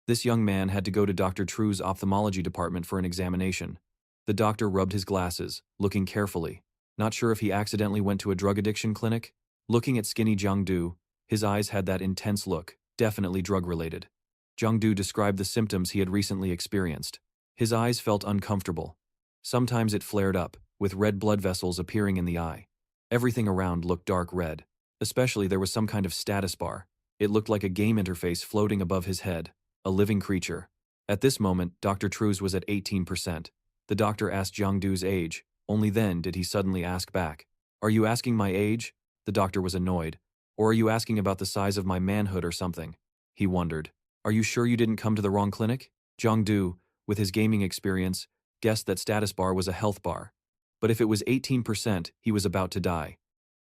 This young man had to go to Dr. True's ophthalmology department for an examination. The doctor rubbed his glasses, looking carefully. Not sure if he accidentally went to a drug addiction clinic? Looking at skinny Jiangdu, his eyes had that intense look, definitely drug-related. Jiangdu described the symptoms he had recently experienced. His eyes felt uncomfortable. Sometimes it flared up, with red blood vessels appearing in the eye. Everything around looked dark red. Especially there was some kind of status bar. It looked like a game interface floating above his head, a living creature. At this moment, Dr. True's was at 18%. The doctor asked Jiangdu's age. Only then did he suddenly ask back. "Are you asking my age?" The doctor was annoyed. "Or are you asking about the size of my manhood or something?" He wondered. "Are you sure you didn't come to the wrong clinic?" Jiangdu, with his gaming experience, guessed that status bar was a health bar. But if it was 18%, he was about to die.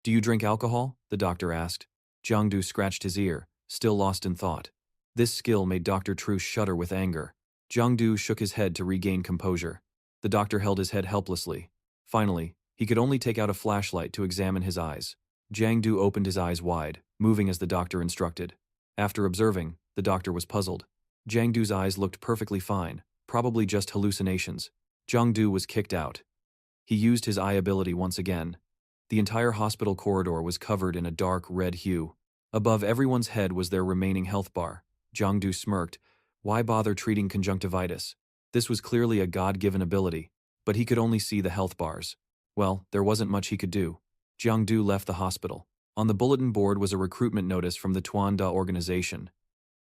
"Do you drink alcohol?" the doctor asked. Jiangdu scratched his ear, still lost in thought. This skill made Dr. True shudder with anger. Jiangdu shook his head to regain composure. The doctor held his head helplessly. Finally, he could only take out a flashlight to examine his eyes. Jiangdu opened his eyes wide, moving as the doctor instructed. After observing, the doctor was puzzled. Jiangdu's eyes looked perfectly fine, probably just hallucinations. Jiangdu was kicked out. He used his eye ability once again. The entire hospital corridor was covered in a dark red hue. Above everyone's head was their remaining health bar. Jiangdu smirked. Why bother treating conjunctivitis? This was clearly a God-given ability, but he could only see the health bars. Well, there wasn't much he could do. Jiangdu left the hospital. On the bulletin board was a recruitment notice from the Tuan organization.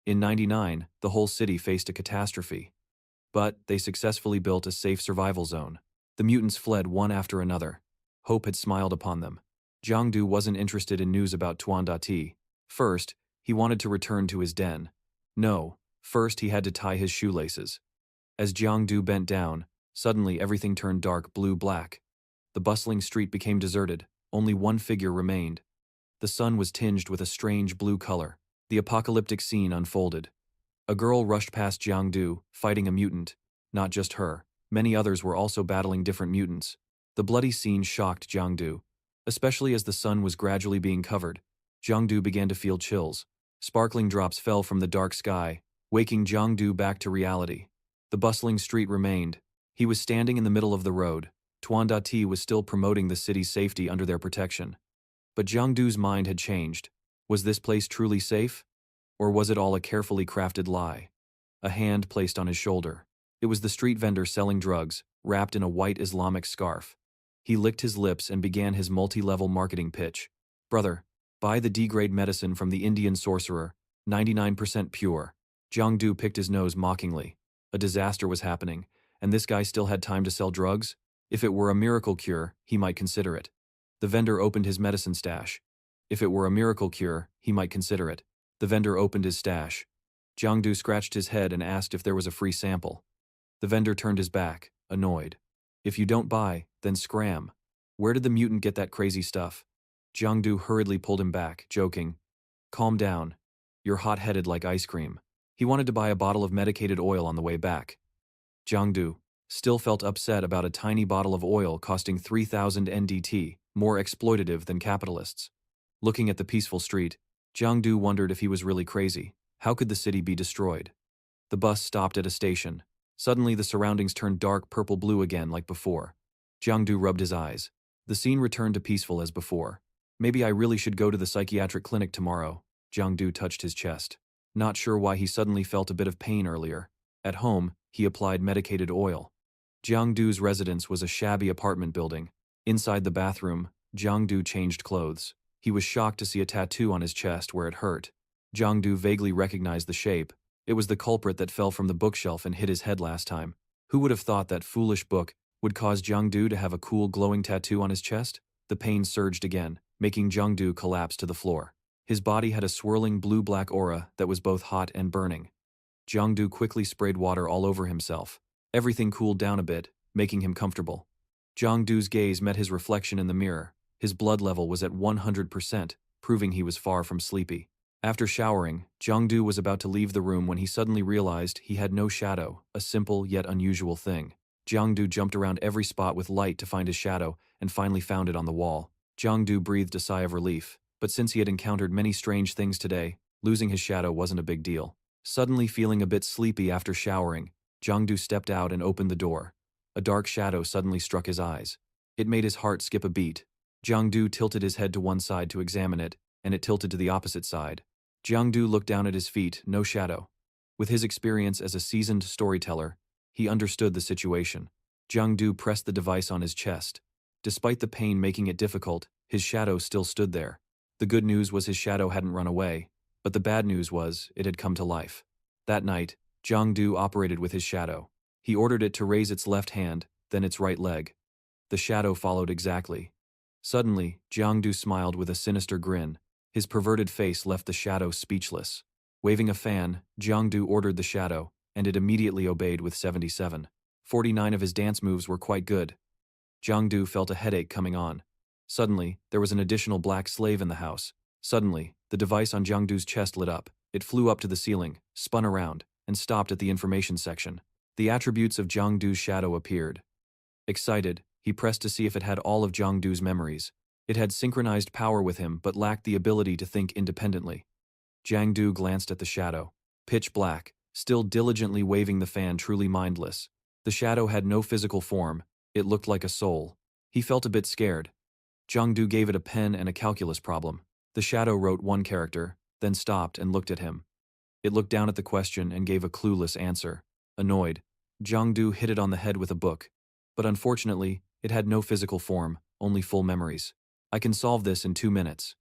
In '99, the whole city faced a catastrophe. But they successfully built a safe survival zone. The mutants fled one after another. Hope had smiled upon them. Jiangdu wasn't interested in news about Tuan. First, he wanted to return to his den. No, first he had to tie his shoelaces. As Jiangdu bent down, suddenly everything turned dark blue-black. The bustling street became deserted. Only one figure remained. The sun was tinged with a strange blue color. The apocalyptic scene unfolded. A girl rushed past Jiangdu, fighting a mutant. Not just her. Many others were also battling different mutants. The bloody scene shocked Jiangdu, especially as the sun was gradually being covered. Jiangdu began to feel chills. Sparkling drops fell from the dark sky, waking Jiangdu back to reality. The bustling street remained. He was standing in the middle of the road. Tuan was still promoting the city's safety under their protection. But Jiangdu's mind had changed. Was this place truly safe? Or was it all a carefully crafted lie? A hand placed on his shoulder. It was the street vendor selling drugs, wrapped in a white Islamic scarf. He licked his lips and began his multi-level marketing pitch. "Brother, buy the D-grade medicine from the Indian sorcerer, 99% pure." Jiangdu picked his nose mockingly. A disaster was happening, and this guy still had time to sell drugs? If it were a miracle cure, he might consider it. The vendor opened his medicine stash. If it were a miracle cure, he might consider it. The vendor opened his stash. Jiangdu scratched his head and asked if there was a free sample. The vendor turned his back, annoyed. "If you don't buy, then scram. Where did the mutant get that crazy stuff?" Jiangdu hurriedly pulled him back, joking. "Calm down. You're hot-headed like ice cream." He wanted to buy a bottle of medicated oil on the way back. Jiangdu still felt upset about a tiny bottle of oil costing 3,000 NDT, more exploitative than capitalists. Looking at the peaceful street, Jiangdu wondered if he was really crazy. How could the city be destroyed? The bus stopped at a station. Suddenly the surroundings turned dark purple-blue again like before. Jiangdu rubbed his eyes. The scene returned to peaceful as before. "Maybe I really should go to the psychiatric clinic tomorrow." Jiangdu touched his chest. Not sure why he suddenly felt a bit of pain earlier. At home, he applied medicated oil. Jiangdu's residence was a shabby apartment building. Inside the bathroom, Jiangdu changed clothes. He was shocked to see a tattoo on his chest where it hurt. Jiangdu vaguely recognized the shape. It was the culprit that fell from the bookshelf and hit his head last time. Who would have thought that foolish book would cause Jiangdu to have a cool glowing tattoo on his chest? The pain surged again, making Jiangdu collapse to the floor. His body had a swirling blue-black aura that was both hot and burning. Jiangdu quickly sprayed water all over himself. Everything cooled down a bit, making him comfortable. Jiangdu's gaze met his reflection in the mirror. His blood level was at 100%, proving he was far from sleepy. After showering, Jiangdu was about to leave the room when he suddenly realized he had no shadow, a simple yet unusual thing. Jiangdu jumped around every spot with light to find his shadow, and finally found it on the wall. Jiangdu breathed a sigh of relief, but since he had encountered many strange things today, losing his shadow wasn't a big deal. Suddenly feeling a bit sleepy after showering, Jiangdu stepped out and opened the door. A dark shadow suddenly struck his eyes. It made his heart skip a beat. Jiangdu tilted his head to one side to examine it, and it tilted to the opposite side. Jiangdu looked down at his feet, no shadow. With his experience as a seasoned storyteller, he understood the situation. Jiangdu pressed the device on his chest. Despite the pain making it difficult, his shadow still stood there. The good news was his shadow hadn't run away, but the bad news was it had come to life. That night, Jiangdu operated with his shadow. He ordered it to raise its left hand, then its right leg. The shadow followed exactly. Suddenly, Jiangdu smiled with a sinister grin. His perverted face left the shadow speechless. Waving a fan, Jiangdu ordered the shadow, and it immediately obeyed with 77. 49 of his dance moves were quite good. Jiangdu felt a headache coming on. Suddenly, there was an additional black slave in the house. Suddenly, the device on Jiangdu's chest lit up. It flew up to the ceiling, spun around, and stopped at the information section. The attributes of Jiangdu's shadow appeared. Excited, he pressed to see if it had all of Jiangdu's memories. It had synchronized power with him but lacked the ability to think independently. Jiangdu glanced at the shadow. Pitch black, still diligently waving the fan, truly mindless. The shadow had no physical form. It looked like a soul. He felt a bit scared. Jiangdu gave it a pen and a calculus problem. The shadow wrote one character, then stopped and looked at him. It looked down at the question and gave a clueless answer. Annoyed, Jiangdu hit it on the head with a book. But unfortunately, it had no physical form, only full memories. I can solve this in 2 minutes.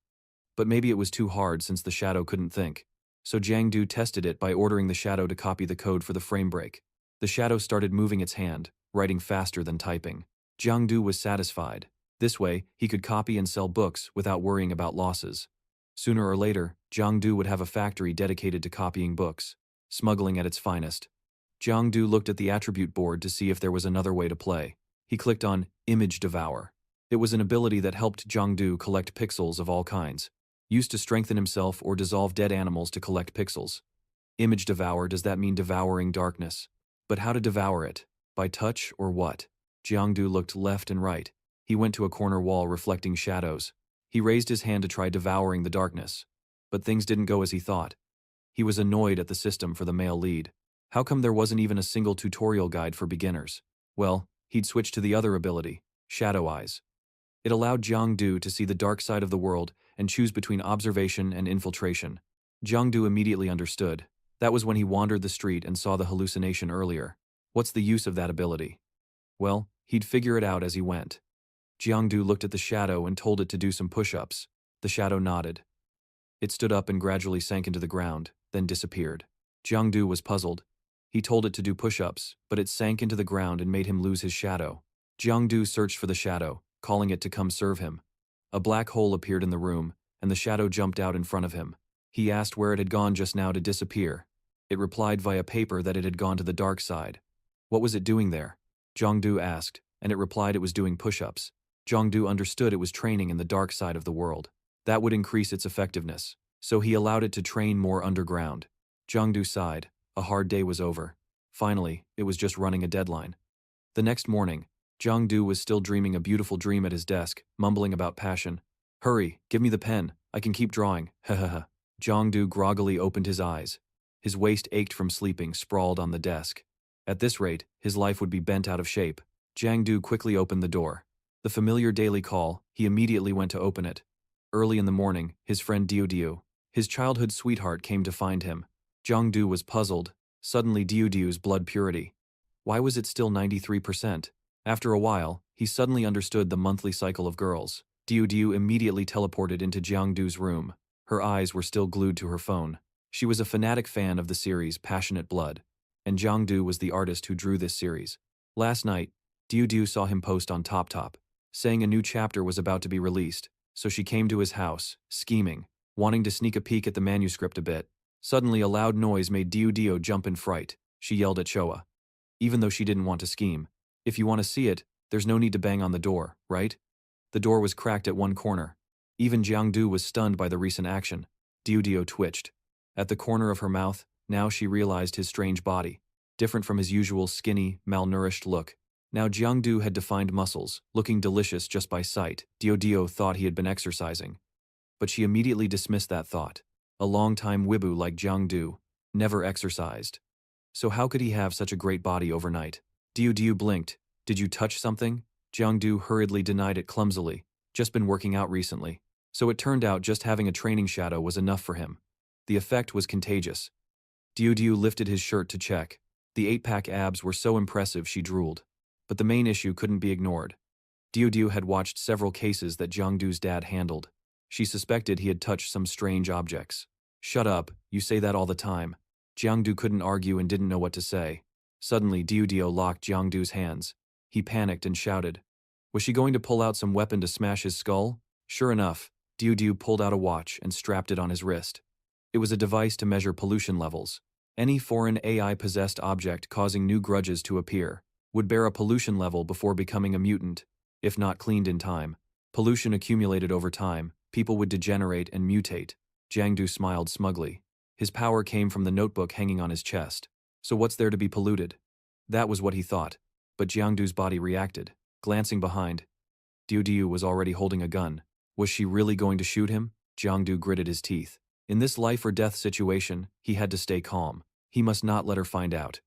But maybe it was too hard since the shadow couldn't think. So Jiangdu tested it by ordering the shadow to copy the code for the frame break. The shadow started moving its hand, writing faster than typing. Jiangdu was satisfied. This way, he could copy and sell books without worrying about losses. Sooner or later, Jiangdu would have a factory dedicated to copying books. Smuggling at its finest. Jiangdu looked at the attribute board to see if there was another way to play. He clicked on Image Devour. It was an ability that helped Jiangdu collect pixels of all kinds. Used to strengthen himself or dissolve dead animals to collect pixels. Image Devour, does that mean devouring darkness? But how to devour it? By touch or what? Jiangdu looked left and right. He went to a corner wall reflecting shadows. He raised his hand to try devouring the darkness. But things didn't go as he thought. He was annoyed at the system for the male lead. How come there wasn't even a single tutorial guide for beginners? Well, he'd switched to the other ability, Shadow Eyes. It allowed Jiangdu to see the dark side of the world and choose between observation and infiltration. Jiangdu immediately understood. That was when he wandered the street and saw the hallucination earlier. What's the use of that ability? Well, he'd figure it out as he went. Jiangdu looked at the shadow and told it to do some push-ups. The shadow nodded. It stood up and gradually sank into the ground, then disappeared. Jiangdu was puzzled. He told it to do push-ups, but it sank into the ground and made him lose his shadow. Jiangdu searched for the shadow, calling it to come serve him. A black hole appeared in the room, and the shadow jumped out in front of him. He asked where it had gone just now to disappear. It replied via paper that it had gone to the dark side. What was it doing there? Jiangdu asked, and it replied it was doing push-ups. Jiangdu understood it was training in the dark side of the world. That would increase its effectiveness, so he allowed it to train more underground. Jiangdu sighed. A hard day was over. Finally, it was just running a deadline. The next morning, Jiangdu was still dreaming a beautiful dream at his desk, mumbling about passion. Hurry, give me the pen, I can keep drawing, Jiangdu groggily opened his eyes. His waist ached from sleeping, sprawled on the desk. At this rate, his life would be bent out of shape. Jiangdu quickly opened the door. The familiar daily call, he immediately went to open it. Early in the morning, his friend Diao Diao, his childhood sweetheart, came to find him. Jiangdu was puzzled. Suddenly Diao Diao's blood purity. Why was it still 93%? After a while, he suddenly understood the monthly cycle of girls. Diao Diao immediately teleported into Jiangdu's room. Her eyes were still glued to her phone. She was a fanatic fan of the series Passionate Blood, and Jiangdu was the artist who drew this series. Last night, Diao Diao saw him post on TopTop, saying a new chapter was about to be released, so she came to his house, scheming, wanting to sneak a peek at the manuscript a bit. Suddenly a loud noise made Diao Diao jump in fright. She yelled at Showa. Even though she didn't want to scheme. If you want to see it, there's no need to bang on the door, right? The door was cracked at one corner. Even Jiangdu was stunned by the recent action. Diao Diao twitched. At the corner of her mouth, now she realized his strange body. Different from his usual skinny, malnourished look. Now Jiangdu had defined muscles, looking delicious just by sight. Diao Diao thought he had been exercising. But she immediately dismissed that thought. A long-time wibu like Jiangdu, never exercised. So how could he have such a great body overnight? Diao Diao blinked. Did you touch something? Jiangdu hurriedly denied it clumsily. Just been working out recently. So it turned out just having a training shadow was enough for him. The effect was contagious. Diao Diao lifted his shirt to check. The 8-pack abs were so impressive she drooled. But the main issue couldn't be ignored. Diao Diao had watched several cases that Jiangdu's dad handled. She suspected he had touched some strange objects. Shut up, you say that all the time. Jiangdu couldn't argue and didn't know what to say. Suddenly Diao Diao locked Jiangdu's hands. He panicked and shouted. Was she going to pull out some weapon to smash his skull? Sure enough, Diao Diao pulled out a watch and strapped it on his wrist. It was a device to measure pollution levels. Any foreign AI-possessed object causing new grudges to appear would bear a pollution level before becoming a mutant, if not cleaned in time. Pollution accumulated over time, people would degenerate and mutate. Jiangdu smiled smugly. His power came from the notebook hanging on his chest. So what's there to be polluted? That was what he thought. But Jiangdu's body reacted. Glancing behind, Diao Diao was already holding a gun. Was she really going to shoot him? Jiangdu gritted his teeth. In this life-or-death situation, he had to stay calm. He must not let her find out.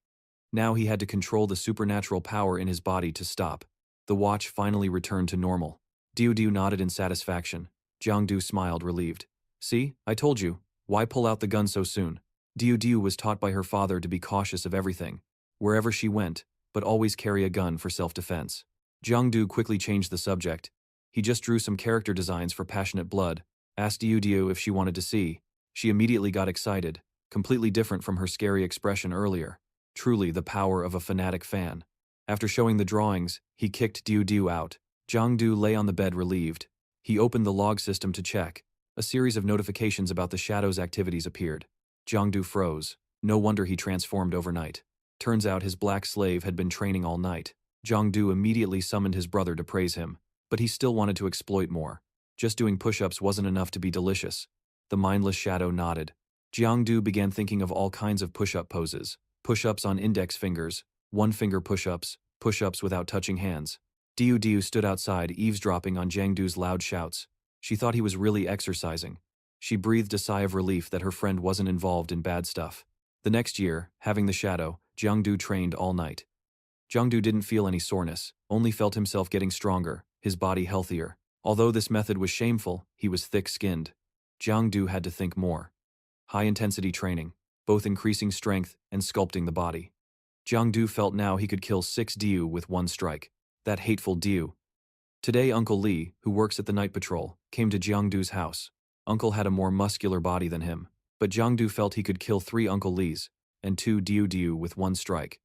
Now he had to control the supernatural power in his body to stop. The watch finally returned to normal. Diao Diao nodded in satisfaction. Jiangdu smiled, relieved. See, I told you. Why pull out the gun so soon? Diao Diao was taught by her father to be cautious of everything. Wherever she went, but always carry a gun for self-defense. Jiangdu quickly changed the subject. He just drew some character designs for Passionate Blood, asked Diao Diao if she wanted to see. She immediately got excited, completely different from her scary expression earlier. Truly the power of a fanatic fan. After showing the drawings, he kicked Diao Diao out. Jiangdu lay on the bed relieved. He opened the log system to check. A series of notifications about the shadow's activities appeared. Jiangdu froze. No wonder he transformed overnight. Turns out his black slave had been training all night. Jiangdu immediately summoned his brother to praise him, but he still wanted to exploit more. Just doing push-ups wasn't enough to be delicious. The mindless shadow nodded. Jiangdu began thinking of all kinds of push-up poses. Push-ups on index fingers, one-finger push-ups, push-ups without touching hands. Diao Diao stood outside, eavesdropping on Jiangdu's loud shouts. She thought he was really exercising. She breathed a sigh of relief that her friend wasn't involved in bad stuff. The next year, having the shadow, Jiangdu trained all night. Jiangdu didn't feel any soreness, only felt himself getting stronger, his body healthier. Although this method was shameful, he was thick-skinned. Jiangdu had to think more. High-intensity training, both increasing strength and sculpting the body. Jiangdu felt now he could kill 6 Diao with one strike. That hateful Diao. Today Uncle Lee, who works at the night patrol, came to Jiangdu's house. Uncle had a more muscular body than him, but Jiangdu felt he could kill 3 Uncle Lees and 2 Diao Diao with one strike.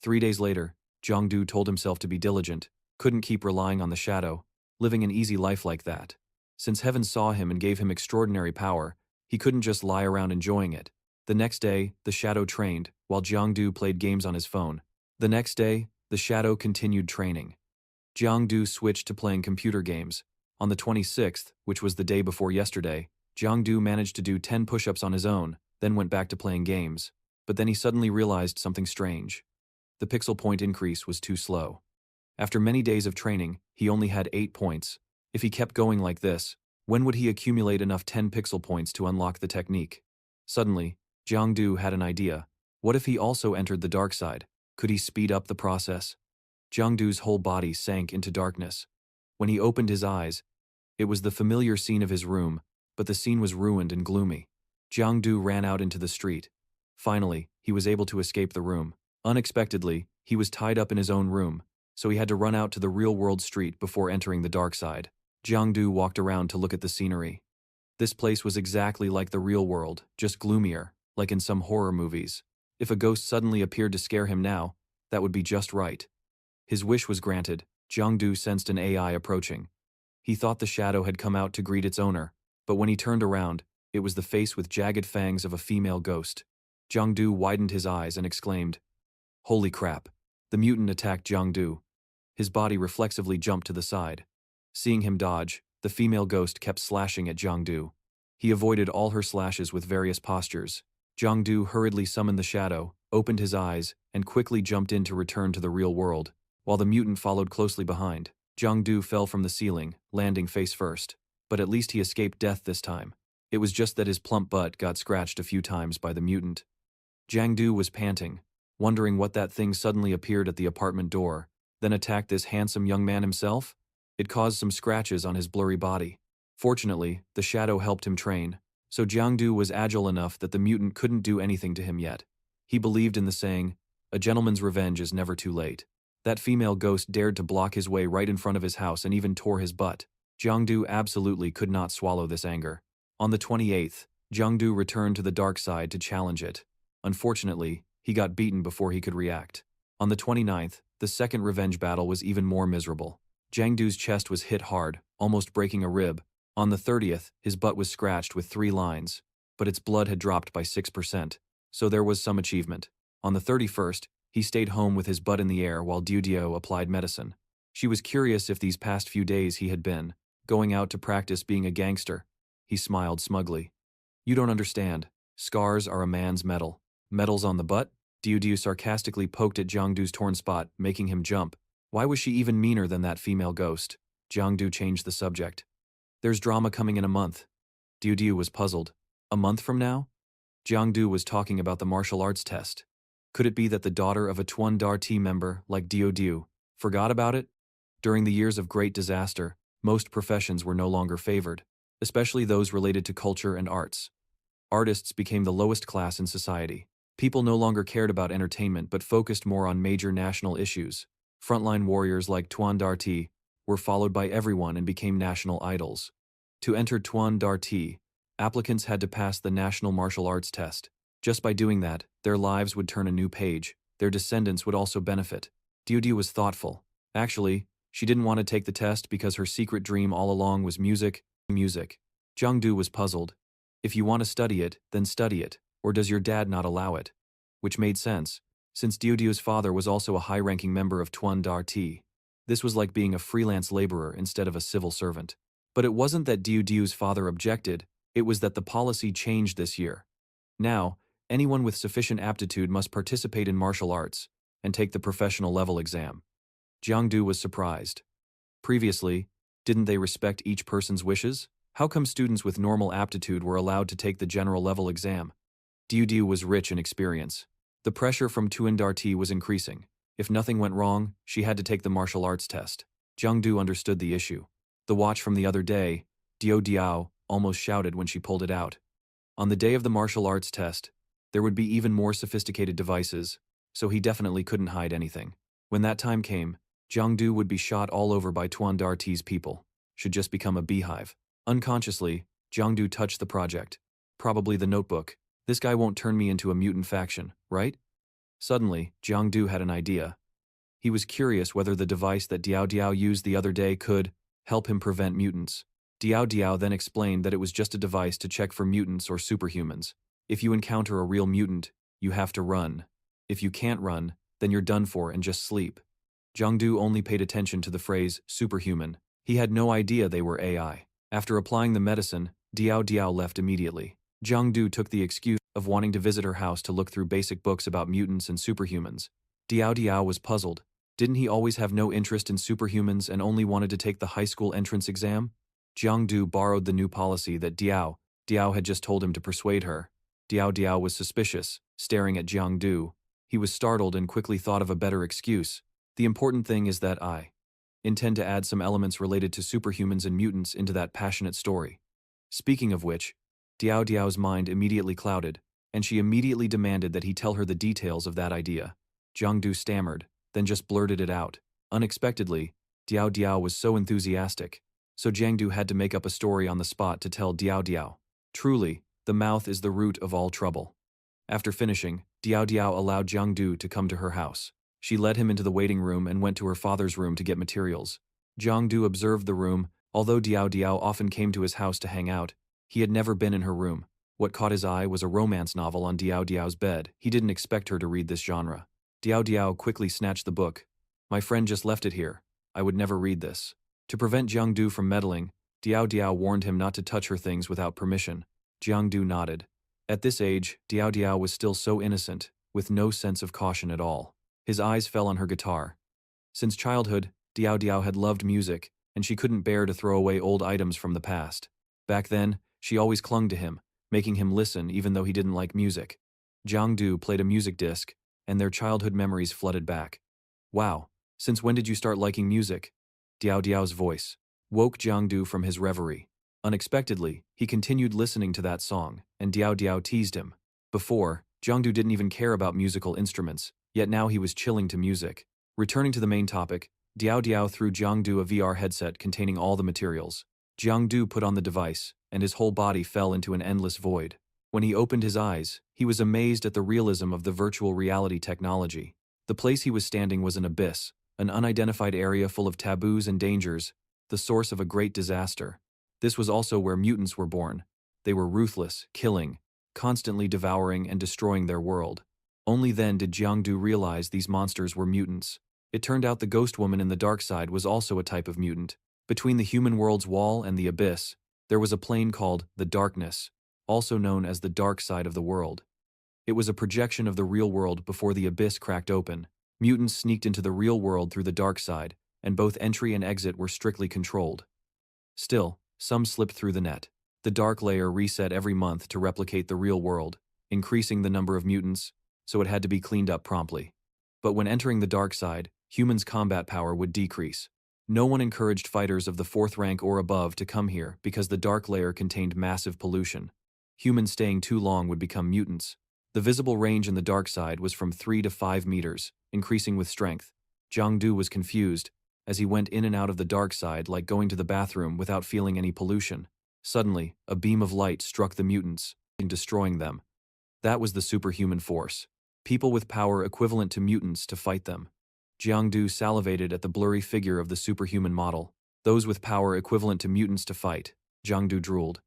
3 days later, Jiangdu told himself to be diligent, couldn't keep relying on the shadow, living an easy life like that. Since heaven saw him and gave him extraordinary power, he couldn't just lie around enjoying it. The next day, the shadow trained, while Jiangdu played games on his phone. The next day, the shadow continued training. Jiangdu switched to playing computer games. On the 26th, which was the day before yesterday, Jiangdu managed to do 10 push-ups on his own, then went back to playing games. But then he suddenly realized something strange. The pixel point increase was too slow. After many days of training, he only had 8 points. If he kept going like this, when would he accumulate enough 10 pixel points to unlock the technique? Suddenly, Jiangdu had an idea. What if he also entered the dark side? Could he speed up the process? Jiangdu's whole body sank into darkness. When he opened his eyes, it was the familiar scene of his room, but the scene was ruined and gloomy. Jiangdu ran out into the street. Finally, he was able to escape the room. Unexpectedly, he was tied up in his own room, so he had to run out to the real-world street before entering the dark side. Jiangdu walked around to look at the scenery. This place was exactly like the real world, just gloomier, like in some horror movies. If a ghost suddenly appeared to scare him now, that would be just right. His wish was granted. Jiangdu sensed an AI approaching. He thought the shadow had come out to greet its owner, but when he turned around, it was the face with jagged fangs of a female ghost. Jiangdu widened his eyes and exclaimed, "Holy crap!" The mutant attacked Jiangdu. His body reflexively jumped to the side. Seeing him dodge, the female ghost kept slashing at Jiangdu. He avoided all her slashes with various postures. Jiangdu hurriedly summoned the shadow, opened his eyes, and quickly jumped in to return to the real world, while the mutant followed closely behind. Jiangdu fell from the ceiling, landing face first. But at least he escaped death this time. It was just that his plump butt got scratched a few times by the mutant. Jiang Du was panting, wondering what that thing suddenly appeared at the apartment door, then attacked this handsome young man himself. It caused some scratches on his blurry body. Fortunately, the shadow helped him train, so Jiang Du was agile enough that the mutant couldn't do anything to him yet. He believed in the saying, "A gentleman's revenge is never too late." That female ghost dared to block his way right in front of his house and even tore his butt. Jiang Du absolutely could not swallow this anger. On the 28th, Jiang Du returned to the dark side to challenge it. Unfortunately, he got beaten before he could react. On the 29th, the second revenge battle was even more miserable. Jiang Du's chest was hit hard, almost breaking a rib. On the 30th, his butt was scratched with 3 lines, but its blood had dropped by 6%, so there was some achievement. On the 31st, he stayed home with his butt in the air while Diao Diao applied medicine. She was curious if these past few days he had been going out to practice being a gangster. He smiled smugly. "You don't understand. Scars are a man's medal." "Medals on the butt?" Diao Diao sarcastically poked at Jiang Du's torn spot, making him jump. Why was she even meaner than that female ghost? Jiang Du changed the subject. "There's drama coming in a month." Diao Diao was puzzled. A month from now? Jiang Du was talking about the martial arts test. Could it be that the daughter of a Tuan team member, like Diao Diao, forgot about it? During the years of great disaster, most professions were no longer favored, especially those related to culture and arts. Artists became the lowest class in society. People no longer cared about entertainment but focused more on major national issues. Frontline warriors like Tuan Darti were followed by everyone and became national idols. To enter Tuan Darti, applicants had to pass the National Martial Arts Test. Just by doing that, their lives would turn a new page. Their descendants would also benefit. Diao Diao was thoughtful. Actually, she didn't want to take the test because her secret dream all along was music. Jiang Du was puzzled. If you want to study it, then study it, or does your dad not allow it? Which made sense, since Diao Diao's father was also a high-ranking member of Tuan Darti. This was like being a freelance laborer instead of a civil servant. But it wasn't that Diao Diao's father objected, it was that the policy changed this year. Now, anyone with sufficient aptitude must participate in martial arts and take the professional level exam. Jiang Du was surprised. Previously, didn't they respect each person's wishes? How come students with normal aptitude were allowed to take the general level exam? Diao Diao was rich in experience. The pressure from Tuan Darti was increasing. If nothing went wrong, she had to take the martial arts test. Jiang Du understood the issue. The watch from the other day, Diao Diao almost shouted when she pulled it out. On the day of the martial arts test, there would be even more sophisticated devices, so he definitely couldn't hide anything. When that time came, Jiang Du would be shot all over by Tuan Darti's people. Should just become a beehive. Unconsciously, Jiang Du touched the project. Probably the notebook. This guy won't turn me into a mutant faction, right? Suddenly, Jiang Du had an idea. He was curious whether the device that Diao Diao used the other day could help him prevent mutants. Diao Diao then explained that it was just a device to check for mutants or superhumans. If you encounter a real mutant, you have to run. If you can't run, then you're done for and just sleep. Jiang Du only paid attention to the phrase superhuman. He had no idea they were AI. After applying the medicine, Diao Diao left immediately. Jiang Du took the excuse of wanting to visit her house to look through basic books about mutants and superhumans. Diao Diao was puzzled. Didn't he always have no interest in superhumans and only wanted to take the high school entrance exam? Jiang Du borrowed the new policy that Diao Diao had just told him to persuade her. Diao Diao was suspicious, staring at Jiang Du. He was startled and quickly thought of a better excuse. The important thing is that I intend to add some elements related to superhumans and mutants into that passionate story. Speaking of which, Diao Diao's mind immediately clouded, and she immediately demanded that he tell her the details of that idea. Jiang Du stammered, then just blurted it out. Unexpectedly, Diao Diao was so enthusiastic, so Jiang Du had to make up a story on the spot to tell Diao Diao. Truly, the mouth is the root of all trouble. After finishing, Diao Diao allowed Jiang Du to come to her house. She led him into the waiting room and went to her father's room to get materials. Jiang Du observed the room. Although Diao Diao often came to his house to hang out, he had never been in her room. What caught his eye was a romance novel on Diao Diao's bed. He didn't expect her to read this genre. Diao Diao quickly snatched the book. "My friend just left it here. I would never read this." To prevent Jiang Du from meddling, Diao Diao warned him not to touch her things without permission. Jiang Du nodded. At this age, Diao Diao was still so innocent, with no sense of caution at all. His eyes fell on her guitar. Since childhood, Diao Diao had loved music, and she couldn't bear to throw away old items from the past. Back then, she always clung to him, making him listen even though he didn't like music. Jiangdu played a music disc, and their childhood memories flooded back. Wow, since when did you start liking music? Diao Diao's voice woke Jiangdu from his reverie. Unexpectedly, he continued listening to that song, and Diao Diao teased him. Before, Jiangdu didn't even care about musical instruments, yet now he was chilling to music. Returning to the main topic, Diao Diao threw Jiangdu a VR headset containing all the materials. Jiangdu put on the device, and his whole body fell into an endless void. When he opened his eyes, he was amazed at the realism of the virtual reality technology. The place he was standing was an abyss, an unidentified area full of taboos and dangers, the source of a great disaster. This was also where mutants were born. They were ruthless, killing, constantly devouring and destroying their world. Only then did Jiangdu realize these monsters were mutants. It turned out the ghost woman in the dark side was also a type of mutant. Between the human world's wall and the abyss, there was a plane called the Darkness, also known as the dark side of the world. It was a projection of the real world before the abyss cracked open. Mutants sneaked into the real world through the dark side, and both entry and exit were strictly controlled. Still, some slipped through the net. The dark layer reset every month to replicate the real world, increasing the number of mutants, so it had to be cleaned up promptly. But when entering the dark side, humans' combat power would decrease. No one encouraged fighters of the 4th rank or above to come here because the dark layer contained massive pollution. Humans staying too long would become mutants. The visible range in the dark side was from 3 to 5 meters, increasing with strength. Jiangdu was confused, as he went in and out of the dark side like going to the bathroom without feeling any pollution. Suddenly, a beam of light struck the mutants, destroying them. That was the superhuman force. People with power equivalent to mutants to fight them. Jiangdu salivated at the blurry figure of the superhuman model. Those with power equivalent to mutants to fight. Jiangdu drooled.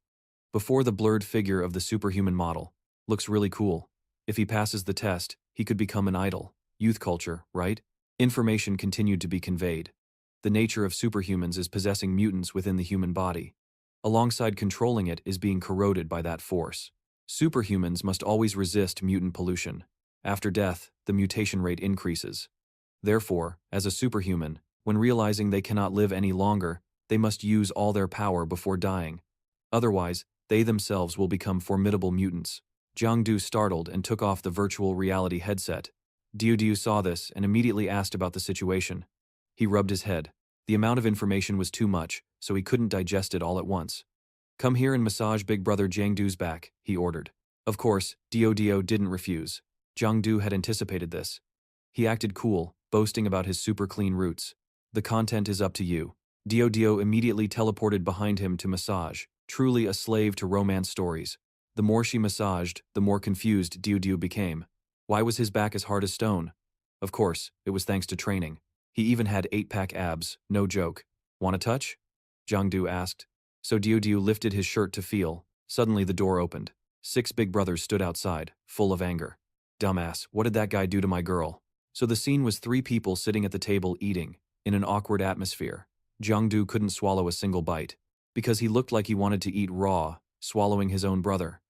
Before the blurred figure of the superhuman model. Looks really cool. If he passes the test, he could become an idol. Youth culture, right? Information continued to be conveyed. The nature of superhumans is possessing mutants within the human body. Alongside controlling it is being corroded by that force. Superhumans must always resist mutant pollution. After death, the mutation rate increases. Therefore, as a superhuman, when realizing they cannot live any longer, they must use all their power before dying. Otherwise, they themselves will become formidable mutants. Jiangdu startled and took off the virtual reality headset. Diao Diao saw this and immediately asked about the situation. He rubbed his head. The amount of information was too much, so he couldn't digest it all at once. Come here and massage Big Brother Jiangdu's back, he ordered. Of course, Diao Diao didn't refuse. Jiangdu had anticipated this. He acted cool, boasting about his super clean roots. The content is up to you. Diao Diao immediately teleported behind him to massage, truly a slave to romance stories. The more she massaged, the more confused Diao Diao became. Why was his back as hard as stone? Of course, it was thanks to training. He even had 8-pack abs, no joke. Want a touch? Jiangdu asked. So Diao Diao lifted his shirt to feel. Suddenly the door opened. 6 big brothers stood outside, full of anger. Dumbass, what did that guy do to my girl? So the scene was 3 people sitting at the table eating, in an awkward atmosphere. Jiangdu couldn't swallow a single bite, because he looked like he wanted to eat raw, swallowing his own brother.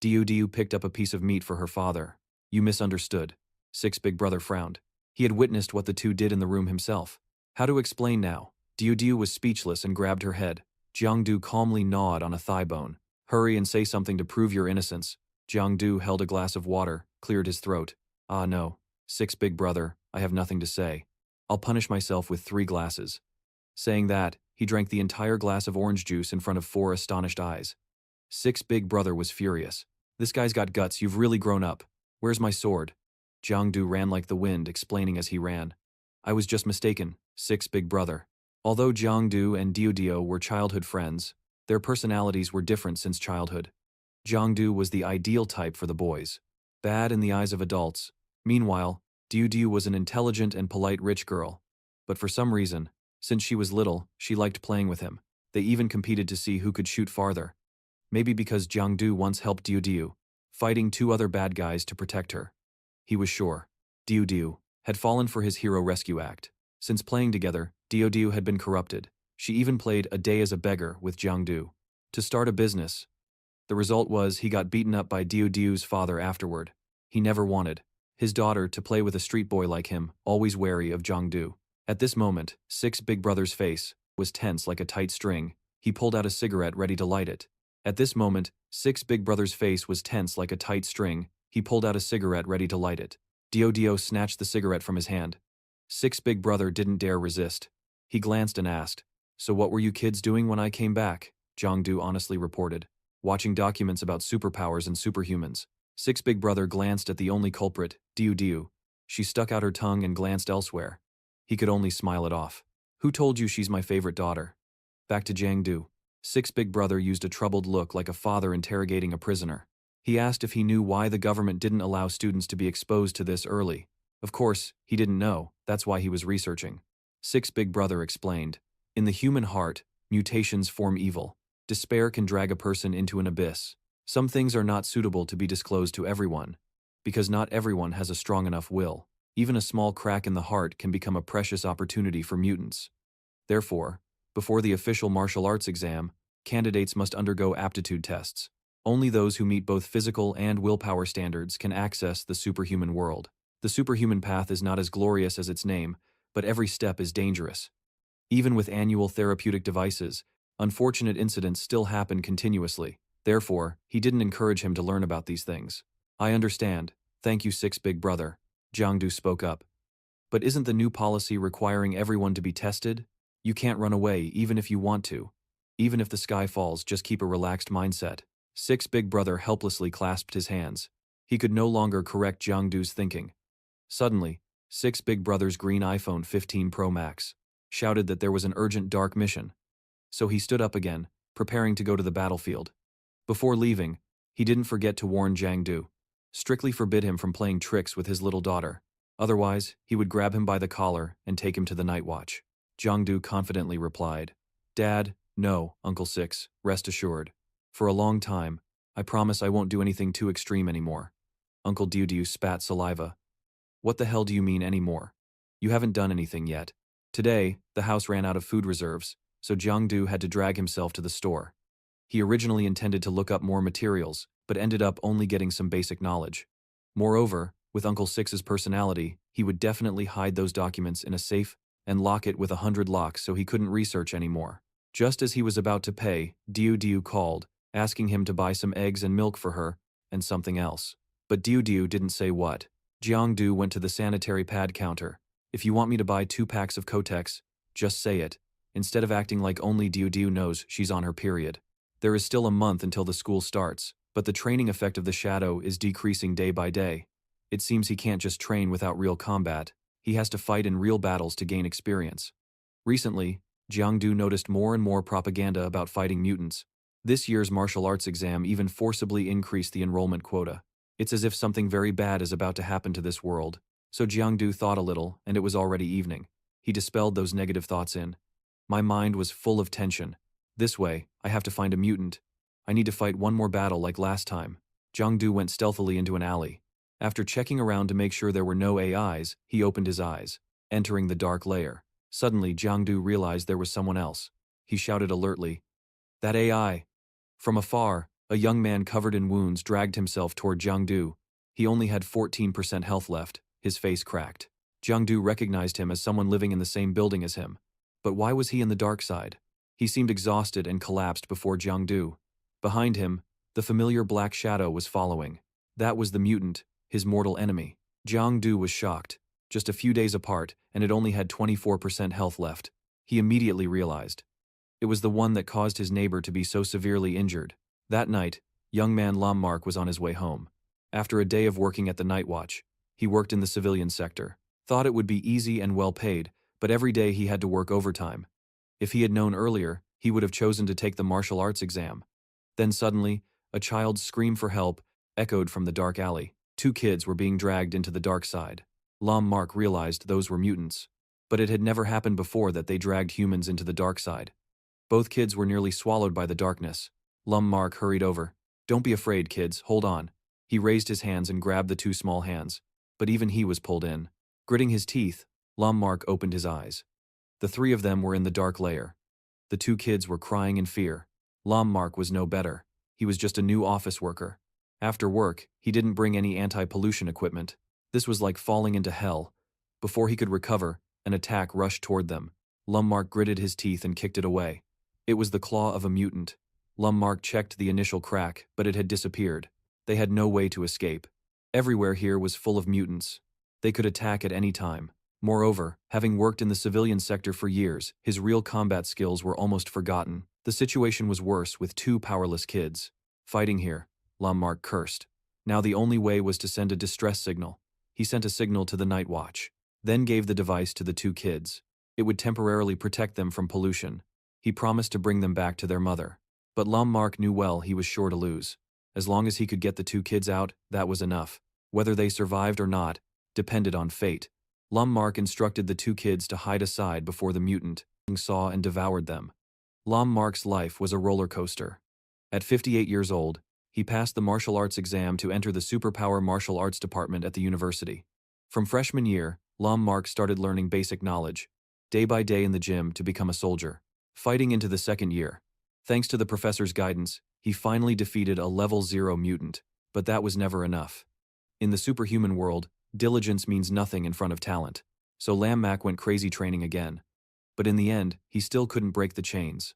Diao Diao picked up a piece of meat for her father. You misunderstood. 6 big brother frowned. He had witnessed what the two did in the room himself. How to explain now? Diao Diao was speechless and grabbed her head. Jiangdu calmly gnawed on a thigh bone. Hurry and say something to prove your innocence. Jiangdu held a glass of water, cleared his throat. Ah no. 6 big brother, I have nothing to say. I'll punish myself with 3 glasses. Saying that, he drank the entire glass of orange juice in front of 4 astonished eyes. 6 big brother was furious. This guy's got guts, you've really grown up. Where's my sword? Jiangdu ran like the wind, explaining as he ran. I was just mistaken, 6 big brother. Although Jiangdu and Diao Diao were childhood friends, their personalities were different since childhood. Jiangdu was the ideal type for the boys. Bad in the eyes of adults. Meanwhile, Diao Diao was an intelligent and polite rich girl. But for some reason, since she was little, she liked playing with him. They even competed to see who could shoot farther. Maybe because Jiangdu once helped Diao Diao, fighting 2 other bad guys to protect her. He was sure. Diao Diao had fallen for his hero rescue act. Since playing together, Diao Diao had been corrupted. She even played a day as a beggar with Jiangdu to start a business. The result was he got beaten up by Diao Diao's father afterward. He never wanted his daughter to play with a street boy like him, always wary of Jiangdu. At this moment, 6 big brother's face was tense like a tight string. He pulled out a cigarette ready to light it. At this moment, 6 big brother's face was tense like a tight string. He pulled out a cigarette ready to light it. Diao Diao snatched the cigarette from his hand. Six Big Brother didn't dare resist. He glanced and asked, "So what were you kids doing when I came back?" Jiangdu honestly reported, "Watching documents about superpowers and superhumans." Six Big Brother glanced at the only culprit, Diao Diao. She stuck out her tongue and glanced elsewhere. He could only smile it off. "Who told you she's my favorite daughter?" Back to Jiangdu. Six Big Brother used a troubled look like a father interrogating a prisoner. He asked if he knew why the government didn't allow students to be exposed to this early. Of course, he didn't know, that's why he was researching. Six Big Brother explained, "In the human heart, mutations form evil. Despair can drag a person into an abyss. Some things are not suitable to be disclosed to everyone, because not everyone has a strong enough will. Even a small crack in the heart can become a precious opportunity for mutants. Therefore, before the official martial arts exam, candidates must undergo aptitude tests. Only those who meet both physical and willpower standards can access the superhuman world. The superhuman path is not as glorious as its name, but every step is dangerous. Even with annual therapeutic devices, unfortunate incidents still happen continuously. Therefore, he didn't encourage him to learn about these things." "I understand. Thank you, Six Big Brother," Jiangdu spoke up. "But isn't the new policy requiring everyone to be tested? You can't run away even if you want to. Even if the sky falls, just keep a relaxed mindset." Six Big Brother helplessly clasped his hands. He could no longer correct Jiangdu's thinking. Suddenly, Six Big Brother's green iPhone 15 Pro Max shouted that there was an urgent dark mission. So he stood up again, preparing to go to the battlefield. Before leaving, he didn't forget to warn Jiangdu. Strictly forbid him from playing tricks with his little daughter. Otherwise, he would grab him by the collar and take him to the night watch. Jiangdu confidently replied, "Dad, no, Uncle Six, rest assured. For a long time, I promise I won't do anything too extreme anymore." Uncle Diao Diao spat saliva. "What the hell do you mean anymore? You haven't done anything yet." Today, the house ran out of food reserves, so Jiangdu had to drag himself to the store. He originally intended to look up more materials, but ended up only getting some basic knowledge. Moreover, with Uncle Six's personality, he would definitely hide those documents in a safe and lock it with 100 locks so he couldn't research anymore. Just as he was about to pay, Diao Diao called, asking him to buy some eggs and milk for her, and something else. But Diao Diao didn't say what. Jiangdu went to the sanitary pad counter. "If you want me to buy 2 packs of Kotex, just say it," instead of acting like only Diao Diao knows she's on her period. There is still a month until the school starts, but the training effect of the shadow is decreasing day by day. It seems he can't just train without real combat. He has to fight in real battles to gain experience. Recently, Jiangdu noticed more and more propaganda about fighting mutants. This year's martial arts exam even forcibly increased the enrollment quota. It's as if something very bad is about to happen to this world. So Jiangdu thought a little, and it was already evening. He dispelled those negative thoughts in. "My mind was full of tension. This way, I have to find a mutant. I need to fight one more battle like last time." Jiangdu went stealthily into an alley. After checking around to make sure there were no AIs, he opened his eyes, entering the dark lair. Suddenly, Jiangdu realized there was someone else. He shouted alertly, "That AI!" From afar, a young man covered in wounds dragged himself toward Jiangdu. He only had 14% health left, his face cracked. Jiangdu recognized him as someone living in the same building as him. But why was he in the dark side? He seemed exhausted and collapsed before Jiangdu. Behind him, the familiar black shadow was following. That was the mutant, his mortal enemy. Jiangdu was shocked. Just a few days apart, and it only had 24% health left. He immediately realized. It was the one that caused his neighbor to be so severely injured. That night, young man Lammark was on his way home. After a day of working at the night watch, he worked in the civilian sector. Thought it would be easy and well paid, but every day he had to work overtime. If he had known earlier, he would have chosen to take the martial arts exam. Then suddenly, a child's scream for help echoed from the dark alley. 2 kids were being dragged into the dark side. Lammark realized those were mutants. But it had never happened before that they dragged humans into the dark side. Both kids were nearly swallowed by the darkness. Lammark hurried over. "Don't be afraid, kids, hold on." He raised his hands and grabbed the 2 small hands. But even he was pulled in. Gritting his teeth, Lammark opened his eyes. The 3 of them were in the dark lair. The 2 kids were crying in fear. Lammark was no better. He was just a new office worker. After work, he didn't bring any anti-pollution equipment. This was like falling into hell. Before he could recover, an attack rushed toward them. Lammark gritted his teeth and kicked it away. It was the claw of a mutant. Lammark checked the initial crack, but it had disappeared. They had no way to escape. Everywhere here was full of mutants. They could attack at any time. Moreover, having worked in the civilian sector for years, his real combat skills were almost forgotten. The situation was worse with two powerless kids. Fighting here, Lammark cursed. Now the only way was to send a distress signal. He sent a signal to the night watch, then gave the device to the two kids. It would temporarily protect them from pollution. He promised to bring them back to their mother. But Lammark knew well he was sure to lose. As long as he could get the two kids out, that was enough. Whether they survived or not depended on fate. Lammark instructed the two kids to hide aside before the mutant saw and devoured them. Lammark's life was a roller coaster. At 58 years old, he passed the martial arts exam to enter the superpower martial arts department at the university. From freshman year, Lammark started learning basic knowledge, day by day in the gym to become a soldier. Fighting into the second year, thanks to the professor's guidance, he finally defeated a level 0 mutant, but that was never enough. In the superhuman world, diligence means nothing in front of talent, so Lammark went crazy training again. But in the end, he still couldn't break the chains.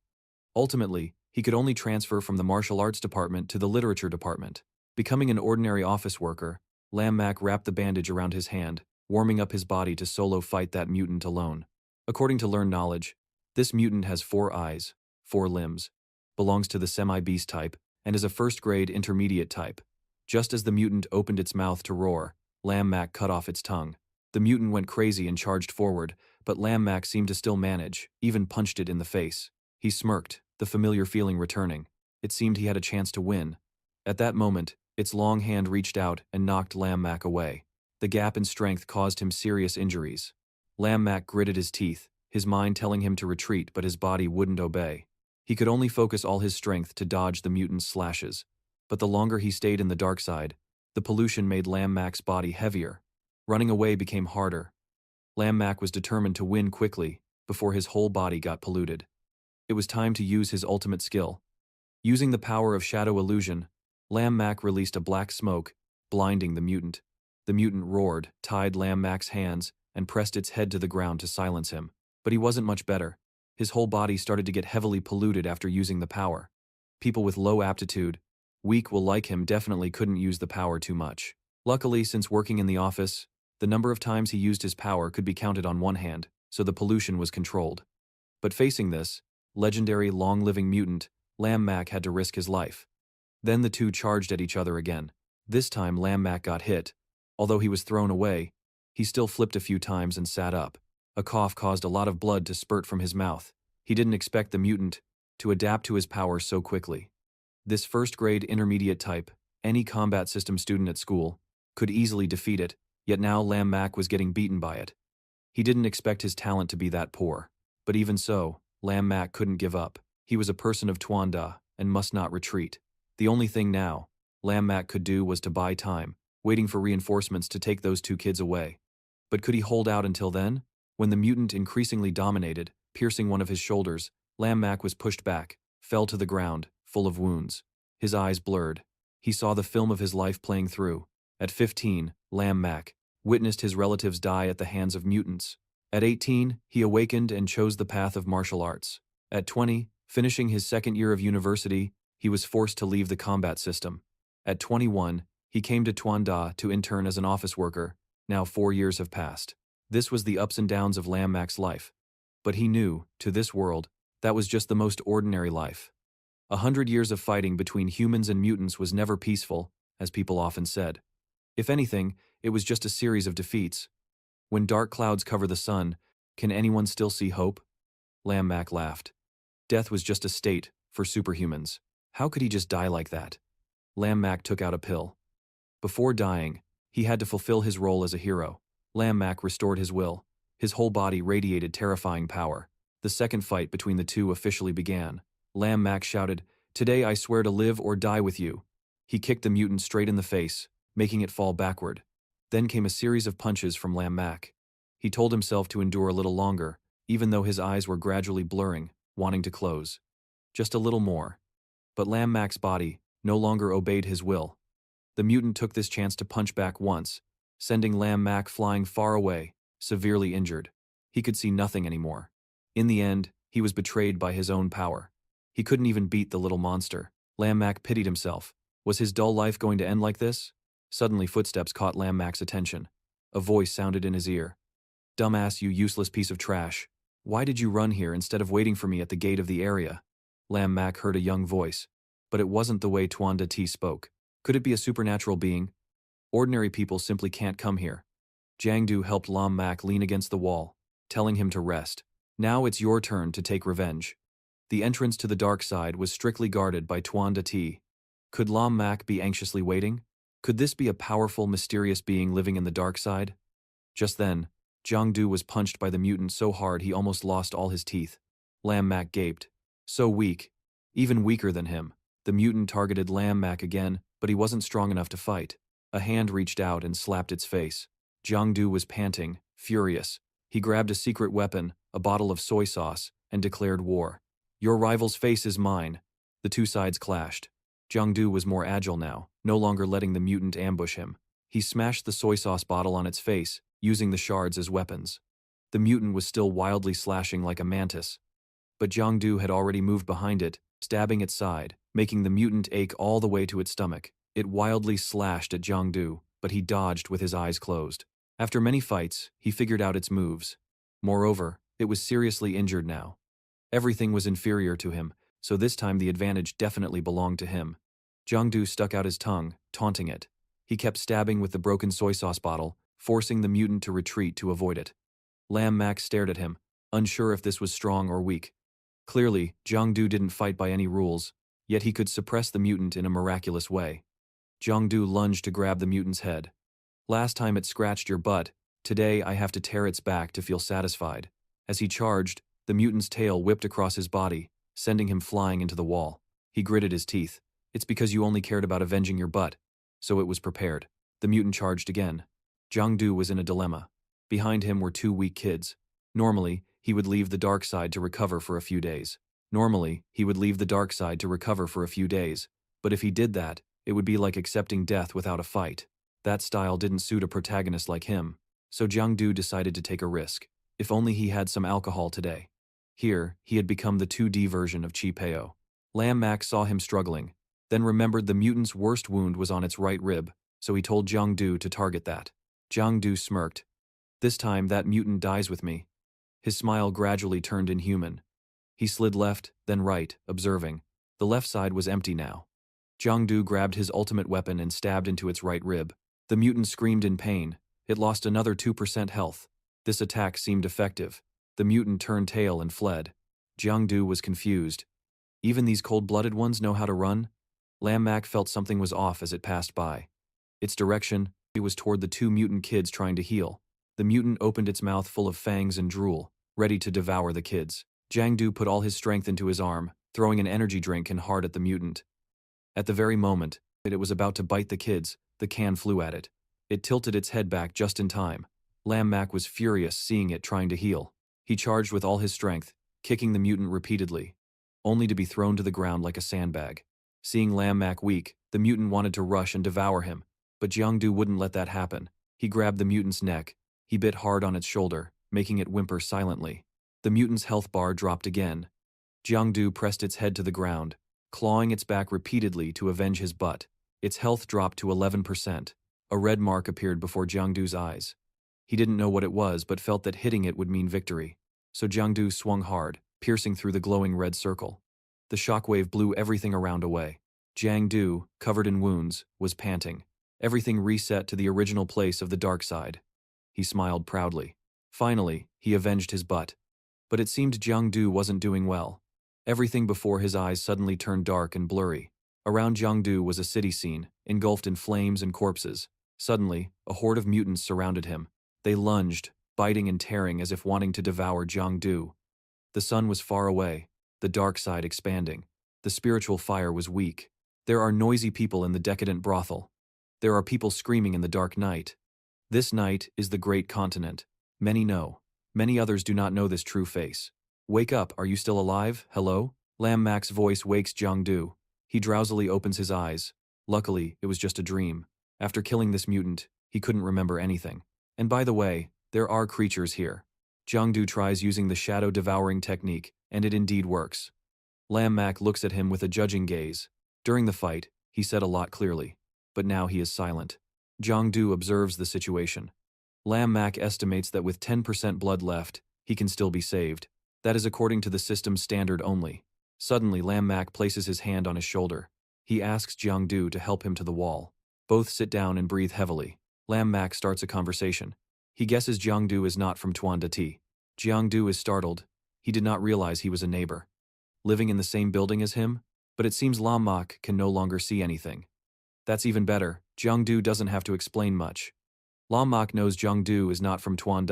Ultimately, he could only transfer from the martial arts department to the literature department. Becoming an ordinary office worker, Lammark wrapped the bandage around his hand, warming up his body to solo fight that mutant alone. According to learned knowledge, this mutant has 4 eyes, 4 limbs, belongs to the semi-beast type, and is a first-grade intermediate type. Just as the mutant opened its mouth to roar, Lammark cut off its tongue. The mutant went crazy and charged forward, but Lammark seemed to still manage, even punched it in the face. He smirked, the familiar feeling returning. It seemed he had a chance to win. At that moment, its long hand reached out and knocked Lammark away. The gap in strength caused him serious injuries. Lammark gritted his teeth, his mind telling him to retreat, but his body wouldn't obey. He could only focus all his strength to dodge the mutant's slashes. But the longer he stayed in the dark side, the pollution made Lammark's body heavier. Running away became harder. Lammark was determined to win quickly, before his whole body got polluted. It was time to use his ultimate skill. Using the power of shadow illusion, Lammark released a black smoke, blinding the mutant. The mutant roared, tied Lammark's hands, and pressed its head to the ground to silence him. But he wasn't much better. His whole body started to get heavily polluted after using the power. People with low aptitude, weak will like him definitely couldn't use the power too much. Luckily, since working in the office, the number of times he used his power could be counted on one hand, so the pollution was controlled. But facing this legendary long-living mutant, Lammark had to risk his life. Then the two charged at each other again. This time Lammark got hit. Although he was thrown away, he still flipped a few times and sat up. A cough caused a lot of blood to spurt from his mouth. He didn't expect the mutant to adapt to his power so quickly. This first-grade intermediate type, any combat system student at school, could easily defeat it, yet now Lammark was getting beaten by it. He didn't expect his talent to be that poor. But even so, Lammark couldn't give up. He was a person of Tuan and must not retreat. The only thing now Lammark could do was to buy time, waiting for reinforcements to take those two kids away. But could he hold out until then? When the mutant increasingly dominated, piercing one of his shoulders, Lammark was pushed back, fell to the ground, full of wounds. His eyes blurred. He saw the film of his life playing through. At 15, Lammark witnessed his relatives die at the hands of mutants. At 18, he awakened and chose the path of martial arts. At 20, finishing his second year of university, he was forced to leave the combat system. At 21, he came to Tuan to intern as an office worker. Now 4 years have passed. This was the ups and downs of Lammark's life. But he knew, to this world, that was just the most ordinary life. 100 years of fighting between humans and mutants was never peaceful, as people often said. If anything, it was just a series of defeats. When dark clouds cover the sun, can anyone still see hope? Lammark laughed. Death was just a state for superhumans. How could he just die like that? Lammark took out a pill. Before dying, he had to fulfill his role as a hero. Lammark restored his will. His whole body radiated terrifying power. The second fight between the two officially began. Lammark shouted, "Today I swear to live or die with you." He kicked the mutant straight in the face, making it fall backward. Then came a series of punches from Lammark. He told himself to endure a little longer, even though his eyes were gradually blurring, wanting to close. Just a little more. But Lammark's body no longer obeyed his will. The mutant took this chance to punch back once, sending Lammark flying far away, severely injured. He could see nothing anymore. In the end, he was betrayed by his own power. He couldn't even beat the little monster. Lammark pitied himself. Was his dull life going to end like this? Suddenly footsteps caught Lam Mac's attention. A voice sounded in his ear. "Dumbass, you useless piece of trash. Why did you run here instead of waiting for me at the gate of the area?" Lam Mac heard a young voice. But it wasn't the way Tuan spoke. Could it be a supernatural being? Ordinary people simply can't come here. Giang Du helped Lam Mac lean against the wall, telling him to rest. "Now it's your turn to take revenge." The entrance to the dark side was strictly guarded by Tuan. Could Lam Mac be anxiously waiting? Could this be a powerful, mysterious being living in the dark side? Just then, Jiang Du was punched by the mutant so hard he almost lost all his teeth. Lam Mac gaped. So weak. Even weaker than him. The mutant targeted Lam Mac again, but he wasn't strong enough to fight. A hand reached out and slapped its face. Jiang Du was panting, furious. He grabbed a secret weapon, a bottle of soy sauce, and declared war. "Your rival's face is mine." The two sides clashed. Jiang Du was more agile now, no longer letting the mutant ambush him. He smashed the soy sauce bottle on its face, using the shards as weapons. The mutant was still wildly slashing like a mantis. But Jiang Du had already moved behind it, stabbing its side, making the mutant ache all the way to its stomach. It wildly slashed at Jiang Du, but he dodged with his eyes closed. After many fights, he figured out its moves. Moreover, it was seriously injured now. Everything was inferior to him, so this time the advantage definitely belonged to him. Jiang Du stuck out his tongue, taunting it. He kept stabbing with the broken soy sauce bottle, forcing the mutant to retreat to avoid it. Lam Mac stared at him, unsure if this was strong or weak. Clearly, Jiang Du didn't fight by any rules, yet he could suppress the mutant in a miraculous way. Jiang Du lunged to grab the mutant's head. "Last time it scratched your butt, today I have to tear its back to feel satisfied." As he charged, the mutant's tail whipped across his body, sending him flying into the wall. He gritted his teeth. "It's because you only cared about avenging your butt." So it was prepared. The mutant charged again. Jiang Du was in a dilemma. Behind him were two weak kids. Normally, he would leave the dark side to recover for a few days. But if he did that, it would be like accepting death without a fight. That style didn't suit a protagonist like him. So Jiang Du decided to take a risk. If only he had some alcohol today. Here, he had become the 2D version of Chi Peo. Lam Mac saw him struggling, then remembered the mutant's worst wound was on its right rib, so he told Jiang Du to target that. Jiang Du smirked. "This time that mutant dies with me." His smile gradually turned inhuman. He slid left, then right, observing. The left side was empty now. Jiang Du grabbed his ultimate weapon and stabbed into its right rib. The mutant screamed in pain. It lost another 2% health. This attack seemed effective. The mutant turned tail and fled. Jiang Du was confused. Even these cold-blooded ones know how to run? Lam Mac felt something was off as it passed by. Its direction was toward the two mutant kids trying to heal. The mutant opened its mouth full of fangs and drool, ready to devour the kids. Jiang Du put all his strength into his arm, throwing an energy drink in hard at the mutant. At the very moment that it was about to bite the kids, the can flew at it. It tilted its head back just in time. Lam Mac was furious seeing it trying to heal. He charged with all his strength, kicking the mutant repeatedly, only to be thrown to the ground like a sandbag. Seeing Lam Mac weak, the mutant wanted to rush and devour him, but Jiang Du wouldn't let that happen. He grabbed the mutant's neck. He bit hard on its shoulder, making it whimper silently. The mutant's health bar dropped again. Jiang Du pressed its head to the ground, clawing its back repeatedly to avenge his butt. Its health dropped to 11%. A red mark appeared before Jiang Du's eyes. He didn't know what it was but felt that hitting it would mean victory. So Jiang Du swung hard, piercing through the glowing red circle. The shockwave blew everything around away. Jiang Du, covered in wounds, was panting. Everything reset to the original place of the dark side. He smiled proudly. Finally, he avenged his butt. But it seemed Jiang Du wasn't doing well. Everything before his eyes suddenly turned dark and blurry. Around Jiang Du was a city scene, engulfed in flames and corpses. Suddenly, a horde of mutants surrounded him. They lunged, biting and tearing as if wanting to devour Jiang Du. The sun was far away, the dark side expanding. The spiritual fire was weak. There are noisy people in the decadent brothel. There are people screaming in the dark night. This night is the great continent. Many know. Many others do not know this true face. "Wake up, are you still alive? Hello?" Lam Mac's voice wakes Jiang Du. He drowsily opens his eyes. Luckily, it was just a dream. After killing this mutant, he couldn't remember anything. And by the way, there are creatures here. Jiang Du tries using the shadow devouring technique, and it indeed works. Lam Mac looks at him with a judging gaze. During the fight, he said a lot clearly. But now he is silent. Jiang Du observes the situation. Lam Mak estimates that with 10% blood left, he can still be saved. That is according to the system's standard only. Suddenly, Lam Mak places his hand on his shoulder. He asks Jiang Du to help him to the wall. Both sit down and breathe heavily. Lam Mak starts a conversation. He guesses Jiang Du is not from Tuan. Jiang Du is startled. He did not realize he was a neighbor. Living in the same building as him? But it seems Lam Mak can no longer see anything. That's even better. Jiang Du doesn't have to explain much. Lam Mak knows Jiang Du is not from Tuan,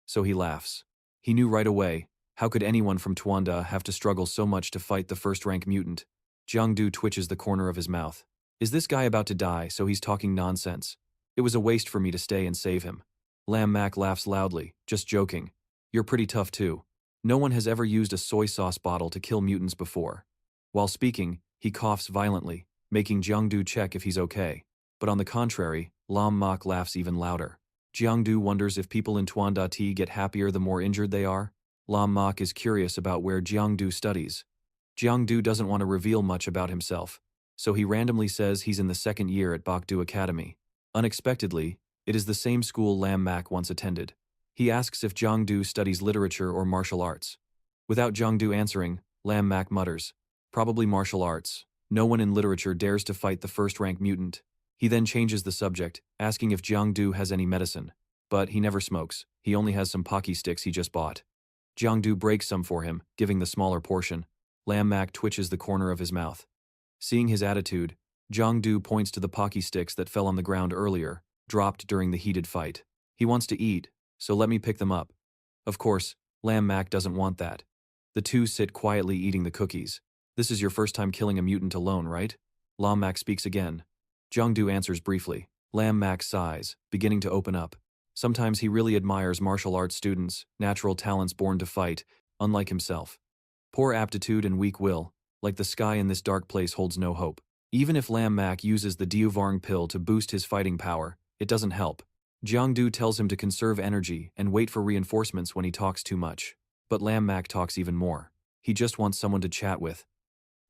so he laughs. He knew right away. How could anyone from Tuan have to struggle so much to fight the first-rank mutant? Jiang Du twitches the corner of his mouth. Is this guy about to die, so he's talking nonsense? It was a waste for me to stay and save him. Lam Mak laughs loudly, just joking. You're pretty tough too. No one has ever used a soy sauce bottle to kill mutants before. While speaking, he coughs violently, making Jiang Du check if he's okay. But on the contrary, Lam Mak laughs even louder. Jiang Du wonders if people in Tuan get happier the more injured they are. Lam Mak is curious about where Jiang Du studies. Jiang Du doesn't want to reveal much about himself, so he randomly says he's in the second year at Bokdu Academy. Unexpectedly, it is the same school Lam Mak once attended. He asks if Jiang Du studies literature or martial arts. Without Jiang Du answering, Lam Mak mutters, probably martial arts. No one in literature dares to fight the first-rank mutant. He then changes the subject, asking if Jiang Du has any medicine. But he never smokes, he only has some pocky sticks he just bought. Jiang Du breaks some for him, giving the smaller portion. Lam Mak twitches the corner of his mouth. Seeing his attitude, Jiang Du points to the pocky sticks that fell on the ground earlier, dropped during the heated fight. He wants to eat, so let me pick them up. Of course, Lam Mak doesn't want that. The two sit quietly eating the cookies. This is your first time killing a mutant alone, right? Lam Mak speaks again. Jiang Du answers briefly. Lam Mak sighs, beginning to open up. Sometimes he really admires martial arts students, natural talents born to fight, unlike himself. Poor aptitude and weak will, like the sky in this dark place holds no hope. Even if Lam Mak uses the Diao pill to boost his fighting power, it doesn't help. Jiang Du tells him to conserve energy and wait for reinforcements when he talks too much. But Lam Mak talks even more. He just wants someone to chat with.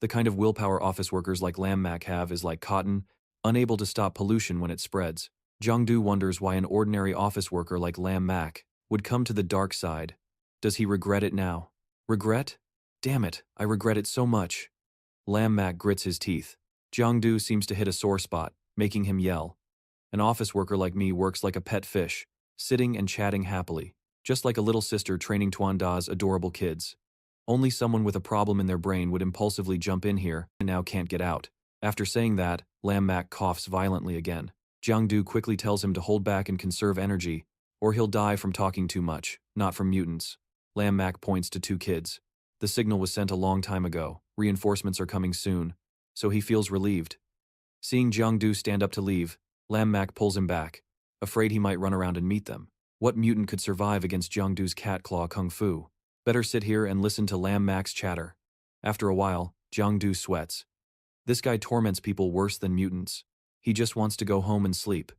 The kind of willpower office workers like Lam Mak have is like cotton, unable to stop pollution when it spreads. Jiang Du wonders why an ordinary office worker like Lam Mak would come to the dark side. Does he regret it now? Regret? Damn it, I regret it so much. Lam Mak grits his teeth. Jiang Du seems to hit a sore spot, making him yell. An office worker like me works like a pet fish, sitting and chatting happily, just like a little sister training Tuan Da's adorable kids. Only someone with a problem in their brain would impulsively jump in here and now can't get out. After saying that, Lam Mak coughs violently again. Jiang Du quickly tells him to hold back and conserve energy, or he'll die from talking too much, not from mutants. Lam Mak points to two kids. The signal was sent a long time ago. Reinforcements are coming soon, so he feels relieved. Seeing Jiang Du stand up to leave, Lam Mak pulls him back, afraid he might run around and meet them. What mutant could survive against Jiang Du's cat claw kung fu? Better sit here and listen to Lam Mak's chatter. After a while, Jiang Du sweats. This guy torments people worse than mutants. He just wants to go home and sleep.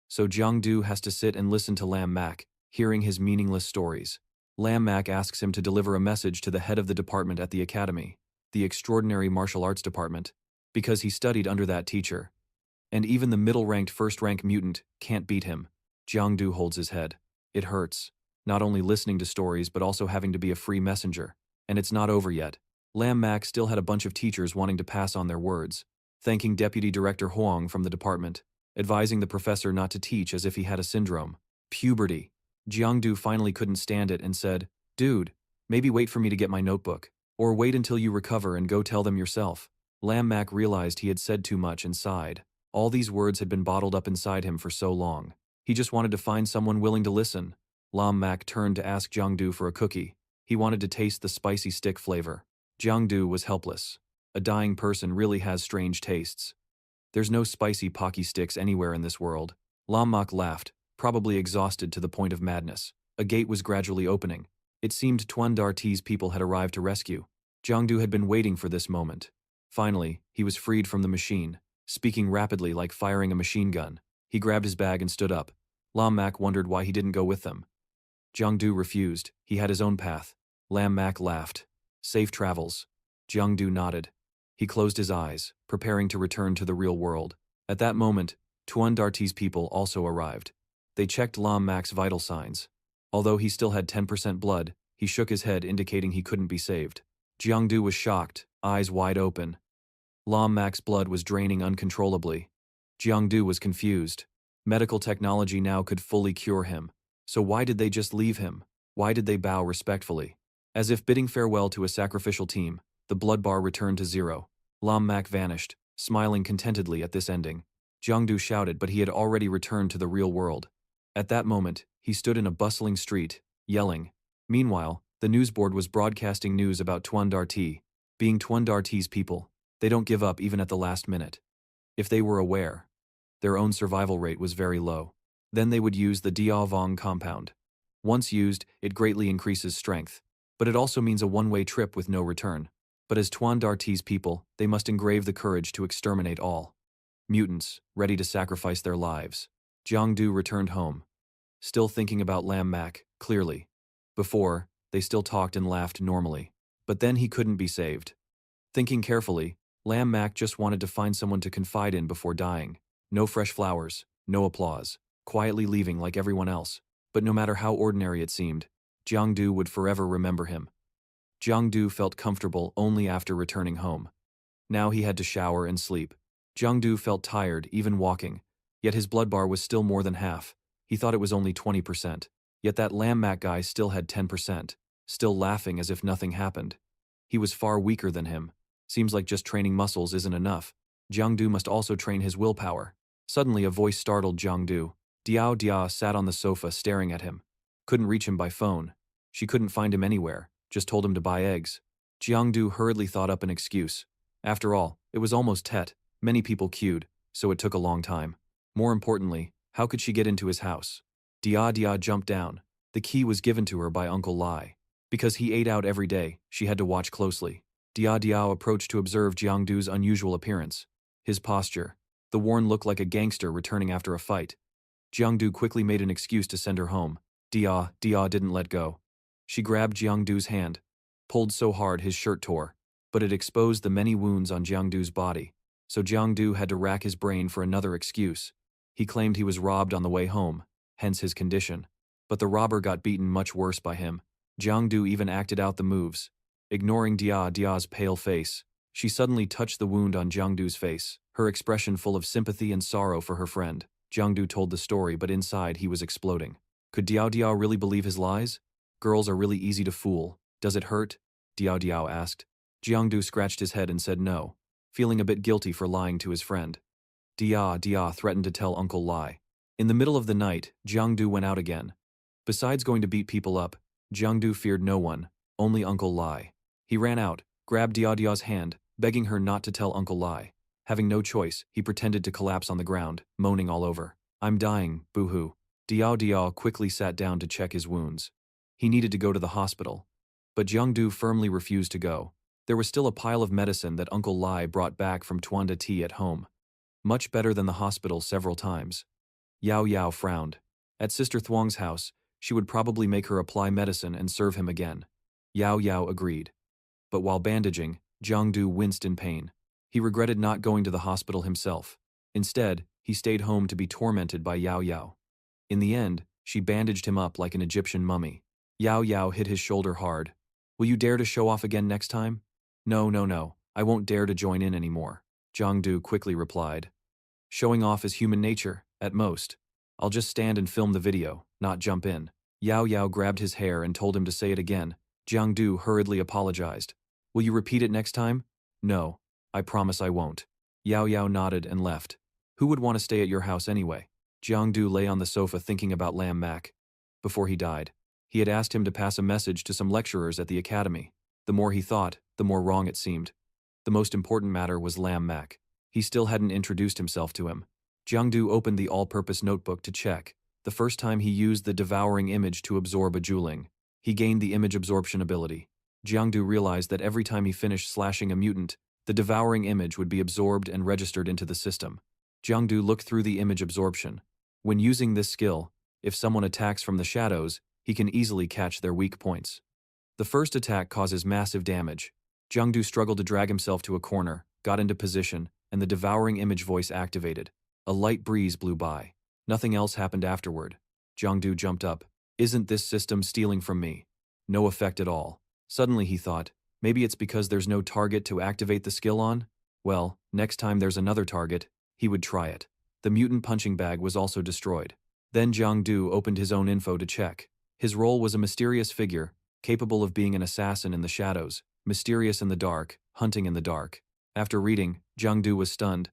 So Jiang Du has to sit and listen to Lam Mak, hearing his meaningless stories. Lam Mak asks him to deliver a message to the head of the department at the academy, the extraordinary martial arts department, because he studied under that teacher. And even the middle-ranked first-rank mutant can't beat him. Jiang Du holds his head. It hurts, not only listening to stories but also having to be a free messenger. And it's not over yet. Lam Mak still had a bunch of teachers wanting to pass on their words, thanking Deputy Director Huang from the department, advising the professor not to teach as if he had a syndrome. Puberty. Jiang Du finally couldn't stand it and said, "Dude, maybe wait for me to get my notebook. Or wait until you recover and go tell them yourself." Lam Mak realized he had said too much and sighed. All these words had been bottled up inside him for so long. He just wanted to find someone willing to listen. Lam Mak turned to ask Jiang Du for a cookie. He wanted to taste the spicy stick flavor. Jiang Du was helpless. A dying person really has strange tastes. There's no spicy pocky sticks anywhere in this world. Lam Mak laughed, probably exhausted to the point of madness. A gate was gradually opening. It seemed Tuan Darti's people had arrived to rescue. Jiang Du had been waiting for this moment. Finally, he was freed from the machine, speaking rapidly like firing a machine gun. He grabbed his bag and stood up. Lam Mak wondered why he didn't go with them. Jiang Du refused. He had his own path. Lam Mak laughed. Safe travels. Jiang Du nodded. He closed his eyes, preparing to return to the real world. At that moment, Tuan Darty's people also arrived. They checked Lam Mac's vital signs. Although he still had 10% blood, he shook his head indicating he couldn't be saved. Jiangdu was shocked, eyes wide open. Lam Mac's blood was draining uncontrollably. Jiangdu was confused. Medical technology now could fully cure him. So why did they just leave him? Why did they bow respectfully? As if bidding farewell to a sacrificial team, the blood bar returned to 0. Lam Mac vanished, smiling contentedly at this ending. Jiangdu shouted, but he had already returned to the real world. At that moment, he stood in a bustling street, yelling. Meanwhile, the newsboard was broadcasting news about Tuan Darty. Being Tuan Darty's people, they don't give up even at the last minute. If they were aware, their own survival rate was very low. Then they would use the Diao compound. Once used, it greatly increases strength. But it also means a one-way trip with no return. But as Tuan Darty's people, they must engrave the courage to exterminate all mutants, ready to sacrifice their lives. Jiangdu returned home, still thinking about Lam Mac, clearly. Before, they still talked and laughed normally. But then he couldn't be saved. Thinking carefully, Lam Mac just wanted to find someone to confide in before dying. No fresh flowers, no applause, quietly leaving like everyone else. But no matter how ordinary it seemed, Jiangdu would forever remember him. Jiangdu felt comfortable only after returning home. Now he had to shower and sleep. Jiangdu felt tired even walking, yet his blood bar was still more than half. He thought it was only 20%. Yet that Lam Mac guy still had 10%, still laughing as if nothing happened. He was far weaker than him. Seems like just training muscles isn't enough. Jiangdu must also train his willpower. Suddenly a voice startled Jiangdu. Diao Diao sat on the sofa staring at him. Couldn't reach him by phone. She couldn't find him anywhere, just told him to buy eggs. Jiangdu hurriedly thought up an excuse. After all, it was almost Tet. Many people queued, so it took a long time. More importantly, how could she get into his house? Diao Diao jumped down. The key was given to her by Uncle Lai. Because he ate out every day, she had to watch closely. Diao Diao approached to observe Jiangdu's unusual appearance. His posture. The worn looked like a gangster returning after a fight. Jiangdu quickly made an excuse to send her home. Diao didn't let go. She grabbed Jiangdu's hand, pulled so hard his shirt tore, but it exposed the many wounds on Jiangdu's body. So Jiangdu had to rack his brain for another excuse. He claimed he was robbed on the way home, hence his condition. But the robber got beaten much worse by him. Jiangdu even acted out the moves. Ignoring Diao Diao's pale face, she suddenly touched the wound on Jiangdu's face, her expression full of sympathy and sorrow for her friend. Jiangdu told the story, but inside he was exploding. Could Diao Diao really believe his lies? Girls are really easy to fool. Does it hurt? Diao Diao asked. Jiangdu scratched his head and said no, feeling a bit guilty for lying to his friend. Diao Diao threatened to tell Uncle Lai. In the middle of the night, Jiangdu went out again. Besides going to beat people up, Jiangdu feared no one, only Uncle Lai. He ran out, grabbed Diao Diao's hand, begging her not to tell Uncle Lai. Having no choice, he pretended to collapse on the ground, moaning all over. I'm dying, boo-hoo. Diao Diao quickly sat down to check his wounds. He needed to go to the hospital. But Jiangdu firmly refused to go. There was still a pile of medicine that Uncle Lai brought back from Tuan Darty at home. Much better than the hospital several times. Yao Yao frowned. At Sister Thuong's house, she would probably make her apply medicine and serve him again. Yao Yao agreed. But while bandaging, Jiangdu winced in pain. He regretted not going to the hospital himself. Instead, he stayed home to be tormented by Yao Yao. In the end, she bandaged him up like an Egyptian mummy. Yao Yao hit his shoulder hard. Will you dare to show off again next time? No, I won't dare to join in anymore, Jiangdu quickly replied. Showing off is human nature, at most. I'll just stand and film the video, not jump in. Yao Yao grabbed his hair and told him to say it again. Jiangdu hurriedly apologized. Will you repeat it next time? No, I promise I won't. Yao Yao nodded and left. Who would want to stay at your house anyway? Jiangdu lay on the sofa thinking about Lam Mac. Before he died, he had asked him to pass a message to some lecturers at the academy. The more he thought, the more wrong it seemed. The most important matter was Lam Mac. He still hadn't introduced himself to him. Jiangdu opened the all-purpose notebook to check. The first time he used the devouring image to absorb a Juling, he gained the image absorption ability. Jiangdu realized that every time he finished slashing a mutant, the devouring image would be absorbed and registered into the system. Jiangdu looked through the image absorption. When using this skill, if someone attacks from the shadows, he can easily catch their weak points. The first attack causes massive damage. Jiangdu struggled to drag himself to a corner, got into position, and the devouring image voice activated. A light breeze blew by. Nothing else happened afterward. Jiangdu jumped up. Isn't this system stealing from me? No effect at all. Suddenly he thought, maybe it's because there's no target to activate the skill on? Well, next time there's another target, he would try it. The mutant punching bag was also destroyed. Then Jiangdu opened his own info to check. His role was a mysterious figure, capable of being an assassin in the shadows, mysterious in the dark, hunting in the dark. After reading, Jiangdu was stunned.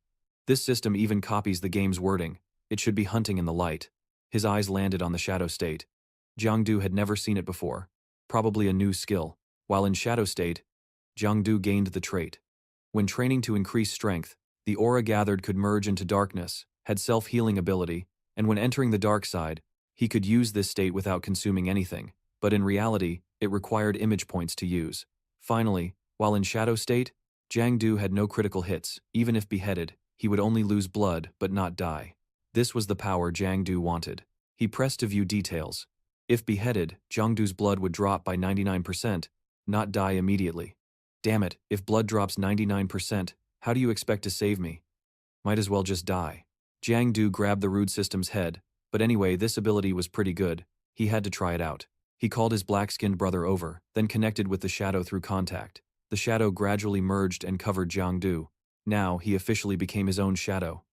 This system even copies the game's wording. It should be hunting in the light. His eyes landed on the shadow state. Jiangdu had never seen it before. Probably a new skill. While in shadow state, Jiangdu gained the trait. When training to increase strength, the aura gathered could merge into darkness, had self-healing ability, and when entering the dark side, he could use this state without consuming anything, but in reality, it required image points to use. Finally, while in shadow state, Jiangdu had no critical hits. Even if beheaded, he would only lose blood but not die. This was the power Jiangdu wanted. He pressed to view details. If beheaded, Jiangdu's blood would drop by 99%, not die immediately. Damn it, if blood drops 99%, how do you expect to save me? Might as well just die. Jiangdu grabbed the Rude System's head, but anyway, this ability was pretty good. He had to try it out. He called his black-skinned brother over, then connected with the shadow through contact. The shadow gradually merged and covered Jiangdu. Now, he officially became his own shadow.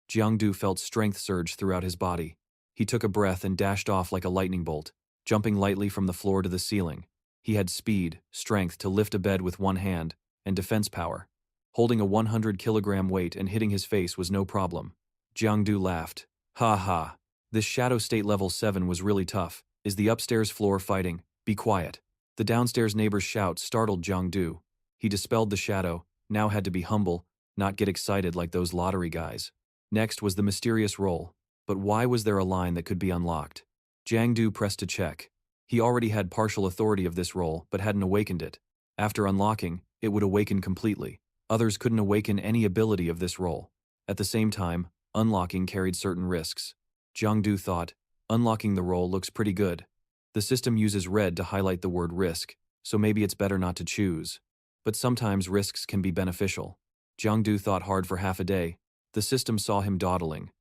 Jiangdu felt strength surge throughout his body. He took a breath and dashed off like a lightning bolt, jumping lightly from the floor to the ceiling. He had speed, strength to lift a bed with one hand, and defense power. Holding a 100-kilogram weight and hitting his face was no problem. Jiangdu laughed. Ha ha. This shadow state level 7 was really tough. Is the upstairs floor fighting? Be quiet. The downstairs neighbor's shout startled Jiangdu. He dispelled the shadow, now had to be humble, not get excited like those lottery guys. Next was the mysterious roll. But why was there a line that could be unlocked? Jiangdu pressed to check. He already had partial authority of this roll, but hadn't awakened it. After unlocking, it would awaken completely. Others couldn't awaken any ability of this roll. At the same time, unlocking carried certain risks. Jiangdu thought, unlocking the roll looks pretty good. The system uses red to highlight the word risk, so maybe it's better not to choose. But sometimes risks can be beneficial. Jiangdu thought hard for half a day. The system saw him dawdling.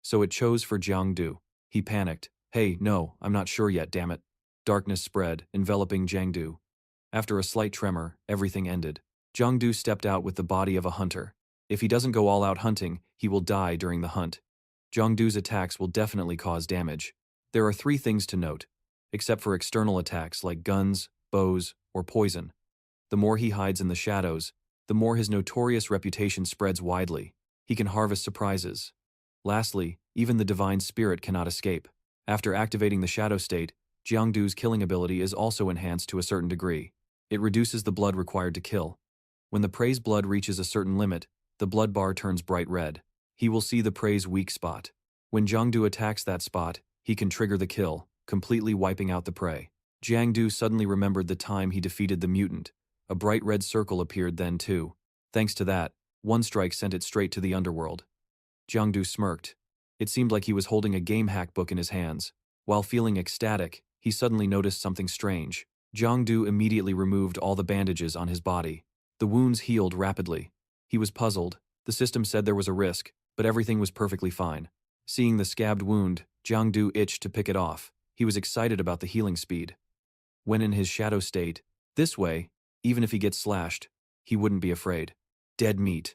So it chose for Jiangdu. He panicked. Hey, no, I'm not sure yet, damn it. Darkness spread, enveloping Jiangdu. After a slight tremor, everything ended. Jiangdu stepped out with the body of a hunter. If he doesn't go all out hunting, he will die during the hunt. Jiangdu's attacks will definitely cause damage. There are 3 things to note. Except for external attacks like guns, bows, or poison. The more he hides in the shadows, the more his notorious reputation spreads widely. He can harvest surprises. Lastly, even the divine spirit cannot escape. After activating the shadow state, Jiangdu's killing ability is also enhanced to a certain degree. It reduces the blood required to kill. When the prey's blood reaches a certain limit, the blood bar turns bright red. He will see the prey's weak spot. When Jiangdu attacks that spot, he can trigger the kill, completely wiping out the prey. Jiangdu suddenly remembered the time he defeated the mutant. A bright red circle appeared then too. Thanks to that, one strike sent it straight to the underworld. Jiangdu smirked. It seemed like he was holding a game hack book in his hands. While feeling ecstatic, he suddenly noticed something strange. Jiangdu immediately removed all the bandages on his body. The wounds healed rapidly. He was puzzled. The system said there was a risk, but everything was perfectly fine. Seeing the scabbed wound, Jiangdu itched to pick it off. He was excited about the healing speed. When in his shadow state, this way, even if he gets slashed, he wouldn't be afraid. Dead meat.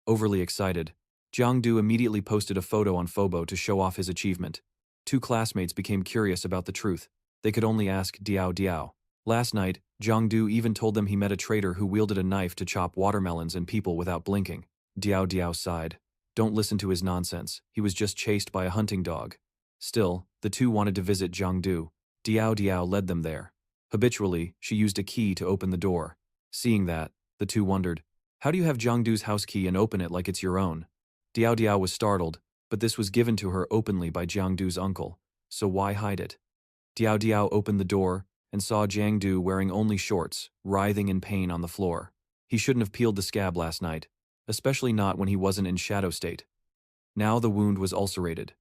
Overly excited, Jiangdu immediately posted a photo on Fobo to show off his achievement. 2 classmates became curious about the truth. They could only ask Diao Diao. Last night, Jiangdu even told them he met a traitor who wielded a knife to chop watermelons and people without blinking. Diao Diao sighed. Don't listen to his nonsense. He was just chased by a hunting dog. Still, the 2 wanted to visit Jiangdu. Diao Diao led them there. Habitually, she used a key to open the door. Seeing that, the 2 wondered, how do you have Jiangdu's house key and open it like it's your own? Diao Diao was startled, but this was given to her openly by Jiangdu's uncle, so why hide it? Diao Diao opened the door and saw Jiangdu wearing only shorts, writhing in pain on the floor. He shouldn't have peeled the scab last night, especially not when he wasn't in shadow state. Now the wound was ulcerated.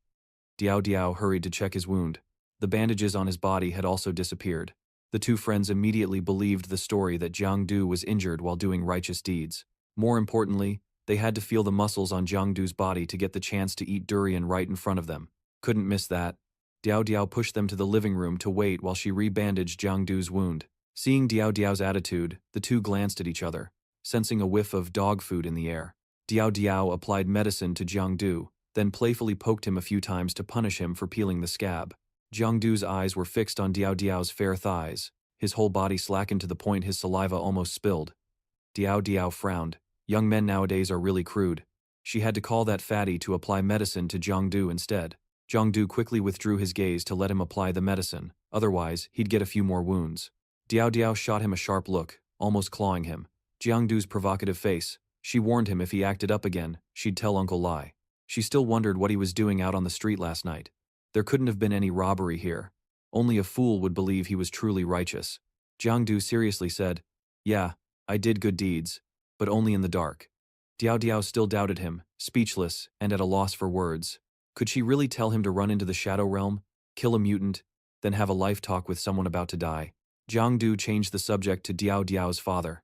Diao Diao hurried to check his wound. The bandages on his body had also disappeared. The 2 friends immediately believed the story that Jiangdu was injured while doing righteous deeds. More importantly, They had to feel the muscles on Jiangdu's body to get the chance to eat durian right in front of them. Couldn't miss that. Diao Diao pushed them to the living room to wait while she rebandaged Jiangdu's wound. Seeing Diao Diao's attitude, the two glanced at each other, sensing a whiff of dog food in the air. Diao Diao applied medicine to Jiangdu, then playfully poked him a few times to punish him for peeling the scab. Jiangdu's eyes were fixed on Diao Diao's fair thighs. His whole body slackened to the point his saliva almost spilled. Diao Diao frowned. Young men nowadays are really crude. She had to call that fatty to apply medicine to Jiangdu instead. Jiangdu quickly withdrew his gaze to let him apply the medicine, otherwise he'd get a few more wounds. Diao Diao shot him a sharp look, almost clawing him. Jiangdu's provocative face. She warned him if he acted up again, she'd tell Uncle Lai. She still wondered what he was doing out on the street last night. There couldn't have been any robbery here. Only a fool would believe he was truly righteous. Jiangdu seriously said, "Yeah, I did good deeds, but only in the dark." Diao Diao still doubted him, speechless and at a loss for words. Could she really tell him to run into the shadow realm, kill a mutant, then have a life talk with someone about to die? Jiangdu changed the subject to Diao Diao's father.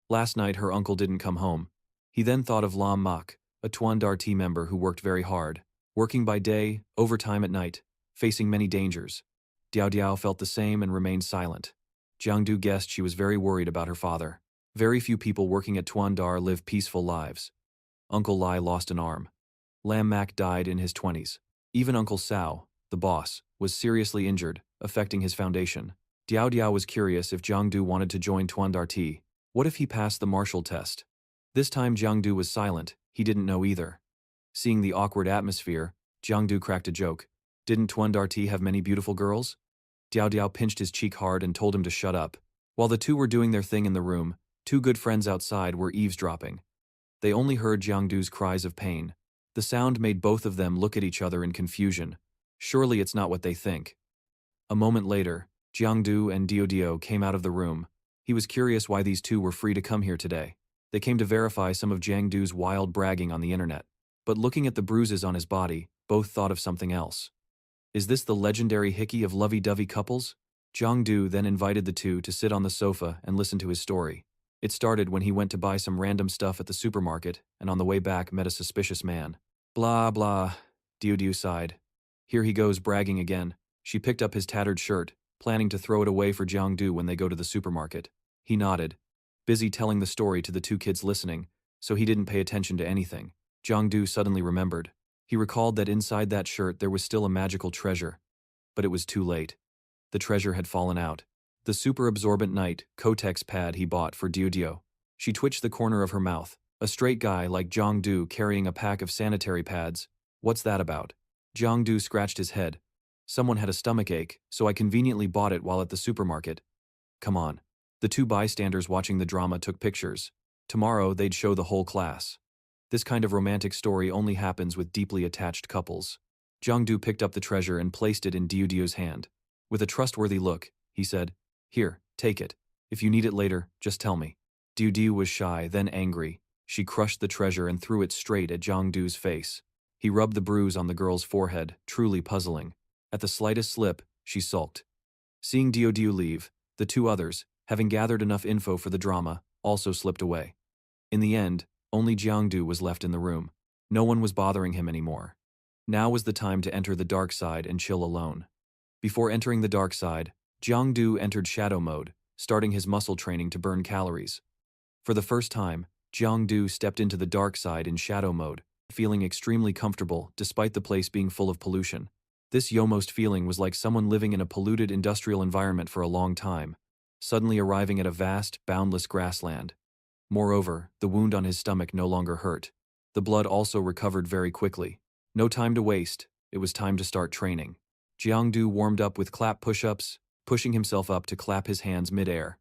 Last night her uncle didn't come home. He then thought of Lam Mak, a Tuan team member who worked very hard, working by day, overtime at night, facing many dangers. Diao Diao felt the same and remained silent. Jiangdu guessed she was very worried about her father. Very few people working at Tuan live peaceful lives. Uncle Lai lost an arm. Lam Mak died in his 20s. Even Uncle Sao, the boss, was seriously injured, affecting his foundation. Diao Diao was curious if Jiangdu wanted to join Tuan T. What if he passed the martial test? This time Jiangdu was silent, he didn't know either. Seeing the awkward atmosphere, Jiangdu cracked a joke. Didn't Tuan T have many beautiful girls? Diao Diao pinched his cheek hard and told him to shut up. While the two were doing their thing in the room, two good friends outside were eavesdropping. They only heard Jiangdu's cries of pain. The sound made both of them look at each other in confusion. Surely it's not what they think. A moment later, Jiangdu and Diao Diao came out of the room. He was curious why these two were free to come here today. They came to verify some of Jiangdu's wild bragging on the internet. But looking at the bruises on his body, both thought of something else. Is this the legendary hickey of lovey-dovey couples? Jiangdu then invited the two to sit on the sofa and listen to his story. It started when he went to buy some random stuff at the supermarket and on the way back met a suspicious man. Blah blah, Diao Diao sighed. Here he goes bragging again. She picked up his tattered shirt, planning to throw it away for Jiangdu when they go to the supermarket. He nodded, busy telling the story to the two kids listening, so he didn't pay attention to anything. Jiangdu suddenly remembered. He recalled that inside that shirt there was still a magical treasure. But it was too late. The treasure had fallen out. The super absorbent night Kotex pad he bought for Diao Diao. She twitched the corner of her mouth. A straight guy like Jiangdu carrying a pack of sanitary pads. What's that about? Jiangdu scratched his head. Someone had a stomachache, so I conveniently bought it while at the supermarket. Come on. The two bystanders watching the drama took pictures. Tomorrow they'd show the whole class. This kind of romantic story only happens with deeply attached couples. Jiangdu picked up the treasure and placed it in Diao Diao's hand. With a trustworthy look, he said, "Here, take it. If you need it later, just tell me." Diao Diao was shy, then angry. She crushed the treasure and threw it straight at Jiangdu's face. He rubbed the bruise on the girl's forehead, truly puzzling. At the slightest slip, she sulked. Seeing Diao Diao leave, the two others, having gathered enough info for the drama, also slipped away. In the end, only Jiangdu was left in the room. No one was bothering him anymore. Now was the time to enter the dark side and chill alone. Before entering the dark side, Jiangdu entered shadow mode, starting his muscle training to burn calories. For the first time, Jiangdu stepped into the dark side in shadow mode, feeling extremely comfortable despite the place being full of pollution. This yomost feeling was like someone living in a polluted industrial environment for a long time, suddenly arriving at a vast, boundless grassland. Moreover, the wound on his stomach no longer hurt. The blood also recovered very quickly. No time to waste, it was time to start training. Jiangdu warmed up with clap push-ups, pushing himself up to clap his hands mid-air.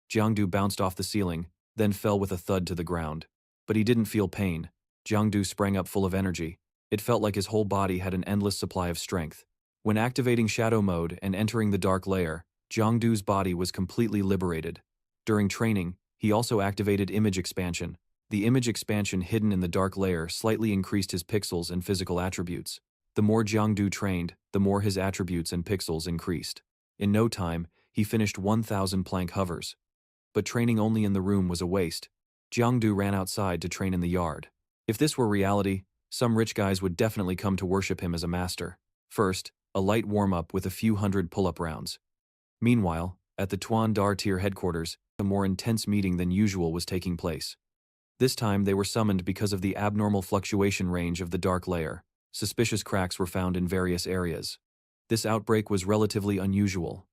Jiangdu bounced off the ceiling, then fell with a thud to the ground. But he didn't feel pain. Jiangdu sprang up full of energy. It felt like his whole body had an endless supply of strength. When activating shadow mode and entering the dark layer, Jiangdu's body was completely liberated. During training, he also activated image expansion. The image expansion hidden in the dark layer slightly increased his pixels and physical attributes. The more Jiangdu trained, the more his attributes and pixels increased. In no time, he finished 1,000 plank hovers. But training only in the room was a waste. Jiangdu ran outside to train in the yard. If this were reality, some rich guys would definitely come to worship him as a master. First, a light warm-up with a few hundred pull-up rounds. Meanwhile, at the Tuan tier headquarters, a more intense meeting than usual was taking place. This time they were summoned because of the abnormal fluctuation range of the dark layer. Suspicious cracks were found in various areas. This outbreak was relatively unusual.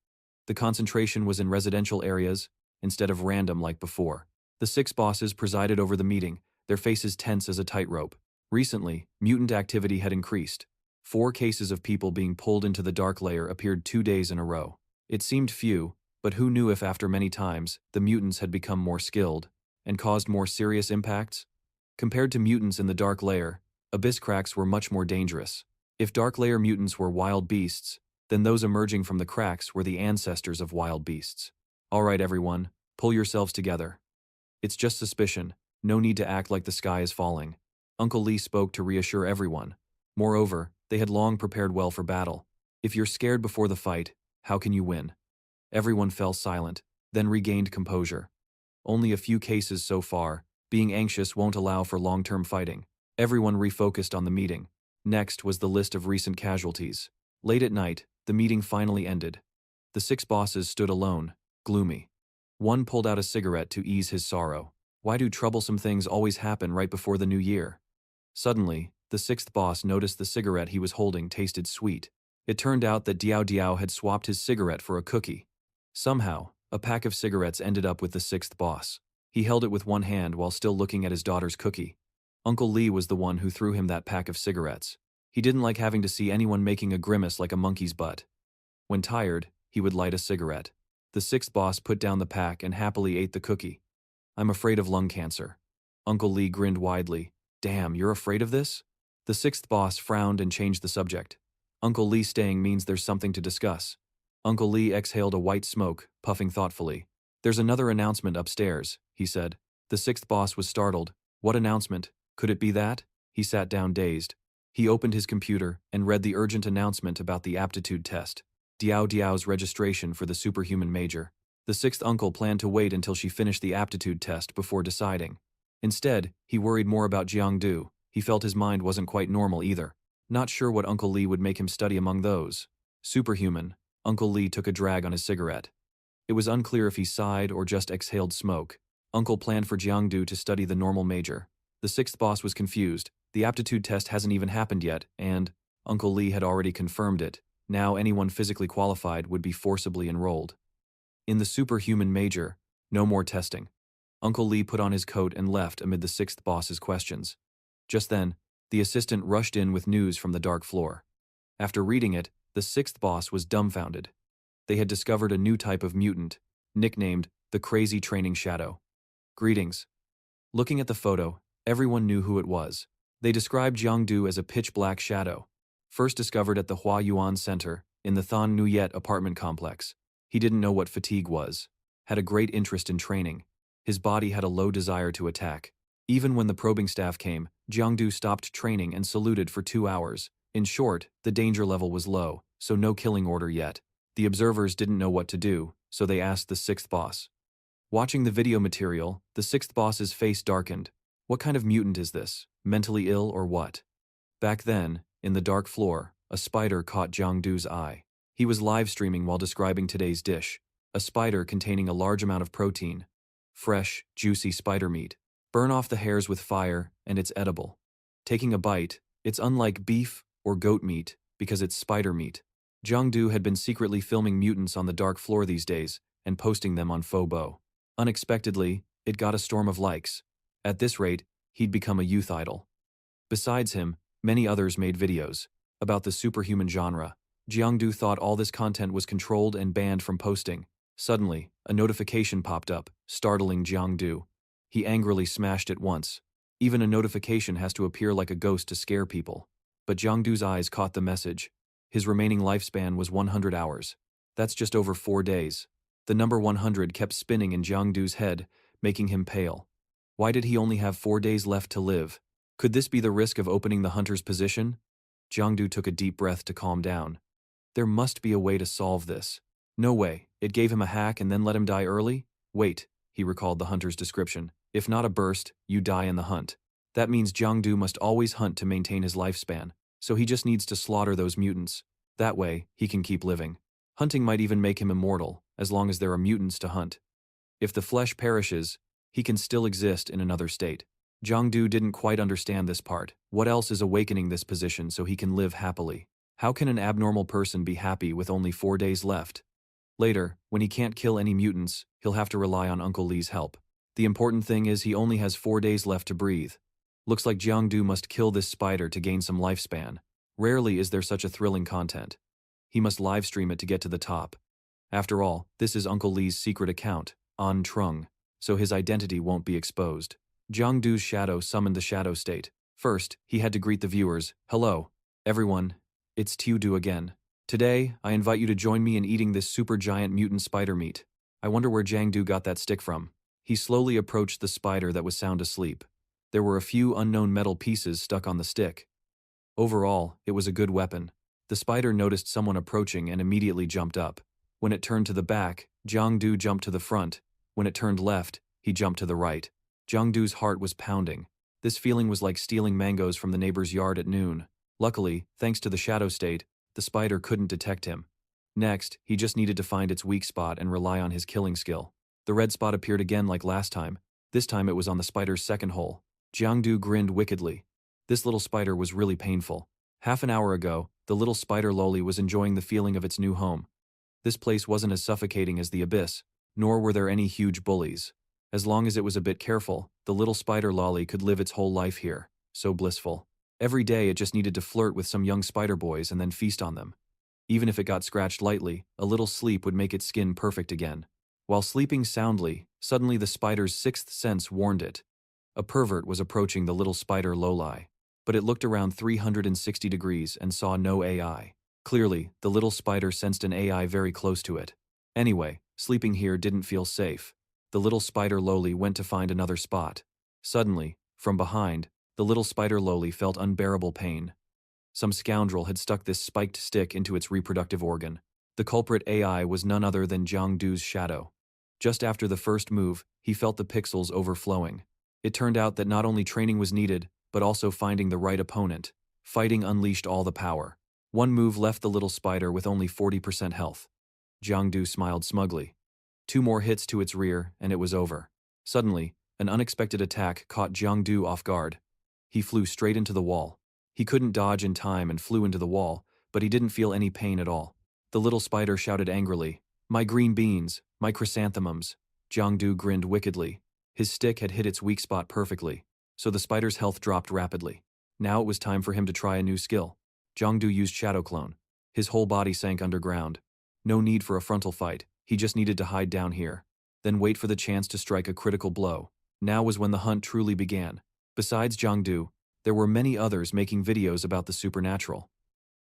The concentration was in residential areas, instead of random like before. The 6 bosses presided over the meeting, their faces tense as a tightrope. Recently, mutant activity had increased. 4 cases of people being pulled into the dark layer appeared 2 days in a row. It seemed few, but who knew if after many times, the mutants had become more skilled and caused more serious impacts? Compared to mutants in the dark layer, abyss cracks were much more dangerous. If dark layer mutants were wild beasts, then those emerging from the cracks were the ancestors of wild beasts. Alright everyone, pull yourselves together. It's just suspicion, no need to act like the sky is falling. Uncle Lee spoke to reassure everyone. Moreover, they had long prepared well for battle. If you're scared before the fight, how can you win? Everyone fell silent, then regained composure. Only a few cases so far, being anxious won't allow for long-term fighting. Everyone refocused on the meeting. Next was the list of recent casualties. Late at night, the meeting finally ended. The 6 bosses stood alone, gloomy. One pulled out a cigarette to ease his sorrow. Why do troublesome things always happen right before the new year? Suddenly, the 6th boss noticed the cigarette he was holding tasted sweet. It turned out that Diao Diao had swapped his cigarette for a cookie. Somehow, a pack of cigarettes ended up with the 6th boss. He held it with one hand while still looking at his daughter's cookie. Uncle Lee was the one who threw him that pack of cigarettes. He didn't like having to see anyone making a grimace like a monkey's butt. When tired, he would light a cigarette. The 6th boss put down the pack and happily ate the cookie. I'm afraid of lung cancer. Uncle Lee grinned widely. Damn, you're afraid of this? The 6th boss frowned and changed the subject. Uncle Lee staying means there's something to discuss. Uncle Lee exhaled a white smoke, puffing thoughtfully. There's another announcement upstairs, he said. The 6th boss was startled. What announcement? Could it be that? He sat down dazed. He opened his computer and read the urgent announcement about the aptitude test. Diao Diao's registration for the superhuman major. The 6th uncle planned to wait until she finished the aptitude test before deciding. Instead, he worried more about Jiangdu. He felt his mind wasn't quite normal either. Not sure what Uncle Lee would make him study among those. Superhuman. Uncle Lee took a drag on his cigarette. It was unclear if he sighed or just exhaled smoke. Uncle planned for Jiangdu to study the normal major. The 6th boss was confused. The aptitude test hasn't even happened yet, and Uncle Lee had already confirmed it. Now anyone physically qualified would be forcibly enrolled. In the superhuman major, no more testing. Uncle Lee put on his coat and left amid the 6th boss's questions. Just then, the assistant rushed in with news from the dark floor. After reading it, the 6th boss was dumbfounded. They had discovered a new type of mutant, nicknamed the Crazy Training Shadow. Greetings. Looking at the photo, everyone knew who it was. They described Jiangdu as a pitch-black shadow. First discovered at the Hua Yuan Center, in the Tham Uyen apartment complex. He didn't know what fatigue was. Had a great interest in training. His body had a low desire to attack. Even when the probing staff came, Jiangdu stopped training and saluted for 2 hours. In short, the danger level was low, so no killing order yet. The observers didn't know what to do, so they asked the 6th boss. Watching the video material, the 6th boss's face darkened. What kind of mutant is this? Mentally ill or what? Back then, in the dark floor, a spider caught Jiangdu's eye. He was live streaming while describing today's dish. A spider containing a large amount of protein. Fresh, juicy spider meat. Burn off the hairs with fire, and it's edible. Taking a bite, it's unlike beef or goat meat, because it's spider meat. Jiangdu had been secretly filming mutants on the dark floor these days, and posting them on Fobo. Unexpectedly, it got a storm of likes. At this rate, he'd become a youth idol. Besides him, many others made videos about the superhuman genre. Jiangdu thought all this content was controlled and banned from posting. Suddenly, a notification popped up, startling Jiangdu. He angrily smashed it once. Even a notification has to appear like a ghost to scare people. But Jiangdu's eyes caught the message. His remaining lifespan was 100 hours. That's just over 4 days. The number 100 kept spinning in Jiangdu's head, making him pale. Why did he only have 4 days left to live? Could this be the risk of opening the hunter's position? Jiangdu took a deep breath to calm down. There must be a way to solve this. No way, it gave him a hack and then let him die early? Wait, he recalled the hunter's description. If not a burst, you die in the hunt. That means Jiangdu must always hunt to maintain his lifespan, so he just needs to slaughter those mutants. That way, he can keep living. Hunting might even make him immortal, as long as there are mutants to hunt. If the flesh perishes, he can still exist in another state. Jiangdu didn't quite understand this part. What else is awakening this position so he can live happily? How can an abnormal person be happy with only 4 days left? Later, when he can't kill any mutants, he'll have to rely on Uncle Lee's help. The important thing is he only has 4 days left to breathe. Looks like Jiangdu must kill this spider to gain some lifespan. Rarely is there such a thrilling content. He must livestream it to get to the top. After all, this is Uncle Lee's secret account, An Trung, so his identity won't be exposed. Jiangdu's shadow summoned the shadow state. First, he had to greet the viewers. Hello, everyone. It's Tuan again. Today, I invite you to join me in eating this super giant mutant spider meat. I wonder where Jiangdu got that stick from. He slowly approached the spider that was sound asleep. There were a few unknown metal pieces stuck on the stick. Overall, it was a good weapon. The spider noticed someone approaching and immediately jumped up. When it turned to the back, Jiangdu jumped to the front. When it turned left, he jumped to the right. Jiangdu's heart was pounding. This feeling was like stealing mangoes from the neighbor's yard at noon. Luckily, thanks to the shadow state, the spider couldn't detect him. Next, he just needed to find its weak spot and rely on his killing skill. The red spot appeared again like last time. This time it was on the spider's second hole. Jiangdu grinned wickedly. This little spider was really painful. Half an hour ago, the little spider loli was enjoying the feeling of its new home. This place wasn't as suffocating as the abyss, nor were there any huge bullies. As long as it was a bit careful, the little spider lolly could live its whole life here. So blissful. Every day it just needed to flirt with some young spider boys and then feast on them. Even if it got scratched lightly, a little sleep would make its skin perfect again. While sleeping soundly, suddenly the spider's sixth sense warned it. A pervert was approaching the little spider loli. But it looked around 360 degrees and saw no AI. Clearly, the little spider sensed an AI very close to it. Anyway, sleeping here didn't feel safe. The little spider loli went to find another spot. Suddenly, from behind, the little spider loli felt unbearable pain. Some scoundrel had stuck this spiked stick into its reproductive organ. The culprit AI was none other than Jiangdu's shadow. Just after the first move, he felt the pixels overflowing. It turned out that not only training was needed, but also finding the right opponent. Fighting unleashed all the power. One move left the little spider with only 40% health. Jiangdu smiled smugly. 2 more hits to its rear, and it was over. Suddenly, an unexpected attack caught Jiangdu off guard. He flew straight into the wall. He couldn't dodge in time and flew into the wall, but he didn't feel any pain at all. The little spider shouted angrily, "My green beans, my chrysanthemums." Jiangdu grinned wickedly. His stick had hit its weak spot perfectly, so the spider's health dropped rapidly. Now it was time for him to try a new skill. Jiangdu used Shadow Clone. His whole body sank underground. No need for a frontal fight, he just needed to hide down here. Then wait for the chance to strike a critical blow. Now was when the hunt truly began. Besides Jiangdu, there were many others making videos about the supernatural.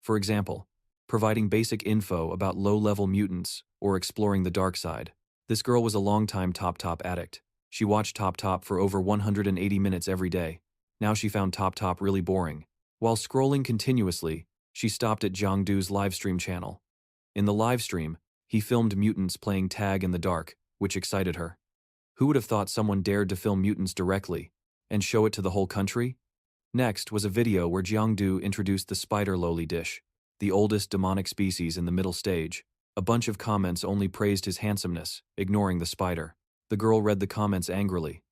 For example, providing basic info about low-level mutants or exploring the dark side. This girl was a longtime Top addict. She watched Top for over 180 minutes every day. Now she found Top really boring. While scrolling continuously, she stopped at Jiangdu's livestream channel. In the livestream, he filmed mutants playing tag in the dark, which excited her. Who would have thought someone dared to film mutants directly and show it to the whole country? Next was a video where Jiangdu introduced the spider loli dish, the oldest demonic species in the middle stage. A bunch of comments only praised his handsomeness, ignoring the spider. The girl read the comments angrily.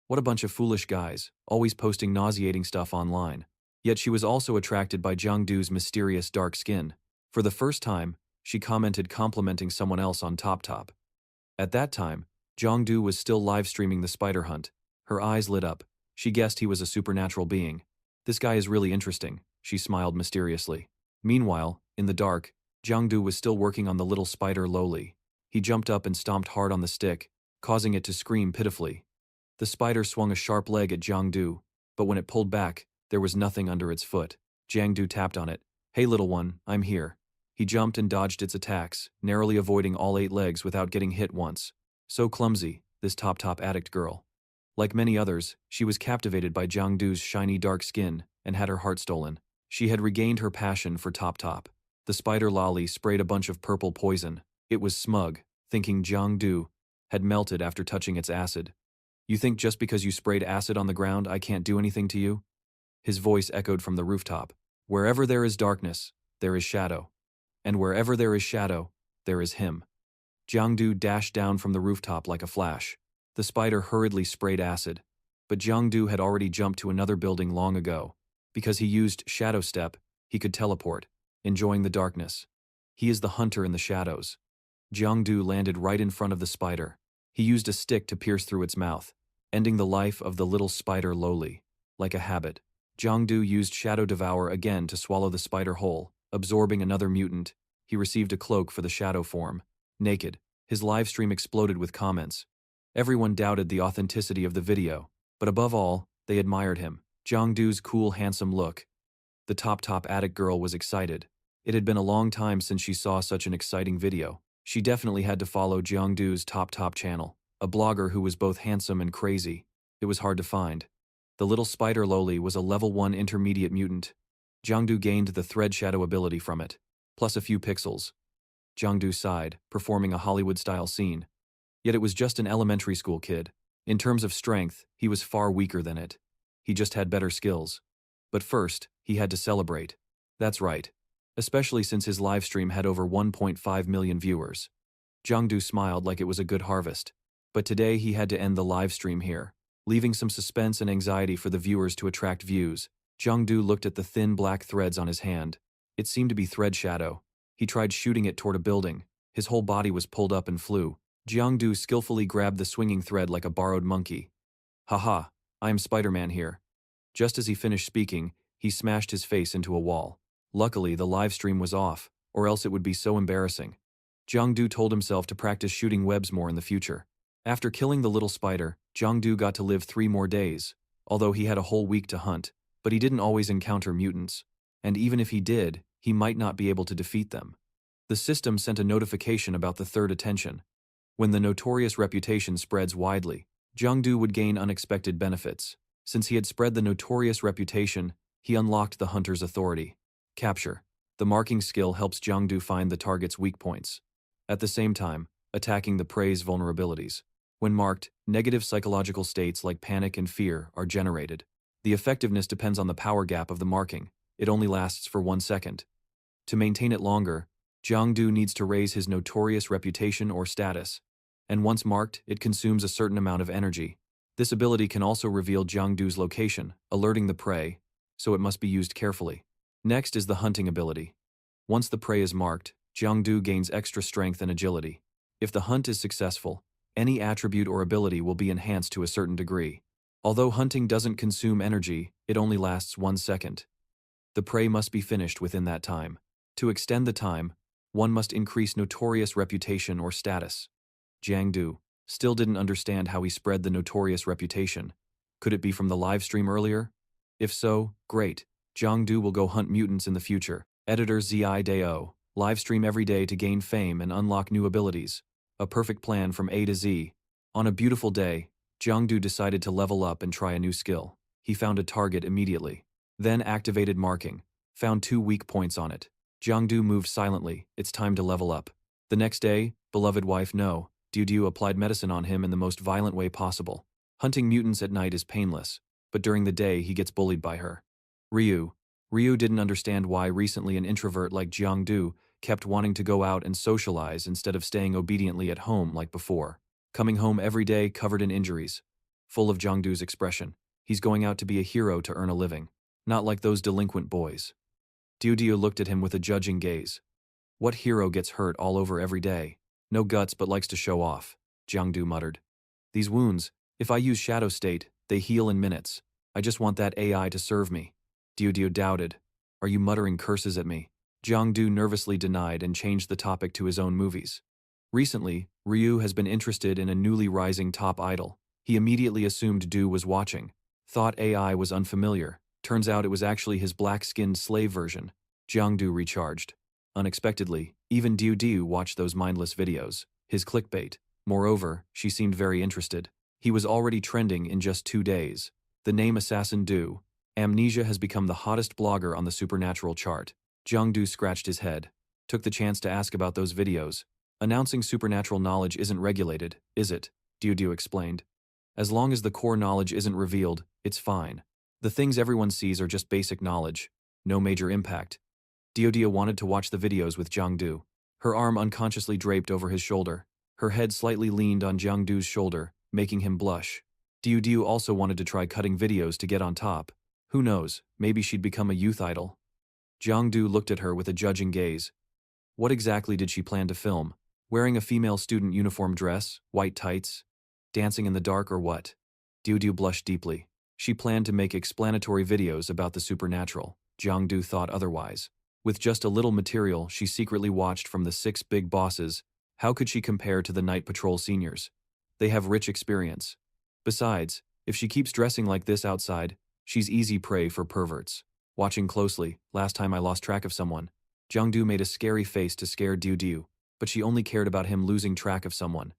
What a bunch of foolish guys, always posting nauseating stuff online. Yet she was also attracted by Jiangdu's mysterious dark skin. For the first time, she commented complimenting someone else on Top. At that time, Jiangdu was still live-streaming the spider hunt. Her eyes lit up. She guessed he was a supernatural being. This guy is really interesting, she smiled mysteriously. Meanwhile, in the dark, Jiangdu was still working on the little spider loli. He jumped up and stomped hard on the stick, causing it to scream pitifully. The spider swung a sharp leg at Jiangdu, but when it pulled back, there was nothing under its foot. Jiangdu tapped on it. "Hey little one, I'm here." He jumped and dodged its attacks, narrowly avoiding all 8 legs without getting hit once. So clumsy, this Top addict girl. Like many others, she was captivated by Jiangdu's shiny dark skin and had her heart stolen. She had regained her passion for Top. The spider lolly sprayed a bunch of purple poison. It was smug, thinking Jiangdu had melted after touching its acid. You think just because you sprayed acid on the ground I can't do anything to you? His voice echoed from the rooftop. Wherever there is darkness, there is shadow. And wherever there is shadow, there is him. Jiangdu dashed down from the rooftop like a flash. The spider hurriedly sprayed acid, but Jiangdu had already jumped to another building long ago. Because he used Shadow Step, he could teleport, enjoying the darkness. He is the hunter in the shadows. Jiangdu landed right in front of the spider. He used a stick to pierce through its mouth, ending the life of the little spider lowly. Like a habit, Jiangdu used Shadow Devour again to swallow the spider whole, absorbing another mutant. He received a cloak for the shadow form. Naked, his livestream exploded with comments. Everyone doubted the authenticity of the video, but above all, they admired him. Jiangdu's cool, handsome look. The top attic girl was excited. It had been a long time since she saw such an exciting video. She definitely had to follow Jiangdu's top channel, a blogger who was both handsome and crazy. It was hard to find. The little spider lowly was a level 1 intermediate mutant. Jiangdu gained the thread shadow ability from it, plus a few pixels. Jiangdu sighed, performing a Hollywood-style scene. Yet it was just an elementary school kid. In terms of strength, he was far weaker than it. He just had better skills. But first, he had to celebrate. That's right. Especially since his livestream had over 1.5 million viewers. Jiangdu smiled like it was a good harvest. But today he had to end the livestream here, leaving some suspense and anxiety for the viewers to attract views. Jiangdu looked at the thin black threads on his hand. It seemed to be thread shadow. He tried shooting it toward a building. His whole body was pulled up and flew. Jiangdu skillfully grabbed the swinging thread like a borrowed monkey. Haha, I am Spider-Man here. Just as he finished speaking, he smashed his face into a wall. Luckily, the live stream was off, or else it would be so embarrassing. Jiangdu told himself to practice shooting webs more in the future. After killing the little spider, Jiangdu got to live 3 more days, although he had a whole week to hunt, but he didn't always encounter mutants. And even if he did, he might not be able to defeat them. The system sent a notification about the third attention. When the notorious reputation spreads widely, Jiangdu would gain unexpected benefits. Since he had spread the notorious reputation, he unlocked the hunter's authority. Capture. The marking skill helps Jiangdu find the target's weak points. At the same time, attacking the prey's vulnerabilities. When marked, negative psychological states like panic and fear are generated. The effectiveness depends on the power gap of the marking. It only lasts for 1 second. To maintain it longer, Jiangdu needs to raise his notorious reputation or status. And once marked, it consumes a certain amount of energy. This ability can also reveal Jiangdu's location, alerting the prey, so it must be used carefully. Next is the hunting ability. Once the prey is marked, Jiangdu gains extra strength and agility. If the hunt is successful, any attribute or ability will be enhanced to a certain degree. Although hunting doesn't consume energy, it only lasts 1 second. The prey must be finished within that time. To extend the time, one must increase notorious reputation or status. Jiangdu still didn't understand how he spread the notorious reputation. Could it be from the live stream earlier? If so, great. Jiangdu will go hunt mutants in the future. Editor Diao Diao. Live stream every day to gain fame and unlock new abilities. A perfect plan from A to Z. On a beautiful day, Jiangdu decided to level up and try a new skill. He found a target immediately. Then activated marking. Found 2 weak points on it. Jiangdu moved silently. It's time to level up. The next day, beloved wife No. Diao Diao applied medicine on him in the most violent way possible. Hunting mutants at night is painless, but during the day he gets bullied by her. Ryu didn't understand why recently an introvert like Jiangdu kept wanting to go out and socialize instead of staying obediently at home like before. Coming home every day covered in injuries. Full of Jiangdu's expression. He's going out to be a hero to earn a living. Not like those delinquent boys. Diao Diao looked at him with a judging gaze. What hero gets hurt all over every day? No guts but likes to show off, Jiangdu muttered. These wounds, if I use Shadow State, they heal in minutes. I just want that AI to serve me. Diao Diao doubted. Are you muttering curses at me? Jiangdu nervously denied and changed the topic to his own movies. Recently, Ryu has been interested in a newly rising top idol. He immediately assumed Du was watching. Thought AI was unfamiliar. Turns out it was actually his black-skinned slave version. Jiangdu recharged. Unexpectedly, even Diao Diao watched those mindless videos. His clickbait. Moreover, she seemed very interested. He was already trending in just 2 days. The name Assassin Du. Amnesia has become the hottest blogger on the supernatural chart. Jiangdu scratched his head. Took the chance to ask about those videos. Announcing supernatural knowledge isn't regulated, is it? Diao Diao explained. As long as the core knowledge isn't revealed, it's fine. The things everyone sees are just basic knowledge. No major impact. Diao Diao wanted to watch the videos with Jiangdu. Her arm unconsciously draped over his shoulder. Her head slightly leaned on Jiangdu's shoulder, making him blush. Diao Diao also wanted to try cutting videos to get on top. Who knows, maybe she'd become a youth idol. Jiangdu looked at her with a judging gaze. What exactly did she plan to film? Wearing a female student uniform dress, white tights, dancing in the dark, or what? Diao Diao blushed deeply. She planned to make explanatory videos about the supernatural. Jiangdu thought otherwise. With just a little material she secretly watched from the 6 big bosses, how could she compare to the Night Patrol seniors? They have rich experience. Besides, if she keeps dressing like this outside, she's easy prey for perverts. Watching closely, last time I lost track of someone. Jiangdu made a scary face to scare Diao Diao, but she only cared about him losing track of someone.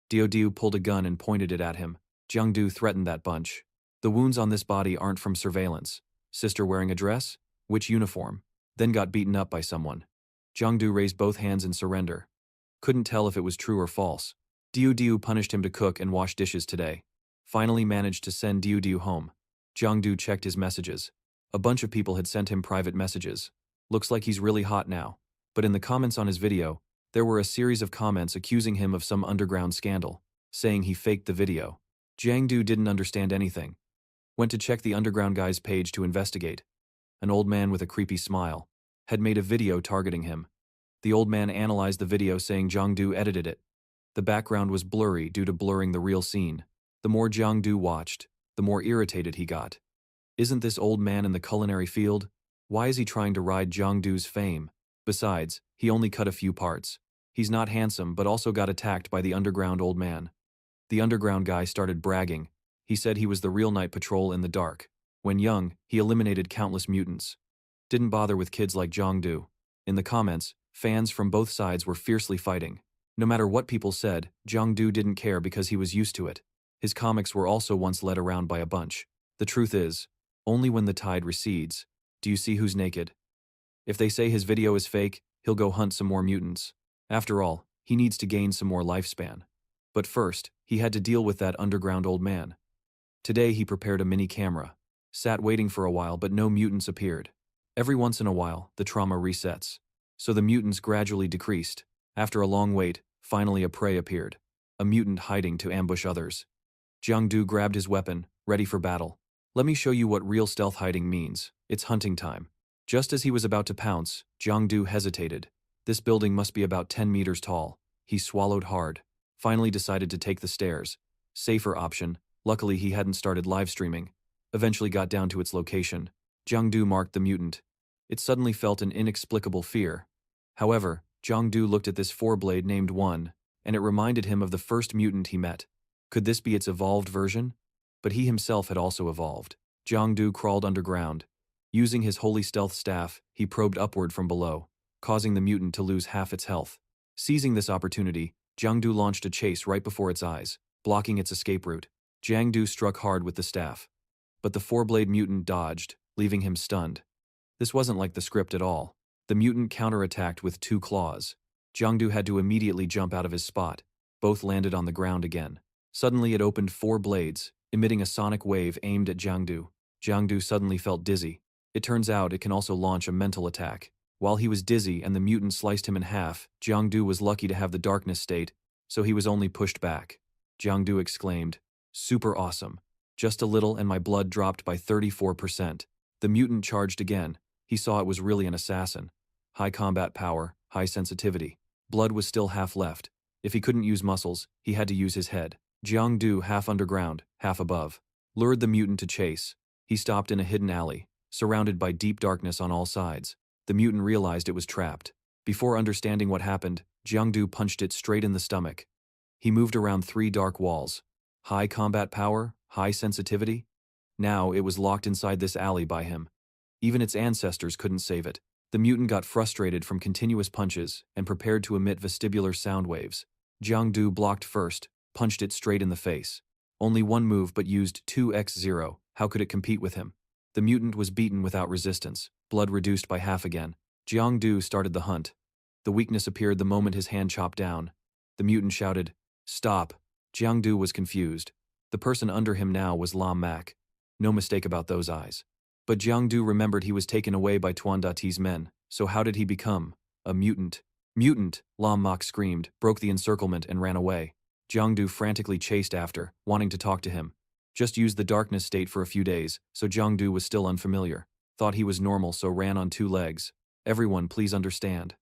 Diao Diao pulled a gun and pointed it at him. Jiangdu threatened that bunch. The wounds on this body aren't from surveillance. Sister wearing a dress? Which uniform? Then got beaten up by someone. Jiangdu raised both hands in surrender. Couldn't tell if it was true or false. Diao Diao punished him to cook and wash dishes today. Finally managed to send Diao Diao home. Jiangdu checked his messages. A bunch of people had sent him private messages. Looks like he's really hot now. But in the comments on his video, there were a series of comments accusing him of some underground scandal, saying he faked the video. Jiangdu didn't understand anything. Went to check the underground guy's page to investigate. An old man with a creepy smile had made a video targeting him. The old man analyzed the video saying Jiangdu edited it. The background was blurry due to blurring the real scene. The more Jiangdu watched, the more irritated he got. Isn't this old man in the culinary field? Why is he trying to ride Jiangdu's fame? Besides, he only cut a few parts. He's not handsome but also got attacked by the underground old man. The underground guy started bragging. He said he was the real Night Patrol in the dark. When young, he eliminated countless mutants. Didn't bother with kids like Jiangdu. In the comments, fans from both sides were fiercely fighting. No matter what people said, Jiangdu didn't care because he was used to it. His comics were also once led around by a bunch. The truth is, only when the tide recedes, do you see who's naked. If they say his video is fake, he'll go hunt some more mutants. After all, he needs to gain some more lifespan. But first, he had to deal with that underground old man. Today he prepared a mini camera. Sat waiting for a while but no mutants appeared. Every once in a while, the trauma resets. So the mutants gradually decreased. After a long wait, finally a prey appeared. A mutant hiding to ambush others. Jiangdu grabbed his weapon, ready for battle. Let me show you what real stealth hiding means. It's hunting time. Just as he was about to pounce, Jiangdu hesitated. This building must be about 10 meters tall. He swallowed hard. Finally decided to take the stairs. Safer option. Luckily he hadn't started live streaming. Eventually got down to its location. Jiangdu marked the mutant. It suddenly felt an inexplicable fear. However, Jiangdu looked at this four-blade named One, and it reminded him of the first mutant he met. Could this be its evolved version? But he himself had also evolved. Jiangdu crawled underground. Using his holy stealth staff, he probed upward from below, causing the mutant to lose half its health. Seizing this opportunity, Jiangdu launched a chase right before its eyes, blocking its escape route. Jiangdu struck hard with the staff. But the four-blade mutant dodged, leaving him stunned. This wasn't like the script at all. The mutant counterattacked with 2 claws. Jiangdu had to immediately jump out of his spot. Both landed on the ground again. Suddenly it opened 4 blades, emitting a sonic wave aimed at Jiangdu. Jiangdu suddenly felt dizzy. It turns out it can also launch a mental attack. While he was dizzy and the mutant sliced him in half, Jiangdu was lucky to have the darkness state, so he was only pushed back. Jiangdu exclaimed, "Super awesome. Just a little and my blood dropped by 34%. The mutant charged again. He saw it was really an assassin. High combat power, high sensitivity. Blood was still half left. If he couldn't use muscles, he had to use his head. Jiangdu, half underground, half above, lured the mutant to chase. He stopped in a hidden alley, surrounded by deep darkness on all sides. The mutant realized it was trapped. Before understanding what happened, Jiangdu punched it straight in the stomach. He moved around 3 dark walls. High combat power, high sensitivity? Now it was locked inside this alley by him. Even its ancestors couldn't save it. The mutant got frustrated from continuous punches and prepared to emit vestibular sound waves. Jiangdu blocked first, punched it straight in the face. Only one move but used 2x0, how could it compete with him? The mutant was beaten without resistance, blood reduced by half again. Jiangdu started the hunt. The weakness appeared the moment his hand chopped down. The mutant shouted, "Stop!" Jiangdu was confused. The person under him now was Lam Mak. No mistake about those eyes. But Jiang Du remembered he was taken away by Tuan Dati's men, so how did he become a mutant? Mutant, Lam Mak screamed, broke the encirclement and ran away. Jiang Du frantically chased after, wanting to talk to him. Just used the darkness state for a few days, so Jiang Du was still unfamiliar. Thought he was normal, so ran on 2 legs. Everyone, please understand.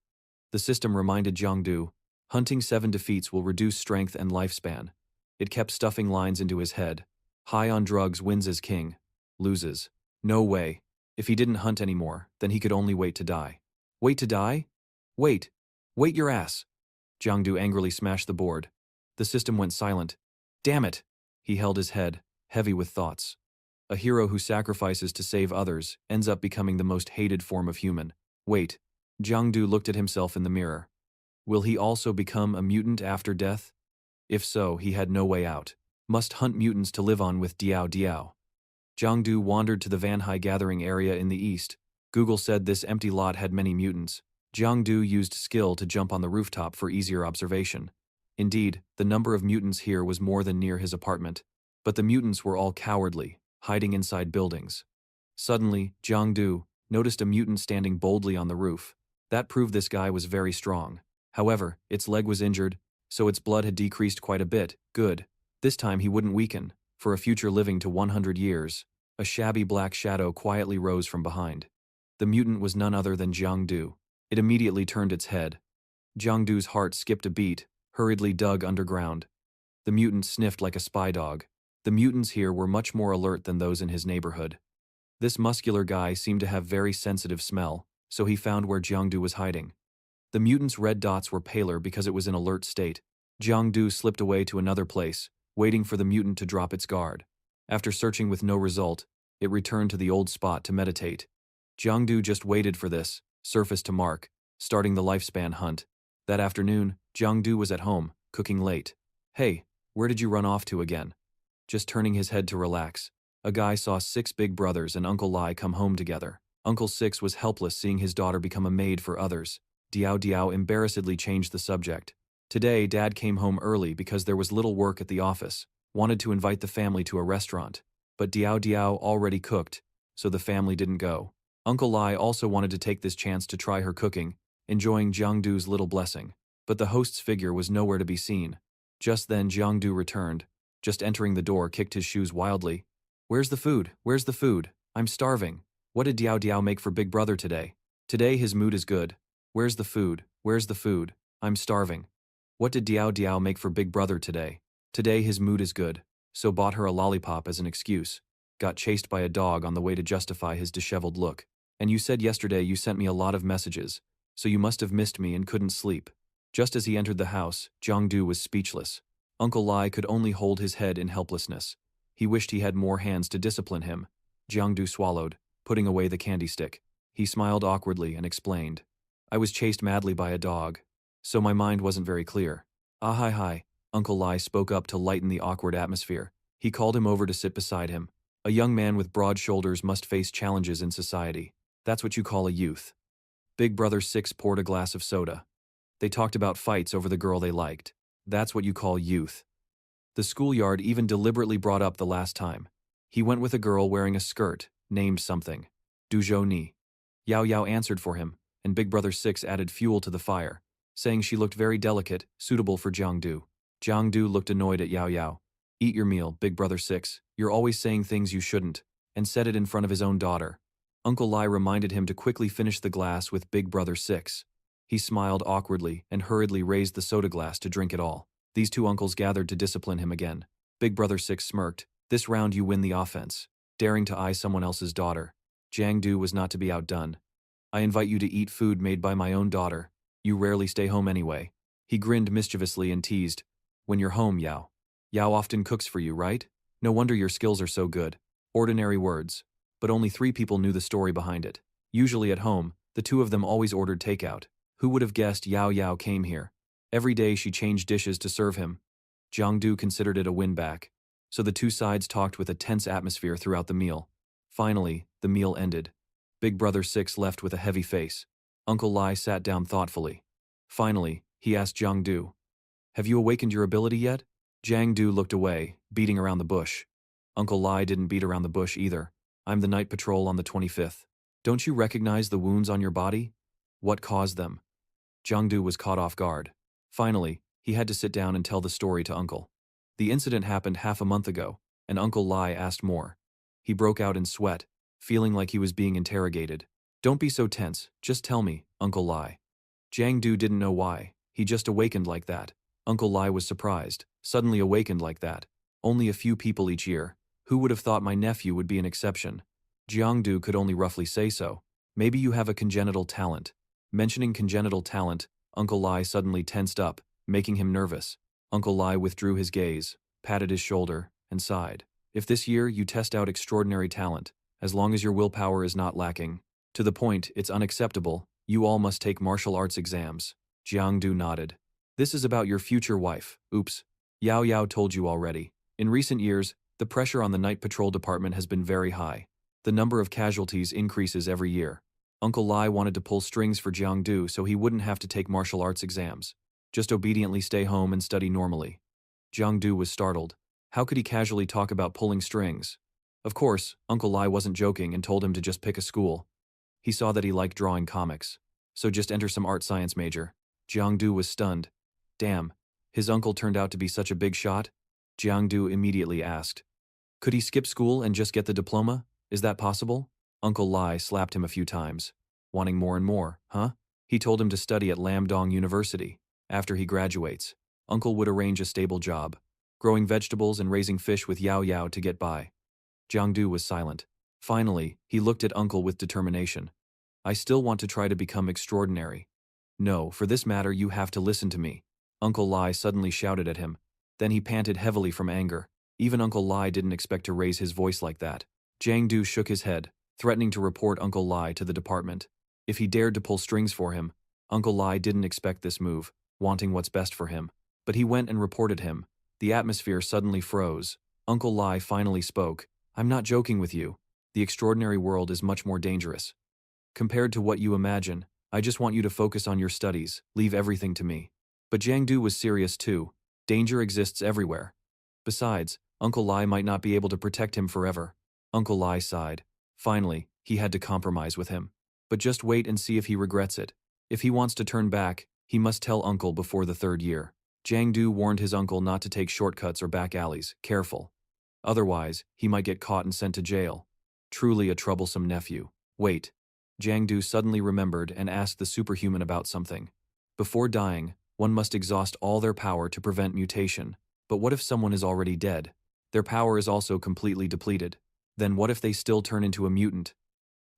The system reminded Jiang Du, hunting 7 defeats will reduce strength and lifespan. It kept stuffing lines into his head. High on drugs wins as king. Loses. No way. If he didn't hunt anymore, then he could only wait to die. Wait to die? Wait. Wait your ass. Jiang Du angrily smashed the board. The system went silent. Damn it. He held his head, heavy with thoughts. A hero who sacrifices to save others ends up becoming the most hated form of human. Wait. Jiang Du looked at himself in the mirror. Will he also become a mutant after death? If so, he had no way out. Must hunt mutants to live on with Diao Diao. Jiang Du wandered to the Vanhai gathering area in the east. Google said this empty lot had many mutants. Jiang Du used skill to jump on the rooftop for easier observation. Indeed, the number of mutants here was more than near his apartment. But the mutants were all cowardly, hiding inside buildings. Suddenly, Jiang Du noticed a mutant standing boldly on the roof. That proved this guy was very strong. However, its leg was injured, so its blood had decreased quite a bit. Good. This time he wouldn't weaken. For a future living to 100 years, a shabby black shadow quietly rose from behind. The mutant was none other than Jiang Du. It immediately turned its head. Jiang Du's heart skipped a beat, hurriedly dug underground. The mutant sniffed like a spy dog. The mutants here were much more alert than those in his neighborhood. This muscular guy seemed to have very sensitive smell, so he found where Jiang Du was hiding. The mutant's red dots were paler because it was in alert state. Jiang Du slipped away to another place, waiting for the mutant to drop its guard. After searching with no result, it returned to the old spot to meditate. Jiang Du just waited for this surface to mark, starting the lifespan hunt. That afternoon, Jiang Du was at home, cooking late. Hey, where did you run off to again? Just turning his head to relax, a guy saw 6 big brothers and Uncle Lai come home together. Uncle 6 was helpless seeing his daughter become a maid for others. Diao Diao embarrassedly changed the subject. Today, Dad came home early because there was little work at the office. Wanted to invite the family to a restaurant. But Diao Diao already cooked, so the family didn't go. Uncle Lai also wanted to take this chance to try her cooking, enjoying Jiang Du's little blessing. But the host's figure was nowhere to be seen. Just then Jiang Du returned. Just entering the door, kicked his shoes wildly. Where's the food? Where's the food? I'm starving. What did Diao Diao make for Big Brother today? Today his mood is good. Where's the food? Where's the food? I'm starving. What did Diao Diao make for Big Brother today? Today his mood is good. So bought her a lollipop as an excuse. Got chased by a dog on the way to justify his disheveled look. And you said yesterday you sent me a lot of messages, so you must have missed me and couldn't sleep. Just as he entered the house, Jiang Du was speechless. Uncle Lai could only hold his head in helplessness. He wished he had more hands to discipline him. Jiang Du swallowed, putting away the candy stick. He smiled awkwardly and explained. I was chased madly by a dog, so my mind wasn't very clear. Ah hi, Uncle Lai spoke up to lighten the awkward atmosphere. He called him over to sit beside him. A young man with broad shoulders must face challenges in society. That's what you call a youth. Big Brother 6 poured a glass of soda. They talked about fights over the girl they liked. That's what you call youth. The schoolyard even deliberately brought up the last time. He went with a girl wearing a skirt, named something. Duzhou Ni. Yao Yao answered for him, and Big Brother 6 added fuel to the fire, saying she looked very delicate, suitable for Jiang Du. Jiang Du looked annoyed at Yao Yao. Eat your meal, Big Brother 6. You're always saying things you shouldn't, and said it in front of his own daughter. Uncle Lai reminded him to quickly finish the glass with Big Brother 6. He smiled awkwardly and hurriedly raised the soda glass to drink it all. These 2 uncles gathered to discipline him again. Big Brother 6 smirked. This round you win the offense. Daring to eye someone else's daughter. Jiang Du was not to be outdone. I invite you to eat food made by my own daughter. You rarely stay home anyway. He grinned mischievously and teased. When you're home, Yao. Yao often cooks for you, right? No wonder your skills are so good. Ordinary words. But only 3 people knew the story behind it. Usually at home, the 2 of them always ordered takeout. Who would have guessed Yao Yao came here? Every day she changed dishes to serve him. Jiang Du considered it a win back. So the 2 sides talked with a tense atmosphere throughout the meal. Finally, the meal ended. Big Brother 6 left with a heavy face. Uncle Lai sat down thoughtfully. Finally, he asked Jiang Du, have you awakened your ability yet? Giang Du looked away, beating around the bush. Uncle Lai didn't beat around the bush either. I'm the night patrol on the 25th. Don't you recognize the wounds on your body? What caused them? Jiang Du was caught off guard. Finally, he had to sit down and tell the story to Uncle. The incident happened half a month ago, and Uncle Lai asked more. He broke out in sweat, feeling like he was being interrogated. Don't be so tense, just tell me, Uncle Lai. Jiang Du didn't know why, he just awakened like that. Uncle Lai was surprised, suddenly awakened like that. Only a few people each year. Who would have thought my nephew would be an exception? Jiang Du could only roughly say so. Maybe you have a congenital talent. Mentioning congenital talent, Uncle Lai suddenly tensed up, making him nervous. Uncle Lai withdrew his gaze, patted his shoulder, and sighed. If this year you test out extraordinary talent, as long as your willpower is not lacking, to the point it's unacceptable, you all must take martial arts exams. Jiang Du nodded. This is about your future wife. Oops. Yao Yao told you already. In recent years, the pressure on the night patrol department has been very high. The number of casualties increases every year. Uncle Lai wanted to pull strings for Jiang Du so he wouldn't have to take martial arts exams. Just obediently stay home and study normally. Jiang Du was startled. How could he casually talk about pulling strings? Of course, Uncle Lai wasn't joking and told him to just pick a school. He saw that he liked drawing comics. So just enter some art science major. Jiang Du was stunned. Damn, his uncle turned out to be such a big shot? Jiang Du immediately asked. Could he skip school and just get the diploma? Is that possible? Uncle Lai slapped him a few times. Wanting more and more, huh? He told him to study at Lamdong University. After he graduates, Uncle would arrange a stable job, growing vegetables and raising fish with Yao Yao to get by. Jiang Du was silent. Finally, he looked at Uncle with determination. I still want to try to become extraordinary. No, for this matter you have to listen to me. Uncle Lai suddenly shouted at him. Then he panted heavily from anger. Even Uncle Lai didn't expect to raise his voice like that. Jiang Du shook his head, threatening to report Uncle Lai to the department. If he dared to pull strings for him, Uncle Lai didn't expect this move, wanting what's best for him. But he went and reported him. The atmosphere suddenly froze. Uncle Lai finally spoke. I'm not joking with you. The extraordinary world is much more dangerous. Compared to what you imagine, I just want you to focus on your studies, leave everything to me. But Jiang Du was serious too. Danger exists everywhere. Besides, Uncle Lai might not be able to protect him forever. Uncle Lai sighed. Finally, he had to compromise with him. But just wait and see if he regrets it. If he wants to turn back, he must tell Uncle before the 3rd year. Jiang Du warned his uncle not to take shortcuts or back alleys, careful. Otherwise, he might get caught and sent to jail. Truly a troublesome nephew. Wait. Jiang Du suddenly remembered and asked the superhuman about something. Before dying, one must exhaust all their power to prevent mutation. But what if someone is already dead? Their power is also completely depleted. Then what if they still turn into a mutant?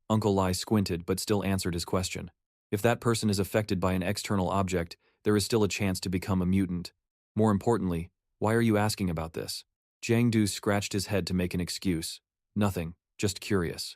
Uncle Lai squinted but still answered his question. If that person is affected by an external object, there is still a chance to become a mutant. More importantly, why are you asking about this? Jiang Du scratched his head to make an excuse. Nothing, just curious.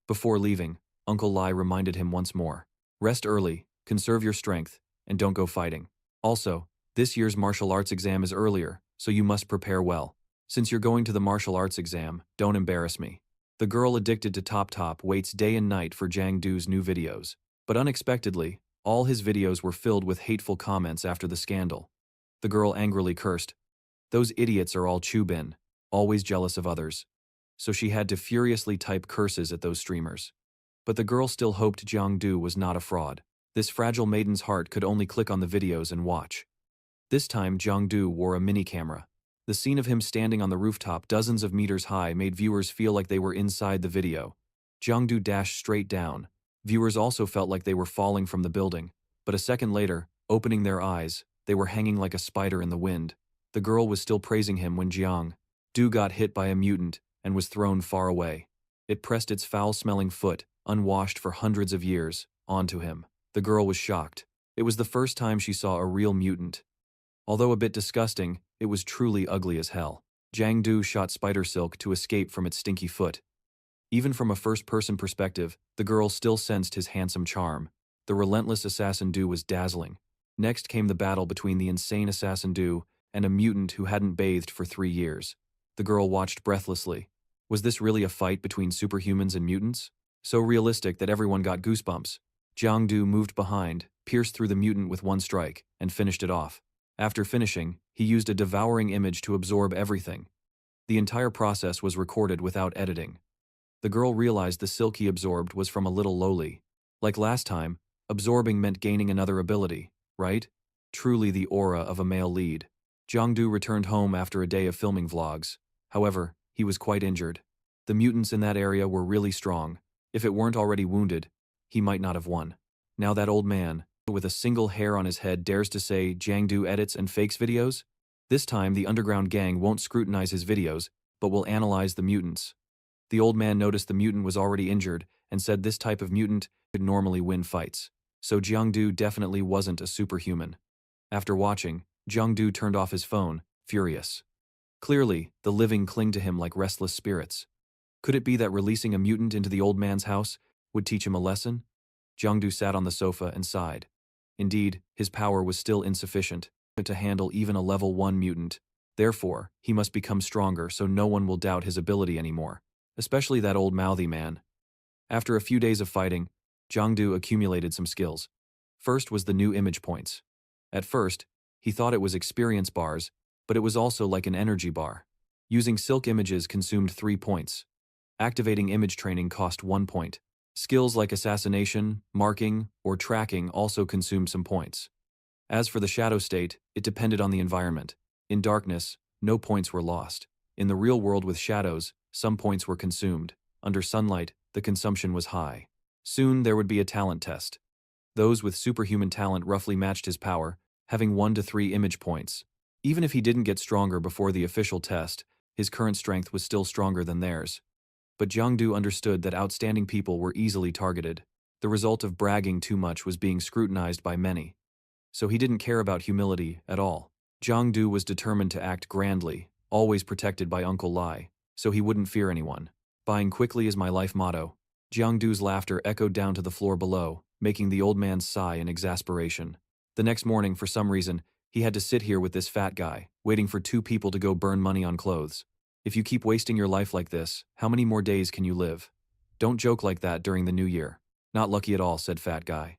Before leaving, Uncle Lai reminded him once more. Rest early, conserve your strength, and don't go fighting. Also, this year's martial arts exam is earlier, so you must prepare well. Since you're going to the martial arts exam, don't embarrass me. The girl addicted to Top Top waits day and night for Jiang Du's new videos. But unexpectedly, all his videos were filled with hateful comments after the scandal. The girl angrily cursed. Those idiots are all Chubin, always jealous of others. So she had to furiously type curses at those streamers. But the girl still hoped Jiang Du was not a fraud. This fragile maiden's heart could only click on the videos and watch. This time Jiang Du wore a mini camera. The scene of him standing on the rooftop dozens of meters high made viewers feel like they were inside the video. Jiang Du dashed straight down. Viewers also felt like they were falling from the building. But a second later, opening their eyes, they were hanging like a spider in the wind. The girl was still praising him when Jiang Du got hit by a mutant and was thrown far away. It pressed its foul-smelling foot, unwashed for hundreds of years, onto him. The girl was shocked. It was the first time she saw a real mutant. Although a bit disgusting, it was truly ugly as hell. Jiang Du shot spider silk to escape from its stinky foot. Even from a first-person perspective, the girl still sensed his handsome charm. The relentless assassin Du was dazzling. Next came the battle between the insane assassin Du and a mutant who hadn't bathed for 3 years. The girl watched breathlessly. Was this really a fight between superhumans and mutants? So realistic that everyone got goosebumps. Jiang Du moved behind, pierced through the mutant with one strike, and finished it off. After finishing, he used a devouring image to absorb everything. The entire process was recorded without editing. The girl realized the silk he absorbed was from a little lowly. Like last time, absorbing meant gaining another ability, right? Truly the aura of a male lead. Jiangdu returned home after a day of filming vlogs. However, he was quite injured. The mutants in that area were really strong. If it weren't already wounded, he might not have won. Now that old man, with a single hair on his head, dares to say Jiangdu edits and fakes videos? This time the underground gang won't scrutinize his videos, but will analyze the mutants. The old man noticed the mutant was already injured and said this type of mutant could normally win fights. So Jiangdu definitely wasn't a superhuman. After watching, Jiangdu turned off his phone, furious. Clearly, the living cling to him like restless spirits. Could it be that releasing a mutant into the old man's house would teach him a lesson? Jiangdu sat on the sofa and sighed. Indeed, his power was still insufficient to handle even a level 1 mutant. Therefore, he must become stronger so no one will doubt his ability anymore, especially that old mouthy man. After a few days of fighting, Jiangdu accumulated some skills. First was the new image points. At first, he thought it was experience bars, but it was also like an energy bar. Using silk images consumed 3 points. Activating image training cost 1 point. Skills like assassination, marking, or tracking also consumed some points. As for the shadow state, it depended on the environment. In darkness, no points were lost. In the real world with shadows, some points were consumed. Under sunlight, the consumption was high. Soon there would be a talent test. Those with superhuman talent roughly matched his power, having 1 to 3 image points. Even if he didn't get stronger before the official test, his current strength was still stronger than theirs. But Jiangdu understood that outstanding people were easily targeted. The result of bragging too much was being scrutinized by many. So he didn't care about humility at all. Jiangdu was determined to act grandly, always protected by Uncle Lai, so he wouldn't fear anyone. Buying quickly is my life motto. Jiangdu's laughter echoed down to the floor below, making the old man sigh in exasperation. The next morning, for some reason, he had to sit here with this fat guy, waiting for 2 people to go burn money on clothes. If you keep wasting your life like this, how many more days can you live? Don't joke like that during the new year. Not lucky at all, said fat guy.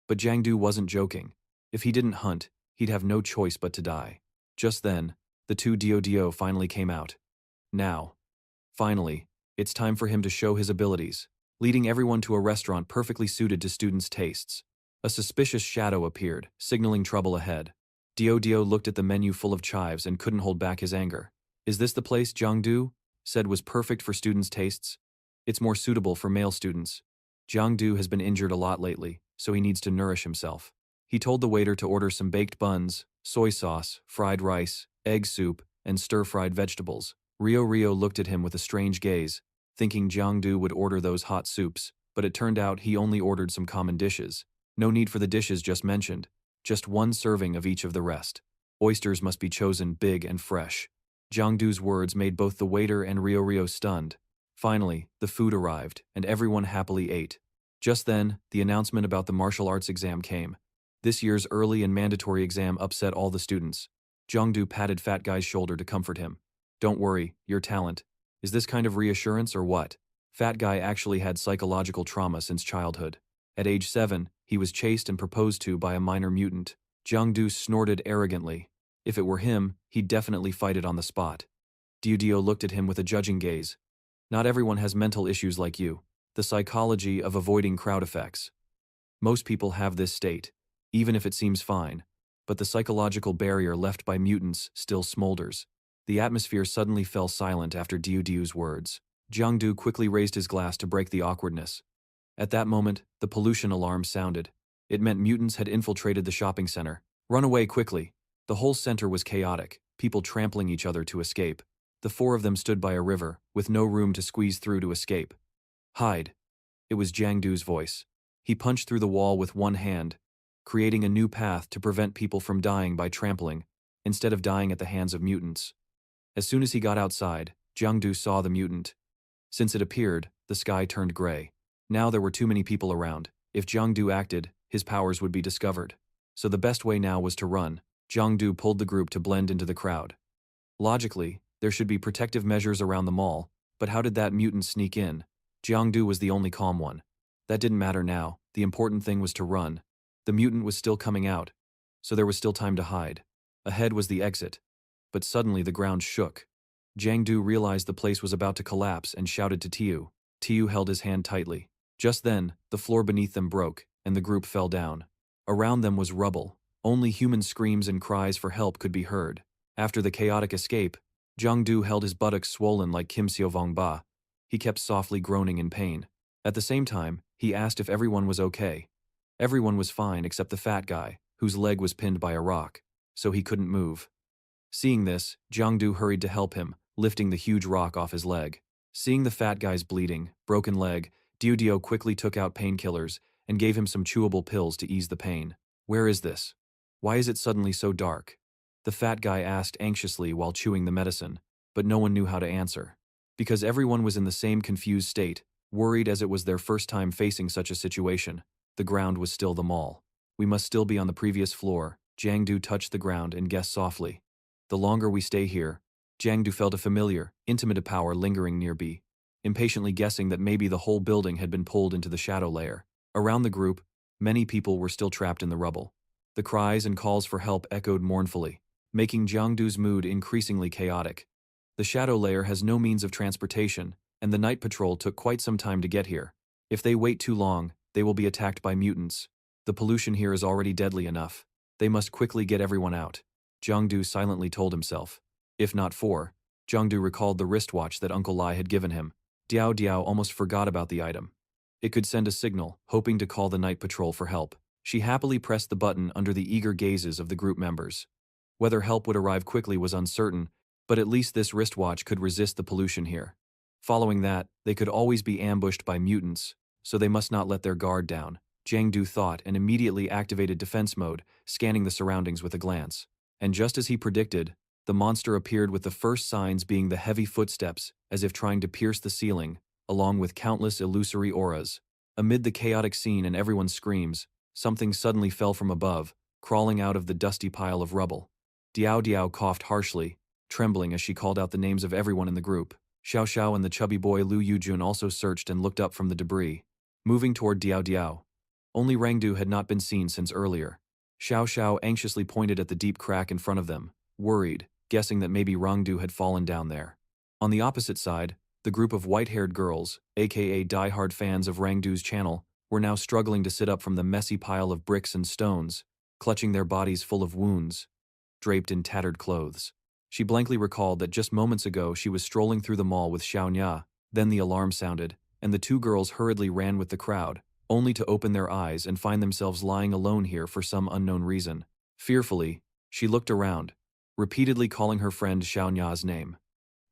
But Jiangdu wasn't joking. If he didn't hunt, he'd have no choice but to die. Just then, the 2 Diao Diao finally came out. Now, finally, it's time for him to show his abilities, leading everyone to a restaurant perfectly suited to students' tastes. A suspicious shadow appeared, signaling trouble ahead. Diao Diao looked at the menu full of chives and couldn't hold back his anger. Is this the place Jiangdu said was perfect for students' tastes? It's more suitable for male students. Jiangdu has been injured a lot lately, so he needs to nourish himself. He told the waiter to order some baked buns, soy sauce, fried rice, egg soup, and stir-fried vegetables. Rio looked at him with a strange gaze, thinking Jiangdu would order those hot soups, but it turned out he only ordered some common dishes. No need for the dishes just mentioned, just 1 serving of each of the rest. Oysters must be chosen big and fresh. Jiangdu's words made both the waiter and Rio stunned. Finally, the food arrived, and everyone happily ate. Just then, the announcement about the martial arts exam came. This year's early and mandatory exam upset all the students. Jiangdu patted Fat Guy's shoulder to comfort him. Don't worry, your talent. Is this kind of reassurance or what? Fat Guy actually had psychological trauma since childhood. At age 7, he was chased and proposed to by a minor mutant. Jiangdu snorted arrogantly. If it were him, he'd definitely fight it on the spot. Diao Diao looked at him with a judging gaze. Not everyone has mental issues like you. The psychology of avoiding crowd effects. Most people have this state, even if it seems fine, but the psychological barrier left by mutants still smolders. The atmosphere suddenly fell silent after Diao Diao's words. Jiangdu quickly raised his glass to break the awkwardness. At that moment, the pollution alarm sounded. It meant mutants had infiltrated the shopping center. Run away quickly. The whole center was chaotic, people trampling each other to escape. The 4 of them stood by a river, with no room to squeeze through to escape. Hide. It was Jiangdu's voice. He punched through the wall with 1 hand, creating a new path to prevent people from dying by trampling, instead of dying at the hands of mutants. As soon as he got outside, Jiangdu saw the mutant. Since it appeared, the sky turned gray. Now there were too many people around. If Jiangdu acted, his powers would be discovered. So the best way now was to run. Jiangdu pulled the group to blend into the crowd. Logically, there should be protective measures around the mall, but how did that mutant sneak in? Jiangdu was the only calm one. That didn't matter now, the important thing was to run. The mutant was still coming out, so there was still time to hide. Ahead was the exit. But suddenly the ground shook. Jiang Du realized the place was about to collapse and shouted to Tiu. Tiu held his hand tightly. Just then, the floor beneath them broke, and the group fell down. Around them was rubble. Only human screams and cries for help could be heard. After the chaotic escape, Jiang Du held his buttocks swollen like Kim Seovong Ba. He kept softly groaning in pain. At the same time, he asked if everyone was okay. Everyone was fine except the fat guy, whose leg was pinned by a rock, so he couldn't move. Seeing this, Jiang Du hurried to help him, lifting the huge rock off his leg. Seeing the fat guy's bleeding, broken leg, Diao Diao quickly took out painkillers and gave him some chewable pills to ease the pain. Where is this? Why is it suddenly so dark? The fat guy asked anxiously while chewing the medicine, but no one knew how to answer. Because everyone was in the same confused state, worried as it was their first time facing such a situation. The ground was still the mall. We must still be on the previous floor. Jiang Du touched the ground and guessed softly. The longer we stay here, Jiang Du felt a familiar, intimate power lingering nearby, impatiently guessing that maybe the whole building had been pulled into the shadow layer. Around the group, many people were still trapped in the rubble. The cries and calls for help echoed mournfully, making Jiang Du's mood increasingly chaotic. The shadow layer has no means of transportation, and the night patrol took quite some time to get here. If they wait too long, they will be attacked by mutants. The pollution here is already deadly enough. They must quickly get everyone out. Jiang Du silently told himself. If not for, Jiang Du recalled the wristwatch that Uncle Lai had given him. Diao Diao almost forgot about the item. It could send a signal, hoping to call the night patrol for help. She happily pressed the button under the eager gazes of the group members. Whether help would arrive quickly was uncertain, but at least this wristwatch could resist the pollution here. Following that, they could always be ambushed by mutants, so they must not let their guard down. Jiang Du thought and immediately activated defense mode, scanning the surroundings with a glance. And just as he predicted, the monster appeared with the first signs being the heavy footsteps, as if trying to pierce the ceiling, along with countless illusory auras. Amid the chaotic scene and everyone's screams, something suddenly fell from above, crawling out of the dusty pile of rubble. Diao Diao coughed harshly, trembling as she called out the names of everyone in the group. Xiao Xiao and the chubby boy Lu Yujun also searched and looked up from the debris, moving toward Diao Diao. Only Rangdu had not been seen since earlier. Xiao Xiao anxiously pointed at the deep crack in front of them, worried, guessing that maybe Rangdu had fallen down there. On the opposite side, the group of white-haired girls, aka die-hard fans of Rangdu's channel, were now struggling to sit up from the messy pile of bricks and stones, clutching their bodies full of wounds, draped in tattered clothes. She blankly recalled that just moments ago she was strolling through the mall with Xiaonya, then the alarm sounded, and the two girls hurriedly ran with the crowd, only to open their eyes and find themselves lying alone here for some unknown reason. Fearfully, she looked around, repeatedly calling her friend Xiaonya's name.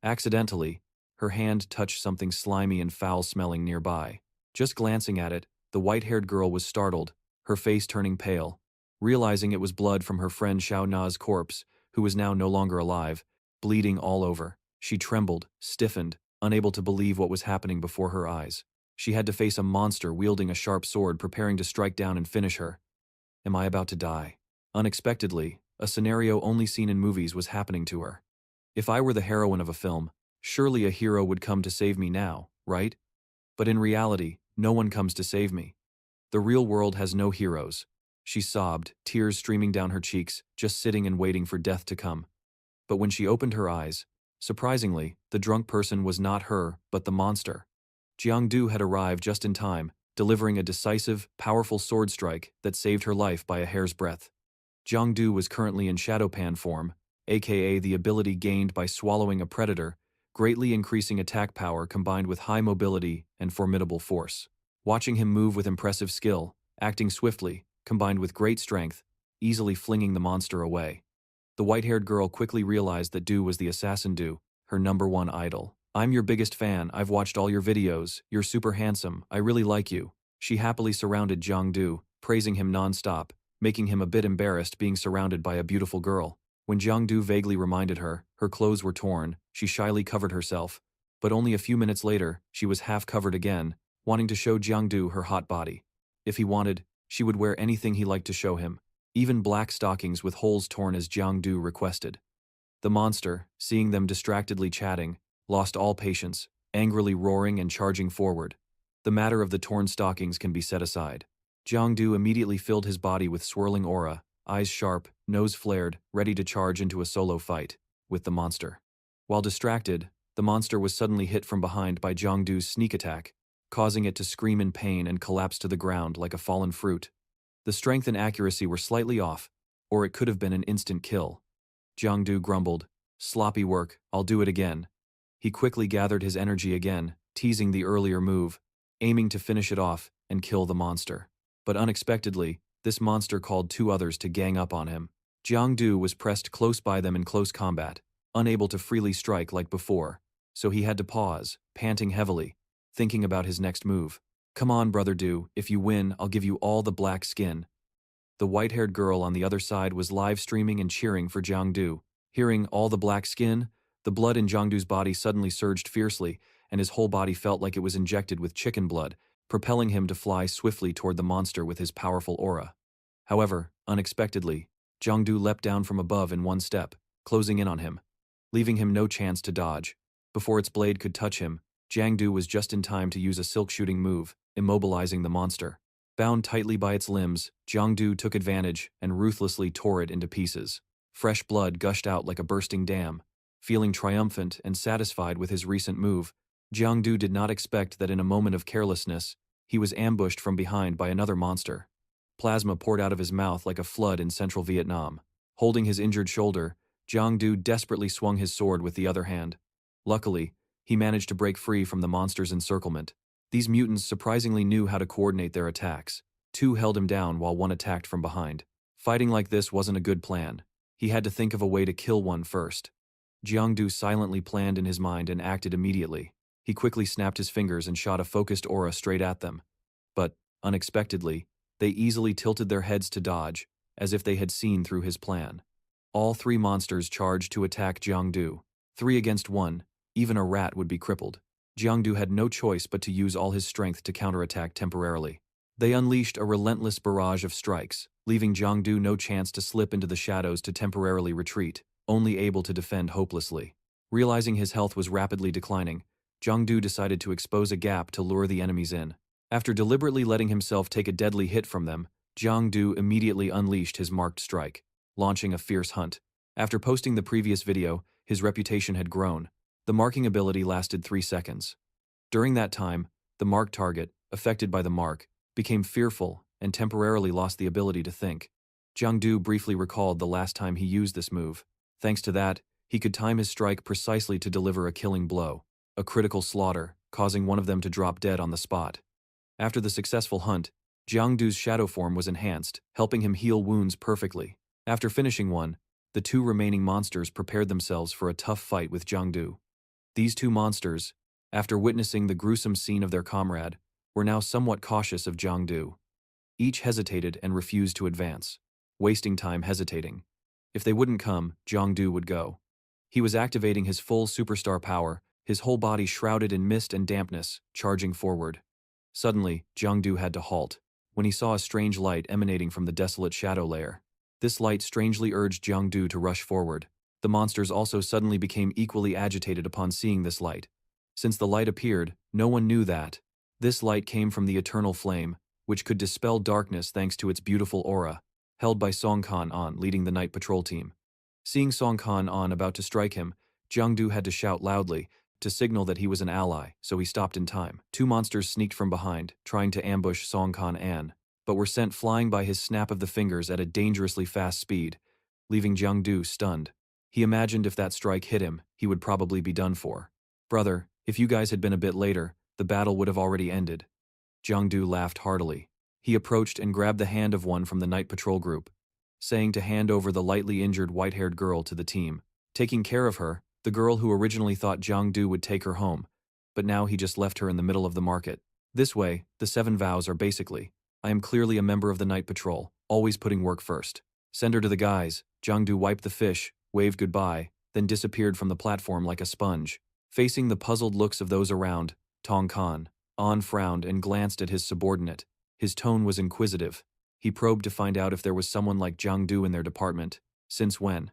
Accidentally, her hand touched something slimy and foul-smelling nearby. Just glancing at it, the white-haired girl was startled, her face turning pale. Realizing it was blood from her friend Xiaona's corpse, who was now no longer alive, bleeding all over, she trembled, stiffened, unable to believe what was happening before her eyes. She had to face a monster wielding a sharp sword preparing to strike down and finish her. Am I about to die? Unexpectedly, a scenario only seen in movies was happening to her. If I were the heroine of a film, surely a hero would come to save me now, right? But in reality, no one comes to save me. The real world has no heroes. She sobbed, tears streaming down her cheeks, just sitting and waiting for death to come. But when she opened her eyes, surprisingly, the drunk person was not her, but the monster. Jiang Du had arrived just in time, delivering a decisive, powerful sword strike that saved her life by a hair's breadth. Jiang Du was currently in Shadowpan form, aka the ability gained by swallowing a predator, greatly increasing attack power combined with high mobility and formidable force. Watching him move with impressive skill, acting swiftly, combined with great strength, easily flinging the monster away. The white-haired girl quickly realized that Du was the assassin Du, her #1 idol. I'm your biggest fan, I've watched all your videos, you're super handsome, I really like you. She happily surrounded Jiang Du, praising him non-stop, making him a bit embarrassed being surrounded by a beautiful girl. When Jiang Du vaguely reminded her, her clothes were torn, she shyly covered herself, but only a few minutes later, she was half covered again, wanting to show Jiang Du her hot body. If he wanted, she would wear anything he liked to show him, even black stockings with holes torn as Jiang Du requested. The monster, seeing them distractedly chatting, lost all patience, angrily roaring and charging forward. The matter of the torn stockings can be set aside. Jiang Du immediately filled his body with swirling aura, eyes sharp, nose flared, ready to charge into a solo fight with the monster. While distracted, the monster was suddenly hit from behind by Jiangdu's sneak attack, causing it to scream in pain and collapse to the ground like a fallen fruit. The strength and accuracy were slightly off, or it could have been an instant kill. Jiangdu grumbled, "Sloppy work, I'll do it again." He quickly gathered his energy again, teasing the earlier move, aiming to finish it off and kill the monster. But unexpectedly, this monster called two others to gang up on him. Jiangdu was pressed close by them in close combat, unable to freely strike like before, so he had to pause, panting heavily, thinking about his next move. "Come on, Brother Du, if you win, I'll give you all the black skin." The white-haired girl on the other side was live streaming and cheering for Jiangdu. Hearing "all the black skin," the blood in Jiangdu's body suddenly surged fiercely, and his whole body felt like it was injected with chicken blood, propelling him to fly swiftly toward the monster with his powerful aura. However, unexpectedly, Jiangdu leapt down from above in one step, closing in on him, leaving him no chance to dodge. Before its blade could touch him, Jiangdu was just in time to use a silk shooting move, immobilizing the monster. Bound tightly by its limbs, Jiangdu took advantage and ruthlessly tore it into pieces. Fresh blood gushed out like a bursting dam. Feeling triumphant and satisfied with his recent move, Jiangdu did not expect that in a moment of carelessness, he was ambushed from behind by another monster. Plasma poured out of his mouth like a flood in central Vietnam. Holding his injured shoulder, Jiangdu desperately swung his sword with the other hand. Luckily, he managed to break free from the monster's encirclement. These mutants surprisingly knew how to coordinate their attacks. Two held him down while one attacked from behind. Fighting like this wasn't a good plan. He had to think of a way to kill one first. Jiangdu silently planned in his mind and acted immediately. He quickly snapped his fingers and shot a focused aura straight at them. But, unexpectedly, they easily tilted their heads to dodge, as if they had seen through his plan. All three monsters charged to attack Jiangdu. 3 against 1, even a rat would be crippled. Jiangdu had no choice but to use all his strength to counterattack temporarily. They unleashed a relentless barrage of strikes, leaving Jiangdu no chance to slip into the shadows to temporarily retreat, only able to defend hopelessly. Realizing his health was rapidly declining, Jiangdu decided to expose a gap to lure the enemies in. After deliberately letting himself take a deadly hit from them, Jiangdu immediately unleashed his marked strike, launching a fierce hunt. After posting the previous video, his reputation had grown. The marking ability lasted 3 seconds. During that time, the marked target, affected by the mark, became fearful and temporarily lost the ability to think. Jiangdu briefly recalled the last time he used this move. Thanks to that, he could time his strike precisely to deliver a killing blow, a critical slaughter, causing one of them to drop dead on the spot. After the successful hunt, Jiangdu's shadow form was enhanced, helping him heal wounds perfectly. After finishing one, the 2 remaining monsters prepared themselves for a tough fight with Jiangdu. These 2 monsters, after witnessing the gruesome scene of their comrade, were now somewhat cautious of Jiangdu. Each hesitated and refused to advance, wasting time hesitating. If they wouldn't come, Jiangdu would go. He was activating his full superstar power, his whole body shrouded in mist and dampness, charging forward. Suddenly, Jiangdu had to halt, when he saw a strange light emanating from the desolate shadow layer. This light strangely urged Jiangdu to rush forward. The monsters also suddenly became equally agitated upon seeing this light. Since the light appeared, no one knew that. This light came from the eternal flame, which could dispel darkness thanks to its beautiful aura, held by Song Kan-an leading the night patrol team. Seeing Song Kan-an about to strike him, Jiangdu had to shout loudly to signal that he was an ally, so he stopped in time. 2 monsters sneaked from behind, trying to ambush Song Kan-an, but were sent flying by his snap of the fingers at a dangerously fast speed, leaving Jiangdu stunned. He imagined if that strike hit him, he would probably be done for. "Brother, if you guys had been a bit later, the battle would have already ended." Jiangdu laughed heartily. He approached and grabbed the hand of one from the night patrol group, saying to hand over the lightly injured white-haired girl to the team. Taking care of her, the girl who originally thought Jiangdu would take her home, but now he just left her in the middle of the market. This way, the 7 vows are basically, "I am clearly a member of the night patrol, always putting work first. Send her to the guys." Jiangdu wiped the fish, waved goodbye, then disappeared from the platform like a sponge. Facing the puzzled looks of those around, Tong Kan An frowned and glanced at his subordinate. His tone was inquisitive. He probed to find out if there was someone like Jiangdu in their department. Since when?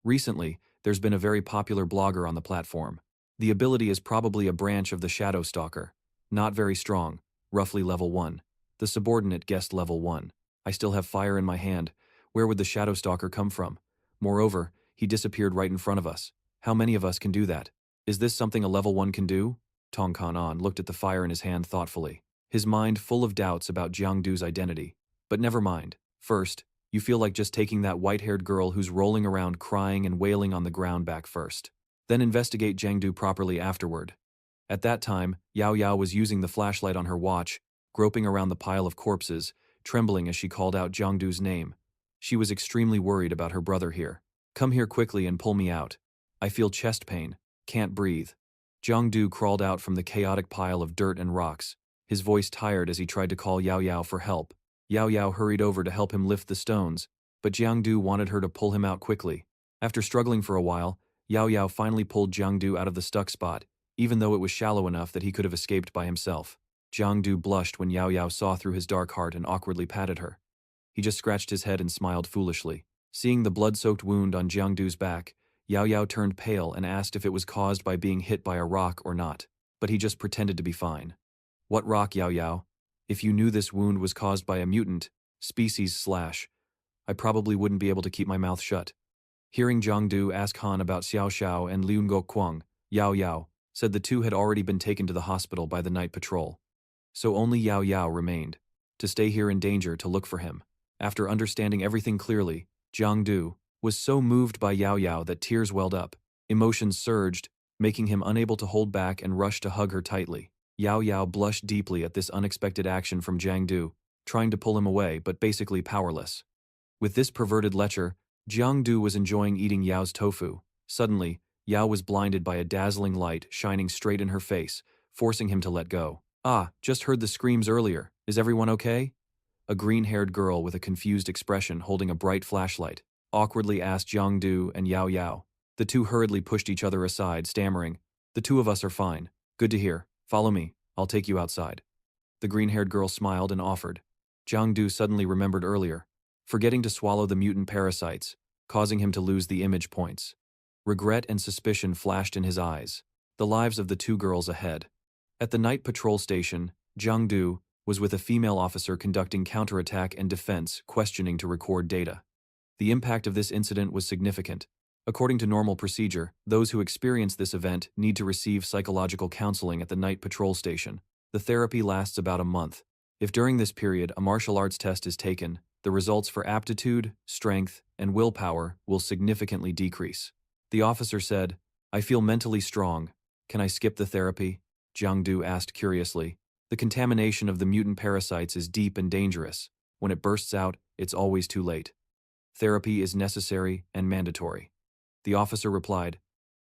Recently, there's been a very popular blogger on the platform. The ability is probably a branch of the Shadow Stalker. Not very strong, roughly level 1. The subordinate guessed level 1. "I still have fire in my hand. Where would the shadow stalker come from? Moreover, he disappeared right in front of us. How many of us can do that? Is this something a level 1 can do? Tong Kanan looked at the fire in his hand thoughtfully, his mind full of doubts about Jiangdu's identity. But never mind. First, you feel like just taking that white-haired girl who's rolling around crying and wailing on the ground back first. Then investigate Jiangdu properly afterward. At that time, Yao Yao was using the flashlight on her watch, groping around the pile of corpses, trembling as she called out Jiangdu's name. She was extremely worried about her brother here. Come here quickly and pull me out. I feel chest pain. Can't breathe. Jiangdu crawled out from the chaotic pile of dirt and rocks, his voice tired as he tried to call Yao Yao for help. Yao Yao hurried over to help him lift the stones, but Jiangdu wanted her to pull him out quickly. After struggling for a while, Yao Yao finally pulled Jiangdu out of the stuck spot, even though it was shallow enough that he could have escaped by himself. Jiangdu blushed when Yao Yao saw through his dark heart and awkwardly patted her. He just scratched his head and smiled foolishly. Seeing the blood-soaked wound on Jiangdu's back, Yao Yao turned pale and asked if it was caused by being hit by a rock or not, but he just pretended to be fine. What rock, Yao Yao? If you knew this wound was caused by a mutant, species / I probably wouldn't be able to keep my mouth shut. Hearing Jiangdu ask Han about Xiao Xiao and Liun Gokwang, Yao Yao said the two had already been taken to the hospital by the night patrol. So only Yao Yao remained, to stay here in danger to look for him. After understanding everything clearly, Jiangdu was so moved by Yao Yao that tears welled up. Emotions surged, making him unable to hold back and rush to hug her tightly. Yao Yao blushed deeply at this unexpected action from Jiangdu, trying to pull him away but basically powerless. With this perverted lecher, Jiangdu was enjoying eating Yao's tofu. Suddenly, Yao was blinded by a dazzling light shining straight in her face, forcing him to let go. Ah, just heard the screams earlier. Is everyone okay? A green-haired girl with a confused expression holding a bright flashlight awkwardly asked Jiangdu and Yao Yao. The two hurriedly pushed each other aside, stammering, "The two of us are fine. Good to hear. Follow me. I'll take you outside." The green-haired girl smiled and offered. Jiangdu suddenly remembered earlier, forgetting to swallow the mutant parasites, causing him to lose the image points. Regret and suspicion flashed in his eyes. The lives of the two girls ahead. At the night patrol station, Jiangdu was with a female officer conducting counterattack and defense, questioning to record data. The impact of this incident was significant. According to normal procedure, those who experience this event need to receive psychological counseling at the night patrol station. The therapy lasts about a month. If during this period a martial arts test is taken, the results for aptitude, strength, and willpower will significantly decrease. The officer said, "I feel mentally strong. Can I skip the therapy?" Jiangdu asked curiously. The contamination of the mutant parasites is deep and dangerous. When it bursts out, it's always too late. Therapy is necessary and mandatory. The officer replied.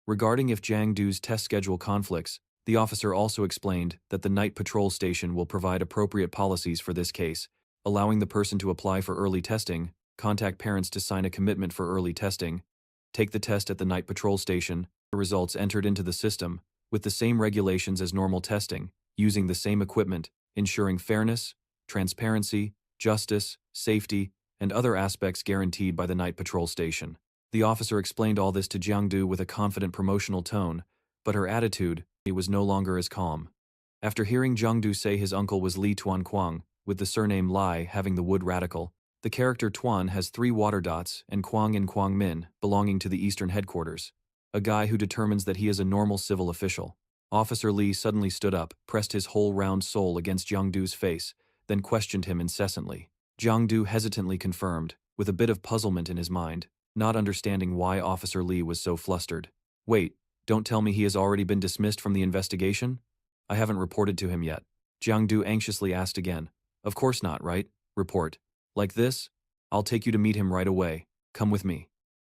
Regarding if Jiangdu's test schedule conflicts, the officer also explained that the night patrol station will provide appropriate policies for this case, allowing the person to apply for early testing, contact parents to sign a commitment for early testing, take the test at the night patrol station, the results entered into the system, with the same regulations as normal testing, using the same equipment, ensuring fairness, transparency, justice, safety, and other aspects guaranteed by the night patrol station. The officer explained all this to Jiangdu with a confident promotional tone, but her attitude was no longer as calm. After hearing Jiangdu say his uncle was Li Tuan Kuang, with the surname Lai having the wood radical, the character Tuan has 3 water dots and Kuang in Kuang Min, belonging to the eastern headquarters. A guy who determines that he is a normal civil official. Officer Li suddenly stood up, pressed his whole round soul against Jiangdu's face, then questioned him incessantly. Jiangdu hesitantly confirmed, with a bit of puzzlement in his mind, not understanding why Officer Li was so flustered. "Wait, don't tell me he has already been dismissed from the investigation? I haven't reported to him yet." Jiangdu anxiously asked again. "Of course not, right? Report. Like this? I'll take you to meet him right away. Come with me."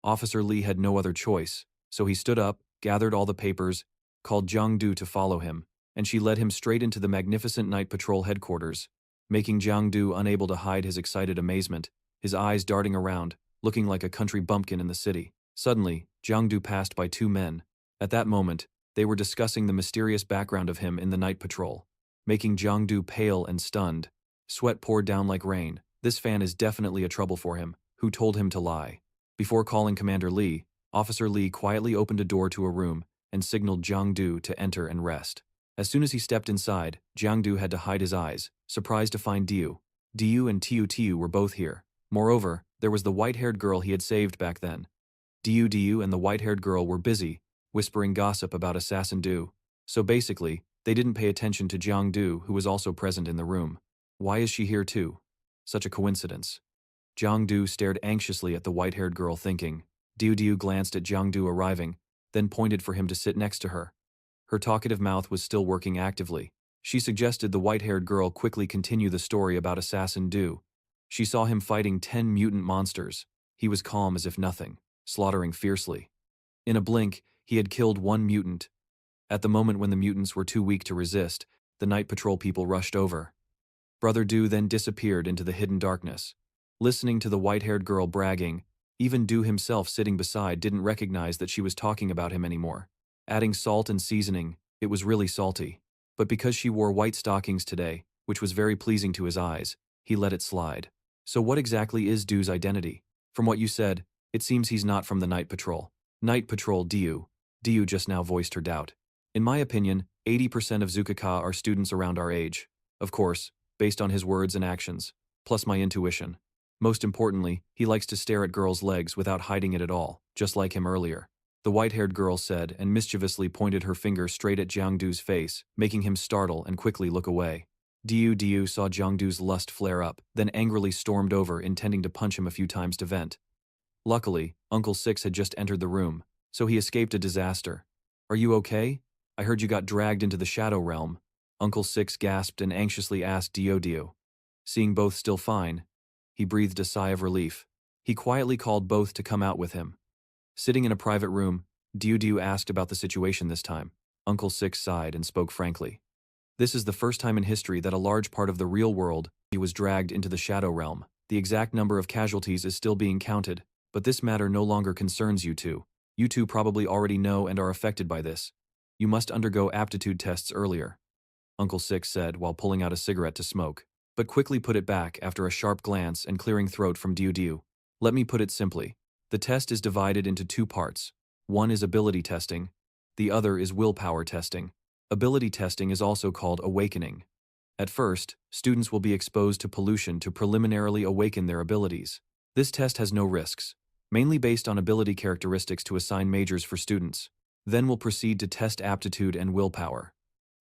Officer Li had no other choice, so he stood up, gathered all the papers, called Jiangdu to follow him, and she led him straight into the magnificent night patrol headquarters, making Jiangdu unable to hide his excited amazement, his eyes darting around, looking like a country bumpkin in the city. Suddenly, Jiangdu passed by 2 men. At that moment, they were discussing the mysterious background of him in the night patrol, making Jiangdu pale and stunned. Sweat poured down like rain. This fan is definitely a trouble for him. Who told him to lie? Before calling Commander Li, Officer Li quietly opened a door to a room and signaled Jiangdu to enter and rest. As soon as he stepped inside, Jiangdu had to hide his eyes, surprised to find Diao. Diao and Tiu Tiu were both here. Moreover, There was the white-haired girl he had saved back then. Diao and the white-haired girl were busy, whispering gossip about Assassin Du. So basically, they didn't pay attention to Jiang Du, who was also present in the room. Why is she here too? Such a coincidence. Jiang Du stared anxiously at the white-haired girl thinking. Diao glanced at Jiang Du arriving, then pointed for him to sit next to her. Her talkative mouth was still working actively. She suggested the white-haired girl quickly continue the story about Assassin Du. She saw him fighting 10 mutant monsters. He was calm as if nothing, slaughtering fiercely. In a blink, he had killed one mutant. At the moment when the mutants were too weak to resist, the night patrol people rushed over. Brother Du then disappeared into the hidden darkness. Listening to the white-haired girl bragging, even Du himself sitting beside didn't recognize that she was talking about him anymore. Adding salt and seasoning, it was really salty. But because she wore white stockings today, which was very pleasing to his eyes, he let it slide. So what exactly is Du's identity? From what you said, it seems he's not from the Night Patrol. Night Patrol Diao. Diao just now voiced her doubt. In my opinion, 80% of Zukaka are students around our age. Of course, based on his words and actions, plus my intuition. Most importantly, he likes to stare at girls' legs without hiding it at all, just like him earlier. The white-haired girl said and mischievously pointed her finger straight at Jiang Du's face, making him startle and quickly look away. Diao saw Jiang Du's lust flare up, then angrily stormed over, intending to punch him a few times to vent. Luckily, Uncle Six had just entered the room, so he escaped a disaster. "Are you okay? I heard you got dragged into the Shadow Realm." Uncle Six gasped and anxiously asked Diao. Seeing both still fine, he breathed a sigh of relief. He quietly called both to come out with him. Sitting in a private room, Diao asked about the situation this time. Uncle Six sighed and spoke frankly. This is the first time in history that a large part of the real world was dragged into the Shadow Realm. The exact number of casualties is still being counted, but this matter no longer concerns you two. You two probably already know and are affected by this. You must undergo aptitude tests earlier, Uncle Six said while pulling out a cigarette to smoke, but quickly put it back after a sharp glance and clearing throat from Diao. Let me put it simply. The test is divided into two parts. One is ability testing. The other is willpower testing. Ability testing is also called awakening. At first, students will be exposed to pollution to preliminarily awaken their abilities. This test has no risks, mainly based on ability characteristics to assign majors for students. Then we'll proceed to test aptitude and willpower.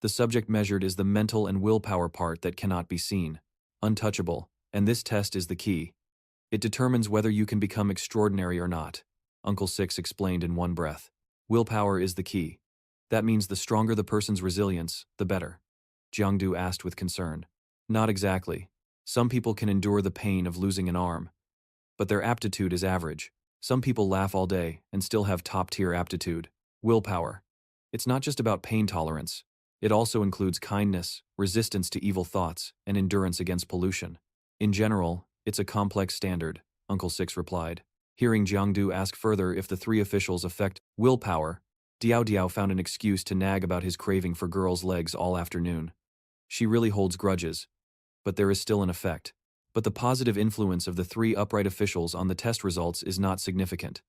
The subject measured is the mental and willpower part that cannot be seen, untouchable, and this test is the key. It determines whether you can become extraordinary or not, Uncle Six explained in one breath. Willpower is the key. That means the stronger the person's resilience, the better. Jiang Du asked with concern. Not exactly. Some people can endure the pain of losing an arm, but their aptitude is average. Some people laugh all day and still have top-tier aptitude. Willpower. It's not just about pain tolerance. It also includes kindness, resistance to evil thoughts, and endurance against pollution. In general, it's a complex standard, Uncle Six replied. Hearing Jiang Du ask further if the three officials affect willpower, Diao found an excuse to nag about his craving for girls' legs all afternoon. She really holds grudges, but there is still an effect. But the positive influence of the three upright officials on the test results is not significant.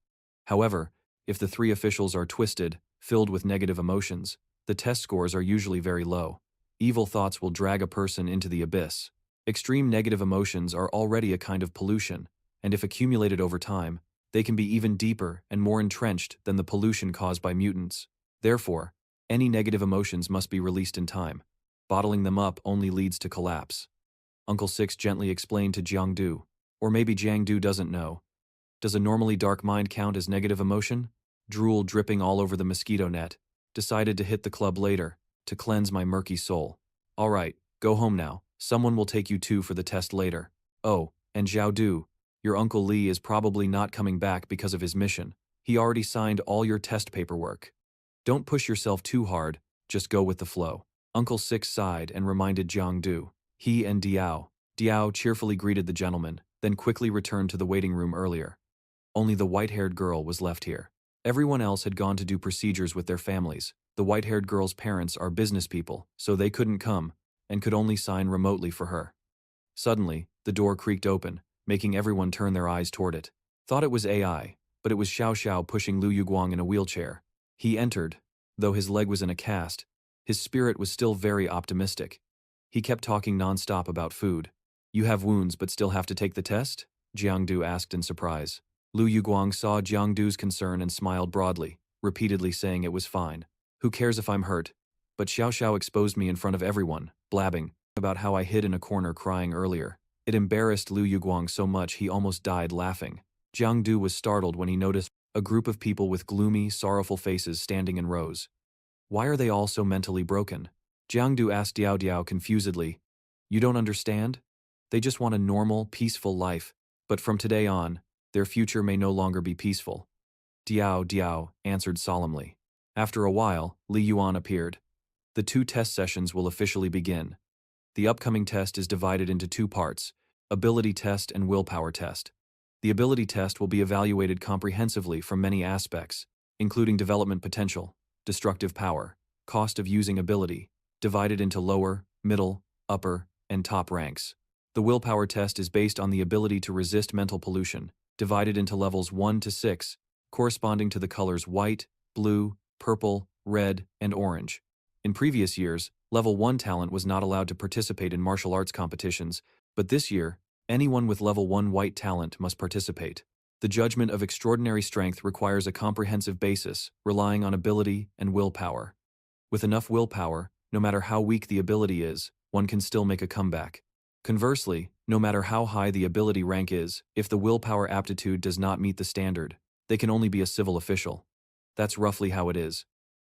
However, if the three officials are twisted, filled with negative emotions, the test scores are usually very low. Evil thoughts will drag a person into the abyss. Extreme negative emotions are already a kind of pollution, and if accumulated over time, they can be even deeper and more entrenched than the pollution caused by mutants. Therefore, any negative emotions must be released in time. Bottling them up only leads to collapse. Uncle Six gently explained to Jiang Du. Or maybe Jiang Du doesn't know. Does a normally dark mind count as negative emotion? Drool dripping all over the mosquito net. Decided to hit the club later, to cleanse my murky soul. All right, go home now. Someone will take you two for the test later. Oh, and Zhao Du, your Uncle Li is probably not coming back because of his mission. He already signed all your test paperwork. Don't push yourself too hard, just go with the flow. Uncle Six sighed and reminded Jiang Du. He and Diao cheerfully greeted the gentleman, then quickly returned to the waiting room earlier. Only the white-haired girl was left here. Everyone else had gone to do procedures with their families. The white-haired girl's parents are business people, so they couldn't come, and could only sign remotely for her. Suddenly, the door creaked open, making everyone turn their eyes toward it. Thought it was AI, but it was Xiao Xiao pushing Liu Yuguang in a wheelchair. He entered. Though his leg was in a cast, his spirit was still very optimistic. He kept talking non-stop about food. You have wounds but still have to take the test? Jiangdu asked in surprise. Lu Yuguang saw Jiangdu's concern and smiled broadly, repeatedly saying it was fine. Who cares if I'm hurt? But Xiao Xiao exposed me in front of everyone, blabbing about how I hid in a corner crying earlier. It embarrassed Lu Yuguang so much he almost died laughing. Jiangdu was startled when he noticed a group of people with gloomy, sorrowful faces standing in rows. Why are they all so mentally broken? Jiangdu asked Diao Diao confusedly. You don't understand? They just want a normal, peaceful life, but from today on, their future may no longer be peaceful. Diao Diao answered solemnly. After a while, Li Yuan appeared. The 2 test sessions will officially begin. The upcoming test is divided into 2 parts, ability test and willpower test. The ability test will be evaluated comprehensively from many aspects, including development potential, destructive power, cost of using ability, divided into lower, middle, upper, and top ranks. The willpower test is based on the ability to resist mental pollution, divided into levels 1 to 6, corresponding to the colors white, blue, purple, red, and orange. In previous years, level 1 talent was not allowed to participate in martial arts competitions, but this year, anyone with level 1 white talent must participate. The judgment of extraordinary strength requires a comprehensive basis, relying on ability and willpower. With enough willpower, no matter how weak the ability is, one can still make a comeback. Conversely, no matter how high the ability rank is, if the willpower aptitude does not meet the standard, they can only be a civil official. That's roughly how it is.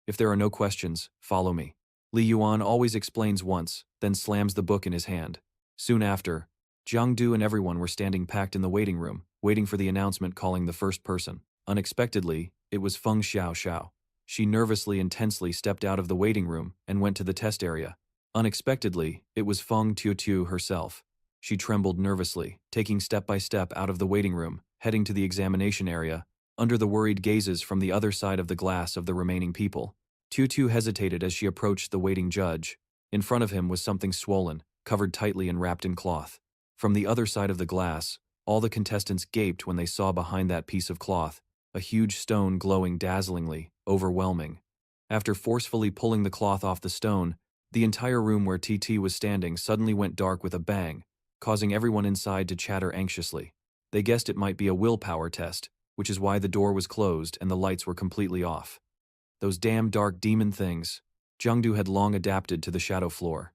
If there are no questions, follow me. Li Yuan always explains once, then slams the book in his hand. Soon after, Jiangdu and everyone were standing packed in the waiting room, waiting for the announcement calling the first person. Unexpectedly, it was Feng Xiao Xiao. She nervously and tensely stepped out of the waiting room and went to the test area. Unexpectedly, it was Feng Tuotu herself. She trembled nervously, taking step by step out of the waiting room, heading to the examination area, under the worried gazes from the other side of the glass of the remaining people. Tutu hesitated as she approached the waiting judge. In front of him was something swollen, covered tightly and wrapped in cloth. From the other side of the glass, all the contestants gaped when they saw behind that piece of cloth a huge stone glowing dazzlingly, overwhelming. After forcefully pulling the cloth off the stone, the entire room where TT was standing suddenly went dark with a bang, causing everyone inside to chatter anxiously. They guessed it might be a willpower test, which is why the door was closed and the lights were completely off. Those damn dark demon things. Jiangdu had long adapted to the shadow floor.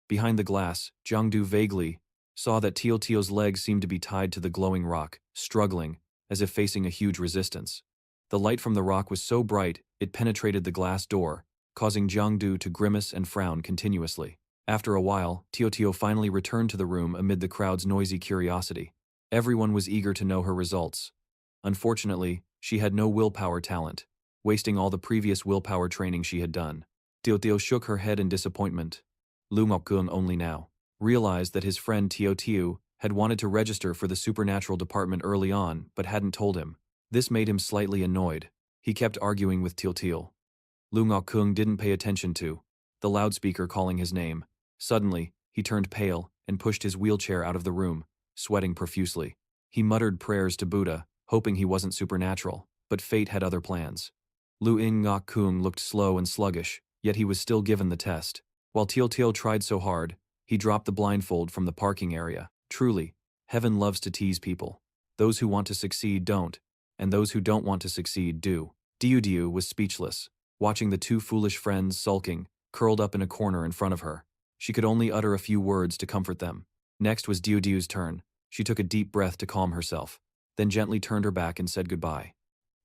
Behind the glass, Jiangdu vaguely saw that Teotio's legs seemed to be tied to the glowing rock, struggling, as if facing a huge resistance. The light from the rock was so bright, it penetrated the glass door, causing Jiangdu to grimace and frown continuously. After a while, Teotio finally returned to the room amid the crowd's noisy curiosity. Everyone was eager to know her results. Unfortunately, she had no willpower talent, wasting all the previous willpower training she had done. Teotio shook her head in disappointment. Lu Mokgung only now realized that his friend Teotiu had wanted to register for the supernatural department early on but hadn't told him. This made him slightly annoyed. He kept arguing with Teotiu. Lu Mokgung didn't pay attention to the loudspeaker calling his name. Suddenly, he turned pale and pushed his wheelchair out of the room, sweating profusely. He muttered prayers to Buddha, hoping he wasn't supernatural, but fate had other plans. Lu Mokgung looked slow and sluggish, yet he was still given the test. While Teotio tried so hard, he dropped the blindfold from the parking area. Truly, heaven loves to tease people. Those who want to succeed don't, and those who don't want to succeed do. Diao Diao was speechless, watching the 2 foolish friends sulking, curled up in a corner in front of her. She could only utter a few words to comfort them. Next was Diao Diao's turn. She took a deep breath to calm herself, then gently turned her back and said goodbye.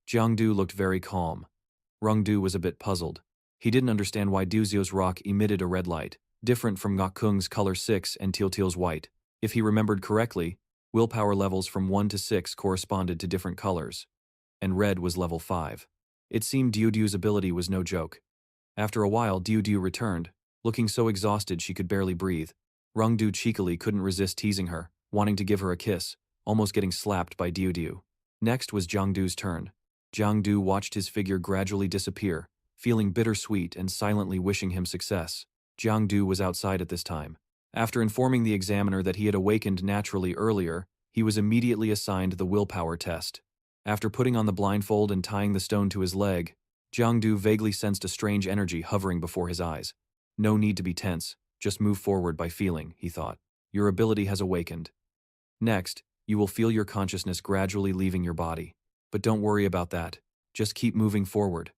Jiangdu looked very calm. Rungdu was a bit puzzled. He didn't understand why Duozio's rock emitted a red light, different from Ngokung's color 6 and Teotiu's white. If he remembered correctly, willpower levels from 1 to 6 corresponded to different colors, and red was level 5. It seemed Diao Diao's ability was no joke. After a while, Diao Diao returned, looking so exhausted she could barely breathe. Rungdu cheekily couldn't resist teasing her, wanting to give her a kiss, almost getting slapped by Diao Diao. Next was Jiangdu's turn. Jiangdu watched his figure gradually disappear, feeling bittersweet and silently wishing him success. Jiangdu was outside at this time. After informing the examiner that he had awakened naturally earlier, he was immediately assigned the willpower test. After putting on the blindfold and tying the stone to his leg, Jiangdu vaguely sensed a strange energy hovering before his eyes. No need to be tense, just move forward by feeling, he thought. Your ability has awakened. Next, You will feel your consciousness gradually leaving your body. But don't worry about that. Just keep moving forward.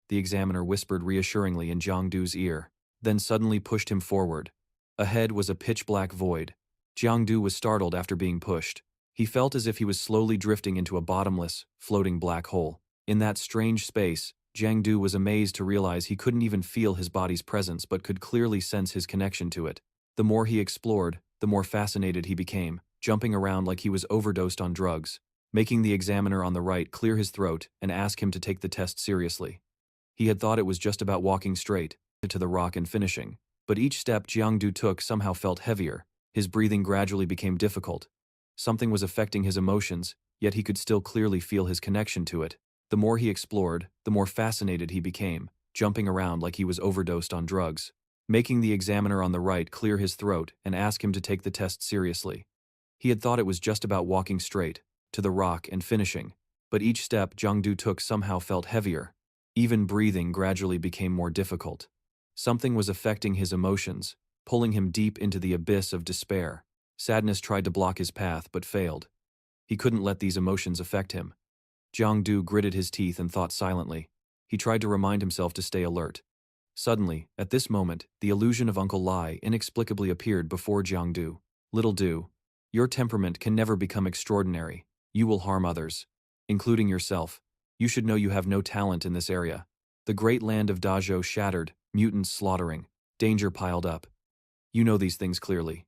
The examiner whispered reassuringly in Jiangdu's ear, then suddenly pushed him forward. Ahead was a pitch-black void. Jiangdu was startled after being pushed. He felt as if he was slowly drifting into a bottomless, floating black hole. In that strange space, Jiangdu was amazed to realize he couldn't even feel his body's presence but could clearly sense his connection to it. The more he explored, the more fascinated he became, jumping around like he was overdosed on drugs, making the examiner on the right clear his throat and ask him to take the test seriously. He had thought it was just about walking straight to the rock and finishing, but each step Jiangdu took somehow felt heavier. His breathing gradually became difficult. Something was affecting his emotions, yet he could still clearly feel his connection to it. The more he explored, the more fascinated he became, jumping around like he was overdosed on drugs, making the examiner on the right clear his throat and ask him to take the test seriously. He had thought it was just about walking straight to the rock and finishing, but each step Jiangdu took somehow felt heavier. Even breathing gradually became more difficult. Something was affecting his emotions, pulling him deep into the abyss of despair. Sadness tried to block his path but failed. He couldn't let these emotions affect him. Jiangdu gritted his teeth and thought silently. He tried to remind himself to stay alert. Suddenly, at this moment, the illusion of Uncle Lai inexplicably appeared before Jiangdu. Little Du, your temperament can never become extraordinary. You will harm others, including yourself. You should know you have no talent in this area. The great land of Dazhou shattered, mutants slaughtering, danger piled up. You know these things clearly.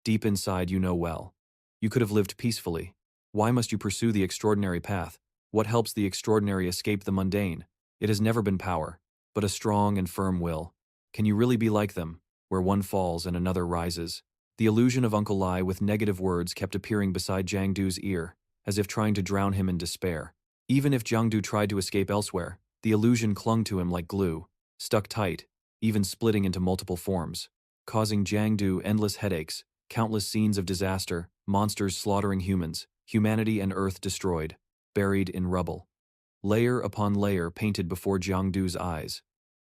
Deep inside you know well. You could have lived peacefully. Why must you pursue the extraordinary path? What helps the extraordinary escape the mundane? It has never been power, but a strong and firm will. Can you really be like them, where one falls and another rises? The illusion of Uncle Lai with negative words kept appearing beside Jiangdu's ear, as if trying to drown him in despair. Even if Jiangdu tried to escape elsewhere, the illusion clung to him like glue, stuck tight, even splitting into multiple forms, causing Jiangdu endless headaches, countless scenes of disaster, monsters slaughtering humans, humanity and Earth destroyed, buried in rubble. Layer upon layer painted before Jiangdu's eyes,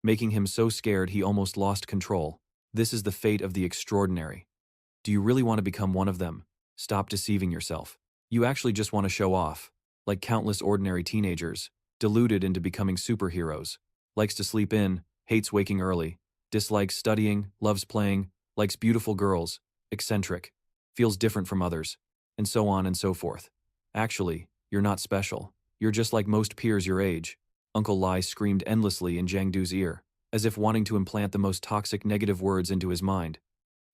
making him so scared he almost lost control. This is the fate of the extraordinary. Do you really want to become one of them? Stop deceiving yourself. You actually just want to show off, like countless ordinary teenagers, deluded into becoming superheroes. Likes to sleep in, hates waking early, dislikes studying, loves playing, likes beautiful girls, eccentric, feels different from others, and so on and so forth. Actually, you're not special. You're just like most peers your age. Uncle Lai screamed endlessly in Jiangdu's ear, as if wanting to implant the most toxic negative words into his mind.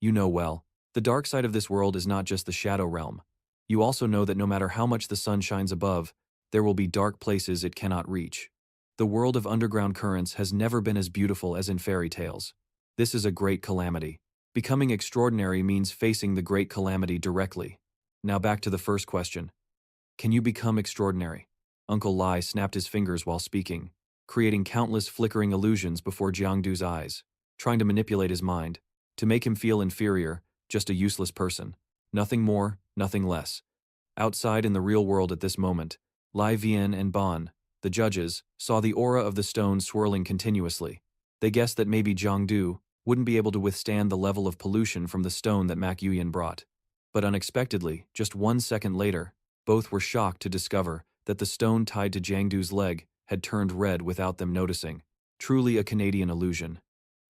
You know well, the dark side of this world is not just the shadow realm. You also know that no matter how much the sun shines above, there will be dark places it cannot reach. The world of underground currents has never been as beautiful as in fairy tales. This is a great calamity. Becoming extraordinary means facing the great calamity directly. Now back to the first question. Can you become extraordinary? Uncle Lai snapped his fingers while speaking, creating countless flickering illusions before Jiangdu's eyes, trying to manipulate his mind, to make him feel inferior, just a useless person. Nothing more, nothing less. Outside in the real world at this moment, Lai Vian and Ban, the judges, saw the aura of the stone swirling continuously. They guessed that maybe Jiangdu wouldn't be able to withstand the level of pollution from the stone that Mak Yuyan brought. But unexpectedly, just 1 second later, both were shocked to discover that the stone tied to Jiangdu's leg had turned red without them noticing. Truly a Canadian illusion.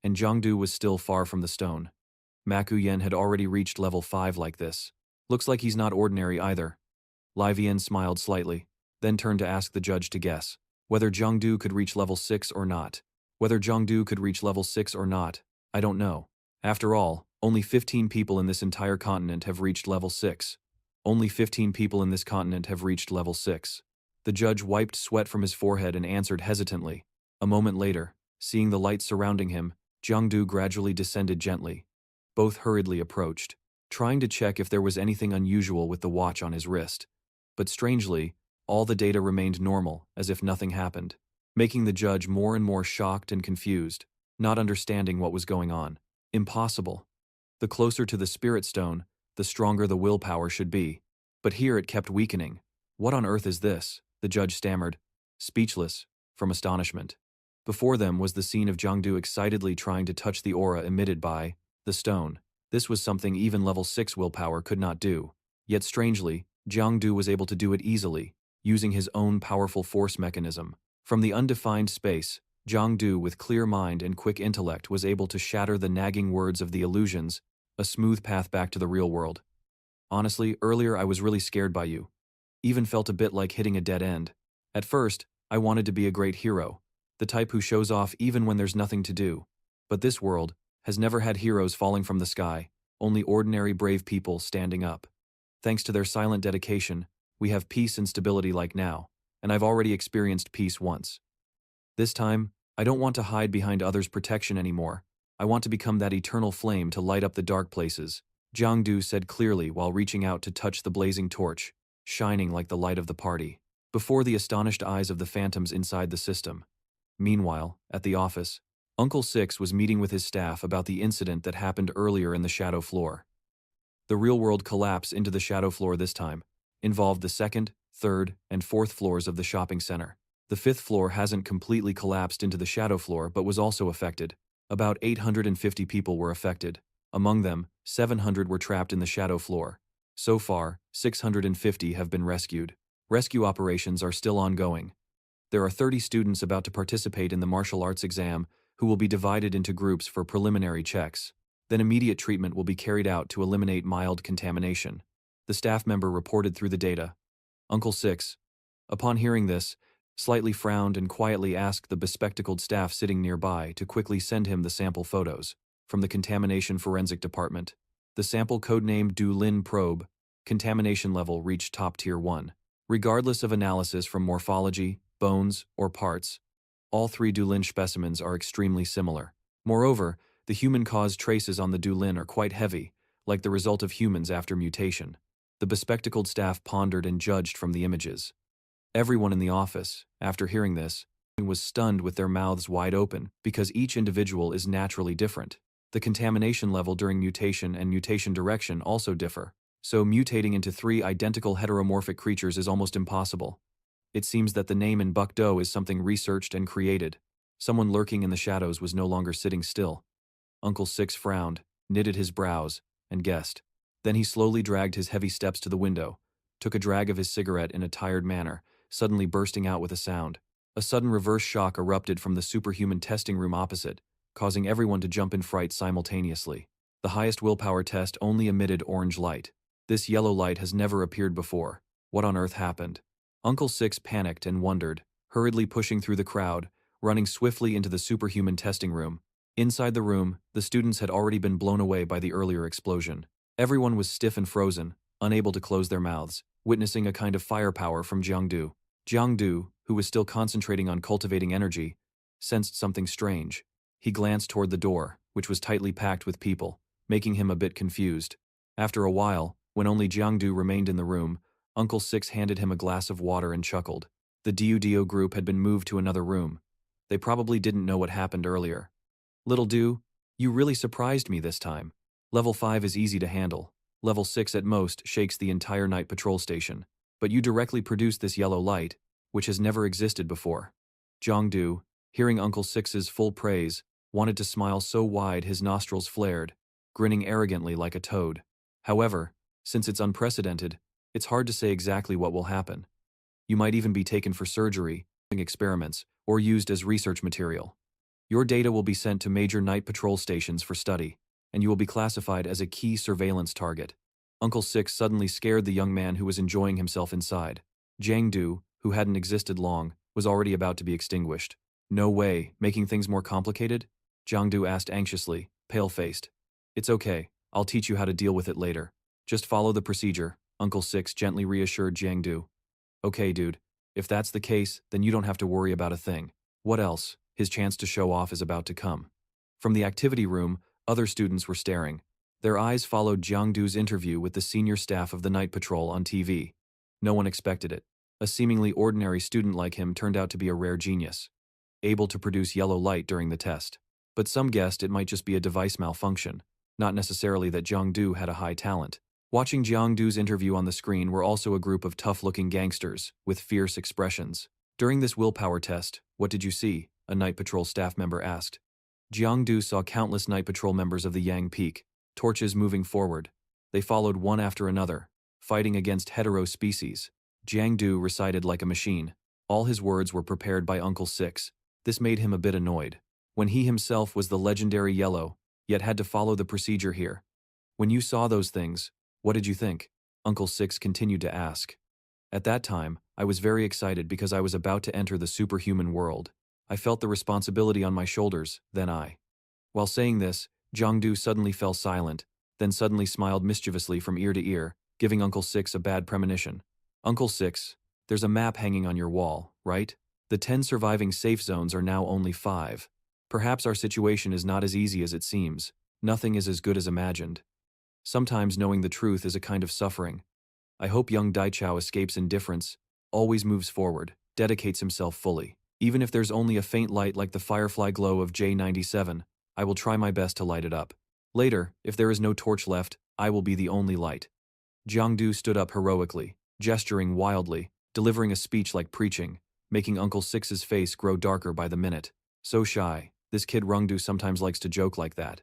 And Jiangdu was still far from the stone. Mak Yuyan had already reached level 5 like this. Looks like he's not ordinary either. Lai Vian smiled slightly, then turned to ask the judge to guess whether Jiangdu could reach level 6 or not. Whether Jiangdu could reach level 6 or not, I don't know. After all, only 15 people in this entire continent have reached level 6. Only 15 people in this continent have reached level 6. The judge wiped sweat from his forehead and answered hesitantly. A moment later, seeing the light surrounding him, Jiangdu gradually descended gently. Both hurriedly approached, trying to check if there was anything unusual with the watch on his wrist. But strangely, all the data remained normal, as if nothing happened, making the judge more and more shocked and confused, not understanding what was going on. Impossible. The closer to the spirit stone, the stronger the willpower should be. But here it kept weakening. What on earth is this? The judge stammered, speechless from astonishment. Before them was the scene of Jiangdu excitedly trying to touch the aura emitted by the stone. This was something even level 6 willpower could not do. Yet strangely, Jiang Du was able to do it easily, using his own powerful force mechanism. From the undefined space, Jiang Du, with clear mind and quick intellect, was able to shatter the nagging words of the illusions, a smooth path back to the real world. Honestly, earlier I was really scared by you. Even felt a bit like hitting a dead end. At first, I wanted to be a great hero, the type who shows off even when there's nothing to do. But this world has never had heroes falling from the sky, only ordinary brave people standing up. Thanks to their silent dedication, we have peace and stability like now, and I've already experienced peace once. This time, I don't want to hide behind others' protection anymore. I want to become that eternal flame to light up the dark places, Jiang Du said clearly while reaching out to touch the blazing torch, shining like the light of the party, before the astonished eyes of the phantoms inside the system. Meanwhile, at the office, Uncle Six was meeting with his staff about the incident that happened earlier in the shadow floor. The real-world collapse into the shadow floor this time involved the second, third, and fourth floors of the shopping center. The fifth floor hasn't completely collapsed into the shadow floor but was also affected. About 850 people were affected. Among them, 700 were trapped in the shadow floor. So far, 650 have been rescued. Rescue operations are still ongoing. There are 30 students about to participate in the martial arts exam who will be divided into groups for preliminary checks. Then immediate treatment will be carried out to eliminate mild contamination. The staff member reported through the data. Uncle Six, upon hearing this, slightly frowned and quietly asked the bespectacled staff sitting nearby to quickly send him the sample photos from the Contamination Forensic Department. The sample codenamed Du Lin probe, contamination level reached top tier 1. Regardless of analysis from morphology, bones, or parts, all 3 Du Lin specimens are extremely similar. Moreover, the human-caused traces on the Du Lin are quite heavy, like the result of humans after mutation. The bespectacled staff pondered and judged from the images. Everyone in the office, after hearing this, was stunned with their mouths wide open because each individual is naturally different. The contamination level during mutation and mutation direction also differ, so mutating into 3 identical heteromorphic creatures is almost impossible. It seems that the name in Buck Do is something researched and created. Someone lurking in the shadows was no longer sitting still. Uncle Six frowned, knitted his brows, and guessed. Then he slowly dragged his heavy steps to the window, took a drag of his cigarette in a tired manner, suddenly bursting out with a sound. A sudden reverse shock erupted from the superhuman testing room opposite, causing everyone to jump in fright simultaneously. The highest willpower test only emitted orange light. This yellow light has never appeared before. What on earth happened? Uncle Six panicked and wondered, hurriedly pushing through the crowd, running swiftly into the superhuman testing room. Inside the room, the students had already been blown away by the earlier explosion. Everyone was stiff and frozen, unable to close their mouths, witnessing a kind of firepower from Jiang Du. Jiang Du, who was still concentrating on cultivating energy, sensed something strange. He glanced toward the door, which was tightly packed with people, making him a bit confused. After a while, when only Jiang Du remained in the room, Uncle Six handed him a glass of water and chuckled. The Diao Diao group had been moved to another room. They probably didn't know what happened earlier. Little Du, you really surprised me this time. Level 5 is easy to handle. Level 6 at most shakes the entire night patrol station. But you directly produced this yellow light, which has never existed before. Jiang Du, hearing Uncle Six's full praise, wanted to smile so wide his nostrils flared, grinning arrogantly like a toad. However, since it's unprecedented, it's hard to say exactly what will happen. You might even be taken for surgery, experiments, or used as research material. Your data will be sent to major night patrol stations for study, and you will be classified as a key surveillance target. Uncle Six suddenly scared the young man who was enjoying himself inside. Jiang Du, who hadn't existed long, was already about to be extinguished. No way, making things more complicated? Jiang Du asked anxiously, pale-faced. It's okay, I'll teach you how to deal with it later. Just follow the procedure, Uncle Six gently reassured Jiang Du. Okay, dude, if that's the case, then you don't have to worry about a thing. What else? His chance to show off is about to come. From the activity room, other students were staring. Their eyes followed Jiang Du's interview with the senior staff of the night patrol on TV. No one expected it. A seemingly ordinary student like him turned out to be a rare genius, able to produce yellow light during the test. But some guessed it might just be a device malfunction, not necessarily that Jiang Du had a high talent. Watching Jiang Du's interview on the screen were also a group of tough-looking gangsters with fierce expressions. During this willpower test, what did you see? A night patrol staff member asked. Jiang Du saw countless night patrol members of the Yang Peak, torches moving forward. They followed one after another, fighting against hetero species. Jiang Du recited like a machine. All his words were prepared by Uncle Six. This made him a bit annoyed. When he himself was the legendary Yellow, yet had to follow the procedure here. When you saw those things, what did you think? Uncle Six continued to ask. At that time, I was very excited because I was about to enter the superhuman world. I felt the responsibility on my shoulders, then I. While saying this, Jiang Du suddenly fell silent, then suddenly smiled mischievously from ear to ear, giving Uncle Six a bad premonition. Uncle Six, there's a map hanging on your wall, right? The 10 surviving safe zones are now only 5. Perhaps our situation is not as easy as it seems. Nothing is as good as imagined. Sometimes knowing the truth is a kind of suffering. I hope young Daichao escapes indifference, always moves forward, dedicates himself fully. Even if there's only a faint light like the firefly glow of J97, I will try my best to light it up. Later, if there is no torch left, I will be the only light. Jiang Du stood up heroically, gesturing wildly, delivering a speech like preaching, making Uncle Six's face grow darker by the minute. So shy, this kid Rungdu sometimes likes to joke like that.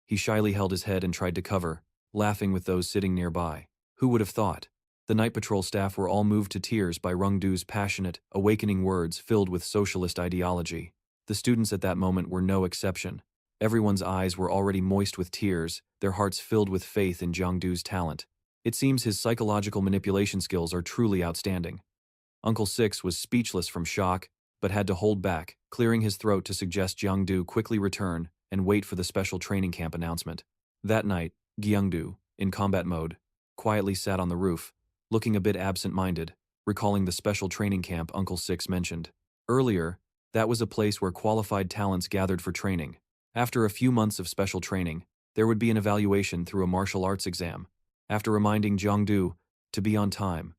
He shyly held his head and tried to cover, laughing with those sitting nearby. Who would have thought? The night patrol staff were all moved to tears by Rungdu's passionate, awakening words filled with socialist ideology. The students at that moment were no exception. Everyone's eyes were already moist with tears, their hearts filled with faith in Jiangdu's talent. It seems his psychological manipulation skills are truly outstanding. Uncle Six was speechless from shock, but had to hold back, clearing his throat to suggest Jiangdu quickly return and wait for the special training camp announcement. That night, Jiangdu, in combat mode, quietly sat on the roof, looking a bit absent-minded, recalling the special training camp Uncle Six mentioned. Earlier, that was a place where qualified talents gathered for training. After a few months of special training, there would be an evaluation through a martial arts exam. After reminding Jiangdu to be on time,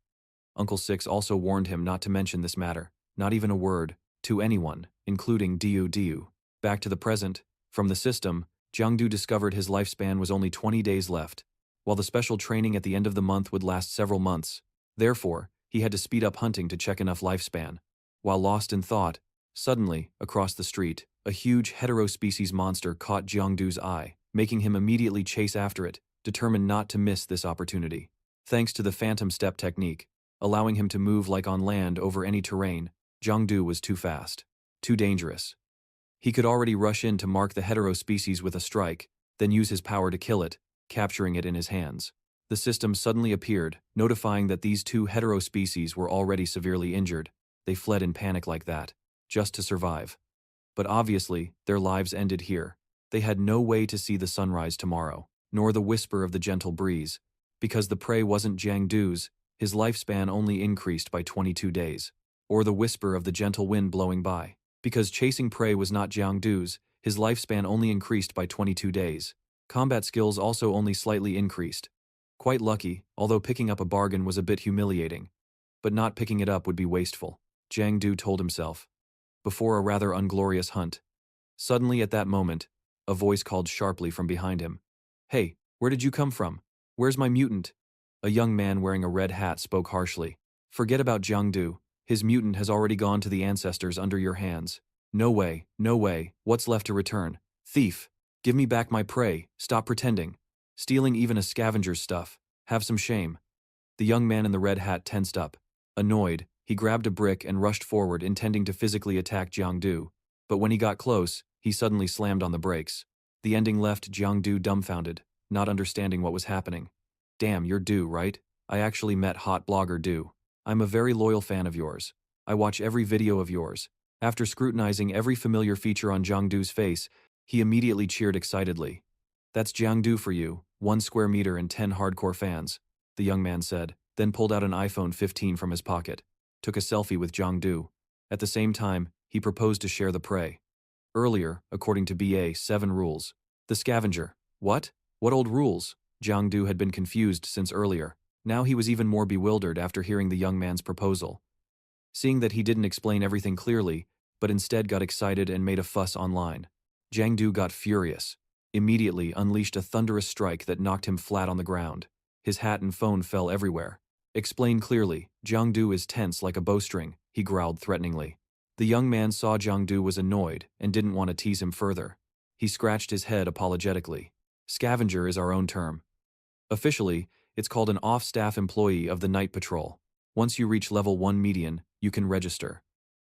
Uncle Six also warned him not to mention this matter, not even a word, to anyone, including Diao Diao. Back to the present, from the system, Jiangdu discovered his lifespan was only 20 days left, while the special training at the end of the month would last several months. Therefore, he had to speed up hunting to check enough lifespan. While lost in thought, suddenly, across the street, a huge heterospecies monster caught Jiangdu's eye, making him immediately chase after it, determined not to miss this opportunity. Thanks to the phantom step technique, allowing him to move like on land over any terrain, Jiangdu was too fast, too dangerous. He could already rush in to mark the heterospecies with a strike, then use his power to kill it, capturing it in his hands. The system suddenly appeared, notifying that these 2 heterospecies were already severely injured. They fled in panic like that, just to survive. But obviously, their lives ended here. They had no way to see the sunrise tomorrow, nor the whisper of the gentle breeze. Because the prey wasn't Jiangdu's, his lifespan only increased by 22 days. Or the whisper of the gentle wind blowing by. Because chasing prey was not Jiangdu's, his lifespan only increased by 22 days. Combat skills also only slightly increased. Quite lucky, although picking up a bargain was a bit humiliating. But not picking it up would be wasteful, Jiangdu told himself. Before a rather unglorious hunt. Suddenly at that moment, a voice called sharply from behind him. Hey, where did you come from? Where's my mutant? A young man wearing a red hat spoke harshly. Forget about Jiangdu. His mutant has already gone to the ancestors under your hands. No way, no way, what's left to return? Thief! Give me back my prey, stop pretending. Stealing even a scavenger's stuff. Have some shame. The young man in the red hat tensed up. Annoyed, he grabbed a brick and rushed forward intending to physically attack Jiangdu. But when he got close, he suddenly slammed on the brakes. The ending left Jiangdu dumbfounded, not understanding what was happening. Damn, you're Du, right? I actually met hot blogger Du. I'm a very loyal fan of yours. I watch every video of yours. After scrutinizing every familiar feature on Jiangdu's face, he immediately cheered excitedly. That's Jiangdu for you, 1 square meter and 10 hardcore fans, the young man said, then pulled out an iPhone 15 from his pocket, took a selfie with Jiangdu. At the same time, he proposed to share the prey. Earlier, according to BA 7 rules. The scavenger. What? What old rules? Jiangdu had been confused since earlier. Now he was even more bewildered after hearing the young man's proposal. Seeing that he didn't explain everything clearly, but instead got excited and made a fuss online. Jiangdu got furious, immediately unleashed a thunderous strike that knocked him flat on the ground. His hat and phone fell everywhere. Explain clearly, Jiangdu is tense like a bowstring, he growled threateningly. The young man saw Jiangdu was annoyed and didn't want to tease him further. He scratched his head apologetically. Scavenger is our own term. Officially, It's called an off-staff employee of the night patrol. Once you reach level 1 median, you can register.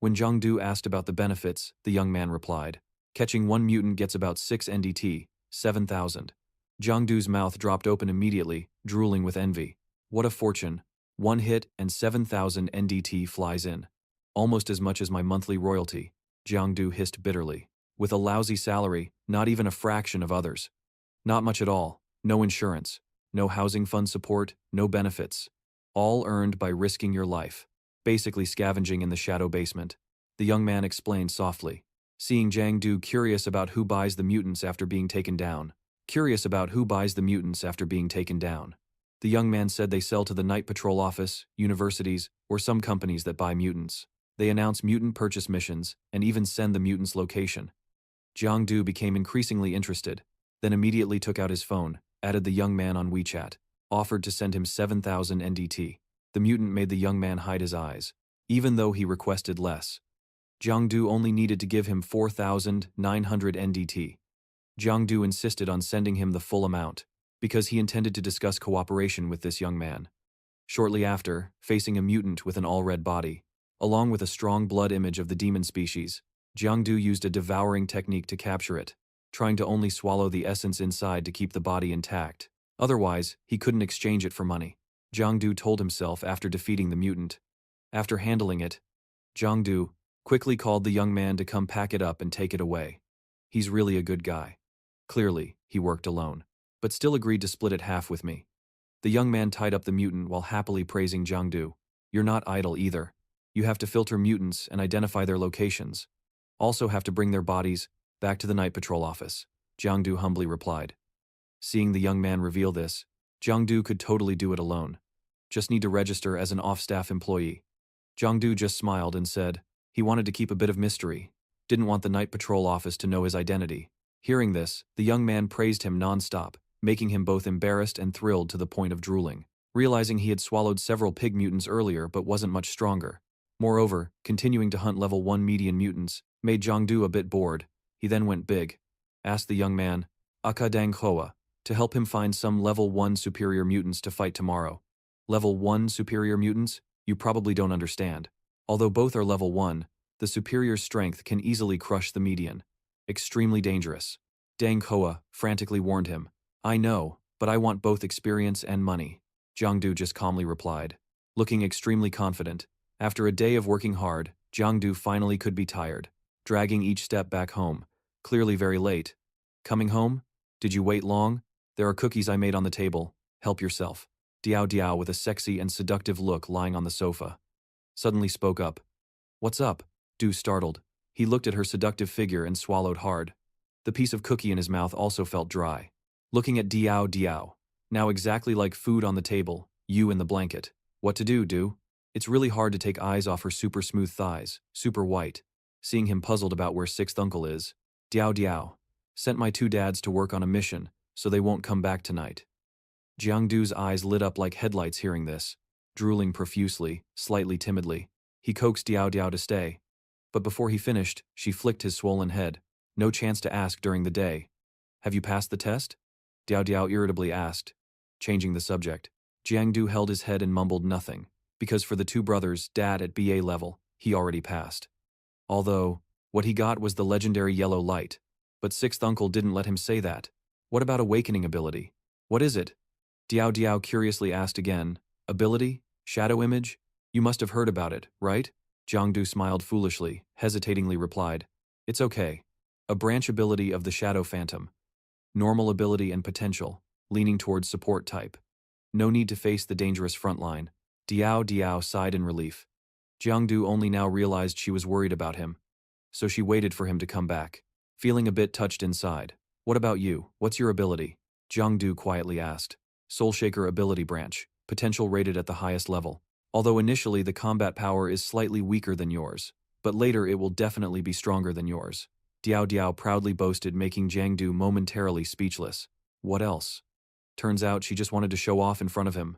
When Jiangdu asked about the benefits, the young man replied, catching one mutant gets about 6 NDT, 7,000. Jiangdu's mouth dropped open immediately, drooling with envy. What a fortune. One hit and 7,000 NDT flies in. Almost as much as my monthly royalty, Jiangdu hissed bitterly. With a lousy salary, not even a fraction of others. Not much at all, no insurance, no housing fund support, no benefits. All earned by risking your life. Basically scavenging in the shadow basement. The young man explained softly. Seeing Jiangdu curious about who buys the mutants after being taken down. The young man said they sell to the Night Patrol office, universities, or some companies that buy mutants. They announce mutant purchase missions, and even send the mutant's location. Jiangdu became increasingly interested, then immediately took out his phone, added the young man on WeChat, offered to send him 7,000 NDT. The mutant made the young man hide his eyes, even though he requested less. Jiangdu only needed to give him 4,900 NDT. Jiangdu insisted on sending him the full amount, because he intended to discuss cooperation with this young man. Shortly after, facing a mutant with an all-red body, along with a strong blood image of the demon species, Jiangdu used a devouring technique to capture it, trying to only swallow the essence inside to keep the body intact. Otherwise, he couldn't exchange it for money. Jiangdu told himself after defeating the mutant. After handling it, Jiangdu quickly called the young man to come pack it up and take it away. He's really a good guy. Clearly, he worked alone, but still agreed to split it half with me. The young man tied up the mutant while happily praising Jiangdu. You're not idle either. You have to filter mutants and identify their locations. Also have to bring their bodies back to the Night Patrol office, Jiangdu humbly replied. Seeing the young man reveal this, Jiangdu could totally do it alone. Just need to register as an off-staff employee. Jiangdu just smiled and said he wanted to keep a bit of mystery, didn't want the Night Patrol office to know his identity. Hearing this, the young man praised him non-stop, making him both embarrassed and thrilled to the point of drooling, realizing he had swallowed several pig mutants earlier but wasn't much stronger. Moreover, continuing to hunt level 1 median mutants made Jiangdu a bit bored. He then went big. Asked the young man, Aka Dang Hoa, to help him find some level 1 superior mutants to fight tomorrow. Level 1 superior mutants? You probably don't understand. Although both are level 1, the superior strength can easily crush the median. Extremely dangerous. Dang Hoa frantically warned him. I know, but I want both experience and money. Jiangdu just calmly replied. Looking extremely confident, after a day of working hard, Jiangdu finally could be tired, dragging each step back home, clearly very late. Coming home? Did you wait long? There are cookies I made on the table. Help yourself. Diao Diao with a sexy and seductive look lying on the sofa. Suddenly spoke up. What's up? Du startled. He looked at her seductive figure and swallowed hard. The piece of cookie in his mouth also felt dry. Looking at Diao Diao. Now exactly like food on the table, you in the blanket. What to do, Du? It's really hard to take eyes off her super smooth thighs, super white. Seeing him puzzled about where sixth uncle is. Diao Diao. Sent my 2 dads to work on a mission, so they won't come back tonight. Jiangdu's eyes lit up like headlights hearing this. Drooling profusely, slightly timidly, he coaxed Diao Diao to stay. But before he finished, she flicked his swollen head. No chance to ask during the day. Have you passed the test? Diao Diao irritably asked, changing the subject. Jiangdu held his head and mumbled nothing, because for the 2 brothers, Dad at BA level, he already passed. Although, what he got was the legendary yellow light. But sixth uncle didn't let him say that. What about awakening ability? What is it? Diao Diao curiously asked again. Ability? Shadow image? You must have heard about it, right? Jiangdu smiled foolishly, hesitatingly replied. It's okay. A branch ability of the Shadow Phantom. Normal ability and potential, leaning towards support type. No need to face the dangerous frontline. Diao Diao sighed in relief. Jiangdu only now realized she was worried about him. So she waited for him to come back, feeling a bit touched inside. What about you? What's your ability? Jiangdu quietly asked. Soulshaker ability branch, potential rated at the highest level. Although initially the combat power is slightly weaker than yours, but later it will definitely be stronger than yours. Diao Diao proudly boasted, making Jiangdu momentarily speechless. What else? Turns out she just wanted to show off in front of him.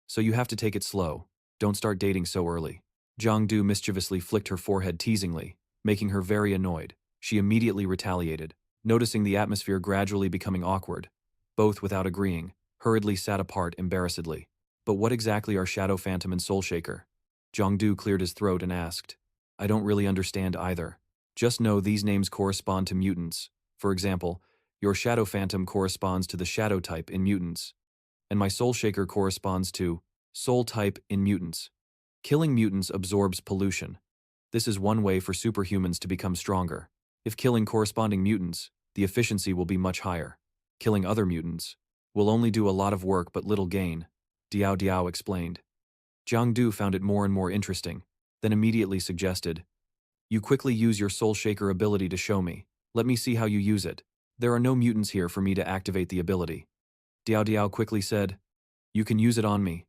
So you have to take it slow. Don't start dating so early. Jiangdu mischievously flicked her forehead teasingly, making her very annoyed. She immediately retaliated, noticing the atmosphere gradually becoming awkward. Both without agreeing, hurriedly sat apart embarrassedly. But what exactly are Shadow Phantom and Soul Shaker? Jiangdu cleared his throat and asked. I don't really understand either. Just know these names correspond to mutants. For example, your Shadow Phantom corresponds to the Shadow type in mutants, and my Soul Shaker corresponds to Soul type in mutants. Killing mutants absorbs pollution. This is one way for superhumans to become stronger. If killing corresponding mutants, the efficiency will be much higher. Killing other mutants will only do a lot of work but little gain, Diao Diao explained. Jiangdu found it more and more interesting, then immediately suggested, You quickly use your Soul Shaker ability to show me. Let me see how you use it. There are no mutants here for me to activate the ability. Diao Diao quickly said, You can use it on me.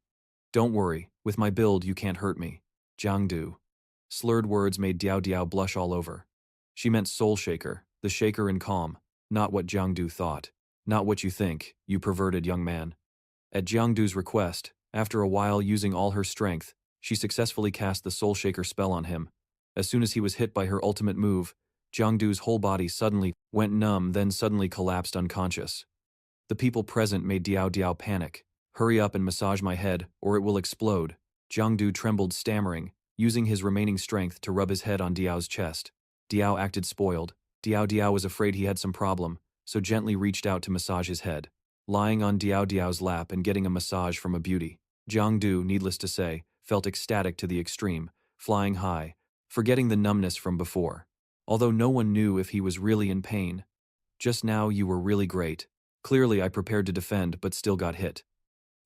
Don't worry, with my build you can't hurt me. Jiangdu. Slurred words made Diao Diao blush all over. She meant Soul Shaker, the shaker in calm, not what Jiangdu thought. Not what you think, you perverted young man. At Jiangdu's request, after a while using all her strength, she successfully cast the Soul Shaker spell on him. As soon as he was hit by her ultimate move, Jiangdu's whole body suddenly went numb, then suddenly collapsed unconscious. The people present made Diao Diao panic. Hurry up and massage my head, or it will explode. Jiangdu trembled, stammering, using his remaining strength to rub his head on Diao's chest. Diao acted spoiled. Diao Diao was afraid he had some problem, so gently reached out to massage his head. Lying on Diao Diao's lap and getting a massage from a beauty, Jiangdu, needless to say, felt ecstatic to the extreme, flying high, forgetting the numbness from before. Although no one knew if he was really in pain. Just now you were really great. Clearly I prepared to defend but still got hit.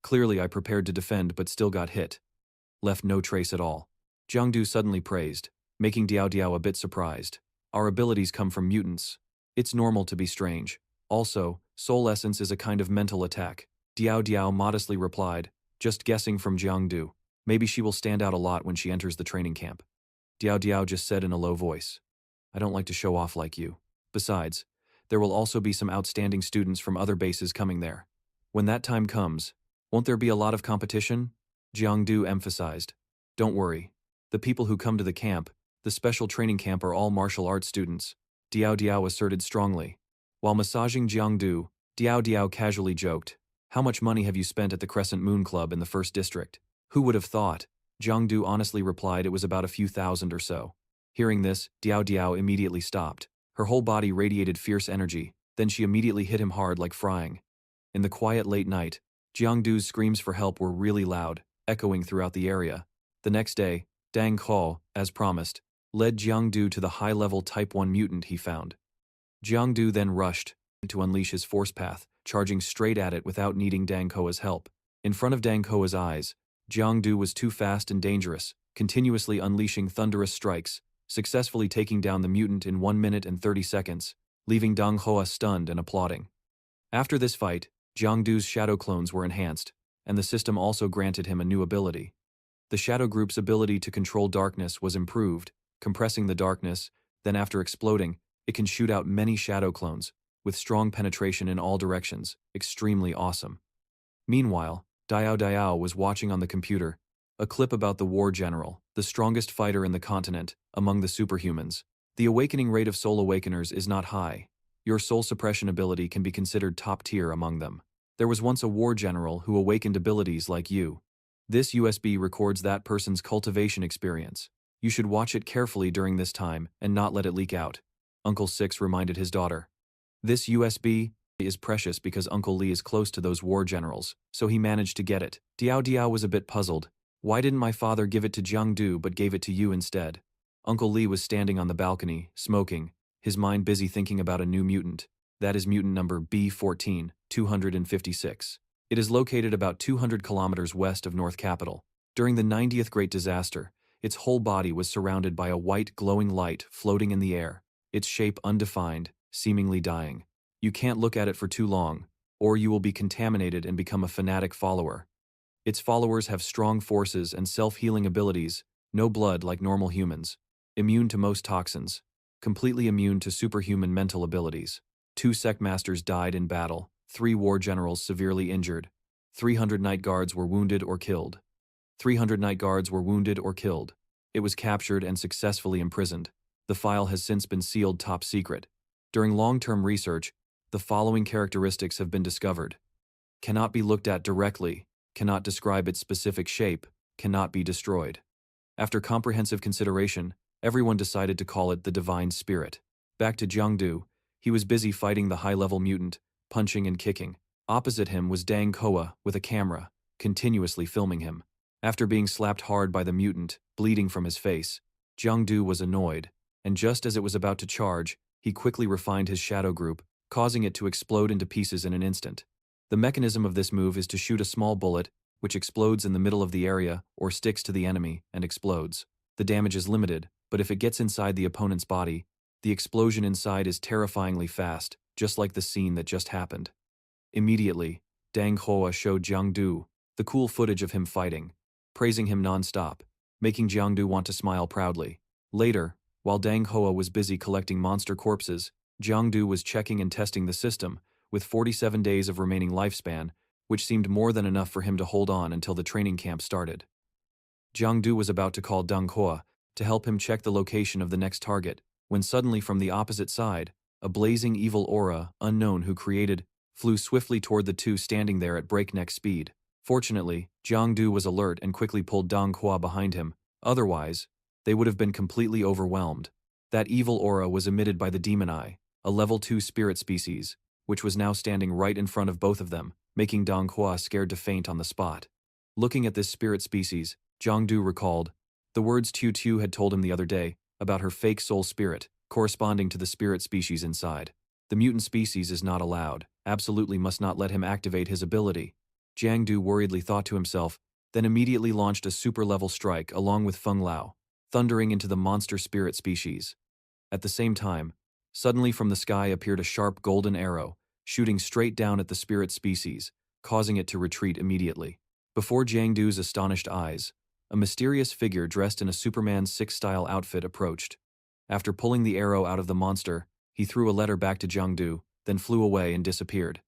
Clearly I prepared to defend but still got hit. Left no trace at all. Jiangdu suddenly praised, making Diao Diao a bit surprised. Our abilities come from mutants. It's normal to be strange. Also, soul essence is a kind of mental attack. Diao Diao modestly replied, just guessing from Jiangdu. Maybe she will stand out a lot when she enters the training camp. Diao Diao just said in a low voice. I don't like to show off like you. Besides, there will also be some outstanding students from other bases coming there. When that time comes, won't there be a lot of competition? Jiangdu emphasized. Don't worry. The people who come to the camp, the special training camp, are all martial arts students, Diao Diao asserted strongly. While massaging Jiangdu, Diao Diao casually joked, How much money have you spent at the Crescent Moon Club in the 1st District? Who would have thought? Jiangdu honestly replied it was about a few thousand or so. Hearing this, Diao Diao immediately stopped. Her whole body radiated fierce energy, then she immediately hit him hard like frying. In the quiet late night, Jiangdu's screams for help were really loud, echoing throughout the area. The next day, Dang Ho, as promised, led Jiangdu to the high-level Type 1 mutant he found. Jiangdu then rushed to unleash his force path, charging straight at it without needing Dang Ho's help. In front of Dang Ho's eyes, Jiangdu was too fast and dangerous, continuously unleashing thunderous strikes, successfully taking down the mutant in 1 minute and 30 seconds, leaving Dang Hoa stunned and applauding. After this fight, Jiangdu's shadow clones were enhanced, and the system also granted him a new ability. The shadow group's ability to control darkness was improved, compressing the darkness, then after exploding, it can shoot out many shadow clones, with strong penetration in all directions, extremely awesome. Meanwhile, Diao Diao was watching on the computer a clip about the war general, the strongest fighter in the continent, among the superhumans. The awakening rate of soul awakeners is not high. Your soul suppression ability can be considered top tier among them. There was once a war general who awakened abilities like you. This USB records that person's cultivation experience. You should watch it carefully during this time and not let it leak out. Uncle Six reminded his daughter. This USB is precious because Uncle Lee is close to those war generals, so he managed to get it. Diao Diao was a bit puzzled. Why didn't my father give it to Jiangdu but gave it to you instead? Uncle Lee was standing on the balcony, smoking, his mind busy thinking about a new mutant. That is mutant number B14, 256. It is located about 200 kilometers west of North Capital. During the 90th Great Disaster, its whole body was surrounded by a white glowing light floating in the air, its shape undefined, seemingly dying. You can't look at it for too long, or you will be contaminated and become a fanatic follower. Its followers have strong forces and self-healing abilities, no blood like normal humans, immune to most toxins, completely immune to superhuman mental abilities. 2 sect masters died in battle, 3 war generals severely injured, 300 night guards were wounded or killed. 300 night guards were wounded or killed. It was captured and successfully imprisoned. The file has since been sealed top secret. During long-term research, the following characteristics have been discovered. cannot be looked at directly, cannot describe its specific shape, cannot be destroyed. After comprehensive consideration, everyone decided to call it the Divine Spirit. Back to Jiangdu, he was busy fighting the high-level mutant, punching and kicking. Opposite him was Dang Koa with a camera, continuously filming him. After being slapped hard by the mutant, bleeding from his face, Jiangdu was annoyed, and just as it was about to charge, he quickly refined his shadow group, causing it to explode into pieces in an instant. The mechanism of this move is to shoot a small bullet, which explodes in the middle of the area or sticks to the enemy and explodes. The damage is limited, but if it gets inside the opponent's body, the explosion inside is terrifyingly fast, just like the scene that just happened. Immediately, Dang Hoa showed Jiangdu the cool footage of him fighting, praising him non-stop, making Jiangdu want to smile proudly. Later, while Dang Hoa was busy collecting monster corpses, Jiangdu was checking and testing the system, with 47 days of remaining lifespan, which seemed more than enough for him to hold on until the training camp started. Jiangdu was about to call Dang Hoa to help him check the location of the next target, when suddenly from the opposite side, a blazing evil aura, unknown who created, flew swiftly toward the two standing there at breakneck speed. Fortunately, Jiangdu was alert and quickly pulled Dang Hoa behind him, otherwise, they would have been completely overwhelmed. That evil aura was emitted by the Demon Eye, a level 2 spirit species, which was now standing right in front of both of them, making Dang Hoa scared to faint on the spot. Looking at this spirit species, Jiangdu recalled the words Tu Tu had told him the other day about her fake soul spirit, corresponding to the spirit species inside. The mutant species is not allowed, absolutely must not let him activate his ability. Jiangdu worriedly thought to himself, then immediately launched a super-level strike along with Feng Lao, thundering into the monster spirit species. At the same time, suddenly from the sky appeared a sharp golden arrow, shooting straight down at the spirit species, causing it to retreat immediately. Before Jiangdu's astonished eyes, a mysterious figure dressed in a Superman 6-style outfit approached. After pulling the arrow out of the monster, he threw a letter back to Jiangdu, then flew away and disappeared.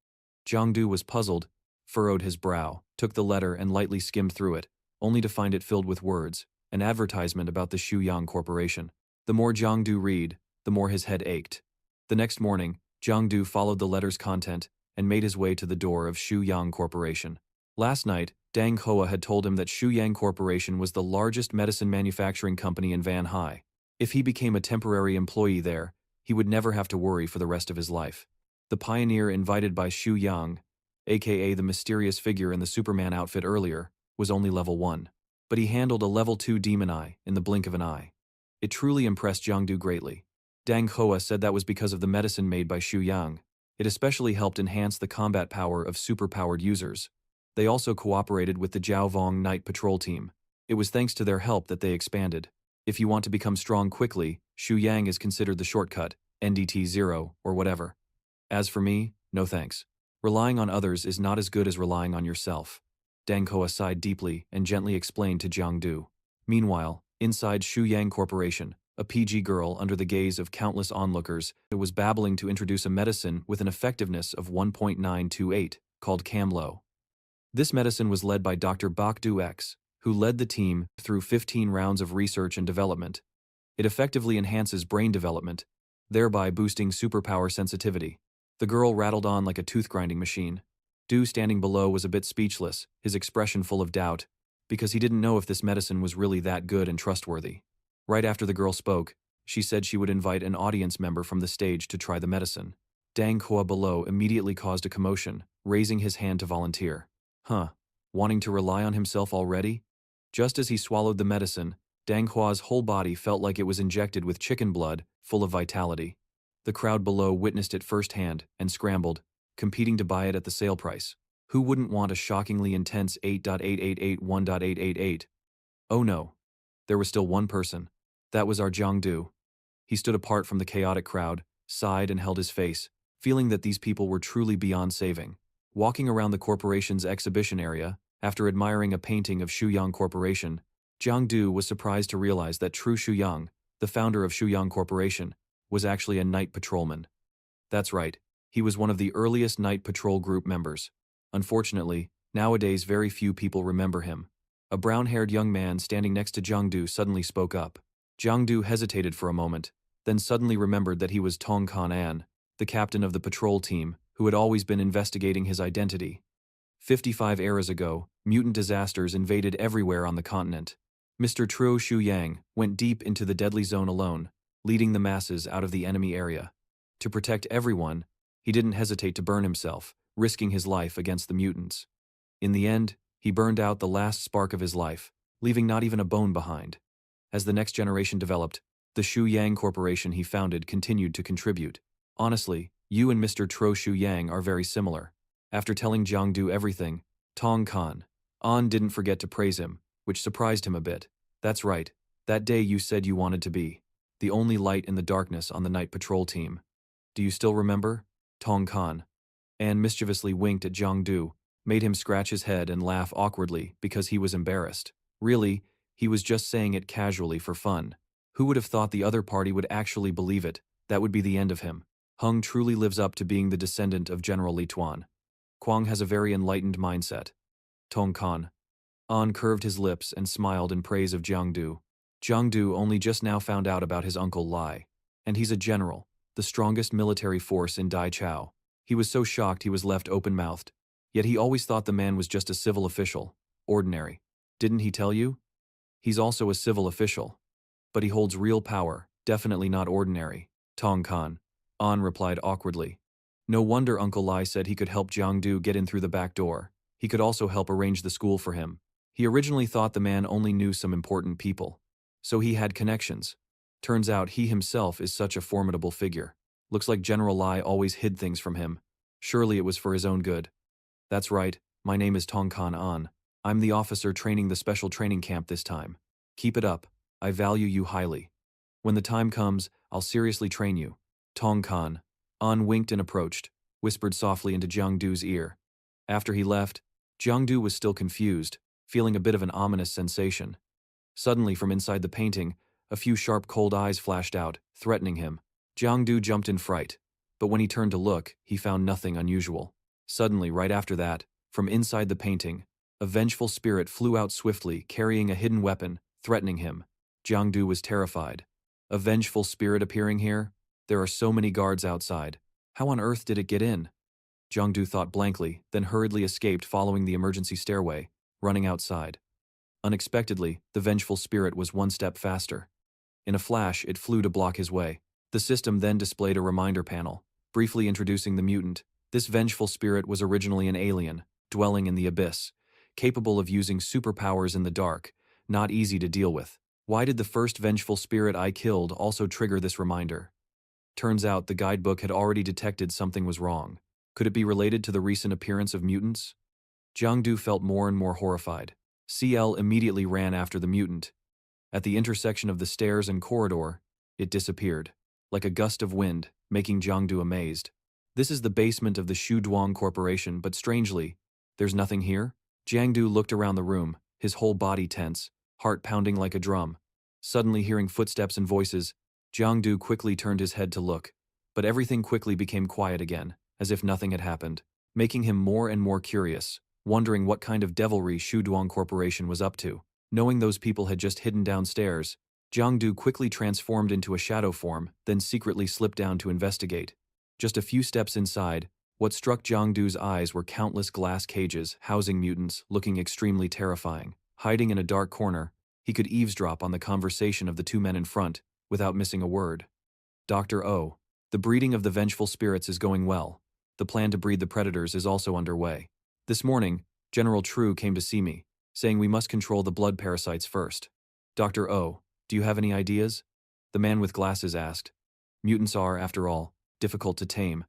Jiangdu was puzzled, furrowed his brow, took the letter and lightly skimmed through it, only to find it filled with words, an advertisement about the Shuyang Corporation. The more Jiangdu read, the more his head ached. The next morning, Jiangdu followed the letter's content and made his way to the door of Shuyang Corporation. Last night, Dang Hoa had told him that Shuyang Corporation was the largest medicine manufacturing company in Van Hai. If he became a temporary employee there, he would never have to worry for the rest of his life. The pioneer invited by Shuyang, aka the mysterious figure in the Superman outfit earlier, was only level 1. But he handled a level 2 demon eye in the blink of an eye. It truly impressed Jiangdu greatly. Dang Hoa said that was because of the medicine made by Shuyang. It especially helped enhance the combat power of superpowered users. They also cooperated with the Jiaovong Night Patrol team. It was thanks to their help that they expanded. If you want to become strong quickly, Shuyang is considered the shortcut, NDT0 or whatever. As for me, no thanks. Relying on others is not as good as relying on yourself. Dang Hoa sighed deeply and gently explained to Jiangdu. Meanwhile, inside Shuyang Corporation, a PG girl under the gaze of countless onlookers was babbling to introduce a medicine with an effectiveness of 1.928, called Camlo. This medicine was led by Dr. Bakdu X, who led the team through 15 rounds of research and development. It effectively enhances brain development, thereby boosting superpower sensitivity. The girl rattled on like a tooth-grinding machine. Du, standing below, was a bit speechless, his expression full of doubt, because he didn't know if this medicine was really that good and trustworthy. Right after the girl spoke, she said she would invite an audience member from the stage to try the medicine. Dang Hoa below immediately caused a commotion, raising his hand to volunteer. Wanting to rely on himself already? Just as he swallowed the medicine, Dang Hua's whole body felt like it was injected with chicken blood, full of vitality. The crowd below witnessed it firsthand and scrambled, competing to buy it at the sale price. Who wouldn't want a shockingly intense 8.8881.888? Oh no. There was still one person. That was our Jiangdu. He stood apart from the chaotic crowd, sighed and held his face, feeling that these people were truly beyond saving. Walking around the corporation's exhibition area, after admiring a painting of Shuyang Corporation, Jiangdu was surprised to realize that True Shuyang, the founder of Shuyang Corporation, was actually a night patrolman. That's right, he was one of the earliest night patrol group members. Unfortunately, nowadays very few people remember him. A brown-haired young man standing next to Jiangdu suddenly spoke up. Jiangdu hesitated for a moment, then suddenly remembered that he was Tong Kan An, the captain of the patrol team, who had always been investigating his identity. 55 eras ago, mutant disasters invaded everywhere on the continent. Mr. Truo Shu Yang went deep into the deadly zone alone, leading the masses out of the enemy area. To protect everyone, he didn't hesitate to burn himself, risking his life against the mutants. In the end, he burned out the last spark of his life, leaving not even a bone behind. As the next generation developed, the Shu Yang Corporation he founded continued to contribute. Honestly, you and Mr. Truo Shu Yang are very similar. After telling Jiangdu everything, Tong Kan An didn't forget to praise him, which surprised him a bit. That's right, that day you said you wanted to be the only light in the darkness on the night patrol team. Do you still remember? Tong Kan An mischievously winked at Jiangdu, made him scratch his head and laugh awkwardly because he was embarrassed. Really, he was just saying it casually for fun. Who would have thought the other party would actually believe it? That would be the end of him. Hung truly lives up to being the descendant of General Li Tuan. Kwang has a very enlightened mindset. Tong Kan An curved his lips and smiled in praise of Jiangdu. Jiangdu only just now found out about his uncle Lai. And he's a general, the strongest military force in Dai Chao. He was so shocked he was left open-mouthed. Yet he always thought the man was just a civil official. Ordinary. Didn't he tell you? He's also a civil official. But he holds real power, definitely not ordinary. Tong Kan An replied awkwardly. No wonder Uncle Lai said he could help Jiangdu get in through the back door. He could also help arrange the school for him. He originally thought the man only knew some important people. So he had connections. Turns out he himself is such a formidable figure. Looks like General Lai always hid things from him. Surely it was for his own good. That's right, my name is Tong Kan An. I'm the officer training the special training camp this time. Keep it up, I value you highly. When the time comes, I'll seriously train you. Tong Kan An winked and approached, whispered softly into Jiangdu's ear. After he left, Jiangdu was still confused, feeling a bit of an ominous sensation. Suddenly from inside the painting, a few sharp cold eyes flashed out, threatening him. Jiangdu jumped in fright, but when he turned to look, he found nothing unusual. Suddenly, right after that, from inside the painting, a vengeful spirit flew out swiftly, carrying a hidden weapon, threatening him. Jiangdu was terrified. A vengeful spirit appearing here? There are so many guards outside. How on earth did it get in? Jiangdu thought blankly, then hurriedly escaped following the emergency stairway, running outside. Unexpectedly, the vengeful spirit was one step faster. In a flash, it flew to block his way. The system then displayed a reminder panel, briefly introducing the mutant. This vengeful spirit was originally an alien, dwelling in the abyss, capable of using superpowers in the dark, not easy to deal with. Why did the first vengeful spirit I killed also trigger this reminder? Turns out the guidebook had already detected something was wrong. Could it be related to the recent appearance of mutants? Jiangdu felt more and more horrified. CL immediately ran after the mutant. At the intersection of the stairs and corridor, it disappeared, like a gust of wind, making Jiangdu amazed. This is the basement of the Shu Duang Corporation, but strangely, there's nothing here? Jiangdu looked around the room, his whole body tense, heart pounding like a drum. Suddenly hearing footsteps and voices, Jiangdu quickly turned his head to look, but everything quickly became quiet again, as if nothing had happened, making him more and more curious, wondering what kind of devilry Shu Duang Corporation was up to. Knowing those people had just hidden downstairs, Jiangdu quickly transformed into a shadow form, then secretly slipped down to investigate. Just a few steps inside, what struck Jiangdu's eyes were countless glass cages housing mutants looking extremely terrifying. Hiding in a dark corner, he could eavesdrop on the conversation of the two men in front, without missing a word. Dr. O. The breeding of the vengeful spirits is going well. The plan to breed the predators is also underway. This morning, General True came to see me, saying we must control the blood parasites first. Dr. O, do you have any ideas? The man with glasses asked. Mutants are, after all, difficult to tame.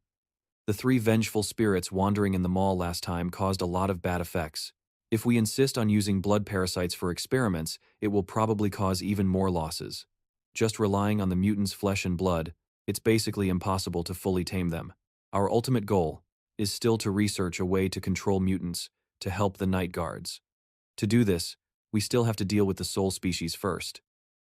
The three vengeful spirits wandering in the mall last time caused a lot of bad effects. If we insist on using blood parasites for experiments, it will probably cause even more losses. Just relying on the mutants' flesh and blood, it's basically impossible to fully tame them. Our ultimate goal is still to research a way to control mutants, to help the night guards. To do this, we still have to deal with the soul species first.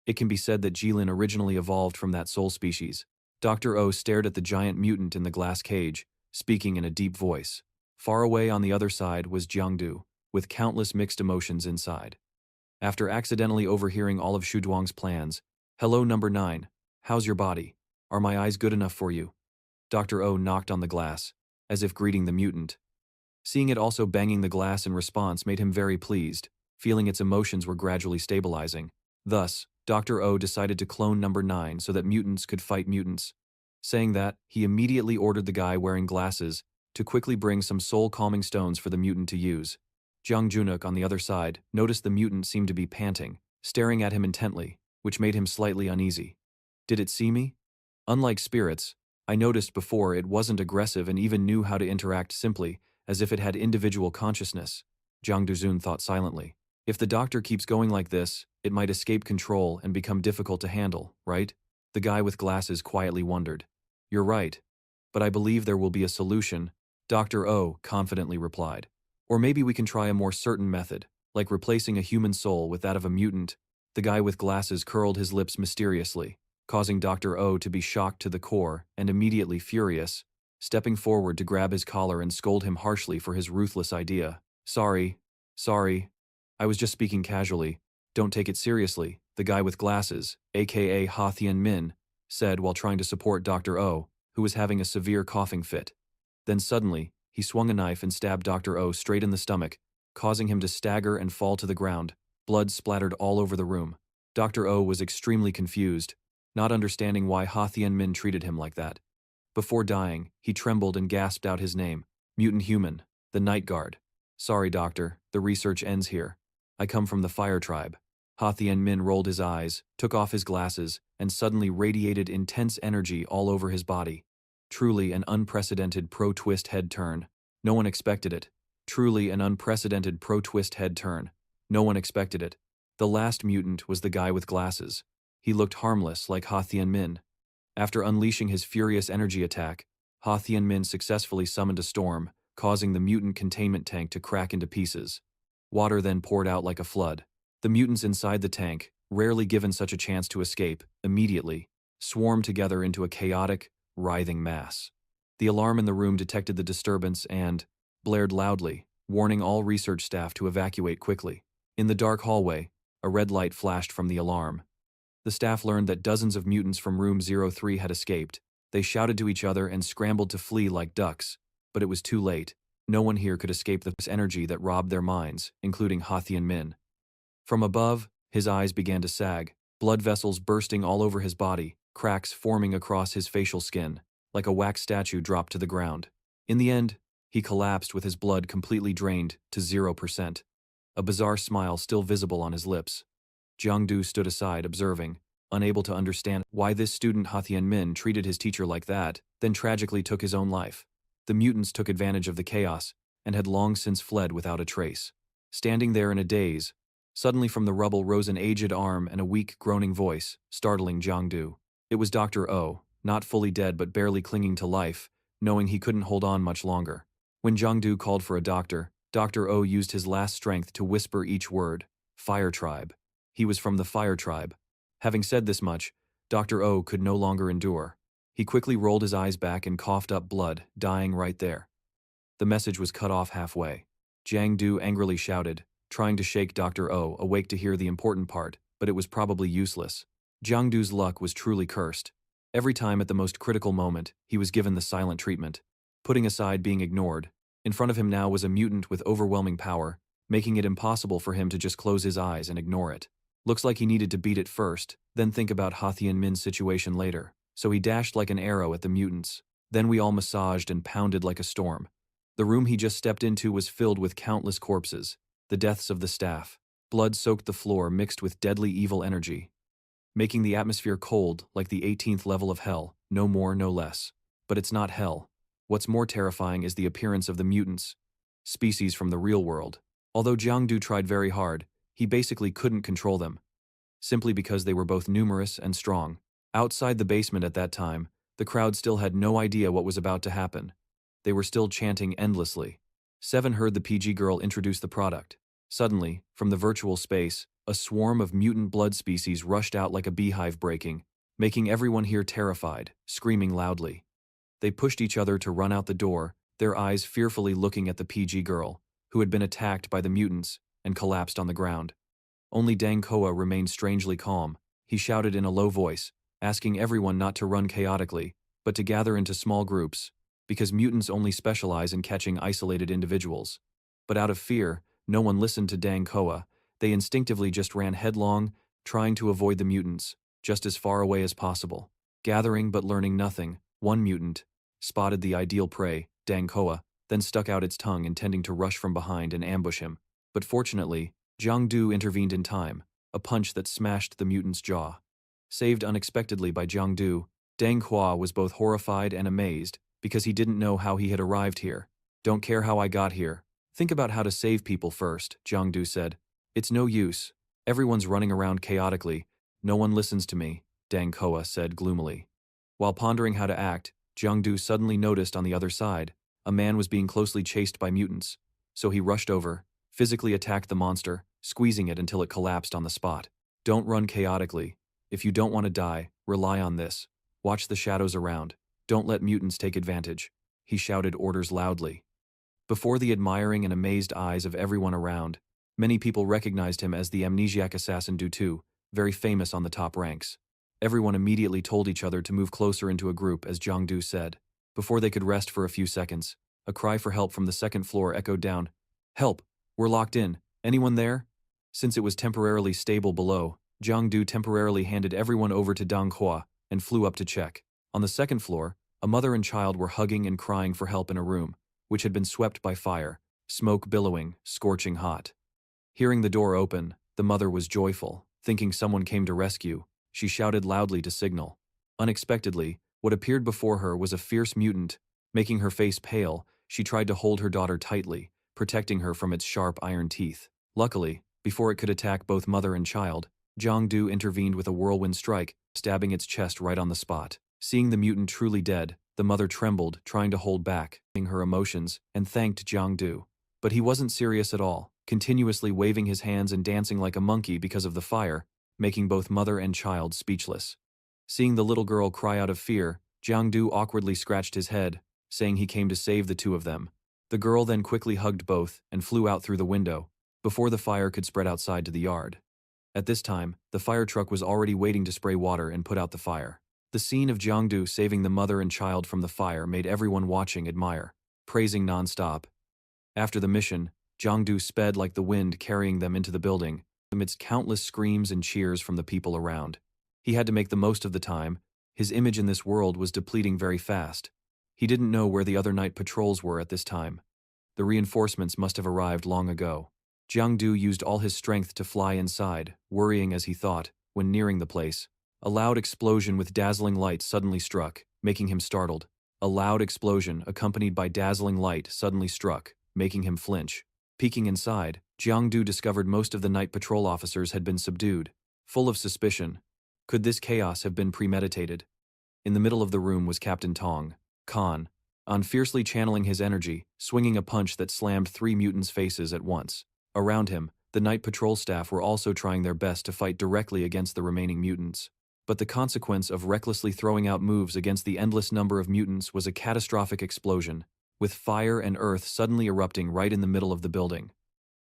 It can be said that Jilin originally evolved from that soul species. Dr. O stared at the giant mutant in the glass cage, speaking in a deep voice. Far away on the other side was Jiangdu, with countless mixed emotions inside. After accidentally overhearing all of Shuduang's plans, "Hello, number 9. How's your body? Are my eyes good enough for you?" Dr. O knocked on the glass, as if greeting the mutant. Seeing it also banging the glass in response made him very pleased, feeling its emotions were gradually stabilizing. Thus, Dr. O decided to clone number 9 so that mutants could fight mutants. Saying that, he immediately ordered the guy wearing glasses to quickly bring some soul-calming stones for the mutant to use. Jiang Junuk, on the other side, noticed the mutant seemed to be panting, staring at him intently, which made him slightly uneasy. Did it see me? Unlike spirits, I noticed before it wasn't aggressive and even knew how to interact simply, as if it had individual consciousness. Jiang Duzun thought silently. If the doctor keeps going like this, it might escape control and become difficult to handle, right? The guy with glasses quietly wondered. You're right. But I believe there will be a solution, Dr. O confidently replied. Or maybe we can try a more certain method, like replacing a human soul with that of a mutant. The guy with glasses curled his lips mysteriously, causing Dr. O to be shocked to the core and immediately furious, stepping forward to grab his collar and scold him harshly for his ruthless idea. Sorry. I was just speaking casually. Don't take it seriously, the guy with glasses, aka Ha Thien Min, said while trying to support Dr. O, who was having a severe coughing fit. Then suddenly, he swung a knife and stabbed Dr. O straight in the stomach, causing him to stagger and fall to the ground. Blood splattered all over the room. Dr. O was extremely confused, not understanding why Ha Thien Min treated him like that. Before dying, he trembled and gasped out his name. Mutant human, the night guard. Sorry, doctor, the research ends here. I come from the fire tribe. Ha Thien Min rolled his eyes, took off his glasses, and suddenly radiated intense energy all over his body. Truly an unprecedented pro-twist head turn. No one expected it. Truly an unprecedented pro-twist head turn. No one expected it. The last mutant was the guy with glasses. He looked harmless like Ha Thien Min. After unleashing his furious energy attack, Ha Thien Min successfully summoned a storm, causing the mutant containment tank to crack into pieces. Water then poured out like a flood. The mutants inside the tank, rarely given such a chance to escape, immediately swarmed together into a chaotic, writhing mass. The alarm in the room detected the disturbance and blared loudly, warning all research staff to evacuate quickly. In the dark hallway, a red light flashed from the alarm. The staff learned that dozens of mutants from room 03 had escaped. They shouted to each other and scrambled to flee like ducks, but it was too late. No one here could escape this energy that robbed their minds, including Ha Thien Min. From above, his eyes began to sag, blood vessels bursting all over his body, cracks forming across his facial skin, like a wax statue dropped to the ground. In the end, he collapsed with his blood completely drained to 0%. A bizarre smile still visible on his lips. Jiang Du stood aside, observing, unable to understand why this student Ha Thien Min treated his teacher like that, then tragically took his own life. The mutants took advantage of the chaos and had long since fled without a trace. Standing there in a daze, suddenly from the rubble rose an aged arm and a weak, groaning voice, startling Jiang Du. It was Dr. O, not fully dead but barely clinging to life, knowing he couldn't hold on much longer. When Jiang Du called for a doctor, Dr. O used his last strength to whisper each word, Fire Tribe. He was from the Fire Tribe. Having said this much, Dr. O could no longer endure. He quickly rolled his eyes back and coughed up blood, dying right there. The message was cut off halfway. Jiang Du angrily shouted, trying to shake Dr. O awake to hear the important part, but it was probably useless. Jiang Du's luck was truly cursed. Every time at the most critical moment, he was given the silent treatment. Putting aside being ignored, in front of him now was a mutant with overwhelming power, making it impossible for him to just close his eyes and ignore it. Looks like he needed to beat it first, then think about Ha Thien Min's situation later. So he dashed like an arrow at the mutants. Then we all massaged and pounded like a storm. The room he just stepped into was filled with countless corpses, the deaths of the staff. Blood soaked the floor mixed with deadly evil energy, making the atmosphere cold like the 18th level of hell, no more, no less. But it's not hell. What's more terrifying is the appearance of the mutants, species from the real world. Although Jiang Du tried very hard, he basically couldn't control them, simply because they were both numerous and strong. Outside the basement at that time, the crowd still had no idea what was about to happen. They were still chanting endlessly. Seven heard the PG girl introduce the product. Suddenly, from the virtual space, a swarm of mutant blood species rushed out like a beehive breaking, making everyone here terrified, screaming loudly. They pushed each other to run out the door, their eyes fearfully looking at the PG girl, who had been attacked by the mutants and collapsed on the ground. Only Dang Koa remained strangely calm. He shouted in a low voice, asking everyone not to run chaotically, but to gather into small groups. because mutants only specialize in catching isolated individuals. But out of fear, no one listened to Dang Koa. They instinctively just ran headlong, trying to avoid the mutants, just as far away as possible. Gathering but learning nothing, one mutant spotted the ideal prey, Dang Koa, then stuck out its tongue intending to rush from behind and ambush him. But fortunately, Jiang Du intervened in time, a punch that smashed the mutant's jaw. Saved unexpectedly by Jiang Du, Dang Hua was both horrified and amazed, because he didn't know how he had arrived here. Don't care how I got here. Think about how to save people first, Jiang Du said. It's no use. Everyone's running around chaotically. No one listens to me, Dang Koa said gloomily. While pondering how to act, Jiang Du suddenly noticed on the other side, a man was being closely chased by mutants. So he rushed over, physically attacked the monster, squeezing it until it collapsed on the spot. Don't run chaotically. If you don't want to die, rely on this. Watch the shadows around. Don't let mutants take advantage. He shouted orders loudly. Before the admiring and amazed eyes of everyone around, many people recognized him as the amnesiac assassin Du Tu, very famous on the top ranks. Everyone immediately told each other to move closer into a group, as Jiang Du said. Before they could rest for a few seconds, a cry for help from the second floor echoed down. Help! We're locked in. Anyone there? Since it was temporarily stable below, Jiang Du temporarily handed everyone over to Dang Hua and flew up to check. On the second floor, a mother and child were hugging and crying for help in a room, which had been swept by fire, smoke billowing, scorching hot. Hearing the door open, the mother was joyful, thinking someone came to rescue. She shouted loudly to signal. Unexpectedly, what appeared before her was a fierce mutant. Making her face pale, she tried to hold her daughter tightly, protecting her from its sharp iron teeth. Luckily, before it could attack both mother and child, Jiang Du intervened with a whirlwind strike, stabbing its chest right on the spot. Seeing the mutant truly dead, the mother trembled, trying to hold back her emotions, and thanked Jiang Du. But he wasn't serious at all, continuously waving his hands and dancing like a monkey because of the fire, making both mother and child speechless. Seeing the little girl cry out of fear, Jiang Du awkwardly scratched his head, saying he came to save the two of them. The girl then quickly hugged both and flew out through the window, before the fire could spread outside to the yard. At this time, the fire truck was already waiting to spray water and put out the fire. The scene of Jiang Du saving the mother and child from the fire made everyone watching admire, praising non-stop. After the mission, Jiang Du sped like the wind, carrying them into the building, amidst countless screams and cheers from the people around. He had to make the most of the time. His image in this world was depleting very fast. He didn't know where the other night patrols were at this time. The reinforcements must have arrived long ago. Jiang Du used all his strength to fly inside, worrying as he thought. When nearing the place, a loud explosion with dazzling light suddenly struck, making him startled. A loud explosion, accompanied by dazzling light, suddenly struck, making him flinch. Peeking inside, Jiang Du discovered most of the night patrol officers had been subdued. Full of suspicion, could this chaos have been premeditated? In the middle of the room was Captain Tong, Khan, on fiercely channeling his energy, swinging a punch that slammed 3 mutants' faces at once. Around him, the night patrol staff were also trying their best to fight directly against the remaining mutants. But the consequence of recklessly throwing out moves against the endless number of mutants was a catastrophic explosion, with fire and earth suddenly erupting right in the middle of the building.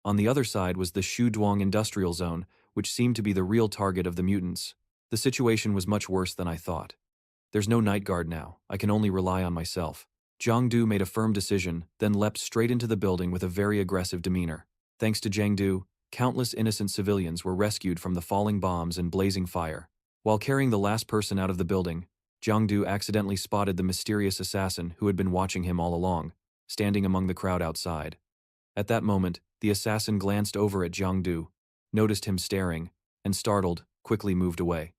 On the other side was the Shuduang industrial zone, which seemed to be the real target of the mutants. The situation was much worse than I thought. There's no night guard now, I can only rely on myself. Jiang Du made a firm decision, then leapt straight into the building with a very aggressive demeanor. Thanks to Jiang Du, countless innocent civilians were rescued from the falling bombs and blazing fire. While carrying the last person out of the building, Jiang Du accidentally spotted the mysterious assassin who had been watching him all along, standing among the crowd outside. At that moment, the assassin glanced over at Jiang Du, noticed him staring, and startled, quickly moved away.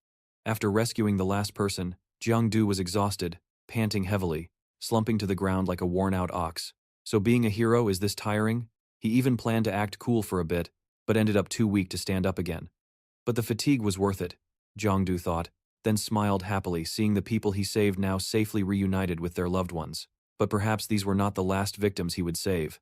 After rescuing the last person, Jiang Du was exhausted, panting heavily, slumping to the ground like a worn-out ox. So being a hero is this tiring? He even planned to act cool for a bit, but ended up too weak to stand up again. But the fatigue was worth it, Jiang Du thought, then smiled happily seeing the people he saved now safely reunited with their loved ones. But perhaps these were not the last victims he would save.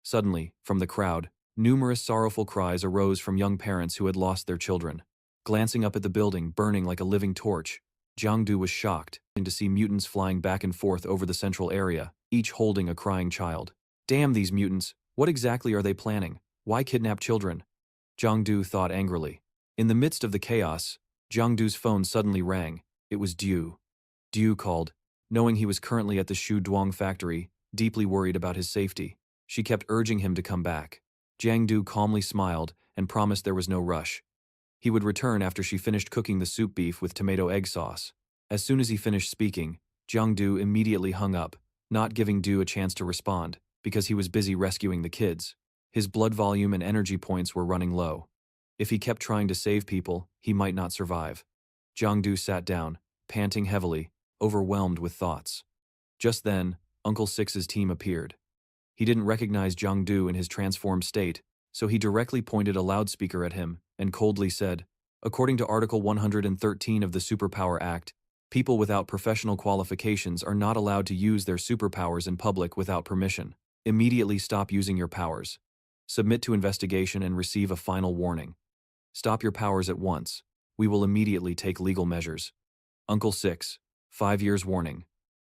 Suddenly, from the crowd, numerous sorrowful cries arose from young parents who had lost their children. Glancing up at the building burning like a living torch, Jiang Du was shocked to see mutants flying back and forth over the central area, each holding a crying child. Damn these mutants, what exactly are they planning? Why kidnap children? Jiang Du thought angrily. In the midst of the chaos, Jiang Du's phone suddenly rang. It was Diao. Diao called. knowing he was currently at the Shu Duong factory, deeply worried about his safety. She kept urging him to come back. Jiang Du calmly smiled and promised there was no rush. He would return after she finished cooking the soup beef with tomato egg sauce. As soon as he finished speaking, Jiang Du immediately hung up, not giving Du a chance to respond, because he was busy rescuing the kids. His blood volume and energy points were running low. If he kept trying to save people, he might not survive. Jiang Du sat down, panting heavily, overwhelmed with thoughts. Just then, Uncle Six's team appeared. He didn't recognize Jiang Du in his transformed state, so he directly pointed a loudspeaker at him and coldly said, "According to Article 113 of the Superpower Act, people without professional qualifications are not allowed to use their superpowers in public without permission. Immediately stop using your powers. Submit to investigation and receive a final warning. Stop your powers at once. We will immediately take legal measures." Uncle Six, 5 years warning.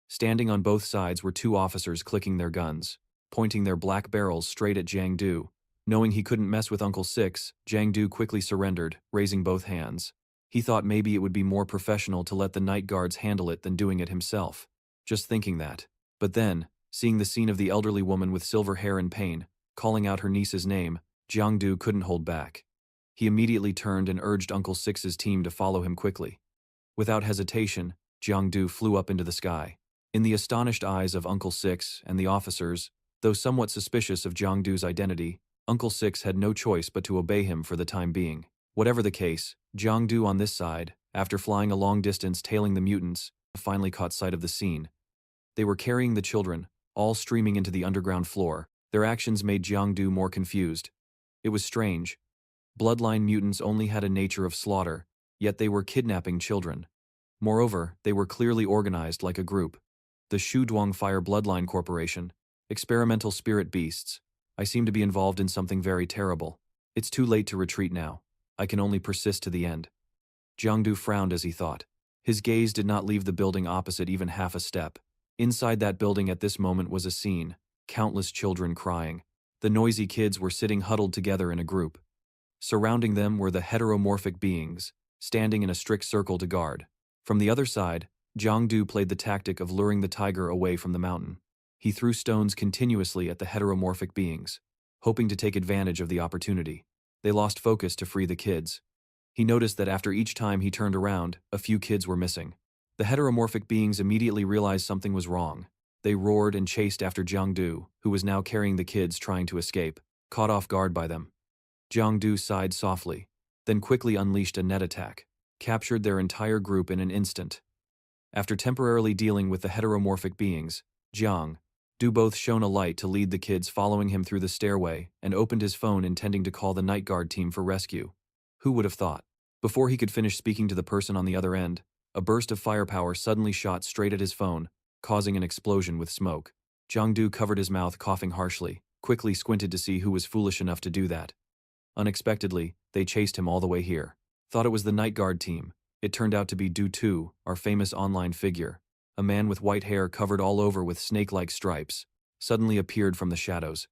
Standing on both sides were 2 officers clicking their guns, pointing their black barrels straight at Jiang Du. Knowing he couldn't mess with Uncle Six, Jiang Du quickly surrendered, raising both hands. He thought maybe it would be more professional to let the night guards handle it than doing it himself. Just thinking that. But then, seeing the scene of the elderly woman with silver hair in pain, calling out her niece's name, Jiang Du couldn't hold back. He immediately turned and urged Uncle Six's team to follow him quickly. Without hesitation, Jiang Du flew up into the sky. In the astonished eyes of Uncle Six and the officers, though somewhat suspicious of Jiang Du's identity, Uncle Six had no choice but to obey him for the time being. Whatever the case, Jiang Du on this side, after flying a long distance tailing the mutants, finally caught sight of the scene. They were carrying the children, all streaming into the underground floor. Their actions made Jiang Du more confused. It was strange. Bloodline mutants only had a nature of slaughter, yet they were kidnapping children. Moreover, they were clearly organized like a group. The Shu Duong Fire Bloodline Corporation. Experimental spirit beasts. I seem to be involved in something very terrible. It's too late to retreat now. I can only persist to the end. Jiang Du frowned as he thought. His gaze did not leave the building opposite even half a step. Inside that building at this moment was a scene. Countless children crying. The noisy kids were sitting huddled together in a group. Surrounding them were the heteromorphic beings, standing in a strict circle to guard. From the other side, Jiang Du played the tactic of luring the tiger away from the mountain. He threw stones continuously at the heteromorphic beings, hoping to take advantage of the opportunity. They lost focus to free the kids. He noticed that after each time he turned around, a few kids were missing. The heteromorphic beings immediately realized something was wrong. They roared and chased after Jiang Du, who was now carrying the kids trying to escape, caught off guard by them. Jiang Du sighed softly, then quickly unleashed a net attack, captured their entire group in an instant. After temporarily dealing with the heteromorphic beings, Jiang Du both shone a light to lead the kids following him through the stairway and opened his phone intending to call the night guard team for rescue. Who would have thought? Before he could finish speaking to the person on the other end, a burst of firepower suddenly shot straight at his phone, causing an explosion with smoke. Jiang Du covered his mouth, coughing harshly, quickly squinted to see who was foolish enough to do that. Unexpectedly, they chased him all the way here. Thought it was the night guard team. It turned out to be Du Tu, our famous online figure. A man with white hair covered all over with snake-like stripes, suddenly appeared from the shadows.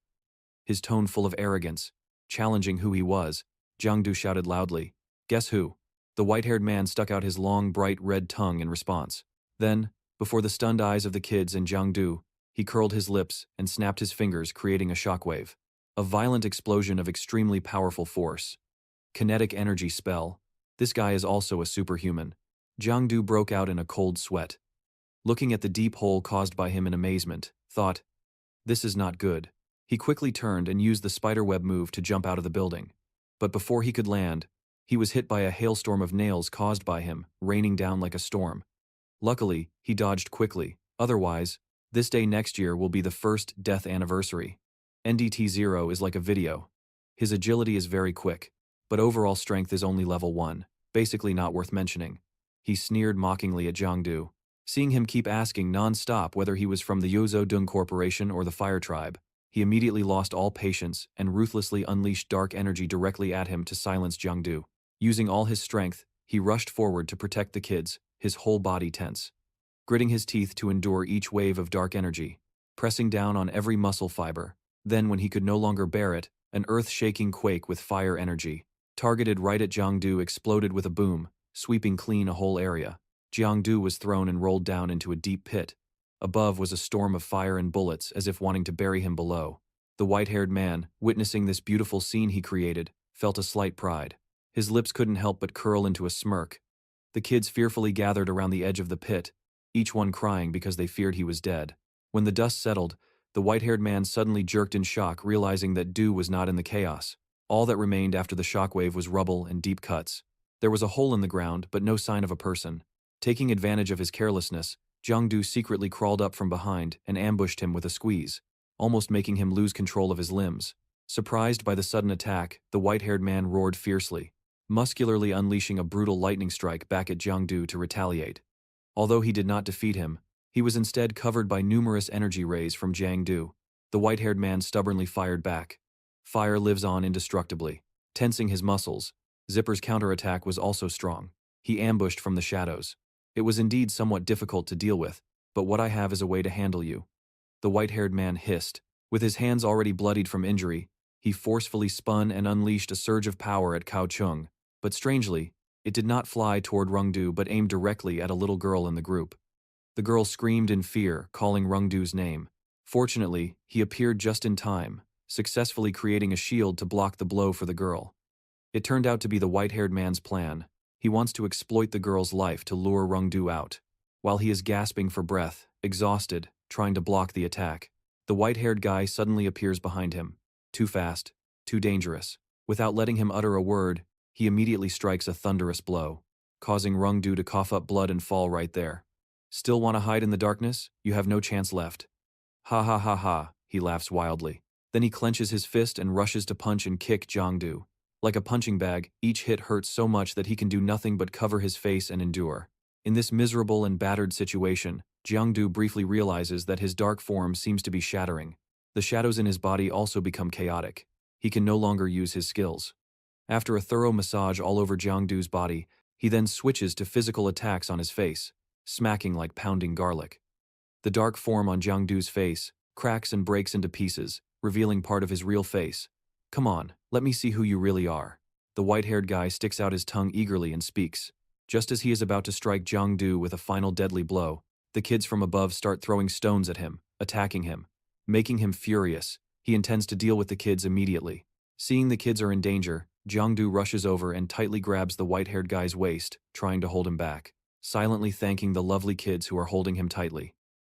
His tone full of arrogance, challenging who he was, Jiang Du shouted loudly, "Guess who?" The white-haired man stuck out his long, bright red tongue in response. Then, before the stunned eyes of the kids and Jiang Du, he curled his lips and snapped his fingers, creating a shockwave. A violent explosion of extremely powerful force. Kinetic energy spell. This guy is also a superhuman. Jiang Du broke out in a cold sweat. Looking at the deep hole caused by him in amazement, thought, this is not good. He quickly turned and used the spiderweb move to jump out of the building. But before he could land, he was hit by a hailstorm of nails caused by him, raining down like a storm. Luckily, he dodged quickly. Otherwise, this day next year will be the first death anniversary. NDT0 is like a video. His agility is very quick, but overall strength is only level 1, basically not worth mentioning. He sneered mockingly at Jiang Du. Seeing him keep asking non-stop whether he was from the Yozo Dung Corporation or the Fire Tribe, he immediately lost all patience and ruthlessly unleashed dark energy directly at him to silence Jiang Du. Using all his strength, he rushed forward to protect the kids, his whole body tense. Gritting his teeth to endure each wave of dark energy, pressing down on every muscle fiber. Then when he could no longer bear it, an earth-shaking quake with fire energy, targeted right at Jiang Du, exploded with a boom, sweeping clean a whole area. Jiangdu was thrown and rolled down into a deep pit. Above was a storm of fire and bullets, as if wanting to bury him below. The white-haired man, witnessing this beautiful scene he created, felt a slight pride. His lips couldn't help but curl into a smirk. The kids fearfully gathered around the edge of the pit, each one crying because they feared he was dead. When the dust settled, the white-haired man suddenly jerked in shock, realizing that Du was not in the chaos. All that remained after the shockwave was rubble and deep cuts. There was a hole in the ground, but no sign of a person. Taking advantage of his carelessness, Jiangdu secretly crawled up from behind and ambushed him with a squeeze, almost making him lose control of his limbs. Surprised by the sudden attack, the white-haired man roared fiercely, muscularly unleashing a brutal lightning strike back at Jiangdu to retaliate. Although he did not defeat him, he was instead covered by numerous energy rays from Jiangdu. The white-haired man stubbornly fired back. Fire lives on indestructibly. Tensing his muscles, Zipper's counterattack was also strong. He ambushed from the shadows. It was indeed somewhat difficult to deal with, but what I have is a way to handle you. The white-haired man hissed. With his hands already bloodied from injury, he forcefully spun and unleashed a surge of power at Cao Chung. But strangely, it did not fly toward Rungdu but aimed directly at a little girl in the group. The girl screamed in fear, calling Rungdu's name. Fortunately, he appeared just in time, successfully creating a shield to block the blow for the girl. It turned out to be the white-haired man's plan. He wants to exploit the girl's life to lure Rungdu out. While he is gasping for breath, exhausted, trying to block the attack, the white-haired guy suddenly appears behind him. Too fast, too dangerous. Without letting him utter a word, he immediately strikes a thunderous blow, causing Rungdu to cough up blood and fall right there. Still want to hide in the darkness? You have no chance left. Ha ha ha ha, he laughs wildly. Then he clenches his fist and rushes to punch and kick Jiangdu. Like a punching bag, each hit hurts so much that he can do nothing but cover his face and endure. In this miserable and battered situation, Jiangdu briefly realizes that his dark form seems to be shattering. The shadows in his body also become chaotic. He can no longer use his skills. After a thorough massage all over Jiangdu's body, he then switches to physical attacks on his face, smacking like pounding garlic. The dark form on Jiangdu's face cracks and breaks into pieces, revealing part of his real face. Come on, let me see who you really are. The white-haired guy sticks out his tongue eagerly and speaks. Just as he is about to strike Jiangdu with a final deadly blow, the kids from above start throwing stones at him, attacking him. Making him furious, he intends to deal with the kids immediately. Seeing the kids are in danger, Jiangdu rushes over and tightly grabs the white-haired guy's waist, trying to hold him back, silently thanking the lovely kids who are holding him tightly.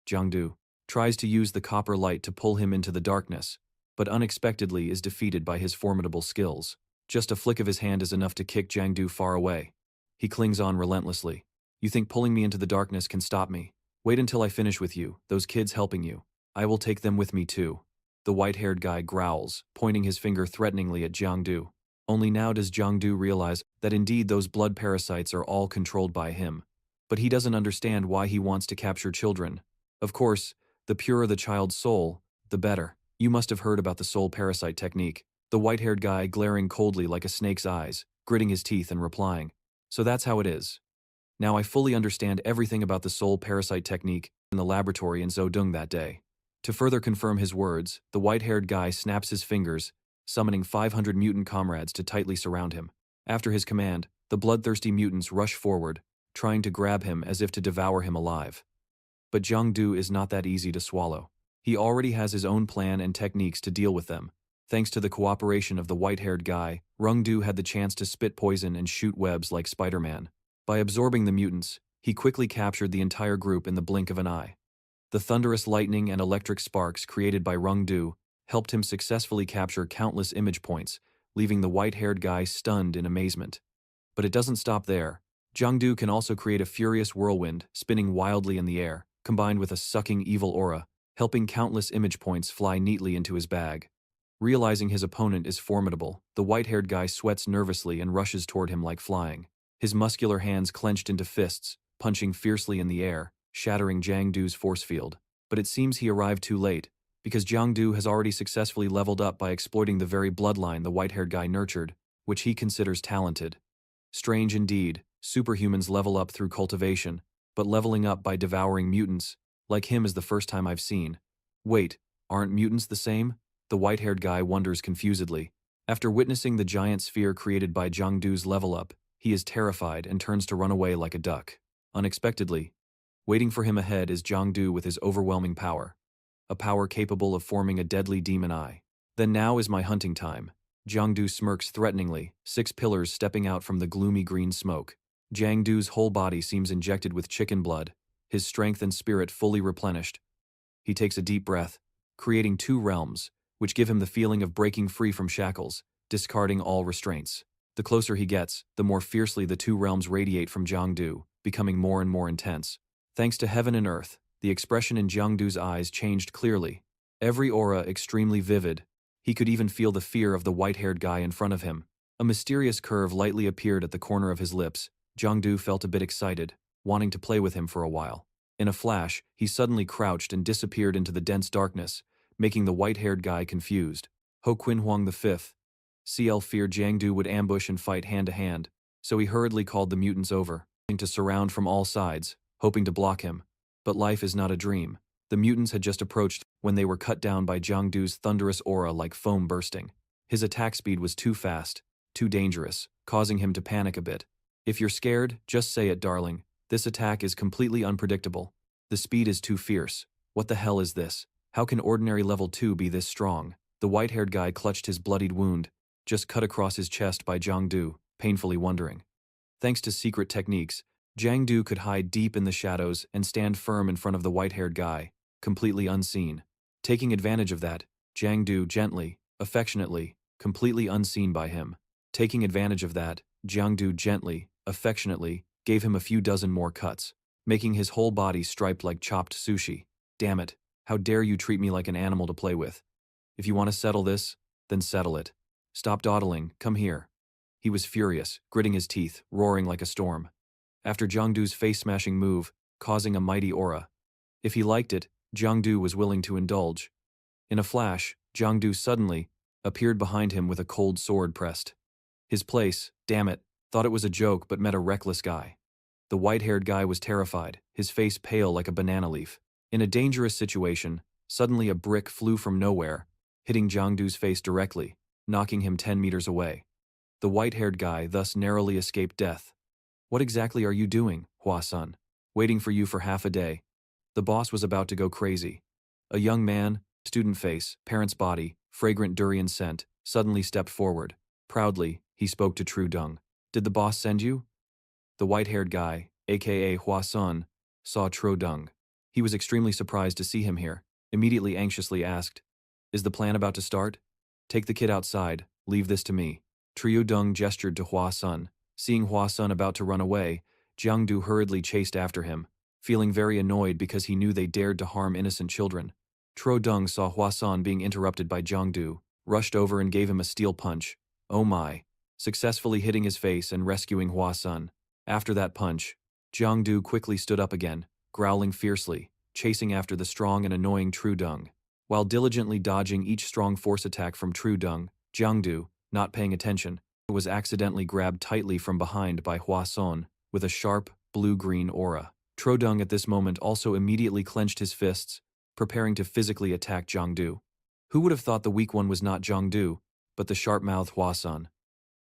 Jiangdu tries to use the copper light to pull him into the darkness, but unexpectedly is defeated by his formidable skills. Just a flick of his hand is enough to kick Jiangdu far away. He clings on relentlessly. You think pulling me into the darkness can stop me? Wait until I finish with you, those kids helping you. I will take them with me too. The white-haired guy growls, pointing his finger threateningly at Jiangdu. Only now does Jiangdu realize that indeed those blood parasites are all controlled by him. But he doesn't understand why he wants to capture children. Of course, the purer the child's soul, the better. You must have heard about the soul parasite technique. The white-haired guy glaring coldly like a snake's eyes, gritting his teeth and replying. So that's how it is. Now I fully understand everything about the soul parasite technique in the laboratory in Zodong that day. To further confirm his words, the white-haired guy snaps his fingers, summoning 500 mutant comrades to tightly surround him. After his command, the bloodthirsty mutants rush forward, trying to grab him as if to devour him alive. But Jiangdu is not that easy to swallow. He already has his own plan and techniques to deal with them. Thanks to the cooperation of the white-haired guy, Rungdu had the chance to spit poison and shoot webs like Spider-Man. By absorbing the mutants, he quickly captured the entire group in the blink of an eye. The thunderous lightning and electric sparks created by Rungdu helped him successfully capture countless image points, leaving the white-haired guy stunned in amazement. But it doesn't stop there. Jiangdu can also create a furious whirlwind, spinning wildly in the air, combined with a sucking evil aura, helping countless image points fly neatly into his bag. Realizing his opponent is formidable, the white-haired guy sweats nervously and rushes toward him like flying. His muscular hands clenched into fists, punching fiercely in the air, shattering Jiangdu's force field. But it seems he arrived too late, because Jiangdu has already successfully leveled up by exploiting the very bloodline the white-haired guy nurtured, which he considers talented. Strange indeed, superhumans level up through cultivation, but leveling up by devouring mutants, like him, is the first time I've seen. Wait, aren't mutants the same? The white-haired guy wonders confusedly. After witnessing the giant sphere created by Jiangdu's level up, he is terrified and turns to run away like a duck. Unexpectedly, waiting for him ahead is Jiangdu with his overwhelming power. A power capable of forming a deadly demon eye. Then now is my hunting time. Jiangdu smirks threateningly, 6 pillars stepping out from the gloomy green smoke. Jiangdu's whole body seems injected with chicken blood, his strength and spirit fully replenished. He takes a deep breath, creating 2 realms, which give him the feeling of breaking free from shackles, discarding all restraints. The closer he gets, the more fiercely the 2 realms radiate from Jiangdu, becoming more and more intense. Thanks to heaven and earth, the expression in Jiangdu's eyes changed clearly. Every aura extremely vivid. He could even feel the fear of the white-haired guy in front of him. A mysterious curve lightly appeared at the corner of his lips. Jiangdu felt a bit excited, wanting to play with him for a while. In a flash, he suddenly crouched and disappeared into the dense darkness, making the white-haired guy confused. Ho Qinhuang V. CL feared Jiangdu would ambush and fight hand-to-hand, so he hurriedly called the mutants over, to surround from all sides, hoping to block him. But life is not a dream. The mutants had just approached when they were cut down by Jiangdu's thunderous aura like foam bursting. His attack speed was too fast, too dangerous, causing him to panic a bit. If you're scared, just say it, darling. This attack is completely unpredictable. The speed is too fierce. What the hell is this? How can ordinary level 2 be this strong? The white-haired guy clutched his bloodied wound, just cut across his chest by Jiangdu, painfully wondering. Thanks to secret techniques, Jiangdu could hide deep in the shadows and stand firm in front of the white-haired guy, completely unseen. Taking advantage of that, Jiangdu gently, affectionately, completely unseen by him. Taking advantage of that, Jiangdu gently, affectionately, gave him a few dozen more cuts, making his whole body striped like chopped sushi. Damn it, how dare you treat me like an animal to play with? If you want to settle this, then settle it. Stop dawdling, come here. He was furious, gritting his teeth, roaring like a storm. After Jiangdu's face-smashing move, causing a mighty aura. If he liked it, Jiangdu was willing to indulge. In a flash, Jiangdu suddenly appeared behind him with a cold sword pressed. His place, damn it, thought it was a joke but met a reckless guy. The white-haired guy was terrified, his face pale like a banana leaf. In a dangerous situation, suddenly a brick flew from nowhere, hitting Jiangdu's face directly, knocking him 10 meters away. The white-haired guy thus narrowly escaped death. What exactly are you doing, Hua-sun? Waiting for you for half a day. The boss was about to go crazy. A young man, student face, parent's body, fragrant durian scent, suddenly stepped forward. Proudly, he spoke to Tru Dung. Did the boss send you? The white-haired guy, aka Hua-sun, saw Tru Dung. He was extremely surprised to see him here, immediately anxiously asked, "Is the plan about to start? Take the kid outside, leave this to me." Tru Dung gestured to Hua-sun. Seeing Hua-sun about to run away, Jiangdu hurriedly chased after him, feeling very annoyed because he knew they dared to harm innocent children. Tru Dung saw Hua-sun being interrupted by Jiangdu, rushed over and gave him a steel punch. Oh my! Successfully hitting his face and rescuing Hua-sun. After that punch, Jiangdu quickly stood up again, growling fiercely, chasing after the strong and annoying Tru Dung. While diligently dodging each strong force attack from Tru Dung, Jiangdu, not paying attention, was accidentally grabbed tightly from behind by Hua-sun with a sharp, blue-green aura. Tru Dung at this moment also immediately clenched his fists, preparing to physically attack Jiangdu. Who would have thought the weak one was not Jiangdu, but the sharp-mouthed Hua-sun?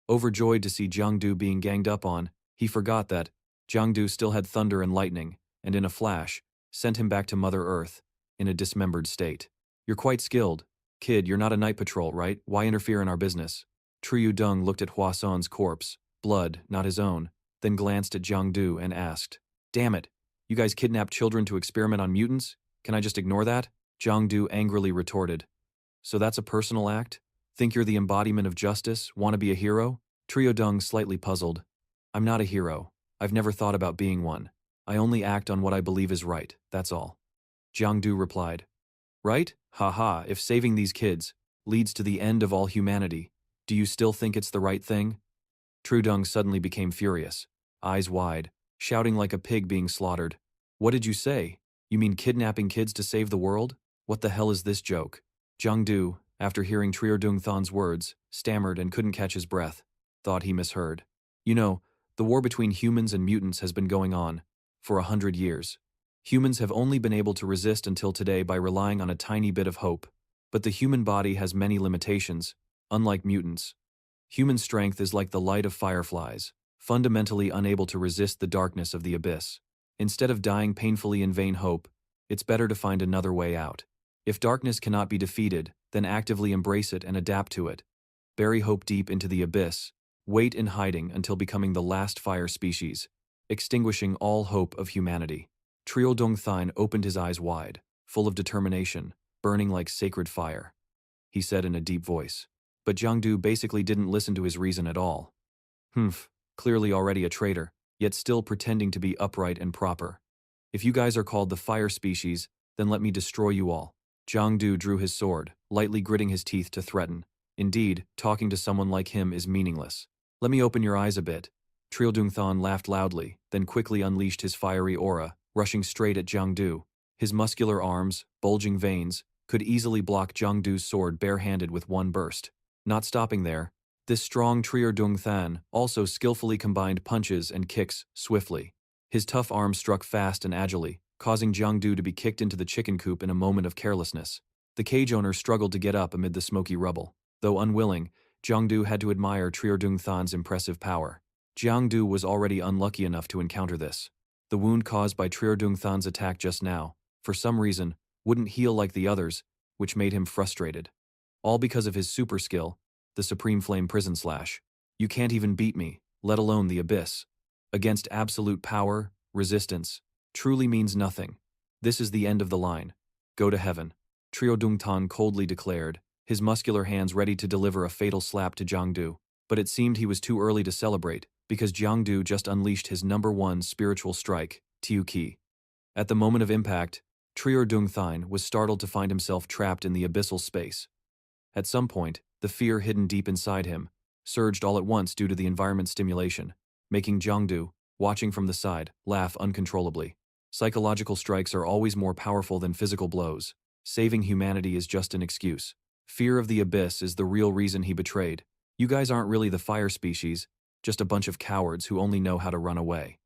Overjoyed to see Jiangdu being ganged up on, he forgot that Jiangdu still had thunder and lightning, and in a flash, sent him back to Mother Earth, in a dismembered state. You're quite skilled. Kid, you're not a night patrol, right? Why interfere in our business? Tru Dung looked at Hua-sun's corpse, blood, not his own, then glanced at Jiangdu and asked, "Damn it, you guys kidnapped children to experiment on mutants? Can I just ignore that?" Jiangdu angrily retorted. "So that's a personal act? Think you're the embodiment of justice? Want to be a hero?" Tru Dung slightly puzzled. "I'm not a hero. I've never thought about being one. I only act on what I believe is right, that's all." Jiangdu replied. "Right? Haha, if saving these kids leads to the end of all humanity, do you still think it's the right thing?" Tru Dung suddenly became furious, eyes wide, shouting like a pig being slaughtered. "What did you say? You mean kidnapping kids to save the world? What the hell is this joke?" Jiangdu, after hearing Tru Dung Than's words, stammered and couldn't catch his breath, thought he misheard. You know, the war between humans and mutants has been going on for 100 years. Humans have only been able to resist until today by relying on a tiny bit of hope. But the human body has many limitations, unlike mutants. Human strength is like the light of fireflies, fundamentally unable to resist the darkness of the abyss. Instead of dying painfully in vain hope, it's better to find another way out. If darkness cannot be defeated, then actively embrace it and adapt to it. Bury hope deep into the abyss, wait in hiding until becoming the last fire species, extinguishing all hope of humanity. Trio Dong Thine opened his eyes wide, full of determination, burning like sacred fire. He said in a deep voice. But Jiangdu basically didn't listen to his reason at all. Humph, clearly already a traitor, yet still pretending to be upright and proper. If you guys are called the fire species, then let me destroy you all. Jiangdu drew his sword, lightly gritting his teeth to threaten. Indeed, talking to someone like him is meaningless. Let me open your eyes a bit. Trio Dung Thon laughed loudly, then quickly unleashed his fiery aura, rushing straight at Jiangdu. His muscular arms, bulging veins, could easily block Jiangdu's sword barehanded with one burst. Not stopping there, this strong Trier Dung Than also skillfully combined punches and kicks swiftly. His tough arms struck fast and agilely, causing Jiangdu to be kicked into the chicken coop in a moment of carelessness. The cage owner struggled to get up amid the smoky rubble. Though unwilling, Jiangdu had to admire Trier Dung Than's impressive power. Jiangdu was already unlucky enough to encounter this. The wound caused by Trier Dung Than's attack just now, for some reason, wouldn't heal like the others, which made him frustrated. All because of his super skill, the Supreme Flame Prison Slash. You can't even beat me, let alone the Abyss. Against absolute power, resistance, truly means nothing. This is the end of the line. Go to heaven. Trio Dung Tan coldly declared, his muscular hands ready to deliver a fatal slap to Jiangdu. But it seemed he was too early to celebrate, because Jiangdu just unleashed his #1 spiritual strike, Tiu Qi. At the moment of impact, Trier Dung Thine was startled to find himself trapped in the abyssal space. At some point, the fear hidden deep inside him surged all at once due to the environment stimulation, making Jiangdu, watching from the side, laugh uncontrollably. Psychological strikes are always more powerful than physical blows. Saving humanity is just an excuse. Fear of the abyss is the real reason he betrayed. You guys aren't really the fire species, just a bunch of cowards who only know how to run away.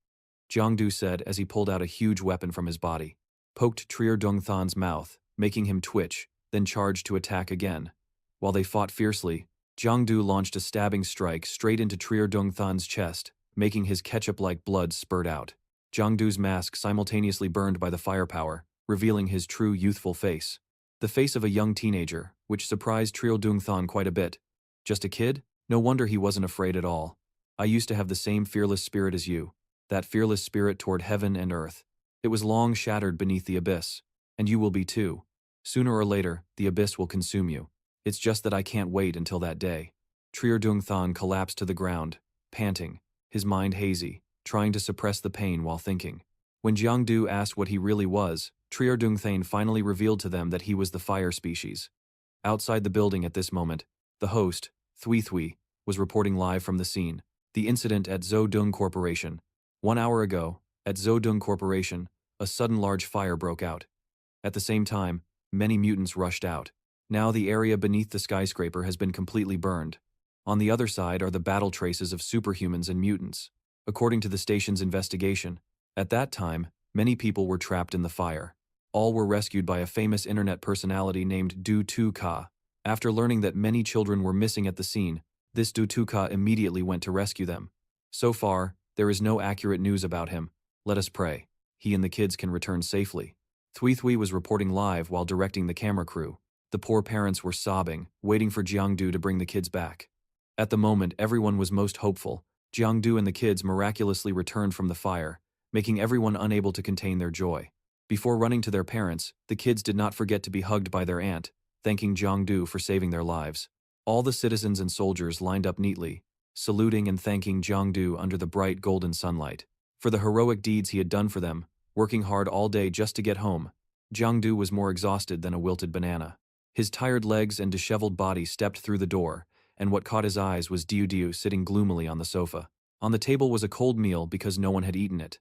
Jiangdu said as he pulled out a huge weapon from his body, poked Trier Dung Than's mouth, making him twitch, then charged to attack again. While they fought fiercely, Jiangdu launched a stabbing strike straight into Trier Dung Than's chest, making his ketchup-like blood spurt out. Jiangdu's mask simultaneously burned by the firepower, revealing his true youthful face. The face of a young teenager, which surprised Trier Dung Than quite a bit. Just a kid? No wonder he wasn't afraid at all. I used to have the same fearless spirit as you. That fearless spirit toward heaven and earth. It was long shattered beneath the abyss. And you will be too. Sooner or later, the abyss will consume you. It's just that I can't wait until that day. Trier Dung Than collapsed to the ground, panting, his mind hazy, trying to suppress the pain while thinking. When Jiangdu asked what he really was, Trier Dung Than finally revealed to them that he was the fire species. Outside the building at this moment, the host, Thui Thui, was reporting live from the scene. The incident at Zhou Corporation. 1 hour ago, at Zhou Corporation, a sudden large fire broke out. At the same time, many mutants rushed out. Now the area beneath the skyscraper has been completely burned. On the other side are the battle traces of superhumans and mutants. According to the station's investigation, at that time, many people were trapped in the fire. All were rescued by a famous internet personality named Du Tu Ka. After learning that many children were missing at the scene, this Du Tu Ka immediately went to rescue them. So far, there is no accurate news about him. Let us pray he and the kids can return safely. Thui Thui was reporting live while directing the camera crew. The poor parents were sobbing, waiting for Jiangdu to bring the kids back. At the moment, everyone was most hopeful. Jiangdu and the kids miraculously returned from the fire, making everyone unable to contain their joy. Before running to their parents, the kids did not forget to be hugged by their aunt, thanking Jiangdu for saving their lives. All the citizens and soldiers lined up neatly, saluting and thanking Jiangdu under the bright golden sunlight. For the heroic deeds he had done for them, working hard all day just to get home, Jiangdu was more exhausted than a wilted banana. His tired legs and disheveled body stepped through the door, and what caught his eyes was Diao Diao sitting gloomily on the sofa. On the table was a cold meal because no one had eaten it.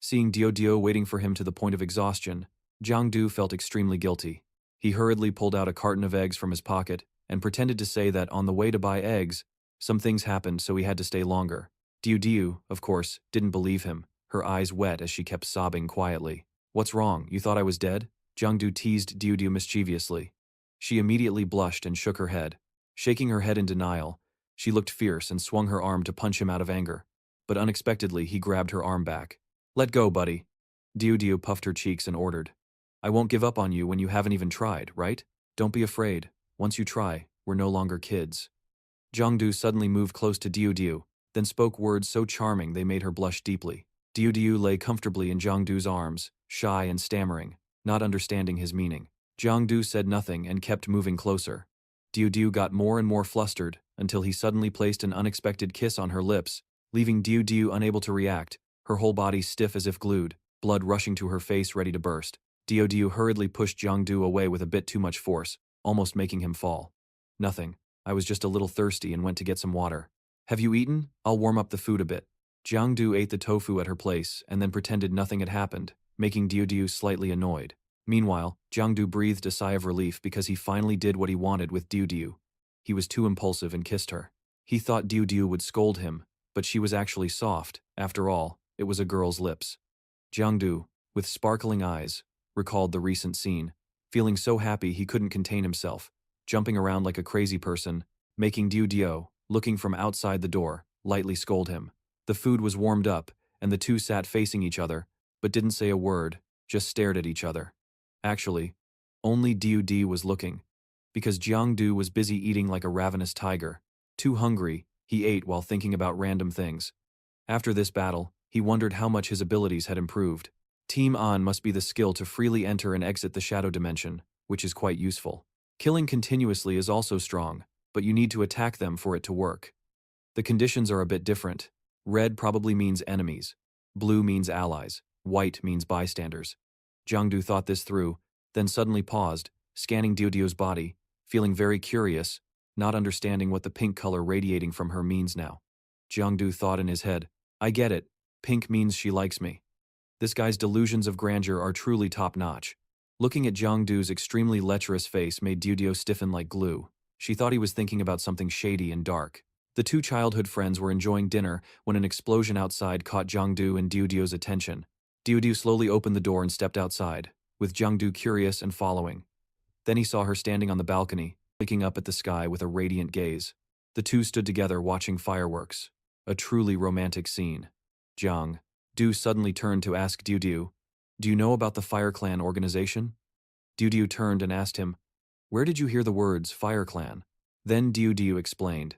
Seeing Diao Diao waiting for him to the point of exhaustion, Jiangdu felt extremely guilty. He hurriedly pulled out a carton of eggs from his pocket and pretended to say that on the way to buy eggs, some things happened so he had to stay longer. Diao Diao, of course, didn't believe him, her eyes wet as she kept sobbing quietly. What's wrong, you thought I was dead? Jiangdu teased Diao Diao mischievously. She immediately blushed and shook her head. Shaking her head in denial, she looked fierce and swung her arm to punch him out of anger. But unexpectedly, he grabbed her arm back. Let go, buddy. Diao Diao puffed her cheeks and ordered. I won't give up on you when you haven't even tried, right? Don't be afraid. Once you try, we're no longer kids. Jiangdu suddenly moved close to Diao Diao, then spoke words so charming they made her blush deeply. Diao Diao lay comfortably in Jiangdu's arms, shy and stammering, not understanding his meaning. Jiangdu said nothing and kept moving closer. Diao Diao got more and more flustered until he suddenly placed an unexpected kiss on her lips, leaving Diao Diao unable to react, her whole body stiff as if glued, blood rushing to her face ready to burst. Diao Diao hurriedly pushed Jiangdu away with a bit too much force, almost making him fall. Nothing. I was just a little thirsty and went to get some water. Have you eaten? I'll warm up the food a bit. Jiangdu ate the tofu at her place and then pretended nothing had happened, making Diao Diao slightly annoyed. Meanwhile, Jiangdu breathed a sigh of relief because he finally did what he wanted with Diao Diao. He was too impulsive and kissed her. He thought Diao Diao would scold him, but she was actually soft. After all, it was a girl's lips. Jiangdu, with sparkling eyes, recalled the recent scene, feeling so happy he couldn't contain himself, jumping around like a crazy person, making Diao Diao, looking from outside the door, lightly scold him. The food was warmed up, and the two sat facing each other, but didn't say a word, just stared at each other. Actually, only Diao Diao was looking, because Jiangdu was busy eating like a ravenous tiger. Too hungry, he ate while thinking about random things. After this battle, he wondered how much his abilities had improved. Team On must be the skill to freely enter and exit the shadow dimension, which is quite useful. Killing continuously is also strong, but you need to attack them for it to work. The conditions are a bit different. Red probably means enemies. Blue means allies. White means bystanders. Jiangdu thought this through, then suddenly paused, scanning Diao Diao's body, feeling very curious, not understanding what the pink color radiating from her means now. Jiangdu thought in his head, I get it, pink means she likes me. This guy's delusions of grandeur are truly top-notch. Looking at Jiangdu's extremely lecherous face made Diao Diao stiffen like glue. She thought he was thinking about something shady and dark. The two childhood friends were enjoying dinner when an explosion outside caught Jiangdu and Diao Diao's attention. Diao Diao slowly opened the door and stepped outside, with Jiangdu curious and following. Then he saw her standing on the balcony, looking up at the sky with a radiant gaze. The two stood together watching fireworks. A truly romantic scene. Jiangdu suddenly turned to ask Diao Diao, do you know about the Fire Clan organization? Diao Diao turned and asked him, where did you hear the words Fire Clan? Then Diao Diao explained,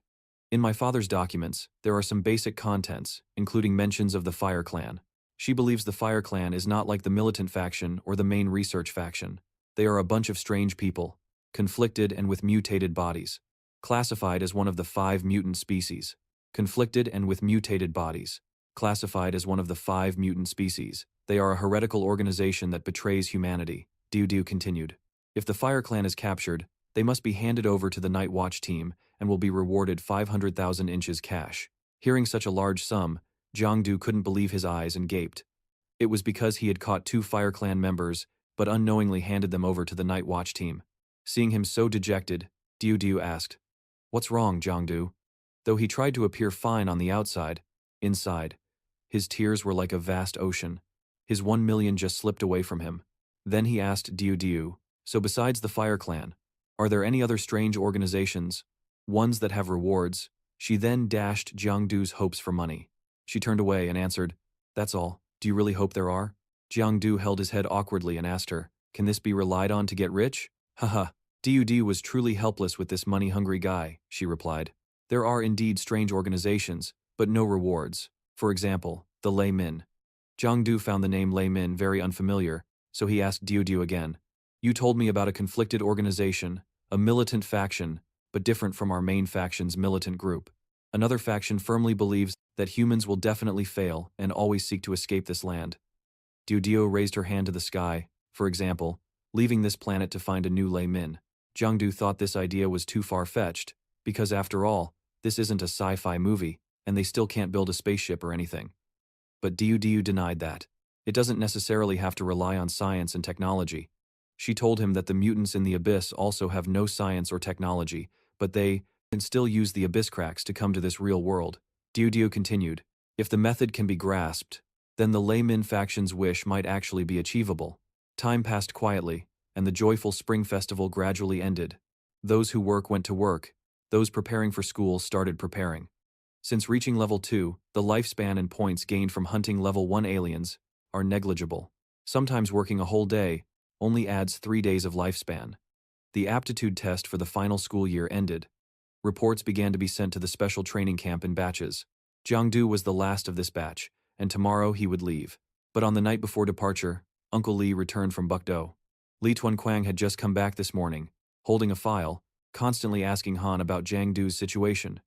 in my father's documents, there are some basic contents, including mentions of the Fire Clan. She believes the Fire Clan is not like the militant faction or the main research faction. They are a bunch of strange people, conflicted and with mutated bodies, classified as one of the 5 mutant species. Conflicted and with mutated bodies, classified as one of the 5 mutant species. They are a heretical organization that betrays humanity, Diao Diao continued. If the Fire Clan is captured, they must be handed over to the Night Watch team and will be rewarded 500,000 inches cash. Hearing such a large sum, Jiangdu couldn't believe his eyes and gaped. It was because he had caught 2 Fire Clan members, but unknowingly handed them over to the Night Watch team. Seeing him so dejected, Diao Diao asked, what's wrong, Jiangdu? Though he tried to appear fine on the outside, inside, his tears were like a vast ocean. His 1 million just slipped away from him. Then he asked Diao Diao, so besides the Fire Clan, are there any other strange organizations, ones that have rewards? She then dashed Jiangdu's hopes for money. She turned away and answered, that's all. Do you really hope there are? Jiangdu held his head awkwardly and asked her, can this be relied on to get rich? Haha. Diao Diao was truly helpless with this money-hungry guy, she replied. There are indeed strange organizations, but no rewards. For example, the Lei Min. Jiangdu found the name Lei Min very unfamiliar, so he asked Diao Diao again. You told me about a conflicted organization, a militant faction, but different from our main faction's militant group. Another faction firmly believes that humans will definitely fail and always seek to escape this land. Diao Diao raised her hand to the sky, for example, leaving this planet to find a new Lei Min. Jiangdu thought this idea was too far-fetched, because after all, this isn't a sci-fi movie, and they still can't build a spaceship or anything. But Diao Diao denied that. It doesn't necessarily have to rely on science and technology. She told him that the mutants in the abyss also have no science or technology, but they can still use the abyss cracks to come to this real world. Diao Diao continued, if the method can be grasped, then the Lei Min faction's wish might actually be achievable. Time passed quietly, and the joyful spring festival gradually ended. Those who work went to work. Those preparing for school started preparing. Since reaching level 2, the lifespan and points gained from hunting level 1 aliens are negligible. Sometimes working a whole day only adds 3 days of lifespan. The aptitude test for the final school year ended. Reports began to be sent to the special training camp in batches. Jiangdu was the last of this batch, and tomorrow he would leave. But on the night before departure, Uncle Lee returned from Bukdo. Li Tuanquang had just come back this morning, holding a file, constantly asking Han about Jiangdu's situation.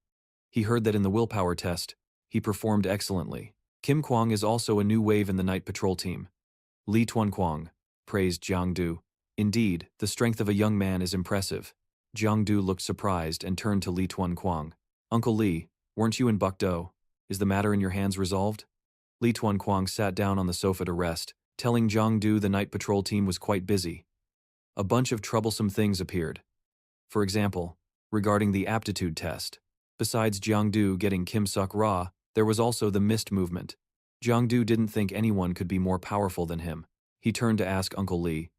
He heard that in the willpower test, he performed excellently. Kim Kwang is also a new wave in the night patrol team. Li Tuanquang praised Jiangdu. Indeed, the strength of a young man is impressive. Jiangdu looked surprised and turned to Li Tuanquang. Uncle Li, weren't you in Bukdo? Is the matter in your hands resolved? Li Tuanquang sat down on the sofa to rest, telling Jiangdu the night patrol team was quite busy. A bunch of troublesome things appeared. For example, regarding the aptitude test. Besides Jiangdu getting Kim Suk Ra, there was also the mist movement. Jiangdu didn't think anyone could be more powerful than him. He turned to ask Uncle Li,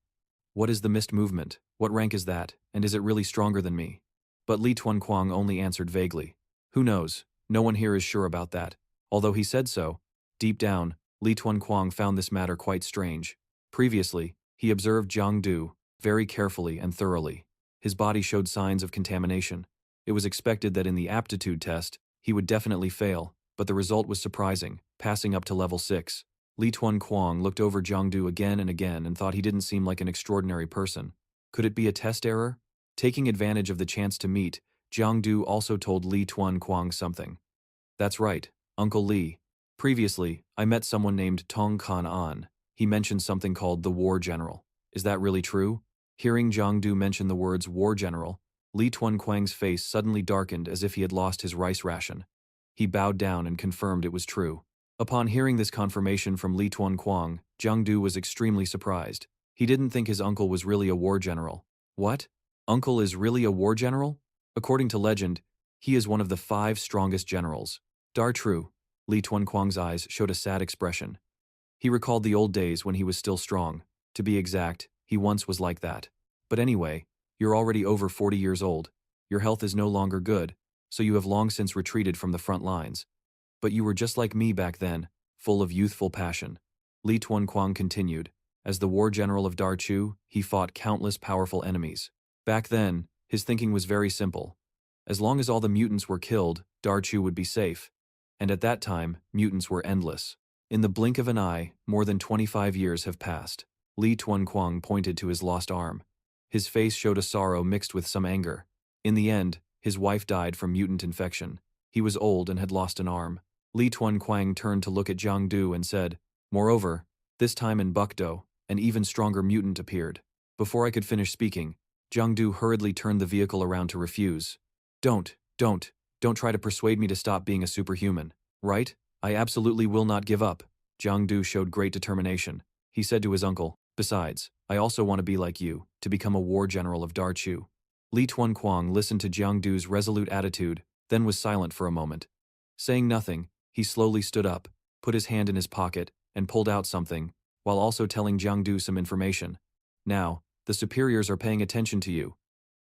"What is the mist movement? What rank is that, and is it really stronger than me?" But Li Tuanquang only answered vaguely, "Who knows? No one here is sure about that." Although he said so, deep down, Li Tuanquang found this matter quite strange. Previously, he observed Jiangdu very carefully and thoroughly. His body showed signs of contamination. It was expected that in the aptitude test, he would definitely fail, but the result was surprising, passing up to level 6. Li Tuanquang looked over Jiangdu again and again and thought he didn't seem like an extraordinary person. Could it be a test error? Taking advantage of the chance to meet, Jiangdu also told Li Tuanquang something. "That's right, Uncle Li. Previously, I met someone named Tong Kan An. He mentioned something called the War General. Is that really true?" Hearing Jiangdu mention the words War General, Li Tuanquang's face suddenly darkened as if he had lost his rice ration. He bowed down and confirmed it was true. Upon hearing this confirmation from Li Tuanquang, Jiangdu was extremely surprised. He didn't think his uncle was really a war general. What? Uncle is really a war general? According to legend, he is one of the 5 strongest generals. True. Li Tuanquang's eyes showed a sad expression. He recalled the old days when he was still strong. To be exact, he once was like that. But anyway, you're already over 40 years old. Your health is no longer good, so you have long since retreated from the front lines. But you were just like me back then, full of youthful passion. Li Tuanquang continued. As the war general of Darchu, he fought countless powerful enemies. Back then, his thinking was very simple. As long as all the mutants were killed, Darchu would be safe. And at that time, mutants were endless. In the blink of an eye, more than 25 years have passed. Li Tuanquang pointed to his lost arm. His face showed a sorrow mixed with some anger. In the end, his wife died from mutant infection. He was old and had lost an arm. Li Tuanquang turned to look at Jiangdu and said, "Moreover, this time in Bukdo, an even stronger mutant appeared." Before I could finish speaking, Jiangdu hurriedly turned the vehicle around to refuse. Don't try to persuade me to stop being a superhuman, right? I absolutely will not give up." Jiangdu showed great determination. He said to his uncle, "Besides, I also want to be like you, to become a war general of Darchu." Li Tuanquang listened to Jiangdu's resolute attitude, then was silent for a moment. Saying nothing, he slowly stood up, put his hand in his pocket, and pulled out something, while also telling Jiangdu some information. "Now, the superiors are paying attention to you.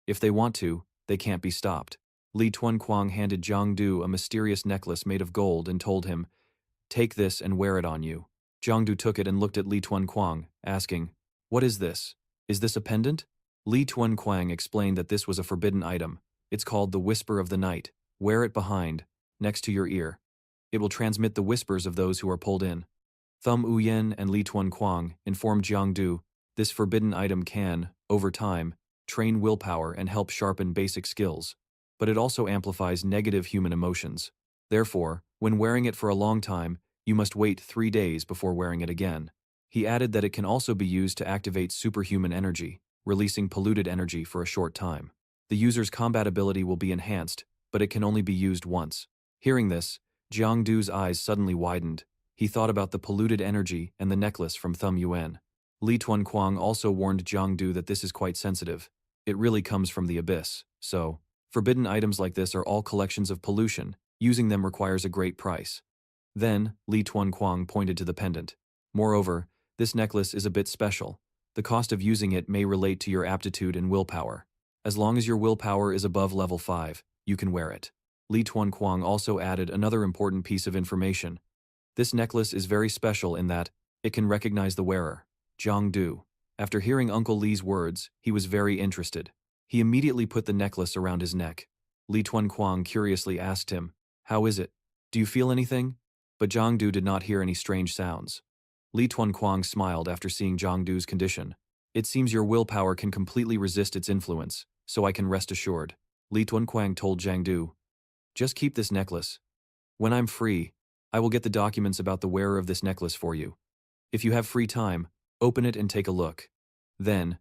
If they want to, they can't be stopped." Li Tuanquang handed Jiangdu a mysterious necklace made of gold and told him, "Take this and wear it on you." Jiangdu took it and looked at Li Tuanquang, asking, "What is this? Is this a pendant?" Li Tuanquang explained that this was a forbidden item. It's called the Whisper of the Night. Wear it behind, next to your ear. It will transmit the whispers of those who are pulled in. Tham Uyen and Li Tuanquang informed Jiangdu this forbidden item can, over time, train willpower and help sharpen basic skills. But it also amplifies negative human emotions. Therefore, when wearing it for a long time, you must wait 3 days before wearing it again. He added that it can also be used to activate superhuman energy, releasing polluted energy for a short time. The user's combat ability will be enhanced, but it can only be used once. Hearing this, Jiangdu's eyes suddenly widened. He thought about the polluted energy and the necklace from Tham Uyen. Li Tuanquang also warned Jiangdu that this is quite sensitive. It really comes from the abyss, so forbidden items like this are all collections of pollution. Using them requires a great price. Then, Li Tuanquang pointed to the pendant. Moreover, this necklace is a bit special. The cost of using it may relate to your aptitude and willpower. As long as your willpower is above level 5, you can wear it. Li Tuanquang also added another important piece of information. This necklace is very special in that it can recognize the wearer. Jiang. After hearing Uncle Li's words, he was very interested. He immediately put the necklace around his neck. Tuan curiously asked him, "How is it? Do you feel anything?" But Jiang did not hear any strange sounds. Tuan smiled after seeing Jiang condition. "It seems your willpower can completely resist its influence, so I can rest assured." Tuan told Jiang, "Just keep this necklace. When I'm free, I will get the documents about the wearer of this necklace for you. If you have free time, open it and take a look." Then,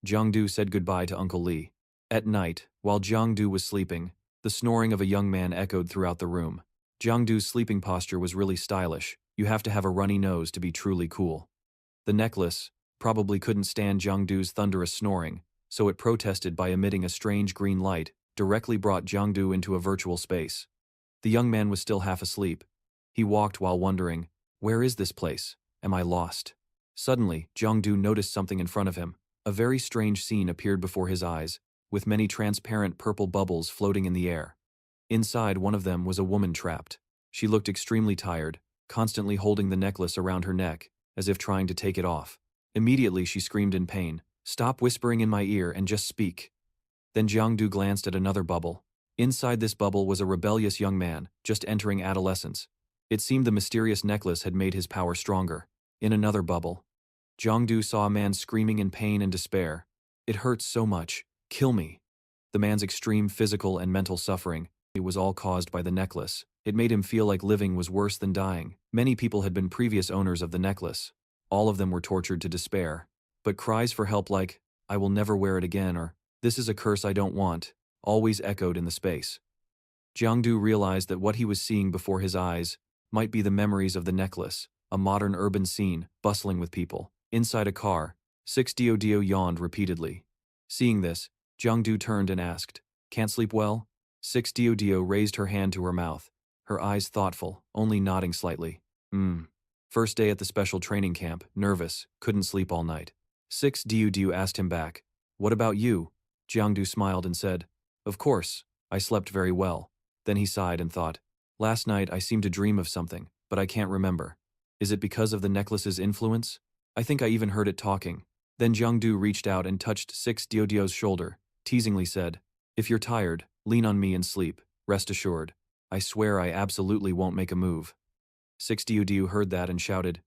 Jiang said goodbye to Uncle Li. At night, while Jiang was sleeping, the snoring of a young man echoed throughout the room. Jiang sleeping posture was really stylish. You have to have a runny nose to be truly cool. The necklace probably couldn't stand Jiang thunderous snoring, so it protested by emitting a strange green light, directly brought Jiang into a virtual space. The young man was still half asleep. He walked while wondering, "Where is this place? Am I lost?" Suddenly, Jiang noticed something in front of him. A very strange scene appeared before his eyes, with many transparent purple bubbles floating in the air. Inside one of them was a woman trapped. She looked extremely tired, constantly holding the necklace around her neck, as if trying to take it off. Immediately she screamed in pain, "Stop whispering in my ear and just speak." Then Jiang glanced at another bubble. Inside this bubble was a rebellious young man, just entering adolescence. It seemed the mysterious necklace had made his power stronger. In another bubble, Jiang saw a man screaming in pain and despair. "It hurts so much. Kill me." The man's extreme physical and mental suffering, it was all caused by the necklace. It made him feel like living was worse than dying. Many people had been previous owners of the necklace. All of them were tortured to despair. But cries for help like, "I will never wear it again," or "This is a curse I don't want," always echoed in the space. Jiang realized that what he was seeing before his eyes might be the memories of the necklace, a modern urban scene, bustling with people. Inside a car, Diao Diao yawned repeatedly. Seeing this, Jiang turned and asked, "Can't sleep well?" Diao Diao raised her hand to her mouth, her eyes thoughtful, only nodding slightly. First day at the special training camp, nervous, couldn't sleep all night." Diao Diao asked him back, "What about you?" Jiang smiled and said, "Of course, I slept very well." Then he sighed and thought, "Last night I seemed to dream of something, but I can't remember. Is it because of the necklace's influence? I think I even heard it talking." Then Jiang reached out and touched Diao Diao's shoulder, teasingly said, "If you're tired, lean on me and sleep, rest assured. I swear I absolutely won't make a move." Diao Diao heard that and shouted,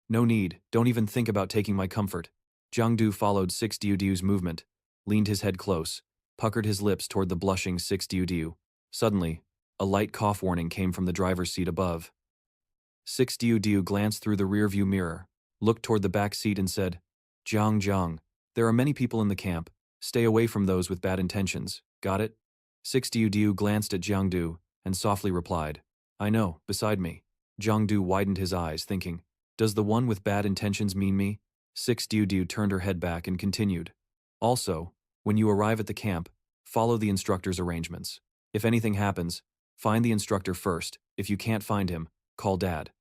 "No need, don't even think about taking my comfort." Jiang followed Diao Diao's movement, leaned his head close, puckered his lips toward the blushing Diao Diao. Suddenly, a light cough warning came from the driver's seat above. Diao Diao glanced through the rearview mirror, looked toward the back seat and said, Jiang, there are many people in the camp. Stay away from those with bad intentions, got it?" Diao Diao glanced at Jiang and softly replied, "I know, beside me." Jiang widened his eyes, thinking, "Does the one with bad intentions mean me?" Diao Diao turned her head back and continued, "Also, when you arrive at the camp, follow the instructor's arrangements. If anything happens, find the instructor first. If you can't find him, call Dad."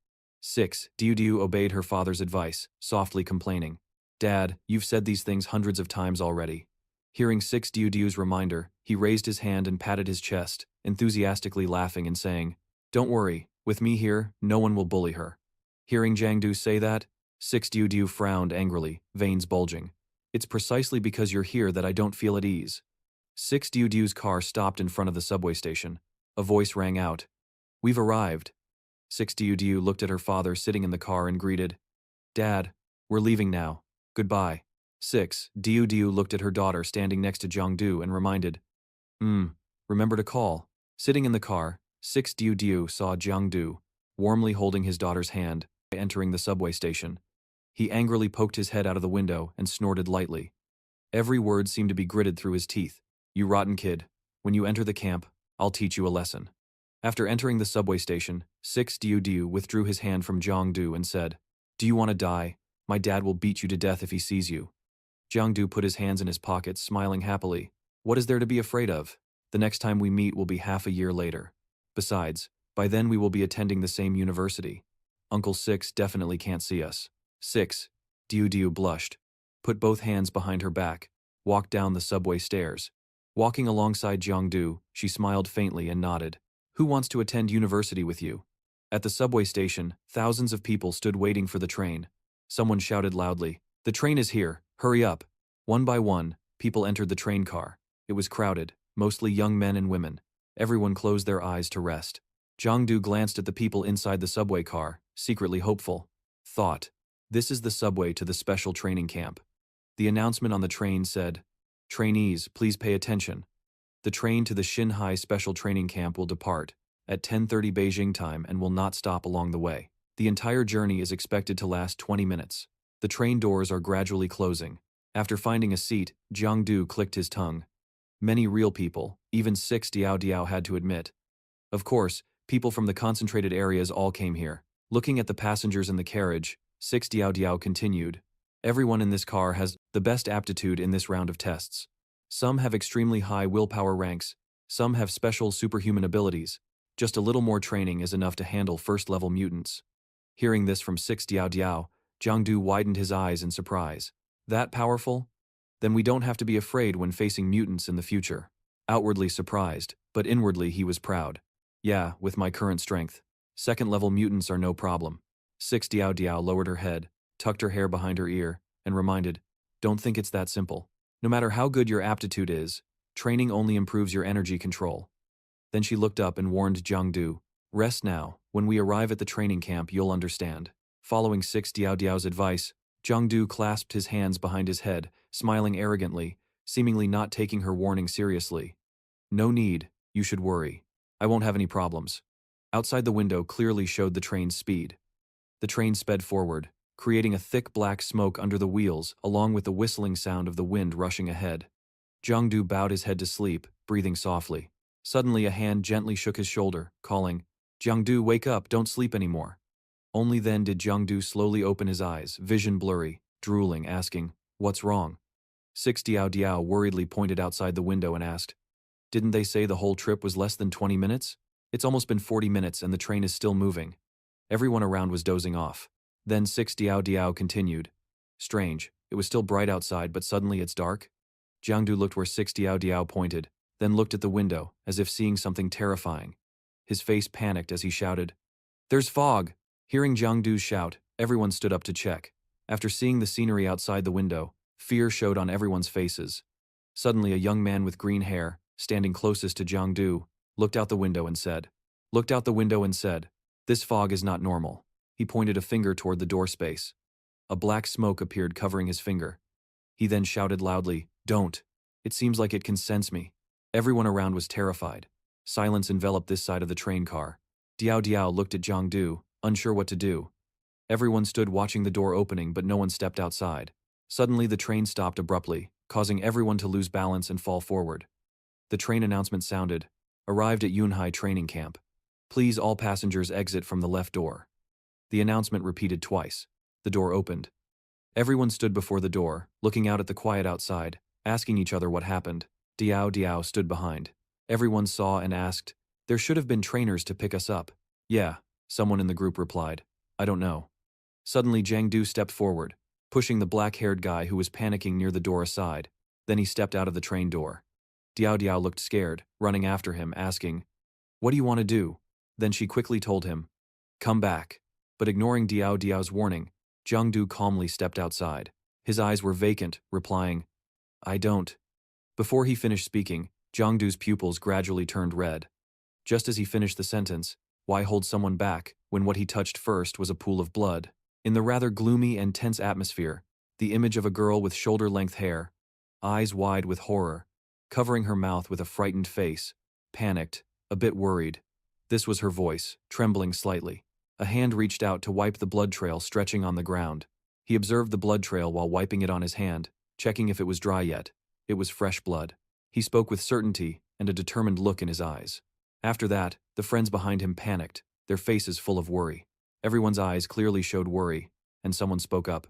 Diao Diao obeyed her father's advice, softly complaining, "Dad, you've said these things hundreds of times already." Hearing Diao Diao's reminder, he raised his hand and patted his chest, enthusiastically laughing and saying, "Don't worry, with me here, no one will bully her." Hearing Jiang say that, Diao Diao frowned angrily, veins bulging. "It's precisely because you're here that I don't feel at ease." Diao Diao's car stopped in front of the subway station. A voice rang out, "We've arrived." Diao Diao looked at her father sitting in the car and greeted, "Dad, we're leaving now. Goodbye." Diao Diao looked at her daughter standing next to Jiang and reminded, remember to call." Sitting in the car, Diao Diao saw Jiang warmly holding his daughter's hand, entering the subway station. He angrily poked his head out of the window and snorted lightly. Every word seemed to be gritted through his teeth. "You rotten kid. When you enter the camp, I'll teach you a lesson." After entering the subway station, Diao Diao withdrew his hand from Jiang and said, "Do you want to die? My dad will beat you to death if he sees you." Jiang put his hands in his pockets, smiling happily. "What is there to be afraid of? The next time we meet will be half a year later. Besides, by then we will be attending the same university. Uncle Six definitely can't see us." Diao Diao blushed, put both hands behind her back, walked down the subway stairs. Walking alongside Jiang she smiled faintly and nodded. "Who wants to attend university with you?" At the subway station, thousands of people stood waiting for the train. Someone shouted loudly, The train is here, hurry up. One by one, people entered the train car. It was crowded, mostly young men and women. Everyone closed their eyes to rest. Jiangdu glanced at the people inside the subway car, secretly hopeful. Thought, this is the subway to the special training camp. The announcement on the train said, trainees, please pay attention. The train to the Xinhai Special Training Camp will depart at 10:30 Beijing time and will not stop along the way. The entire journey is expected to last 20 minutes. The train doors are gradually closing. After finding a seat, Jiangdu clicked his tongue. Many real people, even 6 Diao Diao had to admit. Of course, people from the concentrated areas all came here. Looking at the passengers in the carriage, 6 Diao Diao continued. Everyone in this car has the best aptitude in this round of tests. Some have extremely high willpower ranks, some have special superhuman abilities. Just a little more training is enough to handle first-level mutants. Hearing this from 6 Diao Diao, Jiangdu widened his eyes in surprise. That powerful? Then we don't have to be afraid when facing mutants in the future. Outwardly surprised, but inwardly he was proud. Yeah, with my current strength. Second-level mutants are no problem. 6 Diao Diao lowered her head, tucked her hair behind her ear, and reminded, don't think it's that simple. No matter how good your aptitude is, training only improves your energy control. Then she looked up and warned Jiangdu, rest now, when we arrive at the training camp you'll understand. Following 6 Diao Diao's advice, Jiangdu clasped his hands behind his head, smiling arrogantly, seemingly not taking her warning seriously. No need, you should worry. I won't have any problems. Outside the window clearly showed the train's speed. The train sped forward, creating a thick black smoke under the wheels along with the whistling sound of the wind rushing ahead. Jiangdu bowed his head to sleep, breathing softly. Suddenly a hand gently shook his shoulder, calling, Jiangdu, wake up, don't sleep anymore. Only then did Jiangdu slowly open his eyes, vision blurry, drooling, asking, what's wrong? 6 Diao Diao worriedly pointed outside the window and asked, didn't they say the whole trip was less than 20 minutes? It's almost been 40 minutes and the train is still moving. Everyone around was dozing off. Then 6 Diao Diao continued. Strange, it was still bright outside but suddenly it's dark. Jiangdu looked where 6 Diao Diao pointed, then looked at the window, as if seeing something terrifying. His face panicked as he shouted, there's fog! Hearing Jiangdu's shout, everyone stood up to check. After seeing the scenery outside the window, fear showed on everyone's faces. Suddenly a young man with green hair, standing closest to Jiangdu, looked out the window and said, this fog is not normal. He pointed a finger toward the door space. A black smoke appeared covering his finger. He then shouted loudly, don't! It seems like it can sense me. Everyone around was terrified. Silence enveloped this side of the train car. Diao Diao looked at Jiangdu, unsure what to do. Everyone stood watching the door opening but no one stepped outside. Suddenly the train stopped abruptly, causing everyone to lose balance and fall forward. The train announcement sounded, arrived at Yunhai training camp. Please all passengers exit from the left door. The announcement repeated twice. The door opened. Everyone stood before the door, looking out at the quiet outside, asking each other what happened. Diao Diao stood behind. Everyone saw and asked, there should have been trainers to pick us up. Yeah, someone in the group replied. I don't know. Suddenly Jiangdu stepped forward, pushing the black-haired guy who was panicking near the door aside. Then he stepped out of the train door. Diao Diao looked scared, running after him, asking, what do you want to do? Then she quickly told him, come back. But ignoring Diao Diao's warning, Jiangdu calmly stepped outside. His eyes were vacant, replying, I don't. Before he finished speaking, Jiangdu's pupils gradually turned red. Just as he finished the sentence, why hold someone back when what he touched first was a pool of blood? In the rather gloomy and tense atmosphere, the image of a girl with shoulder-length hair, eyes wide with horror, covering her mouth with a frightened face, panicked, a bit worried. This was her voice, trembling slightly. A hand reached out to wipe the blood trail stretching on the ground. He observed the blood trail while wiping it on his hand, checking if it was dry yet. It was fresh blood. He spoke with certainty and a determined look in his eyes. After that, the friends behind him panicked, their faces full of worry. Everyone's eyes clearly showed worry, and someone spoke up.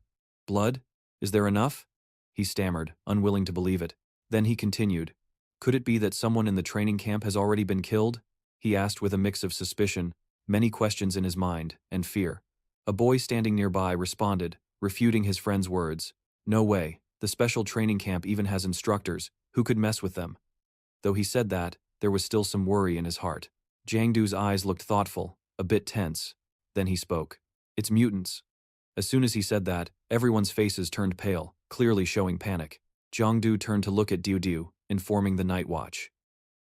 Blood? Is there enough? He stammered, unwilling to believe it. Then he continued. Could it be that someone in the training camp has already been killed? He asked with a mix of suspicion, many questions in his mind, and fear. A boy standing nearby responded, refuting his friend's words. No way, the special training camp even has instructors, who could mess with them? Though he said that, there was still some worry in his heart. Jiangdu's eyes looked thoughtful, a bit tense. Then he spoke. It's mutants. As soon as he said that, everyone's faces turned pale, clearly showing panic. Jiangdu turned to look at Diao Diao, informing the night watch.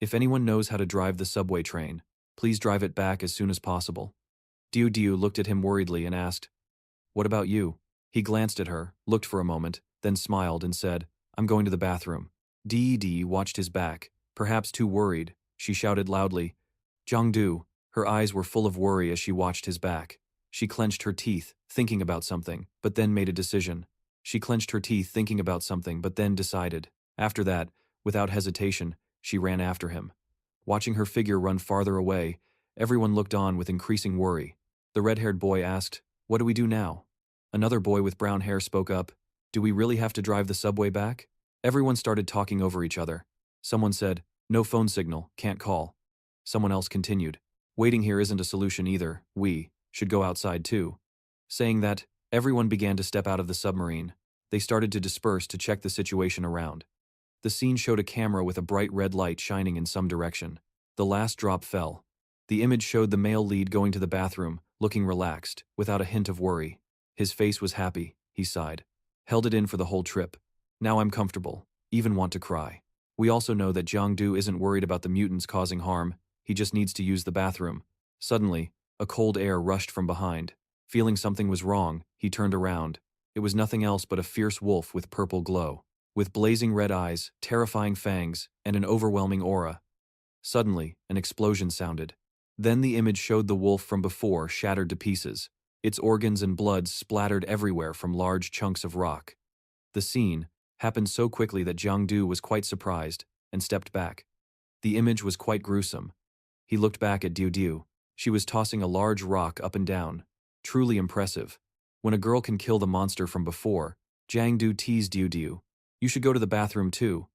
If anyone knows how to drive the subway train, please drive it back as soon as possible. Diao Diao looked at him worriedly and asked, "What about you?" He glanced at her, looked for a moment, then smiled and said, "I'm going to the bathroom." Dee watched his back, perhaps too worried. She shouted loudly, "Jiangdu!" Her eyes were full of worry as she watched his back. She clenched her teeth, thinking about something, but then made a decision. She clenched her teeth thinking about something, but then decided. After that, without hesitation, she ran after him. Watching her figure run farther away, everyone looked on with increasing worry. The red-haired boy asked, "What do we do now?" Another boy with brown hair spoke up, "Do we really have to drive the subway back?" Everyone started talking over each other. Someone said, "No phone signal, can't call." Someone else continued, "Waiting here isn't a solution either, we should go outside too." Saying that, everyone began to step out of the submarine. They started to disperse to check the situation around. The scene showed a camera with a bright red light shining in some direction. The last drop fell. The image showed the male lead going to the bathroom, looking relaxed, without a hint of worry. His face was happy, he sighed. Held it in for the whole trip. Now I'm comfortable, even want to cry. We also know that Jiangdu isn't worried about the mutants causing harm, he just needs to use the bathroom. Suddenly, a cold air rushed from behind. Feeling something was wrong, he turned around. It was nothing else but a fierce wolf with purple glow, with blazing red eyes, terrifying fangs, and an overwhelming aura. Suddenly, an explosion sounded. Then the image showed the wolf from before shattered to pieces. Its organs and blood splattered everywhere from large chunks of rock. The scene happened so quickly that Jiangdu was quite surprised and stepped back. The image was quite gruesome. He looked back at Diao Diao. She was tossing a large rock up and down. Truly impressive. When a girl can kill the monster from before, Jiangdu teased Diao Diao, "You should go to the bathroom too."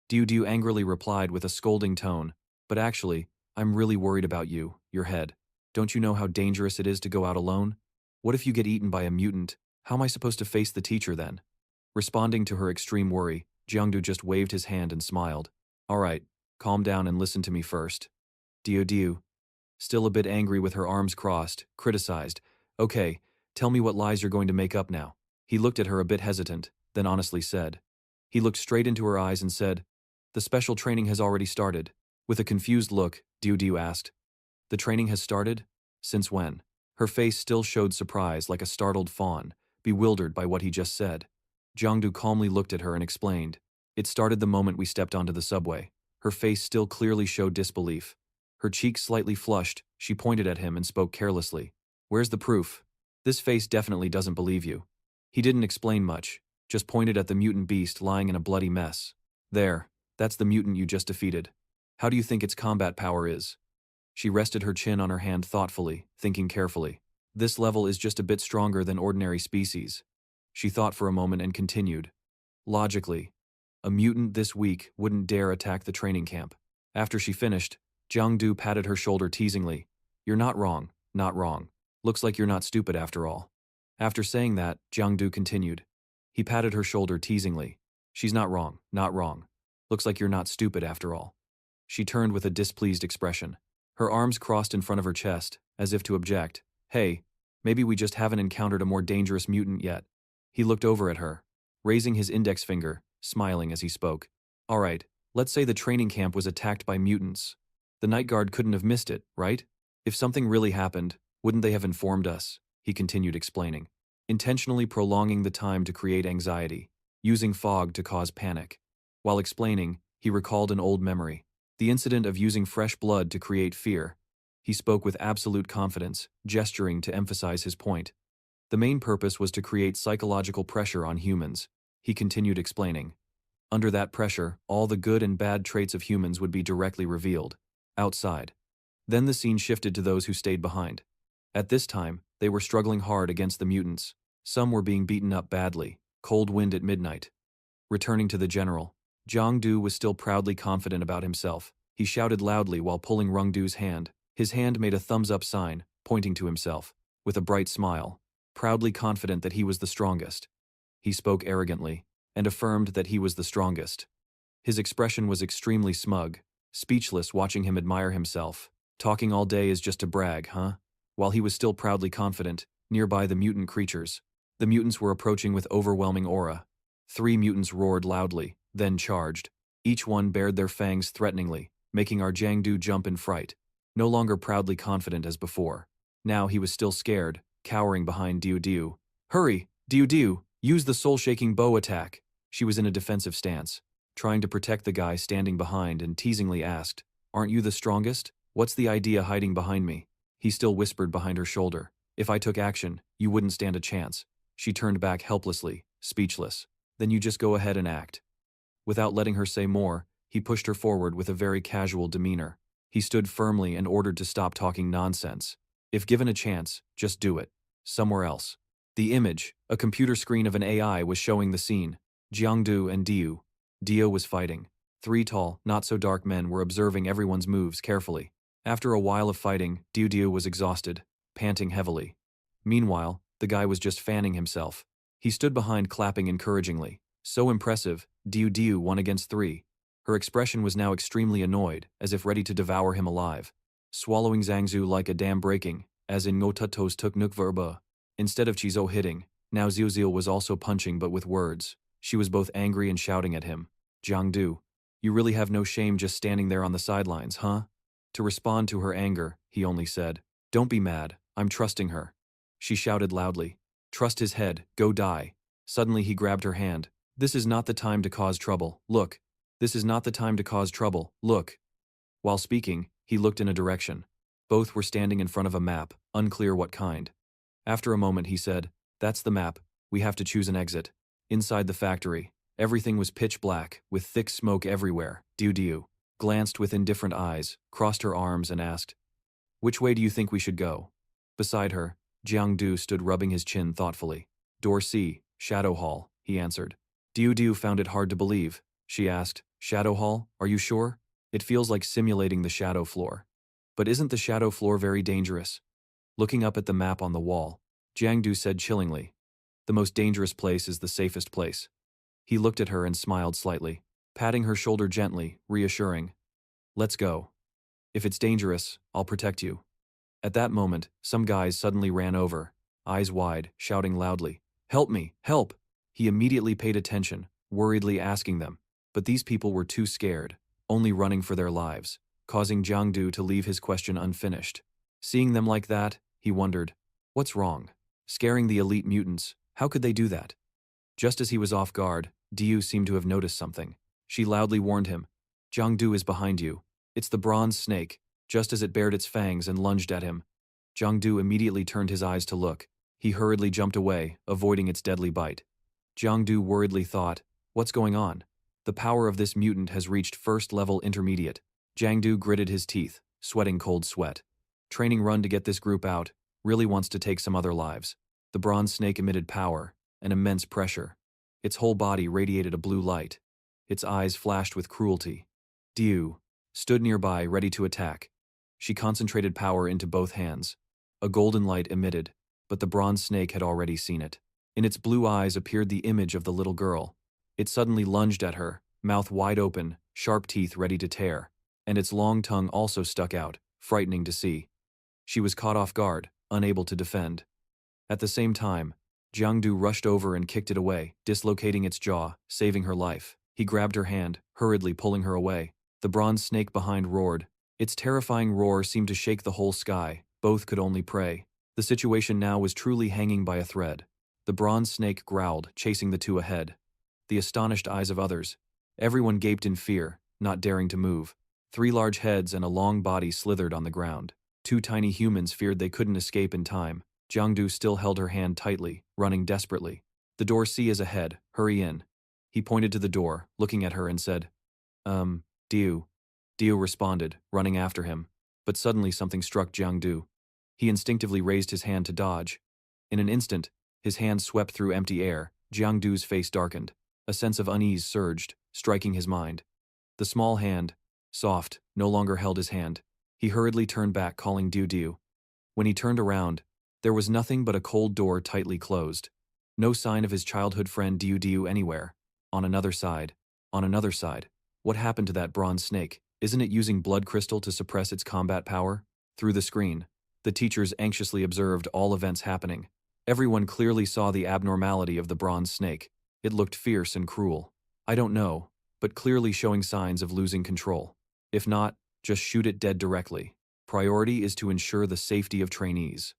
Diao Diao angrily replied with a scolding tone, "But actually, I'm really worried about you, your head. Don't you know how dangerous it is to go out alone? What if you get eaten by a mutant? How am I supposed to face the teacher then?" Responding to her extreme worry, Jiangdu just waved his hand and smiled. "All right, calm down and listen to me first." Diao Diao, still a bit angry with her arms crossed, criticized, "Okay, tell me what lies you're going to make up now." He looked at her a bit hesitant, then honestly said. He looked straight into her eyes and said, "The special training has already started." With a confused look, Diao Diao asked, "The training has started? Since when?" Her face still showed surprise like a startled fawn, bewildered by what he just said. Jiangdu calmly looked at her and explained, "It started the moment we stepped onto the subway." Her face still clearly showed disbelief. Her cheeks slightly flushed, she pointed at him and spoke carelessly. "Where's the proof? This face definitely doesn't believe you." He didn't explain much, just pointed at the mutant beast lying in a bloody mess. "There, that's the mutant you just defeated. How do you think its combat power is?" She rested her chin on her hand thoughtfully, thinking carefully. "This level is just a bit stronger than ordinary species." She thought for a moment and continued. "Logically, a mutant this weak wouldn't dare attack the training camp." After she finished, Jiangdu patted her shoulder teasingly. "You're not wrong, not wrong. Looks like you're not stupid after all." After saying that, Jiangdu continued. He patted her shoulder teasingly. "She's not wrong, not wrong. Looks like you're not stupid after all." She turned with a displeased expression. Her arms crossed in front of her chest, as if to object. "Hey, maybe we just haven't encountered a more dangerous mutant yet." He looked over at her, raising his index finger, smiling as he spoke. "All right, let's say the training camp was attacked by mutants. The night guard couldn't have missed it, right? If something really happened, wouldn't they have informed us?" He continued explaining, intentionally prolonging the time to create anxiety, using fog to cause panic. While explaining, he recalled an old memory, the incident of using fresh blood to create fear. He spoke with absolute confidence, gesturing to emphasize his point. The main purpose was to create psychological pressure on humans. He continued explaining. Under that pressure, all the good and bad traits of humans would be directly revealed. Outside. Then the scene shifted to those who stayed behind. At this time, they were struggling hard against the mutants. Some were being beaten up badly. Cold wind at midnight. Returning to the general, Jiangdu was still proudly confident about himself. He shouted loudly while pulling Rungdu's hand. His hand made a thumbs-up sign, pointing to himself, with a bright smile, proudly confident that he was the strongest. He spoke arrogantly, and affirmed that he was the strongest. His expression was extremely smug, speechless watching him admire himself. Talking all day is just to brag, huh? While he was still proudly confident, nearby the mutant creatures, The mutants were approaching with overwhelming aura. 3 mutants roared loudly, then charged. Each one bared their fangs threateningly, making our Jiangdu jump in fright. No longer proudly confident as before. Now he was still scared, cowering behind Diao Diao. "Hurry, Diao Diao, use the soul-shaking bow attack." She was in a defensive stance, trying to protect the guy standing behind, and teasingly asked, "Aren't you the strongest? What's the idea hiding behind me?" He still whispered behind her shoulder, "If I took action, you wouldn't stand a chance." She turned back helplessly, speechless. "Then you just go ahead and act." Without letting her say more, he pushed her forward with a very casual demeanor. He stood firmly and ordered to stop talking nonsense. If given a chance, just do it. Somewhere else. The image, a computer screen of an AI, was showing the scene. Jiangdu and Diao. Diao was fighting. 3 tall, not-so-dark men were observing everyone's moves carefully. After a while of fighting, Diao was exhausted, panting heavily. Meanwhile, the guy was just fanning himself. He stood behind clapping encouragingly. So impressive, Diao won against 3. Her expression was now extremely annoyed, as if ready to devour him alive. Swallowing Zhangzhu like a dam breaking, as in Ngotutos took Nuk Verba. Instead of Chizo hitting, now Xiuxiu was also punching, but with words. She was both angry and shouting at him. "Jiangdu, you really have no shame just standing there on the sidelines, huh?" To respond to her anger, he only said, "Don't be mad, I'm trusting her." She shouted loudly, "Trust his head, go die." Suddenly he grabbed her hand. "This is not the time to cause trouble, look. This is not the time to cause trouble, look." While speaking, he looked in a direction. Both were standing in front of a map, unclear what kind. After a moment he said, "That's the map, we have to choose an exit." Inside the factory, everything was pitch black, with thick smoke everywhere. Diao glanced with indifferent eyes, crossed her arms and asked, "Which way do you think we should go?" Beside her, Jiangdu stood rubbing his chin thoughtfully. "Door C, Shadow Hall," he answered. Diao found it hard to believe. She asked, "Shadow Hall, are you sure? It feels like simulating the shadow floor." "But isn't the shadow floor very dangerous?" Looking up at the map on the wall, Jiangdu said chillingly, "The most dangerous place is the safest place." He looked at her and smiled slightly, patting her shoulder gently, reassuring, "Let's go. If it's dangerous, I'll protect you." At that moment, some guys suddenly ran over, eyes wide, shouting loudly, "Help me, help!" He immediately paid attention, worriedly asking them, but these people were too scared, only running for their lives, causing Jiangdu to leave his question unfinished. Seeing them like that, he wondered, what's wrong? Scaring the elite mutants, how could they do that? Just as he was off guard, Diao seemed to have noticed something. She loudly warned him, "Jiangdu is behind you. It's the bronze snake," just as it bared its fangs and lunged at him. Jiangdu immediately turned his eyes to look. He hurriedly jumped away, avoiding its deadly bite. Jiangdu worriedly thought, "What's going on? The power of this mutant has reached first-level intermediate." Jiangdu gritted his teeth, sweating cold sweat. Training run to get this group out, really wants to take some other lives. The bronze snake emitted power, an immense pressure. Its whole body radiated a blue light. Its eyes flashed with cruelty. Diao stood nearby, ready to attack. She concentrated power into both hands. A golden light emitted, but the bronze snake had already seen it. In its blue eyes appeared the image of the little girl. It suddenly lunged at her, mouth wide open, sharp teeth ready to tear, and its long tongue also stuck out, frightening to see. She was caught off guard, unable to defend. At the same time, Jiangdu rushed over and kicked it away, dislocating its jaw, saving her life. He grabbed her hand, hurriedly pulling her away. The bronze snake behind roared. Its terrifying roar seemed to shake the whole sky. Both could only pray. The situation now was truly hanging by a thread. The bronze snake growled, chasing the two ahead. The astonished eyes of others. Everyone gaped in fear, not daring to move. 3 large heads and a long body slithered on the ground. 2 tiny humans feared they couldn't escape in time. Jiangdu still held her hand tightly, running desperately. "The door C is ahead, hurry in." He pointed to the door, looking at her and said, Diao." Diao responded, running after him. But suddenly something struck Jiangdu. He instinctively raised his hand to dodge. In an instant, his hand swept through empty air. Jiangdu's face darkened. A sense of unease surged, striking his mind. The small hand, soft, no longer held his hand. He hurriedly turned back, calling Diao. When he turned around, there was nothing but a cold door tightly closed. No sign of his childhood friend Diao anywhere. On another side. What happened to that bronze snake? Isn't it using blood crystal to suppress its combat power? Through the screen, the teachers anxiously observed all events happening. Everyone clearly saw the abnormality of the bronze snake. It looked fierce and cruel. I don't know, but clearly showing signs of losing control. If not, just shoot it dead directly. Priority is to ensure the safety of trainees.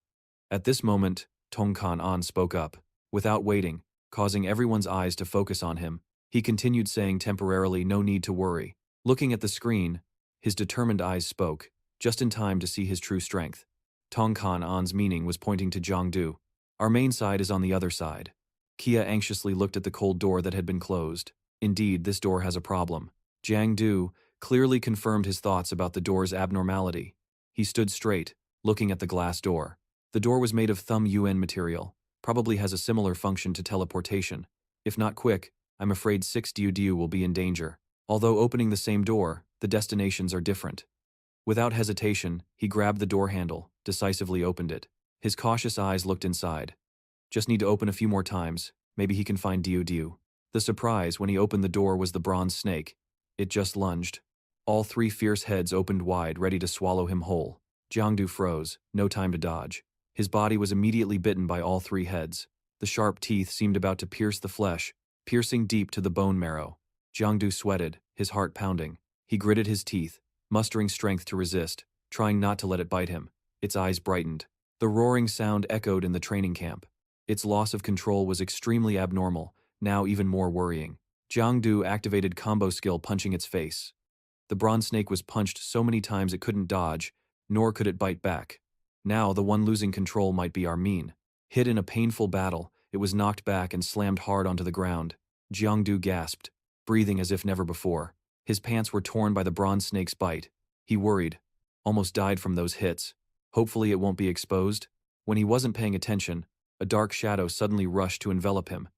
At this moment, Tong Kan An spoke up. Without waiting, causing everyone's eyes to focus on him, he continued saying temporarily no need to worry. Looking at the screen, his determined eyes spoke, just in time to see his true strength. Tong Kan An's meaning was pointing to Jiangdu. Our main side is on the other side. Kia anxiously looked at the cold door that had been closed. Indeed, this door has a problem. Jiangdu clearly confirmed his thoughts about the door's abnormality. He stood straight, looking at the glass door. The door was made of Tham Uyen material, probably has a similar function to teleportation. If not quick, I'm afraid 6 Diao Diao will be in danger. Although opening the same door, the destinations are different. Without hesitation, he grabbed the door handle, decisively opened it. His cautious eyes looked inside. Just need to open a few more times, maybe he can find Diao Diao. The surprise when he opened the door was the bronze snake. It just lunged. All 3 fierce heads opened wide, ready to swallow him whole. Jiangdu froze, no time to dodge. His body was immediately bitten by all 3 heads. The sharp teeth seemed about to pierce the flesh, piercing deep to the bone marrow. Jiangdu sweated, his heart pounding. He gritted his teeth, mustering strength to resist, trying not to let it bite him. Its eyes brightened. The roaring sound echoed in the training camp. Its loss of control was extremely abnormal, now even more worrying. Jiangdu activated combo skill punching its face. The bronze snake was punched so many times it couldn't dodge, nor could it bite back. Now the one losing control might be Armin. Hit in a painful battle, it was knocked back and slammed hard onto the ground. Jiangdu gasped, breathing as if never before. His pants were torn by the bronze snake's bite. He worried, almost died from those hits. Hopefully it won't be exposed. When he wasn't paying attention, a dark shadow suddenly rushed to envelop him.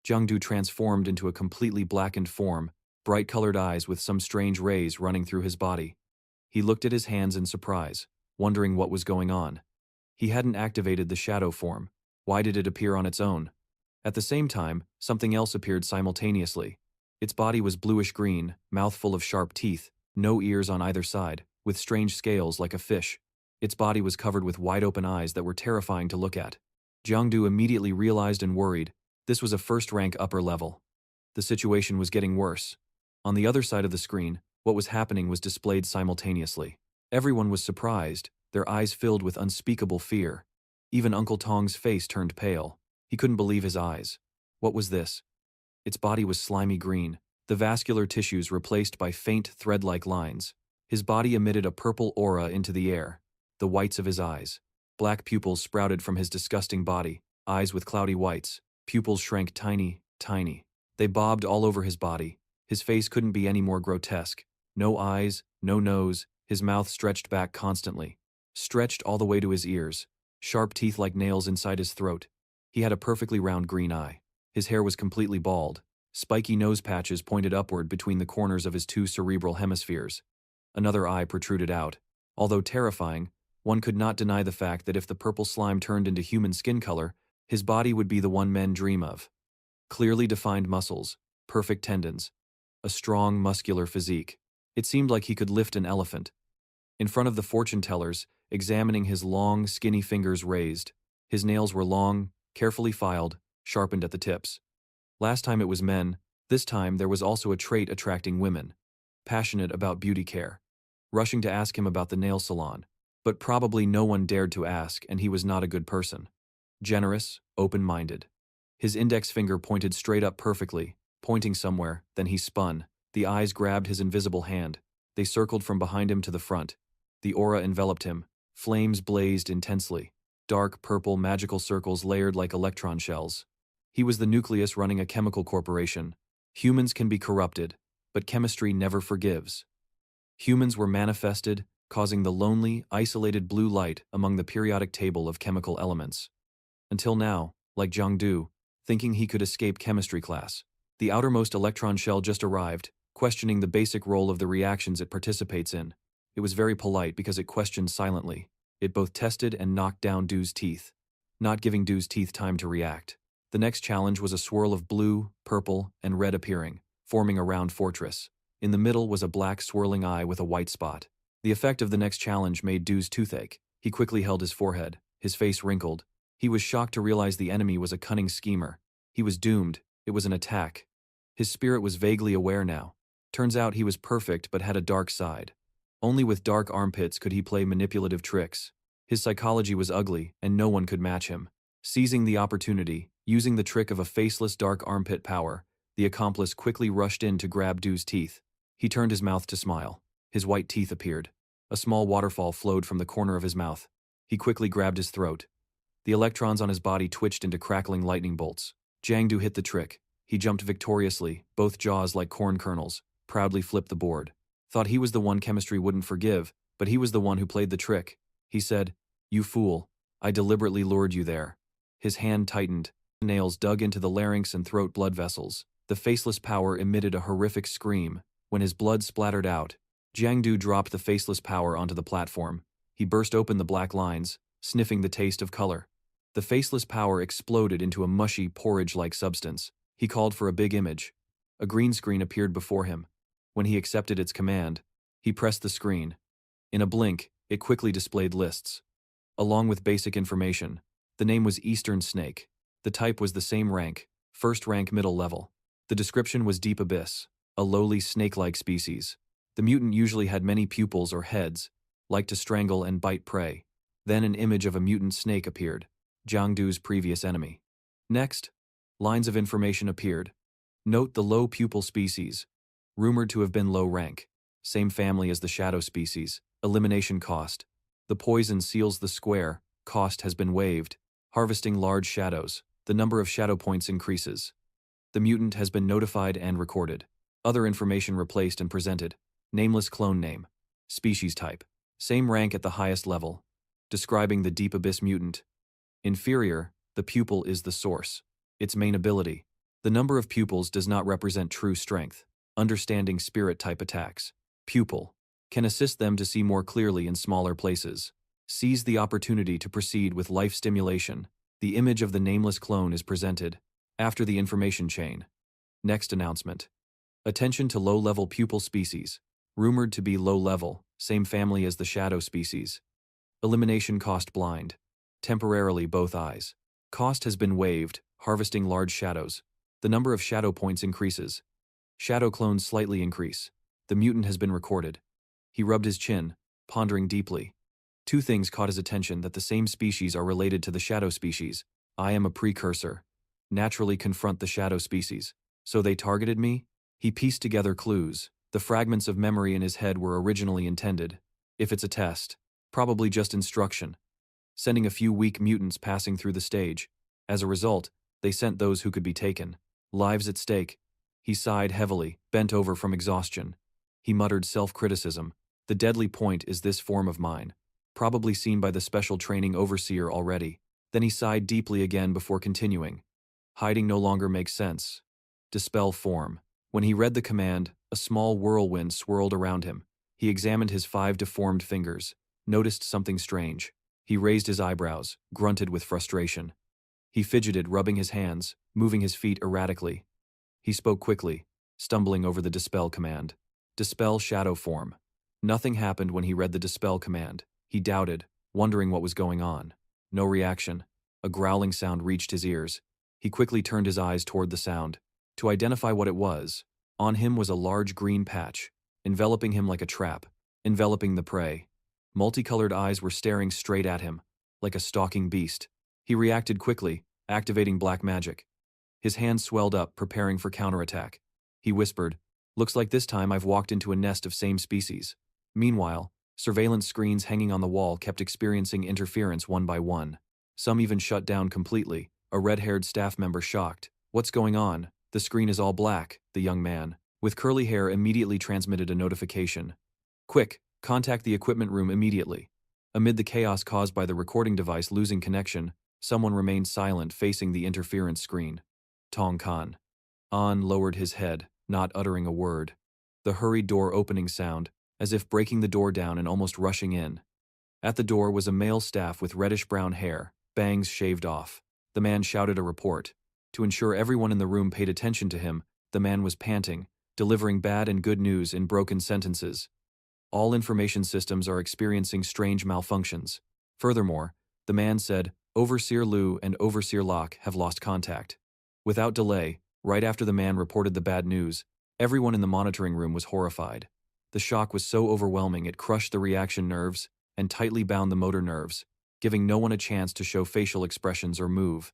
Jiangdu transformed into a completely blackened form, bright-colored eyes with some strange rays running through his body. He looked at his hands in surprise, wondering what was going on. He hadn't activated the shadow form. Why did it appear on its own? At the same time, something else appeared simultaneously. Its body was bluish-green, mouth full of sharp teeth, no ears on either side, with strange scales like a fish. Its body was covered with wide-open eyes that were terrifying to look at. Jiangdu immediately realized and worried. This was a first-rank upper level. The situation was getting worse. On the other side of the screen, what was happening was displayed simultaneously. Everyone was surprised, their eyes filled with unspeakable fear. Even Uncle Tong's face turned pale. He couldn't believe his eyes. What was this? Its body was slimy green, the vascular tissues replaced by faint thread-like lines. His body emitted a purple aura into the air. The whites of his eyes. Black pupils sprouted from his disgusting body, eyes with cloudy whites. Pupils shrank tiny, tiny. They bobbed all over his body. His face couldn't be any more grotesque. No eyes, no nose, his mouth stretched back constantly. Stretched all the way to his ears. Sharp teeth like nails inside his throat. He had a perfectly round green eye. His hair was completely bald. Spiky nose patches pointed upward between the corners of his 2 cerebral hemispheres. Another eye protruded out. Although terrifying, one could not deny the fact that if the purple slime turned into human skin color, his body would be the one men dream of. Clearly defined muscles, perfect tendons, a strong, muscular physique. It seemed like he could lift an elephant. In front of the fortune tellers, examining his long, skinny fingers raised. His nails were long, carefully filed, sharpened at the tips. Last time it was men, this time there was also a trait attracting women. Passionate about beauty care. Rushing to ask him about the nail salon. But probably no one dared to ask, and he was not a good person. Generous, open-minded. His index finger pointed straight up perfectly, pointing somewhere, then he spun. The eyes grabbed his invisible hand. They circled from behind him to the front. The aura enveloped him. Flames blazed intensely. Dark purple magical circles layered like electron shells. He was the nucleus running a chemical corporation. Humans can be corrupted, but chemistry never forgives. Humans were manifested, causing the lonely, isolated blue light among the periodic table of chemical elements. Until now, like Jiangdu, thinking he could escape chemistry class. The outermost electron shell just arrived, questioning the basic role of the reactions it participates in. It was very polite because it questioned silently. It both tested and knocked down Du's teeth, not giving Du's teeth time to react. The next challenge was a swirl of blue, purple, and red appearing, forming a round fortress. In the middle was a black swirling eye with a white spot. The effect of the next challenge made Du's toothache. He quickly held his forehead, his face wrinkled. He was shocked to realize the enemy was a cunning schemer. He was doomed. It was an attack. His spirit was vaguely aware now. Turns out he was perfect but had a dark side. Only with dark armpits could he play manipulative tricks. His psychology was ugly, and no one could match him. Seizing the opportunity, using the trick of a faceless dark armpit power, the accomplice quickly rushed in to grab Du's teeth. He turned his mouth to smile. His white teeth appeared. A small waterfall flowed from the corner of his mouth. He quickly grabbed his throat. The electrons on his body twitched into crackling lightning bolts. Giang Du hit the trick. He jumped victoriously, both jaws like corn kernels, proudly flipped the board. Thought he was the one chemistry wouldn't forgive, but he was the one who played the trick. He said, "You fool. I deliberately lured you there." His hand tightened. Nails dug into the larynx and throat blood vessels. The faceless power emitted a horrific scream. When his blood splattered out, Giang Du dropped the faceless power onto the platform. He burst open the black lines, sniffing the taste of color. The faceless power exploded into a mushy, porridge-like substance. He called for a big image. A green screen appeared before him. When he accepted its command, he pressed the screen. In a blink, it quickly displayed lists. Along with basic information, the name was Eastern Snake. The type was the same rank, first rank middle level. The description was Deep Abyss, a lowly snake-like species. The mutant usually had many pupils or heads, liked to strangle and bite prey. Then an image of a mutant snake appeared, Jiang Du's previous enemy. Next, lines of information appeared. Note the low pupil species, rumored to have been low rank, same family as the shadow species, elimination cost. The poison seals the square, cost has been waived. Harvesting large shadows, the number of shadow points increases. The mutant has been notified and recorded. Other information replaced and presented. Nameless clone name. Species type. Same rank at the highest level. Describing the Deep Abyss mutant. Inferior, the pupil is the source. Its main ability. The number of pupils does not represent true strength. Understanding spirit type attacks. Pupil. Can assist them to see more clearly in smaller places. Seize the opportunity to proceed with life stimulation. The image of the nameless clone is presented. After the information chain. Next announcement. Attention to low-level pupil species. Rumored to be low-level, same family as the shadow species. Elimination cost blind. Temporarily both eyes. Cost has been waived, harvesting large shadows. The number of shadow points increases. Shadow clones slightly increase. The mutant has been recorded. He rubbed his chin, pondering deeply. Two things caught his attention: that the same species are related to the shadow species. I am a precursor. Naturally confront the shadow species. So they targeted me? He pieced together clues. The fragments of memory in his head were originally intended. If it's a test, probably just instruction. Sending a few weak mutants passing through the stage. As a result, they sent those who could be taken. Lives at stake. He sighed heavily, bent over from exhaustion. He muttered self-criticism. The deadly point is this form of mine. Probably seen by the special training overseer already. Then he sighed deeply again before continuing. Hiding no longer makes sense. Dispel form. When he read the command, a small whirlwind swirled around him. He examined his 5 deformed fingers, noticed something strange. He raised his eyebrows, grunted with frustration. He fidgeted, rubbing his hands, moving his feet erratically. He spoke quickly, stumbling over the dispel command. Dispel shadow form. Nothing happened when he read the dispel command. He doubted, wondering what was going on. No reaction. A growling sound reached his ears. He quickly turned his eyes toward the sound. To identify what it was, on him was a large green patch, enveloping him like a trap, enveloping the prey. Multicolored eyes were staring straight at him, like a stalking beast. He reacted quickly, activating black magic. His hands swelled up, preparing for counterattack. He whispered, "Looks like this time I've walked into a nest of same species." Meanwhile, surveillance screens hanging on the wall kept experiencing interference one by one. Some even shut down completely, a red-haired staff member shocked. "What's going on? The screen is all black," the young man, with curly hair, immediately transmitted a notification. "Quick, contact the equipment room immediately." Amid the chaos caused by the recording device losing connection, someone remained silent facing the interference screen. Tong Kan. An lowered his head, not uttering a word. The hurried door opening sound, as if breaking the door down and almost rushing in. At the door was a male staff with reddish-brown hair, bangs shaved off. The man shouted a report. To ensure everyone in the room paid attention to him, the man was panting, delivering bad and good news in broken sentences. All information systems are experiencing strange malfunctions. Furthermore, the man said, Overseer Lu and Overseer Locke have lost contact. Without delay, right after the man reported the bad news, everyone in the monitoring room was horrified. The shock was so overwhelming it crushed the reaction nerves and tightly bound the motor nerves, giving no one a chance to show facial expressions or move.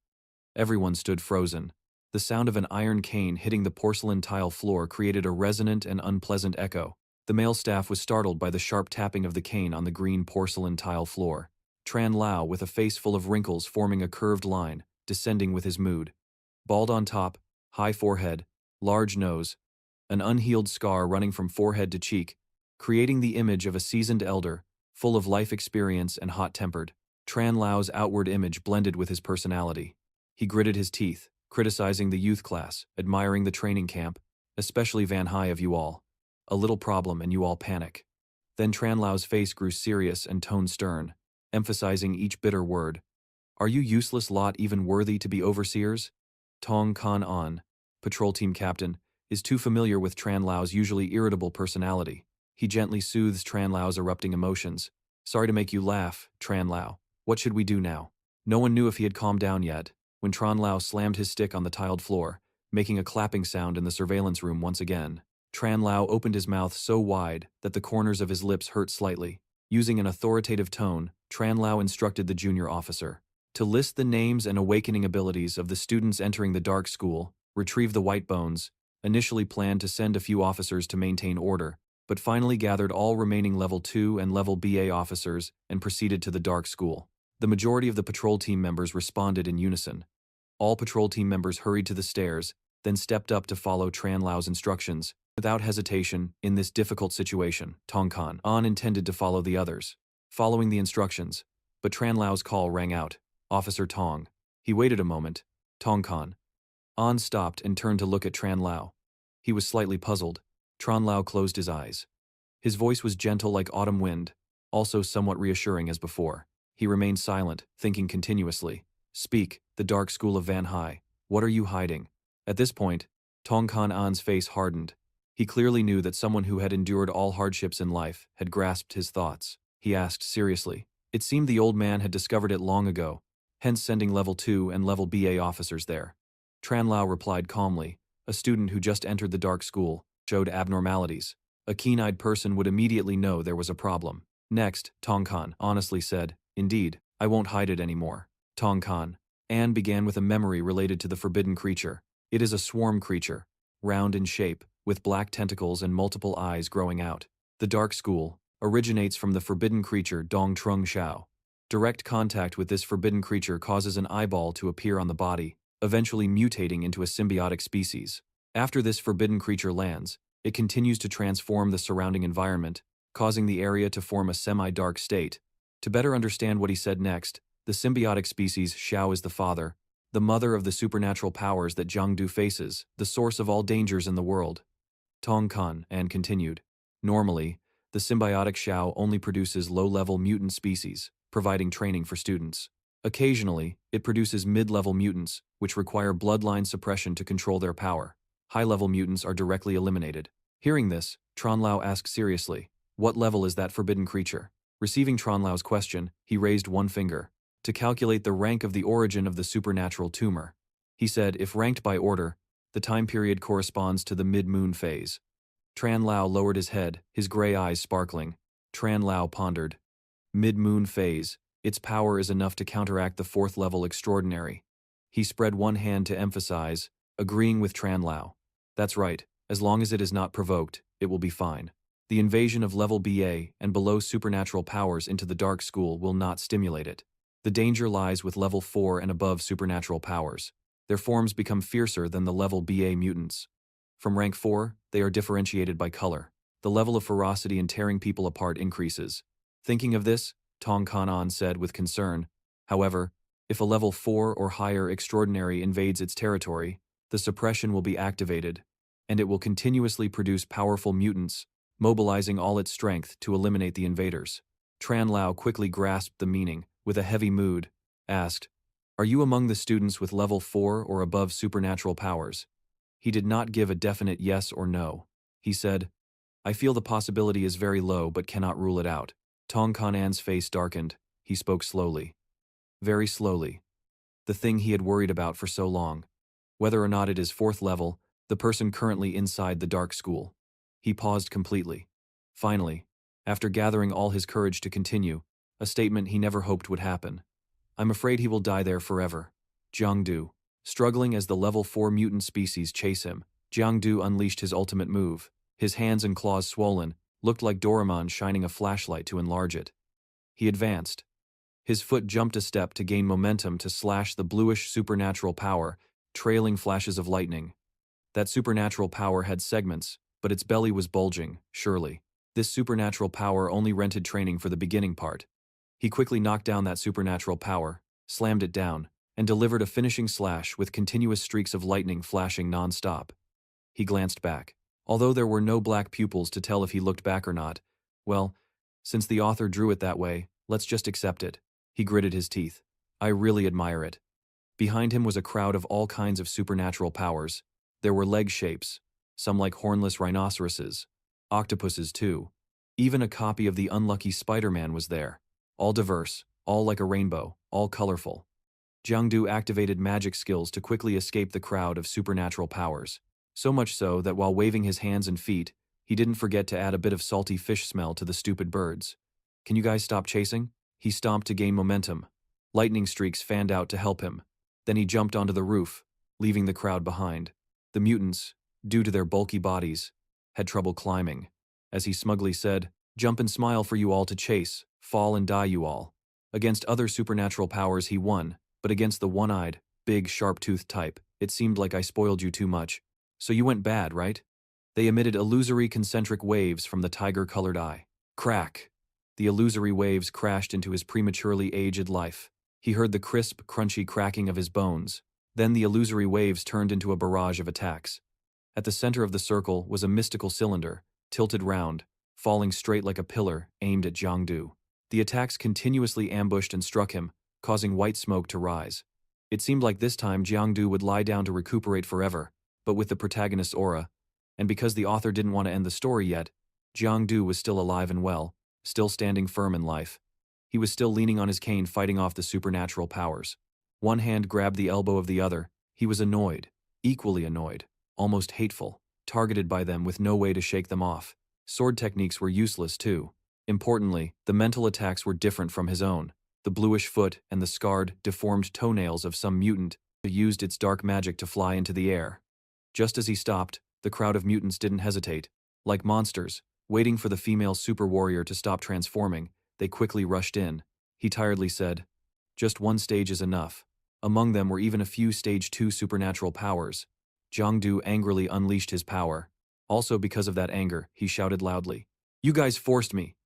Everyone stood frozen. The sound of an iron cane hitting the porcelain tile floor created a resonant and unpleasant echo. The male staff was startled by the sharp tapping of the cane on the green porcelain tile floor. Tran Lao, with a face full of wrinkles forming a curved line, descending with his mood. Bald on top, high forehead, large nose, an unhealed scar running from forehead to cheek, creating the image of a seasoned elder, full of life experience and hot-tempered. Tran Lao's outward image blended with his personality. He gritted his teeth, criticizing the youth class, admiring the training camp, especially Van High of you all. A little problem and you all panic. Then Tran Lao's face grew serious and tone stern, emphasizing each bitter word. Are you useless lot even worthy to be overseers? Tong Kan An, patrol team captain, is too familiar with Tran Lao's usually irritable personality. He gently soothes Tran Lao's erupting emotions. Sorry to make you laugh, Tran Lao. What should we do now? No one knew if he had calmed down yet, when Tran Lao slammed his stick on the tiled floor, making a clapping sound in the surveillance room once again. Tran Lao opened his mouth so wide that the corners of his lips hurt slightly. Using an authoritative tone, Tran Lao instructed the junior officer to list the names and awakening abilities of the students entering the dark school, retrieve the white bones, initially planned to send a few officers to maintain order, but finally gathered all remaining Level 2 and Level BA officers and proceeded to the dark school. The majority of the patrol team members responded in unison. All patrol team members hurried to the stairs, then stepped up to follow Tran Lao's instructions. Without hesitation, in this difficult situation, Tong Kan An intended to follow the others, following the instructions, but Tran Lao's call rang out. Officer Tong. He waited a moment. Tong Kan An stopped and turned to look at Tran Lao. He was slightly puzzled. Tran Lao closed his eyes. His voice was gentle like autumn wind, also somewhat reassuring as before. He remained silent, thinking continuously. Speak, the dark school of Van High. What are you hiding? At this point, Tong Kan An's face hardened. He clearly knew that someone who had endured all hardships in life had grasped his thoughts. He asked seriously. It seemed the old man had discovered it long ago, hence sending Level 2 and Level BA officers there. Tran Lao replied calmly. A student who just entered the dark school showed abnormalities. A keen-eyed person would immediately know there was a problem. Next, Tong Kan honestly said, Indeed, I won't hide it anymore. Tong Kan An began with a memory related to the forbidden creature. It is a swarm creature, round in shape, with black tentacles and multiple eyes growing out. The dark school originates from the forbidden creature Dong Trung Xiao. Direct contact with this forbidden creature causes an eyeball to appear on the body, eventually mutating into a symbiotic species. After this forbidden creature lands, it continues to transform the surrounding environment, causing the area to form a semi-dark state. To better understand what he said next, the symbiotic species Xiao is the father, the mother of the supernatural powers that Jiangdu faces, the source of all dangers in the world. Tong Kan An continued. Normally, the symbiotic Xiao only produces low-level mutant species, providing training for students. Occasionally, it produces mid-level mutants, which require bloodline suppression to control their power. High-level mutants are directly eliminated. Hearing this, Tran Lao asked seriously, What level is that forbidden creature? Receiving Tran Lao's question, he raised one finger to calculate the rank of the origin of the supernatural tumor. He said, if ranked by order, the time period corresponds to the mid-moon phase. Tran Lao lowered his head, his gray eyes sparkling. Tran Lao pondered. Mid-moon phase. Its power is enough to counteract the fourth-level extraordinary. He spread one hand to emphasize, agreeing with Tran Lao. That's right, as long as it is not provoked, it will be fine. The invasion of level BA and below supernatural powers into the dark school will not stimulate it. The danger lies with level 4 and above supernatural powers. Their forms become fiercer than the level BA mutants. From rank 4, they are differentiated by color. The level of ferocity in tearing people apart increases. Thinking of this, Tong Kan An said with concern, however, if a level 4 or higher extraordinary invades its territory, the suppression will be activated, and it will continuously produce powerful mutants, mobilizing all its strength to eliminate the invaders. Tran Lao quickly grasped the meaning, with a heavy mood, asked, Are you among the students with level 4 or above supernatural powers? He did not give a definite yes or no. He said, I feel the possibility is very low but cannot rule it out. Tong Kan An's face darkened. He spoke slowly. very slowly. The thing he had worried about for so long. Whether or not it is 4th level, the person currently inside the dark school. He paused completely. Finally, after gathering all his courage to continue, a statement he never hoped would happen. I'm afraid he will die there forever. Jiangdu. Struggling as the level 4 mutant species chase him, Jiangdu unleashed his ultimate move. His hands and claws swollen, looked like Doraemon shining a flashlight to enlarge it. He advanced. His foot jumped a step to gain momentum to slash the bluish supernatural power, trailing flashes of lightning. That supernatural power had segments, but its belly was bulging, surely. This supernatural power only rented training for the beginning part. He quickly knocked down that supernatural power, slammed it down, and delivered a finishing slash with continuous streaks of lightning flashing non-stop. He glanced back. Although there were no black pupils to tell if he looked back or not, well, since the author drew it that way, let's just accept it. He gritted his teeth. I really admire it. Behind him was a crowd of all kinds of supernatural powers. There were leg shapes, some like hornless rhinoceroses, octopuses too. Even a copy of the unlucky Spider-Man was there. All diverse, all like a rainbow, all colorful. Jiangdu activated magic skills to quickly escape the crowd of supernatural powers. So much so that while waving his hands and feet, he didn't forget to add a bit of salty fish smell to the stupid birds. Can you guys stop chasing? He stomped to gain momentum. Lightning streaks fanned out to help him. Then he jumped onto the roof, leaving the crowd behind. The mutants, due to their bulky bodies, had trouble climbing. As he smugly said, jump and smile for you all to chase, fall and die you all. Against other supernatural powers he won, but against the one-eyed, big, sharp-toothed type, it seemed like I spoiled you too much. So you went bad, right? They emitted illusory concentric waves from the tiger-colored eye. Crack! The illusory waves crashed into his prematurely aged life. He heard the crisp, crunchy cracking of his bones. Then the illusory waves turned into a barrage of attacks. At the center of the circle was a mystical cylinder, tilted round, falling straight like a pillar, aimed at Jiangdu. The attacks continuously ambushed and struck him, causing white smoke to rise. It seemed like this time Jiangdu would lie down to recuperate forever, but with the protagonist's aura, and because the author didn't want to end the story yet, Jiangdu was still alive and well, still standing firm in life. He was still leaning on his cane fighting off the supernatural powers. One hand grabbed the elbow of the other. He was annoyed, equally annoyed, almost hateful, targeted by them with no way to shake them off. Sword techniques were useless too. Importantly, the mental attacks were different from his own. The bluish foot and the scarred, deformed toenails of some mutant used its dark magic to fly into the air. Just as he stopped, the crowd of mutants didn't hesitate. Like monsters, waiting for the female super warrior to stop transforming, they quickly rushed in. He tiredly said, just one stage is enough. Among them were even a few stage 2 supernatural powers. Jiangdu angrily unleashed his power. Also because of that anger, he shouted loudly, you guys forced me.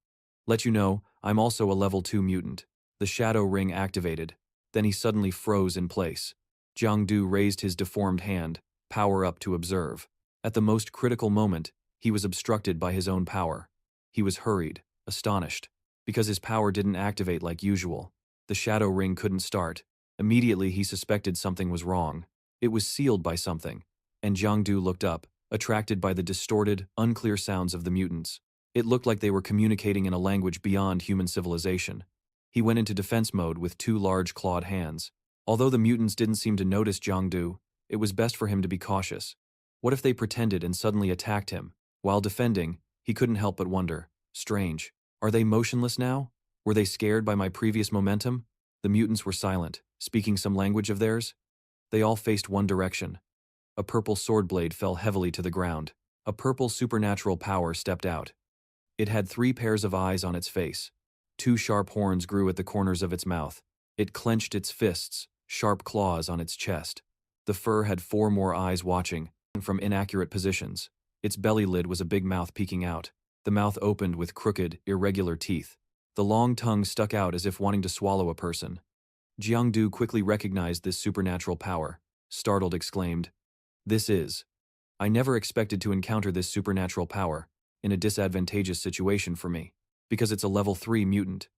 Let you know, I'm also a level 2 mutant. The shadow ring activated. Then he suddenly froze in place. Jiangdu raised his deformed hand, power up to observe. At the most critical moment, he was obstructed by his own power. He was hurried, astonished, because his power didn't activate like usual. The shadow ring couldn't start. Immediately he suspected something was wrong. It was sealed by something, and Jiangdu looked up, attracted by the distorted, unclear sounds of the mutants. It looked like they were communicating in a language beyond human civilization. He went into defense mode with 2 large clawed hands. Although the mutants didn't seem to notice Jiangdu, it was best for him to be cautious. What if they pretended and suddenly attacked him? While defending, he couldn't help but wonder, strange, are they motionless now? Were they scared by my previous momentum? The mutants were silent, speaking some language of theirs. They all faced one direction. A purple sword blade fell heavily to the ground. A purple supernatural power stepped out. It had 3 pairs of eyes on its face. 2 sharp horns grew at the corners of its mouth. It clenched its fists, sharp claws on its chest. The fur had 4 more eyes watching, from inaccurate positions. Its belly lid was a big mouth peeking out. The mouth opened with crooked, irregular teeth. The long tongue stuck out as if wanting to swallow a person. Jiangdu quickly recognized this supernatural power. Startled, exclaimed, this is. I never expected to encounter this supernatural power, in a disadvantageous situation for me, because it's a level 3 mutant.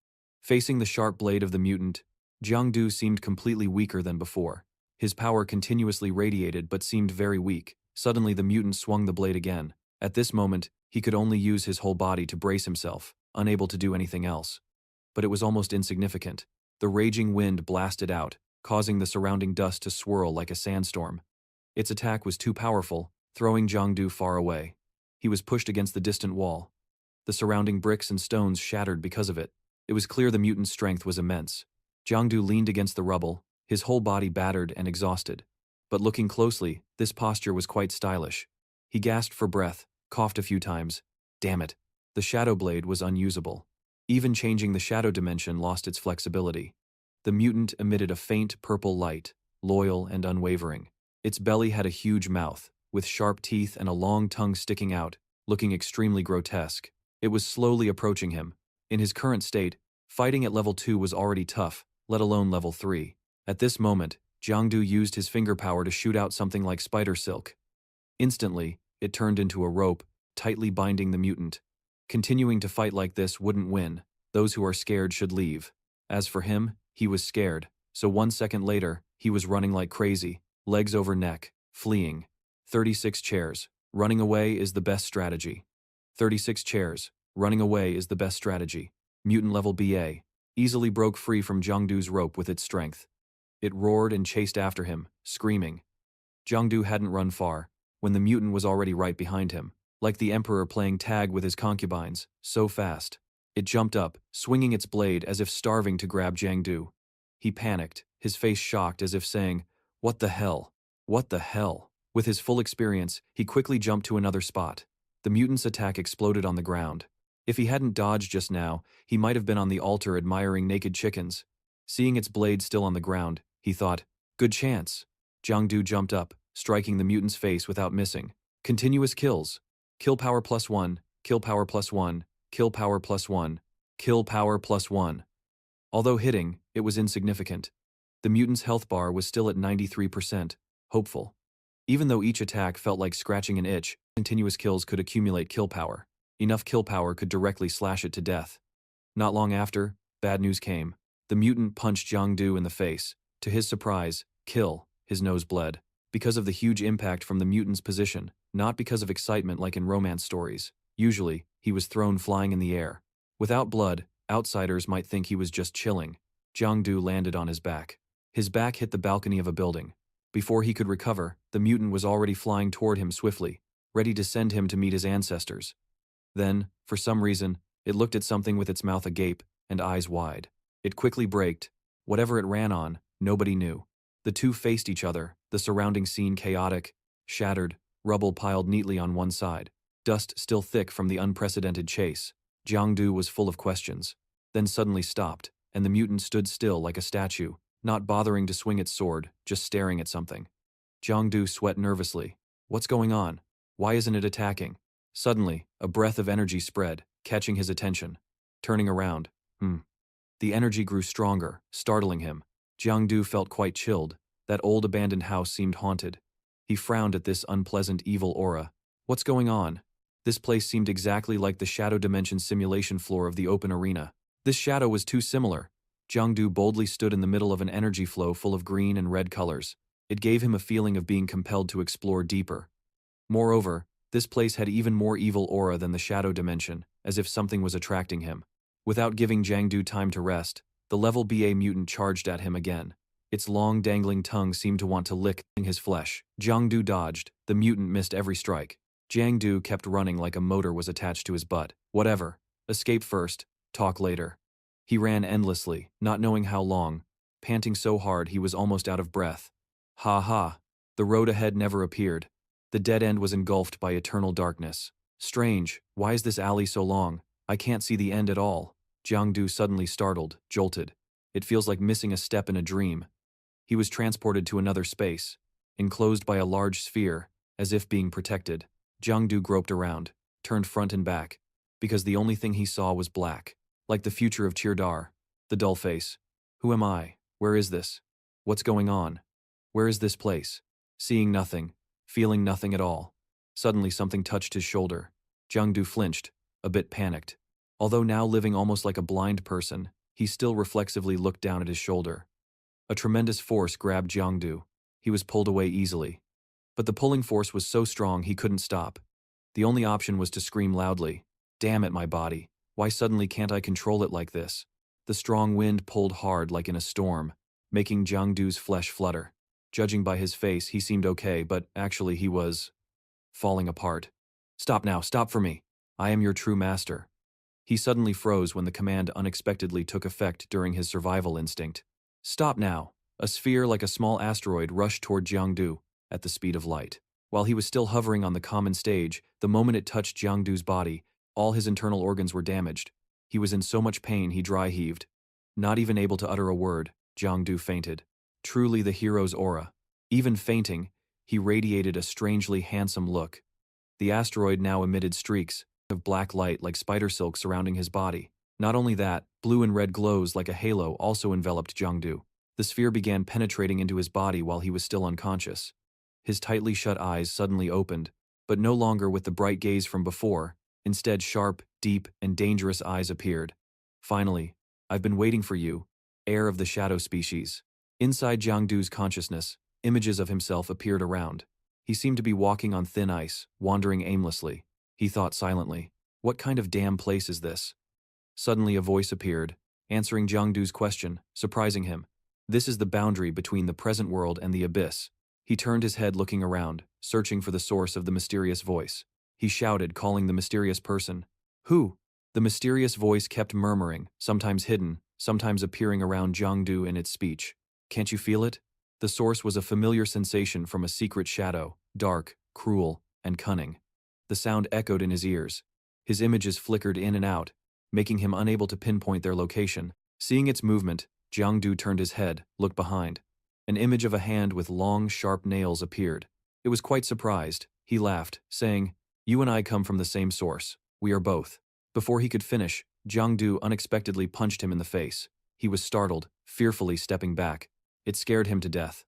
Facing the sharp blade of the mutant, Jiangdu seemed completely weaker than before. His power continuously radiated but seemed very weak. Suddenly the mutant swung the blade again. At this moment, he could only use his whole body to brace himself, unable to do anything else. But it was almost insignificant. The raging wind blasted out, causing the surrounding dust to swirl like a sandstorm. Its attack was too powerful, throwing Jiangdu far away. He was pushed against the distant wall. The surrounding bricks and stones shattered because of it. It was clear the mutant's strength was immense. Jiangdu leaned against the rubble, his whole body battered and exhausted. But looking closely, this posture was quite stylish. He gasped for breath, coughed a few times. Damn it. The shadow blade was unusable. Even changing the shadow dimension lost its flexibility. The mutant emitted a faint purple light, loyal and unwavering. Its belly had a huge mouth, with sharp teeth and a long tongue sticking out, looking extremely grotesque. It was slowly approaching him. In his current state, fighting at level 2 was already tough, let alone level 3. At this moment, Jiangdu used his finger power to shoot out something like spider silk. Instantly, it turned into a rope, tightly binding the mutant. Continuing to fight like this wouldn't win. Those who are scared should leave. As for him, he was scared, so 1 second later, he was running like crazy, legs over neck, fleeing. 36 chairs. Running away is the best strategy. 36 chairs. Running away is the best strategy. Mutant level BA easily broke free from Jiangdu's rope with its strength. It roared and chased after him, screaming. Jiangdu hadn't run far, when the mutant was already right behind him, like the emperor playing tag with his concubines, so fast. It jumped up, swinging its blade as if starving to grab Jiangdu. He panicked, his face shocked as if saying, "What the hell? What the hell?" With his full experience, he quickly jumped to another spot. The mutant's attack exploded on the ground. If he hadn't dodged just now, he might have been on the altar admiring naked chickens. Seeing its blade still on the ground, he thought, "Good chance." Jiangdu jumped up, striking the mutant's face without missing. Continuous kills. Kill power +1, kill power +1, kill power +1, kill power +1. Although hitting, it was insignificant. The mutant's health bar was still at 93%, hopeful. Even though each attack felt like scratching an itch, continuous kills could accumulate kill power. Enough kill power could directly slash it to death. Not long after, bad news came. The mutant punched Jiangdu in the face. To his surprise, his nose bled. Because of the huge impact from the mutant's position, not because of excitement like in romance stories. Usually, he was thrown flying in the air. Without blood, outsiders might think he was just chilling. Jiangdu landed on his back. His back hit the balcony of a building. Before he could recover, the mutant was already flying toward him swiftly, ready to send him to meet his ancestors. Then, for some reason, it looked at something with its mouth agape and eyes wide. It quickly braked. Whatever it ran on, nobody knew. The two faced each other, the surrounding scene chaotic, shattered, rubble piled neatly on one side, dust still thick from the unprecedented chase. Jiangdu was full of questions, then suddenly stopped, and the mutant stood still like a statue, not bothering to swing its sword, just staring at something. Jiangdu sweat nervously. What's going on? Why isn't it attacking? Suddenly, a breath of energy spread, catching his attention. Turning around. The energy grew stronger, startling him. Jiangdu felt quite chilled. That old abandoned house seemed haunted. He frowned at this unpleasant evil aura. What's going on? This place seemed exactly like the shadow dimension simulation floor of the open arena. This shadow was too similar. Jiangdu boldly stood in the middle of an energy flow full of green and red colors. It gave him a feeling of being compelled to explore deeper. Moreover, this place had even more evil aura than the shadow dimension, as if something was attracting him. Without giving Jiangdu time to rest, the level BA mutant charged at him again. Its long dangling tongue seemed to want to lick his flesh. Jiangdu dodged. The mutant missed every strike. Jiangdu kept running like a motor was attached to his butt. Whatever. Escape first, talk later. He ran endlessly, not knowing how long, panting so hard he was almost out of breath. Ha ha. The road ahead never appeared. The dead end was engulfed by eternal darkness. Strange, why is this alley so long? I can't see the end at all. Jiangdu suddenly startled, jolted. It feels like missing a step in a dream. He was transported to another space, enclosed by a large sphere, as if being protected. Jiangdu groped around, turned front and back, because the only thing he saw was black, like the future of Chirdar. The dull face. Who am I? Where is this? What's going on? Where is this place? Seeing nothing, feeling nothing at all. Suddenly something touched his shoulder. Jiangdu flinched, a bit panicked. Although now living almost like a blind person, he still reflexively looked down at his shoulder. A tremendous force grabbed Jiangdu. He was pulled away easily. But the pulling force was so strong he couldn't stop. The only option was to scream loudly. Damn it, my body. Why suddenly can't I control it like this? The strong wind pulled hard like in a storm, making Jiang Du's flesh flutter. Judging by his face, he seemed okay, but actually he was falling apart. Stop now, stop for me. I am your true master. He suddenly froze when the command unexpectedly took effect during his survival instinct. Stop now. A sphere like a small asteroid rushed toward Jiang Du at the speed of light. While he was still hovering on the common stage, the moment it touched Jiang Du's body, all his internal organs were damaged. He was in so much pain he dry heaved. Not even able to utter a word, Jiang Du fainted. Truly the hero's aura. Even fainting, he radiated a strangely handsome look. The asteroid now emitted streaks of black light like spider silk surrounding his body. Not only that, blue and red glows like a halo also enveloped Jiang Du. The sphere began penetrating into his body while he was still unconscious. His tightly shut eyes suddenly opened, but no longer with the bright gaze from before. Instead, sharp, deep, and dangerous eyes appeared. Finally, I've been waiting for you, heir of the shadow species. Inside Jiang Du's consciousness, images of himself appeared around. He seemed to be walking on thin ice, wandering aimlessly. He thought silently, what kind of damn place is this? Suddenly a voice appeared, answering Jiang Du's question, surprising him. This is the boundary between the present world and the abyss. He turned his head looking around, searching for the source of the mysterious voice. He shouted, calling the mysterious person. Who? The mysterious voice kept murmuring, sometimes hidden, sometimes appearing around Jiang Du in its speech. Can't you feel it? The source was a familiar sensation from a secret shadow, dark, cruel, and cunning. The sound echoed in his ears. His images flickered in and out, making him unable to pinpoint their location. Seeing its movement, Jiang Du turned his head, looked behind. An image of a hand with long, sharp nails appeared. It was quite surprised. He laughed, saying, You and I come from the same source. We are both. Before he could finish, Jiang Du unexpectedly punched him in the face. He was startled, fearfully stepping back. It scared him to death.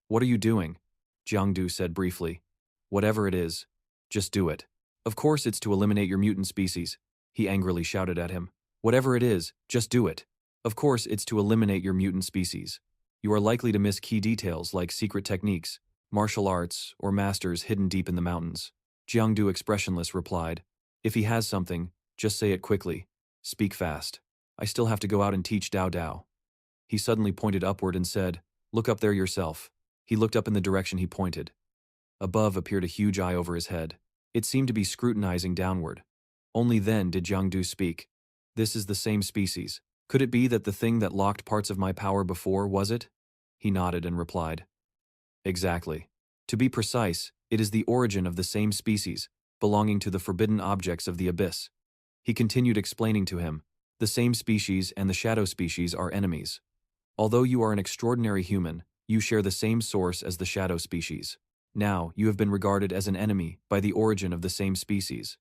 What are you doing? Jiang Du said briefly. Whatever it is, just do it. Of course it's to eliminate your mutant species, he angrily shouted at him. Whatever it is, just do it. Of course it's to eliminate your mutant species. You are likely to miss key details like secret techniques, martial arts, or masters hidden deep in the mountains. Jiang Du, expressionless, replied. If he has something, just say it quickly. Speak fast. I still have to go out and teach Diao Diao. He suddenly pointed upward and said, Look up there yourself. He looked up in the direction he pointed. Above appeared a huge eye over his head. It seemed to be scrutinizing downward. Only then did Jiang Du speak. This is the same species. Could it be that the thing that locked parts of my power before was it? He nodded and replied. Exactly. To be precise, it is the origin of the same species, belonging to the forbidden objects of the abyss. He continued explaining to him, the same species and the shadow species are enemies. Although you are an extraordinary human, you share the same source as the shadow species. Now, you have been regarded as an enemy by the origin of the same species.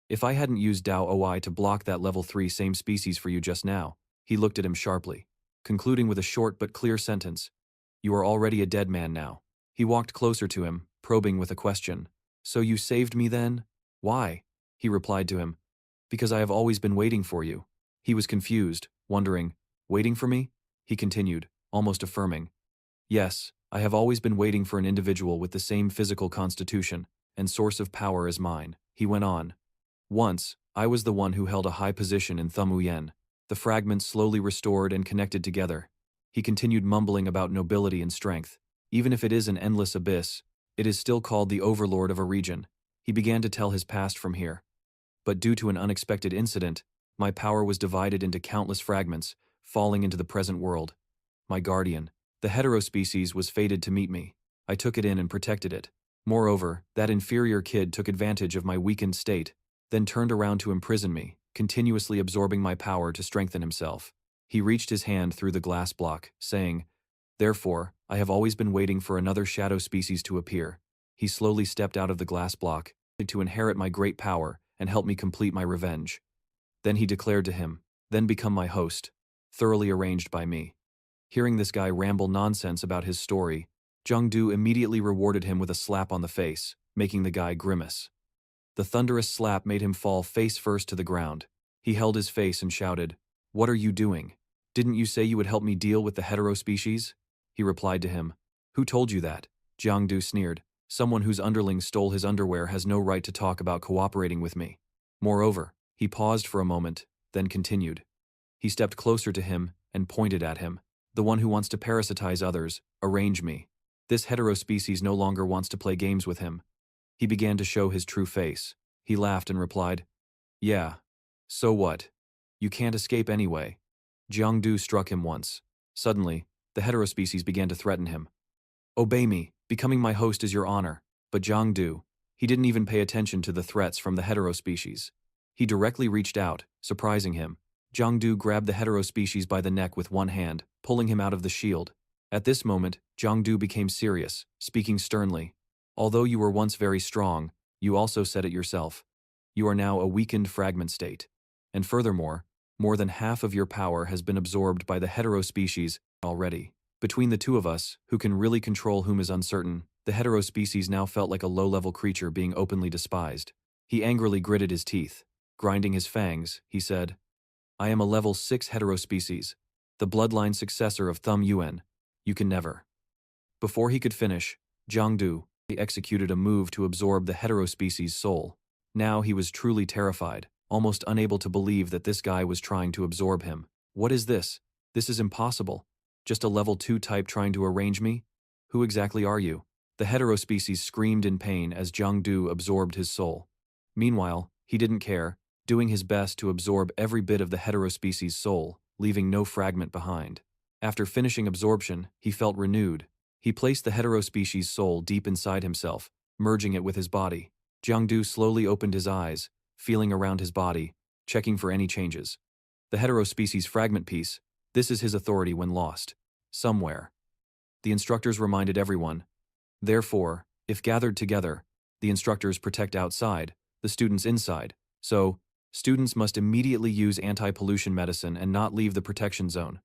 If I hadn't used Dao Oi to block that level 3 same species for you just now, he looked at him sharply, concluding with a short but clear sentence. You are already a dead man now. He walked closer to him, probing with a question. So you saved me then? Why? He replied to him. Because I have always been waiting for you. He was confused, wondering, waiting for me? He continued, almost affirming. Yes, I have always been waiting for an individual with the same physical constitution and source of power as mine, he went on. Once, I was the one who held a high position in Tham Uyen. The fragments slowly restored and connected together. He continued mumbling about nobility and strength. Even if it is an endless abyss, it is still called the overlord of a region. He began to tell his past from here. But due to an unexpected incident, my power was divided into countless fragments, falling into the present world. My guardian, the heterospecies, was fated to meet me. I took it in and protected it. Moreover, that inferior kid took advantage of my weakened state, then turned around to imprison me, continuously absorbing my power to strengthen himself. He reached his hand through the glass block, saying, Therefore, I have always been waiting for another shadow species to appear. He slowly stepped out of the glass block, to inherit my great power and help me complete my revenge. Then he declared to him, then become my host, thoroughly arranged by me. Hearing this guy ramble nonsense about his story, Jiang Du immediately rewarded him with a slap on the face, making the guy grimace. The thunderous slap made him fall face first to the ground. He held his face and shouted, What are you doing? Didn't you say you would help me deal with the heterospecies? He replied to him, Who told you that? Jiang Du sneered. Someone whose underling stole his underwear has no right to talk about cooperating with me. Moreover, he paused for a moment, then continued. He stepped closer to him and pointed at him. The one who wants to parasitize others, arrange me. This heterospecies no longer wants to play games with him. He began to show his true face. He laughed and replied, yeah. So what? You can't escape anyway. Jiangdu struck him once. Suddenly, the heterospecies began to threaten him. Obey me, becoming my host is your honor. But Jiangdu, he didn't even pay attention to the threats from the heterospecies. He directly reached out, surprising him. Jiangdu grabbed the heterospecies by the neck with one hand, pulling him out of the shield. At this moment, Jiangdu became serious, speaking sternly. Although you were once very strong, you also said it yourself. You are now a weakened fragment state. And furthermore, more than half of your power has been absorbed by the heterospecies already. Between the two of us, who can really control whom is uncertain, the heterospecies now felt like a low-level creature being openly despised. He angrily gritted his teeth. Grinding his fangs, he said, I am a level 6 heterospecies, the bloodline successor of Tham Uyen. You can never. Before he could finish, Jiangdu executed a move to absorb the heterospecies' soul. Now he was truly terrified, almost unable to believe that this guy was trying to absorb him. What is this? This is impossible. Just a level 2 type trying to arrange me? Who exactly are you? The heterospecies screamed in pain as Jiangdu absorbed his soul. Meanwhile, he didn't care, doing his best to absorb every bit of the heterospecies' soul, leaving no fragment behind. After finishing absorption, he felt renewed. He placed the heterospecies' soul deep inside himself, merging it with his body. Jiangdu slowly opened his eyes, feeling around his body, checking for any changes. The heterospecies fragment piece, this is his authority when lost. Somewhere. The instructors reminded everyone. Therefore, if gathered together, the instructors protect outside, the students inside. So, students must immediately use anti-pollution medicine and not leave the protection zone.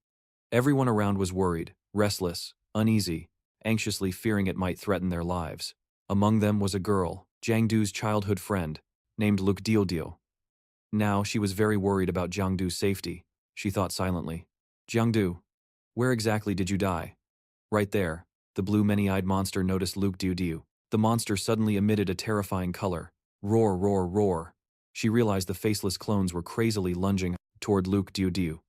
Everyone around was worried, restless, uneasy, anxiously fearing it might threaten their lives. Among them was a girl, Jiangdu's childhood friend, named Diao Diao. Now she was very worried about Jiangdu's safety. She thought silently. Jiangdu, where exactly did you die? Right there. The blue many-eyed monster noticed Diao Diao. The monster suddenly emitted a terrifying color. Roar, roar, roar. She realized the faceless clones were crazily lunging toward Diao Diao.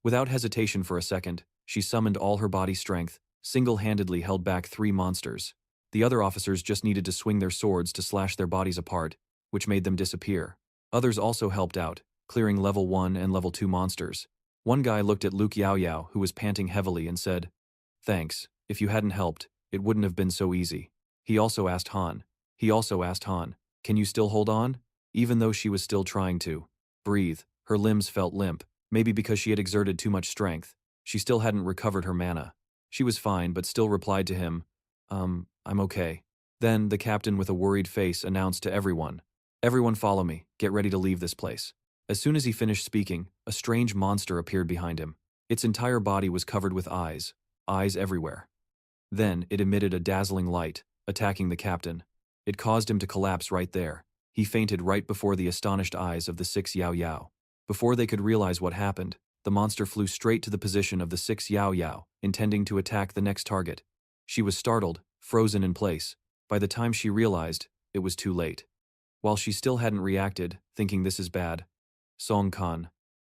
Without hesitation for a second, she summoned all her body strength, single-handedly held back 3 monsters. The other officers just needed to swing their swords to slash their bodies apart, which made them disappear. Others also helped out, clearing level 1 and level 2 monsters. One guy looked at Yao Yao, who was panting heavily, and said, thanks, if you hadn't helped, it wouldn't have been so easy. He also asked Han, can you still hold on? Even though she was still trying to breathe, her limbs felt limp, maybe because she had exerted too much strength. She still hadn't recovered her mana. She was fine but still replied to him, I'm okay. Then the captain with a worried face announced to everyone, everyone follow me, get ready to leave this place. As soon as he finished speaking, a strange monster appeared behind him. Its entire body was covered with eyes everywhere. Then it emitted a dazzling light, attacking the captain. It caused him to collapse right there. He fainted right before the astonished eyes of the 6 Yao Yao. Before they could realize what happened, the monster flew straight to the position of the 6 Yao Yao, intending to attack the next target. She was startled, frozen in place. By the time she realized, it was too late. While she still hadn't reacted, thinking this is bad, Song Khan,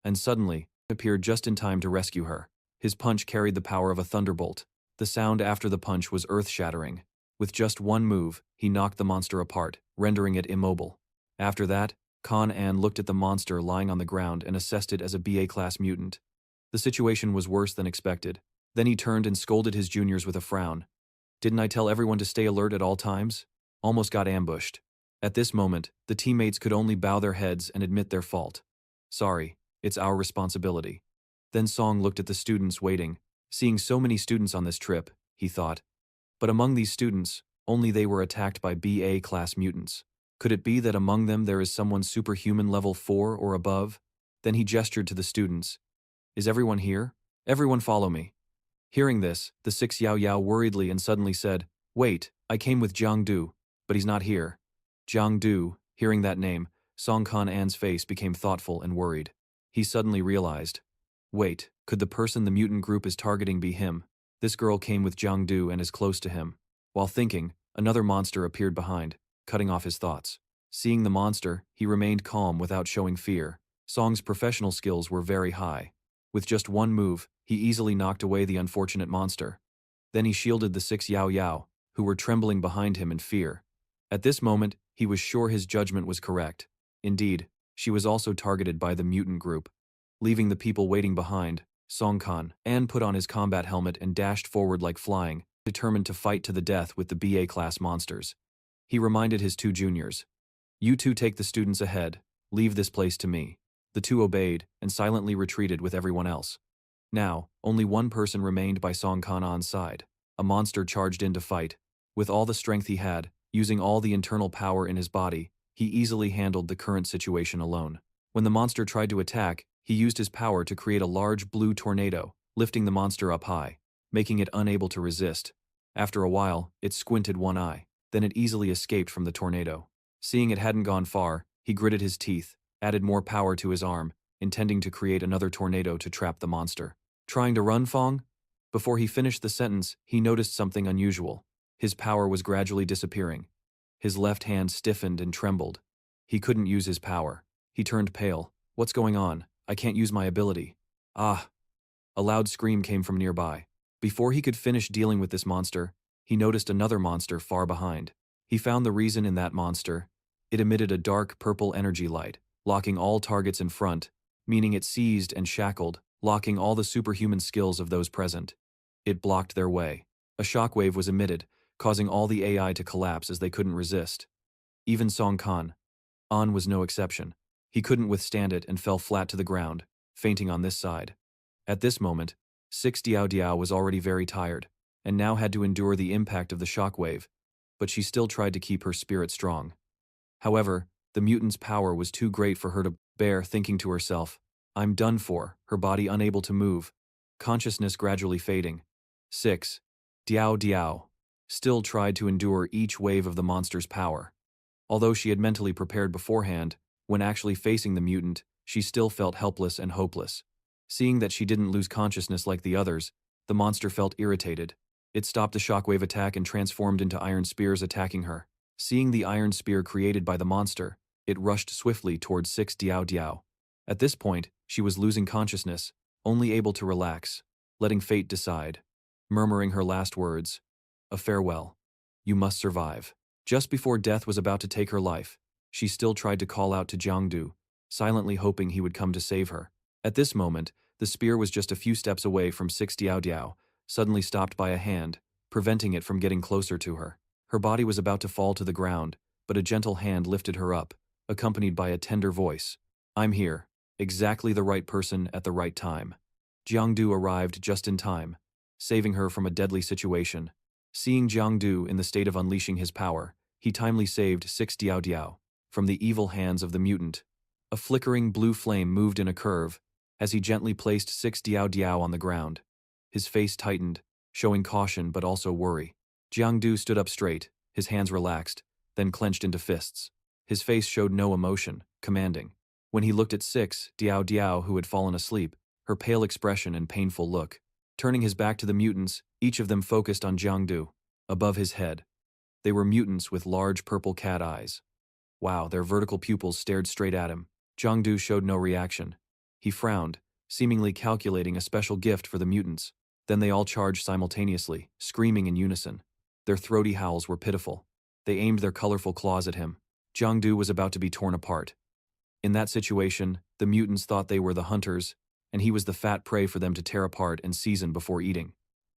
and suddenly, appeared just in time to rescue her. His punch carried the power of a thunderbolt. The sound after the punch was earth-shattering. With just one move, he knocked the monster apart, rendering it immobile. After that, Khan An looked at the monster lying on the ground and assessed it as a BA-class mutant. The situation was worse than expected. Then he turned and scolded his juniors with a frown. Didn't I tell everyone to stay alert at all times? Almost got ambushed. At this moment, the teammates could only bow their heads and admit their fault. Sorry, it's our responsibility. Then Song looked at the students waiting. Seeing so many students on this trip, he thought. But among these students, only they were attacked by BA-class mutants. Could it be that among them there is someone superhuman level 4 or above? Then he gestured to the students. Is everyone here? Everyone follow me. Hearing this, the 6 Yao Yao worriedly and suddenly said, wait, I came with Jiangdu, but he's not here. Jiangdu, hearing that name, Song Khan An's face became thoughtful and worried. He suddenly realized. Wait, could the person the mutant group is targeting be him? This girl came with Jiangdu and is close to him. While thinking, another monster appeared behind, cutting off his thoughts. Seeing the monster, he remained calm without showing fear. Song's professional skills were very high. With just one move, he easily knocked away the unfortunate monster. Then he shielded the 6 Yao Yao, who were trembling behind him in fear. At this moment, he was sure his judgment was correct. Indeed, she was also targeted by the mutant group. Leaving the people waiting behind, Song Khan An put on his combat helmet and dashed forward like flying, determined to fight to the death with the BA-class monsters. He reminded his two juniors, "You two take the students ahead, leave this place to me." The two obeyed and silently retreated with everyone else. Now, only one person remained by Song Khan An's side. A monster charged in to fight. With all the strength he had, using all the internal power in his body, he easily handled the current situation alone. When the monster tried to attack, he used his power to create a large blue tornado, lifting the monster up high, making it unable to resist. After a while, it squinted one eye, then it easily escaped from the tornado. Seeing it hadn't gone far, he gritted his teeth, added more power to his arm, intending to create another tornado to trap the monster. "Trying to run, Fong?" Before he finished the sentence, he noticed something unusual. His power was gradually disappearing. His left hand stiffened and trembled. He couldn't use his power. He turned pale. "What's going on? I can't use my ability." "Ah!" A loud scream came from nearby. Before he could finish dealing with this monster, he noticed another monster far behind. He found the reason in that monster. It emitted a dark purple energy light, locking all targets in front, meaning it seized and shackled, locking all the superhuman skills of those present. It blocked their way. A shockwave was emitted, causing all the AI to collapse as they couldn't resist. Even Song Khan An was no exception. He couldn't withstand it and fell flat to the ground, fainting on this side. At this moment, 6 Diao Diao was already very tired, and now had to endure the impact of the shockwave, but she still tried to keep her spirit strong. However, the mutant's power was too great for her to bear, thinking to herself, "I'm done for," her body unable to move, consciousness gradually fading. 6 Diao Diao still tried to endure each wave of the monster's power. Although she had mentally prepared beforehand, when actually facing the mutant, she still felt helpless and hopeless. Seeing that she didn't lose consciousness like the others, the monster felt irritated. It stopped the shockwave attack and transformed into iron spears attacking her. Seeing the iron spear created by the monster, it rushed swiftly towards 6 Diao Diao. At this point, she was losing consciousness, only able to relax, letting fate decide. Murmuring her last words, "A farewell. You must survive." Just before death was about to take her life, she still tried to call out to Jiangdu, silently hoping he would come to save her. At this moment, the spear was just a few steps away from 6 Diao Diao, suddenly stopped by a hand, preventing it from getting closer to her. Her body was about to fall to the ground, but a gentle hand lifted her up, accompanied by a tender voice. "I'm here, exactly the right person at the right time." Jiangdu arrived just in time, saving her from a deadly situation. Seeing Jiangdu in the state of unleashing his power, he timely saved 6 Diao Diao from the evil hands of the mutant. A flickering blue flame moved in a curve as he gently placed 6 Diao Diao on the ground. His face tightened, showing caution but also worry. Jiangdu stood up straight, his hands relaxed, then clenched into fists. His face showed no emotion, commanding. When he looked at 6 Diao Diao, who had fallen asleep, her pale expression and painful look. Turning his back to the mutants, each of them focused on Jiangdu, above his head. They were mutants with large purple cat eyes. Wow, their vertical pupils stared straight at him. Jiangdu showed no reaction. He frowned, seemingly calculating a special gift for the mutants. Then they all charged simultaneously, screaming in unison. Their throaty howls were pitiful. They aimed their colorful claws at him. Jiangdu was about to be torn apart. In that situation, the mutants thought they were the hunters, and he was the fat prey for them to tear apart and season before eating.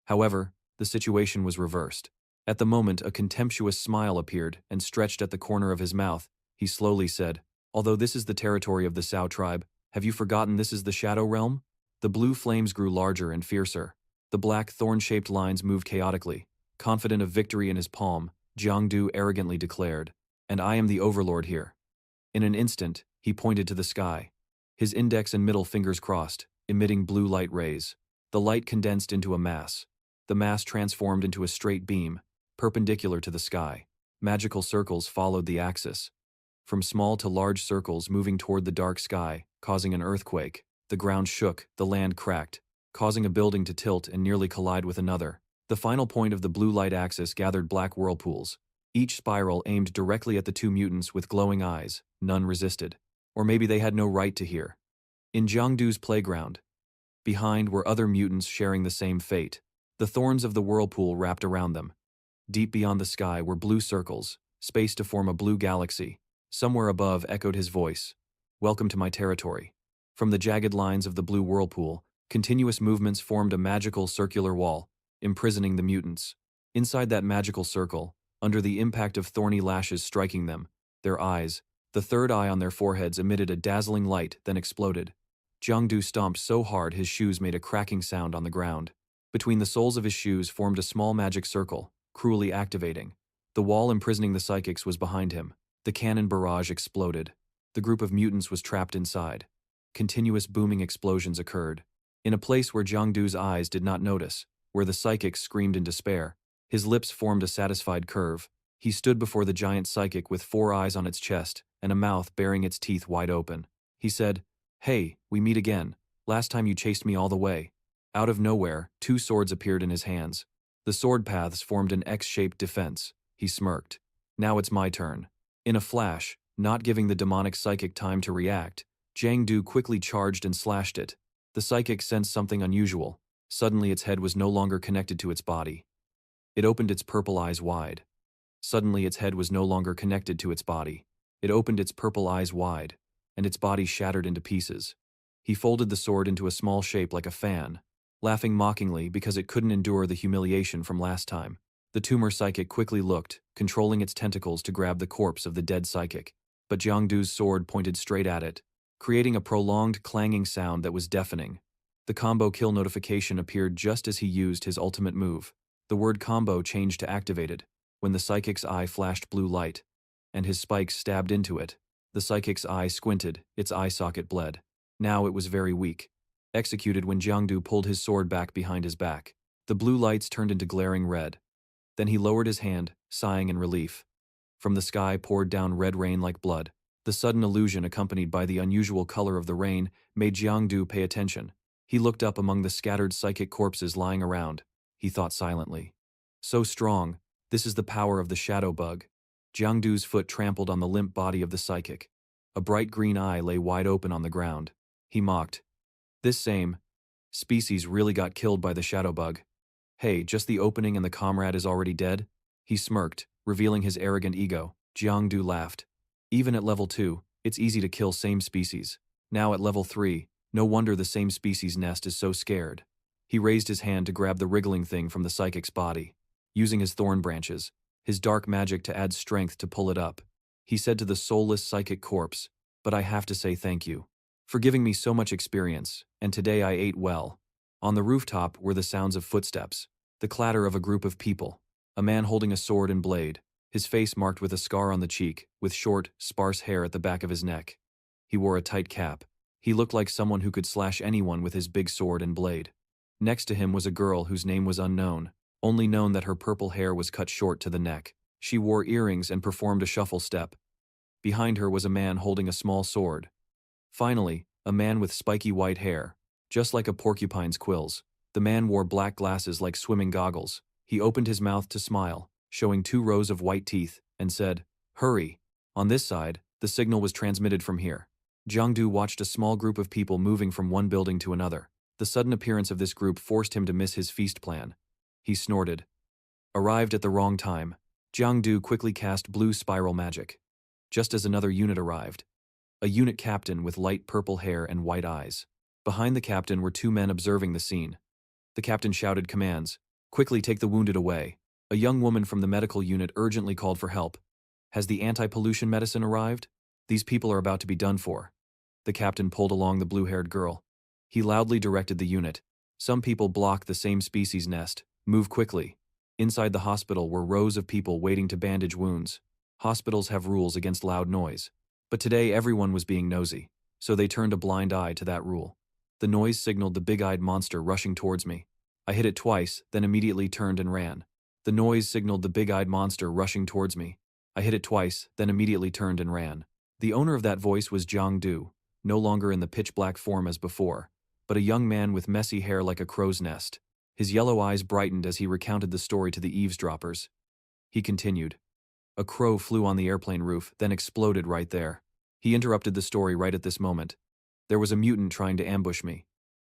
However, the situation was reversed. At the moment, a contemptuous smile appeared and stretched at the corner of his mouth. He slowly said, "Although this is the territory of the Sao tribe, have you forgotten this is the Shadow Realm?" The blue flames grew larger and fiercer. The black thorn-shaped lines moved chaotically. Confident of victory in his palm, Jiangdu arrogantly declared, "And I am the overlord here." In an instant, he pointed to the sky. His index and middle fingers crossed, emitting blue light rays. The light condensed into a mass. The mass transformed into a straight beam, perpendicular to the sky. Magical circles followed the axis. From small to large circles moving toward the dark sky, causing an earthquake. The ground shook, the land cracked, causing a building to tilt and nearly collide with another. The final point of the blue light axis gathered black whirlpools. Each spiral aimed directly at the two mutants with glowing eyes. None resisted. Or maybe they had no right to hear. In Jiangdu's playground, Behind were other mutants sharing the same fate. The thorns of the whirlpool wrapped around them. Deep beyond the sky were blue circles, spaced to form a blue galaxy. Somewhere above echoed his voice. Welcome to my territory. From the jagged lines of the blue whirlpool, continuous movements formed a magical circular wall, imprisoning the mutants. Inside that magical circle, under the impact of thorny lashes striking them, their eyes, the third eye on their foreheads emitted a dazzling light, then exploded. Jiangdu stomped so hard his shoes made a cracking sound on the ground. Between the soles of his shoes formed a small magic circle, cruelly activating. The wall imprisoning the psychics was behind him. The cannon barrage exploded. The group of mutants was trapped inside. Continuous booming explosions occurred. In a place where Jiangdu's eyes did not notice, where the psychics screamed in despair, his lips formed a satisfied curve. He stood before the giant psychic with 4 eyes on its chest and a mouth baring its teeth wide open. He said, "Hey, we meet again. Last time you chased me all the way." Out of nowhere, 2 swords appeared in his hands. The sword paths formed an X-shaped defense. He smirked. Now it's my turn. In a flash, not giving the demonic psychic time to react, Jiangdu quickly charged and slashed it. The psychic sensed something unusual. Suddenly its head was no longer connected to its body. It opened its purple eyes wide. Suddenly its head was no longer connected to its body. It opened its purple eyes wide, and its body shattered into pieces. He folded the sword into a small shape like a fan, laughing mockingly because it couldn't endure the humiliation from last time. The tumor psychic quickly looked, controlling its tentacles to grab the corpse of the dead psychic, but Jiangdu's sword pointed straight at it, creating a prolonged clanging sound that was deafening. The combo kill notification appeared just as he used his ultimate move. The word combo changed to activated, when the psychic's eye flashed blue light, and his spikes stabbed into it. The psychic's eye squinted, its eye socket bled. Now it was very weak. Executed when Jiangdu pulled his sword back behind his back. The blue lights turned into glaring red. Then he lowered his hand, sighing in relief. From the sky poured down red rain like blood. The sudden illusion accompanied by the unusual color of the rain made Jiangdu pay attention. He looked up among the scattered psychic corpses lying around. He thought silently. So strong, this is the power of the shadow bug. Jiangdu's foot trampled on the limp body of the psychic. A bright green eye lay wide open on the ground. He mocked. This same species really got killed by the shadow bug. Hey, just the opening and the comrade is already dead? He smirked, revealing his arrogant ego. Jiangdu laughed. Even at level 2, it's easy to kill same species. Now at level 3, no wonder the same species nest is so scared. He raised his hand to grab the wriggling thing from the psychic's body. Using his thorn branches, his dark magic to add strength to pull it up, he said to the soulless psychic corpse, "But I have to say thank you for giving me so much experience, and today I ate well." On the rooftop were the sounds of footsteps, the clatter of a group of people, a man holding a sword and blade, his face marked with a scar on the cheek, with short, sparse hair at the back of his neck. He wore a tight cap. He looked like someone who could slash anyone with his big sword and blade. Next to him was a girl whose name was unknown, only known that her purple hair was cut short to the neck. She wore earrings and performed a shuffle step. Behind her was a man holding a small sword. Finally, a man with spiky white hair, just like a porcupine's quills. The man wore black glasses like swimming goggles. He opened his mouth to smile, showing 2 rows of white teeth, and said, "Hurry." On this side, the signal was transmitted from here. Jiangdu watched a small group of people moving from one building to another. The sudden appearance of this group forced him to miss his feast plan. He snorted. Arrived at the wrong time. Jiangdu quickly cast blue spiral magic. Just as another unit arrived. A unit captain with light purple hair and white eyes. Behind the captain were 2 men observing the scene. The captain shouted commands. "Quickly take the wounded away." A young woman from the medical unit urgently called for help. "Has the anti-pollution medicine arrived? These people are about to be done for." The captain pulled along the blue-haired girl. He loudly directed the unit. "Some people block the same species nest. Move quickly." Inside the hospital were rows of people waiting to bandage wounds. Hospitals have rules against loud noise. But today everyone was being nosy, so they turned a blind eye to that rule. The noise signaled the big-eyed monster rushing towards me. I hit it twice, then immediately turned and ran. The noise signaled the big-eyed monster rushing towards me. I hit it twice, then immediately turned and ran. The owner of that voice was Jiangdu, no longer in the pitch-black form as before, but a young man with messy hair like a crow's nest. His yellow eyes brightened as he recounted the story to the eavesdroppers. He continued. A crow flew on the airplane roof, then exploded right there. He interrupted the story right at this moment. There was a mutant trying to ambush me.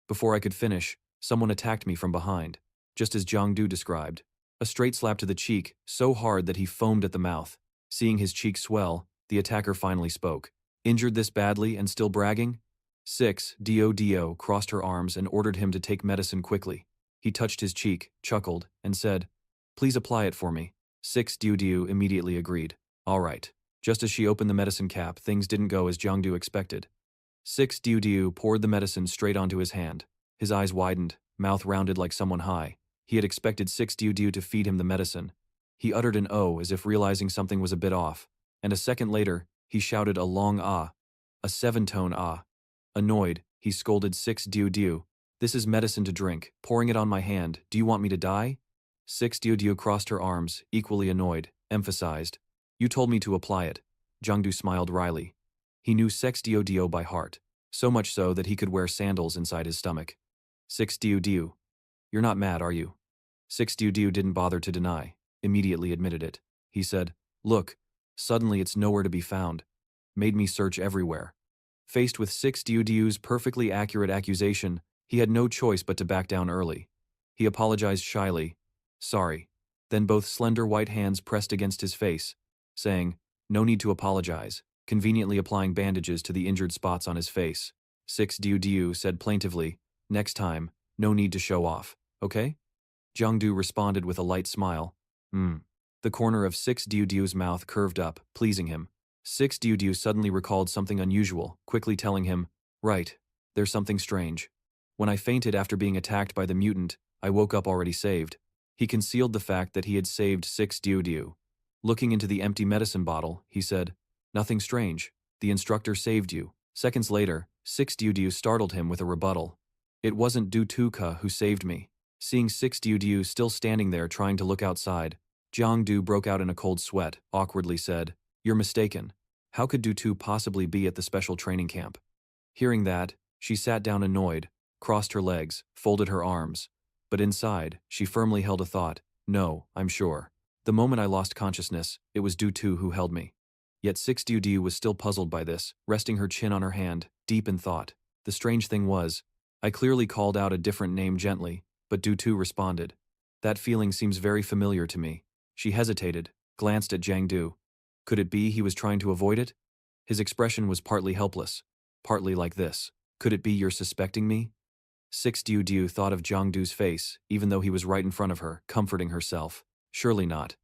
Before I could finish, someone attacked me from behind, just as Jiang Du described. A straight slap to the cheek, so hard that he foamed at the mouth. Seeing his cheek swell, the attacker finally spoke. Injured this badly and still bragging? 6. Diao Diao crossed her arms and ordered him to take medicine quickly. He touched his cheek, chuckled, and said, "Please apply it for me." 6. Diao Diao immediately agreed. All right. Just as she opened the medicine cap, things didn't go as Jiang Du expected. 6. Diao Diao poured the medicine straight onto his hand. His eyes widened, mouth rounded like someone high. He had expected 6. Diao Diao to feed him the medicine. He uttered an "oh" as if realizing something was a bit off, and a second later, he shouted a long "ah," a 7-tone "ah." Annoyed, he scolded 6. Diao Diao, "This is medicine to drink, pouring it on my hand, do you want me to die?" 6. Diao Diao crossed her arms, equally annoyed, emphasized, "You told me to apply it." Jiang Du smiled wryly. He knew 6. Diao Diao by heart, so much so that he could wear sandals inside his stomach. 6. Diao Diao, "You're not mad, are you?" 6. Diao Diao didn't bother to deny, immediately admitted it. He said, "Look, suddenly it's nowhere to be found. Made me search everywhere." Faced with 6. Diao Diao's perfectly accurate accusation, he had no choice but to back down early. He apologized shyly. "Sorry." Then both slender white hands pressed against his face, saying, "No need to apologize," conveniently applying bandages to the injured spots on his face. 6. Diao Diao said plaintively, "Next time, no need to show off, okay?" Jiang Du responded with a light smile. The corner of 6. Diao Diao's mouth curved up, pleasing him. 6. Diao Diao suddenly recalled something unusual, quickly telling him, "Right, there's something strange. When I fainted after being attacked by the mutant, I woke up already saved." He concealed the fact that he had saved 6. Diao Diao. Looking into the empty medicine bottle, he said, "Nothing strange. The instructor saved you." Seconds later, 6. Diao Diao startled him with a rebuttal. "It wasn't Du Tu who saved me." Seeing 6. Diao Diao still standing there trying to look outside, Jiang Du broke out in a cold sweat, awkwardly said, "You're mistaken. How could Du Tu possibly be at the special training camp?" Hearing that, she sat down annoyed, crossed her legs, folded her arms. But inside, she firmly held a thought. "No, I'm sure. The moment I lost consciousness, it was Du Tu who held me." Yet 6. Diao Diao was still puzzled by this, resting her chin on her hand, deep in thought. The strange thing was, I clearly called out a different name gently, but Du Tu responded. That feeling seems very familiar to me. She hesitated, glanced at Jiang Du. Could it be he was trying to avoid it? His expression was partly helpless, partly like this. Could it be you're suspecting me? 6. Diao Diao thought of Jiang Du's face, even though he was right in front of her, comforting herself. Surely not.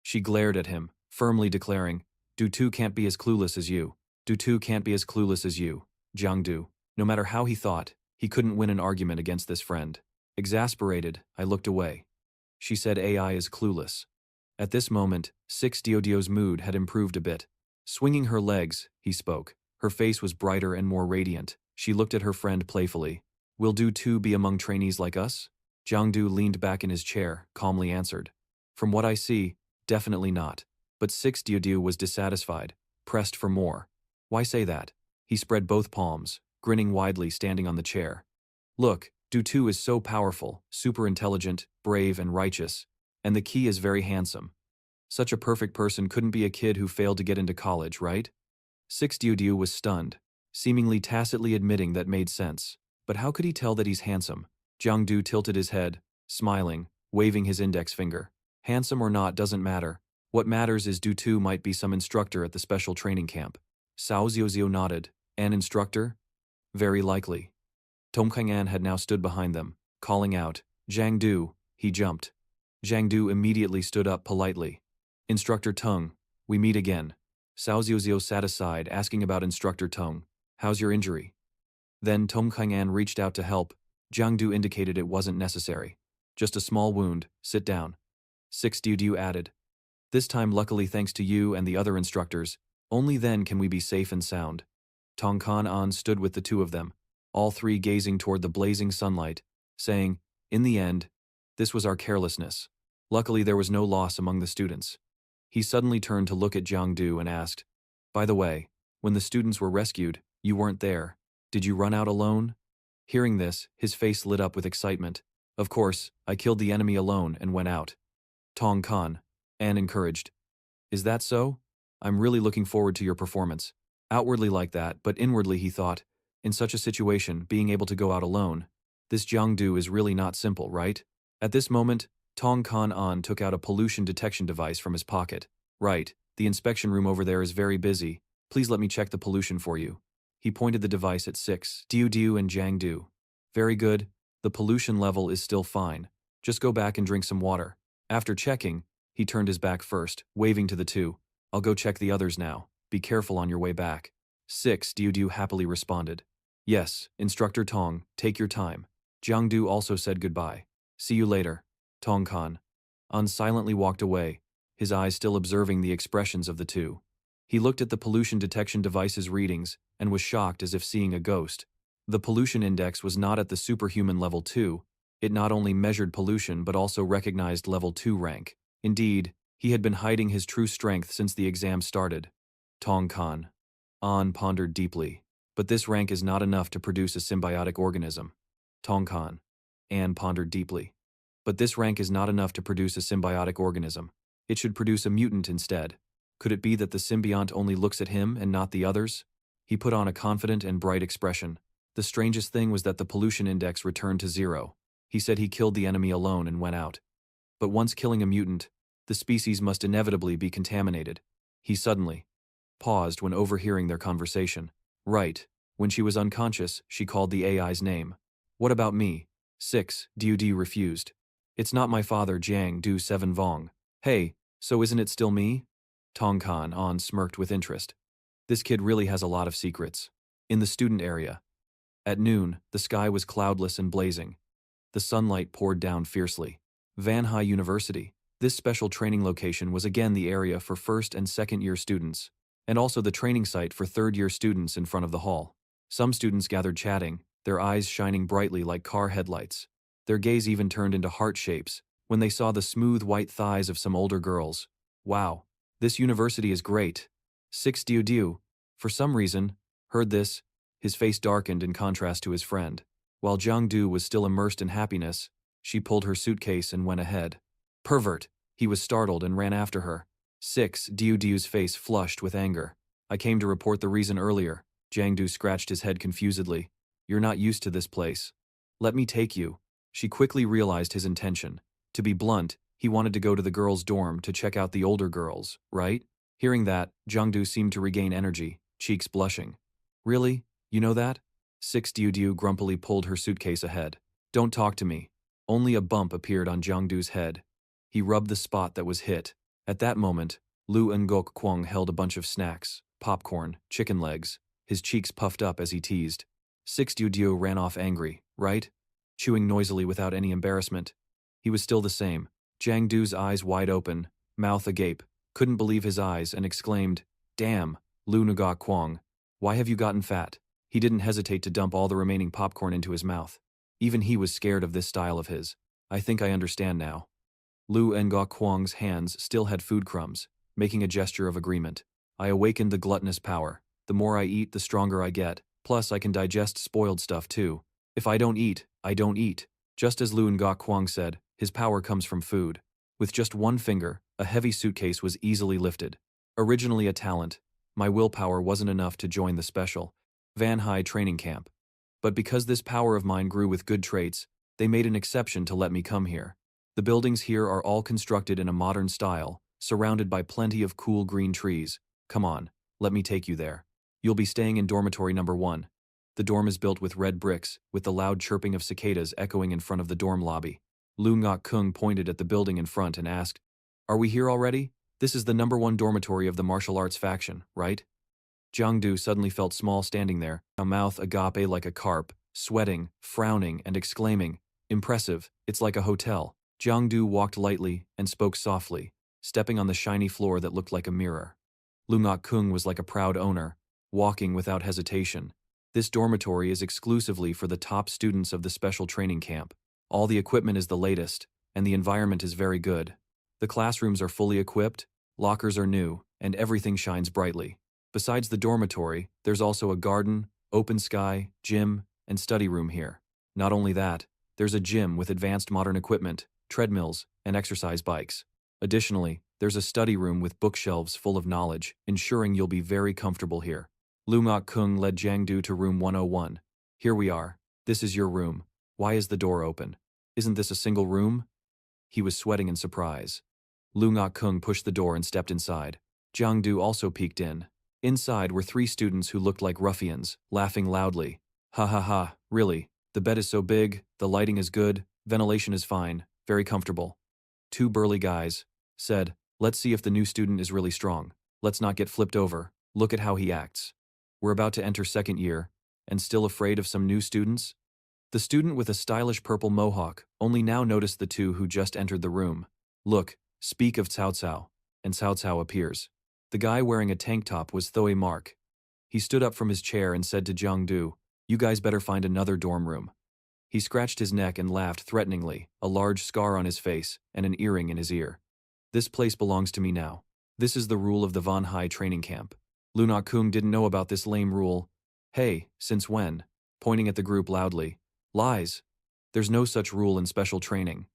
She glared at him, firmly declaring, Du Tu can't be as clueless as you. Du Tu can't be as clueless as you, Jiang Du. No matter how he thought, he couldn't win an argument against this friend. Exasperated, I looked away. She said AI is clueless. At this moment, 6. Diao Diao's mood had improved a bit. Swinging her legs, he spoke. Her face was brighter and more radiant. She looked at her friend playfully. Will Du Tu be among trainees like us? Jiang Du leaned back in his chair, calmly answered. From what I see, definitely not. But 6. Diao Diao was dissatisfied, pressed for more. Why say that? He spread both palms, grinning widely standing on the chair. Look, Du Tu is so powerful, super intelligent, brave and righteous. And the key is very handsome. Such a perfect person couldn't be a kid who failed to get into college, right? 6. Diao Diao was stunned, seemingly tacitly admitting that made sense. But how could he tell that he's handsome? Jiang Du tilted his head, smiling, waving his index finger. Handsome or not doesn't matter. What matters is Du Tu might be some instructor at the special training camp. Cao Xiaoxiao nodded. An instructor? Very likely. Tom Kang-an had now stood behind them, calling out, Jiang Du. He jumped. Jiang Du immediately stood up politely. Instructor Tung, we meet again. Cao Xiaoxiao sat aside, asking about Instructor Tung. How's your injury? Then Tom Kang-an reached out to help. Jiang Du indicated it wasn't necessary. Just a small wound, sit down. 6. Diao Diao added. This time luckily thanks to you and the other instructors, only then can we be safe and sound. Tong Kan-an stood with the two of them, all three gazing toward the blazing sunlight, saying, in the end, this was our carelessness. Luckily there was no loss among the students. He suddenly turned to look at Jiang Du and asked, by the way, when the students were rescued, you weren't there. Did you run out alone? Hearing this, his face lit up with excitement. Of course, I killed the enemy alone and went out. Tong Kan, An encouraged. Is that so? I'm really looking forward to your performance. Outwardly like that, but inwardly he thought, in such a situation, being able to go out alone, This Jiangdu is really not simple, right? At this moment, Tong Kan An took out a pollution detection device from his pocket. Right, the inspection room over there is very busy. Please let me check the pollution for you. He pointed the device at 6 Diao Diao and Jiangdu. Very good, the pollution level is still fine. Just go back and drink some water. After checking, he turned his back first, waving to the two. I'll go check the others now. Be careful on your way back. 6 Diao Diao happily responded. Yes, Instructor Tong, take your time. Jiangdu also said goodbye. See you later. Tong Kan An silently walked away, his eyes still observing the expressions of the two. He looked at the pollution detection device's readings and was shocked as if seeing a ghost. The pollution index was not at the superhuman level 2. It not only measured pollution but also recognized level 2 rank. Indeed, he had been hiding his true strength since the exam started. Tong Kan An pondered deeply. But this rank is not enough to produce a symbiotic organism. Tong Kan An pondered deeply. But this rank is not enough to produce a symbiotic organism. It should produce a mutant instead. Could it be that the symbiont only looks at him and not the others? He put on a confident and bright expression. The strangest thing was that the pollution index returned to 0. He said he killed the enemy alone and went out. But once killing a mutant, the species must inevitably be contaminated. He suddenly paused when overhearing their conversation. Right, when she was unconscious, she called the AI's name. What about me? 6 Diao Diao refused. It's not my father Jiang Du 7 Vong. Hey, so isn't it still me? Tong Kan An smirked with interest. This kid really has a lot of secrets. In the student area. At noon, the sky was cloudless and blazing. The sunlight poured down fiercely. Manhwa University. This special training location was again the area for first and second year students, and also the training site for third year students in front of the hall. Some students gathered chatting, their eyes shining brightly like car headlights. Their gaze even turned into heart shapes when they saw the smooth white thighs of some older girls. Wow, this university is great. 6 Diao Diao, for some reason, heard this. His face darkened in contrast to his friend. While Jiangdu was still immersed in happiness, she pulled her suitcase and went ahead. Pervert! He was startled and ran after her. 6 Diao Diao's face flushed with anger. I came to report the reason earlier. Jiangdu scratched his head confusedly. You're not used to this place. Let me take you. She quickly realized his intention. To be blunt, he wanted to go to the girls' dorm to check out the older girls, right? Hearing that, Jiangdu seemed to regain energy, cheeks blushing. Really? You know that? 6 Diao Diao grumpily pulled her suitcase ahead. Don't talk to me. Only a bump appeared on Jiangdu's head. He rubbed the spot that was hit. At that moment, Lu Ngok Kwong held a bunch of snacks, popcorn, chicken legs, his cheeks puffed up as he teased. 6 Diao Diao ran off angry, right? Chewing noisily without any embarrassment. He was still the same. Jiangdu's eyes wide open, mouth agape, couldn't believe his eyes and exclaimed, Damn, Lu Ngok Kwong, why have you gotten fat? He didn't hesitate to dump all the remaining popcorn into his mouth. Even he was scared of this style of his. I think I understand now. Lu Ngok Kwong's hands still had food crumbs, making a gesture of agreement. I awakened the gluttonous power. The more I eat, the stronger I get. Plus, I can digest spoiled stuff too. If I don't eat, I don't eat. Just as Lu Ngok Kwong said, his power comes from food. With just one finger, a heavy suitcase was easily lifted. Originally a talent, my willpower wasn't enough to join the special Manhwa training camp. But because this power of mine grew with good traits, they made an exception to let me come here. The buildings here are all constructed in a modern style, surrounded by plenty of cool green trees. Come on, let me take you there. You'll be staying in dormitory number 1. The dorm is built with red bricks, with the loud chirping of cicadas echoing in front of the dorm lobby. Lu Ngok Kung pointed at the building in front and asked, Are we here already? This is the number 1 dormitory of the martial arts faction, right? Jiangdu suddenly felt small standing there, a mouth agape like a carp, sweating, frowning, and exclaiming, Impressive, it's like a hotel. Jiangdu walked lightly and spoke softly, stepping on the shiny floor that looked like a mirror. Lu Ngok Kung was like a proud owner, walking without hesitation. This dormitory is exclusively for the top students of the special training camp. All the equipment is the latest, and the environment is very good. The classrooms are fully equipped, lockers are new, and everything shines brightly. Besides the dormitory, there's also a garden, open sky, gym, and study room here. Not only that, there's a gym with advanced modern equipment, treadmills, and exercise bikes. Additionally, there's a study room with bookshelves full of knowledge, ensuring you'll be very comfortable here. Lu Ngok Kung led Jiangdu to room 101. Here we are. This is your room. Why is the door open? Isn't this a single room? He was sweating in surprise. Lu Ngok-kung pushed the door and stepped inside. Jiang Du also peeked in. Inside were 3 students who looked like ruffians, laughing loudly. Ha ha ha, really, the bed is so big, the lighting is good, ventilation is fine, very comfortable. 2 burly guys said, let's see if the new student is really strong. Let's not get flipped over, look at how he acts. We're about to enter 2nd year, and still afraid of some new students? The student with a stylish purple mohawk only now noticed the 2 who just entered the room. Look, speak of Cao Cao, and Cao Cao appears. The guy wearing a tank top was Thoe Mark. He stood up from his chair and said to Jiang Du, you guys better find another dorm room. He scratched his neck and laughed threateningly, a large scar on his face and an earring in his ear. This place belongs to me now. This is the rule of the Von Hai training camp. Lu Ngok-kung didn't know about this lame rule. Hey, since when? Pointing at the group loudly. Lies. There's no such rule in special training.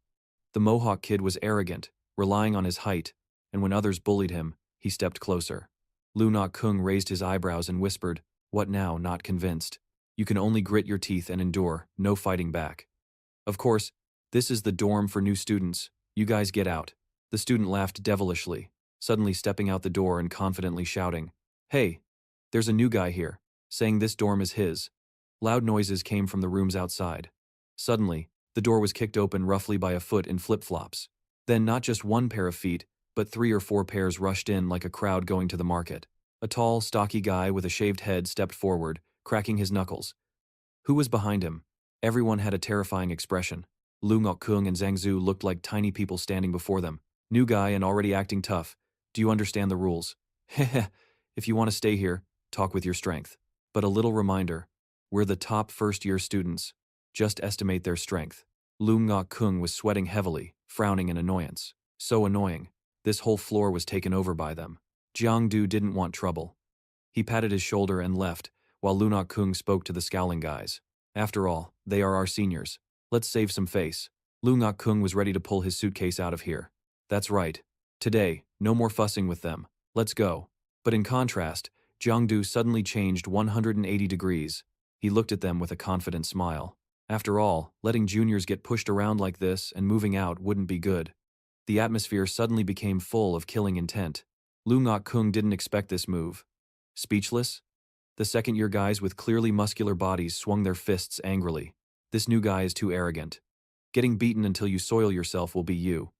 The Mohawk kid was arrogant, relying on his height, and when others bullied him, he stepped closer. Lu Ngok-kung raised his eyebrows and whispered, what now, not convinced? You can only grit your teeth and endure, no fighting back. Of course, this is the dorm for new students. You guys get out. The student laughed devilishly, suddenly stepping out the door and confidently shouting, hey, there's a new guy here, saying this dorm is his. Loud noises came from the rooms outside. Suddenly, the door was kicked open roughly by a foot in flip-flops. Then not just 1 pair of feet, but 3 or 4 pairs rushed in like a crowd going to the market. A tall, stocky guy with a shaved head stepped forward, cracking his knuckles. Who was behind him? Everyone had a terrifying expression. Lu Ngok-kung and Zhang Zhu looked like tiny people standing before them. New guy and already acting tough. Do you understand the rules? Heh. If you want to stay here, talk with your strength. But a little reminder, we're the top first-year students. Just estimate their strength. Lu Ngok-kung was sweating heavily, frowning in annoyance. So annoying. This whole floor was taken over by them. Jiang Du didn't want trouble. He patted his shoulder and left, while Lu Ngok-kung spoke to the scowling guys. After all, they are our seniors. Let's save some face. Lu Ngok-kung was ready to pull his suitcase out of here. That's right. Today, no more fussing with them. Let's go. But in contrast, Jiang Du suddenly changed 180 degrees. He looked at them with a confident smile. After all, letting juniors get pushed around like this and moving out wouldn't be good. The atmosphere suddenly became full of killing intent. Lu Ngok-kung didn't expect this move. Speechless? The second-year guys with clearly muscular bodies swung their fists angrily. This new guy is too arrogant. Getting beaten until you soil yourself will be you.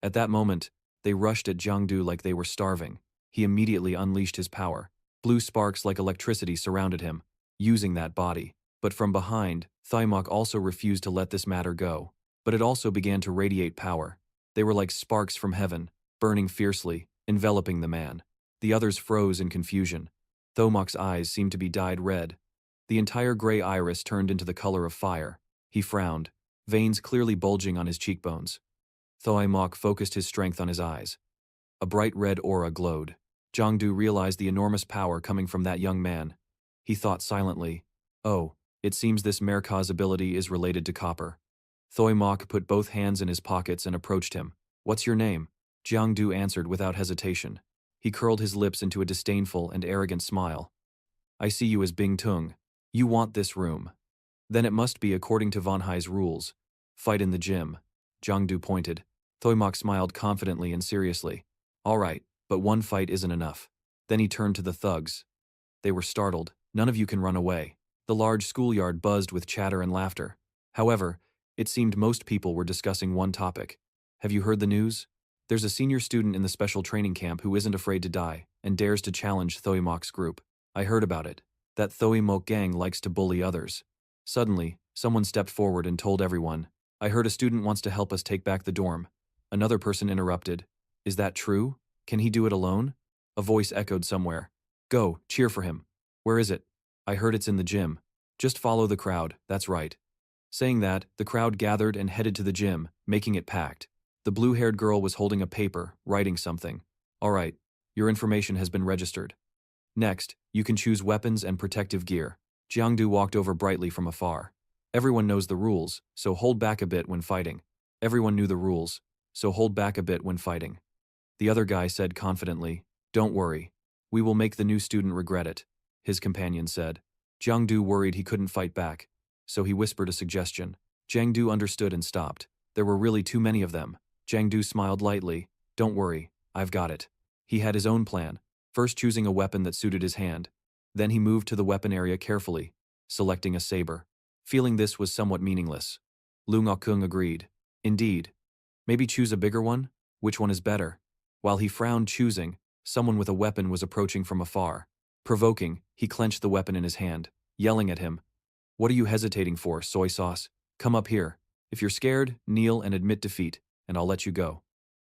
At that moment, they rushed at Jiang Du like they were starving. He immediately unleashed his power. Blue sparks like electricity surrounded him, using that body. But from behind, Thaimok also refused to let this matter go. But it also began to radiate power. They were like sparks from heaven, burning fiercely, enveloping the man. The others froze in confusion. Thaimok's eyes seemed to be dyed red. The entire gray iris turned into the color of fire. He frowned, veins clearly bulging on his cheekbones. Thaimok focused his strength on his eyes. A bright red aura glowed. Jiang Du realized the enormous power coming from that young man. He thought silently, oh, it seems this Merkaz ability is related to copper. Thaimok put both hands in his pockets and approached him. What's your name? Jiang Du answered without hesitation. He curled his lips into a disdainful and arrogant smile. I see you as Bing Tung. You want this room. Then it must be according to Von Hai's rules. Fight in the gym. Jiang Du pointed. Thaimok smiled confidently and seriously. All right, but one fight isn't enough. Then he turned to the thugs. They were startled. None of you can run away. The large schoolyard buzzed with chatter and laughter. However, it seemed most people were discussing one topic. Have you heard the news? There's a senior student in the special training camp who isn't afraid to die and dares to challenge Thaimok's group. I heard about it. That Thaimok gang likes to bully others. Suddenly, someone stepped forward and told everyone, I heard a student wants to help us take back the dorm. Another person interrupted. Is that true? Can he do it alone? A voice echoed somewhere. Go, cheer for him. Where is it? I heard it's in the gym. Just follow the crowd, that's right. Saying that, the crowd gathered and headed to the gym, making it packed. The blue-haired girl was holding a paper, writing something. All right, your information has been registered. Next, you can choose weapons and protective gear. Jiang Du walked over brightly from afar. Everyone knows the rules, so hold back a bit when fighting. Everyone knew the rules, so hold back a bit when fighting. The other guy said confidently, Don't worry. We will make the new student regret it, his companion said. Jiang Du worried he couldn't fight back, so he whispered a suggestion. Jiang Du understood and stopped. There were really too many of them. Jiang Du smiled lightly. Don't worry, I've got it. He had his own plan, first choosing a weapon that suited his hand. Then he moved to the weapon area carefully, selecting a saber. Feeling this was somewhat meaningless. Lu Ngokung agreed. Indeed. Maybe choose a bigger one? Which one is better? While he frowned choosing, someone with a weapon was approaching from afar. Provoking, he clenched the weapon in his hand, yelling at him. What are you hesitating for, soy sauce? Come up here. If you're scared, kneel and admit defeat, and I'll let you go.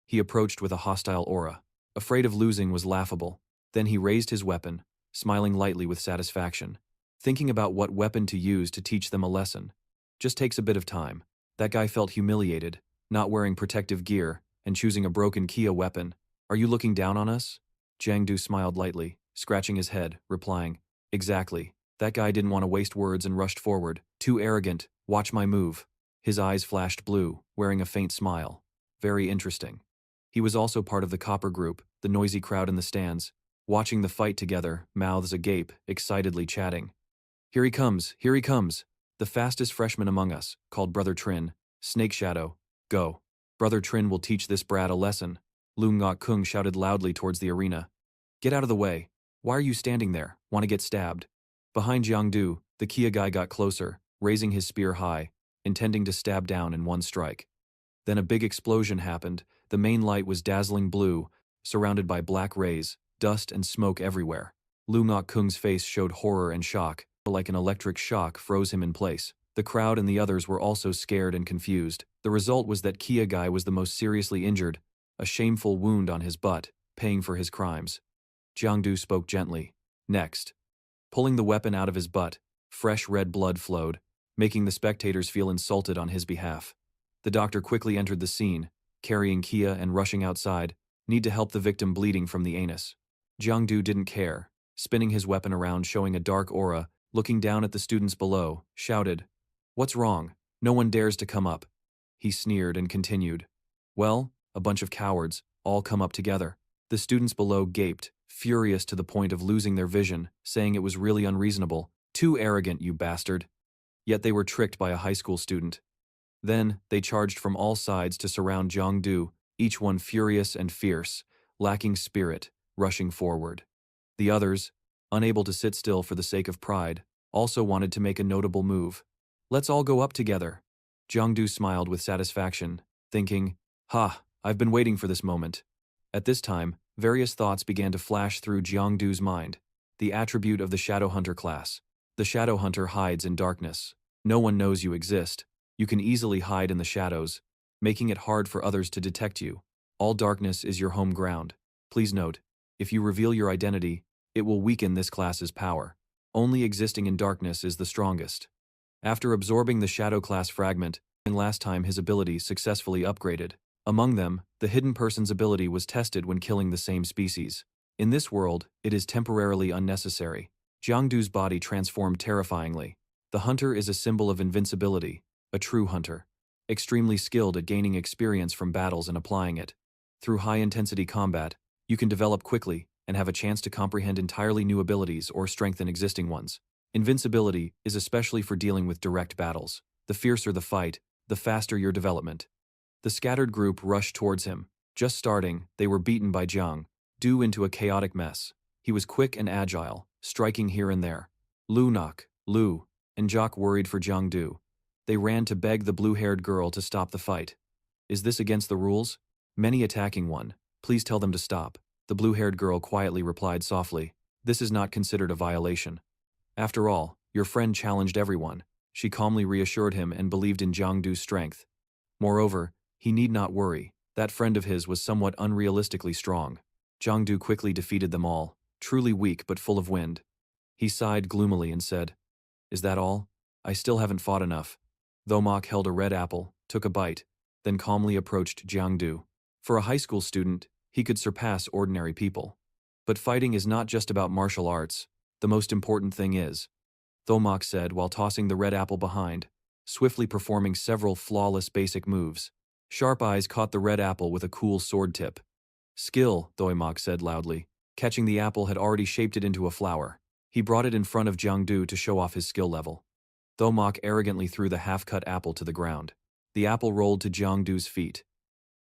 He approached with a hostile aura. Afraid of losing was laughable. Then he raised his weapon, smiling lightly with satisfaction. Thinking about what weapon to use to teach them a lesson. Just takes a bit of time. That guy felt humiliated, not wearing protective gear, and choosing a broken Kia weapon. Are you looking down on us? Jiang Du smiled lightly, scratching his head, replying, Exactly. That guy didn't want to waste words and rushed forward. Too arrogant, watch my move. His eyes flashed blue, wearing a faint smile. Very interesting. He was also part of the Copper group, the noisy crowd in the stands, watching the fight together, mouths agape, excitedly chatting. Here he comes, here he comes. The fastest freshman among us, called Brother Trin. Snake Shadow, go. Brother Trin will teach this brat a lesson. Lu Ngokung shouted loudly towards the arena. Get out of the way. Why are you standing there? Want to get stabbed? Behind Jiang Du, the Kia guy got closer, raising his spear high, intending to stab down in one strike. Then a big explosion happened. The main light was dazzling blue, surrounded by black rays, dust and smoke everywhere. Lu Ngokung's face showed horror and shock, like an electric shock froze him in place. The crowd and the others were also scared and confused. The result was that Kia guy was the most seriously injured, a shameful wound on his butt, paying for his crimes. Jiang Du spoke gently. Next. Pulling the weapon out of his butt, fresh red blood flowed, making the spectators feel insulted on his behalf. The doctor quickly entered the scene, carrying Kia and rushing outside, need to help the victim bleeding from the anus. Jiang Du didn't care, spinning his weapon around showing a dark aura, looking down at the students below, shouted, What's wrong? No one dares to come up. He sneered and continued. Well, a bunch of cowards, all come up together. The students below gaped, furious to the point of losing their vision, saying it was really unreasonable. Too arrogant, you bastard. Yet they were tricked by a high school student. Then, they charged from all sides to surround Jiang Du, each one furious and fierce, lacking spirit, rushing forward. The others, unable to sit still for the sake of pride, also wanted to make a notable move. Let's all go up together. Jiang Du smiled with satisfaction, thinking, Ha, I've been waiting for this moment. At this time, various thoughts began to flash through Jiang Du's mind. The attribute of the Shadow Hunter class. The Shadow Hunter hides in darkness. No one knows you exist. You can easily hide in the shadows, making it hard for others to detect you. All darkness is your home ground. Please note, if you reveal your identity, it will weaken this class's power. Only existing in darkness is the strongest. After absorbing the Shadow class fragment, last time his ability successfully upgraded. Among them, the hidden person's ability was tested when killing the same species. In this world, it is temporarily unnecessary. Jiang Du's body transformed terrifyingly. The hunter is a symbol of invincibility, a true hunter. Extremely skilled at gaining experience from battles and applying it. Through high-intensity combat, you can develop quickly and have a chance to comprehend entirely new abilities or strengthen existing ones. Invincibility is especially for dealing with direct battles. The fiercer the fight, the faster your development. The scattered group rushed towards him. Just starting, they were beaten by Jiang Du into a chaotic mess. He was quick and agile, striking here and there. Lu, and Jock worried for Jiang Du. They ran to beg the blue-haired girl to stop the fight. Is this against the rules? Many attacking one. Please tell them to stop. The blue-haired girl quietly replied softly. This is not considered a violation. After all, your friend challenged everyone. She calmly reassured him and believed in Jiang Du's strength. Moreover, he need not worry. That friend of his was somewhat unrealistically strong. Jiang Du quickly defeated them all, truly weak but full of wind. He sighed gloomily and said, Is that all? I still haven't fought enough. Thomok held a red apple, took a bite, then calmly approached Jiang Du. For a high school student, he could surpass ordinary people. But fighting is not just about martial arts. The most important thing is, Thomok said while tossing the red apple behind, swiftly performing several flawless basic moves. Sharp eyes caught the red apple with a cool sword tip. Skill, Thomok said loudly. Catching the apple had already shaped it into a flower. He brought it in front of Jiang Du to show off his skill level. Thomok arrogantly threw the half-cut apple to the ground. The apple rolled to Jiangdu's feet.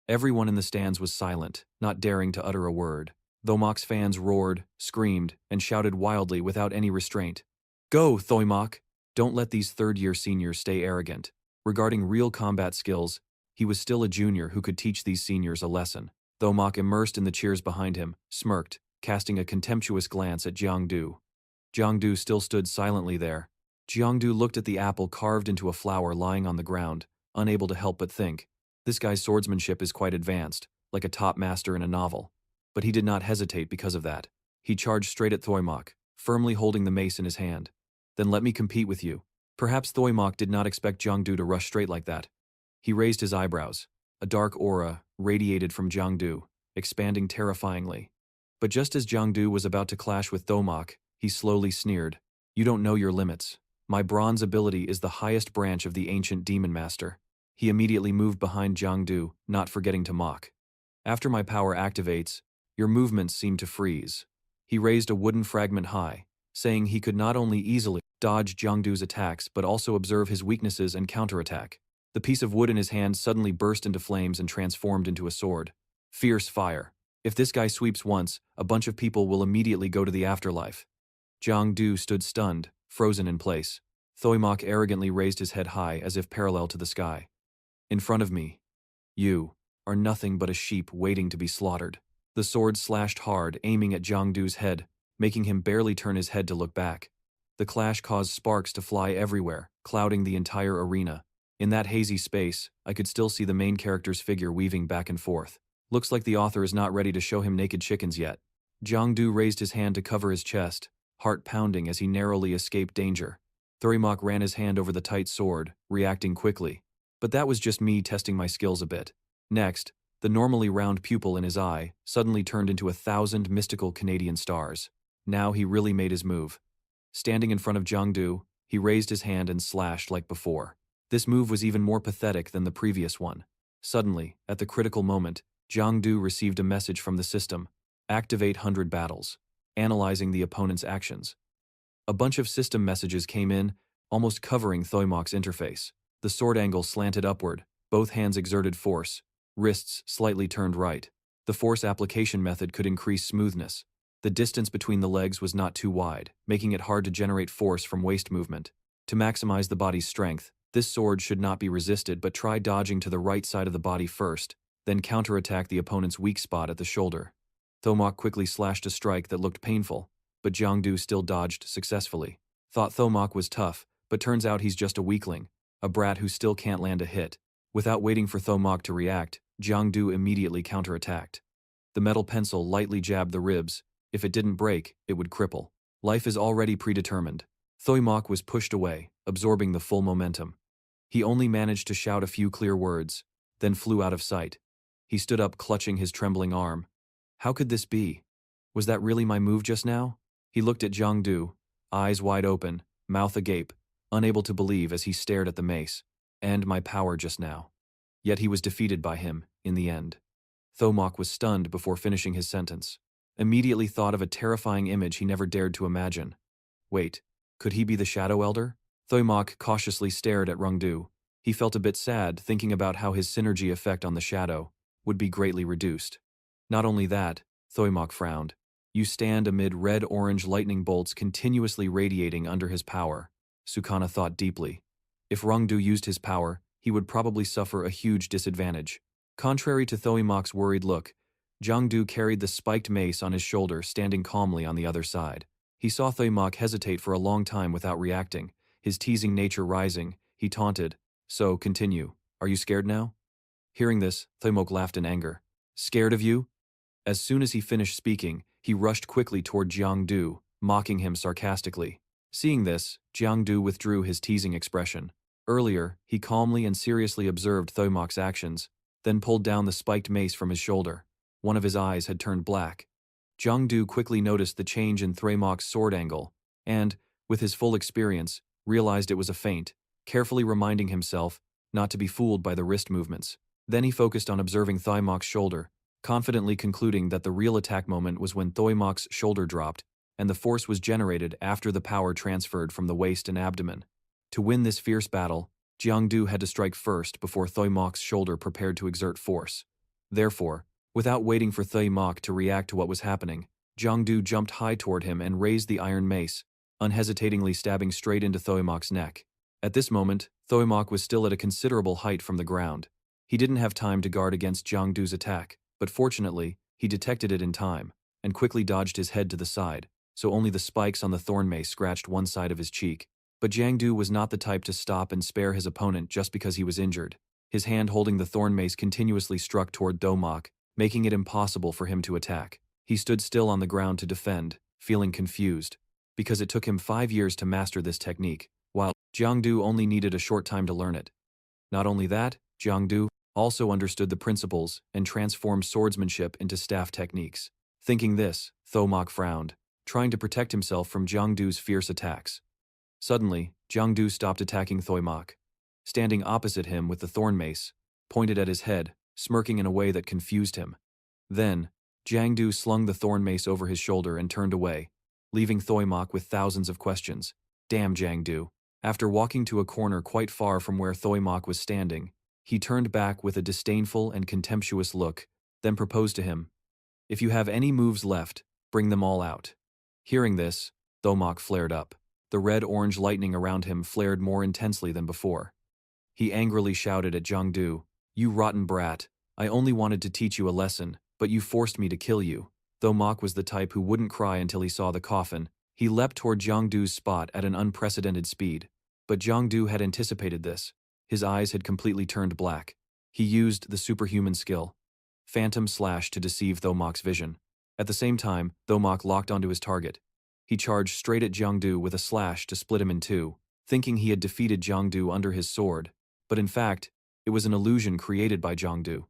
Everyone in the stands was silent, not daring to utter a word. Thomok's fans roared, screamed, and shouted wildly without any restraint. Go, Thomok! Don't let these third-year seniors stay arrogant. Regarding real combat skills, he was still a junior who could teach these seniors a lesson. Thomok, immersed in the cheers behind him, smirked, casting a contemptuous glance at Jiangdu. Jiangdu still stood silently there. Jiangdu looked at the apple carved into a flower lying on the ground, unable to help but think. This guy's swordsmanship is quite advanced, like a top master in a novel. But he did not hesitate because of that. He charged straight at Thomok, firmly holding the mace in his hand. Then let me compete with you. Perhaps Thomok did not expect Jiangdu to rush straight like that. He raised his eyebrows. A dark aura radiated from Jiangdu, expanding terrifyingly. But just as Jiangdu was about to clash with Thomok, he slowly sneered. You don't know your limits. My bronze ability is the highest branch of the ancient demon master. He immediately moved behind Jiangdu, not forgetting to mock. After my power activates, your movements seem to freeze. He raised a wooden fragment high, saying he could not only easily dodge Jiangdu's attacks but also observe his weaknesses and counterattack. The piece of wood in his hand suddenly burst into flames and transformed into a sword. Fierce fire. If this guy sweeps once, a bunch of people will immediately go to the afterlife. Jiangdu stood stunned, frozen in place. Thomok arrogantly raised his head high as if parallel to the sky. In front of me, you are nothing but a sheep waiting to be slaughtered. The sword slashed hard, aiming at Jiangdu's head, making him barely turn his head to look back. The clash caused sparks to fly everywhere, clouding the entire arena. In that hazy space, I could still see the main character's figure weaving back and forth. Looks like the author is not ready to show him naked chickens yet. Jiangdu raised his hand to cover his chest, heart pounding as he narrowly escaped danger. Thomok ran his hand over the tight sword, reacting quickly. But that was just me testing my skills a bit. Next, the normally round pupil in his eye suddenly turned into 1,000 mystical Canadian stars. Now he really made his move. Standing in front of Jiangdu, he raised his hand and slashed like before. This move was even more pathetic than the previous one. Suddenly, at the critical moment, Jiangdu received a message from the system. Activate 100 battles. Analyzing the opponent's actions. A bunch of system messages came in, almost covering Thomok's interface. The sword angle slanted upward, both hands exerted force, wrists slightly turned right. The force application method could increase smoothness. The distance between the legs was not too wide, making it hard to generate force from waist movement. To maximize the body's strength, this sword should not be resisted but try dodging to the right side of the body first, then counterattack the opponent's weak spot at the shoulder. Thomok quickly slashed a strike that looked painful, but Jiangdu still dodged successfully. Thought Thomok was tough, but turns out he's just a weakling, a brat who still can't land a hit. Without waiting for Thomok to react, Jiangdu immediately counterattacked. The metal pencil lightly jabbed the ribs. If it didn't break, it would cripple. Life is already predetermined. Thomok was pushed away, absorbing the full momentum. He only managed to shout a few clear words, then flew out of sight. He stood up clutching his trembling arm. How could this be? Was that really my move just now? He looked at Jiangdu, eyes wide open, mouth agape, unable to believe as he stared at the mace. And my power just now. Yet he was defeated by him, in the end. Thomok was stunned before finishing his sentence. Immediately thought of a terrifying image he never dared to imagine. Wait, could he be the Shadow Elder? Thomok cautiously stared at Rungdu. He felt a bit sad thinking about how his synergy effect on the shadow would be greatly reduced. Not only that, Thomok frowned. You stand amid red-orange lightning bolts continuously radiating under his power. Sukana thought deeply. If Rungdu used his power, he would probably suffer a huge disadvantage. Contrary to Thomok's worried look, Jiangdu carried the spiked mace on his shoulder, standing calmly on the other side. He saw Thomok hesitate for a long time without reacting, his teasing nature rising. He taunted, "So, continue. Are you scared now?" Hearing this, Thomok laughed in anger. "Scared of you?" As soon as he finished speaking, he rushed quickly toward Jiangdu, mocking him sarcastically. Seeing this, Jiangdu withdrew his teasing expression. Earlier, he calmly and seriously observed Thomok's actions, then pulled down the spiked mace from his shoulder. One of his eyes had turned black. Jiangdu quickly noticed the change in Thomok's sword angle, and, with his full experience, realized it was a feint, carefully reminding himself not to be fooled by the wrist movements. Then he focused on observing Thomok's shoulder, confidently concluding that the real attack moment was when Thomok's shoulder dropped, and the force was generated after the power transferred from the waist and abdomen. To win this fierce battle, Jiangdu had to strike first before Thuy Mok's shoulder prepared to exert force. Therefore, without waiting for Thuy Mok to react to what was happening, Jiangdu jumped high toward him and raised the iron mace, unhesitatingly stabbing straight into Thuy Mok's neck. At this moment, Thuy Mok was still at a considerable height from the ground. He didn't have time to guard against Jiangdu's attack, but fortunately, he detected it in time, and quickly dodged his head to the side, so only the spikes on the thorn mace scratched one side of his cheek. But Jiangdu was not the type to stop and spare his opponent just because he was injured. His hand holding the thorn mace continuously struck toward Thuy Mok, making it impossible for him to attack. He stood still on the ground to defend, feeling confused, because it took him 5 years to master this technique, while Jiangdu only needed a short time to learn it. Not only that, Jiangdu also understood the principles and transformed swordsmanship into staff techniques. Thinking this, Thuy Mok frowned, trying to protect himself from Jiangdu's fierce attacks. Suddenly, Jiangdu stopped attacking Thuy Mok. Standing opposite him with the thorn mace, pointed at his head, smirking in a way that confused him. Then, Jiangdu slung the thorn mace over his shoulder and turned away, leaving Thuy Mok with thousands of questions. Damn Jiangdu. After walking to a corner quite far from where Thuy Mok was standing, he turned back with a disdainful and contemptuous look, then proposed to him, "If you have any moves left, bring them all out." Hearing this, Thuy Mok flared up. The red-orange lightning around him flared more intensely than before. He angrily shouted at Jiangdu, "You rotten brat, I only wanted to teach you a lesson, but you forced me to kill you." Thuy Mok was the type who wouldn't cry until he saw the coffin. He leapt toward Jiangdu's spot at an unprecedented speed. But Jiangdu had anticipated this. His eyes had completely turned black. He used the superhuman skill, Phantom Slash, to deceive Thuy Mok's vision. At the same time, Thuy Mok locked onto his target. He charged straight at Jiangdu with a slash to split him in two, thinking he had defeated Jiangdu under his sword, but in fact, it was an illusion created by Jiangdu.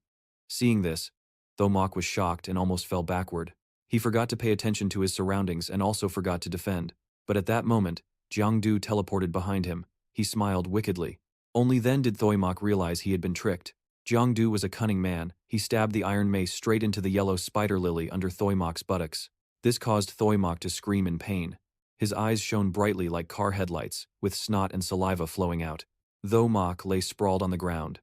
Seeing this, Thuy Mok was shocked and almost fell backward. He forgot to pay attention to his surroundings and also forgot to defend. But at that moment, Jiangdu teleported behind him. He smiled wickedly. Only then did Thuy Mok realize he had been tricked. Jiangdu was a cunning man. He stabbed the iron mace straight into the yellow spider lily under Thuy Mok's buttocks. This caused Thuy Mok to scream in pain. His eyes shone brightly like car headlights, with snot and saliva flowing out. Thuy Mok lay sprawled on the ground.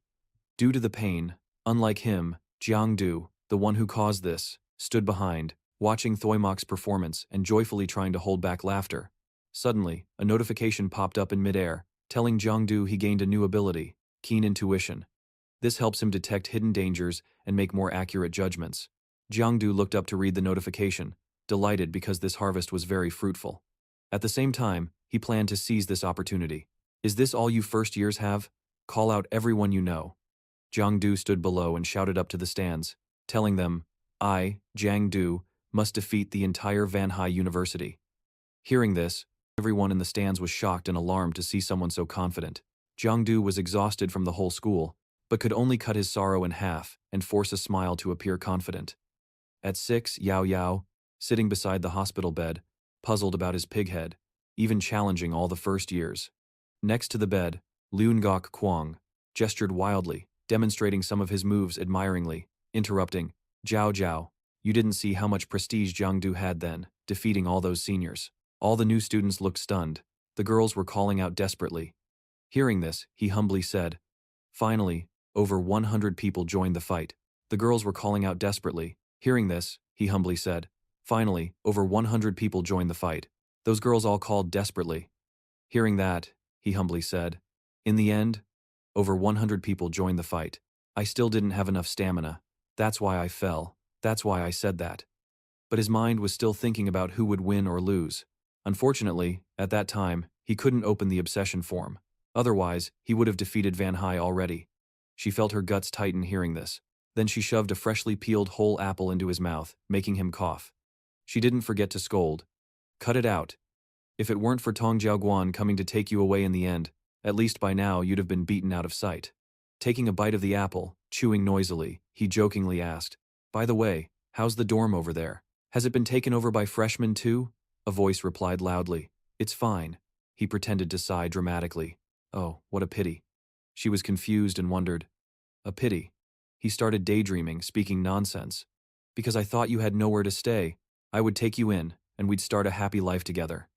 Due to the pain, unlike him, Jiangdu, the one who caused this, stood behind, watching Thuy Mok's performance and joyfully trying to hold back laughter. Suddenly, a notification popped up in midair, telling Jiangdu he gained a new ability, keen intuition. This helps him detect hidden dangers and make more accurate judgments. Jiangdu looked up to read the notification, delighted because this harvest was very fruitful. At the same time, he planned to seize this opportunity. "Is this all you first years have? Call out everyone you know." Jiangdu stood below and shouted up to the stands, telling them, "I, Jiangdu, must defeat the entire Vanhai University." Hearing this, everyone in the stands was shocked and alarmed to see someone so confident. Jiangdu was exhausted from the whole school, but could only cut his sorrow in half and force a smile to appear confident. At 6, Yao Yao, sitting beside the hospital bed, puzzled about his pig head, even challenging all the first years. Next to the bed, Lun Gok Kwang gestured wildly, demonstrating some of his moves admiringly, interrupting, "Jiao Jiao, you didn't see how much prestige Jiangdu had then, defeating all those seniors." All the new students looked stunned. The girls were calling out desperately. Hearing this, he humbly said, "Finally, over 100 people joined the fight." The girls were calling out desperately. Hearing this, he humbly said, "Finally, over 100 people joined the fight." Those girls all called desperately. Hearing that, he humbly said, "In the end, over 100 people joined the fight. I still didn't have enough stamina. That's why I fell. That's why I said that." But his mind was still thinking about who would win or lose. Unfortunately, at that time, he couldn't open the obsession form. Otherwise, he would have defeated Vanhai already. She felt her guts tighten hearing this. Then she shoved a freshly peeled whole apple into his mouth, making him cough. She didn't forget to scold. "Cut it out. If it weren't for Tong Jiaoguan coming to take you away in the end, at least by now you'd have been beaten out of sight." Taking a bite of the apple, chewing noisily, he jokingly asked, "By the way, how's the dorm over there? Has it been taken over by freshmen too?" A voice replied loudly, "It's fine." He pretended to sigh dramatically. "Oh, what a pity." She was confused and wondered. "A pity?" He started daydreaming, speaking nonsense. "Because I thought you had nowhere to stay. I would take you in, and we'd start a happy life together."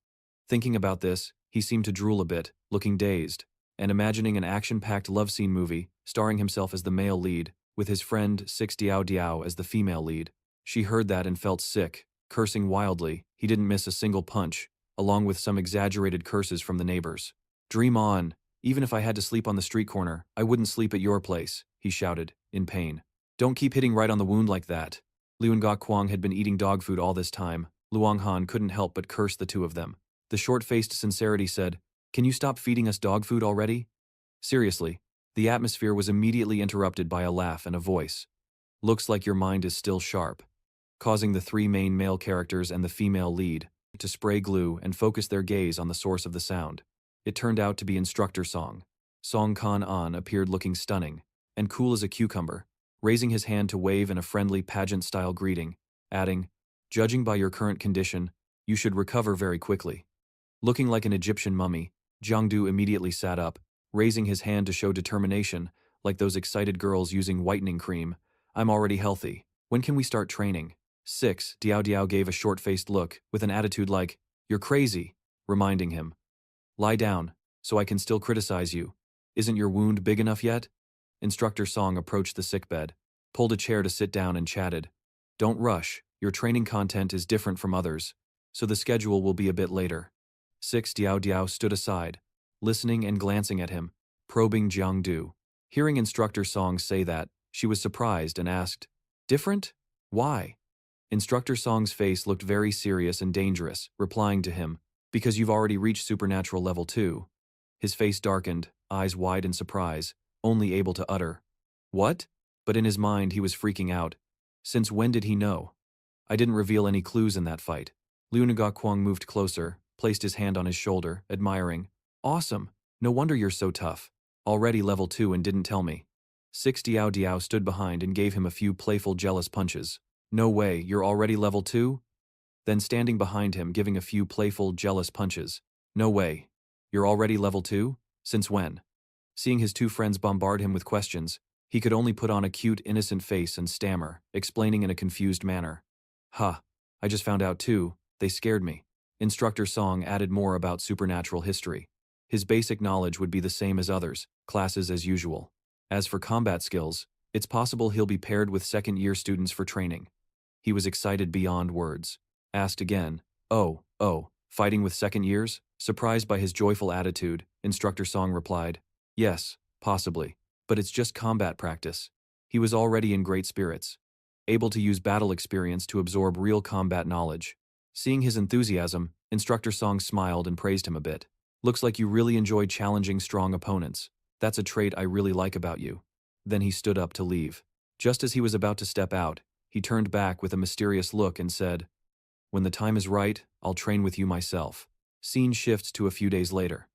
Thinking about this, He seemed to drool a bit, looking dazed, and imagining an action-packed love scene movie, starring himself as the male lead, with his friend Diao Diao as the female lead. She heard that and felt sick, cursing wildly. He didn't miss a single punch, along with some exaggerated curses from the neighbors. "Dream on. Even if I had to sleep on the street corner, I wouldn't sleep at your place," he shouted, in pain. "Don't keep hitting right on the wound like that." Liu and Ga Kuang had been eating dog food all this time. Luang Han couldn't help but curse the two of them. The short-faced sincerity said, "Can you stop feeding us dog food already?" Seriously, the atmosphere was immediately interrupted by a laugh and a voice. "Looks like your mind is still sharp," causing the three main male characters and the female lead to spray glue and focus their gaze on the source of the sound. It turned out to be Instructor Song. Song Kan An appeared looking stunning and cool as a cucumber, raising his hand to wave in a friendly pageant-style greeting, adding, "Judging by your current condition, you should recover very quickly." Looking like an Egyptian mummy, Jiangdu immediately sat up, raising his hand to show determination, like those excited girls using whitening cream. "I'm already healthy. When can we start training?" 6. Diao Diao gave a short-faced look, with an attitude like, "You're crazy," reminding him, "Lie down, so I can still criticize you. Isn't your wound big enough yet?" Instructor Song approached the sickbed, pulled a chair to sit down and chatted. "Don't rush, your training content is different from others, so the schedule will be a bit later." 6. Diao Diao stood aside, listening and glancing at him, probing Jiangdu. Hearing Instructor Song say that, she was surprised and asked, "Different? Why?" Instructor Song's face looked very serious and dangerous, replying to him, "Because you've already reached supernatural level 2. His face darkened, eyes wide in surprise, only able to utter, "What?" But in his mind he was freaking out. Since when did he know? "I didn't reveal any clues in that fight." Liu Nga Kuang moved closer, placed his hand on his shoulder, admiring, "Awesome, no wonder you're so tough. Already level 2 and didn't tell me." 6. Diao Diao stood behind and gave him a few playful jealous punches. "No way, you're already level 2? Then standing behind him giving a few playful jealous punches. "No way. You're already level 2? Since when?" Seeing his two friends bombard him with questions, he could only put on a cute innocent face and stammer, explaining in a confused manner. "Ha, I just found out too, they scared me." Instructor Song added more about supernatural history. His basic knowledge would be the same as others, classes as usual. As for combat skills, it's possible he'll be paired with second-year students for training. He was excited beyond words. Asked again, Oh, fighting with second years?" Surprised by his joyful attitude, Instructor Song replied, "Yes, possibly, but it's just combat practice." He was already in great spirits, able to use battle experience to absorb real combat knowledge. Seeing his enthusiasm, Instructor Song smiled and praised him a bit. "Looks like you really enjoy challenging strong opponents. That's a trait I really like about you." Then he stood up to leave. Just as he was about to step out, he turned back with a mysterious look and said, "When the time is right, I'll train with you myself." Scene shifts to a few days later.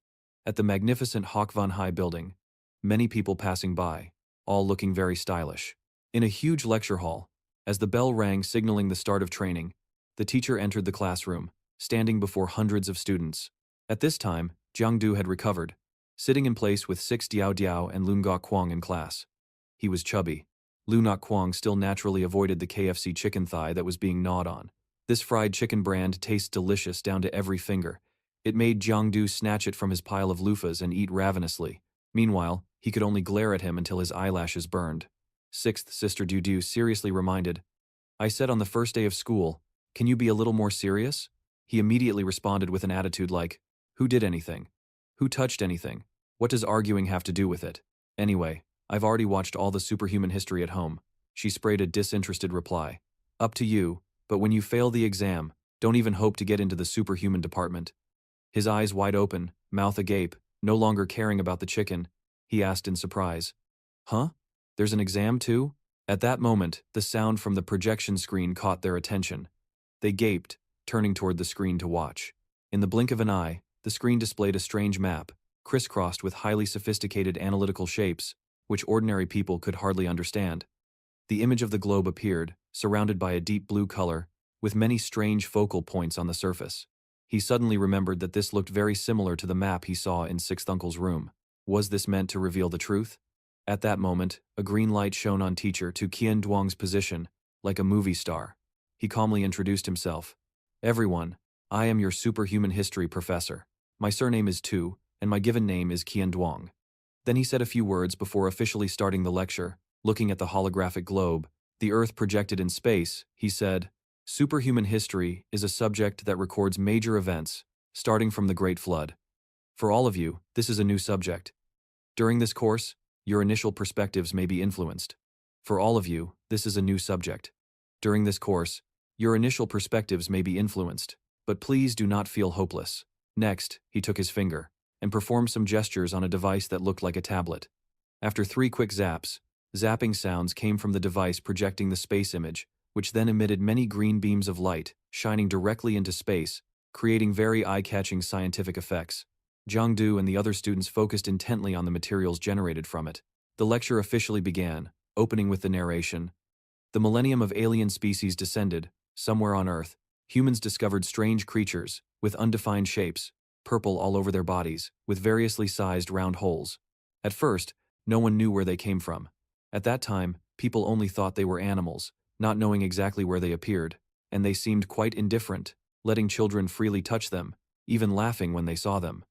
At the magnificent Hokvan High building, many people passing by, all looking very stylish. In a huge lecture hall, as the bell rang signaling the start of training, the teacher entered the classroom, standing before hundreds of students. At this time, Jiangdu had recovered, sitting in place with 6 Diao Diao and Lun Ga Kuang in class. He was chubby. Lu Nak Kuang still naturally avoided the KFC chicken thigh that was being gnawed on. This fried chicken brand tastes delicious down to every finger. It made Jiangdu snatch it from his pile of loofahs and eat ravenously. Meanwhile, he could only glare at him until his eyelashes burned. 6th Sister Dudu seriously reminded, "I said on the first day of school, can you be a little more serious?" He immediately responded with an attitude like, "Who did anything? Who touched anything? What does arguing have to do with it? Anyway, I've already watched all the superhuman history at home." She sprayed a disinterested reply. "Up to you, but when you fail the exam, don't even hope to get into the superhuman department." His eyes wide open, mouth agape, no longer caring about the chicken, he asked in surprise, "Huh? There's an exam too?" At that moment, the sound from the projection screen caught their attention. They gaped, turning toward the screen to watch. In the blink of an eye, the screen displayed a strange map, crisscrossed with highly sophisticated analytical shapes, which ordinary people could hardly understand. The image of the globe appeared, surrounded by a deep blue color, with many strange focal points on the surface. He suddenly remembered that this looked very similar to the map he saw in Sixth Uncle's room. Was this meant to reveal the truth? At that moment, a green light shone on teacher Tu Qian Duang's position, like a movie star. He calmly introduced himself. "Everyone, I am your superhuman history professor." My surname is Tu, and my given name is Qian Duong. Then he said a few words before officially starting the lecture. Looking at the holographic globe, the Earth projected in space, he said, "Superhuman history is a subject that records major events, starting from the Great Flood. For all of you, this is a new subject. During this course, your initial perspectives may be influenced. For all of you, this is a new subject. During this course, your initial perspectives may be influenced, but please do not feel hopeless." Next, he took his finger and performed some gestures on a device that looked like a tablet. After 3 quick zaps, zapping sounds came from the device projecting the space image, which then emitted many green beams of light, shining directly into space, creating very eye-catching scientific effects. Zhang Du and the other students focused intently on the materials generated from it. The lecture officially began, opening with the narration. The millennium of alien species descended. Somewhere on Earth, humans discovered strange creatures, with undefined shapes, purple all over their bodies, with variously sized round holes. At first, no one knew where they came from. At that time, people only thought they were animals, not knowing exactly where they appeared, and they seemed quite indifferent, letting children freely touch them, even laughing when they saw them.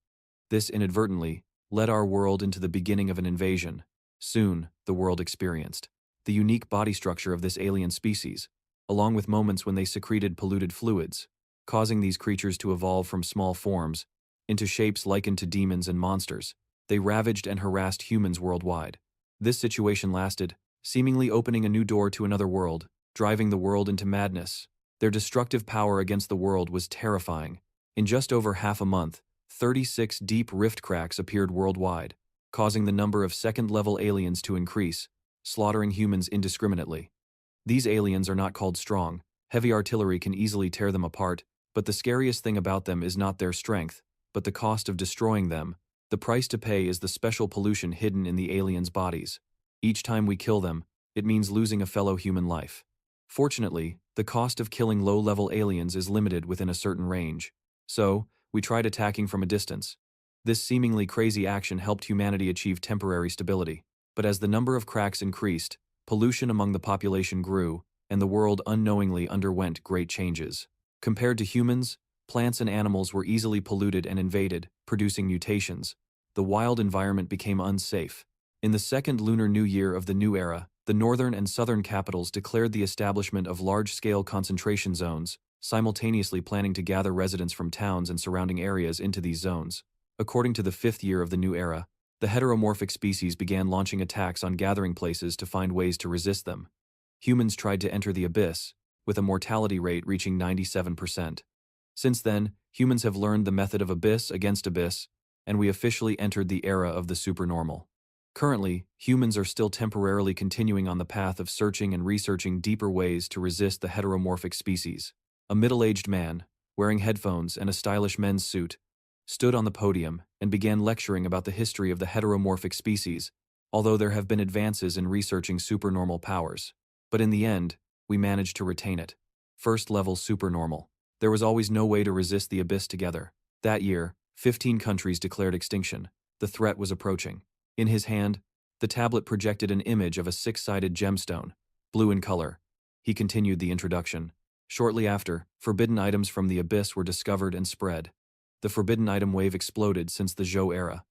This inadvertently led our world into the beginning of an invasion. Soon, the world experienced the unique body structure of this alien species, along with moments when they secreted polluted fluids, causing these creatures to evolve from small forms into shapes likened to demons and monsters. They ravaged and harassed humans worldwide. This situation lasted, seemingly opening a new door to another world, driving the world into madness. Their destructive power against the world was terrifying. In just over half a month, 36 deep rift cracks appeared worldwide, causing the number of second-level aliens to increase, slaughtering humans indiscriminately. These aliens are not called strong. Heavy artillery can easily tear them apart, but the scariest thing about them is not their strength, but the cost of destroying them. The price to pay is the special pollution hidden in the aliens' bodies. Each time we kill them, it means losing a fellow human life. Fortunately, the cost of killing low-level aliens is limited within a certain range. So, we tried attacking from a distance. This seemingly crazy action helped humanity achieve temporary stability. But as the number of cracks increased, pollution among the population grew, and the world unknowingly underwent great changes. Compared to humans, plants and animals were easily polluted and invaded, producing mutations. The wild environment became unsafe. In the second Lunar New Year of the new era, the northern and southern capitals declared the establishment of large-scale concentration zones, simultaneously planning to gather residents from towns and surrounding areas into these zones. According to the 5th year of the new era, the heteromorphic species began launching attacks on gathering places to find ways to resist them. Humans tried to enter the abyss, with a mortality rate reaching 97%. Since then, humans have learned the method of abyss against abyss, and we officially entered the era of the supernormal. Currently, humans are still temporarily continuing on the path of searching and researching deeper ways to resist the heteromorphic species. A middle-aged man, wearing headphones and a stylish men's suit, stood on the podium and began lecturing about the history of the heteromorphic species, although there have been advances in researching supernormal powers. But in the end, we managed to retain it. First-level supernormal. There was always no way to resist the abyss together. That year, 15 countries declared extinction. The threat was approaching. In his hand, the tablet projected an image of a 6-sided gemstone, blue in color. He continued the introduction. Shortly after, forbidden items from the abyss were discovered and spread. The forbidden item wave exploded since the Zhou era.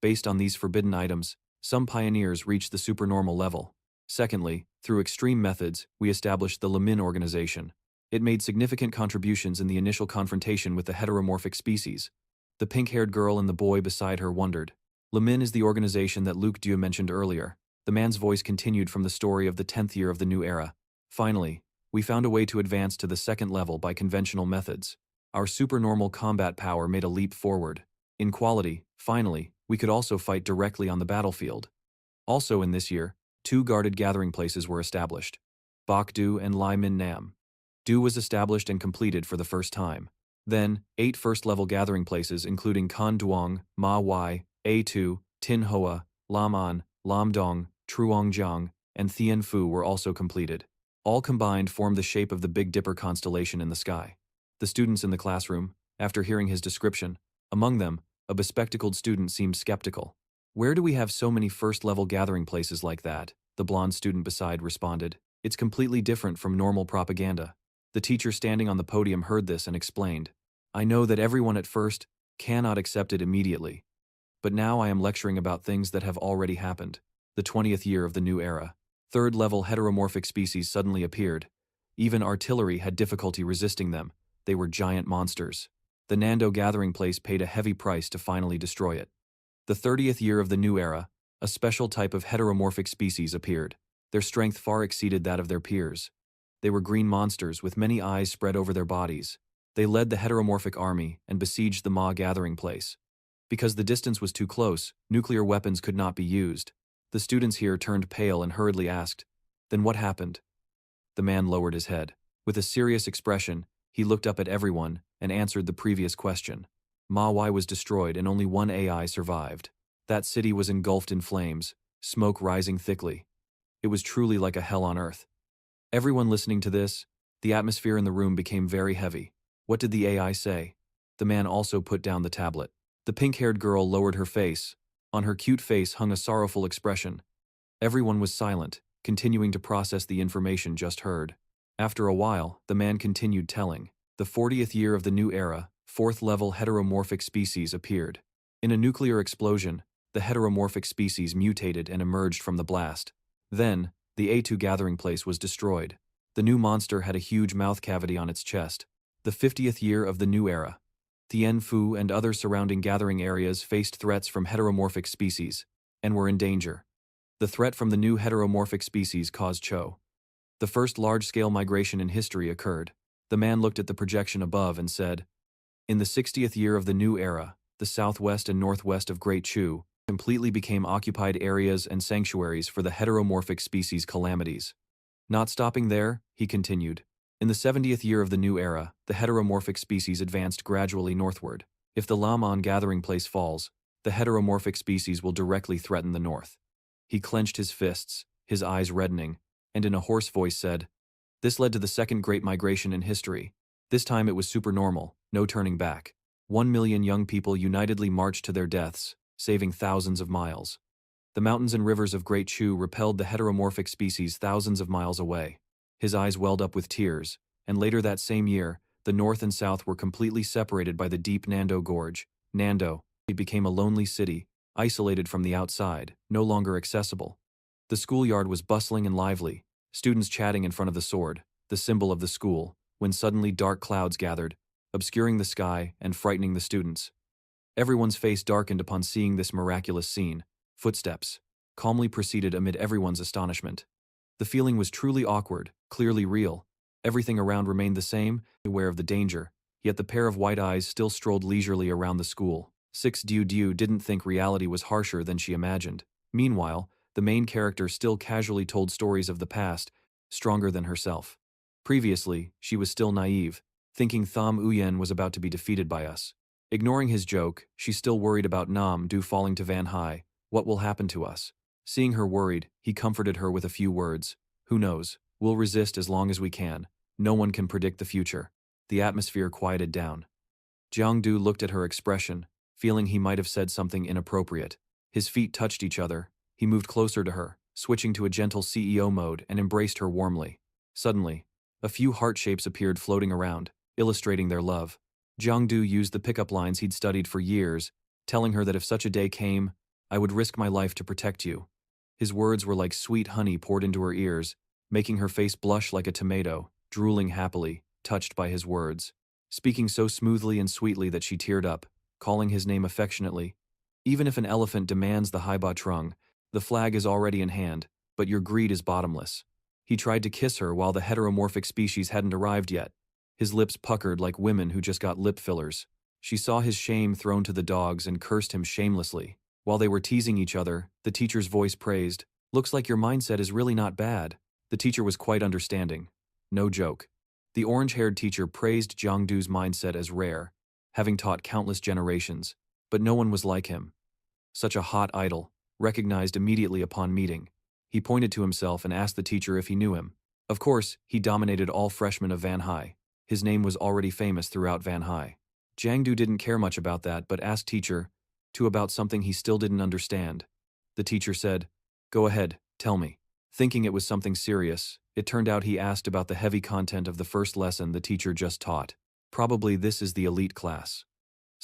Based on these forbidden items, some pioneers reached the supernormal level. Secondly, through extreme methods, we established the Lamin organization. It made significant contributions in the initial confrontation with the heteromorphic species. The pink-haired girl and the boy beside her wondered. Lamin is the organization that Luke Diao mentioned earlier. The man's voice continued from the story of the 10th year of the new era. Finally, we found a way to advance to the second level by conventional methods. Our supernormal combat power made a leap forward. In quality, finally, we could also fight directly on the battlefield. Also in this year, 2 guarded gathering places were established. Bok Do and Lai Min Nam. Do was established and completed for the first time. Then, 8 first-level gathering places including Kan Duong, Ma Wai, A2, Tin Hoa, Lam An, Lam Dong, Truong Jiang, and Thien Fu were also completed. All combined formed the shape of the Big Dipper constellation in the sky. The students in the classroom, after hearing his description, among them, a bespectacled student seemed skeptical. "Where do we have so many first-level gathering places like that?" the blonde student beside responded. "It's completely different from normal propaganda." The teacher standing on the podium heard this and explained. "I know that everyone at first Cannot accept it immediately. But now I am lecturing about things that have already happened. The 20th year of the new era. Third-level heteromorphic species suddenly appeared. Even artillery had difficulty resisting them. They were giant monsters. The Nando gathering place paid a heavy price to finally destroy it. The 30th year of the new era, a special type of heteromorphic species appeared. Their strength far exceeded that of their peers. They were green monsters with many eyes spread over their bodies. They led the heteromorphic army and besieged the Ma gathering place. Because the distance was too close, nuclear weapons could not be used. The students here turned pale and hurriedly asked, "Then what happened?" The man lowered his head. With a serious expression, he looked up at everyone and answered the previous question. Manhwa was destroyed and only one AI survived. That city was engulfed in flames, smoke rising thickly. It was truly like a hell on earth. Everyone listening to this, the atmosphere in the room became very heavy. What did the AI say? The man also put down the tablet. The pink-haired girl lowered her face. On her cute face hung a sorrowful expression. Everyone was silent, continuing to process the information just heard. After a while, the man continued telling. The 40th year of the new era, fourth-level heteromorphic species appeared. In a nuclear explosion, the heteromorphic species mutated and emerged from the blast. Then, the A2 gathering place was destroyed. The new monster had a huge mouth cavity on its chest. The 50th year of the new era. Tien Phu and other surrounding gathering areas faced threats from heteromorphic species, and were in danger. The threat from the new heteromorphic species caused Cho. The first large-scale migration in history occurred. The man looked at the projection above and said, "In the 60th year of the new era, the southwest and northwest of Great Chu completely became occupied areas and sanctuaries for the heteromorphic species calamities." Not stopping there, he continued. In the 70th year of the new era, the heteromorphic species advanced gradually northward. If the Lamon gathering place falls, the heteromorphic species will directly threaten the north. He clenched his fists, his eyes reddening, and in a hoarse voice said, "This led to the second great migration in history. This time it was supernormal, no turning back. 1 million young people unitedly marched to their deaths, saving thousands of miles. The mountains and rivers of Great Chu repelled the heteromorphic species thousands of miles away." His eyes welled up with tears, and later that same year, the north and south were completely separated by the deep Nando Gorge. Nando, it became a lonely city, isolated from the outside, no longer accessible. The schoolyard was bustling and lively, students chatting in front of the sword, the symbol of the school, when suddenly dark clouds gathered, obscuring the sky and frightening the students. Everyone's face darkened upon seeing this miraculous scene. Footsteps calmly proceeded amid everyone's astonishment. The feeling was truly awkward, clearly real. Everything around remained the same, aware of the danger, yet the pair of white eyes still strolled leisurely around the school. Diao Diao didn't think reality was harsher than she imagined. Meanwhile, the main character still casually told stories of the past, stronger than herself. Previously, she was still naive, thinking Tham Uyen was about to be defeated by us. Ignoring his joke, she still worried about Nam Du falling to Van Hai. What will happen to us? Seeing her worried, he comforted her with a few words. Who knows? We'll resist as long as we can. No one can predict the future. The atmosphere quieted down. Jiang Du looked at her expression, feeling he might have said something inappropriate. His feet touched each other. He moved closer to her, switching to a gentle CEO mode and embraced her warmly. Suddenly, a few heart shapes appeared floating around, illustrating their love. Jiang Du used the pickup lines he'd studied for years, telling her that if such a day came, "I would risk my life to protect you." His words were like sweet honey poured into her ears, making her face blush like a tomato, drooling happily, touched by his words. Speaking so smoothly and sweetly that she teared up, calling his name affectionately. "Even if an elephant demands the Haiba Trung, the flag is already in hand, but your greed is bottomless." He tried to kiss her while the heteromorphic species hadn't arrived yet. His lips puckered like women who just got lip fillers. She saw his shame thrown to the dogs and cursed him shamelessly. While they were teasing each other, the teacher's voice praised, "Looks like your mindset is really not bad." The teacher was quite understanding. No joke. The orange-haired teacher praised Jiang Du's mindset as rare, having taught countless generations, but no one was like him. Such a hot idol, recognized immediately upon meeting. He pointed to himself and asked the teacher if he knew him. Of course, he dominated all freshmen of Van Hai. His name was already famous throughout Van Hai. Jiang Du didn't care much about that but asked teacher about something he still didn't understand. The teacher said, "Go ahead, tell me." Thinking it was something serious, it turned out he asked about the heavy content of the first lesson the teacher just taught. Probably this is the elite class.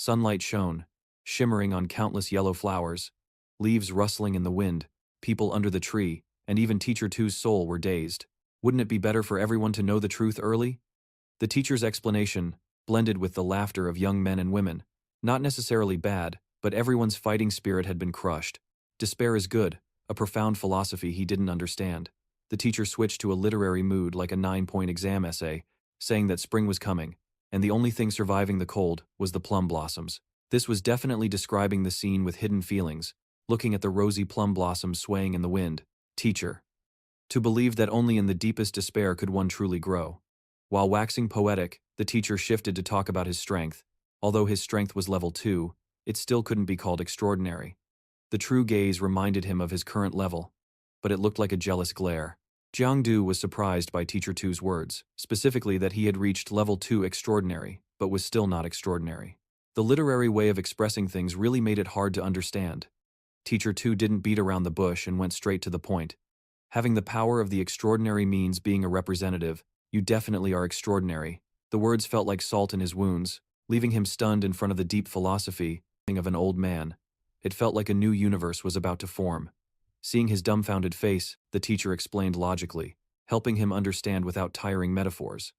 Sunlight shone, shimmering on countless yellow flowers, leaves rustling in the wind, people under the tree, and even Teacher Two's soul were dazed. Wouldn't it be better for everyone to know the truth early? The teacher's explanation blended with the laughter of young men and women. Not necessarily bad, but everyone's fighting spirit had been crushed. Despair is good, a profound philosophy he didn't understand. The teacher switched to a literary mood like a 9-point exam essay, saying that spring was coming, and the only thing surviving the cold was the plum blossoms. This was definitely describing the scene with hidden feelings, looking at the rosy plum blossoms swaying in the wind. Teacher. To believe that only in the deepest despair could one truly grow. While waxing poetic, the teacher shifted to talk about his strength. Although his strength was level 2, it still couldn't be called extraordinary. The true gaze reminded him of his current level, but it looked like a jealous glare. Jiang Du was surprised by Teacher Tu's words, specifically that he had reached level 2 extraordinary, but was still not extraordinary. The literary way of expressing things really made it hard to understand. Teacher Tu didn't beat around the bush and went straight to the point. Having the power of the extraordinary means being a representative, you definitely are extraordinary. The words felt like salt in his wounds, leaving him stunned in front of the deep philosophy of an old man. It felt like a new universe was about to form. Seeing his dumbfounded face, the teacher explained logically, helping him understand without tiring metaphors.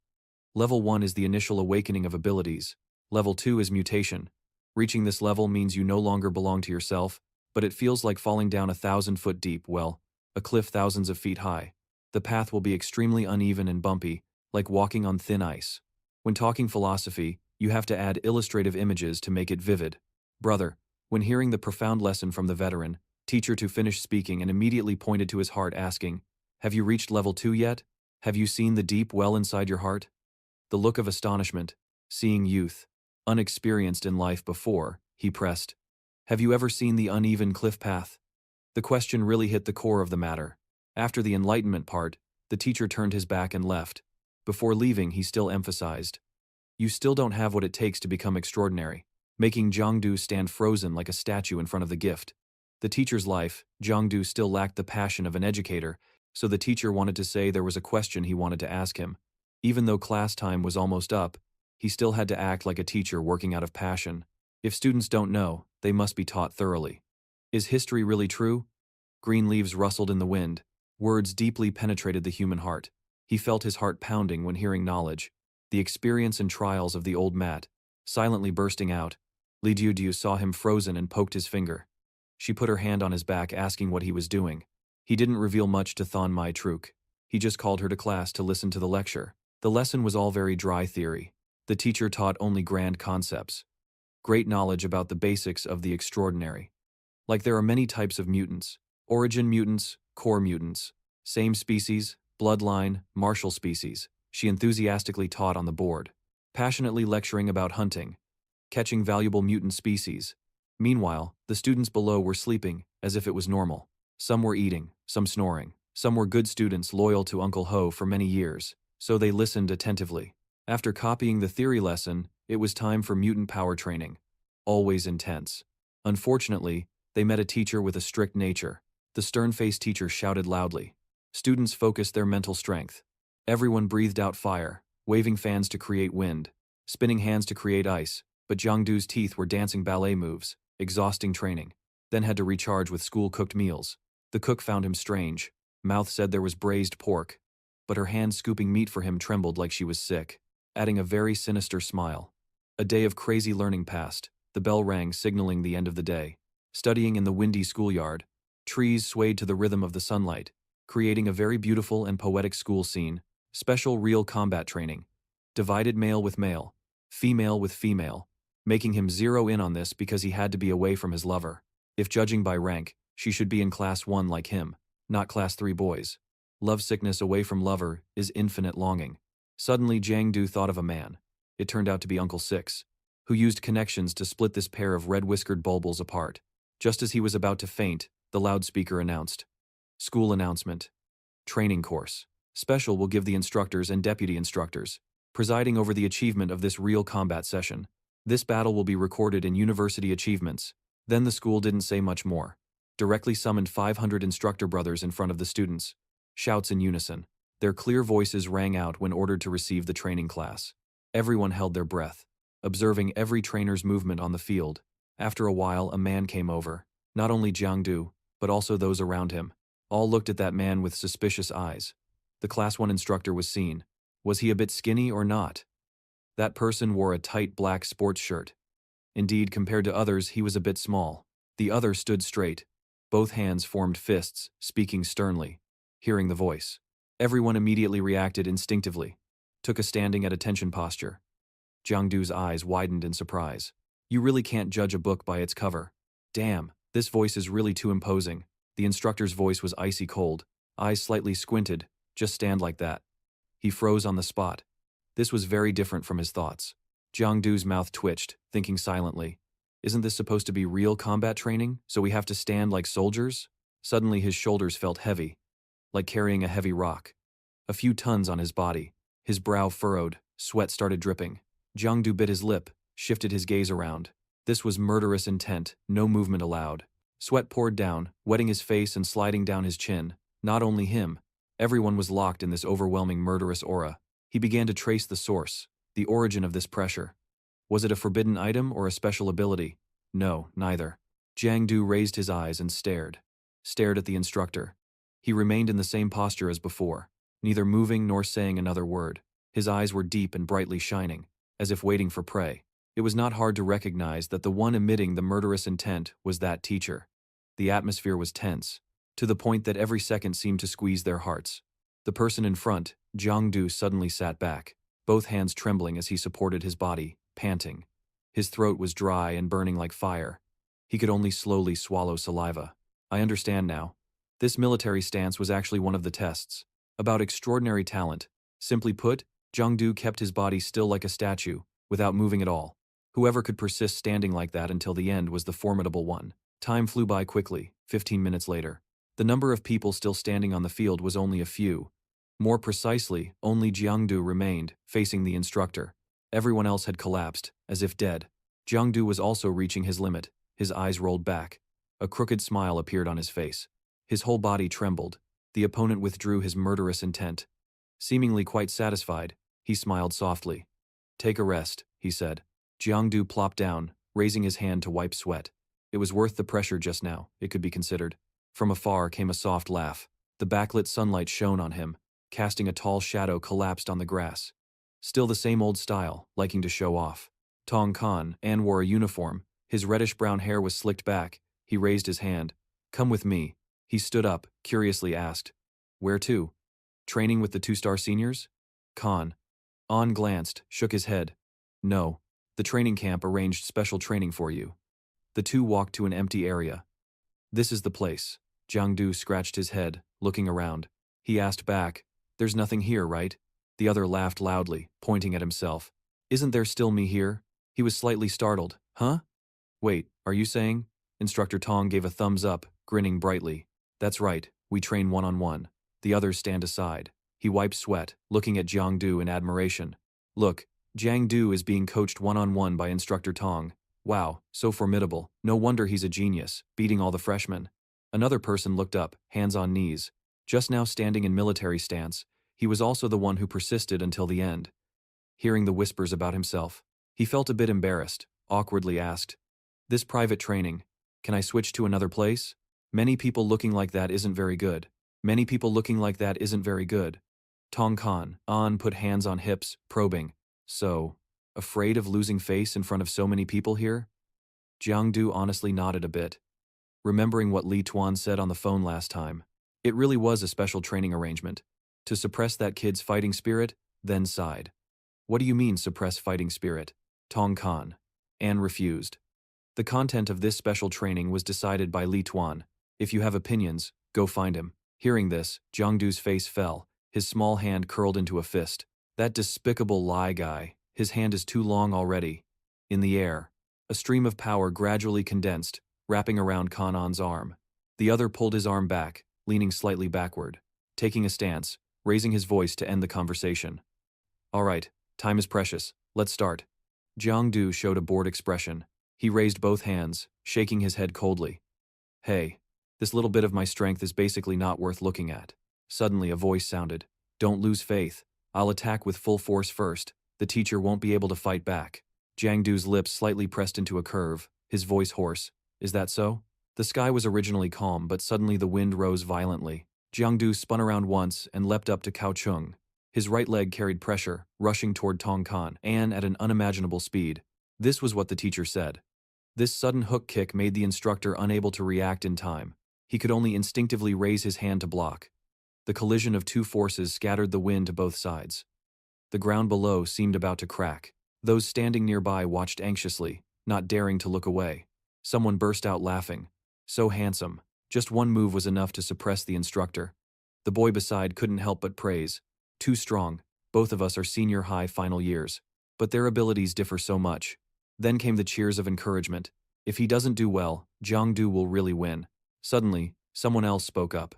Level 1 is the initial awakening of abilities. Level 2 is mutation. Reaching this level means you no longer belong to yourself, but it feels like falling down 1,000-foot deep, a cliff thousands of feet high. The path will be extremely uneven and bumpy, like walking on thin ice. When talking philosophy, you have to add illustrative images to make it vivid. Brother, when hearing the profound lesson from the veteran, Teacher Tu finished speaking and immediately pointed to his heart asking, "Have you reached level 2 yet? Have you seen the deep well inside your heart?" The look of astonishment, seeing youth, unexperienced in life before, he pressed. "Have you ever seen the uneven cliff path?" The question really hit the core of the matter. After the enlightenment part, the teacher turned his back and left. Before leaving, he still emphasized, "You still don't have what it takes to become extraordinary," making Jiangdu stand frozen like a statue in front of the gift. The teacher's life, Jiangdu still lacked the passion of an educator, so the teacher wanted to say there was a question he wanted to ask him. Even though class time was almost up, he still had to act like a teacher working out of passion. If students don't know, they must be taught thoroughly. Is history really true? Green leaves rustled in the wind. Words deeply penetrated the human heart. He felt his heart pounding when hearing knowledge. The experience and trials of the old mat, silently bursting out. Li Diu saw him frozen and poked his finger. She put her hand on his back asking what he was doing. He didn't reveal much to Tuan Mai Truk. He just called her to class to listen to the lecture. The lesson was all very dry theory. The teacher taught only grand concepts. Great knowledge about the basics of the extraordinary. Like there are many types of mutants. Origin mutants, core mutants. Same species, bloodline, martial species. She enthusiastically taught on the board. Passionately lecturing about hunting. Catching valuable mutant species. Meanwhile, the students below were sleeping, as if it was normal. Some were eating, some snoring. Some were good students loyal to Uncle Ho for many years, so they listened attentively. After copying the theory lesson, it was time for mutant power training. Always intense. Unfortunately, they met a teacher with a strict nature. The stern-faced teacher shouted loudly. Students focused their mental strength. Everyone breathed out fire, waving fans to create wind, spinning hands to create ice, but Jiangdu's teeth were dancing ballet moves, exhausting training. Then had to recharge with school-cooked meals. The cook found him strange. Mouth said there was braised pork, but her hand scooping meat for him trembled like she was sick, adding a very sinister smile. A day of crazy learning passed. The bell rang, signaling the end of the day. Studying in the windy schoolyard, trees swayed to the rhythm of the sunlight, creating a very beautiful and poetic school scene. Special real combat training. Divided male with male, female with female, making him zero in on this because he had to be away from his lover. If judging by rank, she should be in class 1 like him, not class 3 boys. Love sickness away from lover is infinite longing. Suddenly Jiang Du thought of a man. It turned out to be Uncle Six, who used connections to split this pair of red-whiskered bulbuls apart. Just as he was about to faint, the loudspeaker announced. School announcement. Training course. Special will give the instructors and deputy instructors, presiding over the achievement of this real combat session. This battle will be recorded in university achievements. Then the school didn't say much more. Directly summoned 500 instructor brothers in front of the students. Shouts in unison. Their clear voices rang out when ordered to receive the training class. Everyone held their breath. observing every trainer's movement on the field. After a while, a man came over. Not only Jiangdu, but also those around him. All looked at that man with suspicious eyes. The Class 1 instructor was seen. Was he a bit skinny or not? That person wore a tight black sports shirt. Indeed, compared to others, he was a bit small. The other stood straight. Both hands formed fists, speaking sternly. Hearing the voice, everyone immediately reacted instinctively. Took a standing at attention posture. Jiangdu's eyes widened in surprise. You really can't judge a book by its cover. Damn, this voice is really too imposing. The instructor's voice was icy cold. Eyes slightly squinted. Just stand like that. He froze on the spot. This was very different from his thoughts. Jiangdu's mouth twitched, thinking silently. Isn't this supposed to be real combat training, so we have to stand like soldiers? Suddenly his shoulders felt heavy, like carrying a heavy rock. A few tons on his body. His brow furrowed, sweat started dripping. Jiangdu bit his lip, shifted his gaze around. This was murderous intent, no movement allowed. Sweat poured down, wetting his face and sliding down his chin. Not only him. Everyone was locked in this overwhelming murderous aura. He began to trace the source, the origin of this pressure. Was it a forbidden item or a special ability? No, neither. Jiangdu raised his eyes and stared at the instructor. He remained in the same posture as before, neither moving nor saying another word. His eyes were deep and brightly shining, as if waiting for prey. It was not hard to recognize that the one emitting the murderous intent was that teacher. The atmosphere was tense, to the point that every second seemed to squeeze their hearts. The person in front, Jiangdu, suddenly sat back, both hands trembling as he supported his body, panting. His throat was dry and burning like fire. He could only slowly swallow saliva. I understand now. This military stance was actually one of the tests. About extraordinary talent. Simply put, Jiangdu kept his body still like a statue, without moving at all. Whoever could persist standing like that until the end was the formidable one. Time flew by quickly, 15 minutes later. The number of people still standing on the field was only a few. More precisely, only Jiangdu remained, facing the instructor. Everyone else had collapsed, as if dead. Jiangdu was also reaching his limit. His eyes rolled back. A crooked smile appeared on his face. His whole body trembled. The opponent withdrew his murderous intent. Seemingly quite satisfied, he smiled softly. Take a rest, he said. Jiangdu plopped down, raising his hand to wipe sweat. It was worth the pressure just now, it could be considered. From afar came a soft laugh. The backlit sunlight shone on him, casting a tall shadow collapsed on the grass. Still the same old style, liking to show off. Tong Khan wore a uniform. His reddish-brown hair was slicked back. He raised his hand. Come with me. He stood up, curiously asked. Where to? Training with the 2-star seniors? Khan. An glanced, shook his head. No. The training camp arranged special training for you. The two walked to an empty area. This is the place. Jiangdu scratched his head, looking around. He asked back, There's nothing here, right? The other laughed loudly, pointing at himself. Isn't there still me here? He was slightly startled. Huh? Wait, are you saying? Instructor Tong gave a thumbs up, grinning brightly. That's right, we train one-on-one. The others stand aside. He wiped sweat, looking at Jiangdu in admiration. Look, Jiangdu is being coached one-on-one by Instructor Tong. Wow, so formidable. No wonder he's a genius, beating all the freshmen. Another person looked up, hands on knees. Just now standing in military stance, he was also the one who persisted until the end. Hearing the whispers about himself, he felt a bit embarrassed, awkwardly asked, This private training, can I switch to another place? Many people looking like that isn't very good. Many people looking like that isn't very good. Tong Khan, An put hands on hips, probing. So, afraid of losing face in front of so many people here? Jiangdu honestly nodded a bit, remembering what Tuan said on the phone last time. It really was a special training arrangement. To suppress that kid's fighting spirit, then sighed. What do you mean suppress fighting spirit? Tong Khan. An refused. The content of this special training was decided by Tuan. If you have opinions, go find him. Hearing this, Jiangdu's face fell, his small hand curled into a fist. That despicable lie guy, his hand is too long already. In the air, a stream of power gradually condensed, wrapping around Kanan's arm. The other pulled his arm back, leaning slightly backward, taking a stance, raising his voice to end the conversation. All right, time is precious, let's start. Jiangdu showed a bored expression. He raised both hands, shaking his head coldly. Hey, this little bit of my strength is basically not worth looking at. Suddenly a voice sounded. Don't lose faith. I'll attack with full force first. The teacher won't be able to fight back. Jiang Du's lips slightly pressed into a curve, his voice hoarse. Is that so? The sky was originally calm, but suddenly the wind rose violently. Jiang Du spun around once and leapt up to Cao Chung. His right leg carried pressure, rushing toward Tong Kan, and at an unimaginable speed. This was what the teacher said. This sudden hook kick made the instructor unable to react in time. He could only instinctively raise his hand to block. The collision of two forces scattered the wind to both sides. The ground below seemed about to crack. Those standing nearby watched anxiously, not daring to look away. Someone burst out laughing. So handsome. Just one move was enough to suppress the instructor. The boy beside couldn't help but praise. Too strong. Both of us are senior high final years. But their abilities differ so much. Then came the cheers of encouragement. If he doesn't do well, Jiang Du will really win. Suddenly, someone else spoke up.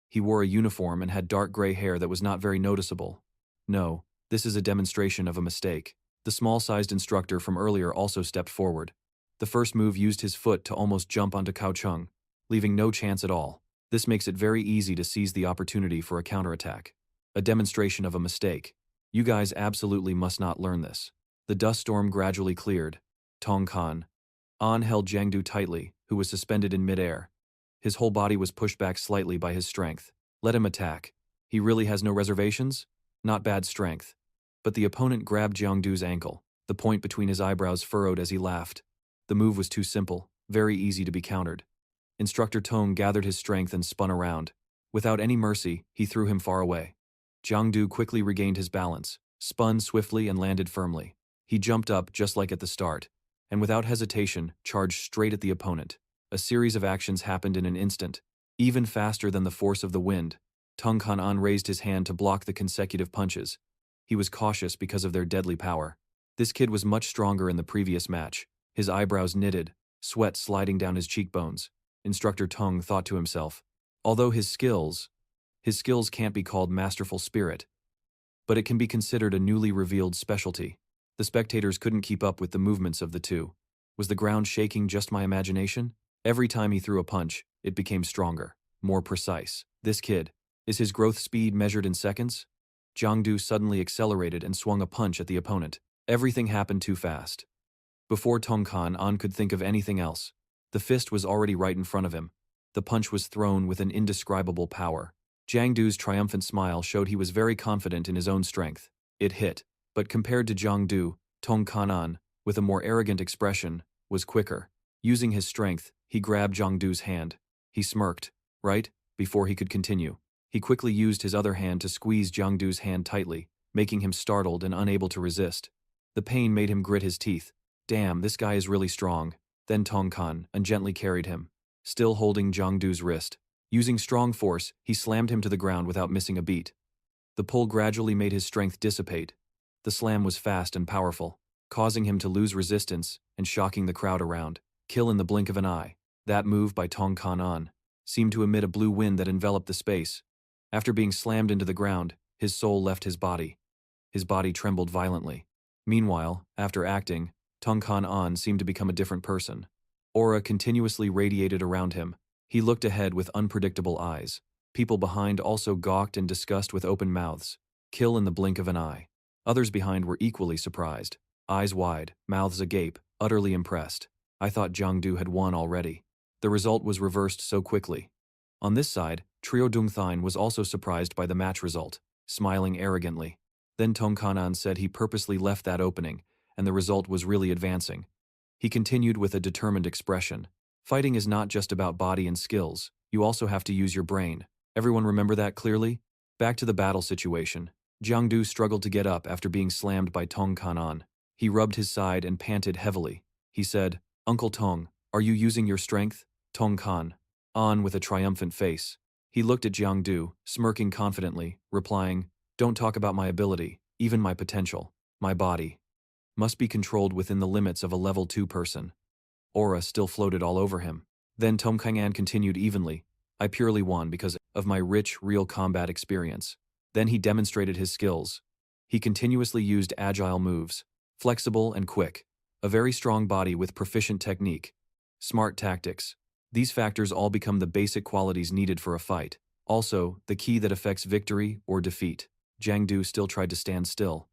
He wore a uniform and had dark gray hair that was not very noticeable. No, this is a demonstration of a mistake. The small-sized instructor from earlier also stepped forward. The first move used his foot to almost jump onto Cao Chung, leaving no chance at all. This makes it very easy to seize the opportunity for a counterattack. A demonstration of a mistake. You guys absolutely must not learn this. The dust storm gradually cleared. Tong Kan An held Jiang Du tightly, who was suspended in midair. His whole body was pushed back slightly by his strength. Let him attack. He really has no reservations? Not bad strength. But the opponent grabbed Jiang Du's ankle, the point between his eyebrows furrowed as he laughed. The move was too simple, very easy to be countered. Instructor Tong gathered his strength and spun around. Without any mercy, he threw him far away. Jiang Du quickly regained his balance, spun swiftly and landed firmly. He jumped up just like at the start, and without hesitation, charged straight at the opponent. A series of actions happened in an instant, even faster than the force of the wind. Tong Kan raised his hand to block the consecutive punches. He was cautious because of their deadly power. This kid was much stronger in the previous match. His eyebrows knitted, sweat sliding down his cheekbones. Instructor Tong thought to himself, although his skills can't be called masterful spirit, but it can be considered a newly revealed specialty. The spectators couldn't keep up with the movements of the two. Was the ground shaking just my imagination? Every time he threw a punch, it became stronger, more precise. This kid, is his growth speed measured in seconds? Jiang Du suddenly accelerated and swung a punch at the opponent. Everything happened too fast. Before Tong Kan could think of anything else, the fist was already right in front of him. The punch was thrown with an indescribable power. Jiang Du's triumphant smile showed he was very confident in his own strength. It hit, but compared to Jiang Du, Tong Kan, with a more arrogant expression, was quicker. Using his strength, he grabbed Jiang Du's hand. He smirked, right, before he could continue. He quickly used his other hand to squeeze Jiang Du's hand tightly, making him startled and unable to resist. The pain made him grit his teeth. Damn, this guy is really strong. Then Tong Kan gently carried him, still holding Jiang Du's wrist. Using strong force, he slammed him to the ground without missing a beat. The pull gradually made his strength dissipate. The slam was fast and powerful, causing him to lose resistance and shocking the crowd around. Kill in the blink of an eye. That move by Tong Kan seemed to emit a blue wind that enveloped the space. After being slammed into the ground, his soul left his body. His body trembled violently. Meanwhile, after acting, Tong Kan seemed to become a different person. Aura continuously radiated around him. He looked ahead with unpredictable eyes. People behind also gawked and discussed with open mouths. Kill in the blink of an eye. Others behind were equally surprised. Eyes wide, mouths agape, utterly impressed. I thought Jiang Du had won already. The result was reversed so quickly. On this side, Trio Dongthine was also surprised by the match result, smiling arrogantly. Then Tong Kan said he purposely left that opening, and the result was really advancing. He continued with a determined expression. Fighting is not just about body and skills, you also have to use your brain. Everyone remember that clearly? Back to the battle situation. Jiang Du struggled to get up after being slammed by Tong Kan. He rubbed his side and panted heavily. He said, Uncle Tong, are you using your strength? Tong Kan with a triumphant face. He looked at Jiang Du, smirking confidently, replying, Don't talk about my ability, even my potential. My body must be controlled within the limits of a level 2 person. Aura still floated all over him. Then Tong Kan continued evenly, I purely won because of my rich, real combat experience. Then he demonstrated his skills. He continuously used agile moves, flexible and quick, a very strong body with proficient technique, smart tactics. These factors all become the basic qualities needed for a fight. Also, the key that affects victory or defeat. Jiang Du still tried to stand still,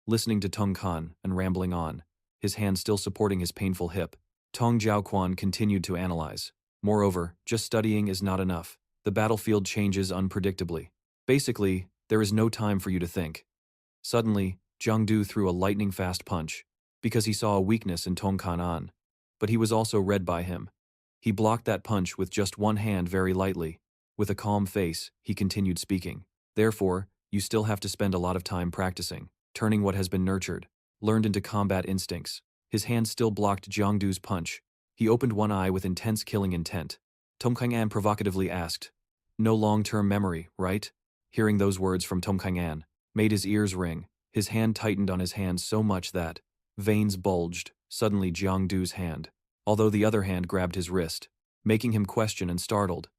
listening to Tong Kan and rambling on. his hand still supporting his painful hip. Tong Jiaoquan continued to analyze. Moreover, just studying is not enough. The battlefield changes unpredictably. Basically, there is no time for you to think. Suddenly, Jiang Du threw a lightning-fast punch, because he saw a weakness in Tong Kanan. But he was also read by him. He blocked that punch with just one hand very lightly. With a calm face, he continued speaking. Therefore, you still have to spend a lot of time practicing, turning what has been nurtured, learned into combat instincts. His hand still blocked Jiang Du's punch. He opened one eye with intense killing intent. Tom Kang-an provocatively asked, "No long-term memory, right?" Hearing those words from Tom Kang-an made his ears ring. His hand tightened on his hand so much that veins bulged. Suddenly Jiang Du's hand, although the other hand grabbed his wrist, making him question and startled.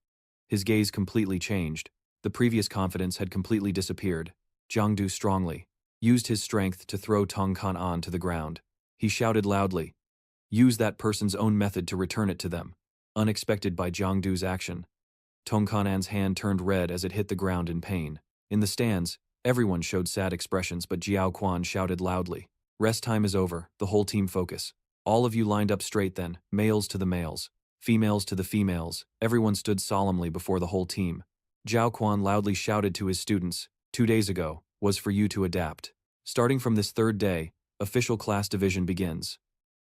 His gaze completely changed. The previous confidence had completely disappeared. Jiang Du strongly used his strength to throw Tong Kan-an to the ground. He shouted loudly, "Use that person's own method to return it to them." Unexpected by Jiang Du's action, Tong Kan-an's hand turned red as it hit the ground in pain. In the stands, everyone showed sad expressions, but Jiao Quan shouted loudly, "Rest time is over, the whole team focus. All of you lined up straight then, males to the males, females to the females." Everyone stood solemnly before the whole team. Jiao Quan loudly shouted to his students, 2 days ago, was for you to adapt. Starting from this third day, official class division begins.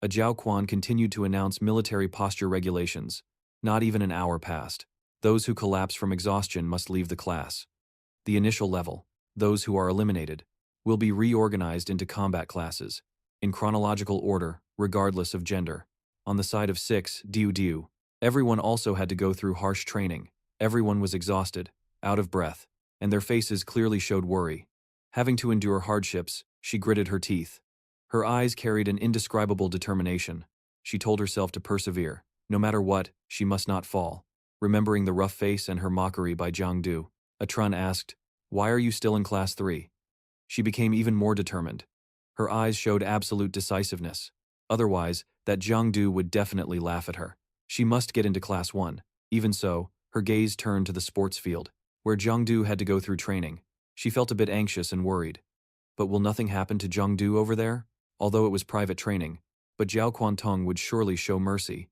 A Jiao Quan continued to announce military posture regulations. Not even an hour passed. Those who collapse from exhaustion must leave the class. The initial level, those who are eliminated, will be reorganized into combat classes, in chronological order, regardless of gender. On the side of 6, Diao Diao, everyone also had to go through harsh training. Everyone was exhausted, out of breath, and their faces clearly showed worry. Having to endure hardships, she gritted her teeth. Her eyes carried an indescribable determination. She told herself to persevere. No matter what, she must not fall. Remembering the rough face and her mockery by Jiang Du, Tuan asked, "Why are you still in class 3? She became even more determined. Her eyes showed absolute decisiveness. Otherwise, that Jiang Du would definitely laugh at her. She must get into class 1. Even so, her gaze turned to the sports field, where Jiang Du had to go through training. She felt a bit anxious and worried. But will nothing happen to Jiang Du over there? Although it was private training, but Jiao Quantong would surely show mercy.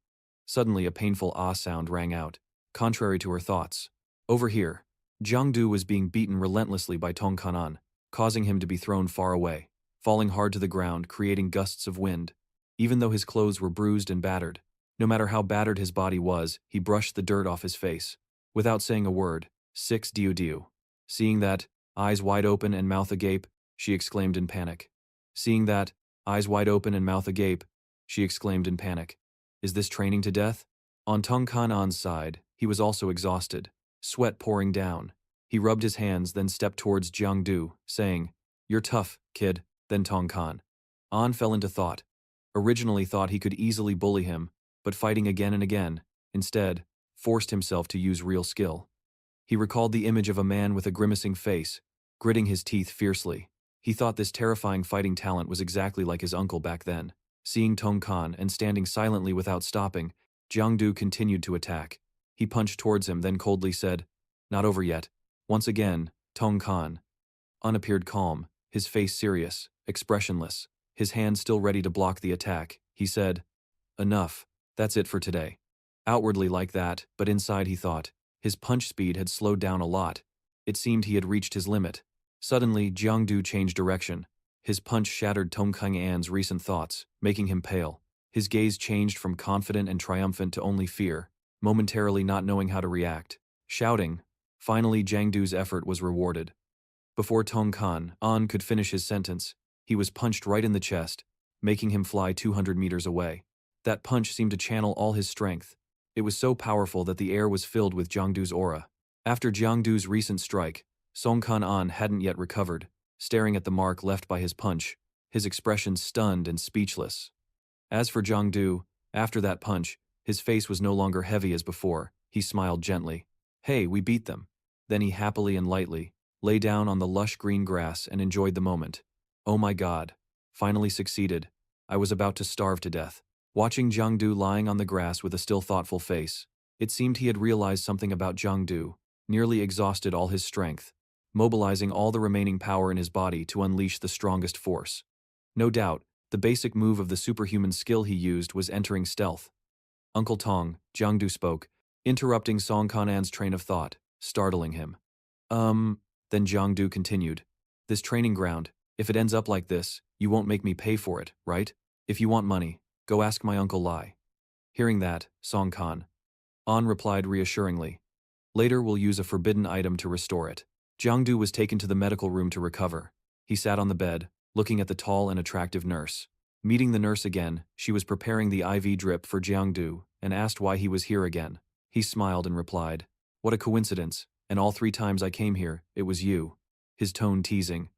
Suddenly a painful ah sound rang out, contrary to her thoughts. Over here, Jiang Du was being beaten relentlessly by Tong Kanan, causing him to be thrown far away, falling hard to the ground, creating gusts of wind. Even though his clothes were bruised and battered, no matter how battered his body was, he brushed the dirt off his face. Without saying a word, 6 Diao Diao. Seeing that, eyes wide open and mouth agape, she exclaimed in panic. Seeing that, eyes wide open and mouth agape, she exclaimed in panic. Is this training to death? On Tong Kanan's side, he was also exhausted, sweat pouring down. He rubbed his hands, then stepped towards Jiang Du, saying, "You're tough, kid." Then Tong Kan An fell into thought. Originally thought he could easily bully him, but fighting again and again, instead, forced himself to use real skill. He recalled the image of a man with a grimacing face, gritting his teeth fiercely. He thought this terrifying fighting talent was exactly like his uncle back then. Seeing Tong Kan and standing silently without stopping, Jiang Du continued to attack. He punched towards him, then coldly said, "Not over yet." Once again, Tong Kan An appeared calm, his face serious, expressionless, his hand still ready to block the attack. He said, "Enough, that's it for today." Outwardly like that, but inside he thought, his punch speed had slowed down a lot. It seemed he had reached his limit. Suddenly, Jiang Du changed direction. His punch shattered Tong Kang-an's recent thoughts, making him pale. His gaze changed from confident and triumphant to only fear, momentarily not knowing how to react. Shouting, finally Jiang Du's effort was rewarded. Before Tong Kan-an could finish his sentence, he was punched right in the chest, making him fly 200 meters away. That punch seemed to channel all his strength. It was so powerful that the air was filled with Jiang Du's aura. After Jiang Du's recent strike, Song Kan-an hadn't yet recovered, staring at the mark left by his punch, his expression stunned and speechless. As for Jiang Du, after that punch, his face was no longer heavy as before. He smiled gently. "Hey, we beat them." Then he happily and lightly lay down on the lush green grass and enjoyed the moment. "Oh my God, finally succeeded. I was about to starve to death." Watching Jiang Du lying on the grass with a still thoughtful face, it seemed he had realized something about Jiang Du, nearly exhausted all his strength, mobilizing all the remaining power in his body to unleash the strongest force. No doubt, The basic move of the superhuman skill he used was entering stealth. Uncle Tong, Jiang Du spoke, interrupting Song Kanan's train of thought, startling him. Then Jiang Du continued. This training ground, if it ends up like this, you won't make me pay for it, right? If you want money, go ask my Uncle Lai. Hearing that, Song Kan An replied reassuringly. Later we'll use a forbidden item to restore it. Jiang Du was taken to the medical room to recover. He sat on the bed, looking at the tall and attractive nurse. Meeting the nurse again, she was preparing the IV drip for Jiang Du and asked why he was here again. He smiled and replied, "What a coincidence, and all 3 times I came here, it was you." His tone teasing.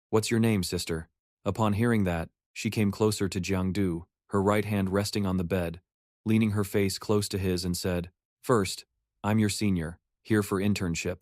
"What's your name, sister?" Upon hearing that, she came closer to Jiang Du, her right hand resting on the bed, leaning her face close to his and said, "First, I'm your senior, here for internship."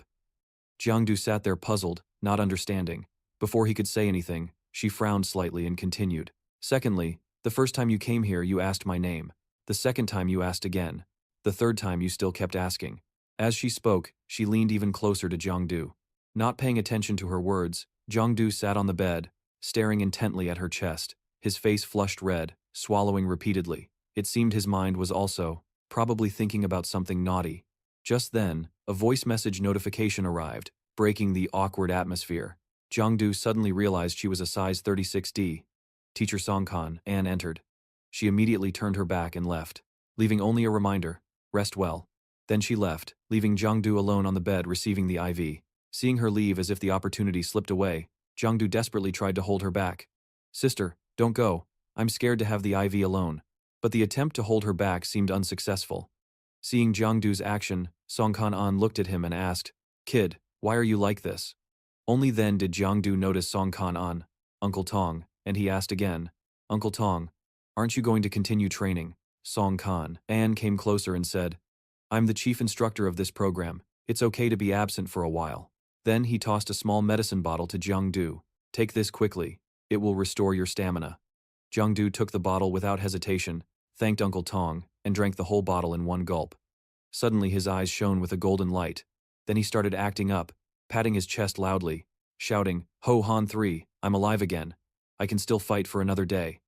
Jiang Du sat there puzzled, not understanding. Before he could say anything, she frowned slightly and continued. "Secondly, the first time you came here you asked my name. The second time you asked again. The third time you still kept asking." As she spoke, she leaned even closer to Jiang Du. Not paying attention to her words, Jiang Du sat on the bed, staring intently at her chest, his face flushed red, swallowing repeatedly. It seemed his mind was also, probably thinking about something naughty. Just then, a voice message notification arrived, breaking the awkward atmosphere. Jiang Du suddenly realized she was a size 36D. Teacher Song Kan An entered. She immediately turned her back and left, leaving only a reminder, "Rest well." Then she left, leaving Jiang Du alone on the bed receiving the IV. Seeing her leave as if the opportunity slipped away, Jiang Du desperately tried to hold her back. "Sister, don't go. I'm scared to have the IV alone." But the attempt to hold her back seemed unsuccessful. Seeing Jiang Du's action, Song Kan An looked at him and asked, "Kid, why are you like this?" Only then did Jiang Du notice Song Kan An, Uncle Tong, and he asked again, "Uncle Tong, aren't you going to continue training?" Song Kan An came closer and said, "I'm the chief instructor of this program. It's okay to be absent for a while." Then he tossed a small medicine bottle to Jiang Du. "Take this quickly. It will restore your stamina." Jiang Du took the bottle without hesitation, thanked Uncle Tong, and drank the whole bottle in one gulp. Suddenly his eyes shone with a golden light. Then he started acting up, patting his chest loudly, shouting, "Ho Han 3, I'm alive again. I can still fight for another day."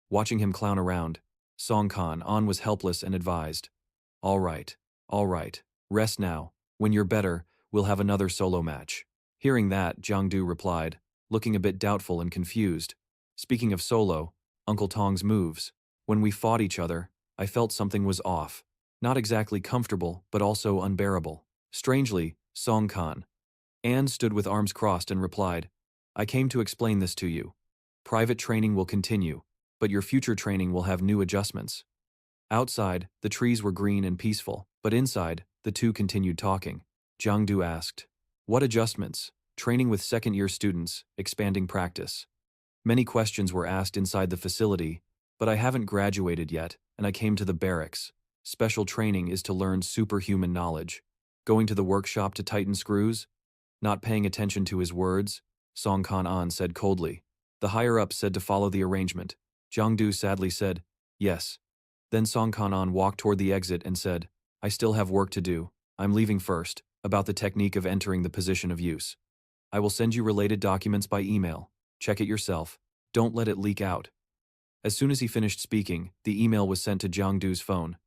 Watching him clown around, Song Kan An was helpless and advised, all right, rest now. When you're better, we'll have another solo match." Hearing that, Jiang Du replied, looking a bit doubtful and confused, "Speaking of solo, Uncle Tong's moves. When we fought each other, I felt something was off. Not exactly comfortable, but also unbearable." Strangely, Song Kan An stood with arms crossed and replied, "I came to explain this to you. Private training will continue, but your future training will have new adjustments." Outside, the trees were green and peaceful, but inside, the two continued talking. Jiang Du asked, "What adjustments?" Training with second-year students, expanding practice. Many questions were asked inside the facility, but I haven't graduated yet, and I came to the barracks. Special training is to learn superhuman knowledge. Going to the workshop to tighten screws? Not paying attention to his words, Song Kan An said coldly. The higher-up said to follow the arrangement. Jiang Du sadly said, "Yes." Then Song Kan An walked toward the exit and said, "I still have work to do. I'm leaving first, about the technique of entering the position of use. I will send you related documents by email. Check it yourself. Don't let it leak out." As soon as he finished speaking, the email was sent to Jiang Du's phone.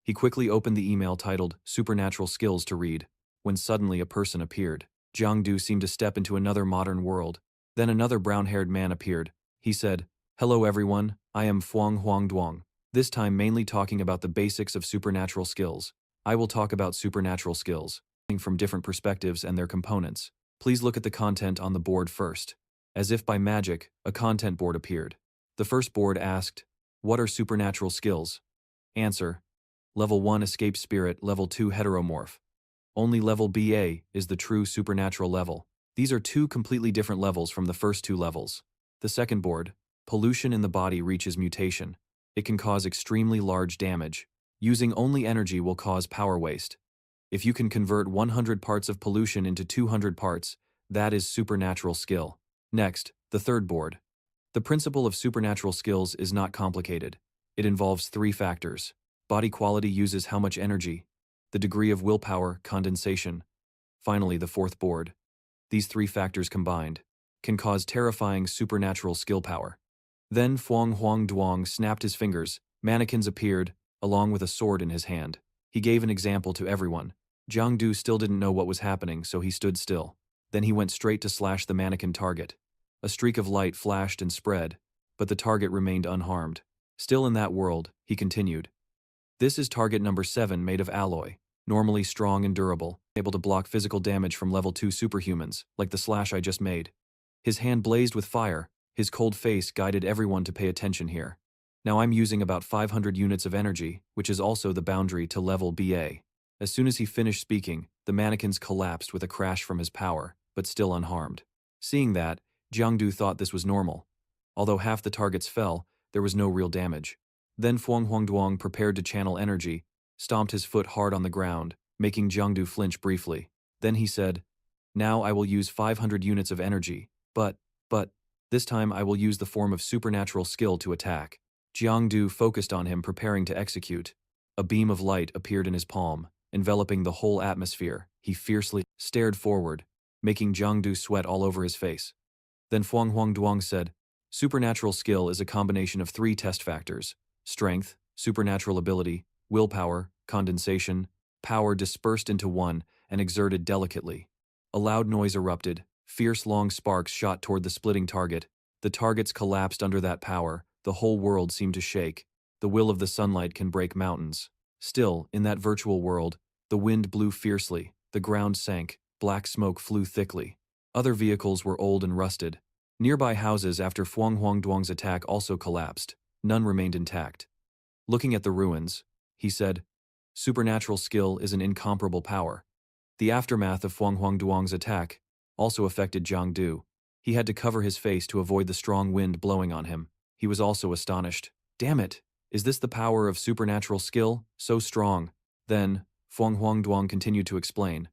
He quickly opened the email titled Supernatural Skills to read, when suddenly a person appeared. Jiang Du seemed to step into another modern world. Then another brown-haired man appeared. He said, "Hello everyone, I am Fuang Huangduang. This time mainly talking about the basics of supernatural skills. I will talk about supernatural skills, from different perspectives and their components. Please look at the content on the board first." As if by magic, a content board appeared. The first board asked, "What are supernatural skills?" Answer: Level 1 Escape Spirit, Level 2 Heteromorph. Only Level BA is the true supernatural level. These are two completely different levels from the first two levels. The second board, Pollution in the body reaches mutation. It can cause extremely large damage. Using only energy will cause power waste. If you can convert 100 parts of pollution into 200 parts, that is supernatural skill. Next, the third board. The principle of supernatural skills is not complicated. It involves 3 factors. Body quality uses how much energy, the degree of willpower, condensation. Finally, the fourth board. These 3 factors combined can cause terrifying supernatural skill power. Then Fuang Huang Duang snapped his fingers, mannequins appeared, along with a sword in his hand. He gave an example to everyone. Jiang Du still didn't know what was happening, so he stood still. Then he went straight to slash the mannequin target. A streak of light flashed and spread, but the target remained unharmed. Still in that world, he continued. This is target number 7 made of alloy, normally strong and durable, able to block physical damage from level 2 superhumans, like the slash I just made. His hand blazed with fire, his cold face guided everyone to pay attention here. Now I'm using about 500 units of energy, which is also the boundary to level BA. As soon as he finished speaking, the mannequins collapsed with a crash from his power, but still unharmed. Seeing that, Jiangdu thought this was normal. Although half the targets fell, there was no real damage. Then Fuang Huangduang prepared to channel energy, stomped his foot hard on the ground, making Jiangdu flinch briefly. Then he said, "Now I will use 500 units of energy, but, this time I will use the form of supernatural skill to attack." Jiangdu focused on him, preparing to execute. A beam of light appeared in his palm, enveloping the whole atmosphere. He fiercely stared forward, making Jiangdu sweat all over his face. Then Fuang Huangduang said, "Supernatural skill is a combination of 3 test factors: strength, supernatural ability, willpower, condensation, power dispersed into one and exerted delicately." A loud noise erupted. Fierce long sparks shot toward the splitting target. The targets collapsed under that power. The whole world seemed to shake. The will of the sunlight can break mountains. Still, in that virtual world, the wind blew fiercely, the ground sank, black smoke flew thickly. Other vehicles were old and rusted. Nearby houses after Fuang Huangduang's attack also collapsed. None remained intact. Looking at the ruins, he said, "Supernatural skill is an incomparable power." The aftermath of Fuang Huangduang's attack also affected Jiang Du. He had to cover his face to avoid the strong wind blowing on him. He was also astonished. "Damn it! Is this the power of supernatural skill? So strong." Then, Fuang Huangduang continued to explain.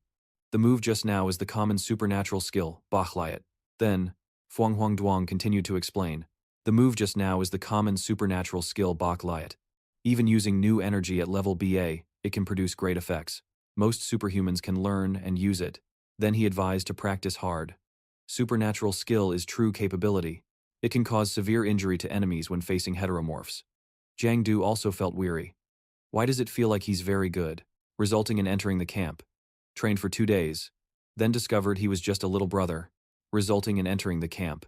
"The move just now is the common supernatural skill, Bachliat." Then, Fuang Huangduang continued to explain. "The move just now is the common supernatural skill, Bachliat. Even using new energy at level BA, it can produce great effects. Most superhumans can learn and use it." Then he advised to practice hard. Supernatural skill is true capability. It can cause severe injury to enemies when facing heteromorphs. Jiang Du also felt weary. Why does it feel like he's very good? Resulting in entering the camp. Trained for 2 days. Then discovered he was just a little brother. Resulting in entering the camp.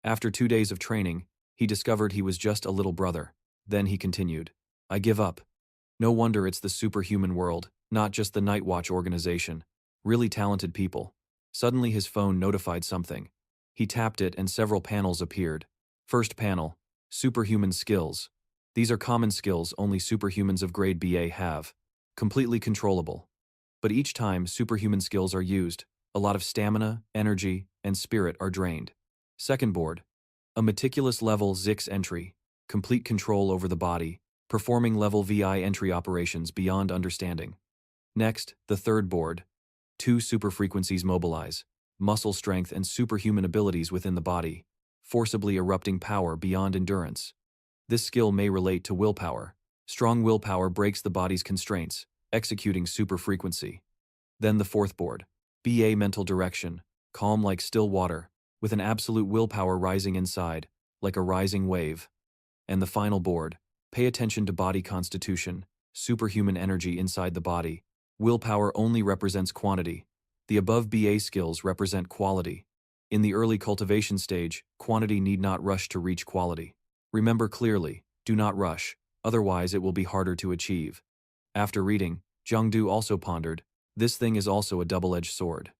After 2 days of training, he discovered he was just a little brother. Then he continued. "I give up. No wonder it's the superhuman world, not just the Night Watch organization. Really talented people." Suddenly his phone notified something. He tapped it and several panels appeared. First panel, superhuman skills. These are common skills only superhumans of grade BA have. Completely controllable. But each time superhuman skills are used, a lot of stamina, energy, and spirit are drained. Second board, a meticulous level Zix entry. Complete control over the body, performing level VI entry operations beyond understanding. Next, the third board. 2 super frequencies mobilize, muscle strength and superhuman abilities within the body, forcibly erupting power beyond endurance. This skill may relate to willpower. Strong willpower breaks the body's constraints, executing super frequency. Then the fourth board, BA mental direction, calm like still water, with an absolute willpower rising inside, like a rising wave. And the final board, pay attention to body constitution, superhuman energy inside the body. Willpower only represents quantity. The above BA skills represent quality. In the early cultivation stage, quantity need not rush to reach quality. Remember clearly, do not rush, otherwise it will be harder to achieve. After reading, Jiangdu also pondered, this thing is also a double-edged sword.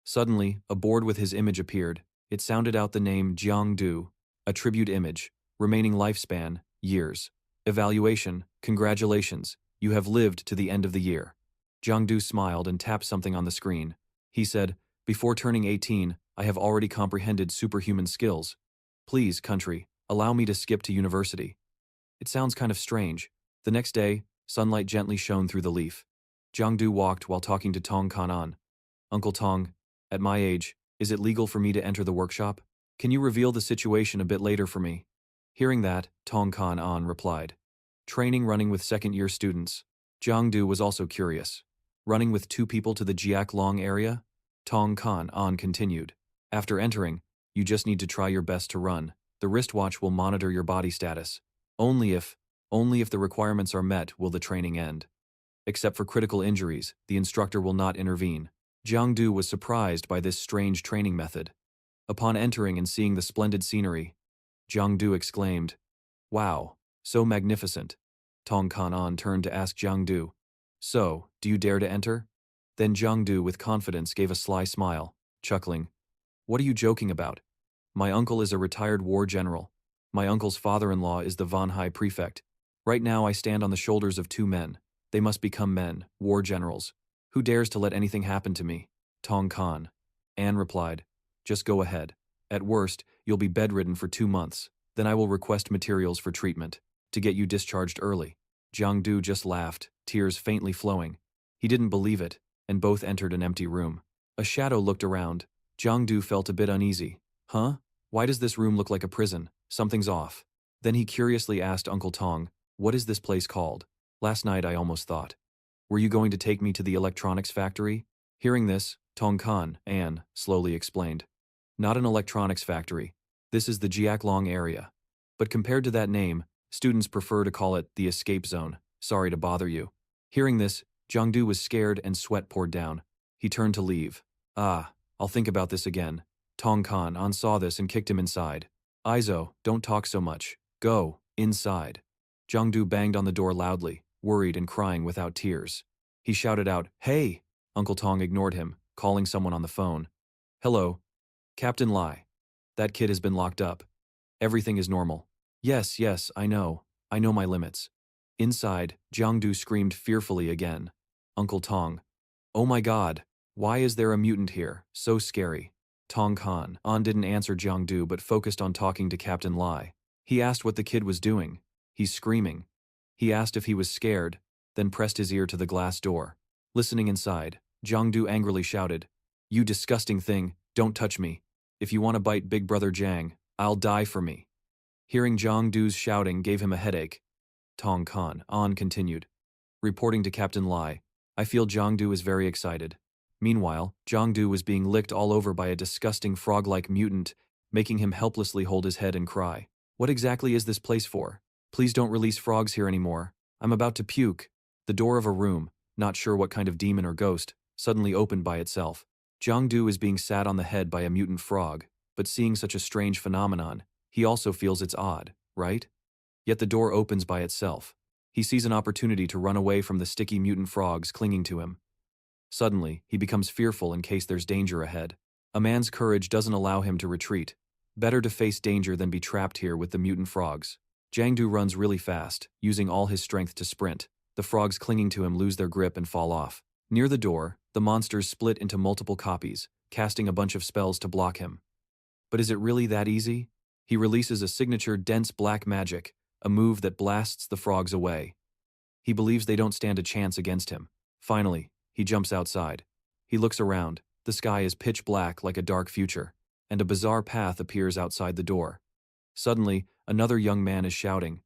Suddenly, a board with his image appeared. It sounded out the name Jiangdu, a tribute image, remaining lifespan, years. Evaluation, congratulations, you have lived to the end of the year. Jiangdu smiled and tapped something on the screen. He said, "Before turning 18, I have already comprehended superhuman skills. Please, country, allow me to skip to university." It sounds kind of strange. The next day, sunlight gently shone through the leaf. Jiangdu walked while talking to Tong Kanan. "Uncle Tong, at my age, is it legal for me to enter the workshop? Can you reveal the situation a bit later for me?" Hearing that, Tong Kanan replied, "Training running with second-year students." Jiangdu was also curious. Running with 2 people to the Jiaklong area? Tong Kanan continued. "After entering, you just need to try your best to run. The wristwatch will monitor your body status. Only if, only if the requirements are met will the training end. Except for critical injuries, the instructor will not intervene. Jiang Du was surprised by this strange training method. Upon entering and seeing the splendid scenery, Jiang Du exclaimed, "Wow, so magnificent." Tong Kanan turned to ask Jiang Du, "So, do you dare to enter?" Then Jiang Du with confidence gave a sly smile, chuckling, "What are you joking about? My uncle is a retired war general. My uncle's father-in-law is the Vanhai prefect. Right now I stand on the shoulders of two men. They must become men, war generals. Who dares to let anything happen to me?" Tong Kan. Anne replied, "Just go ahead. At worst, you'll be bedridden for 2 months. Then I will request materials for treatment, to get you discharged early." Jiang Du just laughed, tears faintly flowing. He didn't believe it, and both entered an empty room. A shadow looked around. Jiang Du felt a bit uneasy. "Huh? Why does this room look like a prison? Something's off." Then he curiously asked Uncle Tong, "What is this place called? Last night I almost thought. Were you going to take me to the electronics factory?" Hearing this, Tong Kan, Anne, slowly explained. "Not an electronics factory. This is the Jiaklong area. But compared to that name, students prefer to call it the escape zone. Sorry to bother you." Hearing this, Jiang Du was scared and sweat poured down. He turned to leave. "Ah, I'll think about this again." Tong Kan An saw this and kicked him inside. "Izo, don't talk so much. Go, inside." Jiang Du banged on the door loudly, worried and crying without tears. He shouted out, "Hey!" Uncle Tong ignored him, calling someone on the phone. "Hello. Captain Lai. That kid has been locked up. Everything is normal." Yes, I know. I know my limits." Inside, Jiang Du screamed fearfully again. Uncle Tong. "Oh my god. Why is there a mutant here? So scary." Tong Kan An didn't answer Jiang Du but focused on talking to Captain Lai. He asked what the kid was doing. He's screaming. He asked if he was scared, then pressed his ear to the glass door. Listening inside, Jiang Du angrily shouted, "You disgusting thing, don't touch me. If you want to bite Big Brother Giang, I'll die for me." Hearing Jiang Du's shouting gave him a headache. Tong Kan An continued, reporting to Captain Lai, "I feel Jiang Du is very excited." Meanwhile, Jiang Du was being licked all over by a disgusting frog-like mutant, making him helplessly hold his head and cry. "What exactly is this place for? Please don't release frogs here anymore. I'm about to puke." The door of a room, not sure what kind of demon or ghost, suddenly opened by itself. Jiang Du is being sat on the head by a mutant frog, but seeing such a strange phenomenon, he also feels it's odd, right? Yet the door opens by itself. He sees an opportunity to run away from the sticky mutant frogs clinging to him. Suddenly, he becomes fearful in case there's danger ahead. A man's courage doesn't allow him to retreat. Better to face danger than be trapped here with the mutant frogs. Jiang Du runs really fast, using all his strength to sprint. The frogs clinging to him lose their grip and fall off. Near the door, the monsters split into multiple copies, casting a bunch of spells to block him. But is it really that easy? He releases a signature dense black magic, a move that blasts the frogs away. He believes they don't stand a chance against him. Finally, he jumps outside. He looks around. The sky is pitch black like a dark future, and a bizarre path appears outside the door. Suddenly, another young man is shouting.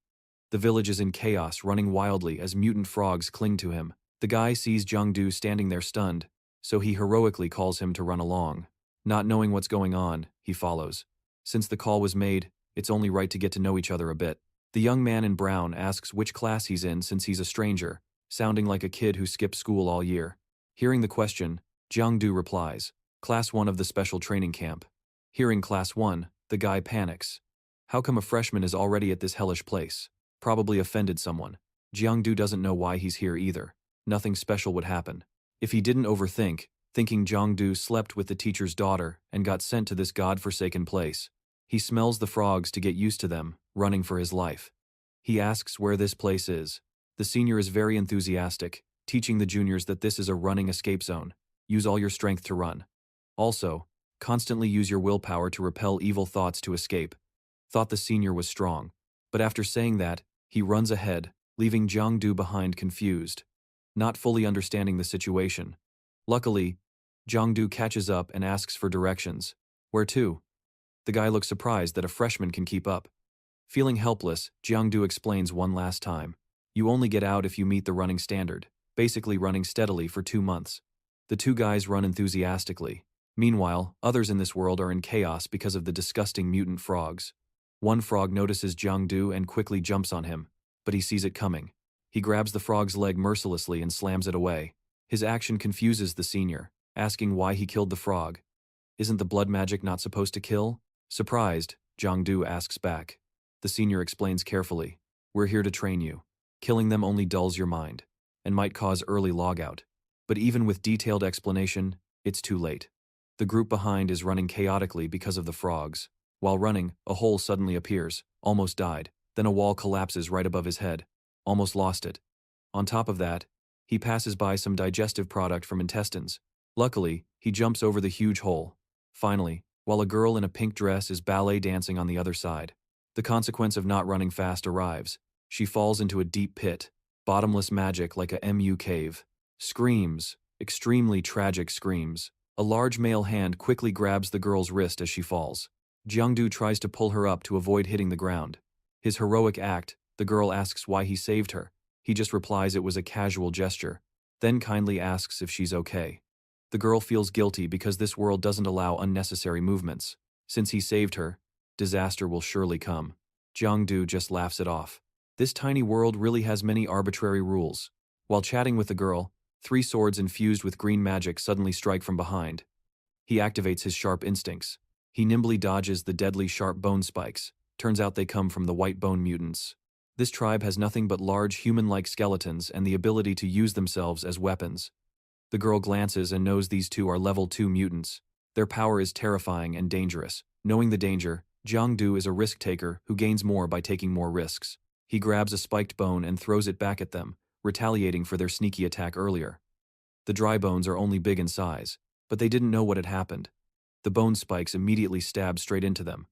The village is in chaos, running wildly as mutant frogs cling to him. The guy sees Jiang Du standing there stunned, so he heroically calls him to run along. Not knowing what's going on, he follows. Since the call was made, it's only right to get to know each other a bit. The young man in brown asks which class he's in since he's a stranger, sounding like a kid who skipped school all year. Hearing the question, Jiang Du replies, "Class 1 of the special training camp." Hearing Class 1, the guy panics. How come a freshman is already at this hellish place? Probably offended someone. Jiang Du doesn't know why he's here either. Nothing special would happen. If he didn't overthink, thinking Jiang Du slept with the teacher's daughter and got sent to this god-forsaken place. He smells the frogs to get used to them, running for his life. He asks where this place is. The senior is very enthusiastic, teaching the juniors that this is a running escape zone. Use all your strength to run. Also, constantly use your willpower to repel evil thoughts to escape. Thought the senior was strong. But after saying that, he runs ahead, leaving Jiang Du behind confused, not fully understanding the situation. Luckily, Jiang Du catches up and asks for directions. Where to? The guy looks surprised that a freshman can keep up. Feeling helpless, Jiang Du explains one last time. You only get out if you meet the running standard, basically running steadily for 2 months. The two guys run enthusiastically. Meanwhile, others in this world are in chaos because of the disgusting mutant frogs. One frog notices Jiang Du and quickly jumps on him, but he sees it coming. He grabs the frog's leg mercilessly and slams it away. His action confuses the senior, asking why he killed the frog. Isn't the blood magic not supposed to kill? Surprised, Jiang Du asks back. The senior explains carefully. We're here to train you. Killing them only dulls your mind, and might cause early logout. But even with detailed explanation, it's too late. The group behind is running chaotically because of the frogs. While running, a hole suddenly appears, almost died. Then a wall collapses right above his head. Almost lost it. On top of that, he passes by some digestive product from intestines. Luckily, he jumps over the huge hole. Finally, while a girl in a pink dress is ballet dancing on the other side. The consequence of not running fast arrives. She falls into a deep pit. Bottomless magic like a MU cave. Screams. Extremely tragic screams. A large male hand quickly grabs the girl's wrist as she falls. Jiangdu tries to pull her up to avoid hitting the ground. His heroic act, the girl asks why he saved her. He just replies it was a casual gesture, then kindly asks if she's okay. The girl feels guilty because this world doesn't allow unnecessary movements. Since he saved her, disaster will surely come. Jiangdu just laughs it off. This tiny world really has many arbitrary rules. While chatting with the girl, 3 swords infused with green magic suddenly strike from behind. He activates his sharp instincts. He nimbly dodges the deadly sharp bone spikes. Turns out they come from the white bone mutants. This tribe has nothing but large human-like skeletons and the ability to use themselves as weapons. The girl glances and knows these 2 are level 2 mutants. Their power is terrifying and dangerous. Knowing the danger, Jiangdu is a risk-taker who gains more by taking more risks. He grabs a spiked bone and throws it back at them, retaliating for their sneaky attack earlier. The dry bones are only big in size, but they didn't know what had happened. The bone spikes immediately stabbed straight into them.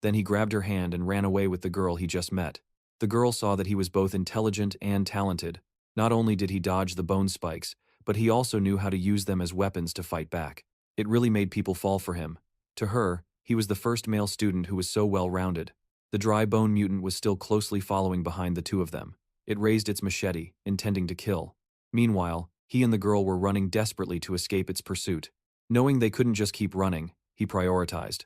Then he grabbed her hand and ran away with the girl he just met. The girl saw that he was both intelligent and talented. Not only did he dodge the bone spikes, but he also knew how to use them as weapons to fight back. It really made people fall for him. To her, he was the first male student who was so well-rounded. The dry bone mutant was still closely following behind the 2 of them. It raised its machete, intending to kill. Meanwhile, he and the girl were running desperately to escape its pursuit. Knowing they couldn't just keep running, he prioritized.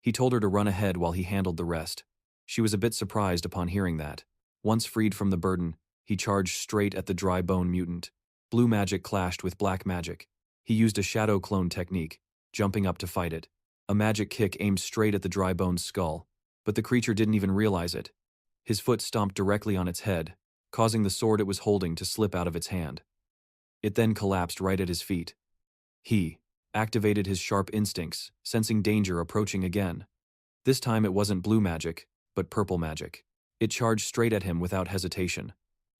He told her to run ahead while he handled the rest. She was a bit surprised upon hearing that. Once freed from the burden, he charged straight at the dry bone mutant. Blue magic clashed with black magic. He used a shadow clone technique, jumping up to fight it. A magic kick aimed straight at the dry bone's skull, but the creature didn't even realize it. His foot stomped directly on its head, causing the sword it was holding to slip out of its hand. It then collapsed right at his feet. He activated his sharp instincts, sensing danger approaching again. This time it wasn't blue magic, but purple magic. It charged straight at him without hesitation.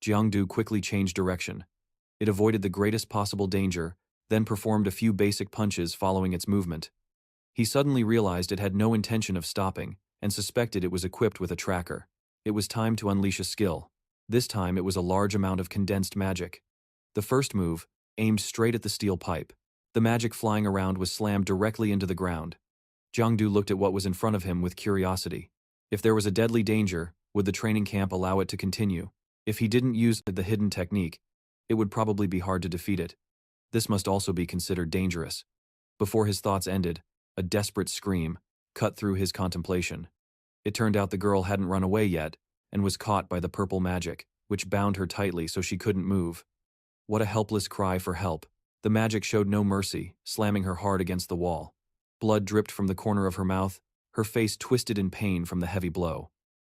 Jiangdu quickly changed direction. It avoided the greatest possible danger, then performed a few basic punches following its movement. He suddenly realized it had no intention of stopping, and suspected it was equipped with a tracker. It was time to unleash a skill. This time it was a large amount of condensed magic. The first move, aimed straight at the steel pipe. The magic flying around was slammed directly into the ground. Jiangdu looked at what was in front of him with curiosity. If there was a deadly danger, would the training camp allow it to continue? If he didn't use the hidden technique, it would probably be hard to defeat it. This must also be considered dangerous. Before his thoughts ended, a desperate scream cut through his contemplation. It turned out the girl hadn't run away yet, and was caught by the purple magic, which bound her tightly so she couldn't move. What a helpless cry for help. The magic showed no mercy, slamming her hard against the wall. Blood dripped from the corner of her mouth, her face twisted in pain from the heavy blow.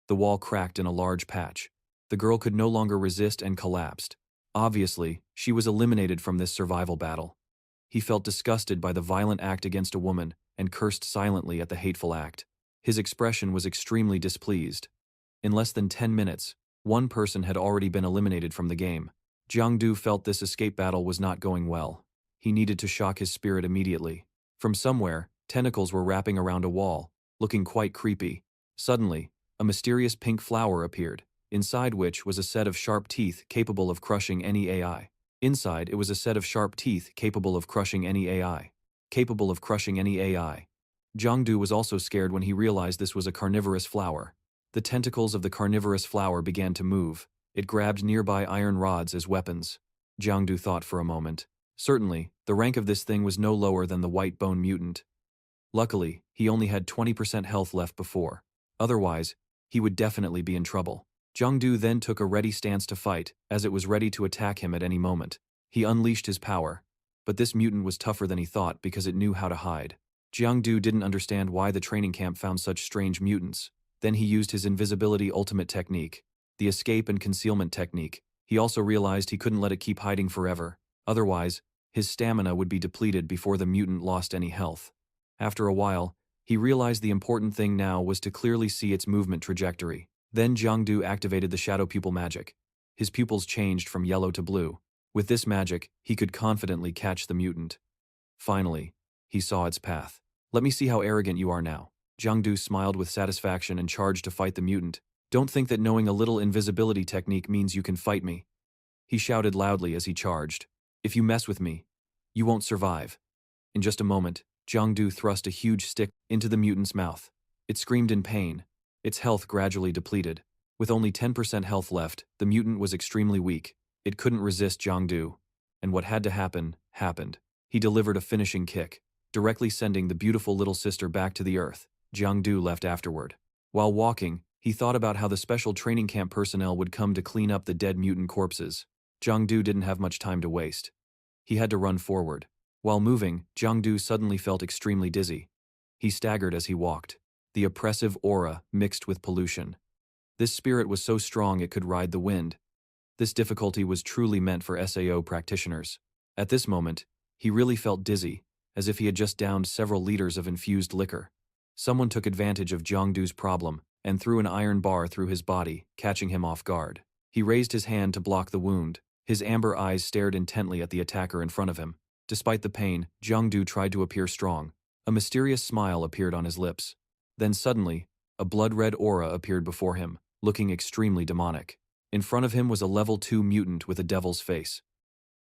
The wall cracked in a large patch. The girl could no longer resist and collapsed. Obviously, she was eliminated from this survival battle. He felt disgusted by the violent act against a woman and cursed silently at the hateful act. His expression was extremely displeased. In less than 10 minutes, one person had already been eliminated from the game. Jiangdu felt this escape battle was not going well. He needed to shock his spirit immediately. From somewhere, tentacles were wrapping around a wall, looking quite creepy. Suddenly, a mysterious pink flower appeared, inside which was a set of sharp teeth capable of crushing any AI. Inside, it was a set of sharp teeth capable of crushing any AI. Capable of crushing any AI. Jiangdu was also scared when he realized this was a carnivorous flower. The tentacles of the carnivorous flower began to move. It grabbed nearby iron rods as weapons. Jiangdu thought for a moment. Certainly, the rank of this thing was no lower than the white bone mutant. Luckily, he only had 20% health left before. Otherwise, he would definitely be in trouble. Jiangdu then took a ready stance to fight, as it was ready to attack him at any moment. He unleashed his power, but this mutant was tougher than he thought because it knew how to hide. Jiangdu didn't understand why the training camp found such strange mutants. Then he used his invisibility ultimate technique, the escape and concealment technique. He also realized he couldn't let it keep hiding forever. Otherwise, his stamina would be depleted before the mutant lost any health. After a while, he realized the important thing now was to clearly see its movement trajectory. Then Jiangdu activated the shadow pupil magic. His pupils changed from yellow to blue. With this magic, he could confidently catch the mutant. Finally, he saw its path. "Let me see how arrogant you are now." Jiangdu smiled with satisfaction and charged to fight the mutant. "Don't think that knowing a little invisibility technique means you can fight me," he shouted loudly as he charged. "If you mess with me, you won't survive." In just a moment, Jiangdu thrust a huge stick into the mutant's mouth. It screamed in pain. Its health gradually depleted. With only 10% health left, the mutant was extremely weak. It couldn't resist Jiangdu. And what had to happen, happened. He delivered a finishing kick, directly sending the beautiful little sister back to the earth. Jiangdu left afterward. While walking, he thought about how the special training camp personnel would come to clean up the dead mutant corpses. Jiangdu didn't have much time to waste. He had to run forward. While moving, Jiangdu suddenly felt extremely dizzy. He staggered as he walked. The oppressive aura mixed with pollution. This spirit was so strong it could ride the wind. This difficulty was truly meant for SAO practitioners. At this moment, he really felt dizzy, as if he had just downed several liters of infused liquor. Someone took advantage of Jiangdu's problem and threw an iron bar through his body, catching him off guard. He raised his hand to block the wound. His amber eyes stared intently at the attacker in front of him. Despite the pain, Jiangdu tried to appear strong. A mysterious smile appeared on his lips. Then suddenly, a blood-red aura appeared before him, looking extremely demonic. In front of him was a level 2 mutant with a devil's face.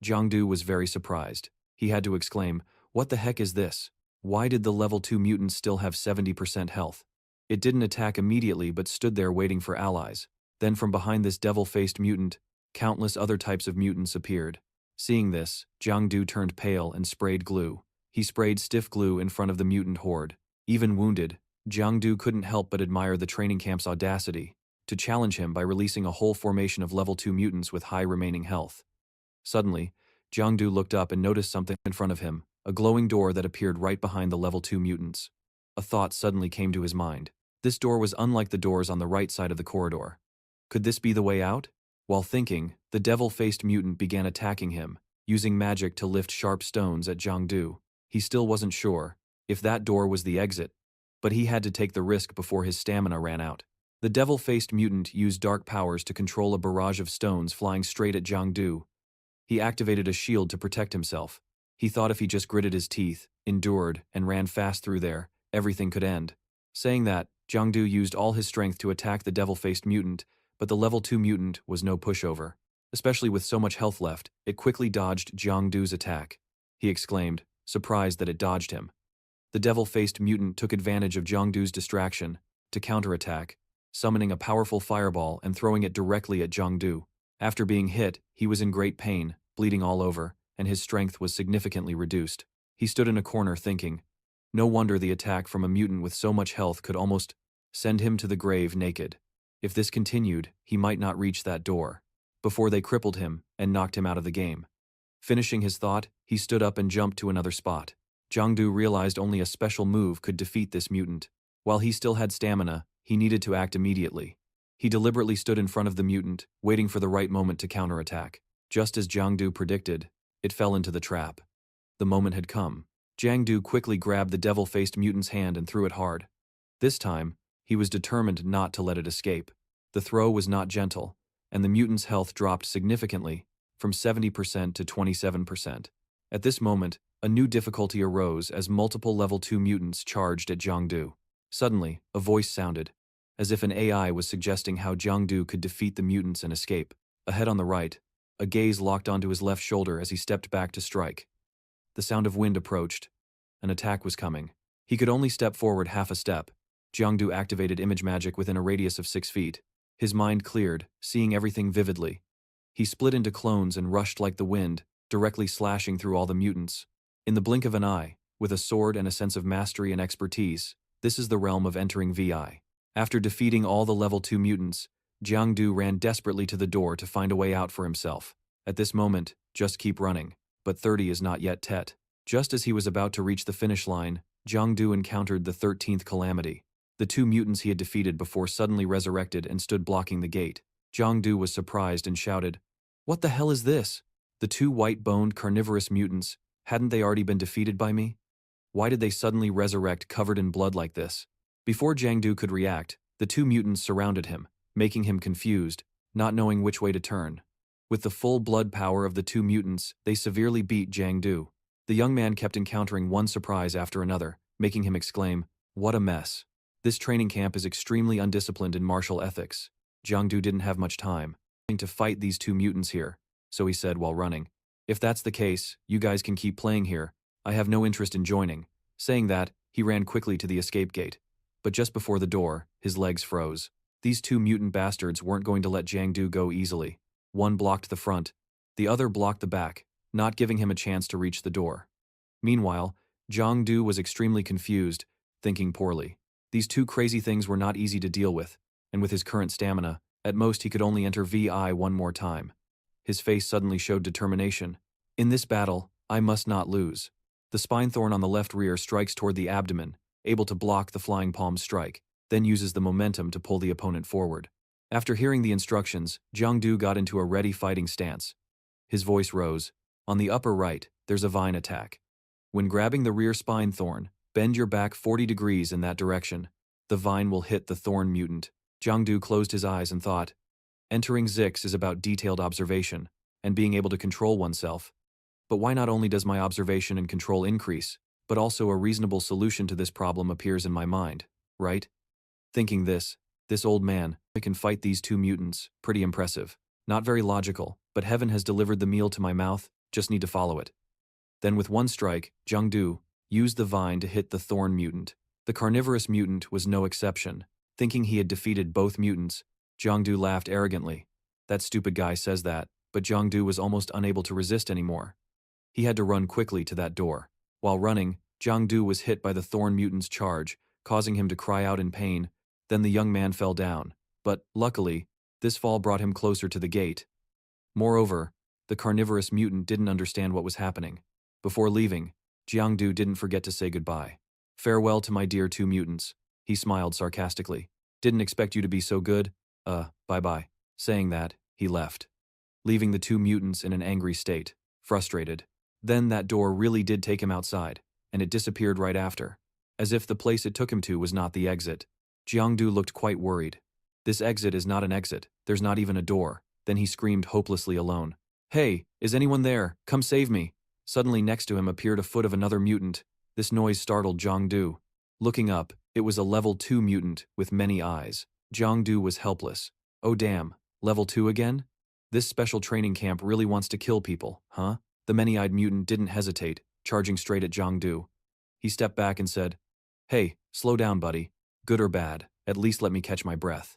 Jiangdu was very surprised. He had to exclaim, "What the heck is this? Why did the level 2 mutant still have 70% health?" It didn't attack immediately but stood there waiting for allies. Then from behind this devil-faced mutant, countless other types of mutants appeared. Seeing this, Jiangdu turned pale and sprayed glue. He sprayed stiff glue in front of the mutant horde. Even wounded, Jiangdu couldn't help but admire the training camp's audacity to challenge him by releasing a whole formation of level 2 mutants with high remaining health. Suddenly, Jiangdu looked up and noticed something in front of him, a glowing door that appeared right behind the level 2 mutants. A thought suddenly came to his mind. This door was unlike the doors on the right side of the corridor. Could this be the way out? While thinking, the devil-faced mutant began attacking him, using magic to lift sharp stones at Jiangdu. He still wasn't sure if that door was the exit, but he had to take the risk before his stamina ran out. The devil-faced mutant used dark powers to control a barrage of stones flying straight at Jiangdu. He activated a shield to protect himself. He thought if he just gritted his teeth, endured, and ran fast through there, everything could end. Saying that, Jiangdu used all his strength to attack the devil-faced mutant, but the level 2 mutant was no pushover. Especially with so much health left, it quickly dodged Jiangdu's attack. He exclaimed, surprised that it dodged him. The devil-faced mutant took advantage of Jiangdu's distraction to counterattack, summoning a powerful fireball and throwing it directly at Jiangdu. After being hit, he was in great pain, bleeding all over, and his strength was significantly reduced. He stood in a corner thinking, no wonder the attack from a mutant with so much health could almost send him to the grave naked. If this continued, he might not reach that door before they crippled him and knocked him out of the game. Finishing his thought, he stood up and jumped to another spot. Jiangdu realized only a special move could defeat this mutant. While he still had stamina, he needed to act immediately. He deliberately stood in front of the mutant, waiting for the right moment to counterattack. Just as Jiangdu predicted, it fell into the trap. The moment had come. Jiangdu quickly grabbed the devil-faced mutant's hand and threw it hard. This time, he was determined not to let it escape. The throw was not gentle, and the mutant's health dropped significantly, from 70% to 27%. At this moment, a new difficulty arose as multiple level 2 mutants charged at Jiangdu. Suddenly, a voice sounded, as if an AI was suggesting how Jiangdu could defeat the mutants and escape. Ahead on the right, a gaze locked onto his left shoulder as he stepped back to strike. The sound of wind approached. An attack was coming. He could only step forward half a step. Jiangdu activated image magic within a radius of 6 feet. His mind cleared, seeing everything vividly. He split into clones and rushed like the wind, directly slashing through all the mutants. In the blink of an eye, with a sword and a sense of mastery and expertise, this is the realm of entering VI. After defeating all the level 2 mutants, Jiang Du ran desperately to the door to find a way out for himself. At this moment, just keep running. But 30 is not yet Tet. Just as he was about to reach the finish line, Jiang Du encountered the 13th calamity. The 2 mutants he had defeated before suddenly resurrected and stood blocking the gate. Jiang Du was surprised and shouted, "What the hell is this? The 2 white-boned carnivorous mutants, hadn't they already been defeated by me? Why did they suddenly resurrect covered in blood like this?" Before Jiang Du could react, the 2 mutants surrounded him, making him confused, not knowing which way to turn. With the full blood power of the 2 mutants, they severely beat Jiang Du. The young man kept encountering one surprise after another, making him exclaim, "What a mess. This training camp is extremely undisciplined in martial ethics." Jiang Du didn't have much time to fight these 2 mutants here, so he said while running, "If that's the case, you guys can keep playing here. I have no interest in joining." Saying that, he ran quickly to the escape gate. But just before the door, his legs froze. These 2 mutant bastards weren't going to let Jiang Du go easily. One blocked the front, the other blocked the back, not giving him a chance to reach the door. Meanwhile, Jiang Du was extremely confused, thinking poorly. These 2 crazy things were not easy to deal with, and with his current stamina, at most he could only enter VI one more time. His face suddenly showed determination. "In this battle, I must not lose." The spine thorn on the left rear strikes toward the abdomen, able to block the flying palm strike, then uses the momentum to pull the opponent forward. After hearing the instructions, Jiang Du got into a ready fighting stance. His voice rose. "On the upper right, there's a vine attack. When grabbing the rear spine thorn, bend your back 40 degrees in that direction. The vine will hit the thorn mutant." Jiang Du closed his eyes and thought, entering Zix is about detailed observation and being able to control oneself. But why not only does my observation and control increase, but also a reasonable solution to this problem appears in my mind, right? Thinking this old man, I can fight these 2 mutants, pretty impressive. Not very logical, but heaven has delivered the meal to my mouth, just need to follow it. Then with one strike, Jiang Du used the vine to hit the thorn mutant. The carnivorous mutant was no exception. Thinking he had defeated both mutants, Jiang Du laughed arrogantly. That stupid guy says that, but Jiang Du was almost unable to resist anymore. He had to run quickly to that door. While running, Jiang Du was hit by the thorn mutant's charge, causing him to cry out in pain. Then the young man fell down, but, luckily, this fall brought him closer to the gate. Moreover, the carnivorous mutant didn't understand what was happening. Before leaving, Jiang Du didn't forget to say goodbye. "Farewell to my dear 2 mutants," he smiled sarcastically. "Didn't expect you to be so good. Bye-bye." Saying that, he left, leaving the 2 mutants in an angry state, frustrated. Then that door really did take him outside, and it disappeared right after, as if the place it took him to was not the exit. Jiang Du looked quite worried. This exit is not an exit, there's not even a door. Then he screamed hopelessly alone. "Hey, is anyone there? Come save me." Suddenly next to him appeared a foot of another mutant. This noise startled Jiang Du. Looking up, it was a level 2 mutant with many eyes. Jiang Du was helpless. Oh damn, level 2 again? This special training camp really wants to kill people, huh? The many-eyed mutant didn't hesitate, charging straight at Jiang Du. He stepped back and said, "Hey, slow down, buddy. Good or bad, at least let me catch my breath."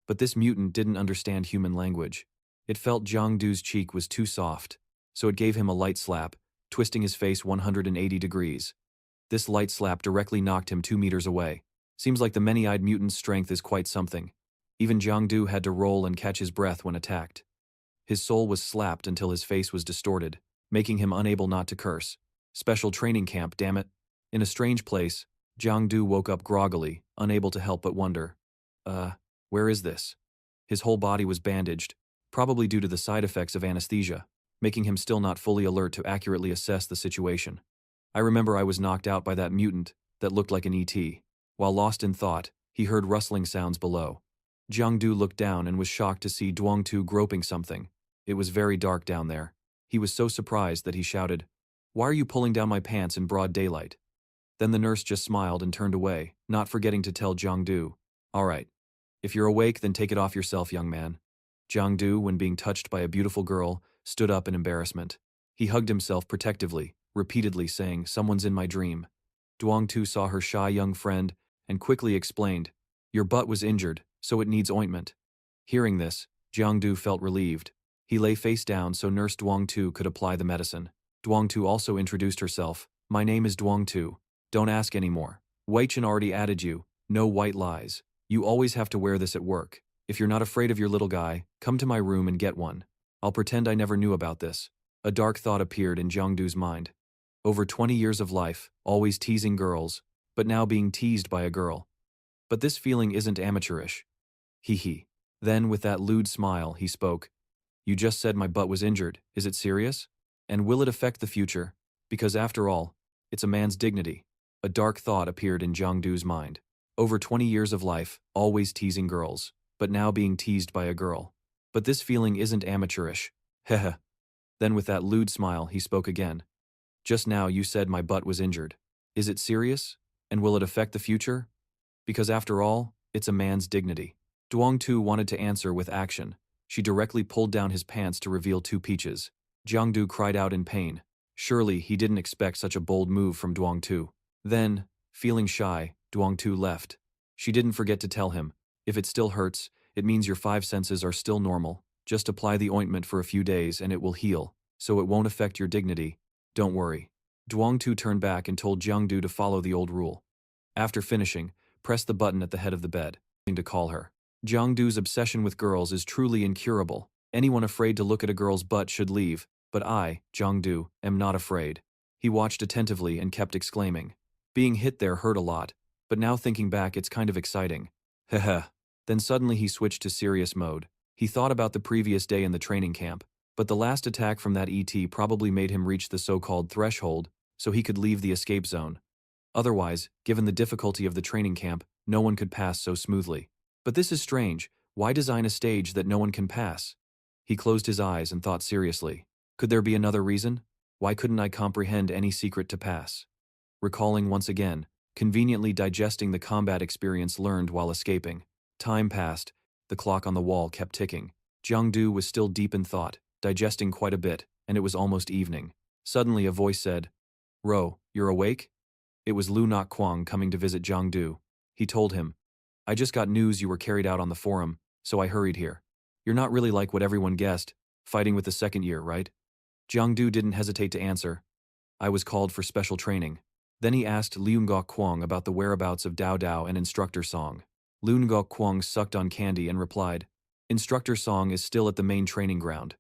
But this mutant didn't understand human language. It felt Jiang Du's cheek was too soft, so it gave him a light slap, twisting his face 180 degrees. This light slap directly knocked him 2 meters away. Seems like the many-eyed mutant's strength is quite something. Even Jiang Du had to roll and catch his breath when attacked. His soul was slapped until his face was distorted, making him unable not to curse. Special training camp, damn it. In a strange place, Jiang Du woke up groggily, unable to help but wonder. Where is this? His whole body was bandaged, probably due to the side effects of anesthesia, making him still not fully alert to accurately assess the situation. I remember I was knocked out by that mutant that looked like an ET. While lost in thought, he heard rustling sounds below. Jiang Du looked down and was shocked to see Duong Tu groping something. It was very dark down there. He was so surprised that he shouted, "Why are you pulling down my pants in broad daylight?" Then the nurse just smiled and turned away, not forgetting to tell Jiang Du, "All right. If you're awake, then take it off yourself, young man." Jiang Du, when being touched by a beautiful girl, stood up in embarrassment. He hugged himself protectively, repeatedly saying, "Someone's in my dream." Duong Tu saw her shy young friend and quickly explained, "Your butt was injured, so it needs ointment." Hearing this, Jiang Du felt relieved. He lay face down so Nurse Duong Tu could apply the medicine. Duong Tu also introduced herself. "My name is Duong Tu. Don't ask anymore. Wei Chen already added you. No white lies." You always have to wear this at work. If you're not afraid of your little guy, come to my room and get one. I'll pretend I never knew about this. A dark thought appeared in Jiangdu's mind. Over 20 years of life, always teasing girls, but now being teased by a girl. But this feeling isn't amateurish. Hee hee. Then, with that lewd smile, he spoke. You just said my butt was injured. Is it serious? And will it affect the future? Because after all, it's a man's dignity. A dark thought appeared in Jiangdu's mind. Over 20 years of life, always teasing girls, but now being teased by a girl. But this feeling isn't amateurish. Heh. Then with that lewd smile, he spoke again. Just now you said my butt was injured. Is it serious? And will it affect the future? Because after all, it's a man's dignity. Duangtu wanted to answer with action. She directly pulled down his pants to reveal 2 peaches. Jiangdu cried out in pain. Surely he didn't expect such a bold move from Duangtu. Then, feeling shy, Duangtu left. She didn't forget to tell him, if it still hurts, it means your 5 senses are still normal. Just apply the ointment for a few days and it will heal, so it won't affect your dignity. Don't worry. Duangtu turned back and told Jiangdu to follow the old rule. After finishing, press the button at the head of the bed, to call her. Jiangdu's obsession with girls is truly incurable. Anyone afraid to look at a girl's butt should leave, but I, Jiangdu, am not afraid. He watched attentively and kept exclaiming. Being hit there hurt a lot, but now thinking back it's kind of exciting. Heh. Then suddenly he switched to serious mode. He thought about the previous day in the training camp, but the last attack from that ET probably made him reach the so-called threshold, so he could leave the escape zone. Otherwise, given the difficulty of the training camp, no one could pass so smoothly. But this is strange. Why design a stage that no one can pass? He closed his eyes and thought seriously. Could there be another reason? Why couldn't I comprehend any secret to pass? Recalling once again, conveniently digesting the combat experience learned while escaping. Time passed. The clock on the wall kept ticking. Jiangdu was still deep in thought, digesting quite a bit, and it was almost evening. Suddenly a voice said, Ro, you're awake? It was Lu Nok Kwang coming to visit Jiangdu. He told him, I just got news you were carried out on the forum, so I hurried here. You're not really like what everyone guessed, fighting with the second year, right? Jiangdu didn't hesitate to answer. I was called for special training. Then he asked Liu Ngok Kwang about the whereabouts of Diao Diao and Instructor Song. Liu Ngok Kwang sucked on candy and replied, Instructor Song is still at the main training ground.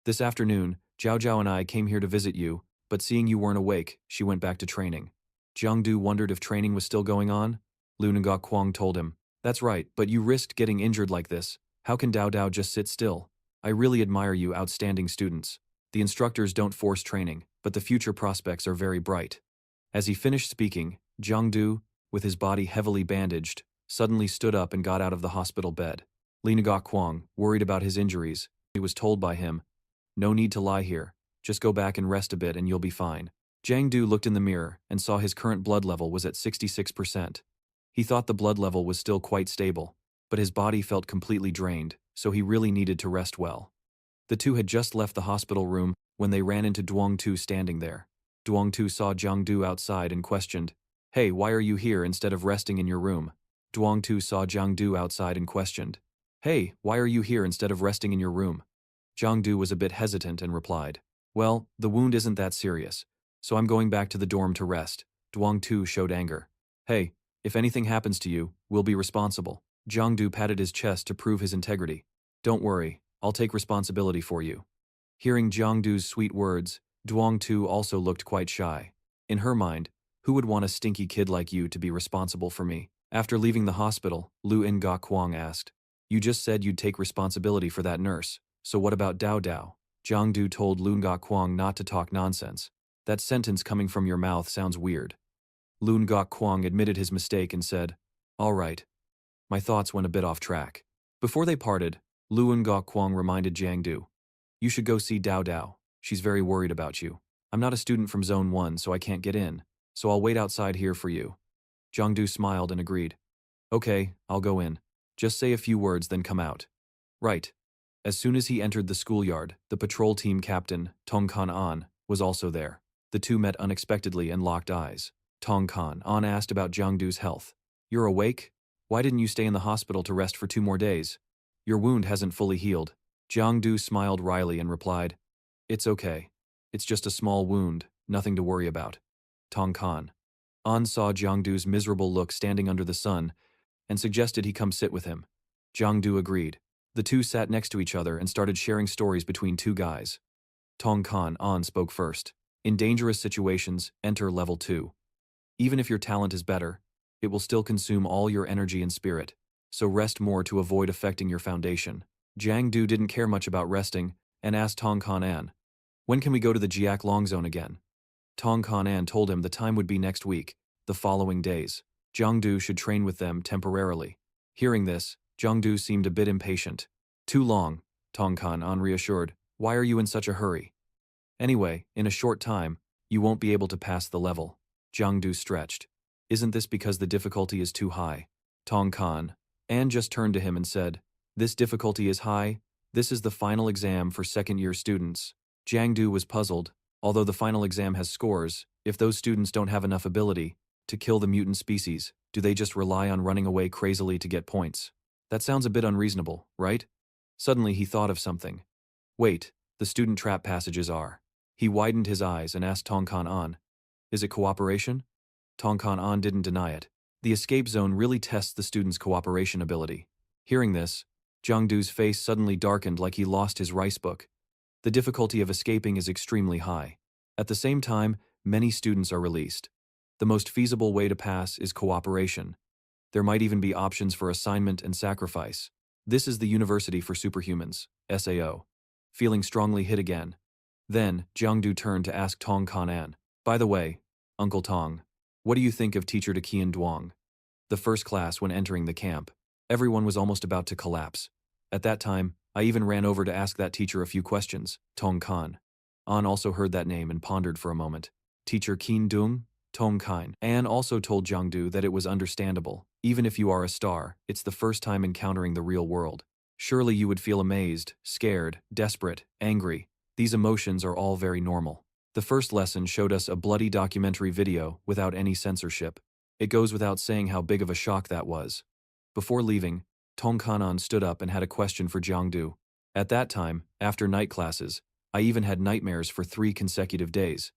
This afternoon, Zhao Zhao and I came here to visit you, but seeing you weren't awake, she went back to training. Jiangdu wondered if training was still going on. Liu Ngok Kwang told him, That's right, but you risked getting injured like this. How can Diao Diao just sit still? I really admire you outstanding students. The instructors don't force training, but the future prospects are very bright. As he finished speaking, Jiangdu, with his body heavily bandaged, suddenly stood up and got out of the hospital bed. Li Ngok Kwang, worried about his injuries, he was told by him, No need to lie here. Just go back and rest a bit and you'll be fine. Jiangdu looked in the mirror and saw his current blood level was at 66%. He thought the blood level was still quite stable, but his body felt completely drained, so he really needed to rest well. The two had just left the hospital room when they ran into Duangtu standing there. Duangtu saw Jiangdu outside and questioned, Hey, why are you here instead of resting in your room? Duangtu saw Jiangdu outside and questioned, Hey, why are you here instead of resting in your room? Jiangdu was a bit hesitant and replied, Well, the wound isn't that serious, so I'm going back to the dorm to rest. Duangtu showed anger. Hey, if anything happens to you, we'll be responsible. Jiangdu patted his chest to prove his integrity. Don't worry, I'll take responsibility for you. Hearing Jiangdu's sweet words, Duangtu also looked quite shy. In her mind, who would want a stinky kid like you to be responsible for me? After leaving the hospital, Lu Ngok Kwang asked, You just said you'd take responsibility for that nurse, so what about Diao Diao? Jiangdu told Lu Ngok Kwang not to talk nonsense. That sentence coming from your mouth sounds weird. Lu Ngok Kwang admitted his mistake and said, All right. My thoughts went a bit off track. Before they parted, Lu Ngok Kwang reminded Jiangdu, You should go see Diao Diao. She's very worried about you. I'm not a student from Zone 1, so I can't get in, so I'll wait outside here for you. Jiangdu smiled and agreed. Okay, I'll go in. Just say a few words then come out. Right. As soon as he entered the schoolyard, the patrol team captain, Tong Kan An, was also there. The two met unexpectedly and locked eyes. Tong Kan An asked about Jiangdu's health. You're awake? Why didn't you stay in the hospital to rest for 2 more days? Your wound hasn't fully healed. Jiangdu smiled wryly and replied, It's okay. It's just a small wound, nothing to worry about. Tong Kan An saw Jiangdu's miserable look standing under the sun and suggested he come sit with him. Jiang Du agreed. The two sat next to each other and started sharing stories between two guys. Tong Kan An spoke first. In dangerous situations, enter level 2. Even if your talent is better, it will still consume all your energy and spirit, so rest more to avoid affecting your foundation. Jiang Du didn't care much about resting and asked Tong Kan An, "When can we go to the Jiak Long Zone again?" Tong Kan An told him the time would be next week, the following days. Jiang Du should train with them temporarily. Hearing this, Jiang Du seemed a bit impatient. "Too long," Tong Kan An reassured. "Why are you in such a hurry? Anyway, in a short time, you won't be able to pass the level." Jiang Du stretched. "Isn't this because the difficulty is too high?" Tong Kan An just turned to him and said, "This difficulty is high? This is the final exam for second-year students." Jiang Du was puzzled. Although the final exam has scores, if those students don't have enough ability to kill the mutant species, do they just rely on running away crazily to get points? That sounds a bit unreasonable, right? Suddenly he thought of something. Wait, the student trap passages are. He widened his eyes and asked Tong Kan An, "Is it cooperation?" Tong Kan An didn't deny it. The escape zone really tests the student's cooperation ability. Hearing this, Jiang Du's face suddenly darkened like he lost his rice book. The difficulty of escaping is extremely high. At the same time, many students are released. The most feasible way to pass is cooperation. There might even be options for assignment and sacrifice. This is the University for Superhumans, SAO. Feeling strongly hit again. Then, Jiang Du turned to ask Tong Kan An, "By the way, Uncle Tong, what do you think of Teacher Qian Duong?" The first class when entering the camp. Everyone was almost about to collapse. At that time, I even ran over to ask that teacher a few questions. Tong Kan An also heard that name and pondered for a moment. Teacher Qin Dung? Tong Kan An also told Jiang Du that it was understandable. Even if you are a star, it's the first time encountering the real world. Surely you would feel amazed, scared, desperate, angry. These emotions are all very normal. The first lesson showed us a bloody documentary video without any censorship. It goes without saying how big of a shock that was. Before leaving, Tong Kan An stood up and had a question for Jiang Du. At that time, after night classes, I even had nightmares for 3 consecutive days.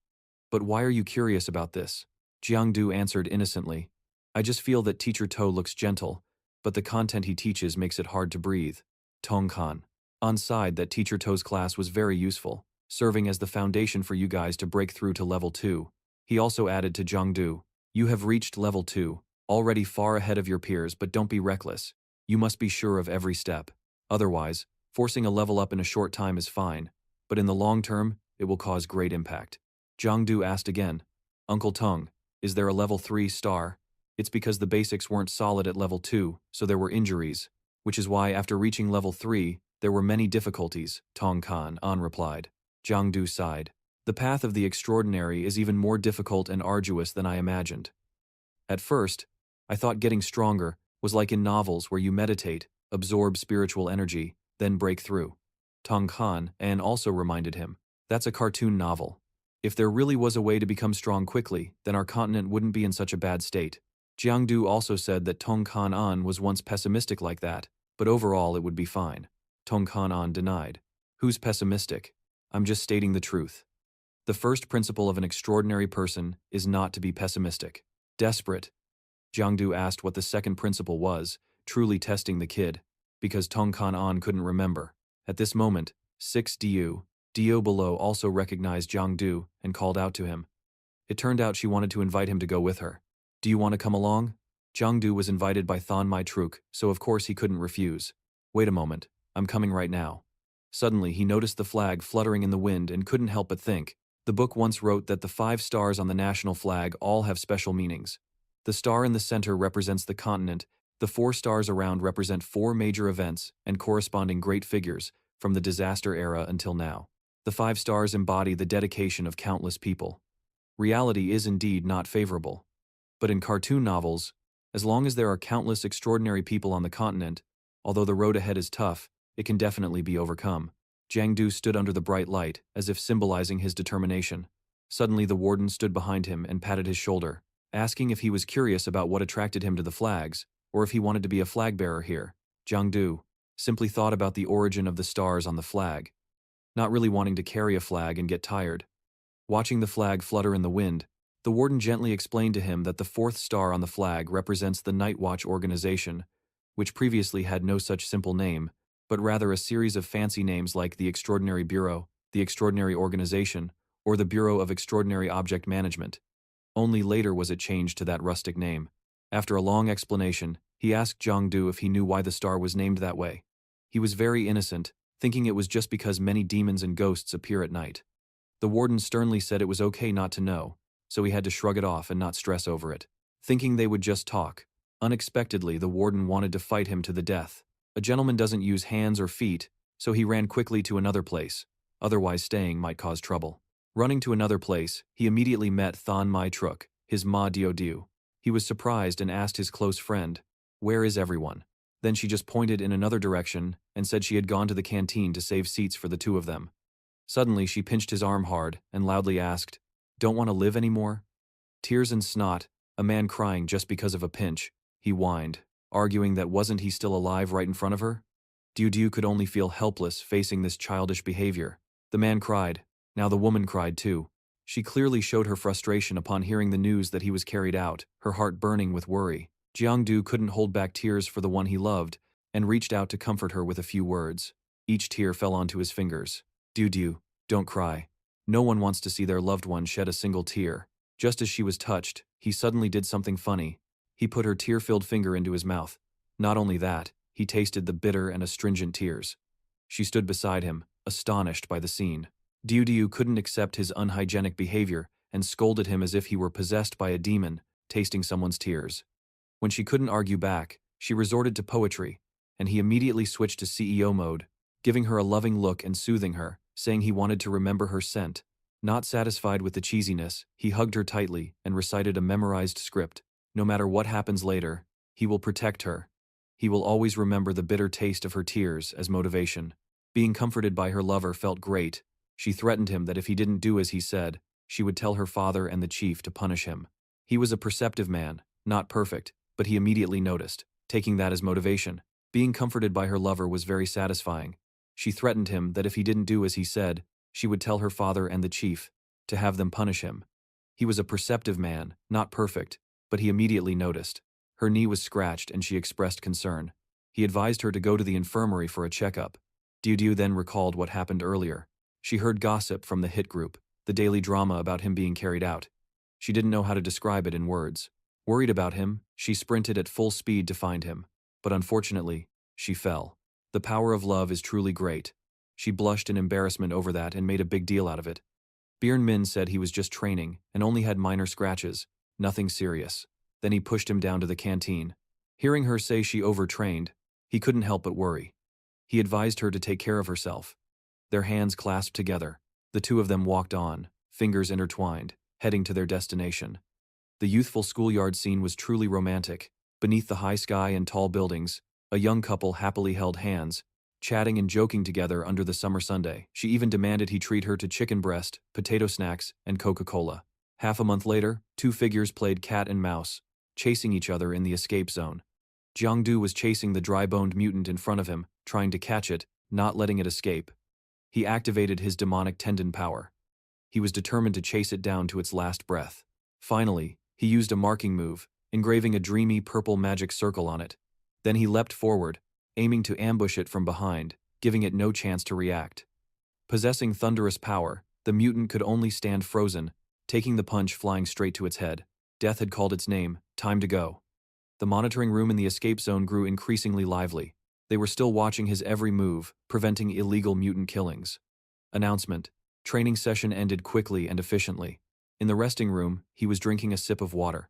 "But why are you curious about this?" Jiang Du answered innocently. "I just feel that Teacher To looks gentle, but the content he teaches makes it hard to breathe." Tong Kan An sighed that Teacher To's class was very useful, serving as the foundation for you guys to break through to level 2. He also added to Jiang Du, "You have reached level 2, already far ahead of your peers, but don't be reckless. You must be sure of every step. Otherwise, forcing a level up in a short time is fine, but in the long term, it will cause great impact." Jiang Du asked again, "Uncle Tong, is there a level 3 star?" "It's because the basics weren't solid at level 2, so there were injuries, which is why after reaching level 3, there were many difficulties," Tong Kan An replied. Jiang Du sighed. "The path of the extraordinary is even more difficult and arduous than I imagined. At first, I thought getting stronger was like in novels where you meditate, absorb spiritual energy, then break through." Tong Kan An also reminded him, "That's a cartoon novel. If there really was a way to become strong quickly, then our continent wouldn't be in such a bad state." Jiang Du also said that Tong Kan An was once pessimistic like that, but overall it would be fine. Tong Kan An denied. "Who's pessimistic? I'm just stating the truth. The first principle of an extraordinary person is not to be pessimistic." "Desperate?" Jiang Du asked what the second principle was, truly testing the kid, because Tong Kan An couldn't remember. At this moment, 6 Diao below also recognized Jiang Du and called out to him. It turned out she wanted to invite him to go with her. "Do you want to come along?" Jiang Du was invited by Than Mai Truk, so of course he couldn't refuse. "Wait a moment, I'm coming right now." Suddenly he noticed the flag fluttering in the wind and couldn't help but think. The book once wrote that the 5 stars on the national flag all have special meanings. The star in the center represents the continent, the 4 stars around represent 4 major events and corresponding great figures, from the disaster era until now. The 5 stars embody the dedication of countless people. Reality is indeed not favorable. But in cartoon novels, as long as there are countless extraordinary people on the continent, although the road ahead is tough, it can definitely be overcome. Jiang Du stood under the bright light, as if symbolizing his determination. Suddenly the warden stood behind him and patted his shoulder, asking if he was curious about what attracted him to the flags, or if he wanted to be a flag bearer here. Jiang Du simply thought about the origin of the stars on the flag, not really wanting to carry a flag and get tired. Watching the flag flutter in the wind, The warden gently explained to him that the fourth star on the flag represents the Night Watch organization, which previously had no such simple name, but rather a series of fancy names like the Extraordinary Bureau, the Extraordinary Organization, or the Bureau of Extraordinary Object Management. Only later was it changed to that rustic name. After a long explanation, he asked Jiang if he knew why the star was named that way. He was very innocent, thinking it was just because many demons and ghosts appear at night. The warden sternly said it was okay not to know, so he had to shrug it off and not stress over it. Thinking they would just talk, unexpectedly the warden wanted to fight him to the death. A gentleman doesn't use hands or feet, so he ran quickly to another place, otherwise staying might cause trouble. Running to another place, he immediately met Than Mai Truk, his ma Diao Diao. He was surprised and asked his close friend, "Where is everyone?" Then she just pointed in another direction and said she had gone to the canteen to save seats for the two of them. Suddenly she pinched his arm hard and loudly asked, "Don't want to live anymore?" Tears and snot, a man crying just because of a pinch, he whined, arguing that wasn't he still alive right in front of her? Diao could only feel helpless facing this childish behavior. The man cried. Now the woman cried too. She clearly showed her frustration upon hearing the news that he was carried out, her heart burning with worry. Jiang couldn't hold back tears for the one he loved, and reached out to comfort her with a few words. Each tear fell onto his fingers. Diao, don't cry. No one wants to see their loved one shed a single tear. Just as she was touched, he suddenly did something funny. He put her tear-filled finger into his mouth. Not only that, he tasted the bitter and astringent tears. She stood beside him, astonished by the scene. Diao couldn't accept his unhygienic behavior and scolded him as if he were possessed by a demon, tasting someone's tears. When she couldn't argue back, she resorted to poetry, and he immediately switched to CEO mode, giving her a loving look and soothing her, saying he wanted to remember her scent. Not satisfied with the cheesiness, he hugged her tightly and recited a memorized script. No matter what happens later, he will protect her. He will always remember the bitter taste of her tears as motivation. Being comforted by her lover felt great. She threatened him that if he didn't do as he said, she would tell her father and the chief to punish him. He was a perceptive man, not perfect, but he immediately noticed, taking that as motivation. Being comforted by her lover was very satisfying. She threatened him that if he didn't do as he said, she would tell her father and the chief to have them punish him. He was a perceptive man, not perfect, but he immediately noticed. Her knee was scratched and she expressed concern. He advised her to go to the infirmary for a checkup. Diao then recalled what happened earlier. She heard gossip from the hit group, the daily drama about him being carried out. She didn't know how to describe it in words. Worried about him, she sprinted at full speed to find him. But unfortunately, she fell. The power of love is truly great. She blushed in embarrassment over that and made a big deal out of it. Bjorn Min said he was just training and only had minor scratches, nothing serious. Then he pushed him down to the canteen. Hearing her say she overtrained, he couldn't help but worry. He advised her to take care of herself. Their hands clasped together. The two of them walked on, fingers intertwined, heading to their destination. The youthful schoolyard scene was truly romantic. Beneath the high sky and tall buildings, a young couple happily held hands, chatting and joking together under the summer Sunday. She even demanded he treat her to chicken breast, potato snacks, and Coca-Cola. Half a month later, two figures played cat and mouse, chasing each other in the escape zone. Jiang was chasing the dry-boned mutant in front of him, trying to catch it, not letting it escape. He activated his demonic tendon power. He was determined to chase it down to its last breath. Finally, he used a marking move, engraving a dreamy purple magic circle on it. Then he leapt forward, aiming to ambush it from behind, giving it no chance to react. Possessing thunderous power, the mutant could only stand frozen, taking the punch flying straight to its head. Death had called its name, time to go. The monitoring room in the escape zone grew increasingly lively. They were still watching his every move, preventing illegal mutant killings. Announcement. Training session ended quickly and efficiently. In the resting room, he was drinking a sip of water.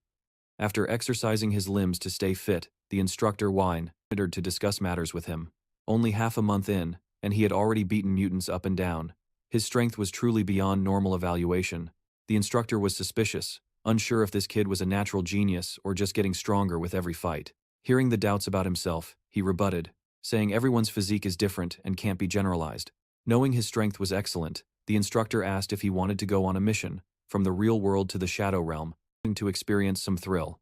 After exercising his limbs to stay fit, the instructor whined to discuss matters with him. Only half a month in, and he had already beaten mutants up and down. His strength was truly beyond normal evaluation. The instructor was suspicious, unsure if this kid was a natural genius or just getting stronger with every fight. Hearing the doubts about himself, he rebutted, saying everyone's physique is different and can't be generalized. Knowing his strength was excellent, the instructor asked if he wanted to go on a mission, from the real world to the shadow realm, to experience some thrill.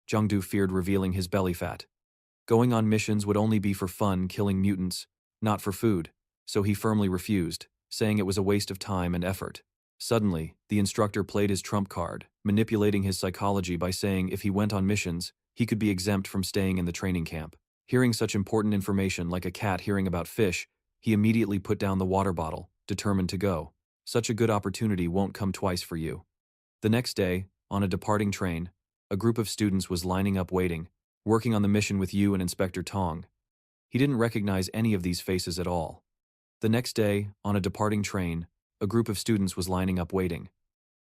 Jiang feared revealing his belly fat. Going on missions would only be for fun killing mutants, not for food, so he firmly refused, saying it was a waste of time and effort. Suddenly, the instructor played his trump card, manipulating his psychology by saying if he went on missions, he could be exempt from staying in the training camp. Hearing such important information like a cat hearing about fish, he immediately put down the water bottle, determined to go. Such a good opportunity won't come twice for you. The next day, on a departing train, a group of students was lining up waiting, working on the mission with Yu and Inspector Tong. He didn't recognize any of these faces at all. The next day, on a departing train, a group of students was lining up waiting,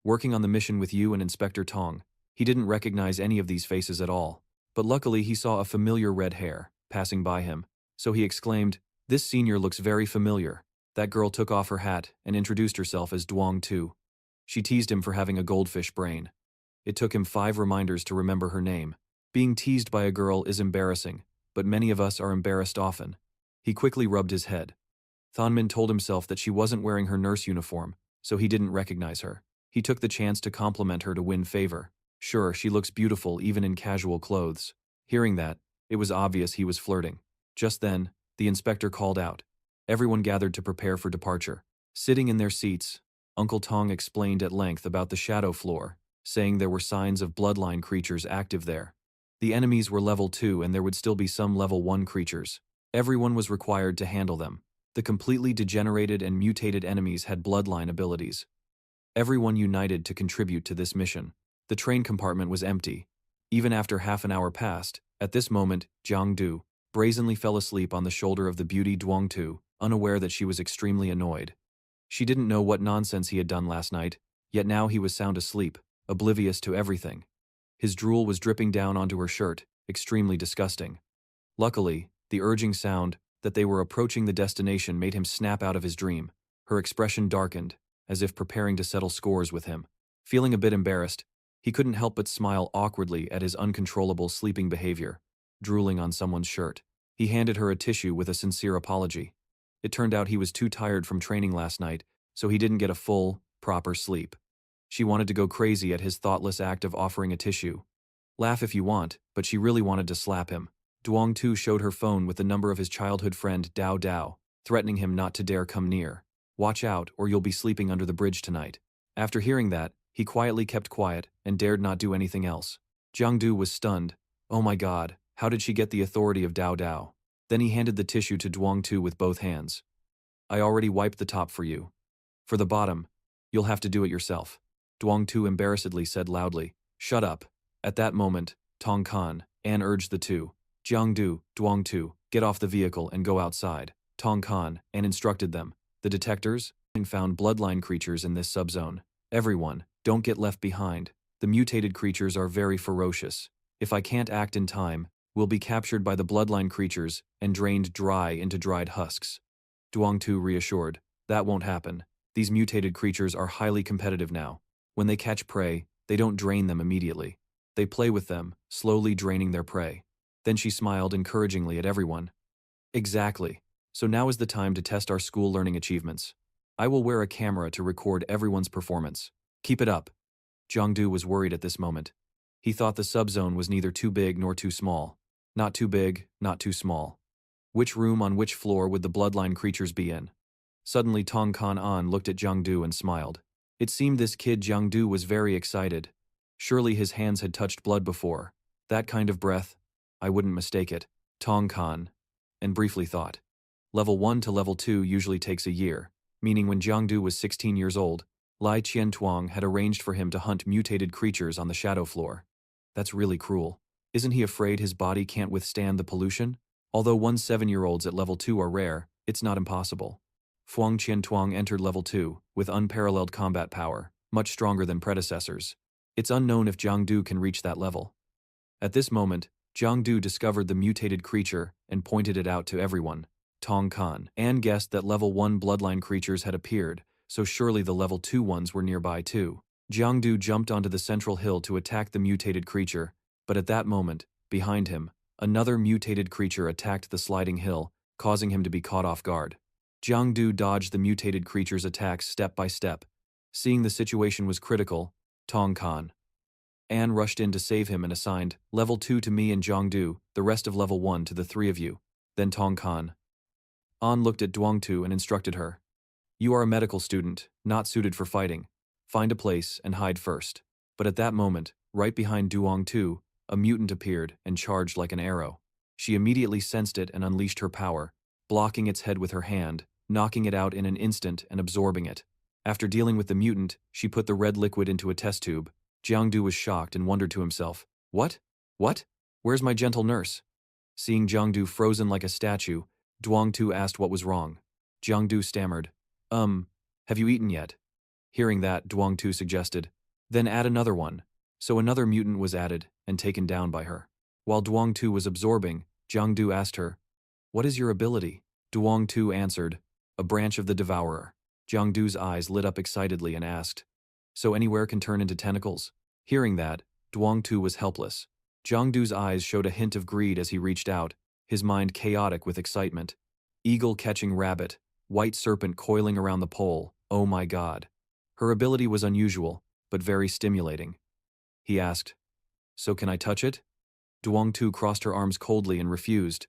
working on the mission with Yu and Inspector Tong. He didn't recognize any of these faces at all. But luckily he saw a familiar red hair passing by him, so he exclaimed, "This senior looks very familiar." That girl took off her hat and introduced herself as Duong Tu. She teased him for having a goldfish brain. It took him 5 reminders to remember her name. Being teased by a girl is embarrassing, but many of us are embarrassed often. He quickly rubbed his head. Thonmin told himself that she wasn't wearing her nurse uniform, so he didn't recognize her. He took the chance to compliment her to win favor. Sure, she looks beautiful even in casual clothes. Hearing that, it was obvious he was flirting. Just then, the inspector called out. Everyone gathered to prepare for departure. Sitting in their seats, Uncle Tong explained at length about the shadow floor, saying there were signs of bloodline creatures active there. The enemies were level 2 and there would still be some level 1 creatures. Everyone was required to handle them. The completely degenerated and mutated enemies had bloodline abilities. Everyone united to contribute to this mission. The train compartment was empty. Even after half an hour passed, at this moment, Jiang Du brazenly fell asleep on the shoulder of the beauty Duong Tu, unaware that she was extremely annoyed. She didn't know what nonsense he had done last night, yet now he was sound asleep, oblivious to everything. His drool was dripping down onto her shirt, extremely disgusting. Luckily, the urging sound that they were approaching the destination made him snap out of his dream. Her expression darkened, as if preparing to settle scores with him. Feeling a bit embarrassed, he couldn't help but smile awkwardly at his uncontrollable sleeping behavior, drooling on someone's shirt. He handed her a tissue with a sincere apology. It turned out he was too tired from training last night, so he didn't get a full, proper sleep. She wanted to go crazy at his thoughtless act of offering a tissue. Laugh if you want, but she really wanted to slap him. Duong Tu showed her phone with the number of his childhood friend Diao Diao, threatening him not to dare come near. Watch out, or you'll be sleeping under the bridge tonight. After hearing that, he quietly kept quiet and dared not do anything else. Jiang Du was stunned. Oh my god, how did she get the authority of Diao Diao? Then he handed the tissue to Duong Tu with both hands. I already wiped the top for you. For the bottom, you'll have to do it yourself. Duong Tu embarrassedly said loudly, Shut up. At that moment, Tong Kan, An urged the two. Jiang Du, Duong Tu, get off the vehicle and go outside. Tong Kan, An instructed them. The detectors found bloodline creatures in this subzone. Everyone, don't get left behind. The mutated creatures are very ferocious. If I can't act in time, we'll be captured by the bloodline creatures and drained dry into dried husks. Duong Tu reassured, that won't happen. These mutated creatures are highly competitive now. When they catch prey, they don't drain them immediately. They play with them, slowly draining their prey. Then she smiled encouragingly at everyone. Exactly. So now is the time to test our school learning achievements. I will wear a camera to record everyone's performance. Keep it up. Jiang Du was worried at this moment. He thought the subzone was neither too big nor too small. Not too big, not too small. Which room on which floor would the bloodline creatures be in? Suddenly Tong Kan An looked at Jiang Du and smiled. It seemed this kid Jiang Du was very excited. Surely his hands had touched blood before. That kind of breath, I wouldn't mistake it. Tong Kan, and briefly thought. Level 1 to level 2 usually takes a year, meaning when Jiang Du was 16 years old, Lai Qiantuang had arranged for him to hunt mutated creatures on the shadow floor. That's really cruel. Isn't he afraid his body can't withstand the pollution? Although 7-year-olds at level 2 are rare, it's not impossible. Fuang Qiantuang entered level 2, with unparalleled combat power, much stronger than predecessors. It's unknown if Jiang Du can reach that level. At this moment, Jiang Du discovered the mutated creature and pointed it out to everyone. Tong Kan, An guessed that level 1 bloodline creatures had appeared, so surely the level 2 ones were nearby too. Jiang Du jumped onto the central hill to attack the mutated creature, but at that moment, behind him, another mutated creature attacked the sliding hill, causing him to be caught off guard. Jiang Du dodged the mutated creature's attacks step by step. Seeing the situation was critical, Tong Kan, An rushed in to save him and assigned level 2 to me and Jiang Du, the rest of level 1 to the 3 of you. Then Tong Kan, An looked at Duong Tu and instructed her. You are a medical student, not suited for fighting. Find a place and hide first. But at that moment, right behind Duong Tu, a mutant appeared and charged like an arrow. She immediately sensed it and unleashed her power, blocking its head with her hand, knocking it out in an instant and absorbing it. After dealing with the mutant, she put the red liquid into a test tube. Jiangdu was shocked and wondered to himself, "What? What? Where's my gentle nurse?" Seeing Jiangdu frozen like a statue, Duongtu asked what was wrong. Jiangdu stammered, have you eaten yet?" Hearing that, Duongtu suggested, "Then add another one." So another mutant was added and taken down by her. While Duongtu was absorbing, Jiangdu asked her, "What is your ability?" Duongtu answered, "A branch of the devourer." Jiangdu's eyes lit up excitedly and asked, "So anywhere can turn into tentacles?" Hearing that, Duongtu was helpless. Jiangdu's eyes showed a hint of greed as he reached out, his mind chaotic with excitement. Eagle catching rabbit, white serpent coiling around the pole, oh my god. Her ability was unusual, but very stimulating. He asked, "So can I touch it?" Duongtu crossed her arms coldly and refused.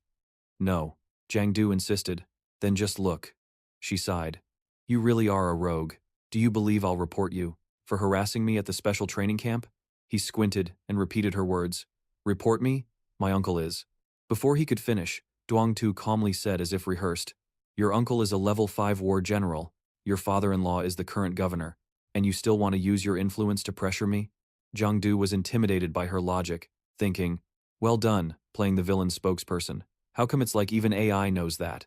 "No," Jiangdu insisted. "Then just look." She sighed. "You really are a rogue. Do you believe I'll report you for harassing me at the special training camp?" He squinted and repeated her words. "Report me? My uncle is." Before he could finish, Duongtu calmly said as if rehearsed, "Your uncle is a level 5 war general, your father-in-law is the current governor, and you still want to use your influence to pressure me?" Jiangdu was intimidated by her logic, thinking, "Well done, playing the villain's spokesperson. How come it's like even AI knows that?"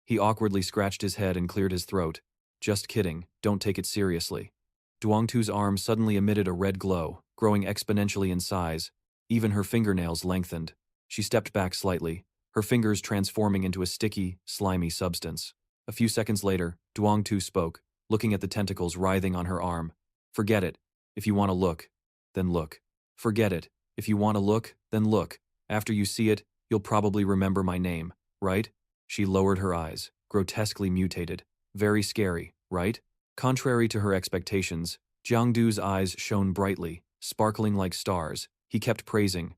He awkwardly scratched his head and cleared his throat. "Just kidding, don't take it seriously." Duongtu's arm suddenly emitted a red glow, growing exponentially in size. Even her fingernails lengthened. She stepped back slightly, her fingers transforming into a sticky, slimy substance. A few seconds later, Duongtu spoke, looking at the tentacles writhing on her arm. "Forget it. If you want to look, then look. Forget it. If you want to look, then look. After you see it, you'll probably remember my name, right?" She lowered her eyes, grotesquely mutated. "Very scary, right?" Contrary to her expectations, Jiangdu's eyes shone brightly, sparkling like stars. He kept praising.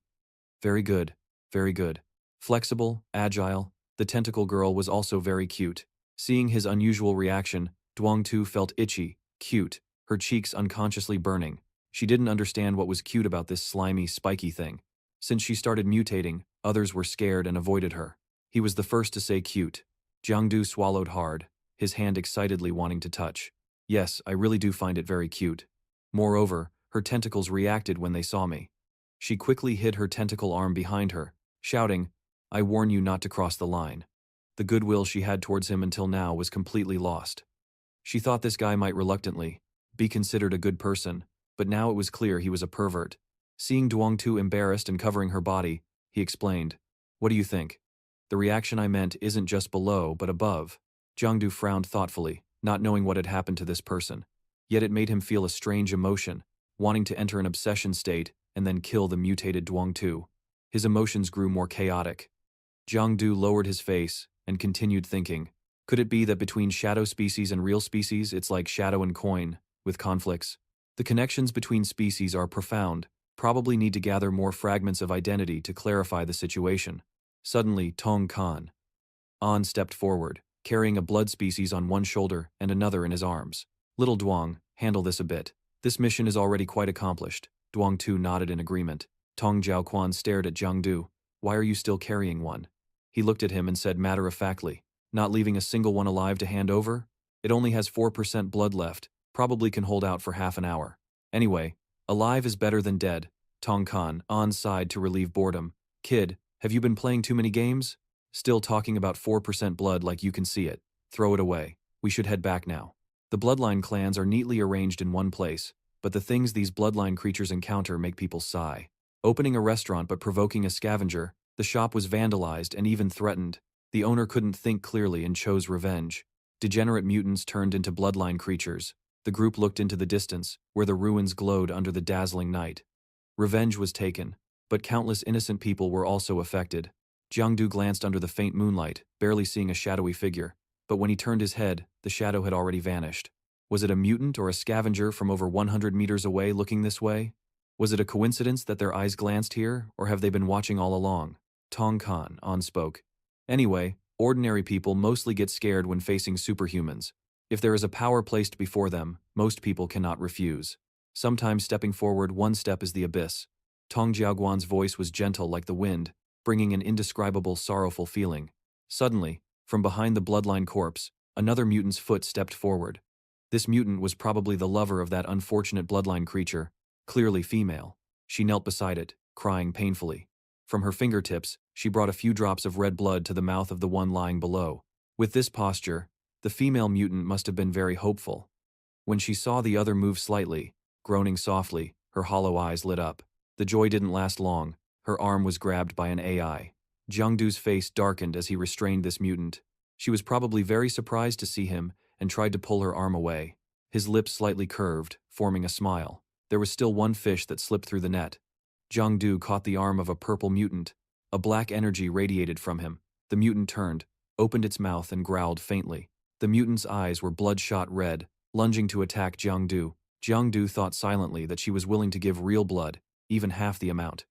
"Very good, very good. Flexible, agile." The tentacle girl was also very cute. Seeing his unusual reaction, Duongtu felt itchy, cute, her cheeks unconsciously burning. She didn't understand what was cute about this slimy, spiky thing. Since she started mutating, others were scared and avoided her. He was the first to say cute. Jiangdu swallowed hard, his hand excitedly wanting to touch. "Yes, I really do find it very cute." Moreover, her tentacles reacted when they saw me. She quickly hid her tentacle arm behind her, shouting, "I warn you not to cross the line." The goodwill she had towards him until now was completely lost. She thought this guy might reluctantly be considered a good person, but now it was clear he was a pervert. Seeing Duongtu embarrassed and covering her body, he explained, "What do you think? The reaction I meant isn't just below, but above." Jiangdu frowned thoughtfully, not knowing what had happened to this person. Yet it made him feel a strange emotion, wanting to enter an obsession state and then kill the mutated Duongtu. His emotions grew more chaotic. Jiangdu lowered his face and continued thinking. Could it be that between shadow species and real species it's like shadow and coin, with conflicts? The connections between species are profound, probably need to gather more fragments of identity to clarify the situation. Suddenly, Tong Kan An stepped forward, carrying a blood species on one shoulder and another in his arms. "Little Duong, handle this a bit. This mission is already quite accomplished." Duongtu nodded in agreement. Tong Jiaoquan stared at Jiangdu. "Why are you still carrying one?" He looked at him and said matter-of-factly, "Not leaving a single one alive to hand over? It only has 4% blood left, probably can hold out for half an hour. Anyway, alive is better than dead." Tong Kan An sighed to relieve boredom. "Kid, have you been playing too many games? Still talking about 4% blood like you can see it. Throw it away. We should head back now." The bloodline clans are neatly arranged in one place, but the things these bloodline creatures encounter make people sigh. Opening a restaurant but provoking a scavenger, the shop was vandalized and even threatened. The owner couldn't think clearly and chose revenge. Degenerate mutants turned into bloodline creatures. The group looked into the distance, where the ruins glowed under the dazzling night. Revenge was taken, but countless innocent people were also affected. Jiangdu glanced under the faint moonlight, barely seeing a shadowy figure, but when he turned his head, the shadow had already vanished. Was it a mutant or a scavenger from over 100 meters away looking this way? Was it a coincidence that their eyes glanced here, or have they been watching all along? Tong Kan An spoke. "Anyway, ordinary people mostly get scared when facing superhumans. If there is a power placed before them, most people cannot refuse. Sometimes stepping forward one step is the abyss. Tong Jiaoguan's voice was gentle like the wind, bringing an indescribable sorrowful feeling. Suddenly, from behind the bloodline corpse, another mutant's foot stepped forward. This mutant was probably the lover of that unfortunate bloodline creature, clearly female. She knelt beside it, crying painfully. From her fingertips, she brought a few drops of red blood to the mouth of the one lying below. With this posture, the female mutant must have been very hopeful. When she saw the other move slightly, groaning softly, her hollow eyes lit up. The joy didn't last long. Her arm was grabbed by an AI. Jiangdu's face darkened as he restrained this mutant. She was probably very surprised to see him and tried to pull her arm away. His lips slightly curved, forming a smile. There was still one fish that slipped through the net. Jiangdu caught the arm of a purple mutant. A black energy radiated from him. The mutant turned, opened its mouth and growled faintly. The mutant's eyes were bloodshot red, lunging to attack Jiangdu. Jiangdu thought silently that she was willing to give real blood, even half the amount.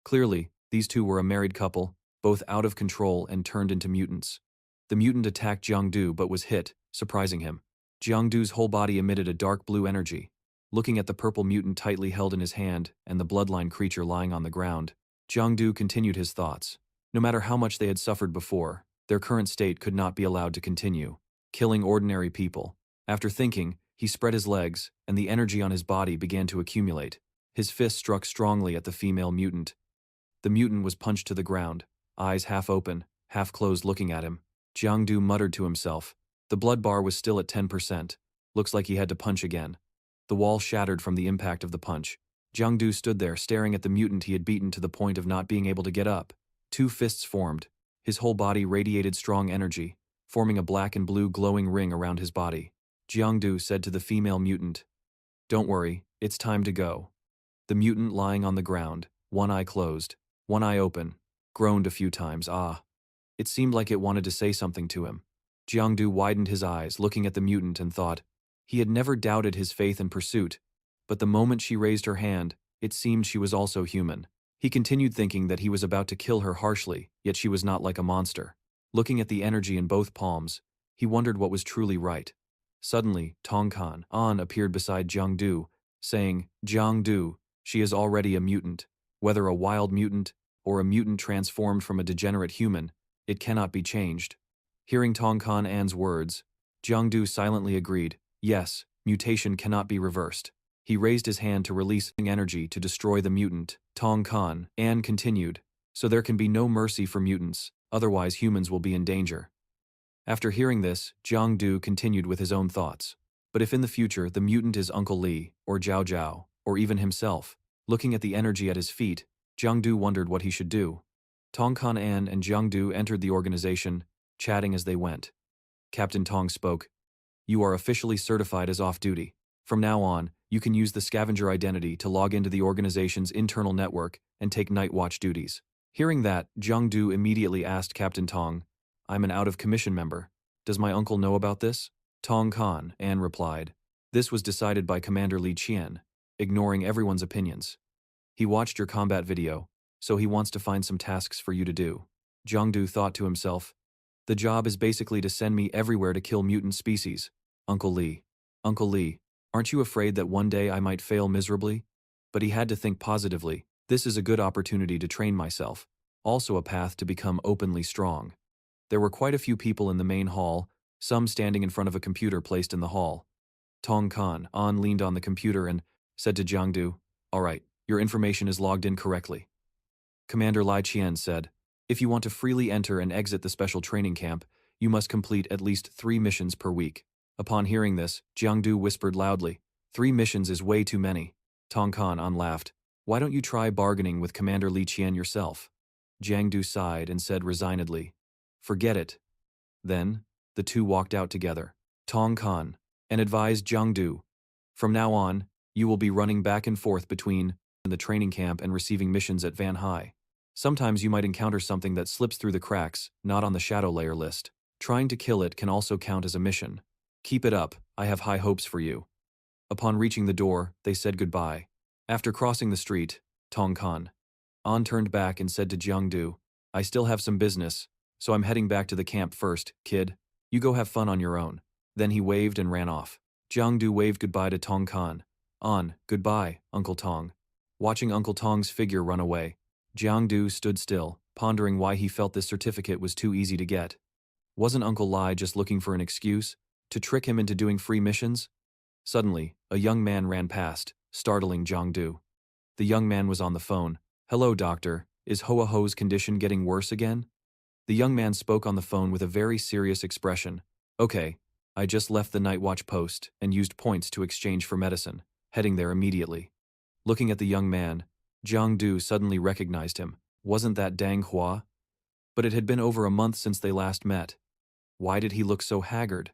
Clearly, these two were a married couple, both out of control and turned into mutants. The mutant attacked Jiangdu but was hit, surprising him. Jiangdu's whole body emitted a dark blue energy. Looking at the purple mutant tightly held in his hand and the bloodline creature lying on the ground, Jiangdu continued his thoughts. No matter how much they had suffered before, their current state could not be allowed to continue. Killing ordinary people. After thinking, he spread his legs, and the energy on his body began to accumulate. His fist struck strongly at the female mutant. The mutant was punched to the ground, eyes half open, half closed looking at him. Jiangdu muttered to himself. The blood bar was still at 10%. Looks like he had to punch again. The wall shattered from the impact of the punch. Jiangdu stood there staring at the mutant he had beaten to the point of not being able to get up. Two fists formed. His whole body radiated strong energy, forming a black and blue glowing ring around his body. Jiangdu said to the female mutant, "Don't worry, it's time to go." The mutant lying on the ground, one eye closed, one eye open, groaned a few times. It seemed like it wanted to say something to him. Jiangdu widened his eyes, looking at the mutant, and thought, he had never doubted his faith and pursuit, but the moment she raised her hand, it seemed she was also human. He continued thinking that he was about to kill her harshly, yet she was not like a monster. Looking at the energy in both palms, he wondered what was truly right. Suddenly, Tong An appeared beside Jiangdu, saying, "Jiangdu, she is already a mutant. Whether a wild mutant, or a mutant transformed from a degenerate human, it cannot be changed." Hearing Tong An's words, Jiangdu silently agreed, yes, mutation cannot be reversed. He raised his hand to release energy to destroy the mutant. Tong An continued, "So there can be no mercy for mutants, otherwise humans will be in danger." After hearing this, Jiangdu continued with his own thoughts. But if in the future the mutant is Uncle Li, or Jiao Jiao, or even himself, looking at the energy at his feet, Jiangdu wondered what he should do. Tong An and Jiangdu entered the organization, chatting as they went. Captain Tong spoke, "You are officially certified as off-duty. From now on, you can use the scavenger identity to log into the organization's internal network and take night watch duties." Hearing that, Jiangdu immediately asked Captain Tong, "I'm an out-of-commission member. Does my uncle know about this?" Tong An replied, "This was decided by Commander Li Qian, ignoring everyone's opinions. He watched your combat video, so he wants to find some tasks for you to do." Jiangdu thought to himself, "The job is basically to send me everywhere to kill mutant species. Uncle Li, aren't you afraid that one day I might fail miserably?" But he had to think positively. This is a good opportunity to train myself, also a path to become openly strong. There were quite a few people in the main hall, some standing in front of a computer placed in the hall. Tong An leaned on the computer and said to Jiangdu, "All right, your information is logged in correctly." Commander Li Qian said, "If you want to freely enter and exit the special training camp, you must complete at least 3 missions per week." Upon hearing this, Jiangdu whispered loudly, "3 missions is way too many." Tong An laughed, "Why don't you try bargaining with Commander Li Qian yourself?" Jiangdu sighed and said resignedly, "Forget it." Then, the two walked out together. Tong and advised Jiangdu, "From now on, you will be running back and forth between the training camp and receiving missions at Van High. Sometimes you might encounter something that slips through the cracks, not on the shadow layer list. Trying to kill it can also count as a mission. Keep it up, I have high hopes for you." Upon reaching the door, they said goodbye. After crossing the street, Tong An turned back and said to Jiangdu, "I still have some business, so I'm heading back to the camp first, kid. You go have fun on your own." Then he waved and ran off. Jiangdu waved goodbye to Tong Goodbye, Uncle Tong. Watching Uncle Tong's figure run away, Jiang Du stood still, pondering why he felt this certificate was too easy to get. Wasn't Uncle Lai just looking for an excuse to trick him into doing free missions? Suddenly, a young man ran past, startling Jiang Du. The young man was on the phone. Hello, doctor. Is Hoa Ho's condition getting worse again? The young man spoke on the phone with a very serious expression. Okay, I just left the night watch post and used points to exchange for medicine, heading there immediately. Looking at the young man, Jiang Du suddenly recognized him. Wasn't that Dang Hua? But it had been over a month since they last met. Why did he look so haggard?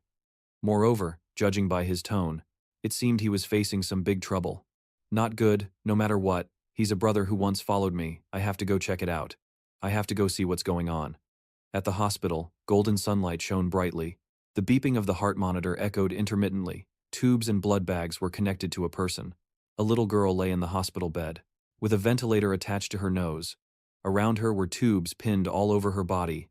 Moreover, judging by his tone, it seemed he was facing some big trouble. Not good, no matter what. He's a brother who once followed me. I have to go check it out. I have to go see what's going on. At the hospital, golden sunlight shone brightly. The beeping of the heart monitor echoed intermittently. Tubes and blood bags were connected to a person. A little girl lay in the hospital bed, with a ventilator attached to her nose. Around her were tubes pinned all over her body.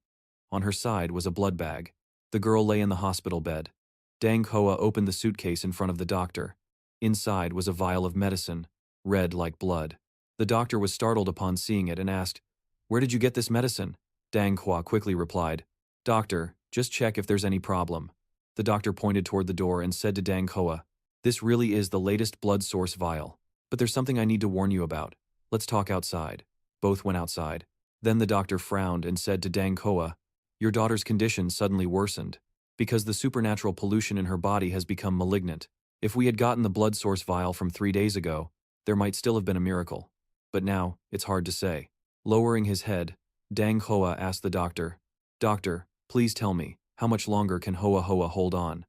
On her side was a blood bag. The girl lay in the hospital bed. Dang Hoa opened the suitcase in front of the doctor. Inside was a vial of medicine, red like blood. The doctor was startled upon seeing it and asked, "Where did you get this medicine?" Dang Hua quickly replied, "Doctor, just check if there's any problem." The doctor pointed toward the door and said to Dang Hoa, "This really is the latest blood source vial, but there's something I need to warn you about. Let's talk outside." Both went outside. Then the doctor frowned and said to Dang Hoa, "Your daughter's condition suddenly worsened, because the supernatural pollution in her body has become malignant. If we had gotten the blood source vial from 3 days ago, there might still have been a miracle. But now, it's hard to say." Lowering his head, Dang Hoa asked the doctor, "Doctor, please tell me, how much longer can Hoa Hoa hold on?"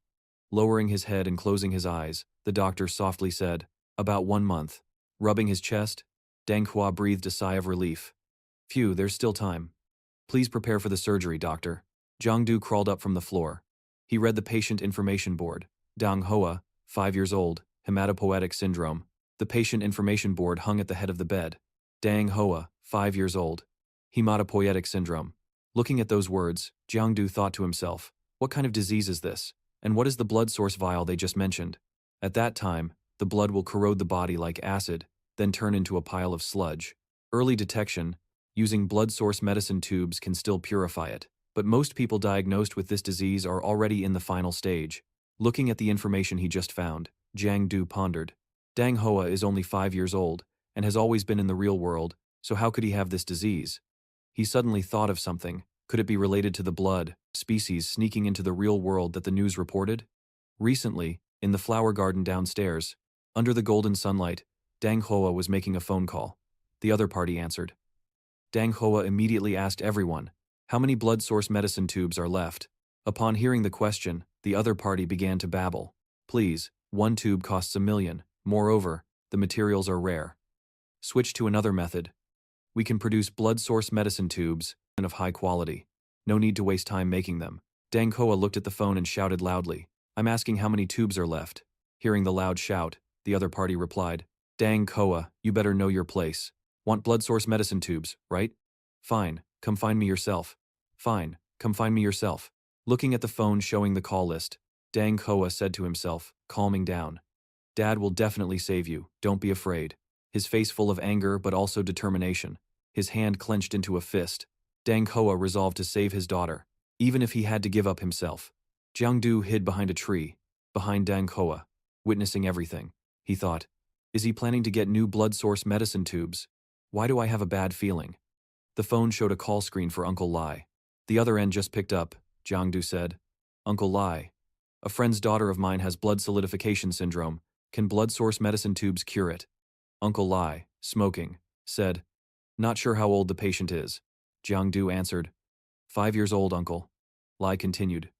Lowering his head and closing his eyes, the doctor softly said, "About 1 month." Rubbing his chest, Dang Hua breathed a sigh of relief. "Phew, there's still time. Please prepare for the surgery, doctor." Jiang Du crawled up from the floor. He read the patient information board. Dang Hoa, 5 years old, hematopoietic syndrome. The patient information board hung at the head of the bed. Dang Hoa, 5 years old, hematopoietic syndrome. Looking at those words, Jiang Du thought to himself, what kind of disease is this? And what is the blood source vial they just mentioned? At that time, the blood will corrode the body like acid, then turn into a pile of sludge. Early detection, using blood source medicine tubes can still purify it, but most people diagnosed with this disease are already in the final stage. Looking at the information he just found, Jiang Du pondered. Dang Hoa is only 5 years old, and has always been in the real world, so how could he have this disease? He suddenly thought of something. Could it be related to the blood species sneaking into the real world that the news reported? Recently, in the flower garden downstairs, under the golden sunlight, Dang Hoa was making a phone call. The other party answered. Dang Hoa immediately asked everyone, "How many blood source medicine tubes are left?" Upon hearing the question, the other party began to babble. "Please, 1 tube costs 1 million. Moreover, the materials are rare. Switch to another method. We can produce blood source medicine tubes and of high quality. No need to waste time making them." Dang Hoa looked at the phone and shouted loudly, "I'm asking how many tubes are left." Hearing the loud shout, the other party replied, "Dang Hoa, you better know your place. Want blood source medicine tubes, right? Fine, come find me yourself. Fine, come find me yourself." Looking at the phone showing the call list, Dang Hoa said to himself, calming down, "Dad will definitely save you, don't be afraid." His face full of anger but also determination, his hand clenched into a fist. Dang Hoa resolved to save his daughter, even if he had to give up himself. Jiang Du hid behind a tree, behind Dang Hoa, witnessing everything. He thought, is he planning to get new blood source medicine tubes? Why do I have a bad feeling? The phone showed a call screen for Uncle Lai. The other end just picked up, Jiang Du said. "Uncle Lai, a friend's daughter of mine has blood solidification syndrome. Can blood source medicine tubes cure it?" Uncle Lai, smoking, said, "Not sure how old the patient is." Jiang Du answered, 5 years old, uncle. Lai continued,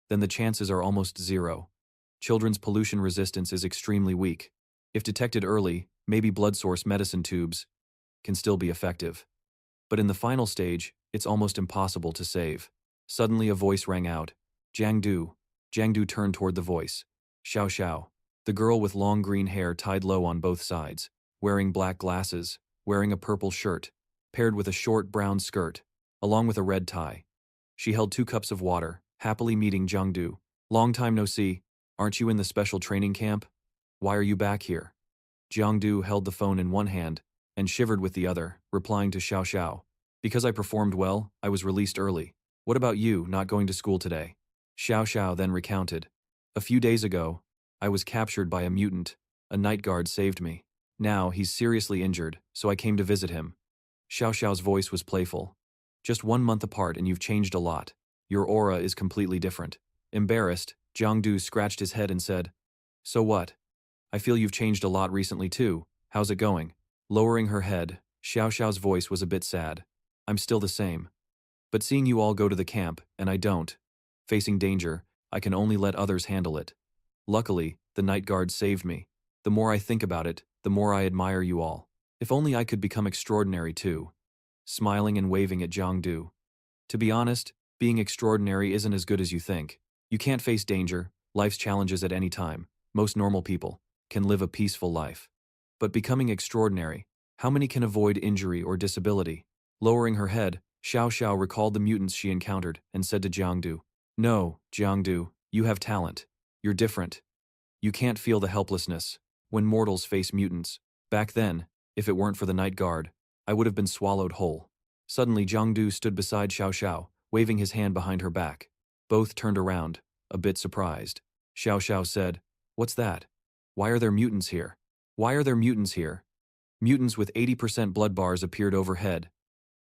"Then the chances are almost zero. Children's pollution resistance is extremely weak. If detected early, maybe blood source medicine tubes can still be effective. But in the final stage, it's almost impossible to save." Suddenly a voice rang out. "Jiang Du." Jiang Du turned toward the voice. "Xiao Xiao." The girl with long green hair tied low on both sides, wearing black glasses, wearing a purple shirt, paired with a short brown skirt, along with a red tie. She held 2 cups of water, happily meeting Jiang Du. "Long time no see. Aren't you in the special training camp? Why are you back here?" Jiangdu held the phone in one hand and shivered with the other, replying to Xiao Xiao. Because I performed well, I was released early. What about you, not going to school today? Xiao Xiao then recounted. A few days ago, I was captured by a mutant. A night guard saved me. Now, he's seriously injured, so I came to visit him. Xiao Xiao's voice was playful. Just 1 month apart and you've changed a lot. Your aura is completely different. Embarrassed, Jiangdu scratched his head and said, So what? I feel you've changed a lot recently too. How's it going? Lowering her head, Xiao Xiao's voice was a bit sad. I'm still the same. But seeing you all go to the camp, and I don't. Facing danger, I can only let others handle it. Luckily, the night guard saved me. The more I think about it, the more I admire you all. If only I could become extraordinary too. Smiling and waving at Jiangdu. To be honest, being extraordinary isn't as good as you think. You can't face danger, life's challenges at any time. Most normal people can live a peaceful life. But becoming extraordinary, how many can avoid injury or disability? Lowering her head, Xiao Xiao recalled the mutants she encountered and said to Jiangdu, No, Jiangdu, you have talent. You're different. You can't feel the helplessness when mortals face mutants. Back then, if it weren't for the night guard, I would have been swallowed whole. Suddenly Jiangdu stood beside Xiao Xiao, waving his hand behind her back. Both turned around, a bit surprised. Xiao Xiao said, What's that? Why are there mutants here? Why are there mutants here? Mutants with 80% blood bars appeared overhead.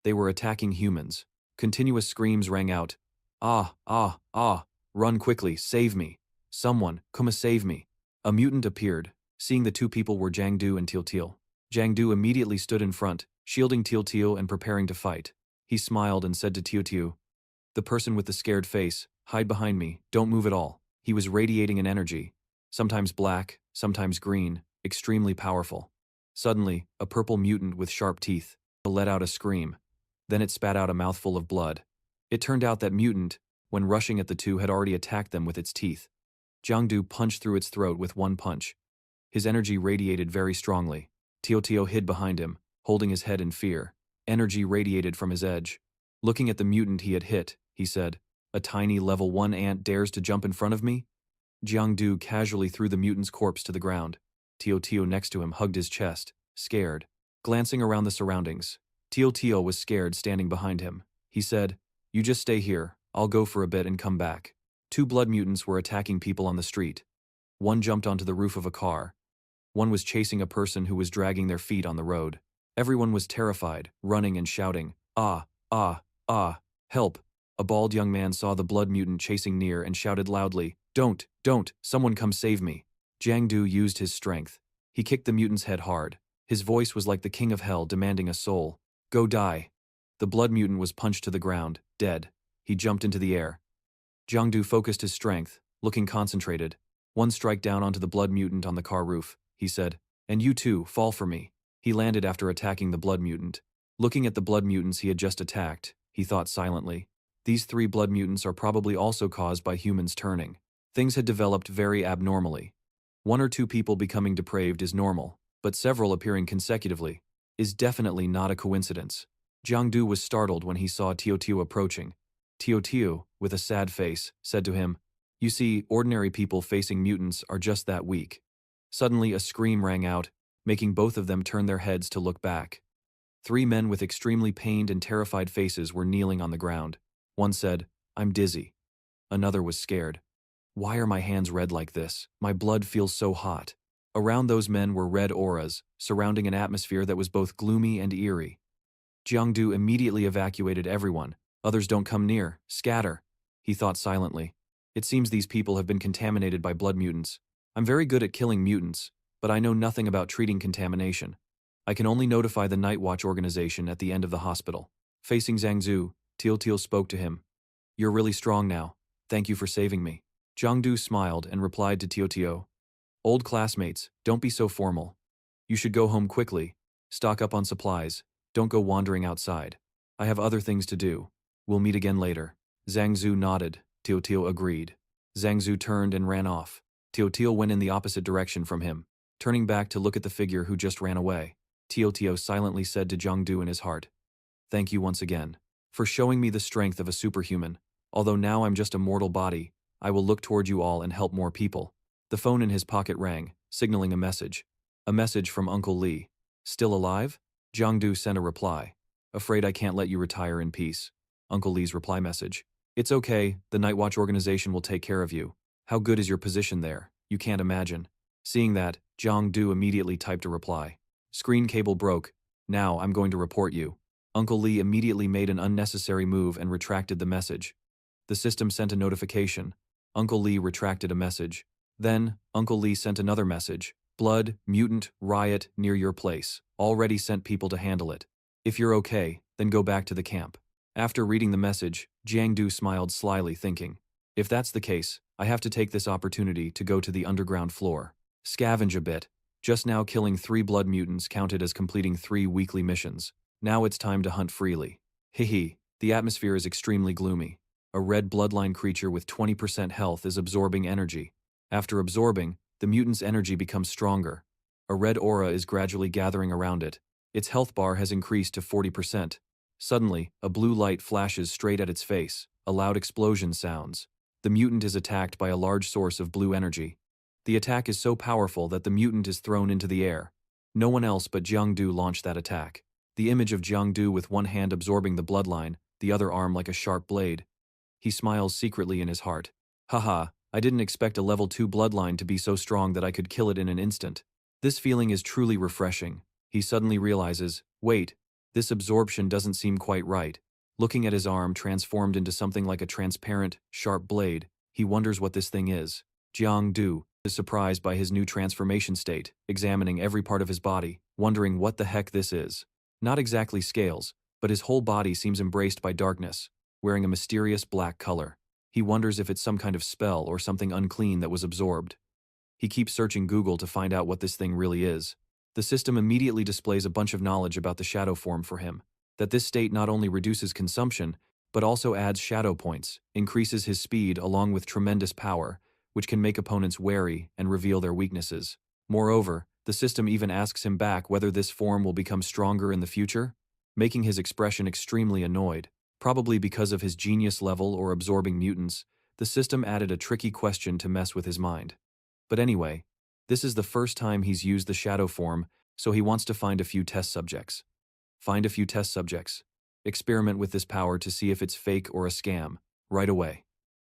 They were attacking humans. Continuous screams rang out. Ah, ah, ah, run quickly, save me. Someone, come save me. A mutant appeared. Seeing the two people were Jiangdu and Teal. Jiangdu immediately stood in front, shielding Teal and preparing to fight. He smiled and said to Teal, The person with the scared face, hide behind me, don't move at all. He was radiating an energy. Sometimes black, sometimes green, extremely powerful. Suddenly, a purple mutant with sharp teeth let out a scream. Then it spat out a mouthful of blood. It turned out that mutant, when rushing at the two, had already attacked them with its teeth. Jiangdu punched through its throat with one punch. His energy radiated very strongly. Teal hid behind him, holding his head in fear. Energy radiated from his edge. Looking at the mutant he had hit, he said, A tiny level 1 ant dares to jump in front of me? Jiangdu casually threw the mutant's corpse to the ground. Teal next to him hugged his chest, scared. Glancing around the surroundings, Teal was scared standing behind him. He said, You just stay here, I'll go for a bit and come back. 2 blood mutants were attacking people on the street. One jumped onto the roof of a car. One was chasing a person who was dragging their feet on the road. Everyone was terrified, running and shouting, Ah, ah, ah, help. A bald young man saw the blood mutant chasing near and shouted loudly, Don't, someone come save me. Jiangdu used his strength. He kicked the mutant's head hard. His voice was like the king of hell demanding a soul. Go die. The blood mutant was punched to the ground, dead. He jumped into the air. Jiangdu focused his strength, looking concentrated. One strike down onto the blood mutant on the car roof. He said, And you too, fall for me. He landed after attacking the blood mutant. Looking at the blood mutants he had just attacked, he thought silently. These 3 blood mutants are probably also caused by humans turning. Things had developed very abnormally. 1 or 2 people becoming depraved is normal, but several appearing consecutively is definitely not a coincidence. Jiangdu was startled when he saw Teal approaching. Teal, with a sad face, said to him, You see, ordinary people facing mutants are just that weak. Suddenly a scream rang out, making both of them turn their heads to look back. 3 men with extremely pained and terrified faces were kneeling on the ground. One said, I'm dizzy. Another was scared. Why are my hands red like this? My blood feels so hot. Around those men were red auras, surrounding an atmosphere that was both gloomy and eerie. Jiangdu immediately evacuated everyone. Others don't come near, scatter. He thought silently. It seems these people have been contaminated by blood mutants. I'm very good at killing mutants, but I know nothing about treating contamination. I can only notify the Night Watch organization at the end of the hospital. Facing Zhangzu, Teal spoke to him. You're really strong now. Thank you for saving me. Jiangdu smiled and replied to Teal. Old classmates, don't be so formal. You should go home quickly. Stock up on supplies. Don't go wandering outside. I have other things to do. We'll meet again later. Zhangzu nodded. Teal agreed. Zhangzu turned and ran off. Teal went in the opposite direction from him, turning back to look at the figure who just ran away. Teal silently said to Jiangdu in his heart, Thank you once again for showing me the strength of a superhuman. Although now I'm just a mortal body, I will look toward you all and help more people. The phone in his pocket rang, signaling a message. A message from Uncle Lee. Still alive? Jiangdu sent a reply. Afraid I can't let you retire in peace. Uncle Lee's reply message. It's okay, the Night Watch organization will take care of you. How good is your position there? You can't imagine. Seeing that, Jiangdu immediately typed a reply. Screen cable broke. Now I'm going to report you. Uncle Lee immediately made an unnecessary move and retracted the message. The system sent a notification. Uncle Lee retracted a message. Then, Uncle Lee sent another message. Blood, mutant, riot, near your place. Already sent people to handle it. If you're okay, then go back to the camp. After reading the message, Jiangdu smiled slyly, thinking, if that's the case, I have to take this opportunity to go to the underground floor. Scavenge a bit. Just now killing 3 blood mutants counted as completing 3 weekly missions. Now it's time to hunt freely. Hehe, the atmosphere is extremely gloomy. A red bloodline creature with 20% health is absorbing energy. After absorbing, the mutant's energy becomes stronger. A red aura is gradually gathering around it. Its health bar has increased to 40%. Suddenly, a blue light flashes straight at its face. A loud explosion sounds. The mutant is attacked by a large source of blue energy. The attack is so powerful that the mutant is thrown into the air. No one else but Jiangdu launched that attack. The image of Jiangdu with one hand absorbing the bloodline, the other arm like a sharp blade. He smiles secretly in his heart. Haha, I didn't expect a level 2 bloodline to be so strong that I could kill it in an instant. This feeling is truly refreshing. He suddenly realizes, wait, this absorption doesn't seem quite right. Looking at his arm transformed into something like a transparent, sharp blade, he wonders what this thing is. Jiangdu is surprised by his new transformation state, examining every part of his body, wondering what the heck this is. Not exactly scales, but his whole body seems embraced by darkness, wearing a mysterious black color. He wonders if it's some kind of spell or something unclean that was absorbed. He keeps searching Google to find out what this thing really is. The system immediately displays a bunch of knowledge about the shadow form for him, that this state not only reduces consumption, but also adds shadow points, increases his speed along with tremendous power, which can make opponents wary and reveal their weaknesses. Moreover, the system even asks him back whether this form will become stronger in the future, making his expression extremely annoyed. Probably because of his genius level or absorbing mutants, the system added a tricky question to mess with his mind. But anyway, this is the first time he's used the shadow form, so he wants to find a few test subjects. Find a few test subjects. Experiment with this power to see if it's fake or a scam, right away.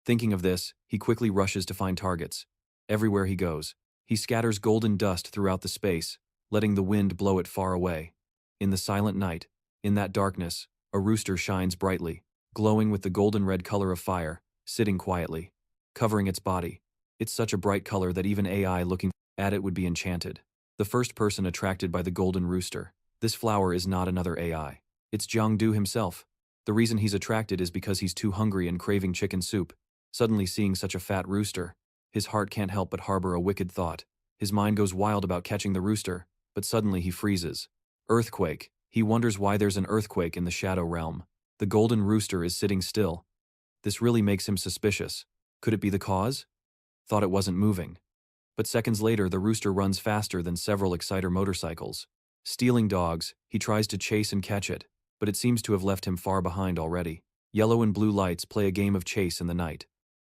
Thinking of this, he quickly rushes to find targets. Everywhere he goes, he scatters golden dust throughout the space, letting the wind blow it far away. In the silent night, in that darkness, a rooster shines brightly, glowing with the golden red color of fire, sitting quietly, covering its body. It's such a bright color that even AI looking at it would be enchanted. The first person attracted by the golden rooster. This flower is not another AI. It's Jiangdu himself. The reason he's attracted is because he's too hungry and craving chicken soup. Suddenly seeing such a fat rooster, his heart can't help but harbor a wicked thought. His mind goes wild about catching the rooster, but suddenly he freezes. Earthquake. He wonders why there's an earthquake in the shadow realm. The golden rooster is sitting still. This really makes him suspicious. Could it be the cause? Thought it wasn't moving. But seconds later, the rooster runs faster than several exciter motorcycles. Stealing dogs, he tries to chase and catch it, but it seems to have left him far behind already. Yellow and blue lights play a game of chase in the night.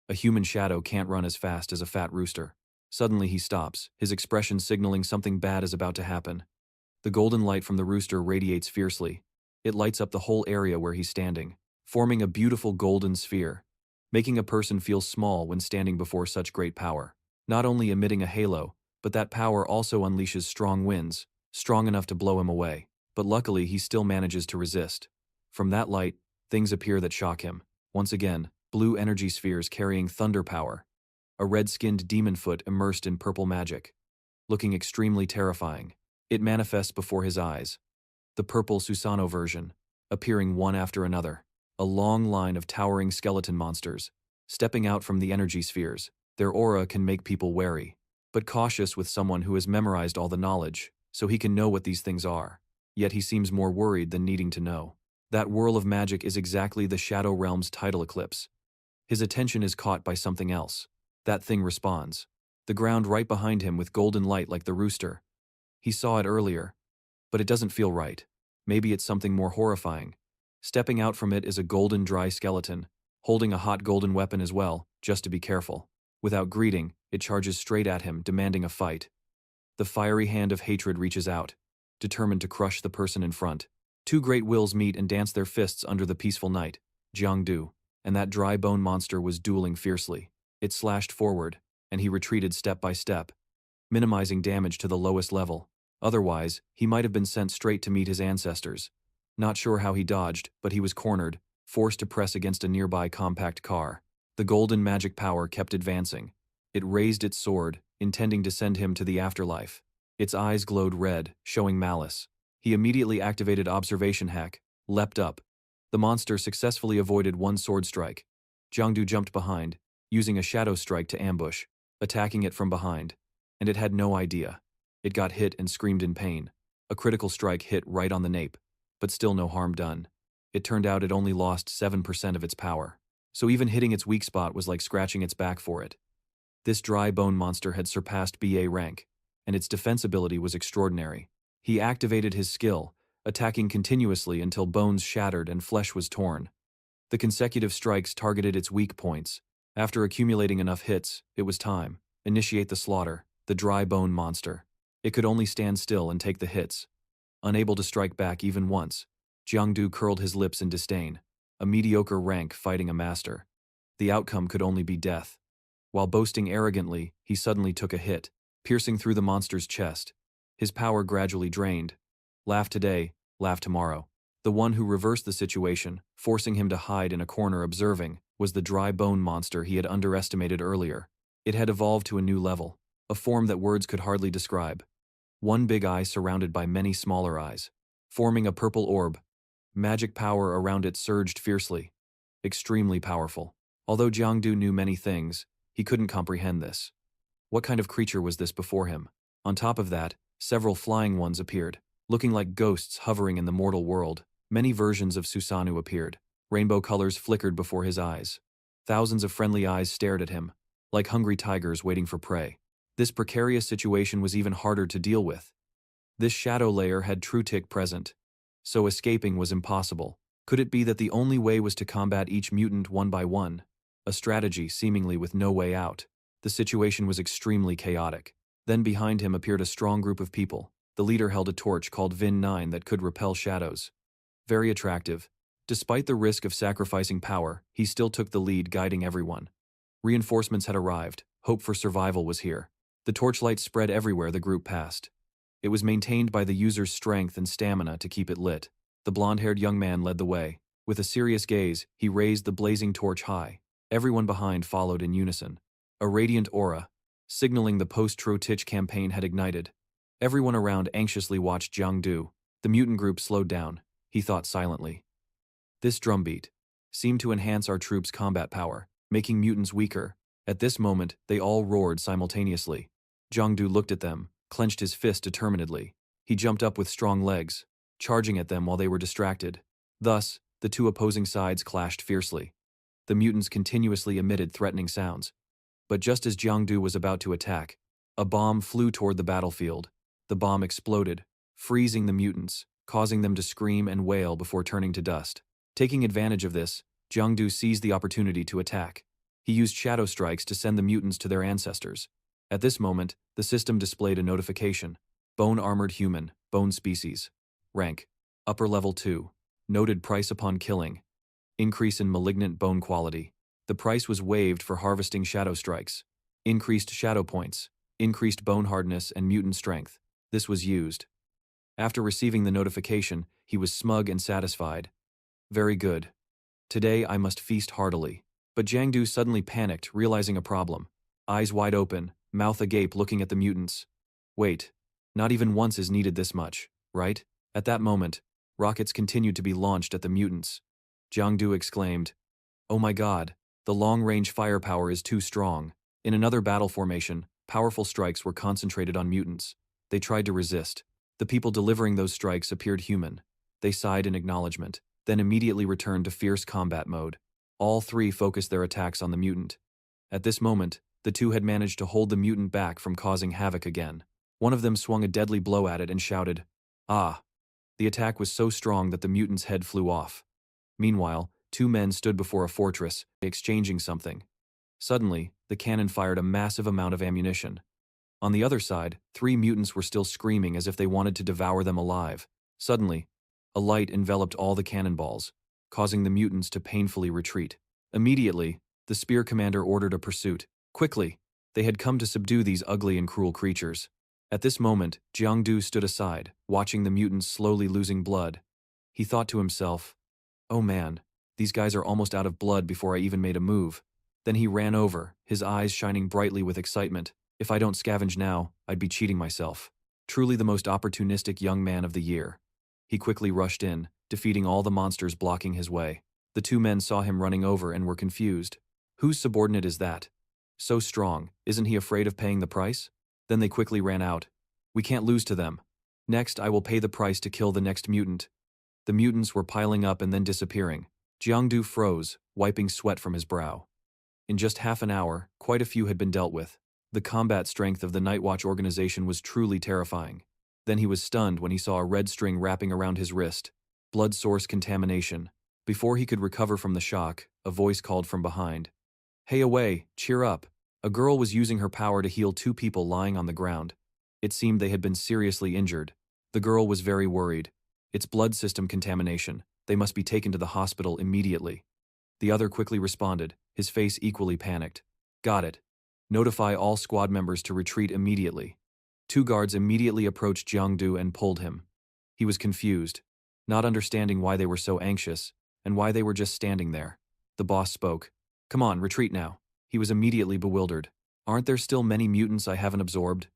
A human shadow can't run as fast as a fat rooster. Suddenly he stops, his expression signaling something bad is about to happen. The golden light from the rooster radiates fiercely. It lights up the whole area where he's standing, forming a beautiful golden sphere, making a person feel small when standing before such great power. Not only emitting a halo, but that power also unleashes strong winds, strong enough to blow him away. But luckily he still manages to resist. From that light, things appear that shock him. Once again, blue energy spheres carrying thunder power. A red-skinned demon foot immersed in purple magic. Looking extremely terrifying. It manifests before his eyes. The purple Susanoo version, appearing one after another. A long line of towering skeleton monsters, stepping out from the energy spheres. Their aura can make people wary, but cautious with someone who has memorized all the knowledge, so he can know what these things are. Yet he seems more worried than needing to know. That whirl of magic is exactly the Shadow Realm's tidal eclipse. His attention is caught by something else. That thing responds. The ground right behind him with golden light like the rooster. He saw it earlier, but it doesn't feel right. Maybe it's something more horrifying. Stepping out from it is a golden dry skeleton, holding a hot golden weapon as well, just to be careful. Without greeting, it charges straight at him, demanding a fight. The fiery hand of hatred reaches out, determined to crush the person in front. Two great wills meet and dance their fists under the peaceful night. Jiangdu and that dry bone monster was dueling fiercely. It slashed forward, and he retreated step by step, minimizing damage to the lowest level. Otherwise, he might have been sent straight to meet his ancestors. Not sure how he dodged, but he was cornered, forced to press against a nearby compact car. The golden magic power kept advancing. It raised its sword, intending to send him to the afterlife. Its eyes glowed red, showing malice. He immediately activated observation hack, leapt up. The monster successfully avoided one sword strike. Jiangdu jumped behind, using a shadow strike to ambush, attacking it from behind. And it had no idea. It got hit and screamed in pain. A critical strike hit right on the nape, but still no harm done. It turned out it only lost 7% of its power. So even hitting its weak spot was like scratching its back for it. This dry bone monster had surpassed BA rank, and its defense ability was extraordinary. He activated his skill, attacking continuously until bones shattered and flesh was torn. The consecutive strikes targeted its weak points. After accumulating enough hits, it was time. Initiate the slaughter, the dry bone monster. It could only stand still and take the hits. Unable to strike back even once, Jiangdu curled his lips in disdain. A mediocre rank fighting a master. The outcome could only be death. While boasting arrogantly, he suddenly took a hit, piercing through the monster's chest. His power gradually drained. Laugh today, laugh tomorrow. The one who reversed the situation, forcing him to hide in a corner observing, was the dry bone monster he had underestimated earlier. It had evolved to a new level, a form that words could hardly describe. One big eye surrounded by many smaller eyes, forming a purple orb. Magic power around it surged fiercely. Extremely powerful. Although Jiangdu knew many things, he couldn't comprehend this. What kind of creature was this before him? On top of that, several flying ones appeared, looking like ghosts hovering in the mortal world. Many versions of Susanoo appeared. Rainbow colors flickered before his eyes. Thousands of friendly eyes stared at him, like hungry tigers waiting for prey. This precarious situation was even harder to deal with. This shadow layer had true tick present, so escaping was impossible. Could it be that the only way was to combat each mutant one by one? A strategy seemingly with no way out. The situation was extremely chaotic. Then behind him appeared a strong group of people. The leader held a torch called Vin 9 that could repel shadows. Very attractive. Despite the risk of sacrificing power, he still took the lead, guiding everyone. Reinforcements had arrived. Hope for survival was here. The torchlight spread everywhere the group passed. It was maintained by the user's strength and stamina to keep it lit. The blonde-haired young man led the way. With a serious gaze, he raised the blazing torch high. Everyone behind followed in unison. A radiant aura, signaling the post-Trotich campaign had ignited. Everyone around anxiously watched Jiangdu. The mutant group slowed down. He thought silently. This drumbeat seemed to enhance our troops' combat power, making mutants weaker. At this moment, they all roared simultaneously. Jiangdu looked at them, clenched his fist determinedly. He jumped up with strong legs, charging at them while they were distracted. Thus, the two opposing sides clashed fiercely. The mutants continuously emitted threatening sounds. But just as Jiangdu was about to attack, a bomb flew toward the battlefield. The bomb exploded, freezing the mutants, causing them to scream and wail before turning to dust. Taking advantage of this, Jiangdu seized the opportunity to attack. He used shadow strikes to send the mutants to their ancestors. At this moment, the system displayed a notification. Bone-armored human, bone species. Rank: upper level 2. Noted price upon killing. Increase in malignant bone quality. The price was waived for harvesting shadow strikes. Increased shadow points. Increased bone hardness and mutant strength. This was used. After receiving the notification, he was smug and satisfied. Very good. Today I must feast heartily. But Jiangdu suddenly panicked, realizing a problem. Eyes wide open, mouth agape looking at the mutants. Wait, not even once is needed this much, right? At that moment, rockets continued to be launched at the mutants. Jiangdu exclaimed, "Oh my god, the long-range firepower is too strong." In another battle formation, powerful strikes were concentrated on mutants. They tried to resist. The people delivering those strikes appeared human. They sighed in acknowledgement, then immediately returned to fierce combat mode. All three focused their attacks on the mutant. At this moment, the two had managed to hold the mutant back from causing havoc again. One of them swung a deadly blow at it and shouted, "Ah!" The attack was so strong that the mutant's head flew off. Meanwhile, two men stood before a fortress, exchanging something. Suddenly, the cannon fired a massive amount of ammunition. On the other side, 3 mutants were still screaming as if they wanted to devour them alive. Suddenly, a light enveloped all the cannonballs, causing the mutants to painfully retreat. Immediately, the spear commander ordered a pursuit. Quickly! They had come to subdue these ugly and cruel creatures. At this moment, Jiangdu stood aside, watching the mutants slowly losing blood. He thought to himself, "Oh man, these guys are almost out of blood before I even made a move." Then he ran over, his eyes shining brightly with excitement. If I don't scavenge now, I'd be cheating myself. Truly the most opportunistic young man of the year. He quickly rushed in, defeating all the monsters blocking his way. The 2 men saw him running over and were confused. Whose subordinate is that? So strong, isn't he afraid of paying the price? Then they quickly ran out. We can't lose to them. Next, I will pay the price to kill the next mutant. The mutants were piling up and then disappearing. Jiangdu froze, wiping sweat from his brow. In just half an hour, quite a few had been dealt with. The combat strength of the Night Watch organization was truly terrifying. Then he was stunned when he saw a red string wrapping around his wrist. Blood source contamination. Before he could recover from the shock, a voice called from behind. Hey away, cheer up. A girl was using her power to heal 2 people lying on the ground. It seemed they had been seriously injured. The girl was very worried. It's blood system contamination. They must be taken to the hospital immediately. The other quickly responded, his face equally panicked. Got it. Notify all squad members to retreat immediately. 2 guards immediately approached Jiangdu and pulled him. He was confused, not understanding why they were so anxious, and why they were just standing there. The boss spoke. Come on, retreat now. He was immediately bewildered. Aren't there still many mutants I haven't absorbed?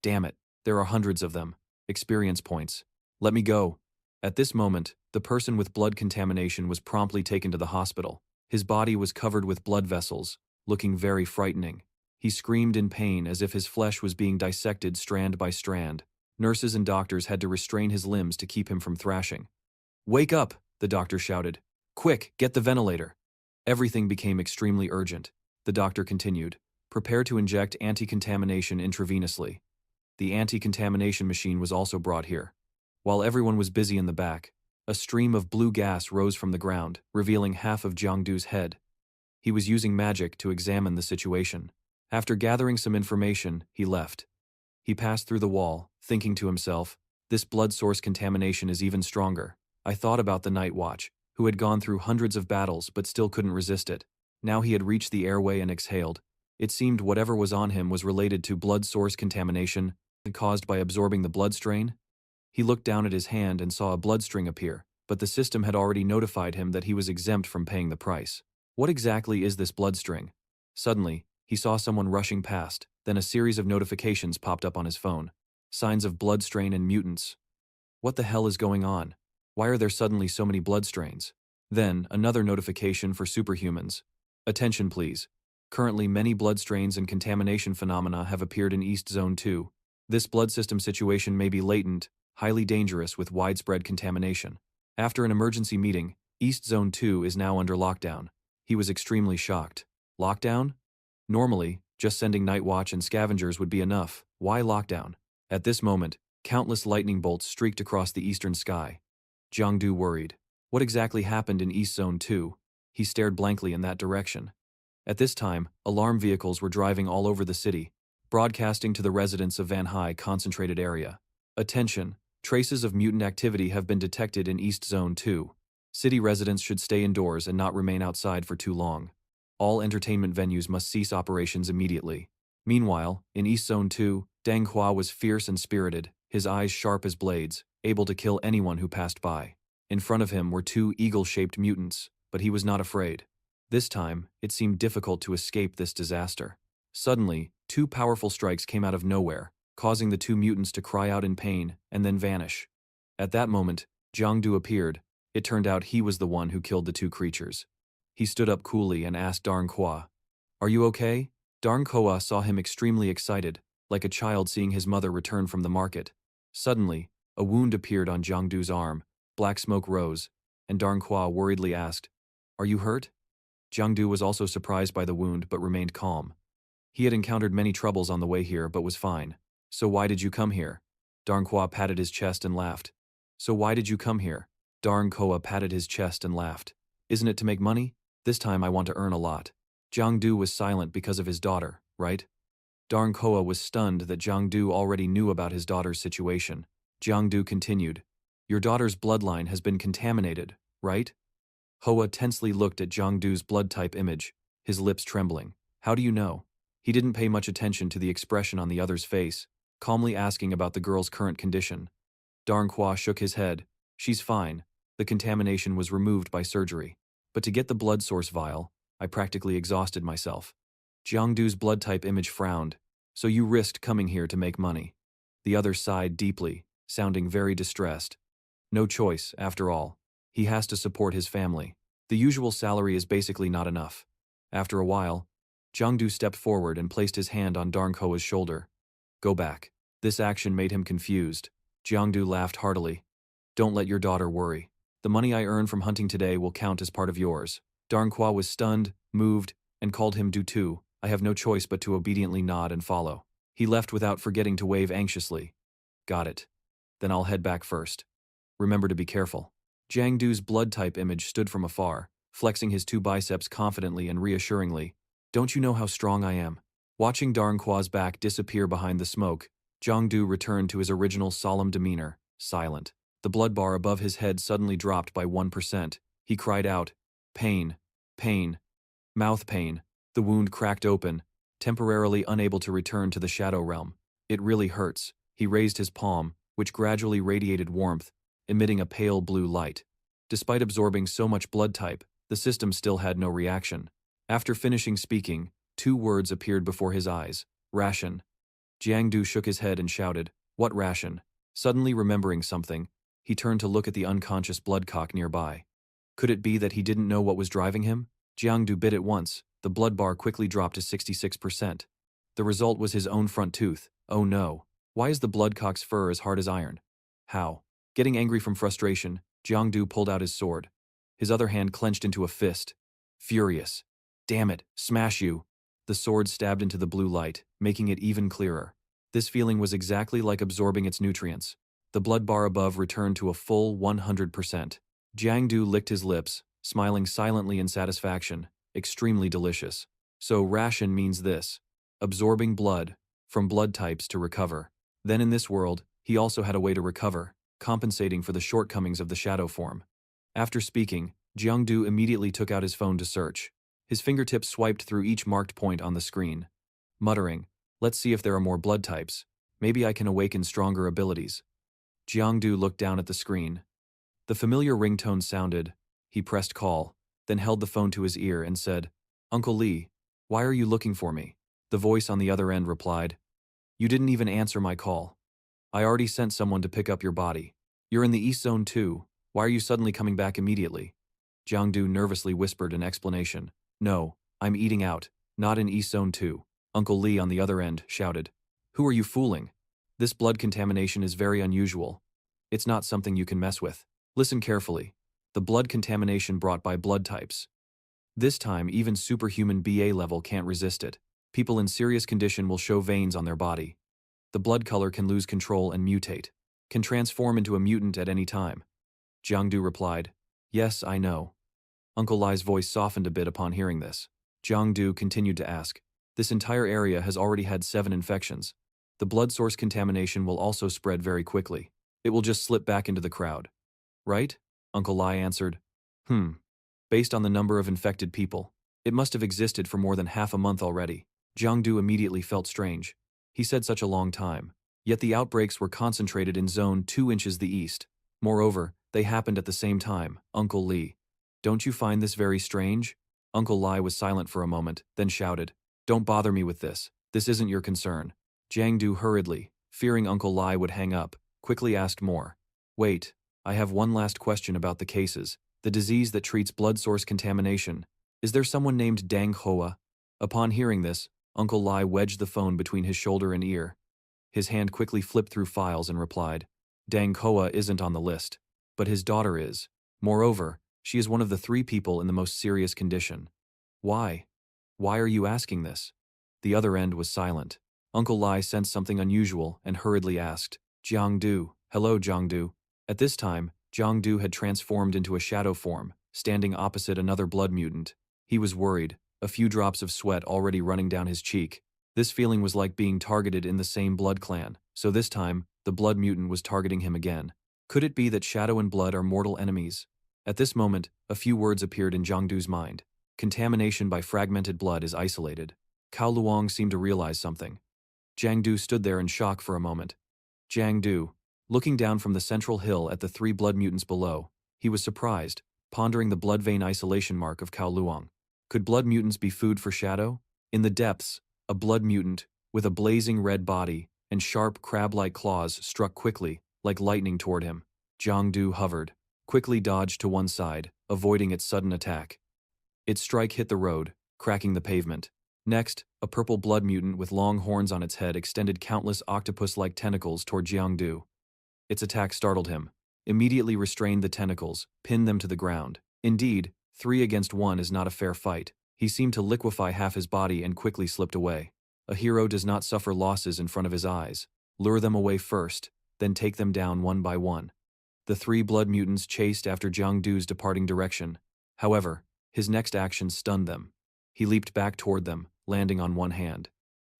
Damn it, there are hundreds of them. Experience points. Let me go. At this moment, the person with blood contamination was promptly taken to the hospital. His body was covered with blood vessels, looking very frightening. He screamed in pain as if his flesh was being dissected strand by strand. Nurses and doctors had to restrain his limbs to keep him from thrashing. Wake up, the doctor shouted. Quick, get the ventilator. Everything became extremely urgent. The doctor continued. Prepare to inject anti-contamination intravenously. The anti-contamination machine was also brought here. While everyone was busy in the back, a stream of blue gas rose from the ground, revealing half of Jiangdu's head. He was using magic to examine the situation. After gathering some information, he left. He passed through the wall, thinking to himself, this blood source contamination is even stronger. I thought about the Night Watch, who had gone through hundreds of battles but still couldn't resist it. Now he had reached the airway and exhaled. It seemed whatever was on him was related to blood source contamination caused by absorbing the blood strain. He looked down at his hand and saw a blood string appear, but the system had already notified him that he was exempt from paying the price. What exactly is this blood string? Suddenly, he saw someone rushing past, then a series of notifications popped up on his phone. Signs of blood strain and mutants. What the hell is going on? Why are there suddenly so many blood strains? Then, another notification for superhumans. Attention please. Currently many blood strains and contamination phenomena have appeared in East Zone 2. This blood system situation may be latent, highly dangerous with widespread contamination. After an emergency meeting, East Zone 2 is now under lockdown. He was extremely shocked. Lockdown? Normally, just sending Night Watch and scavengers would be enough. Why lockdown? At this moment, countless lightning bolts streaked across the eastern sky. Jiangdu worried. What exactly happened in East Zone 2? He stared blankly in that direction. At this time, alarm vehicles were driving all over the city, broadcasting to the residents of Van Hai concentrated area. Attention, traces of mutant activity have been detected in East Zone 2. City residents should stay indoors and not remain outside for too long. All entertainment venues must cease operations immediately. Meanwhile, in East Zone 2, Deng Hua was fierce and spirited, his eyes sharp as blades, able to kill anyone who passed by. In front of him were 2 eagle-shaped mutants, but he was not afraid. This time, it seemed difficult to escape this disaster. Suddenly, 2 powerful strikes came out of nowhere, causing the 2 mutants to cry out in pain and then vanish. At that moment, Jiangdu appeared. It turned out he was the one who killed the 2 creatures. He stood up coolly and asked Darn Hua, "Are you okay?" Darn Hua saw him extremely excited, like a child seeing his mother return from the market. Suddenly, a wound appeared on Jiangdu's arm, black smoke rose, and Darn Hua worriedly asked, "Are you hurt?" Jiangdu was also surprised by the wound but remained calm. He had encountered many troubles on the way here but was fine. "So why did you come here?" Darn Hua patted his chest and laughed. "So why did you come here?" Darn Hua patted his chest and laughed. "Isn't it to make money? This time I want to earn a lot." Jiangdu was silent because of his daughter, right? Darn Koa was stunned that Jiangdu already knew about his daughter's situation. Jiangdu continued, "Your daughter's bloodline has been contaminated, right?" Hoa tensely looked at Jiangdu's blood type image, his lips trembling. "How do you know?" He didn't pay much attention to the expression on the other's face, calmly asking about the girl's current condition. Darn Kwa shook his head. "She's fine. The contamination was removed by surgery. But to get the blood source vial, I practically exhausted myself." Jiangdu's blood type image frowned. "So you risked coming here to make money." The other sighed deeply, sounding very distressed. "No choice, after all. He has to support his family. The usual salary is basically not enough." After a while, Jiangdu stepped forward and placed his hand on Darn Koa's shoulder. "Go back." This action made him confused. Jiangdu laughed heartily. "Don't let your daughter worry. The money I earn from hunting today will count as part of yours." Darn Kwa was stunned, moved, and called him Du Tu. I have no choice but to obediently nod and follow. He left without forgetting to wave anxiously. "Got it. Then I'll head back first. Remember to be careful." Jiangdu's blood type image stood from afar, flexing his two biceps confidently and reassuringly. "Don't you know how strong I am?" Watching Darn Kwa's back disappear behind the smoke, Jiangdu returned to his original solemn demeanor, silent. The blood bar above his head suddenly dropped by 1%. He cried out, "Pain, pain, mouth pain." The wound cracked open, temporarily unable to return to the shadow realm. "It really hurts." He raised his palm, which gradually radiated warmth, emitting a pale blue light. Despite absorbing so much blood type, the system still had no reaction. After finishing speaking, 2 words appeared before his eyes: ration. Jiangdu shook his head and shouted, "What ration?" Suddenly remembering something, he turned to look at the unconscious bloodcock nearby. Could it be that he didn't know what was driving him? Jiangdu bit it once. The blood bar quickly dropped to 66%. The result was his own front tooth. Oh no. Why is the bloodcock's fur as hard as iron? How? Getting angry from frustration, Jiangdu pulled out his sword. His other hand clenched into a fist. Furious. "Damn it, smash you." The sword stabbed into the blue light, making it even clearer. This feeling was exactly like absorbing its nutrients. The blood bar above returned to a full 100%. Jiangdu licked his lips, smiling silently in satisfaction. Extremely delicious. So ration means this: absorbing blood, from blood types to recover. Then in this world, he also had a way to recover, compensating for the shortcomings of the shadow form. After speaking, Jiangdu immediately took out his phone to search. His fingertips swiped through each marked point on the screen. Muttering, "Let's see if there are more blood types. Maybe I can awaken stronger abilities." Jiangdu looked down at the screen. The familiar ringtone sounded. He pressed call, then held the phone to his ear and said, "Uncle Lee, why are you looking for me?" The voice on the other end replied, "You didn't even answer my call. I already sent someone to pick up your body. You're in the East Zone too. Why are you suddenly coming back immediately?" Jiangdu nervously whispered an explanation. "No, I'm eating out, not in East Zone 2. Uncle Lee on the other end shouted, "Who are you fooling? This blood contamination is very unusual. It's not something you can mess with. Listen carefully. The blood contamination brought by blood types. This time, even superhuman BA level can't resist it. People in serious condition will show veins on their body. The blood color can lose control and mutate. Can transform into a mutant at any time." Jiangdu replied, "Yes, I know." Uncle Lai's voice softened a bit upon hearing this. Jiangdu continued to ask, "This entire area has already had 7 infections. The blood source contamination will also spread very quickly. It will just slip back into the crowd. Right?" Uncle Lai answered, Based on the number of infected people, it must have existed for more than half a month already." Jiangdu immediately felt strange. He said such a long time. Yet the outbreaks were concentrated in zone 2 inches the east. Moreover, they happened at the same time. Uncle Lee, don't you find this very strange? Uncle Lai was silent for a moment, then shouted, "Don't bother me with this. This isn't your concern." Jiangdu hurriedly, fearing Uncle Lai would hang up, quickly asked more. "Wait, I have one last question about the cases. The disease that treats blood source contamination. Is there someone named Dang Hoa?" Upon hearing this, Uncle Lai wedged the phone between his shoulder and ear. His hand quickly flipped through files and replied, "Dang Hoa isn't on the list, but his daughter is. Moreover, she is one of the 3 people in the most serious condition." "Why? Why are you asking this?" The other end was silent. Uncle Lai sensed something unusual and hurriedly asked, "Jiangdu, hello Jiangdu." At this time, Jiangdu had transformed into a shadow form, standing opposite another blood mutant. He was worried, a few drops of sweat already running down his cheek. This feeling was like being targeted in the same blood clan, so this time, the blood mutant was targeting him again. Could it be that shadow and blood are mortal enemies? At this moment, a few words appeared in Jiangdu's mind. Contamination by fragmented blood is isolated. Cao Luong seemed to realize something. Jiangdu stood there in shock for a moment. Jiangdu, looking down from the central hill at the three blood mutants below, he was surprised, pondering the blood vein isolation mark of Cao Luong. Could blood mutants be food for shadow? In the depths, a blood mutant, with a blazing red body and sharp crab-like claws, struck quickly, like lightning toward him. Jiangdu hovered, quickly dodged to one side, avoiding its sudden attack. Its strike hit the road, cracking the pavement. Next, a purple blood mutant with long horns on its head extended countless octopus-like tentacles toward Jiangdu. Its attack startled him, immediately restrained the tentacles, pinned them to the ground. Indeed, 3 against 1 is not a fair fight. He seemed to liquefy half his body and quickly slipped away. A hero does not suffer losses in front of his eyes. Lure them away first, then take them down one by one. The 3 blood mutants chased after Jiangdu's departing direction. However, his next action stunned them. He leaped back toward them, landing on one hand.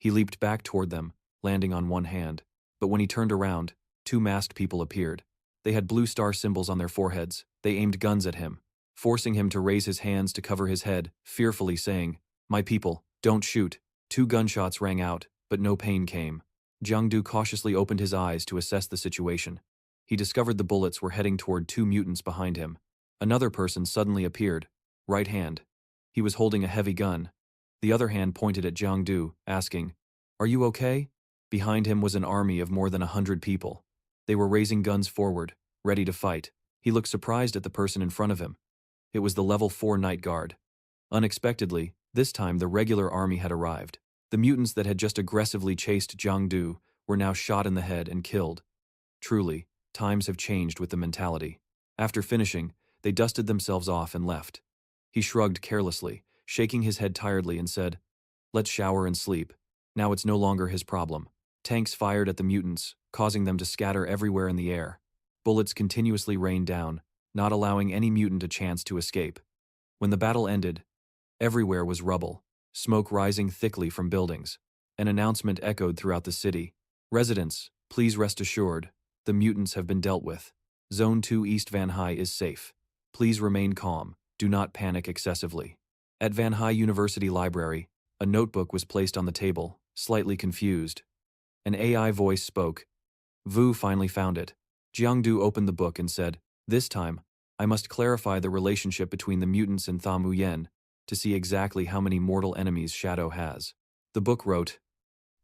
He leaped back toward them, landing on one hand. But when he turned around, 2 masked people appeared. They had blue star symbols on their foreheads. They aimed guns at him, forcing him to raise his hands to cover his head, fearfully saying, "My people, don't shoot." 2 gunshots rang out, but no pain came. Jiangdu cautiously opened his eyes to assess the situation. He discovered the bullets were heading toward 2 mutants behind him. Another person suddenly appeared, right hand. He was holding a heavy gun. The other hand pointed at Jiangdu, asking, "Are you okay?" Behind him was an army of more than 100 people. They were raising guns forward, ready to fight. He looked surprised at the person in front of him. It was the level 4 night guard. Unexpectedly, this time the regular army had arrived. The mutants that had just aggressively chased Jiangdu were now shot in the head and killed. Truly, times have changed with the mentality. After finishing, they dusted themselves off and left. He shrugged carelessly, shaking his head tiredly, and said, "Let's shower and sleep." Now it's no longer his problem. Tanks fired at the mutants, causing them to scatter everywhere in the air. Bullets continuously rained down, not allowing any mutant a chance to escape. When the battle ended, everywhere was rubble, smoke rising thickly from buildings. An announcement echoed throughout the city. "Residents, please rest assured, the mutants have been dealt with. Zone 2 East Van Hai is safe. Please remain calm, do not panic excessively." At Van Hai University Library, a notebook was placed on the table, slightly confused. An AI voice spoke. Vu finally found it. Jiangdu opened the book and said, "This time, I must clarify the relationship between the mutants and Tham Uyen to see exactly how many mortal enemies Shadow has." The book wrote,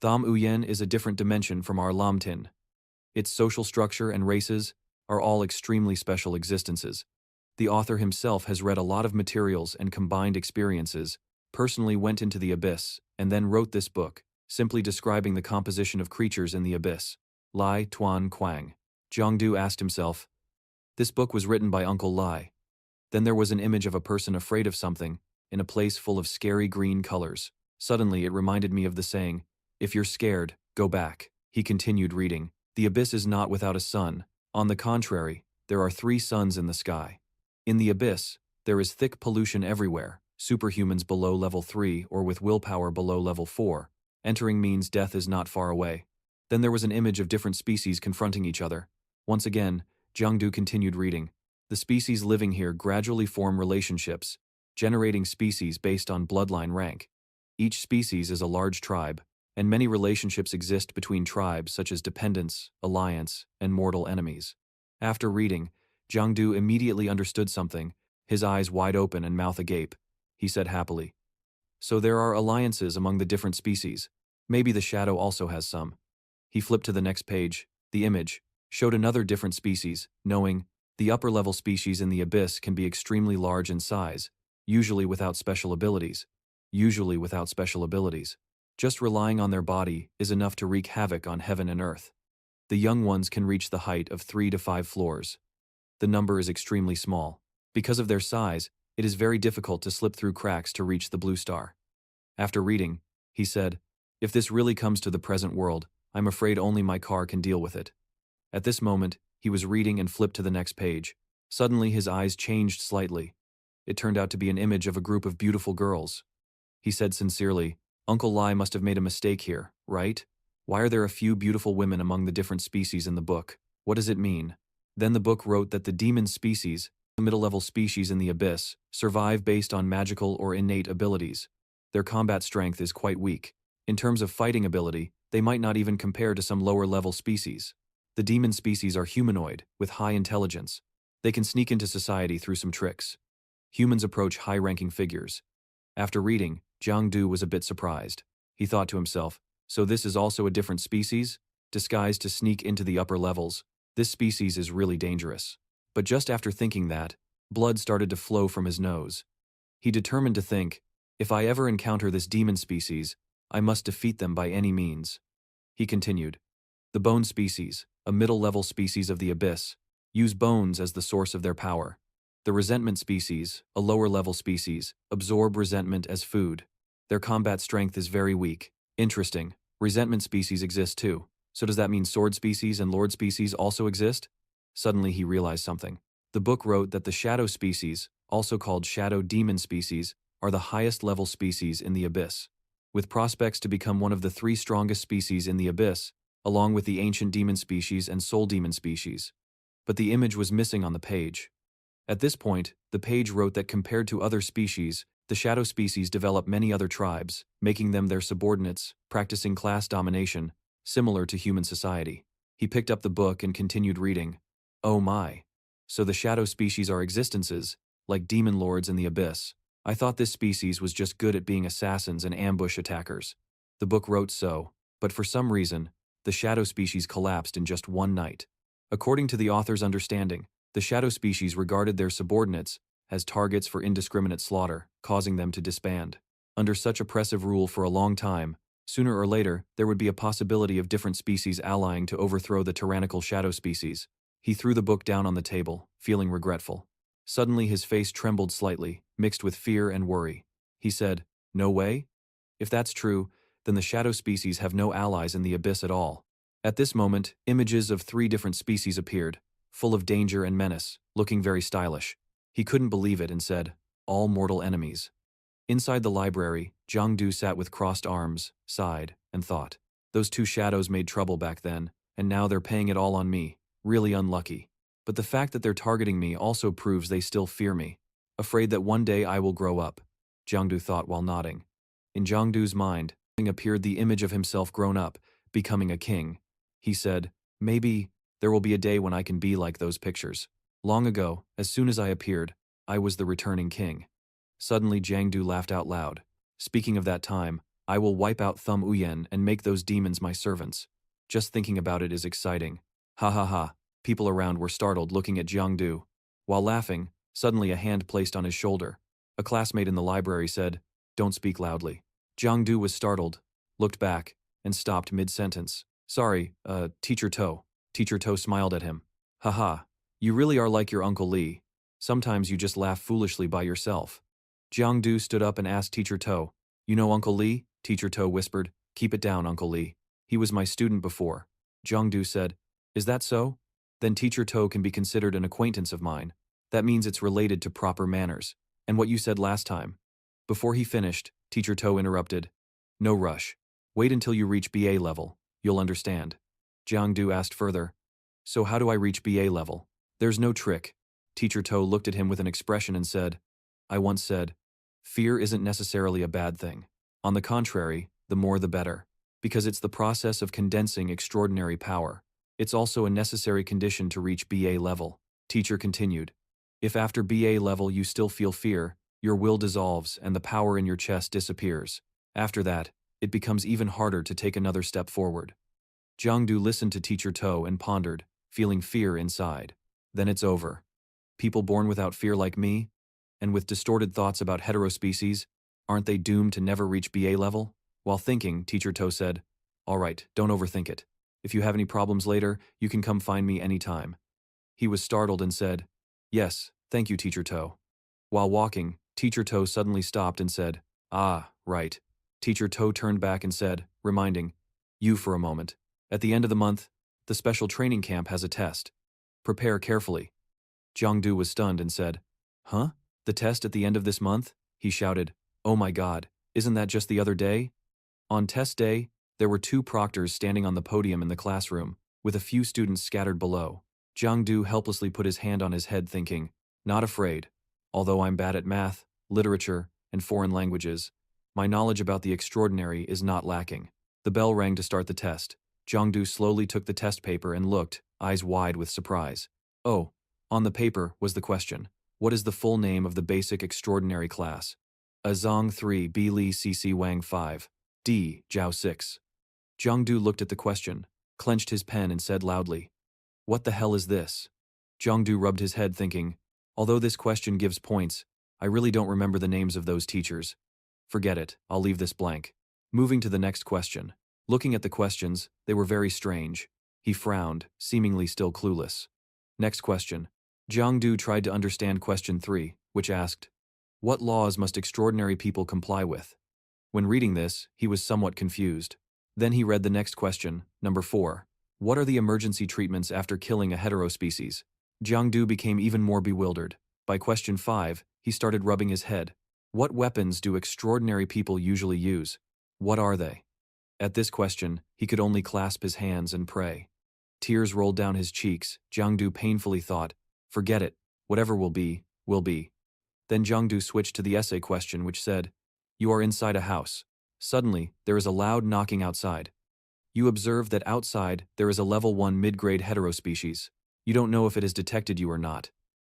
"Tham Uyen is a different dimension from our Lamtin. Its social structure and races are all extremely special existences. The author himself has read a lot of materials and combined experiences, personally went into the abyss, and then wrote this book, simply describing the composition of creatures in the abyss." Lai Tuan Quang. Jiangdu asked himself, "This book was written by Uncle Lai." Then there was an image of a person afraid of something, in a place full of scary green colors. Suddenly it reminded me of the saying, "If you're scared, go back." He continued reading. "The abyss is not without a sun. On the contrary, there are 3 suns in the sky. In the abyss, there is thick pollution everywhere, superhumans below level 3 or with willpower below level 4. Entering means death is not far away." Then there was an image of different species confronting each other. Once again, Jiangdu continued reading. "The species living here gradually form relationships, generating species based on bloodline rank. Each species is a large tribe, and many relationships exist between tribes such as dependence, alliance, and mortal enemies." After reading, Jiangdu immediately understood something, his eyes wide open and mouth agape. He said happily, "So there are alliances among the different species. Maybe the Shadow also has some." He flipped to the next page. The image showed another different species, knowing the upper-level species in the abyss can be extremely large in size, usually without special abilities. Just relying on their body is enough to wreak havoc on heaven and earth. The young ones can reach the height of 3 to 5 floors. The number is extremely small. Because of their size, it is very difficult to slip through cracks to reach the blue star. After reading, he said, "If this really comes to the present world, I'm afraid only my car can deal with it." At this moment, he was reading and flipped to the next page. Suddenly his eyes changed slightly. It turned out to be an image of a group of beautiful girls. He said sincerely, Uncle Lai must have made a mistake here, right? Why are there a few beautiful women among the different species in the book? What does it mean? Then the book wrote that the demon species, the middle-level species in the abyss, survive based on magical or innate abilities. Their combat strength is quite weak. In terms of fighting ability, they might not even compare to some lower-level species. The demon species are humanoid, with high intelligence. They can sneak into society through some tricks. Humans approach high-ranking figures. After reading, Jiang Du was a bit surprised. He thought to himself, so this is also a different species? Disguised to sneak into the upper levels. This species is really dangerous. But just after thinking that, blood started to flow from his nose. He determined to think, if I ever encounter this demon species, I must defeat them by any means. He continued, the bone species, a middle-level species of the abyss, use bones as the source of their power. The resentment species, a lower-level species, absorb resentment as food. Their combat strength is very weak. Interesting. Resentment species exist too. So does that mean sword species and lord species also exist? Suddenly he realized something. The book wrote that the shadow species, also called shadow demon species, are the highest-level species in the abyss, with prospects to become one of the 3 strongest species in the abyss, along with the ancient demon species and soul demon species. But the image was missing on the page. At this point, the page wrote that compared to other species, the shadow species develop many other tribes, making them their subordinates, practicing class domination, similar to human society. He picked up the book and continued reading. Oh my. So the shadow species are existences, like demon lords in the abyss. I thought this species was just good at being assassins and ambush attackers. The book wrote so, but for some reason, the shadow species collapsed in just one night. According to the author's understanding, the shadow species regarded their subordinates as targets for indiscriminate slaughter, causing them to disband. Under such oppressive rule for a long time, sooner or later, there would be a possibility of different species allying to overthrow the tyrannical shadow species. He threw the book down on the table, feeling regretful. Suddenly his face trembled slightly, mixed with fear and worry. He said, no way? If that's true, then the shadow species have no allies in the abyss at all. At this moment, images of 3 different species appeared, full of danger and menace, looking very stylish. He couldn't believe it and said, all mortal enemies. Inside the library, Jiang Du sat with crossed arms, sighed, and thought. Those 2 shadows made trouble back then, and now they're paying it all on me. Really unlucky. But the fact that they're targeting me also proves they still fear me. Afraid that one day I will grow up, Jiang Du thought while nodding. In Jiang Du's mind, appeared the image of himself grown up, becoming a king. He said, maybe there will be a day when I can be like those pictures. Long ago, as soon as I appeared, I was the returning king. Suddenly Jiang Du laughed out loud. Speaking of that time, I will wipe out Tham Uyen and make those demons my servants. Just thinking about it is exciting. Ha ha ha. People around were startled looking at Jiang Du. While laughing, suddenly a hand placed on his shoulder. A classmate in the library said, don't speak loudly. Jiang Du was startled, looked back, and stopped mid-sentence. Sorry, Teacher To. Teacher To smiled at him. Haha, you really are like your Uncle Lee. Sometimes you just laugh foolishly by yourself. Jiang Du stood up and asked Teacher To, you know Uncle Lee? Teacher To whispered, keep it down, Uncle Lee. He was my student before. Jiang Du said, is that so? Then Teacher To can be considered an acquaintance of mine. That means it's related to proper manners. And what you said last time. Before he finished, Teacher To interrupted. No rush. Wait until you reach BA level. You'll understand. Jiang Du asked further. So how do I reach BA level? There's no trick. Teacher To looked at him with an expression and said, I once said, fear isn't necessarily a bad thing. On the contrary, the more the better. Because it's the process of condensing extraordinary power. It's also a necessary condition to reach BA level. Teacher continued. If after BA level you still feel fear, your will dissolves and the power in your chest disappears. After that, it becomes even harder to take another step forward. Jiang Du listened to Teacher To and pondered, feeling fear inside. Then it's over. People born without fear like me, and with distorted thoughts about heterospecies, aren't they doomed to never reach BA level? While thinking, Teacher To said, all right, don't overthink it. If you have any problems later, you can come find me anytime. He was startled and said, yes, thank you, Teacher To. While walking, Teacher To suddenly stopped and said, ah, right. Teacher To turned back and said, reminding, you for a moment. At the end of the month, the special training camp has a test. Prepare carefully. Jiang Du was stunned and said, huh? The test at the end of this month? He shouted, oh my god, isn't that just the other day? On test day, there were two proctors standing on the podium in the classroom, with a few students scattered below. Jiang Du helplessly put his hand on his head thinking, not afraid. Although I'm bad at math, literature, and foreign languages, my knowledge about the extraordinary is not lacking. The bell rang to start the test. Jiang Du slowly took the test paper and looked, eyes wide with surprise. Oh, on the paper was the question. What is the full name of the basic extraordinary class? A Zhang 3, B Li CC Wang 5, D, Zhao 6. Jiang Du looked at the question, clenched his pen and said loudly, "What the hell is this?" Jiang Du rubbed his head thinking, although this question gives points, I really don't remember the names of those teachers. Forget it, I'll leave this blank. Moving to the next question. Looking at the questions, they were very strange. He frowned, seemingly still clueless. Next question. Jiang Du tried to understand question 3, which asked, what laws must extraordinary people comply with? When reading this, he was somewhat confused. Then he read the next question, number 4. What are the emergency treatments after killing a heterospecies? Jiang Du became even more bewildered. By question 5, he started rubbing his head. What weapons do extraordinary people usually use? What are they? At this question, he could only clasp his hands and pray. Tears rolled down his cheeks. Jiang Du painfully thought, forget it, whatever will be, will be. Then Jiang Du switched to the essay question which said, you are inside a house. Suddenly, there is a loud knocking outside. You observe that outside, there is a level 1 mid-grade heterospecies. You don't know if it has detected you or not.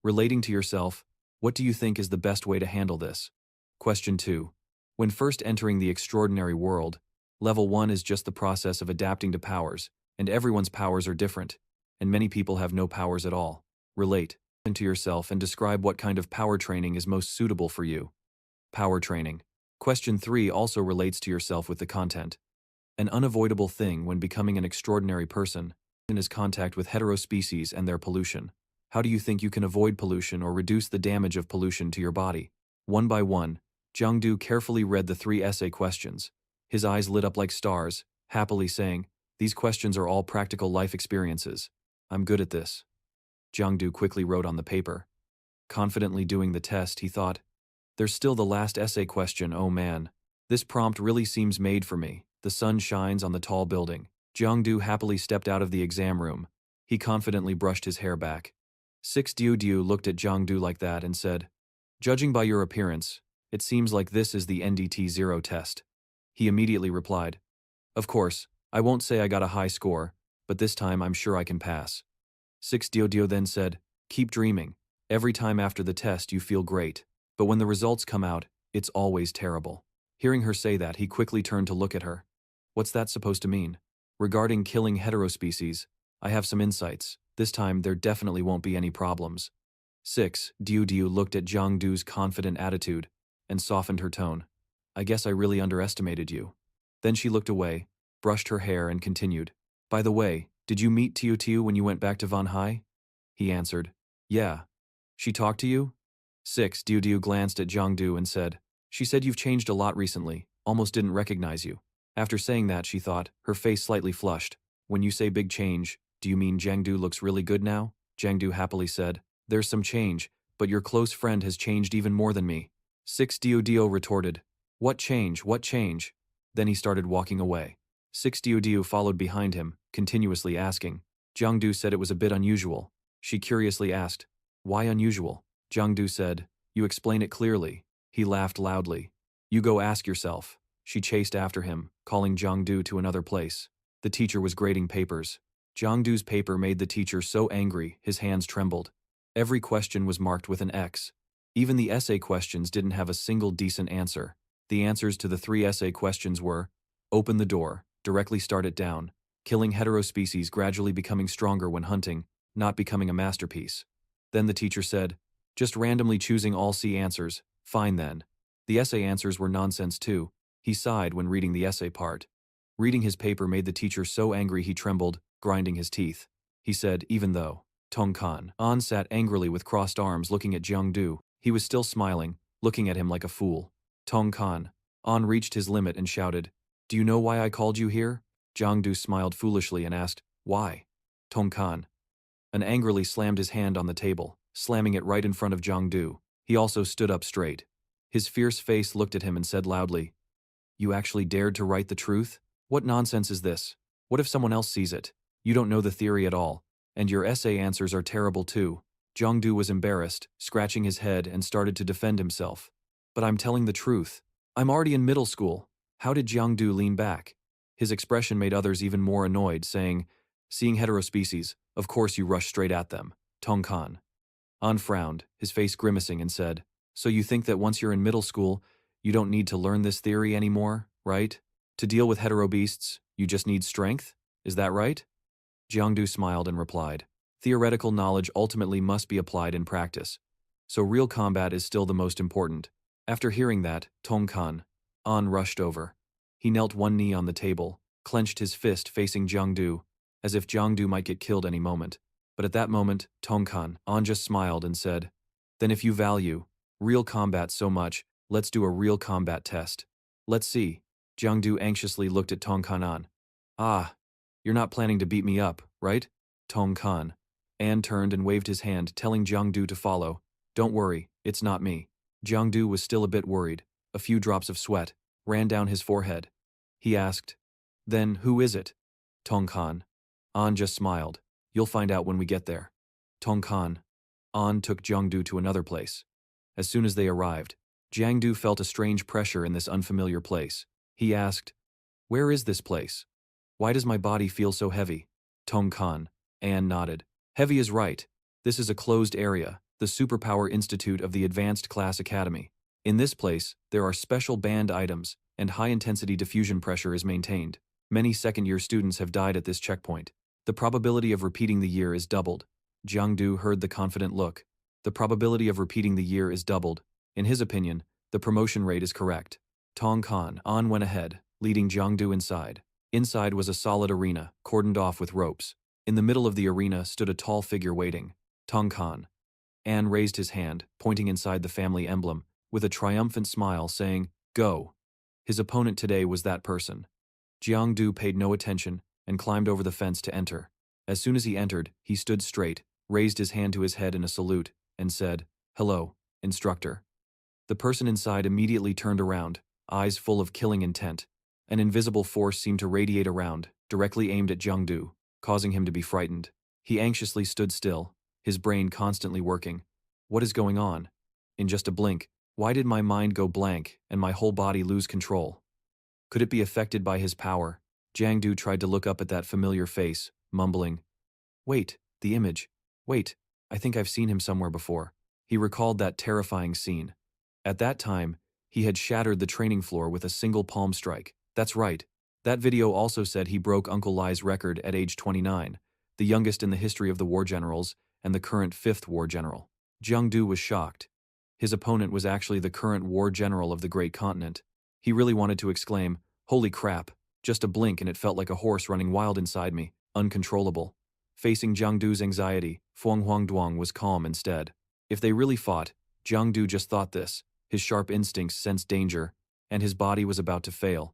Relating to yourself, what do you think is the best way to handle this? Question 2. When first entering the extraordinary world, level 1 is just the process of adapting to powers, and everyone's powers are different, and many people have no powers at all. Relate to yourself and describe what kind of power training is most suitable for you. Power training. Question 3 also relates to yourself with the content. An unavoidable thing when becoming an extraordinary person is contact with heterospecies and their pollution. How do you think you can avoid pollution or reduce the damage of pollution to your body? One by one, Jiang Du carefully read the 3 essay questions. His eyes lit up like stars, happily saying, these questions are all practical life experiences. I'm good at this. Jiang Du quickly wrote on the paper. Confidently doing the test, he thought, there's still the last essay question, oh man. This prompt really seems made for me. The sun shines on the tall building. Jiang Du happily stepped out of the exam room. He confidently brushed his hair back. 6 Diao Diao looked at Jiang Du like that and said, judging by your appearance, it seems like this is the NDT-0 test. He immediately replied, of course, I won't say I got a high score, but this time I'm sure I can pass. 6 Diao Diao then said, keep dreaming. Every time after the test you feel great, but when the results come out, it's always terrible. Hearing her say that, he quickly turned to look at her. What's that supposed to mean? Regarding killing heterospecies, I have some insights. This time there definitely won't be any problems. 6 Diao Diao looked at Jiang Du's confident attitude and softened her tone. I guess I really underestimated you. Then she looked away, brushed her hair and continued. By the way, did you meet Tiu Tiu when you went back to Van Hai? He answered. Yeah. She talked to you? 6 Diao Diao glanced at Jiang Du and said, she said you've changed a lot recently, almost didn't recognize you. After saying that, she thought, her face slightly flushed. When you say big change, do you mean Jiang Du looks really good now? Jiang Du happily said, there's some change, but your close friend has changed even more than me. 6 Diao Diao retorted, what change, what change? Then he started walking away. 6 Diao Diao followed behind him, continuously asking. Jiang Du said it was a bit unusual. She curiously asked, why unusual? Jiang Du said, you explain it clearly. He laughed loudly. You go ask yourself. She chased after him, calling Jiang Du to another place. The teacher was grading papers. Jiang Du's paper made the teacher so angry, his hands trembled. Every question was marked with an X. Even the essay questions didn't have a single decent answer. The answers to the 3 essay questions were, open the door, directly start it down, killing heterospecies gradually becoming stronger when hunting, not becoming a masterpiece. Then the teacher said, just randomly choosing all C answers, fine then. The essay answers were nonsense too. He sighed when reading the essay part. Reading his paper made the teacher so angry he trembled, grinding his teeth. He said, even though. Tong Kan. An sat angrily with crossed arms looking at Jiang Du. He was still smiling, looking at him like a fool. Tong Kan. An reached his limit and shouted, do you know why I called you here? Jiang Du smiled foolishly and asked, why? Tong Kan. An angrily slammed his hand on the table, slamming it right in front of Jiang Du. He also stood up straight. His fierce face looked at him and said loudly, You actually dared to write the truth? What nonsense is this? What if someone else sees it? You don't know the theory at all. And your essay answers are terrible too. Jiangdu was embarrassed, scratching his head and started to defend himself. But I'm telling the truth. I'm already in middle school. How did Jiangdu lean back? His expression made others even more annoyed, saying, seeing heterospecies, of course you rush straight at them. Tongkan. An frowned, his face grimacing, and said, so you think that once you're in middle school, you don't need to learn this theory anymore, right? To deal with heterobeasts, you just need strength? Is that right? Jiangdu smiled and replied, theoretical knowledge ultimately must be applied in practice. So real combat is still the most important. After hearing that, Tongkan, An rushed over. He knelt one knee on the table, clenched his fist facing Jiangdu, as if Jiangdu might get killed any moment. But at that moment, Tongkan, An just smiled and said, then if you value real combat so much, let's do a real combat test. Let's see. Jiangdu anxiously looked at Tongkan An. Ah, you're not planning to beat me up, right? Tongkan. An turned and waved his hand, telling Jiangdu to follow. Don't worry, it's not me. Jiangdu was still a bit worried. A few drops of sweat ran down his forehead. He asked, then who is it? Tongkan. An just smiled. You'll find out when we get there. Tongkan. An took Jiangdu to another place. As soon as they arrived, Jiangdu felt a strange pressure in this unfamiliar place. He asked, where is this place? Why does my body feel so heavy? Tongkan. An nodded. Heavy is right. This is a closed area, the Superpower Institute of the Advanced Class Academy. In this place, there are special banned items, and high-intensity diffusion pressure is maintained. Many second-year students have died at this checkpoint. The probability of repeating the year is doubled. Jiangdu heard the confident look. The probability of repeating the year is doubled. In his opinion, the promotion rate is correct. Tongkan. An went ahead, leading Jiangdu inside. Inside was a solid arena, cordoned off with ropes. In the middle of the arena stood a tall figure waiting. Tongkan. An raised his hand, pointing inside the family emblem, with a triumphant smile, saying, go. His opponent today was that person. Jiangdu paid no attention and climbed over the fence to enter. As soon as he entered, he stood straight, raised his hand to his head in a salute, and said, hello, instructor. The person inside immediately turned around, eyes full of killing intent. An invisible force seemed to radiate around, directly aimed at Jiangdu, causing him to be frightened. He anxiously stood still, his brain constantly working. What is going on? In just a blink, why did my mind go blank and my whole body lose control? Could it be affected by his power? Jiangdu tried to look up at that familiar face, mumbling, wait, the image. Wait, I think I've seen him somewhere before. He recalled that terrifying scene. At that time, he had shattered the training floor with a single palm strike. That's right. That video also said he broke Uncle Lai's record at age 29, the youngest in the history of the war generals and the current 5th war general. Jiangdu was shocked. His opponent was actually the current war general of the great continent. He really wanted to exclaim, holy crap, just a blink and it felt like a horse running wild inside me, uncontrollable. Facing Jiangdu's anxiety, Fuang Huangduang was calm instead. If they really fought, Jiangdu just thought this, his sharp instincts sensed danger, and his body was about to fail.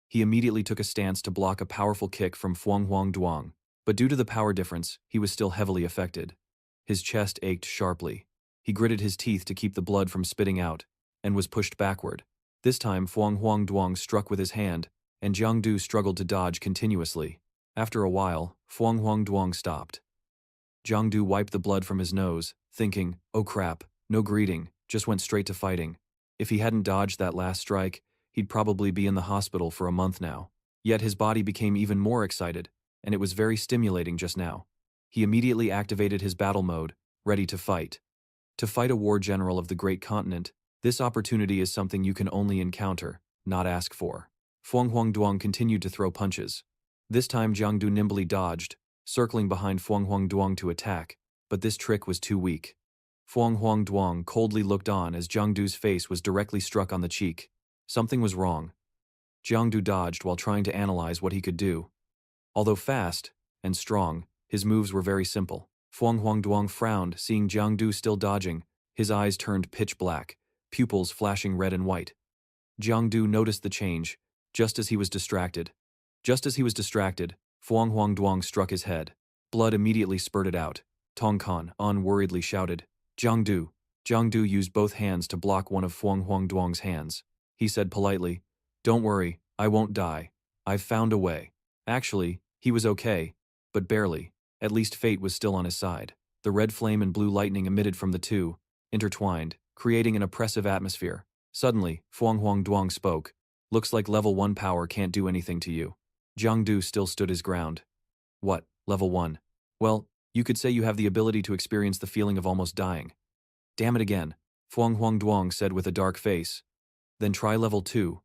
He immediately took a stance to block a powerful kick from Fuang Huangduang, but due to the power difference, he was still heavily affected. His chest ached sharply. He gritted his teeth to keep the blood from spitting out, and was pushed backward. This time Fuang Huangduang struck with his hand, and Jiangdu struggled to dodge continuously. After a while, Fuang Huangduang stopped. Jiangdu wiped the blood from his nose, thinking, oh crap, no greeting, just went straight to fighting. If he hadn't dodged that last strike, he'd probably be in the hospital for a month now. Yet his body became even more excited, and it was very stimulating just now. He immediately activated his battle mode, ready to fight. To fight a war general of the great continent, this opportunity is something you can only encounter, not ask for. Fuang Huangduang continued to throw punches. This time Jiangdu nimbly dodged, circling behind Fuang Huangduang to attack, but this trick was too weak. Fuang Huangduang coldly looked on as Jiangdu's face was directly struck on the cheek. Something was wrong. Jiangdu dodged while trying to analyze what he could do. Although fast and strong, his moves were very simple. Fuang Huangduang frowned, seeing Jiangdu still dodging. His eyes turned pitch black, pupils flashing red and white. Jiangdu noticed the change, just as he was distracted. Fuang Huangduang struck his head. Blood immediately spurted out. Tongkan, An worriedly shouted, Jiangdu. Jiangdu used both hands to block one of Fuang Huangduang's hands. He said politely, Don't worry, I won't die. I've found a way. Actually, he was okay, but barely. At least fate was still on his side. The red flame and blue lightning emitted from the two, intertwined, creating an oppressive atmosphere. Suddenly, Fuang Huang Duang spoke. Looks like level 1 power can't do anything to you. Jiang Du still stood his ground. What, level 1? Well, you could say you have the ability to experience the feeling of almost dying. Damn it again, Fuang Huang Duang said with a dark face. Then try level 2.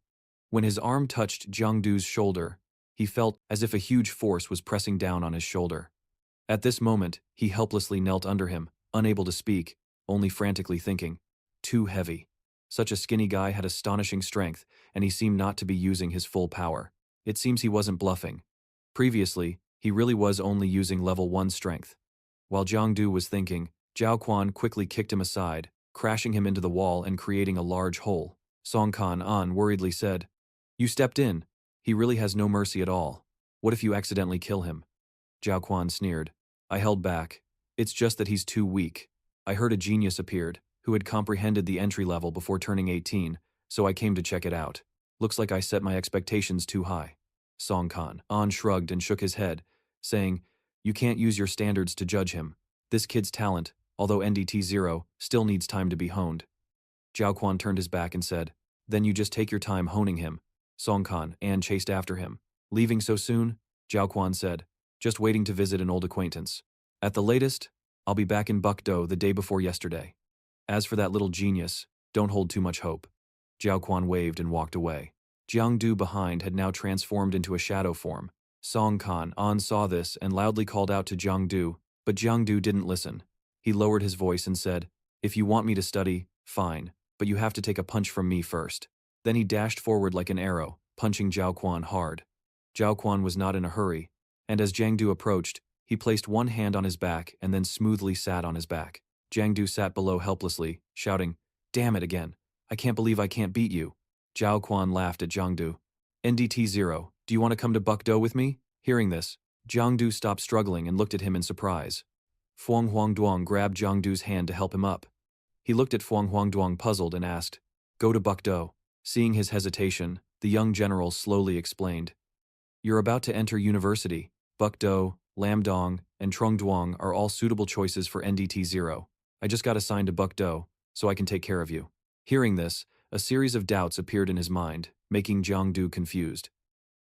When his arm touched Jiang Du's shoulder, he felt as if a huge force was pressing down on his shoulder. At this moment, he helplessly knelt under him, unable to speak, only frantically thinking. Too heavy. Such a skinny guy had astonishing strength, and he seemed not to be using his full power. It seems he wasn't bluffing. Previously, he really was only using level 1 strength. While Jiang Du was thinking, Zhao Quan quickly kicked him aside, crashing him into the wall and creating a large hole. Song Kan An worriedly said, "You stepped in. He really has no mercy at all. What if you accidentally kill him?" Zhao Quan sneered. I held back. It's just that he's too weak. I heard a genius appeared, who had comprehended the entry level before turning 18, so I came to check it out. Looks like I set my expectations too high. Song Kan An shrugged and shook his head, saying, "You can't use your standards to judge him. This kid's talent, although NDT 0, still needs time to be honed." Zhao Quan turned his back and said, "Then you just take your time honing him." Song Kan An chased after him. "Leaving so soon?" Zhao Quan said, "Just waiting to visit an old acquaintance. At the latest, I'll be back in Bukdo the day before yesterday. As for that little genius, don't hold too much hope." Zhao Quan waved and walked away. Jiang Du behind had now transformed into a shadow form. Song Kan An saw this and loudly called out to Jiang Du, but Jiang Du didn't listen. He lowered his voice and said, "If you want me to study, fine, but you have to take a punch from me first." Then he dashed forward like an arrow, punching Zhao Quan hard. Zhao Quan was not in a hurry, and as Jiang Du approached, he placed one hand on his back and then smoothly sat on his back. Jiang Du sat below helplessly, shouting, "Damn it again. I can't believe I can't beat you." Zhao Quan laughed at Jiang Du. "NDT 0, do you want to come to Bukdo with me?" Hearing this, Jiang Du stopped struggling and looked at him in surprise. Fuang Huang Duang grabbed Jiang Du's hand to help him up. He looked at Fuang Huang Duang puzzled and asked, "Go to Bukdo." Seeing his hesitation, the young general slowly explained, "You're about to enter university. Bukdo, Lamdong, and Trungduang are all suitable choices for NDT 0. I just got assigned to Bukdo, so I can take care of you." Hearing this, a series of doubts appeared in his mind, making Jiang Du confused.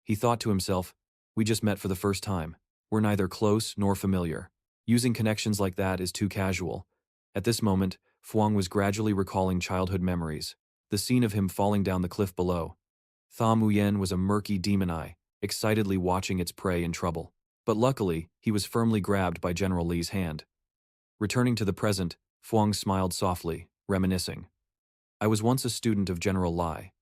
He thought to himself, "We just met for the first time. We're neither close nor familiar. Using connections like that is too casual." At this moment, Fuang was gradually recalling childhood memories. The scene of him falling down the cliff below. Tham Uyen was a murky demon eye, excitedly watching its prey in trouble. But luckily, he was firmly grabbed by General Li's hand. Returning to the present, Fuang smiled softly, reminiscing. "I was once a student of General Li.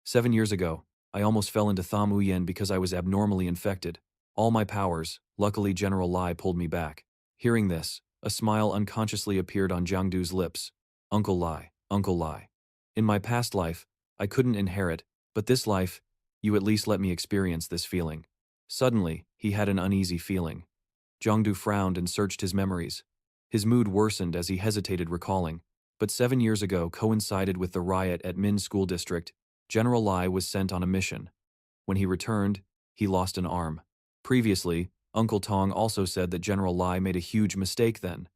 7 years ago, I almost fell into Tham Uyen because I was abnormally infected. All my powers, luckily General Li pulled me back." Hearing this, a smile unconsciously appeared on Jiang Du's lips. "Uncle Li, Uncle Li. In my past life, I couldn't inherit, but this life, you at least let me experience this feeling." Suddenly, he had an uneasy feeling. Jiang Du frowned and searched his memories. His mood worsened as he hesitated recalling. But 7 years ago coincided with the riot at Min School District. General Li was sent on a mission. When he returned, he lost an arm. Previously, Uncle Tong also said that General Li made a huge mistake then.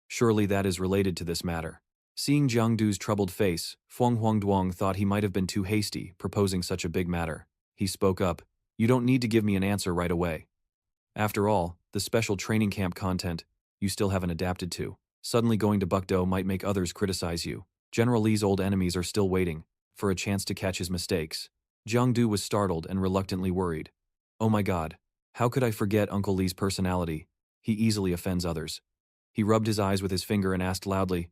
Surely that is related to this matter. Seeing Jiang Du's troubled face, Fuang Huangduang thought he might have been too hasty, proposing such a big matter. He spoke up, "You don't need to give me an answer right away. After all, the special training camp content, you still haven't adapted to. Suddenly going to Bukdo might make others criticize you. General Li's old enemies are still waiting for a chance to catch his mistakes." Jiang Du was startled and reluctantly worried. "Oh my god, how could I forget Uncle Li's personality? He easily offends others." He rubbed his eyes with his finger and asked loudly,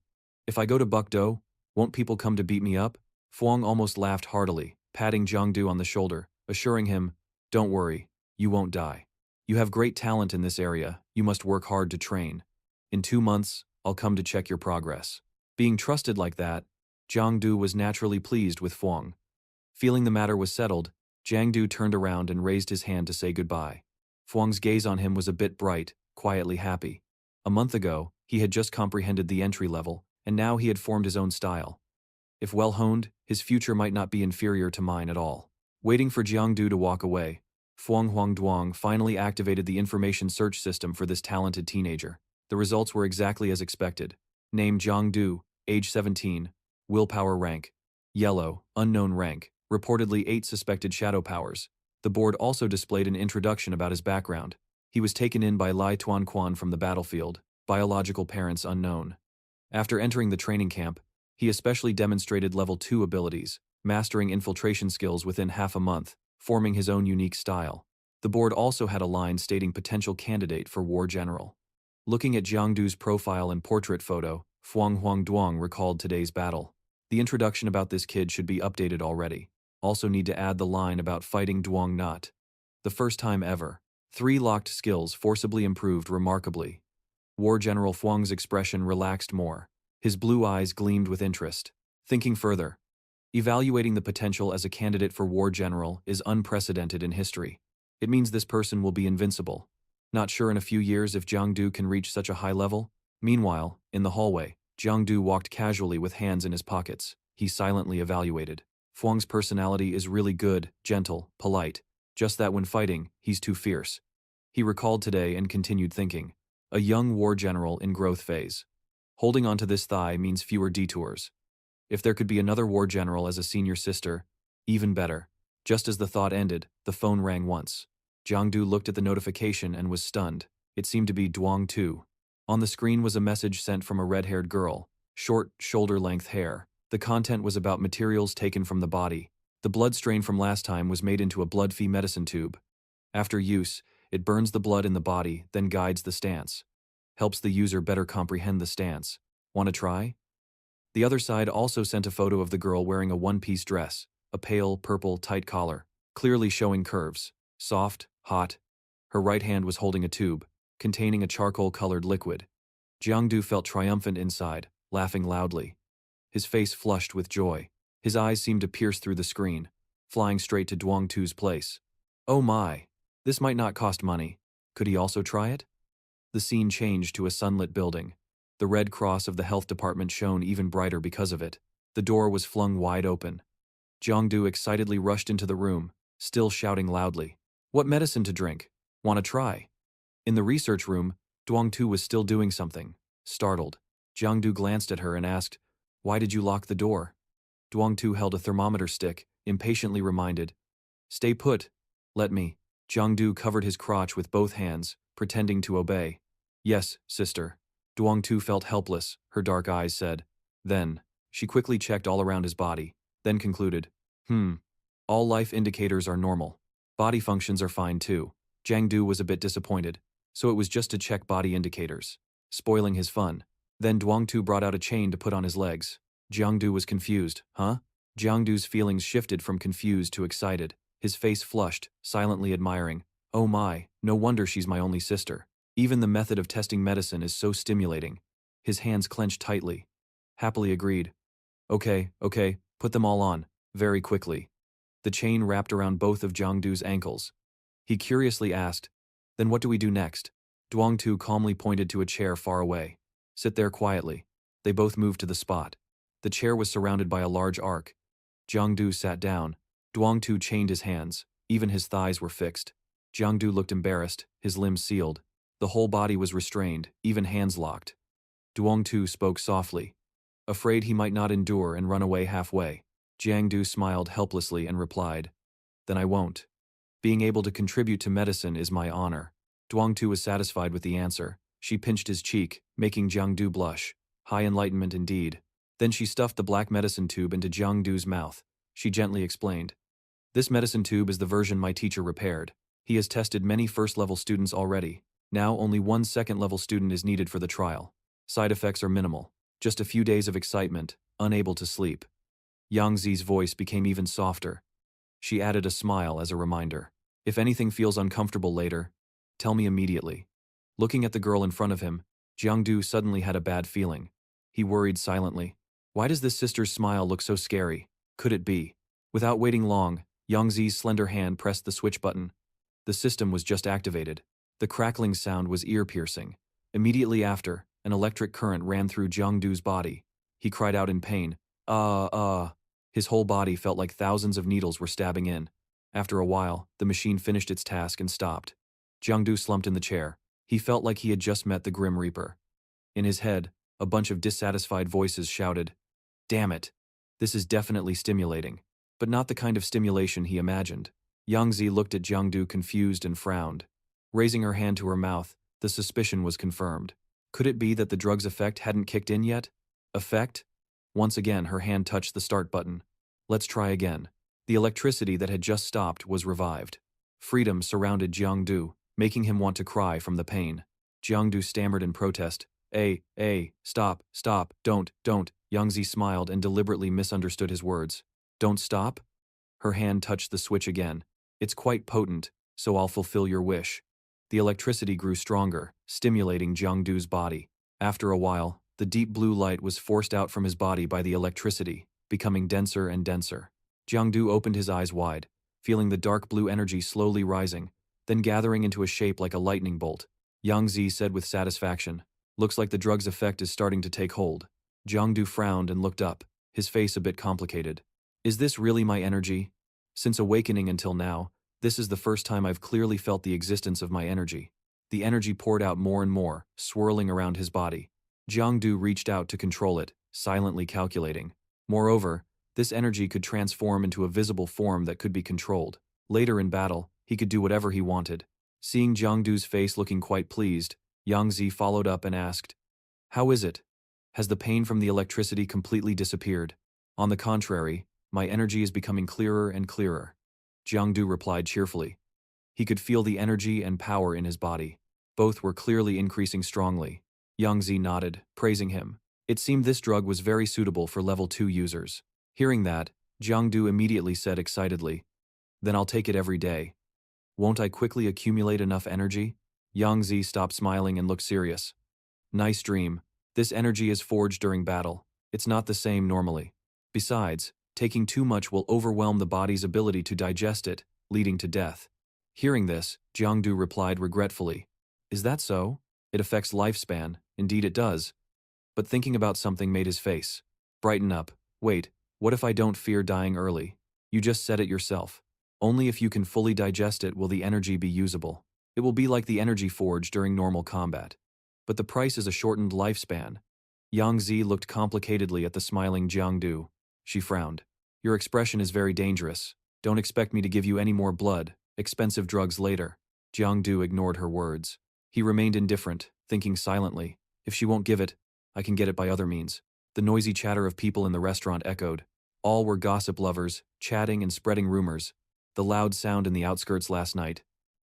"If I go to Bukdo, won't people come to beat me up?" Fuang almost laughed heartily, patting Jiang Du on the shoulder, assuring him, "Don't worry, you won't die. You have great talent in this area, you must work hard to train. In 2 months, I'll come to check your progress." Being trusted like that, Jiang Du was naturally pleased with Fuang. Feeling the matter was settled, Jiang Du turned around and raised his hand to say goodbye. Fuang's gaze on him was a bit bright, quietly happy. A month ago, he had just comprehended the entry level, and now he had formed his own style. If well honed, his future might not be inferior to mine at all. Waiting for Jiangdu to walk away, Fuang Huangduang finally activated the information search system for this talented teenager. The results were exactly as expected. Name Jiangdu, age 17, willpower rank, yellow, unknown rank, reportedly 8 suspected shadow powers. The board also displayed an introduction about his background. He was taken in by Lai Tuan Quan from the battlefield, biological parents unknown. After entering the training camp, he especially demonstrated level 2 abilities, mastering infiltration skills within half a month, forming his own unique style. The board also had a line stating potential candidate for war general. Looking at Jiangdu's profile and portrait photo, Fuang Huangduang recalled today's battle. The introduction about this kid should be updated already. Also need to add the line about fighting Duong Not. The first time ever. 3 locked skills forcibly improved remarkably. War General Fuang's expression relaxed more. His blue eyes gleamed with interest. Thinking further, evaluating the potential as a candidate for War General is unprecedented in history. It means this person will be invincible. Not sure in a few years if Jiangdu can reach such a high level. Meanwhile, in the hallway, Jiangdu walked casually with hands in his pockets. He silently evaluated. Fuang's personality is really good, gentle, polite. Just that when fighting, he's too fierce. He recalled today and continued thinking. A young war general in growth phase. Holding onto this thigh means fewer detours. If there could be another war general as a senior sister, even better. Just as the thought ended, the phone rang once. Jiangdu looked at the notification and was stunned. It seemed to be Duong Tu. On the screen was a message sent from a red-haired girl, short, shoulder-length hair. The content was about materials taken from the body. The blood strain from last time was made into a blood fee medicine tube. After use, it burns the blood in the body, then guides the stance. Helps the user better comprehend the stance. Want to try? The other side also sent a photo of the girl wearing a one-piece dress, a pale, purple, tight collar, clearly showing curves. Soft, hot. Her right hand was holding a tube, containing a charcoal-colored liquid. Jiangdu felt triumphant inside, laughing loudly. His face flushed with joy. His eyes seemed to pierce through the screen, flying straight to Duong Tu's place. Oh my! This might not cost money. Could he also try it? The scene changed to a sunlit building. The red cross of the health department shone even brighter because of it. The door was flung wide open. Jiangdu excitedly rushed into the room, still shouting loudly. What medicine to drink? Want to try? In the research room, Duong Tu was still doing something. Startled, Jiangdu glanced at her and asked, "Why did you lock the door?" Duong Tu held a thermometer stick, impatiently reminded. "Stay put. Let me." Jiangdu covered his crotch with both hands, pretending to obey. "Yes, sister." Duong Tu felt helpless, her dark eyes said. Then, she quickly checked all around his body, then concluded, all life indicators are normal. Body functions are fine too. Jiangdu was a bit disappointed, so it was just to check body indicators, spoiling his fun. Then Duong Tu brought out a chain to put on his legs. Jiangdu was confused. Huh? Jiangdu's feelings shifted from confused to excited. His face flushed, silently admiring. Oh my, no wonder she's my only sister. Even the method of testing medicine is so stimulating. His hands clenched tightly. Happily agreed. Okay, put them all on, very quickly. The chain wrapped around both of Jiangdu's ankles. He curiously asked, "Then what do we do next?" Duong Tu calmly pointed to a chair far away. "Sit there quietly." They both moved to the spot. The chair was surrounded by a large arc. Jiangdu sat down. Duong Tu chained his hands. Even his thighs were fixed. Jiangdu looked embarrassed, his limbs sealed. The whole body was restrained, even hands locked. Duong Tu spoke softly, afraid he might not endure and run away halfway. Jiangdu smiled helplessly and replied, "Then I won't. Being able to contribute to medicine is my honor." Duong Tu was satisfied with the answer. She pinched his cheek, making Jiangdu blush. High enlightenment indeed. Then she stuffed the black medicine tube into Jiangdu's mouth. She gently explained, "This medicine tube is the version my teacher repaired. He has tested many first-level students already. Now only one second-level student is needed for the trial. Side effects are minimal. Just a few days of excitement, unable to sleep." Yang Zi's voice became even softer. She added a smile as a reminder. "If anything feels uncomfortable later, tell me immediately." Looking at the girl in front of him, Jiangdu suddenly had a bad feeling. He worried silently. Why does this sister's smile look so scary? Could it be? Without waiting long, Yang Zi's slender hand pressed the switch button. The system was just activated. The crackling sound was ear-piercing. Immediately after, an electric current ran through Jiangdu's body. He cried out in pain. His whole body felt like thousands of needles were stabbing in. After a while, the machine finished its task and stopped. Jiangdu slumped in the chair. He felt like he had just met the Grim Reaper. In his head, a bunch of dissatisfied voices shouted, "Damn it! This is definitely stimulating." But not the kind of stimulation he imagined. Yang Zi looked at Jiangdu confused and frowned. Raising her hand to her mouth, the suspicion was confirmed. Could it be that the drug's effect hadn't kicked in yet? Effect? Once again, her hand touched the start button. Let's try again. The electricity that had just stopped was revived. Freedom surrounded Jiangdu, making him want to cry from the pain. Jiangdu stammered in protest. Stop, don't. Yang Zi smiled and deliberately misunderstood his words. Don't stop? Her hand touched the switch again. It's quite potent, so I'll fulfill your wish. The electricity grew stronger, stimulating Jiangdu's body. After a while, the deep blue light was forced out from his body by the electricity, becoming denser and denser. Jiangdu opened his eyes wide, feeling the dark blue energy slowly rising, then gathering into a shape like a lightning bolt. Yang Zi said with satisfaction, "Looks like the drug's effect is starting to take hold." Jiangdu frowned and looked up, his face a bit complicated. Is this really my energy? Since awakening until now, this is the first time I've clearly felt the existence of my energy. The energy poured out more and more, swirling around his body. Jiangdu reached out to control it, silently calculating. Moreover, this energy could transform into a visible form that could be controlled. Later in battle, he could do whatever he wanted. Seeing Jiangdu's face looking quite pleased, Yang Zi followed up and asked, "How is it? Has the pain from the electricity completely disappeared?" "On the contrary, my energy is becoming clearer and clearer." Jiangdu replied cheerfully. He could feel the energy and power in his body. Both were clearly increasing strongly. Yang Zi nodded, praising him. It seemed this drug was very suitable for level 2 users. Hearing that, Jiangdu immediately said excitedly, "Then I'll take it every day. Won't I quickly accumulate enough energy?" Yang Zi stopped smiling and looked serious. "Nice dream. This energy is forged during battle. It's not the same normally. Besides, taking too much will overwhelm the body's ability to digest it, leading to death." Hearing this, Jiangdu replied regretfully, "Is that so? It affects lifespan, indeed it does." But thinking about something made his face brighten up. "Wait, what if I don't fear dying early? You just said it yourself. Only if you can fully digest it will the energy be usable. It will be like the energy forge during normal combat. But the price is a shortened lifespan." Yang Zi looked complicatedly at the smiling Jiangdu. She frowned. "Your expression is very dangerous. Don't expect me to give you any more blood, expensive drugs later." Jiangdu ignored her words. He remained indifferent, thinking silently, "If she won't give it, I can get it by other means." The noisy chatter of people in the restaurant echoed. All were gossip lovers, chatting and spreading rumors. The loud sound in the outskirts last night.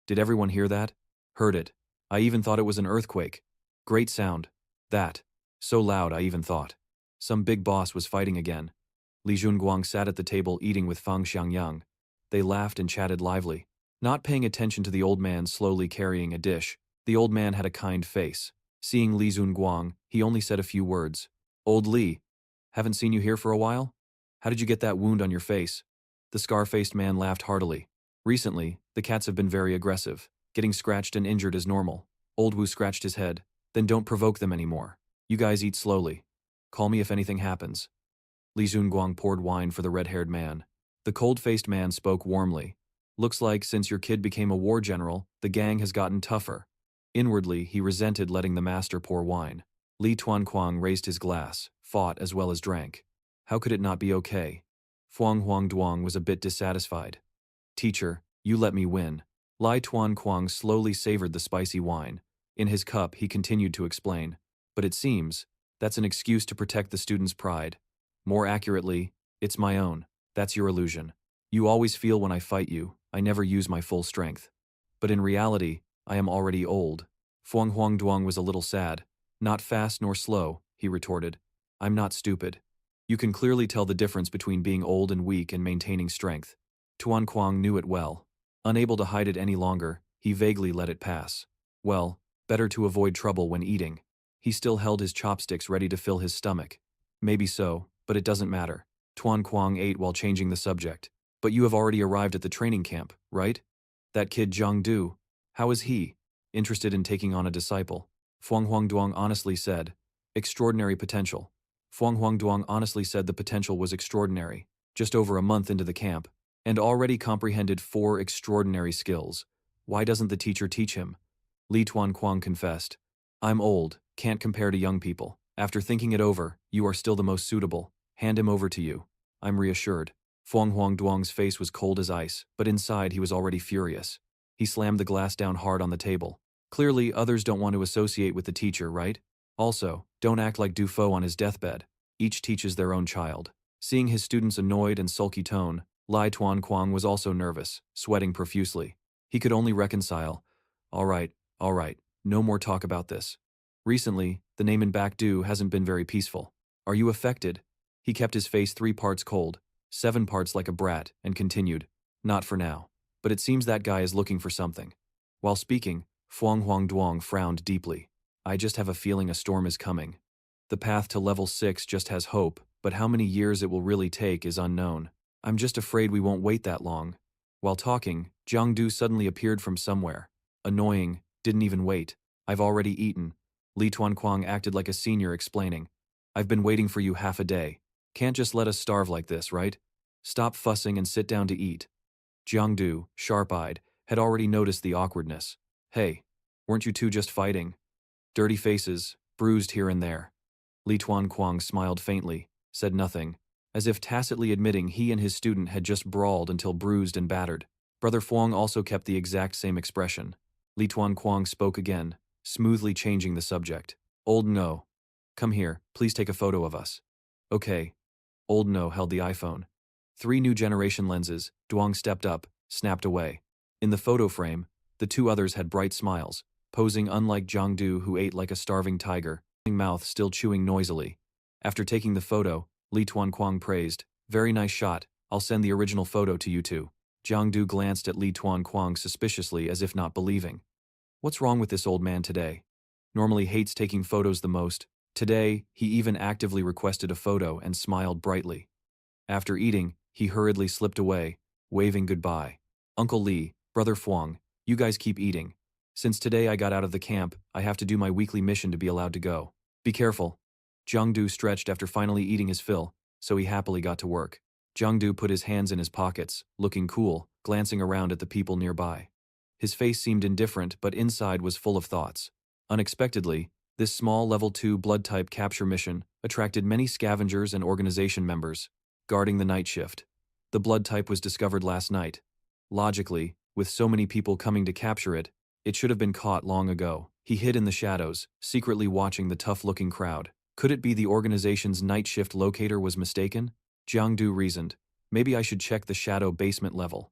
Did everyone hear that? Heard it. I even thought it was an earthquake. Great sound. That. So loud I even thought. Some big boss was fighting again. Li Junguang sat at the table eating with Fang Xiangyang. They laughed and chatted lively. Not paying attention to the old man slowly carrying a dish, the old man had a kind face. Seeing Li Junguang, he only said a few words. "Old Li, haven't seen you here for a while? How did you get that wound on your face?" The scar-faced man laughed heartily. "Recently, the cats have been very aggressive. Getting scratched and injured is normal." Old Wu scratched his head. "Then don't provoke them anymore. You guys eat slowly. Call me if anything happens." Li Junguang poured wine for the red-haired man. The cold-faced man spoke warmly. "Looks like since your kid became a war general, the gang has gotten tougher." Inwardly, he resented letting the master pour wine. Li Tuanquang raised his glass, fought as well as drank. How could it not be okay? Fuang Huangduang was a bit dissatisfied. "Teacher, you let me win." Li Tuanquang slowly savored the spicy wine. In his cup, he continued to explain. "But it seems, that's an excuse to protect the student's pride. More accurately, it's my own. That's your illusion. You always feel when I fight you, I never use my full strength. But in reality, I am already old." Fuang Huangduang was a little sad. "Not fast nor slow," he retorted. "I'm not stupid. You can clearly tell the difference between being old and weak and maintaining strength." Tuan Quang knew it well. Unable to hide it any longer, he vaguely let it pass. Well, better to avoid trouble when eating. He still held his chopsticks ready to fill his stomach. "Maybe so, but it doesn't matter." Tuan Quang ate while changing the subject. "But you have already arrived at the training camp, right? That kid Zhang Du, how is he? Interested in taking on a disciple?" Fuang Huangduang honestly said, "Extraordinary potential." Fuang Huangduang honestly said the potential was extraordinary. Just over a month into the camp, and already comprehended 4 extraordinary skills. Why doesn't the teacher teach him? Li Tuan confessed. I'm old, can't compare to young people. After thinking it over, you are still the most suitable. Hand him over to you. I'm reassured. Fuang Huangduang's face was cold as ice, but inside he was already furious. He slammed the glass down hard on the table. Clearly, others don't want to associate with the teacher, right? Also, don't act like Dufo on his deathbed. Each teaches their own child. Seeing his student's annoyed and sulky tone, Lai Tuan Kuang was also nervous, sweating profusely. He could only reconcile. All right, no more talk about this. Recently, the name in Bakdu hasn't been very peaceful. Are you affected? He kept his face 3 parts cold, 7 parts like a brat, and continued. Not for now. But it seems that guy is looking for something. While speaking, Fuang Huangduang frowned deeply. I just have a feeling a storm is coming. The path to level 6 just has hope, but how many years it will really take is unknown. I'm just afraid we won't wait that long. While talking, Jiang Du suddenly appeared from somewhere. Annoying, didn't even wait. I've already eaten. Li Tuanquang acted like a senior explaining. I've been waiting for you half a day. Can't just let us starve like this, right? Stop fussing and sit down to eat. Jiang Du, sharp-eyed, had already noticed the awkwardness. Hey, weren't you two just fighting? Dirty faces, bruised here and there. Li Tuanquang smiled faintly, said nothing, as if tacitly admitting he and his student had just brawled until bruised and battered. Brother Fuang also kept the exact same expression. Li Tuanquang spoke again, smoothly changing the subject. Old No. Come here, please take a photo of us. Okay. Old No held the iPhone. 3 new generation lenses. Duong stepped up, snapped away. In the photo frame, the 2 others had bright smiles, posing unlike Jiangdu, who ate like a starving tiger, mouth still chewing noisily. After taking the photo, Li Tuanquang praised, "Very nice shot, I'll send the original photo to you two." Jiangdu glanced at Li Tuanquang suspiciously as if not believing. What's wrong with this old man today? Normally hates taking photos the most. Today, he even actively requested a photo and smiled brightly. After eating, he hurriedly slipped away, waving goodbye. Uncle Li, Brother Fuang, you guys keep eating. Since today I got out of the camp, I have to do my weekly mission to be allowed to go. Be careful. Jiangdu stretched after finally eating his fill, so he happily got to work. Jiangdu put his hands in his pockets, looking cool, glancing around at the people nearby. His face seemed indifferent, but inside was full of thoughts. Unexpectedly, this small level 2 blood type capture mission attracted many scavengers and organization members, guarding the night shift. The blood type was discovered last night. Logically, with so many people coming to capture it, it should have been caught long ago. He hid in the shadows, secretly watching the tough-looking crowd. Could it be the organization's night shift locator was mistaken? Jiangdu reasoned. Maybe I should check the shadow basement level.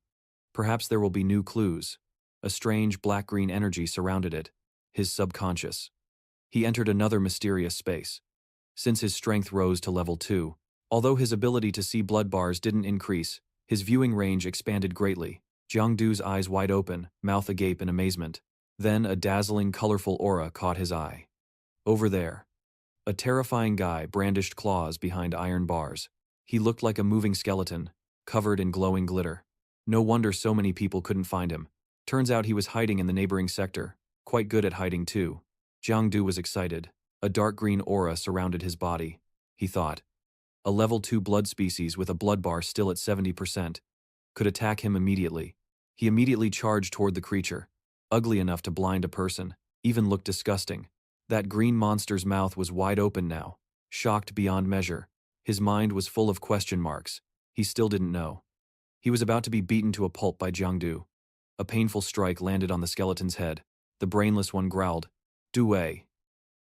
Perhaps there will be new clues. A strange black-green energy surrounded it. His subconscious. He entered another mysterious space. Since his strength rose to level 2, although his ability to see blood bars didn't increase, his viewing range expanded greatly. Jiangdu's eyes wide open, mouth agape in amazement. Then a dazzling, colorful aura caught his eye. Over there. A terrifying guy brandished claws behind iron bars. He looked like a moving skeleton, covered in glowing glitter. No wonder so many people couldn't find him. Turns out he was hiding in the neighboring sector, quite good at hiding too. Jiangdu was excited. A dark green aura surrounded his body. He thought. A level 2 blood species with a blood bar still at 70% could attack him immediately. He immediately charged toward the creature. Ugly enough to blind a person, even looked disgusting. That green monster's mouth was wide open now, shocked beyond measure. His mind was full of question marks. He still didn't know. He was about to be beaten to a pulp by Jiangdu. A painful strike landed on the skeleton's head. The brainless one growled, "Due."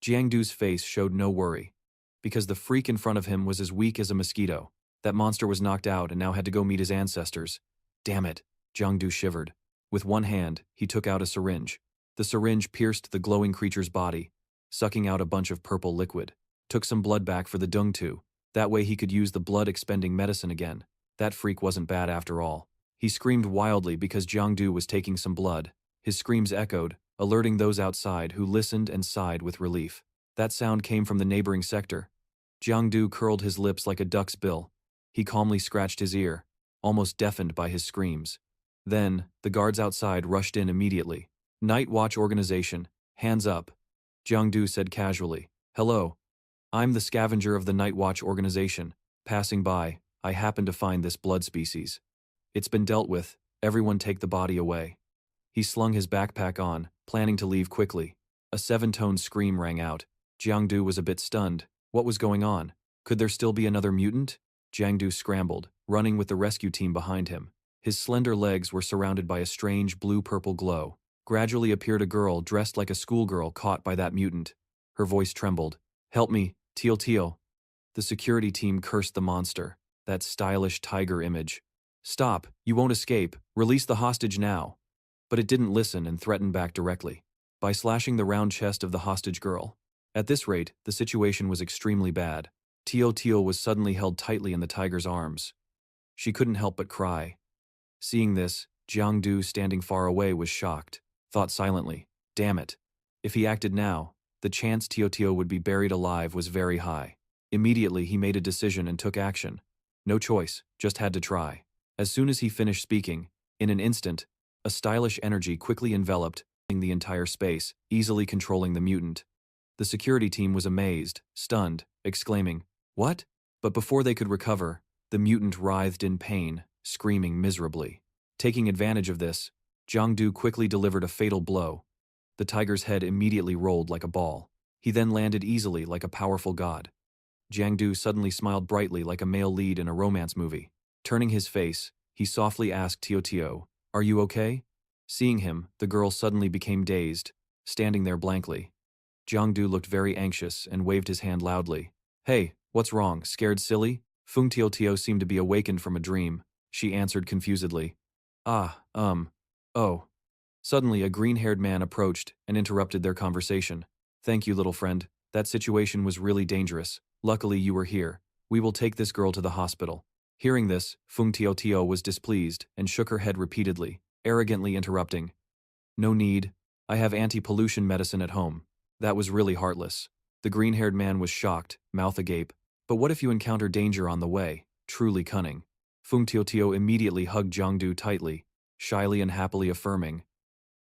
Jiangdu's face showed no worry. Because the freak in front of him was as weak as a mosquito. That monster was knocked out and now had to go meet his ancestors. Damn it, Jiangdu shivered. With one hand, he took out a syringe. The syringe pierced the glowing creature's body, sucking out a bunch of purple liquid. Took some blood back for the Dungtu. That way he could use the blood-expending medicine again. That freak wasn't bad after all. He screamed wildly because Jiangdu was taking some blood. His screams echoed, alerting those outside who listened and sighed with relief. That sound came from the neighboring sector. Jiangdu curled his lips like a duck's bill. He calmly scratched his ear, almost deafened by his screams. Then, the guards outside rushed in immediately. Night Watch Organization, hands up. Jiangdu said casually. Hello. I'm the scavenger of the Night Watch Organization. Passing by, I happened to find this blood species. It's been dealt with, everyone take the body away. He slung his backpack on, planning to leave quickly. A seven-tone scream rang out. Jiangdu was a bit stunned. What was going on? Could there still be another mutant? Jiangdu scrambled, running with the rescue team behind him. His slender legs were surrounded by a strange blue-purple glow. Gradually appeared a girl dressed like a schoolgirl caught by that mutant. Her voice trembled. Help me, Teal Teal. The security team cursed the monster. That stylish tiger image. Stop, you won't escape, release the hostage now. But it didn't listen and threatened back directly, by slashing the round chest of the hostage girl. At this rate, the situation was extremely bad. Teal Teal was suddenly held tightly in the tiger's arms. She couldn't help but cry. Seeing this, Jiangdu, standing far away, was shocked, thought silently, damn it. If he acted now, the chance Teal Teal would be buried alive was very high. Immediately he made a decision and took action. No choice, just had to try. As soon as he finished speaking, in an instant, a stylish energy quickly enveloped the entire space, easily controlling the mutant. The security team was amazed, stunned, exclaiming, "What?" But before they could recover, the mutant writhed in pain, screaming miserably. Taking advantage of this, Jiangdu quickly delivered a fatal blow. The tiger's head immediately rolled like a ball. He then landed easily like a powerful god. Jiangdu suddenly smiled brightly like a male lead in a romance movie. Turning his face, he softly asked Tio Tio, "Are you okay?" Seeing him, the girl suddenly became dazed, standing there blankly. Jiangdu looked very anxious and waved his hand loudly. "Hey, what's wrong, scared silly?" Feng Tio Tio seemed to be awakened from a dream. She answered confusedly. Oh. Suddenly a green-haired man approached and interrupted their conversation. "Thank you, little friend. That situation was really dangerous. Luckily you were here. We will take this girl to the hospital." Hearing this, Feng Tio Tio was displeased and shook her head repeatedly, arrogantly interrupting. "No need. I have anti-pollution medicine at home." That was really heartless. The green-haired man was shocked, mouth agape. But what if you encounter danger on the way? Truly cunning. Feng Tio Tio immediately hugged Jiangdu tightly, shyly and happily affirming,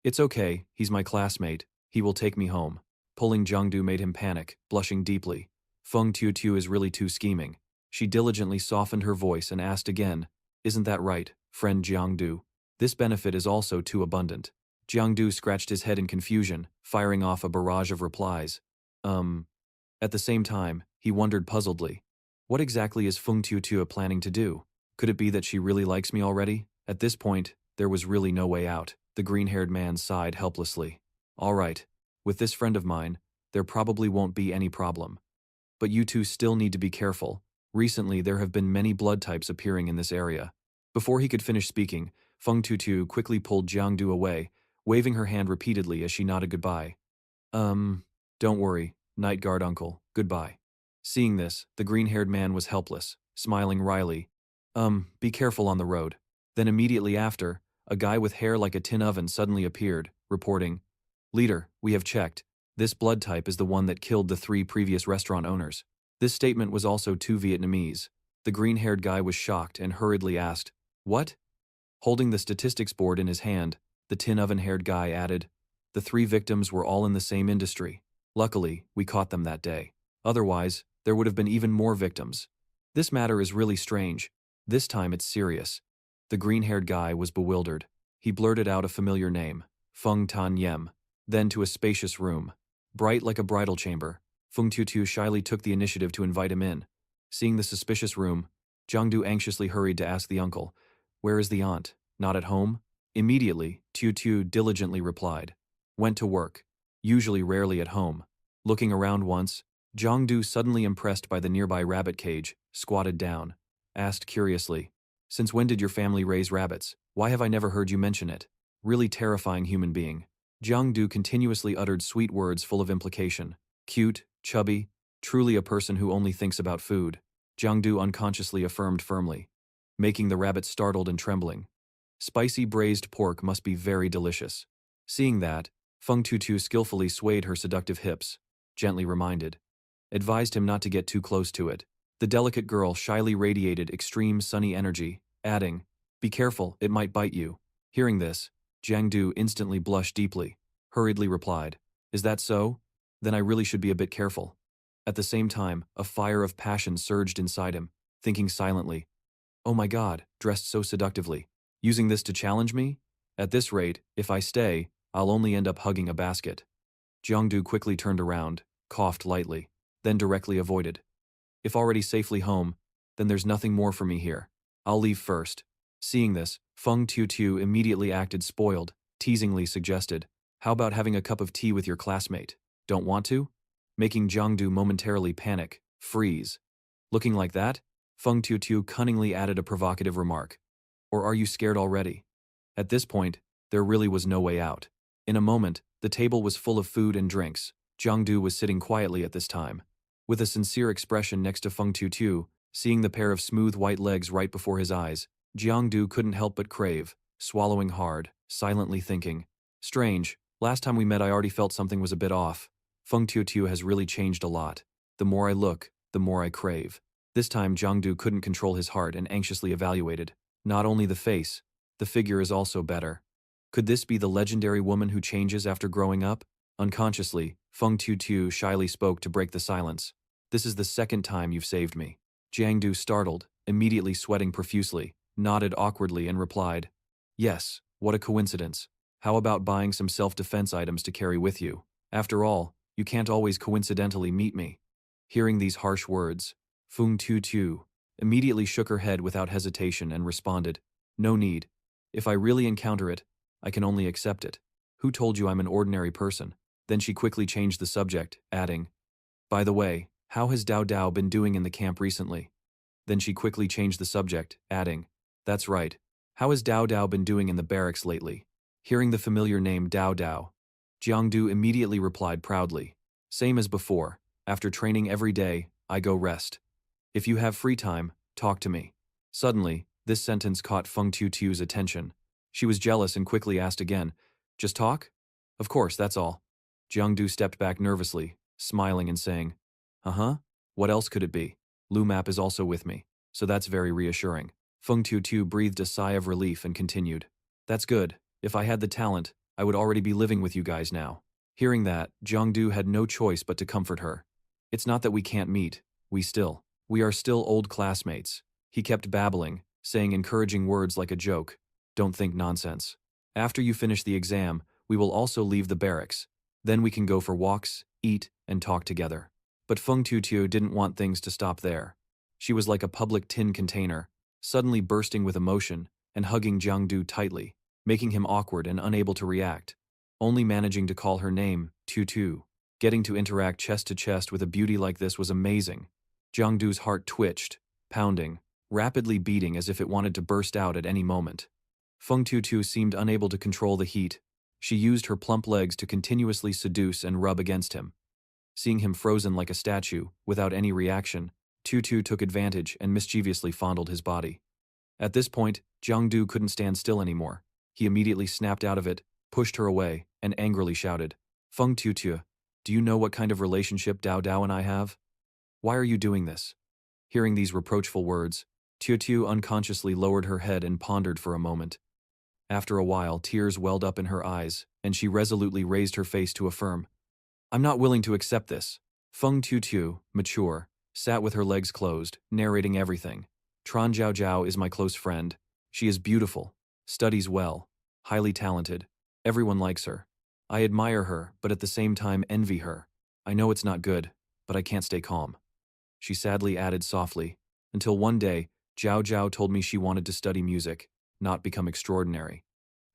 "It's okay, he's my classmate, he will take me home." Pulling Jiangdu made him panic, blushing deeply. Feng Tio Tio is really too scheming. She diligently softened her voice and asked again, "Isn't that right, friend Jiangdu? This benefit is also too abundant." Jiangdu scratched his head in confusion, firing off a barrage of replies. At the same time, he wondered puzzledly. What exactly is Feng Tio Tio planning to do? Could it be that she really likes me already? At this point, there was really no way out. The green-haired man sighed helplessly. "All right, with this friend of mine, there probably won't be any problem. But you two still need to be careful. Recently, there have been many blood types appearing in this area." Before he could finish speaking, Feng Tutu quickly pulled Jiangdu away, waving her hand repeatedly as she nodded goodbye. Don't worry, Night Guard uncle, goodbye." Seeing this, the green-haired man was helpless, smiling wryly. Be careful on the road." Then immediately after, a guy with hair like a tin oven suddenly appeared, reporting, "Leader, we have checked. This blood type is the one that killed the 3 previous restaurant owners." This statement was also too Vietnamese. The green-haired guy was shocked and hurriedly asked, "What?" Holding the statistics board in his hand, the tin oven-haired guy added, "The 3 victims were all in the same industry. Luckily, we caught them that day. Otherwise, there would have been even more victims. This matter is really strange. This time it's serious." The green-haired guy was bewildered. He blurted out a familiar name, Feng Tan Yem, then to a spacious room, bright like a bridal chamber. Feng Tutu shyly took the initiative to invite him in. Seeing the suspicious room, Jiangdu anxiously hurried to ask the uncle, "Where is the aunt? Not at home?" Immediately, Tutu diligently replied, "Went to work. Usually rarely at home." Looking around once, Jiangdu, suddenly impressed by the nearby rabbit cage, squatted down, asked curiously, "Since when did your family raise rabbits? Why have I never heard you mention it?" Really terrifying human being. Jiangdu continuously uttered sweet words full of implication. Cute, chubby, truly a person who only thinks about food. Jiangdu unconsciously affirmed firmly, making the rabbit startled and trembling. Spicy braised pork must be very delicious. Seeing that, Feng Tutu skillfully swayed her seductive hips, gently advised him not to get too close to it. The delicate girl shyly radiated extreme sunny energy, adding, "Be careful, it might bite you." Hearing this, Jiangdu instantly blushed deeply, hurriedly replied, "Is that so? Then I really should be a bit careful." At the same time, a fire of passion surged inside him, thinking silently, "Oh my God, dressed so seductively. Using this to challenge me? At this rate, if I stay, I'll only end up hugging a basket. Jiangdu quickly turned around, coughed lightly, then directly avoided. If already safely home, then there's nothing more for me here. I'll leave first. Seeing this, Feng Tutu immediately acted spoiled, teasingly suggested, how about having a cup of tea with your classmate? Don't want to? Making Jiangdu momentarily panic, freeze. Looking like that, Feng Tutu cunningly added a provocative remark. Or are you scared already? At this point, there really was no way out. In a moment, the table was full of food and drinks. Jiangdu was sitting quietly at this time. With a sincere expression next to Feng Tutu, seeing the pair of smooth white legs right before his eyes, Jiangdu couldn't help but crave, swallowing hard, silently thinking. Strange, last time we met I already felt something was a bit off. Feng Tutu has really changed a lot. The more I look, the more I crave. This time Jiangdu couldn't control his heart and anxiously evaluated. Not only the face, the figure is also better. Could this be the legendary woman who changes after growing up? Unconsciously, Feng Tutu shyly spoke to break the silence. This is the second time you've saved me. Jiangdu, startled, immediately sweating profusely, nodded awkwardly and replied, yes, what a coincidence. How about buying some self-defense items to carry with you? After all, you can't always coincidentally meet me. Hearing these harsh words, Feng Tutu immediately shook her head without hesitation and responded, no need. If I really encounter it, I can only accept it. Who told you I'm an ordinary person? Then she quickly changed the subject, adding, by the way, how has Diao Diao been doing in the camp recently? Then she quickly changed the subject, adding, that's right. How has Diao Diao been doing in the barracks lately? Hearing the familiar name Diao Diao, Jiangdu immediately replied proudly, same as before, after training every day, I go rest. If you have free time, talk to me. Suddenly, this sentence caught Feng Tutu's attention. She was jealous and quickly asked again, just talk? Of course, that's all. Jiangdu stepped back nervously, smiling and saying, uh-huh, what else could it be? Lu Map is also with me, so that's very reassuring. Feng Tutu breathed a sigh of relief and continued, that's good. If I had the talent, I would already be living with you guys now. Hearing that, Jiangdu had no choice but to comfort her. It's not that we can't meet, we are still old classmates. He kept babbling, saying encouraging words like a joke. Don't think nonsense. After you finish the exam, we will also leave the barracks. Then we can go for walks, eat, and talk together. But Feng Tutu didn't want things to stop there. She was like a public tin container, suddenly bursting with emotion and hugging Jiangdu tightly, making him awkward and unable to react. Only managing to call her name, Tutu. Getting to interact chest to chest with a beauty like this was amazing. Jiangdu's heart twitched, pounding, rapidly beating as if it wanted to burst out at any moment. Feng Tutu seemed unable to control the heat. She used her plump legs to continuously seduce and rub against him. Seeing him frozen like a statue, without any reaction, Tutu took advantage and mischievously fondled his body. At this point, Jiangdu couldn't stand still anymore. He immediately snapped out of it, pushed her away, and angrily shouted, Feng Tutu, do you know what kind of relationship Diao Diao and I have? Why are you doing this? Hearing these reproachful words, Tutu unconsciously lowered her head and pondered for a moment. After a while, tears welled up in her eyes, and she resolutely raised her face to affirm, I'm not willing to accept this. Feng Tutu, mature, sat with her legs closed, narrating everything. Tran Jiao Jiao is my close friend. She is beautiful, studies well, highly talented. Everyone likes her. I admire her, but at the same time envy her. I know it's not good, but I can't stay calm. She sadly added softly, until one day, Jiao Jiao told me she wanted to study music, not become extraordinary.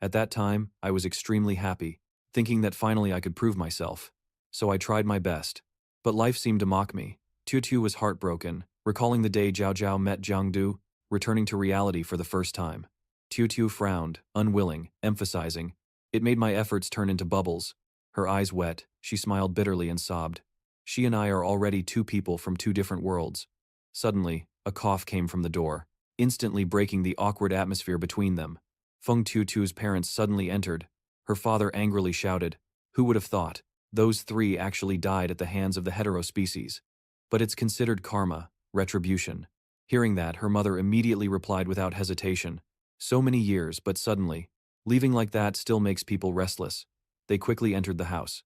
At that time, I was extremely happy, thinking that finally I could prove myself. So I tried my best. But life seemed to mock me. Tutu was heartbroken, recalling the day Jiao Jiao met Jiangdu, returning to reality for the first time. Tutu frowned, unwilling, emphasizing, it made my efforts turn into bubbles. Her eyes wet, she smiled bitterly and sobbed. She and I are already two people from two different worlds. Suddenly, a cough came from the door, instantly breaking the awkward atmosphere between them. Feng Tutu's parents suddenly entered. Her father angrily shouted, who would have thought? Those three actually died at the hands of the hetero species. But it's considered karma, retribution. Hearing that, her mother immediately replied without hesitation, so many years, but suddenly, leaving like that still makes people restless. They quickly entered the house.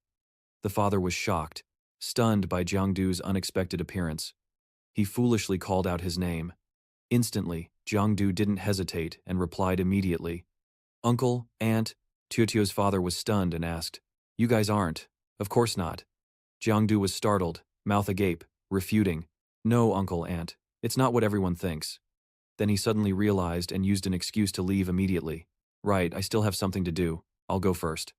The father was shocked, stunned by Jiangdu's unexpected appearance. He foolishly called out his name. Instantly, Jiangdu didn't hesitate and replied immediately. Uncle, Aunt, Tuo's father was stunned and asked, "You guys aren't?" "Of course not." Jiangdu was startled, mouth agape, refuting, "No, Uncle, Aunt, it's not what everyone thinks." Then he suddenly realized and used an excuse to leave immediately. "Right, I still have something to do. I'll go first."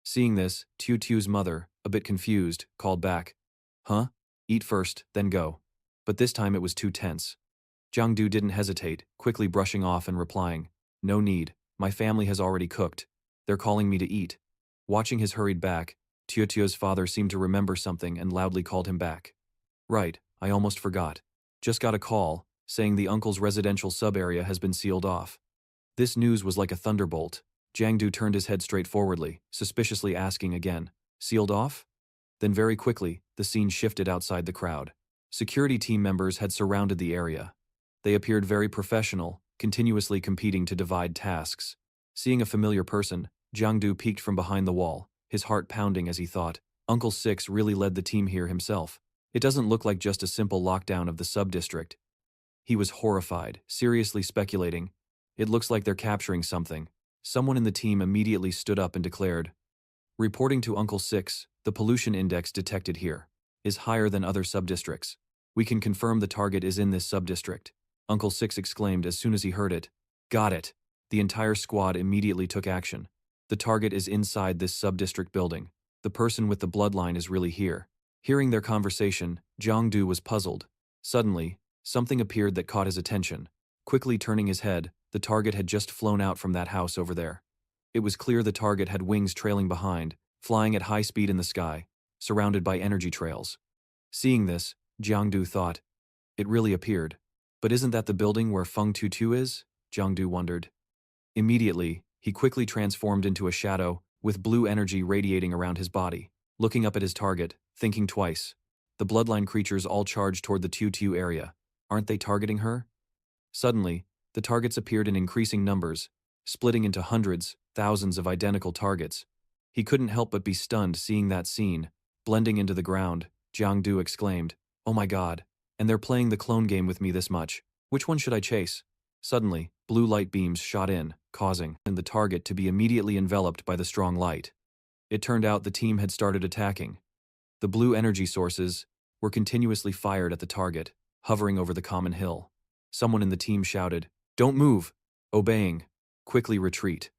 Seeing this, Tuo's mother, a bit confused, called back, "Huh? Eat first, then go." But this time it was too tense. Jiangdu didn't hesitate, quickly brushing off and replying, "No need, my family has already cooked. They're calling me to eat." Watching his hurried back, Tuo's father seemed to remember something and loudly called him back. "Right, I almost forgot. Just got a call, saying the uncle's residential sub-area has been sealed off." This news was like a thunderbolt. Jiangdu turned his head straightforwardly, suspiciously asking again, "Sealed off?" Then very quickly, the scene shifted outside the crowd. Security team members had surrounded the area. They appeared very professional, continuously competing to divide tasks. Seeing a familiar person, Jiangdu peeked from behind the wall, his heart pounding as he thought, Uncle Six really led the team here himself. It doesn't look like just a simple lockdown of the sub-district. He was horrified, seriously speculating, "It looks like they're capturing something." Someone in the team immediately stood up and declared, "Reporting to Uncle Six, the pollution index detected here is higher than other sub-districts. We can confirm the target is in this sub-district." Uncle Six exclaimed as soon as he heard it. "Got it." The entire squad immediately took action. "The target is inside this sub-district building. The person with the bloodline is really here." Hearing their conversation, Jiangdu was puzzled. Suddenly, something appeared that caught his attention. Quickly turning his head, the target had just flown out from that house over there. It was clear the target had wings trailing behind, flying at high speed in the sky, surrounded by energy trails. Seeing this, Jiangdu thought, "It really appeared. But isn't that the building where Feng Tutu is?" Jiangdu wondered. Immediately, he quickly transformed into a shadow, with blue energy radiating around his body. Looking up at his target, thinking twice. The bloodline creatures all charged toward the Tutu area. Aren't they targeting her? Suddenly, the targets appeared in increasing numbers, splitting into hundreds, thousands of identical targets. He couldn't help but be stunned seeing that scene. Blending into the ground, Jiangdu exclaimed, "Oh my god, and they're playing the clone game with me this much. Which one should I chase?" Suddenly, blue light beams shot in, causing the target to be immediately enveloped by the strong light. It turned out the team had started attacking. The blue energy sources were continuously fired at the target, hovering over the common hill. Someone in the team shouted, "Don't move!" Obeying, quickly retreat.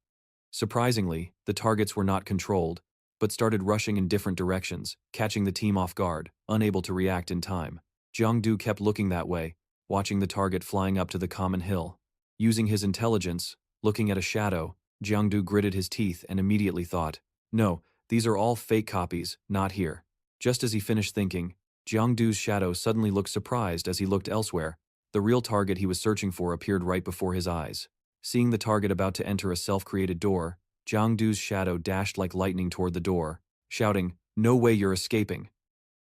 Surprisingly, the targets were not controlled, but started rushing in different directions, catching the team off guard, unable to react in time. Jiangdu kept looking that way, watching the target flying up to the common hill. Using his intelligence, looking at a shadow, Jiangdu gritted his teeth and immediately thought, "No, these are all fake copies, not here." Just as he finished thinking, Jiangdu's shadow suddenly looked surprised as he looked elsewhere. The real target he was searching for appeared right before his eyes. Seeing the target about to enter a self-created door, Jiangdu's shadow dashed like lightning toward the door, shouting, "No way you're escaping."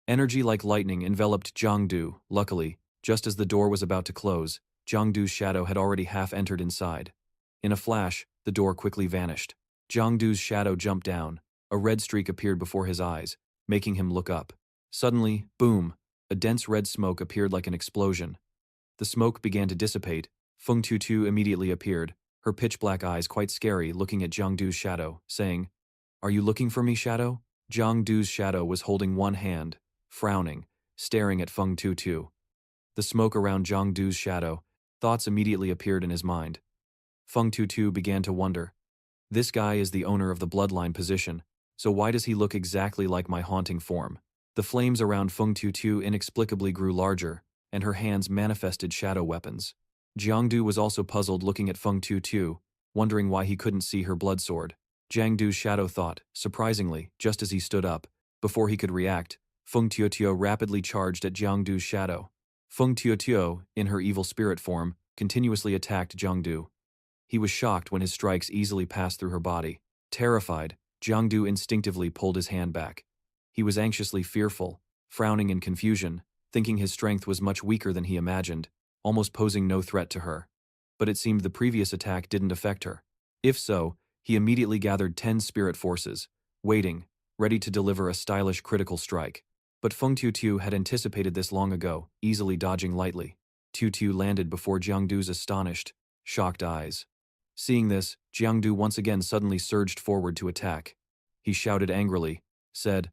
Energy like lightning enveloped Jiangdu. Luckily, just as the door was about to close, Jiangdu's shadow had already half entered inside. In a flash, the door quickly vanished. Jiangdu's shadow jumped down. A red streak appeared before his eyes, making him look up. Suddenly, boom, a dense red smoke appeared like an explosion. The smoke began to dissipate. Feng Tutu immediately appeared, her pitch-black eyes quite scary, looking at Jiangdu's shadow, saying, "Are you looking for me, shadow?" Jiangdu's shadow was holding one hand, frowning, staring at Feng Tutu. The smoke around Jiangdu's shadow, thoughts immediately appeared in his mind. Feng Tutu began to wonder. This guy is the owner of the bloodline position, so why does he look exactly like my haunting form? The flames around Feng Tutu inexplicably grew larger, and her hands manifested shadow weapons. Jiangdu was also puzzled looking at Feng Tutu, wondering why he couldn't see her blood sword. Jiangdu's shadow thought, surprisingly, just as he stood up. Before he could react, Feng Tutu rapidly charged at Jiangdu's shadow. Feng Tutu, in her evil spirit form, continuously attacked Jiangdu. He was shocked when his strikes easily passed through her body. Terrified, Jiangdu instinctively pulled his hand back. He was anxiously fearful, frowning in confusion, thinking his strength was much weaker than he imagined, almost posing no threat to her. But it seemed the previous attack didn't affect her. If so, he immediately gathered 10 spirit forces, waiting, ready to deliver a stylish critical strike. But Feng Tutu had anticipated this long ago, easily dodging lightly. Tiu landed before Jiangdu's astonished, shocked eyes. Seeing this, Jiangdu once again suddenly surged forward to attack. He shouted angrily, said,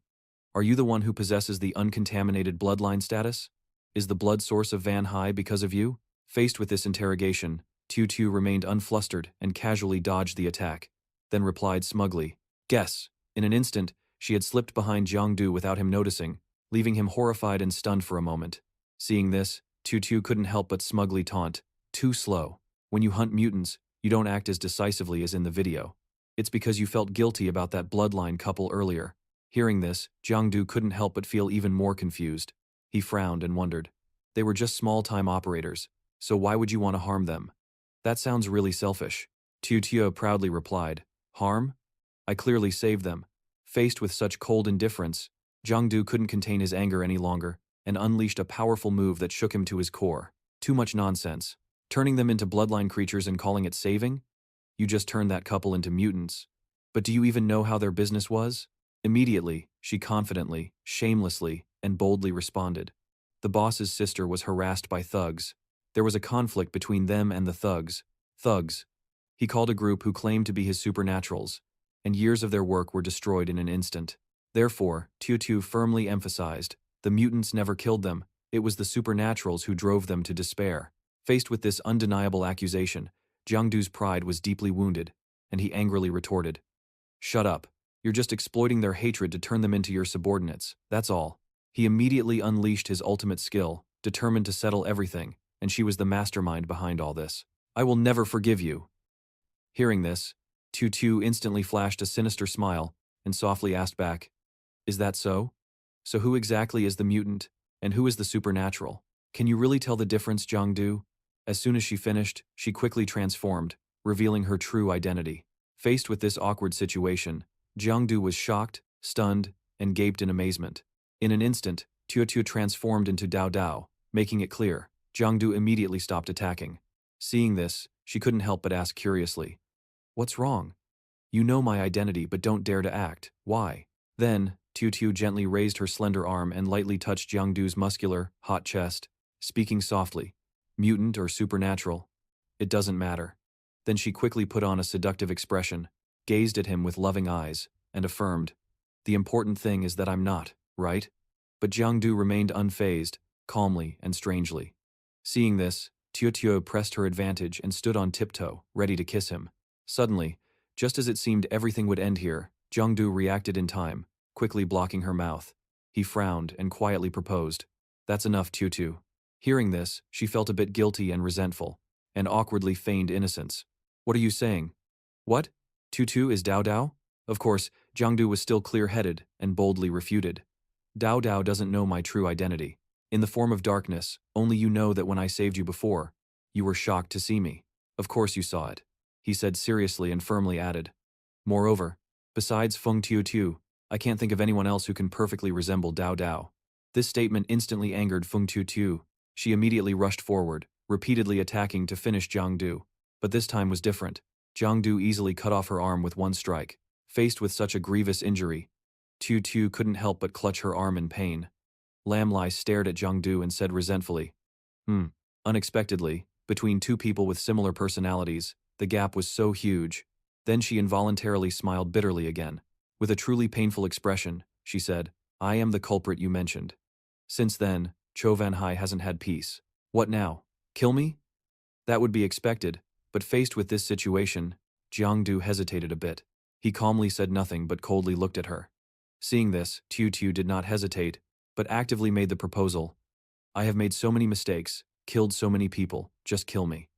"Are you the one who possesses the uncontaminated bloodline status? Is the blood source of Van Hai because of you?" Faced with this interrogation, Tiu remained unflustered and casually dodged the attack, then replied smugly, "Guess." In an instant, she had slipped behind Jiangdu without him noticing, leaving him horrified and stunned for a moment. Seeing this, Tiu couldn't help but smugly taunt, "Too slow. When you hunt mutants, you don't act as decisively as in the video. It's because you felt guilty about that bloodline couple earlier." Hearing this, Jiangdu couldn't help but feel even more confused. He frowned and wondered. They were just small-time operators, so why would you want to harm them? That sounds really selfish. Tiu proudly replied, "Harm? I clearly saved them." Faced with such cold indifference, Jiangdu couldn't contain his anger any longer and unleashed a powerful move that shook him to his core. Too much nonsense. Turning them into bloodline creatures and calling it saving? You just turned that couple into mutants. But do you even know how their business was? Immediately, she confidently, shamelessly, and boldly responded. The boss's sister was harassed by thugs. There was a conflict between them and the thugs. Thugs. He called a group who claimed to be his supernaturals, and years of their work were destroyed in an instant. Therefore, Tiu firmly emphasized, the mutants never killed them, it was the supernaturals who drove them to despair. Faced with this undeniable accusation, Jiangdu's pride was deeply wounded, and he angrily retorted, "Shut up. You're just exploiting their hatred to turn them into your subordinates, that's all." He immediately unleashed his ultimate skill, determined to settle everything, and she was the mastermind behind all this. "I will never forgive you." Hearing this, Tiu instantly flashed a sinister smile and softly asked back, "Is that so? So who exactly is the mutant, and who is the supernatural? Can you really tell the difference, Jiangdu?" As soon as she finished, she quickly transformed, revealing her true identity. Faced with this awkward situation, Jiangdu was shocked, stunned, and gaped in amazement. In an instant, Tiu transformed into Diao Diao, making it clear. Jiangdu immediately stopped attacking. Seeing this, she couldn't help but ask curiously, "What's wrong? You know my identity but don't dare to act. Why?" Then, Tiu gently raised her slender arm and lightly touched Jiangdu's muscular, hot chest, speaking softly, "Mutant or supernatural? It doesn't matter." Then she quickly put on a seductive expression, gazed at him with loving eyes, and affirmed, "The important thing is that I'm not, right?" But Jiangdu remained unfazed, calmly and strangely. Seeing this, Tiu pressed her advantage and stood on tiptoe, ready to kiss him. Suddenly, just as it seemed everything would end here, Jiangdu reacted in time, quickly blocking her mouth. He frowned and quietly proposed, "That's enough, Tiu." Hearing this, she felt a bit guilty and resentful, and awkwardly feigned innocence. "What are you saying? What? Tiu is Diao Diao?" Of course, Jiangdu was still clear-headed and boldly refuted. "Diao Diao doesn't know my true identity. In the form of darkness, only you know that when I saved you before, you were shocked to see me. Of course you saw it," he said seriously and firmly added. "Moreover, besides Feng Tiu, I can't think of anyone else who can perfectly resemble Diao Diao." This statement instantly angered Feng Tiu. She immediately rushed forward, repeatedly attacking to finish Jiangdu. But this time was different. Jiangdu easily cut off her arm with one strike. Faced with such a grievous injury, Tiu couldn't help but clutch her arm in pain. Lamlai stared at Jiangdu and said resentfully, Unexpectedly, between two people with similar personalities, the gap was so huge. Then she involuntarily smiled bitterly again. With a truly painful expression, she said, "I am the culprit you mentioned." Since then, Cho Van Hai hasn't had peace. What now? Kill me? That would be expected, but faced with this situation, Jiangdu hesitated a bit. He calmly said nothing but coldly looked at her. Seeing this, Tiu did not hesitate, but actively made the proposal. "I have made so many mistakes, killed so many people, just kill me."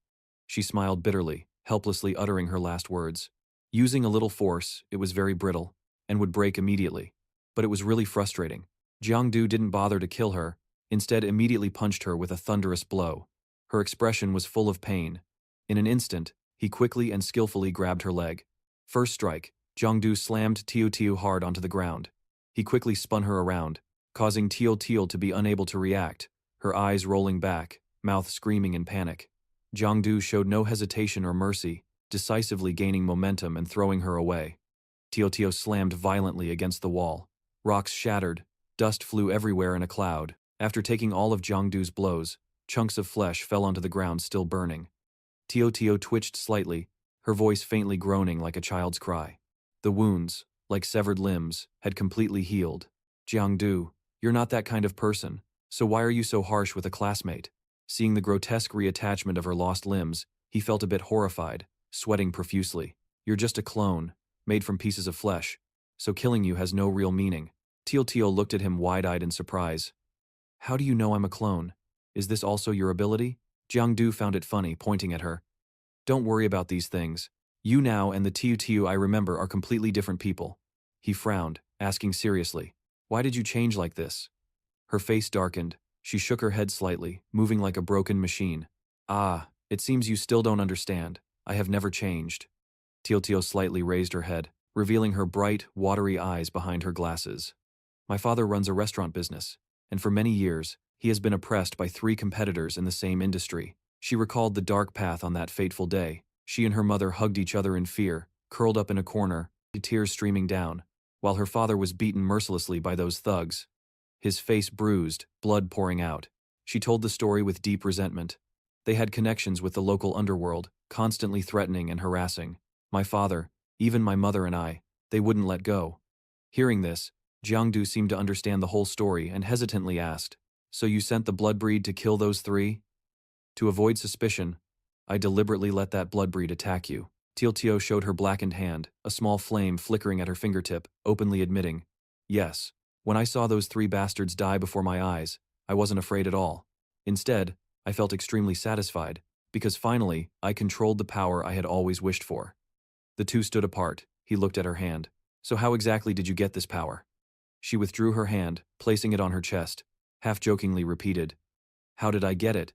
She smiled bitterly, helplessly uttering her last words. Using a little force, it was very brittle, and would break immediately. But it was really frustrating. Jiangdu didn't bother to kill her, instead immediately punched her with a thunderous blow. Her expression was full of pain. In an instant, he quickly and skillfully grabbed her leg. First strike, Jiangdu slammed Tiu hard onto the ground. He quickly spun her around, causing Tiu to be unable to react, her eyes rolling back, mouth screaming in panic. Jiangdu showed no hesitation or mercy, decisively gaining momentum and throwing her away. Tiu slammed violently against the wall. Rocks shattered, dust flew everywhere in a cloud. After taking all of Jiangdu's blows, Chunks of flesh fell onto the ground still burning. Tio Tio twitched slightly, her voice faintly groaning like a child's cry. The wounds, like severed limbs, had completely healed. Jiangdu, you're not that kind of person, so why are you so harsh with a classmate? Seeing the grotesque reattachment of her lost limbs, he felt a bit horrified, sweating profusely. You're just a clone, made from pieces of flesh, so killing you has no real meaning. Tio Tio looked at him wide-eyed in surprise. How do you know I'm a clone? Is this also your ability? Jiangdu found it funny, pointing at her. Don't worry about these things. You now and the Tiu Tiu I remember are completely different people. He frowned, asking seriously, why did you change like this? Her face darkened. She shook her head slightly, moving like a broken machine. Ah, it seems you still don't understand. I have never changed. Tio Tio slightly raised her head, revealing her bright, watery eyes behind her glasses. My father runs a restaurant business, and for many years, he has been oppressed by 3 competitors in the same industry. She recalled the dark path on that fateful day. She and her mother hugged each other in fear, curled up in a corner, tears streaming down, while her father was beaten mercilessly by those thugs. His face bruised, blood pouring out. She told the story with deep resentment. They had connections with the local underworld, constantly threatening and harassing. My father, even my mother and I, they wouldn't let go. Hearing this, Jiangdu seemed to understand the whole story and hesitantly asked, so you sent the bloodbreed to kill those 3? To avoid suspicion, I deliberately let that bloodbreed attack you. Tio Tio showed her blackened hand, a small flame flickering at her fingertip, openly admitting, yes, when I saw those 3 bastards die before my eyes, I wasn't afraid at all. Instead, I felt extremely satisfied, because finally, I controlled the power I had always wished for. The two stood apart. He looked at her hand. So how exactly did you get this power? She withdrew her hand, placing it on her chest, half-jokingly repeated, how did I get it?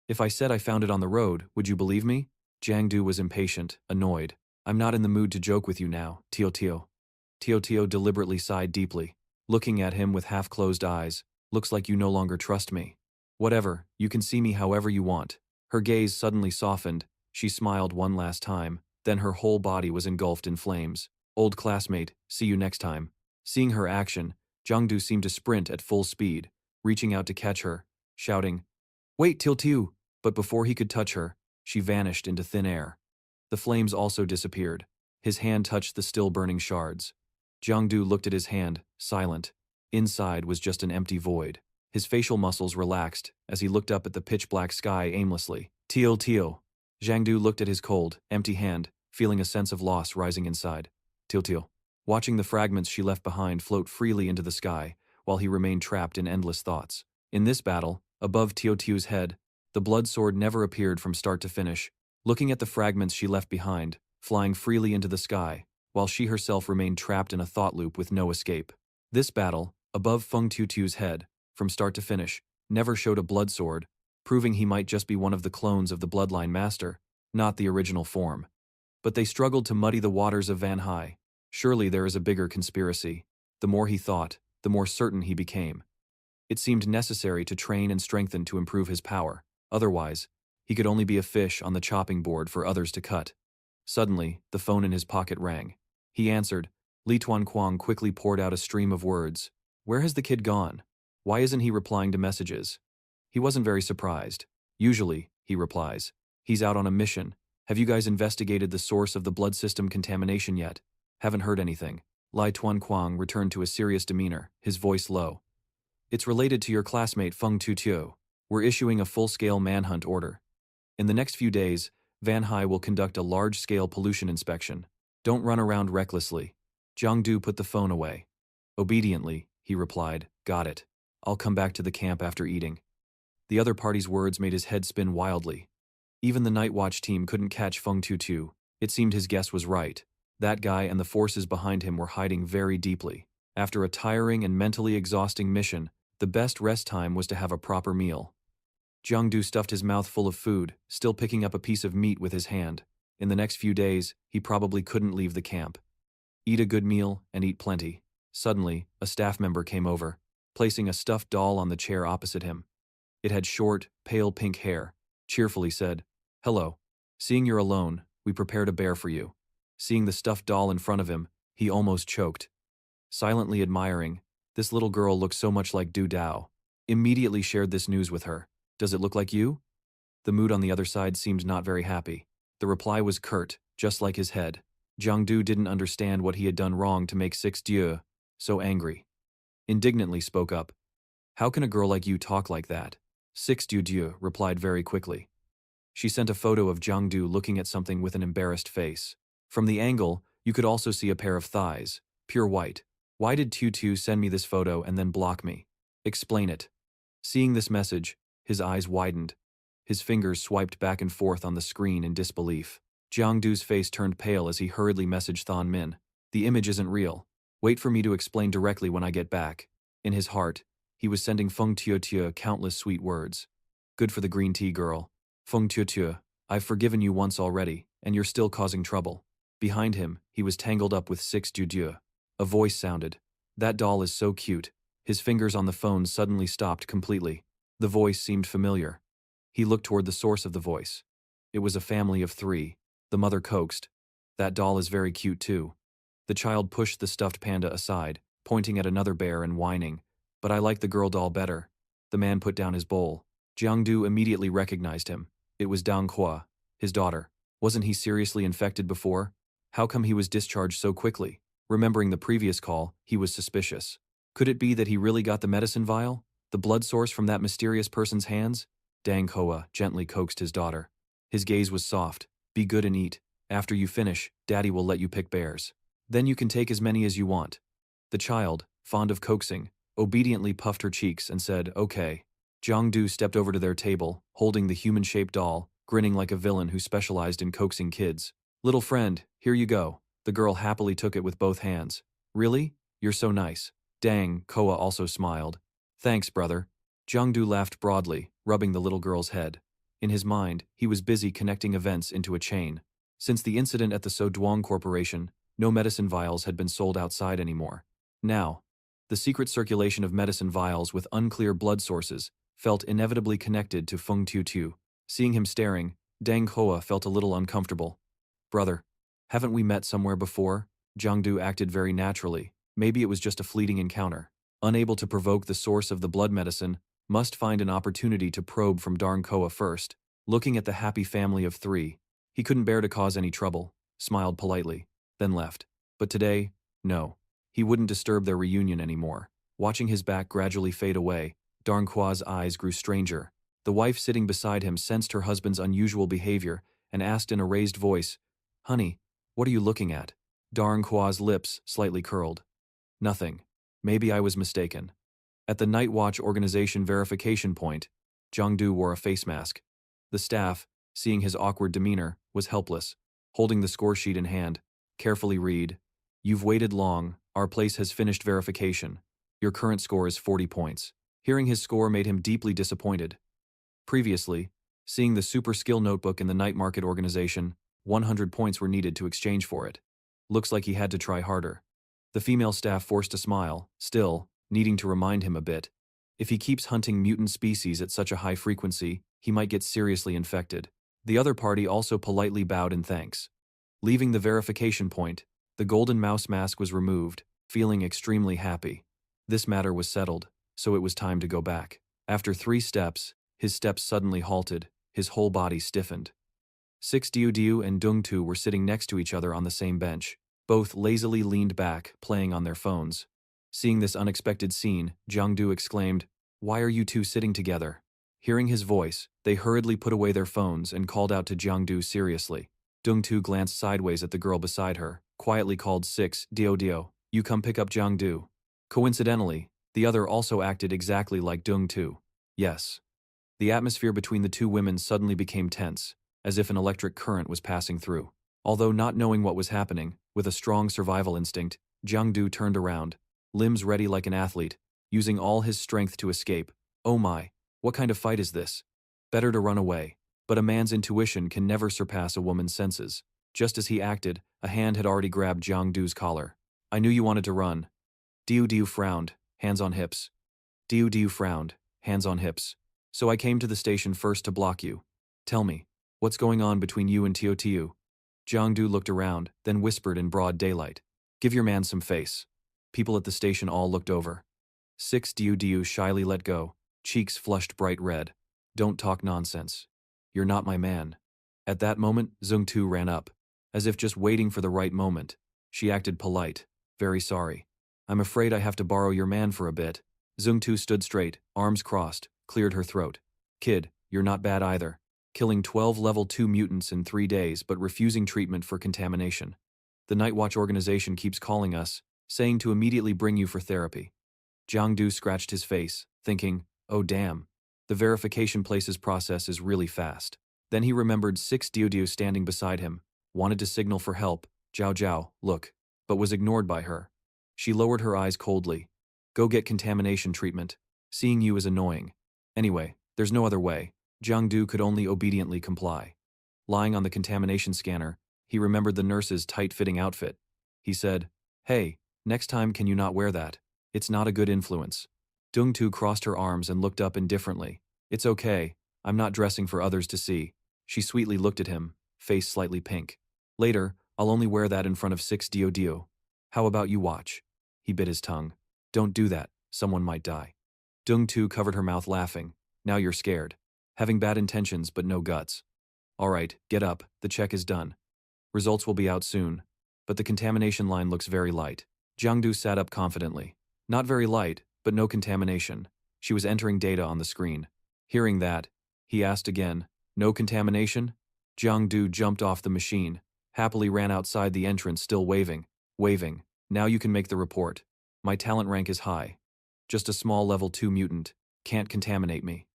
If I said I found it on the road, would you believe me? Jiangdu was impatient, annoyed. I'm not in the mood to joke with you now, Tio Tio. Tio Tio deliberately sighed deeply, looking at him with half-closed eyes. Looks like you no longer trust me. Whatever, you can see me however you want. Her gaze suddenly softened. She smiled one last time, then her whole body was engulfed in flames. Old classmate, see you next time. Seeing her action, Jiangdu seemed to sprint at full speed, reaching out to catch her, shouting, wait, Tio Tio! But before he could touch her, she vanished into thin air. The flames also disappeared. His hand touched the still burning shards. Jiangdu looked at his hand, silent. Inside was just an empty void. His facial muscles relaxed as he looked up at the pitch-black sky aimlessly. Tio Tio. Jiangdu looked at his cold, empty hand, feeling a sense of loss rising inside. Tio Tio. Watching the fragments she left behind float freely into the sky, while he remained trapped in endless thoughts. In this battle, above Tio Tio's head, the blood sword never appeared from start to finish. Looking at the fragments she left behind, flying freely into the sky, while she herself remained trapped in a thought loop with no escape. This battle, above Feng Tutu's head, from start to finish, never showed a blood sword, proving he might just be one of the clones of the bloodline master, not the original form. But they struggled to muddy the waters of Van Hai. Surely there is a bigger conspiracy. The more he thought, the more certain he became. It seemed necessary to train and strengthen to improve his power. Otherwise, he could only be a fish on the chopping board for others to cut. Suddenly, the phone in his pocket rang. He answered. Li Tuan Kuang quickly poured out a stream of words. Where has the kid gone? Why isn't he replying to messages? He wasn't very surprised. Usually, he replies, he's out on a mission. Have you guys investigated the source of the blood system contamination yet? Haven't heard anything. Li Tuan Kuang returned to a serious demeanor, his voice low. It's related to your classmate Feng Tutuo. We're issuing a full-scale manhunt order. In the next few days, Van Hai will conduct a large-scale pollution inspection. Don't run around recklessly. Jiangdu put the phone away. Obediently, he replied, got it. I'll come back to the camp after eating. The other party's words made his head spin wildly. Even the night watch team couldn't catch Feng Tutu. It seemed his guess was right. That guy and the forces behind him were hiding very deeply. After a tiring and mentally exhausting mission, the best rest time was to have a proper meal. Jiangdu stuffed his mouth full of food, still picking up a piece of meat with his hand. In the next few days, he probably couldn't leave the camp. Eat a good meal and eat plenty. Suddenly, a staff member came over, placing a stuffed doll on the chair opposite him. It had short, pale pink hair. Cheerfully said, hello. Seeing you're alone, we prepared a bear for you. Seeing the stuffed doll in front of him, he almost choked. Silently admiring, this little girl looked so much like Du Dao. Immediately shared this news with her. Does it look like you? The mood on the other side seemed not very happy. The reply was curt, just like his head. Jiangdu didn't understand what he had done wrong to make Six Dieu so angry. Indignantly spoke up. How can a girl like you talk like that? Six Dieu replied very quickly. She sent a photo of Jiangdu looking at something with an embarrassed face. From the angle, you could also see a pair of thighs, pure white. Why did Tutu send me this photo and then block me? Explain it. Seeing this message, his eyes widened. His fingers swiped back and forth on the screen in disbelief. Jiangdu's face turned pale as he hurriedly messaged Thon Min. The image isn't real. Wait for me to explain directly when I get back. In his heart, he was sending Feng Tuotie countless sweet words. Good for the green tea girl. Feng Tuotie, I've forgiven you once already, and you're still causing trouble. Behind him, he was tangled up with Six Dieu. A voice sounded. That doll is so cute. His fingers on the phone suddenly stopped completely. The voice seemed familiar. He looked toward the source of the voice. It was a family of 3. The mother coaxed. That doll is very cute too. The child pushed the stuffed panda aside, pointing at another bear and whining. But I like the girl doll better. The man put down his bowl. Jiangdu immediately recognized him. It was Dang Hua, his daughter. Wasn't he seriously infected before? How come he was discharged so quickly? Remembering the previous call, he was suspicious. Could it be that he really got the medicine vial? The blood source from that mysterious person's hands? Dang Hua gently coaxed his daughter. His gaze was soft. Be good and eat. After you finish, Daddy will let you pick bears. Then you can take as many as you want. The child, fond of coaxing, obediently puffed her cheeks and said, okay. Jiangdu stepped over to their table, holding the human-shaped doll, grinning like a villain who specialized in coaxing kids. Little friend, here you go. The girl happily took it with both hands. Really? You're so nice. Dang, Koa also smiled. Thanks, brother. Jiangdu laughed broadly, rubbing the little girl's head. In his mind, he was busy connecting events into a chain. Since the incident at the Soduang Corporation, no medicine vials had been sold outside anymore. Now, the secret circulation of medicine vials with unclear blood sources felt inevitably connected to Feng Tutu. Seeing him staring, Dang Hoa felt a little uncomfortable. Brother, haven't we met somewhere before? Jiangdu acted very naturally. Maybe it was just a fleeting encounter. Unable to provoke the source of the blood medicine, must find an opportunity to probe from Darn Koa first. Looking at the happy family of 3, he couldn't bear to cause any trouble, smiled politely, then left. But today, no. He wouldn't disturb their reunion anymore. Watching his back gradually fade away, Darn Koa's eyes grew stranger. The wife sitting beside him sensed her husband's unusual behavior and asked in a raised voice, Honey, what are you looking at? Darn Koa's lips slightly curled. Nothing. Maybe I was mistaken. At the Night Watch organization verification point, Jiangdu wore a face mask. The staff, seeing his awkward demeanor, was helpless. Holding the score sheet in hand, carefully read, You've waited long, our place has finished verification. Your current score is 40 points. Hearing his score made him deeply disappointed. Previously, seeing the super skill notebook in the night market organization, 100 points were needed to exchange for it. Looks like he had to try harder. The female staff forced a smile, still, needing to remind him a bit. If he keeps hunting mutant species at such a high frequency, he might get seriously infected. The other party also politely bowed in thanks. Leaving the verification point, the golden mouse mask was removed, feeling extremely happy. This matter was settled, so it was time to go back. After 3 steps, his steps suddenly halted, his whole body stiffened. Six Diu and Dung Tu were sitting next to each other on the same bench. Both lazily leaned back, playing on their phones. Seeing this unexpected scene, Jiangdu exclaimed, Why are you two sitting together? Hearing his voice, they hurriedly put away their phones and called out to Jiangdu seriously. Dung Tu glanced sideways at the girl beside her, quietly called Six Diao Diao, you come pick up Jiangdu. Coincidentally, the other also acted exactly like Dung Tu. Yes. The atmosphere between the two women suddenly became tense, as if an electric current was passing through. Although not knowing what was happening, with a strong survival instinct, Jiangdu turned around, limbs ready like an athlete, using all his strength to escape. Oh my, what kind of fight is this? Better to run away. But a man's intuition can never surpass a woman's senses. Just as he acted, a hand had already grabbed Jiangdu's collar. I knew you wanted to run. Diu Diu frowned, hands on hips. Diu Diu frowned, hands on hips. So I came to the station first to block you. Tell me, what's going on between you and Tio Tiu? Jiangdu looked around, then whispered in broad daylight. Give your man some face. People at the station all looked over. Six Diu Diu shyly let go, cheeks flushed bright red. Don't talk nonsense. You're not my man. At that moment, Zung-tu ran up, as if just waiting for the right moment. She acted polite. Very sorry. I'm afraid I have to borrow your man for a bit. Zung-tu stood straight, arms crossed, cleared her throat. Kid, you're not bad either. Killing 12 level 2 mutants in 3 days but refusing treatment for contamination. The Night Watch organization keeps calling us, saying to immediately bring you for therapy. Jiang Du scratched his face, thinking, oh damn. The verification places process is really fast. Then he remembered 6 Diao Diao standing beside him, wanted to signal for help, Jiao Jiao, look, but was ignored by her. She lowered her eyes coldly. Go get contamination treatment. Seeing you is annoying. Anyway, there's no other way. Jiang Du could only obediently comply. Lying on the contamination scanner, he remembered the nurse's tight-fitting outfit. He said, hey, next time can you not wear that? It's not a good influence. Dung Tu crossed her arms and looked up indifferently. It's okay, I'm not dressing for others to see. She sweetly looked at him, face slightly pink. Later, I'll only wear that in front of 6 Diao Diao. How about you watch? He bit his tongue. Don't do that, someone might die. Dung Tu covered her mouth laughing. Now you're scared. Having bad intentions but no guts. Alright, get up, the check is done. Results will be out soon. But the contamination line looks very light. Jiang Du sat up confidently. Not very light, but no contamination. She was entering data on the screen. Hearing that, he asked again, no contamination? Jiang Du jumped off the machine, happily ran outside the entrance still waving. Now you can make the report. My talent rank is high. Just a small level 2 mutant. Can't contaminate me.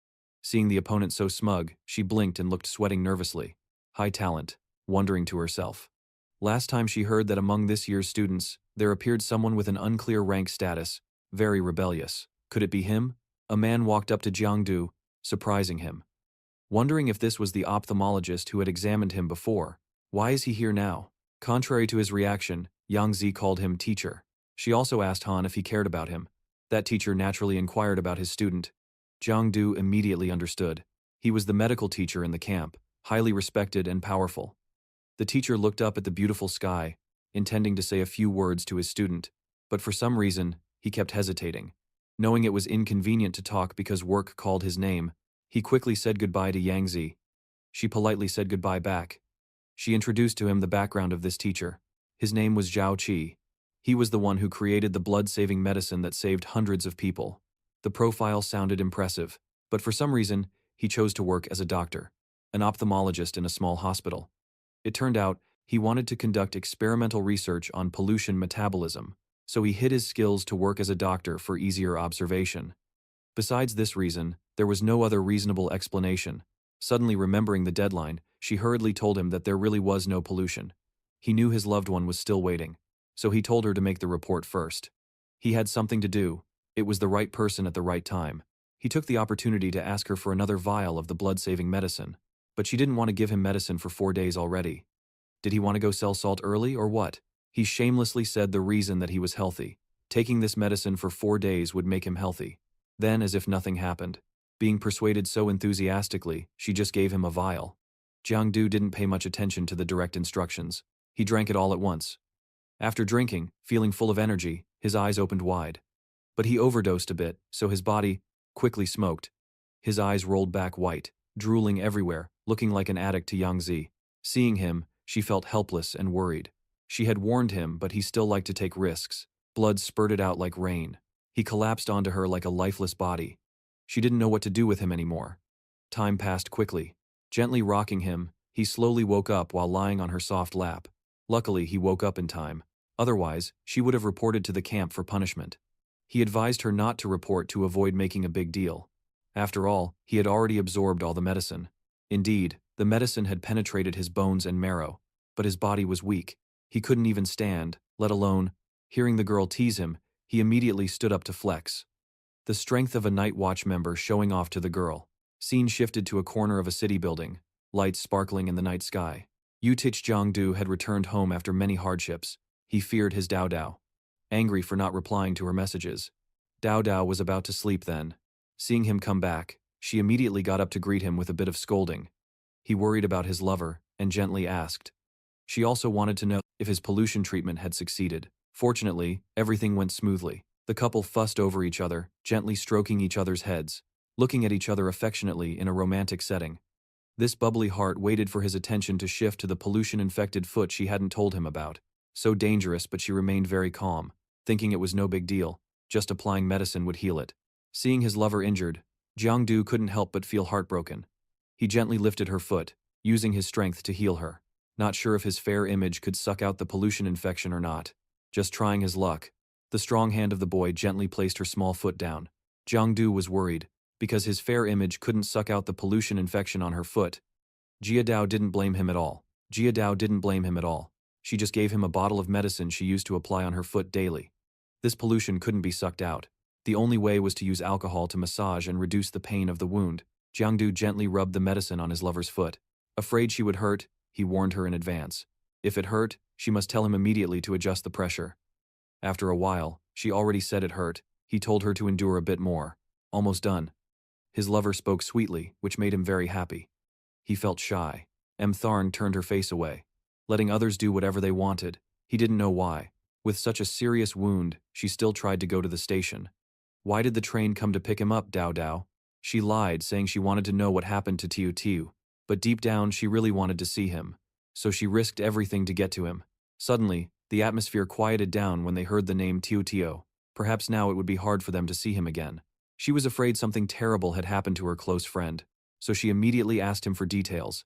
Seeing the opponent so smug, she blinked and looked sweating nervously. High talent, wondering to herself. Last time she heard that among this year's students, there appeared someone with an unclear rank status, very rebellious. Could it be him? A man walked up to Jiang Du, surprising him. Wondering if this was the ophthalmologist who had examined him before. Why is he here now? Contrary to his reaction, Yang Zi called him teacher. She also asked Han if he cared about him. That teacher naturally inquired about his student. Jiang Du immediately understood. He was the medical teacher in the camp, highly respected and powerful. The teacher looked up at the beautiful sky, intending to say a few words to his student, but for some reason, he kept hesitating. Knowing it was inconvenient to talk because work called his name, he quickly said goodbye to Yang Zi. She politely said goodbye back. She introduced to him the background of this teacher. His name was Zhao Qi. He was the one who created the blood-saving medicine that saved hundreds of people. The profile sounded impressive, but for some reason, he chose to work as a doctor, an ophthalmologist in a small hospital. It turned out, he wanted to conduct experimental research on pollution metabolism, so he hid his skills to work as a doctor for easier observation. Besides this reason, there was no other reasonable explanation. Suddenly remembering the deadline, she hurriedly told him that there really was no pollution. He knew his loved one was still waiting, so he told her to make the report first. He had something to do. It was the right person at the right time. He took the opportunity to ask her for another vial of the blood-saving medicine, but she didn't want to give him medicine for 4 days already. Did he want to go sell salt early or what? He shamelessly said the reason that he was healthy. Taking this medicine for 4 days would make him healthy. Then, as if nothing happened, being persuaded so enthusiastically, she just gave him a vial. Jiang Du didn't pay much attention to the direct instructions. He drank it all at once. After drinking, feeling full of energy, his eyes opened wide. But he overdosed a bit, so his body quickly smoked. His eyes rolled back white, drooling everywhere, looking like an addict to Yang Zi. Seeing him, she felt helpless and worried. She had warned him, but he still liked to take risks. Blood spurted out like rain. He collapsed onto her like a lifeless body. She didn't know what to do with him anymore. Time passed quickly. Gently rocking him, he slowly woke up while lying on her soft lap. Luckily, he woke up in time. Otherwise, she would have reported to the camp for punishment. He advised her not to report to avoid making a big deal. After all, he had already absorbed all the medicine. Indeed, the medicine had penetrated his bones and marrow, but his body was weak. He couldn't even stand, let alone. Hearing the girl tease him, he immediately stood up to flex. The strength of a night watch member showing off to the girl. Scene shifted to a corner of a city building, lights sparkling in the night sky. Utich Jiangdu had returned home after many hardships. He feared his Diao Diao. Angry for not replying to her messages. Diao Diao was about to sleep then. Seeing him come back, she immediately got up to greet him with a bit of scolding. He worried about his lover, and gently asked. She also wanted to know if his pollution treatment had succeeded. Fortunately, everything went smoothly. The couple fussed over each other, gently stroking each other's heads. looking at each other affectionately in a romantic setting. This bubbly heart waited for his attention to shift to the pollution-infected foot she hadn't told him about. So dangerous, but she remained very calm, thinking it was no big deal, just applying medicine would heal it. Seeing his lover injured, Jiangdu couldn't help but feel heartbroken. He gently lifted her foot, using his strength to heal her. Not sure if his fair image could suck out the pollution infection or not. Just trying his luck. The strong hand of the boy gently placed her small foot down. Jiangdu was worried, because his fair image couldn't suck out the pollution infection on her foot. Jiadao didn't blame him at all. She just gave him a bottle of medicine she used to apply on her foot daily. This pollution couldn't be sucked out. The only way was to use alcohol to massage and reduce the pain of the wound. Jiangdu gently rubbed the medicine on his lover's foot. Afraid she would hurt, he warned her in advance. If it hurt, she must tell him immediately to adjust the pressure. After a while, she already said it hurt. He told her to endure a bit more. Almost done. His lover spoke sweetly, which made him very happy. He felt shy. Tharn turned her face away, letting others do whatever they wanted. He didn't know why. With such a serious wound, she still tried to go to the station. Why did the train come to pick him up, Diao Diao? She lied, saying she wanted to know what happened to Tiu Tiu, but deep down she really wanted to see him. So she risked everything to get to him. Suddenly, the atmosphere quieted down when they heard the name Tiu Tiu. Perhaps now it would be hard for them to see him again. She was afraid something terrible had happened to her close friend, so she immediately asked him for details.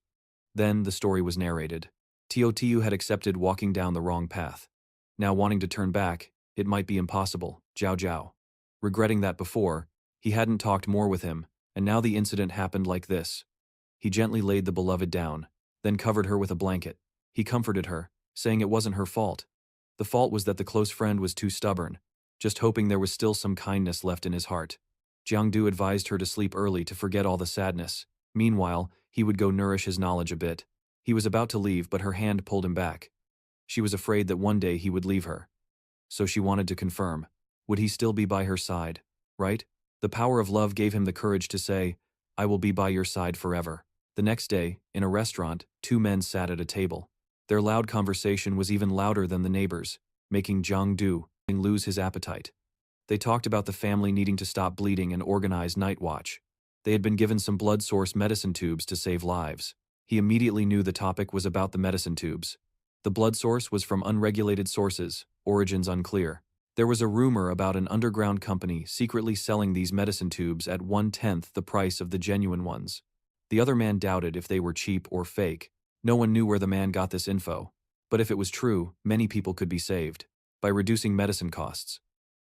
Then the story was narrated. Tiu Tiu had accepted walking down the wrong path. Now wanting to turn back, it might be impossible. Jiao Jiao. Regretting that before, he hadn't talked more with him, and now the incident happened like this. He gently laid the beloved down, then covered her with a blanket. He comforted her, saying it wasn't her fault. The fault was that the close friend was too stubborn, just hoping there was still some kindness left in his heart. Jiangdu advised her to sleep early to forget all the sadness. Meanwhile, he would go nourish his knowledge a bit. He was about to leave, but her hand pulled him back. She was afraid that one day he would leave her. So she wanted to confirm. Would he still be by her side, right? The power of love gave him the courage to say, "I will be by your side forever." The next day, in a restaurant, two men sat at a table. Their loud conversation was even louder than the neighbors, making Jiangdu lose his appetite. They talked about the family needing to stop bleeding and organize night watch. They had been given some blood source medicine tubes to save lives. He immediately knew the topic was about the medicine tubes. The blood source was from unregulated sources, origins unclear. There was a rumor about an underground company secretly selling these medicine tubes at 1/10 the price of the genuine ones. The other man doubted if they were cheap or fake. No one knew where the man got this info. But if it was true, many people could be saved by reducing medicine costs.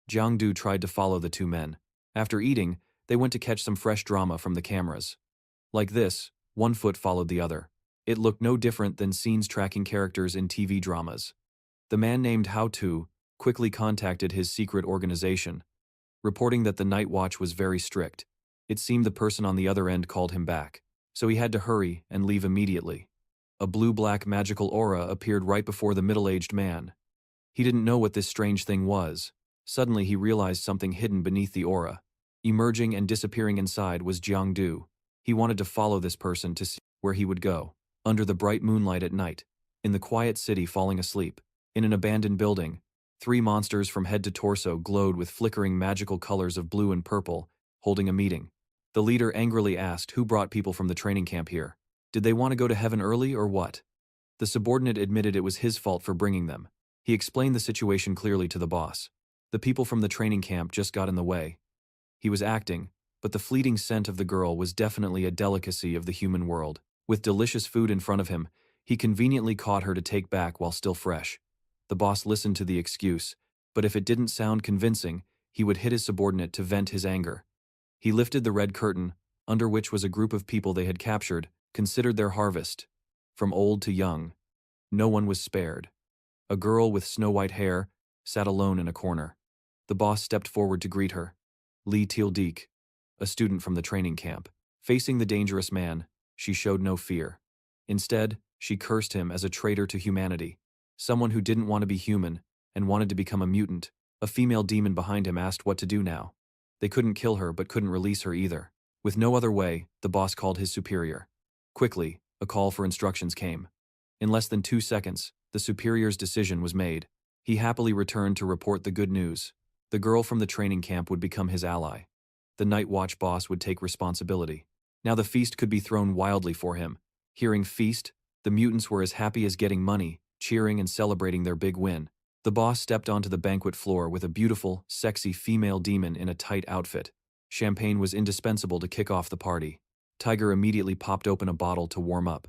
Jiangdu tried to follow the two men. After eating, they went to catch some fresh drama from the cameras. Like this, one foot followed the other. It looked no different than scenes tracking characters in TV dramas. The man named How To quickly contacted his secret organization, reporting that the night watch was very strict. It seemed the person on the other end called him back, so he had to hurry and leave immediately. A blue-black magical aura appeared right before the middle-aged man. He didn't know what this strange thing was. Suddenly he realized something hidden beneath the aura. Emerging and disappearing inside was Jiangdu. He wanted to follow this person to see where he would go. Under the bright moonlight at night, in the quiet city falling asleep, in an abandoned building, three monsters from head to torso glowed with flickering magical colors of blue and purple, holding a meeting. The leader angrily asked who brought people from the training camp here. Did they want to go to heaven early or what? The subordinate admitted it was his fault for bringing them. He explained the situation clearly to the boss. The people from the training camp just got in the way. He was acting, but the fleeting scent of the girl was definitely a delicacy of the human world. With delicious food in front of him, he conveniently caught her to take back while still fresh. The boss listened to the excuse, but if it didn't sound convincing, he would hit his subordinate to vent his anger. He lifted the red curtain, under which was a group of people they had captured, considered their harvest. From old to young, no one was spared. A girl with snow-white hair sat alone in a corner. The boss stepped forward to greet her. Li Tildik, a student from the training camp. Facing the dangerous man, she showed no fear. Instead, she cursed him as a traitor to humanity, someone who didn't want to be human and wanted to become a mutant. A female demon behind him asked what to do now. They couldn't kill her but couldn't release her either. With no other way, the boss called his superior. Quickly, a call for instructions came. In less than 2 seconds, the superior's decision was made. He happily returned to report the good news. The girl from the training camp would become his ally. the Night Watch boss would take responsibility. Now the feast could be thrown wildly for him. Hearing feast, the mutants were as happy as getting money, cheering and celebrating their big win. The boss stepped onto the banquet floor with a beautiful, sexy female demon in a tight outfit. Champagne was indispensable to kick off the party. Tiger immediately popped open a bottle to warm up.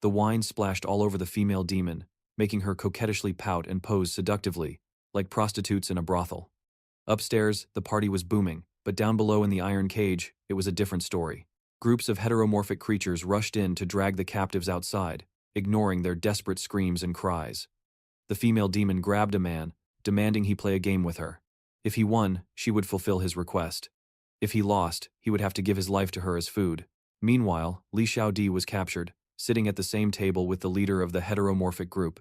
The wine splashed all over the female demon, making her coquettishly pout and pose seductively, like prostitutes in a brothel. Upstairs, the party was booming, but down below in the iron cage, it was a different story. Groups of heteromorphic creatures rushed in to drag the captives outside, ignoring their desperate screams and cries. The female demon grabbed a man, demanding he play a game with her. If he won, she would fulfill his request. If he lost, he would have to give his life to her as food. Meanwhile, Li Xiaodi was captured, sitting at the same table with the leader of the heteromorphic group.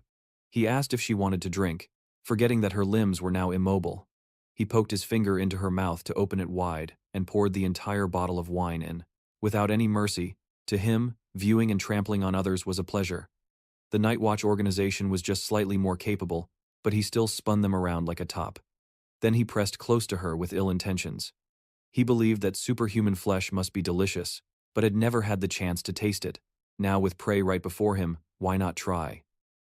He asked if she wanted to drink, forgetting that her limbs were now immobile. He poked his finger into her mouth to open it wide and poured the entire bottle of wine in. Without any mercy, to him, viewing and trampling on others was a pleasure. The Night Watch organization was just slightly more capable, but he still spun them around like a top. Then he pressed close to her with ill intentions. He believed that superhuman flesh must be delicious, but had never had the chance to taste it. Now with prey right before him, why not try?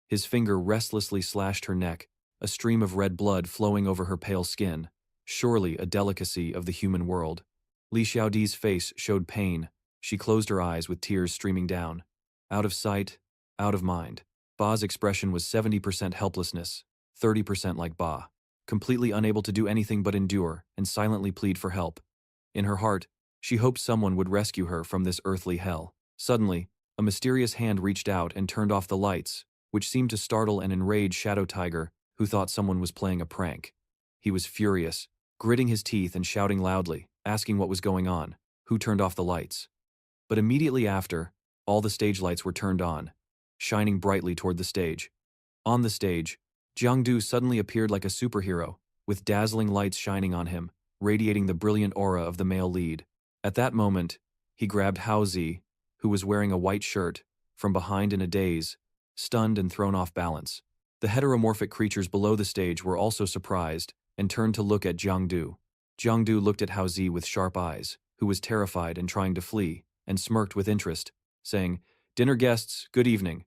His finger restlessly slashed her neck, a stream of red blood flowing over her pale skin, surely a delicacy of the human world. Li Xiaodi's face showed pain. She closed her eyes with tears streaming down. Out of sight, out of mind. Ba's expression was 70% helplessness, 30% like Ba, completely unable to do anything but endure and silently plead for help. In her heart, she hoped someone would rescue her from this earthly hell. Suddenly, a mysterious hand reached out and turned off the lights, which seemed to startle and enrage Shadow Tiger, who thought someone was playing a prank. He was furious, gritting his teeth and shouting loudly, asking what was going on, who turned off the lights. But immediately after, all the stage lights were turned on, shining brightly toward the stage. On the stage, Jiang Du suddenly appeared like a superhero, with dazzling lights shining on him, radiating the brilliant aura of the male lead. At that moment, he grabbed Hao Zi, who was wearing a white shirt, from behind in a daze, stunned and thrown off balance. The heteromorphic creatures below the stage were also surprised and turned to look at Jiang Du. Jiang Du looked at Hao Zi with sharp eyes, who was terrified and trying to flee, and smirked with interest, saying, "Dinner guests, good evening."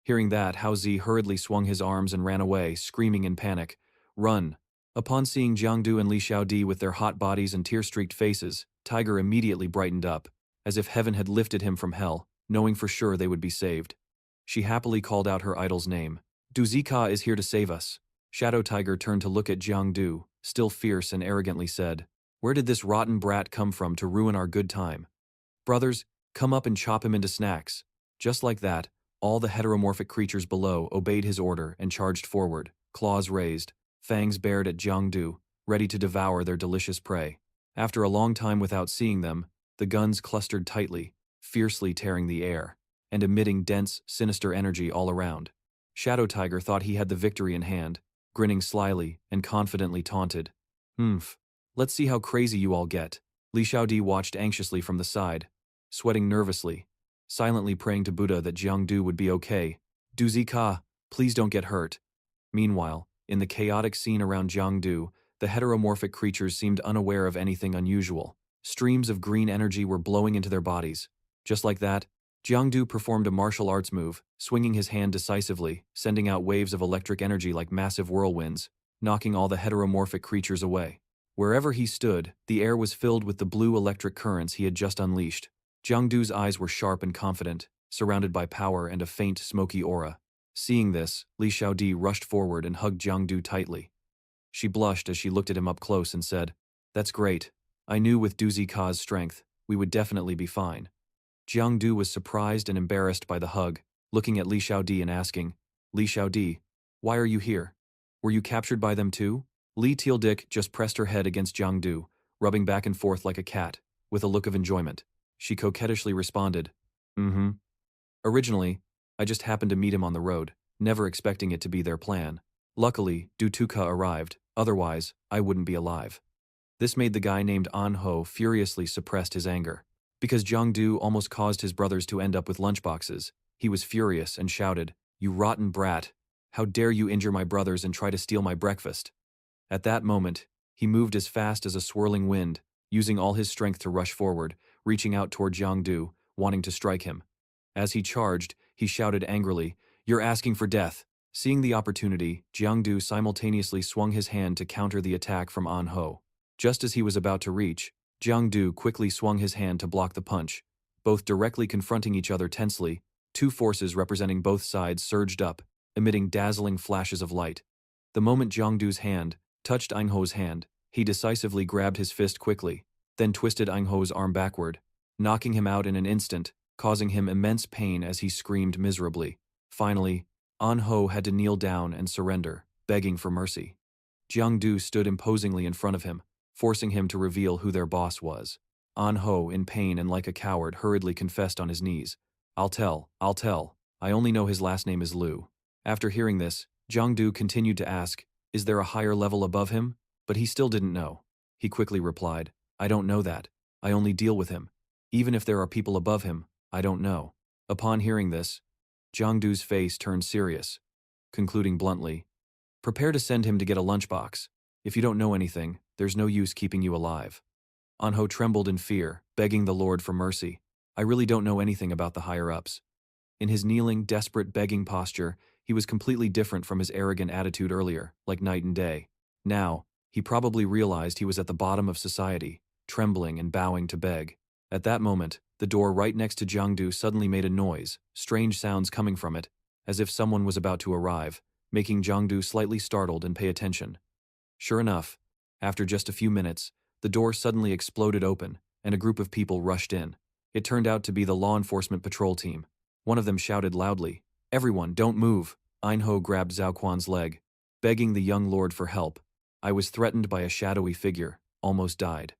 Hearing that, Hao Zi hurriedly swung his arms and ran away, screaming in panic, "Run!" Upon seeing Jiang Du and Li Xiaodi with their hot bodies and tear-streaked faces, Tiger immediately brightened up, as if heaven had lifted him from hell, knowing for sure they would be saved. She happily called out her idol's name. "Du Zika is here to save us." Shadow Tiger turned to look at Jiang Du, still fierce, and arrogantly said, "Where did this rotten brat come from to ruin our good time? Brothers, come up and chop him into snacks." Just like that, all the heteromorphic creatures below obeyed his order and charged forward, claws raised, fangs bared at Jiang Du, ready to devour their delicious prey. After a long time without seeing them, the guns clustered tightly, fiercely tearing the air, and emitting dense, sinister energy all around. Shadow Tiger thought he had the victory in hand, grinning slyly and confidently taunted. Let's see how crazy you all get." Li Xiaodi watched anxiously from the side, sweating nervously, silently praying to Buddha that Jiang Du would be okay. "Du Zika, please don't get hurt." Meanwhile, in the chaotic scene around Jiang Du, the heteromorphic creatures seemed unaware of anything unusual. Streams of green energy were blowing into their bodies. Just like that, Jiang Du performed a martial arts move, swinging his hand decisively, sending out waves of electric energy like massive whirlwinds, knocking all the heteromorphic creatures away. Wherever he stood, the air was filled with the blue electric currents he had just unleashed. Jiang Du's eyes were sharp and confident, surrounded by power and a faint, smoky aura. Seeing this, Li Xiaodi rushed forward and hugged Jiang Du tightly. She blushed as she looked at him up close and said, "That's great. I knew with Du Zika's strength, we would definitely be fine." Jiang Du was surprised and embarrassed by the hug, looking at Li Xiaodi and asking, "Li Xiaodi, why are you here? Were you captured by them too?" Li Tealdick just pressed her head against Jiang Du, rubbing back and forth like a cat, with a look of enjoyment. She coquettishly responded, "Originally, I just happened to meet him on the road, never expecting it to be their plan. Luckily, Dutuka arrived, otherwise, I wouldn't be alive." This made the guy named An Ho furiously suppressed his anger. Because Jiang Du almost caused his brothers to end up with lunchboxes, he was furious and shouted, "You rotten brat! How dare you injure my brothers and try to steal my breakfast?" At that moment, he moved as fast as a swirling wind, using all his strength to rush forward, reaching out toward Jiang Du, wanting to strike him. As he charged, he shouted angrily, "You're asking for death!" Seeing the opportunity, Jiang Du simultaneously swung his hand to counter the attack from An Ho. Just as he was about to reach, Jiang Du quickly swung his hand to block the punch. Both directly confronting each other tensely, two forces representing both sides surged up, emitting dazzling flashes of light. The moment Jiang Du's hand touched An Ho's hand, he decisively grabbed his fist quickly, then twisted An Ho's arm backward, knocking him out in an instant, causing him immense pain as he screamed miserably. Finally, An Ho had to kneel down and surrender, begging for mercy. Jiang Du stood imposingly in front of him, forcing him to reveal who their boss was. An Ho, in pain and like a coward, hurriedly confessed on his knees. I'll tell. I only know his last name is Liu." After hearing this, Jiang Du continued to ask, "Is there a higher level above him?" But he still didn't know. He quickly replied, "I don't know that. I only deal with him. Even if there are people above him, I don't know." Upon hearing this, Jiang Du's face turned serious, concluding bluntly, "Prepare to send him to get a lunchbox. If you don't know anything, there's no use keeping you alive." An Ho trembled in fear, begging the Lord for mercy. "I really don't know anything about the higher-ups." In his kneeling, desperate begging posture, he was completely different from his arrogant attitude earlier, like night and day. Now, he probably realized he was at the bottom of society, trembling and bowing to beg. At that moment, the door right next to Jiang Du suddenly made a noise, strange sounds coming from it, as if someone was about to arrive, making Jiang Du slightly startled and pay attention. Sure enough, after just a few minutes, the door suddenly exploded open, and a group of people rushed in. It turned out to be the law enforcement patrol team. One of them shouted loudly, "Everyone, don't move!" An Ho grabbed Zhao Quan's leg, begging the young lord for help. "I was threatened by a shadowy figure, almost died.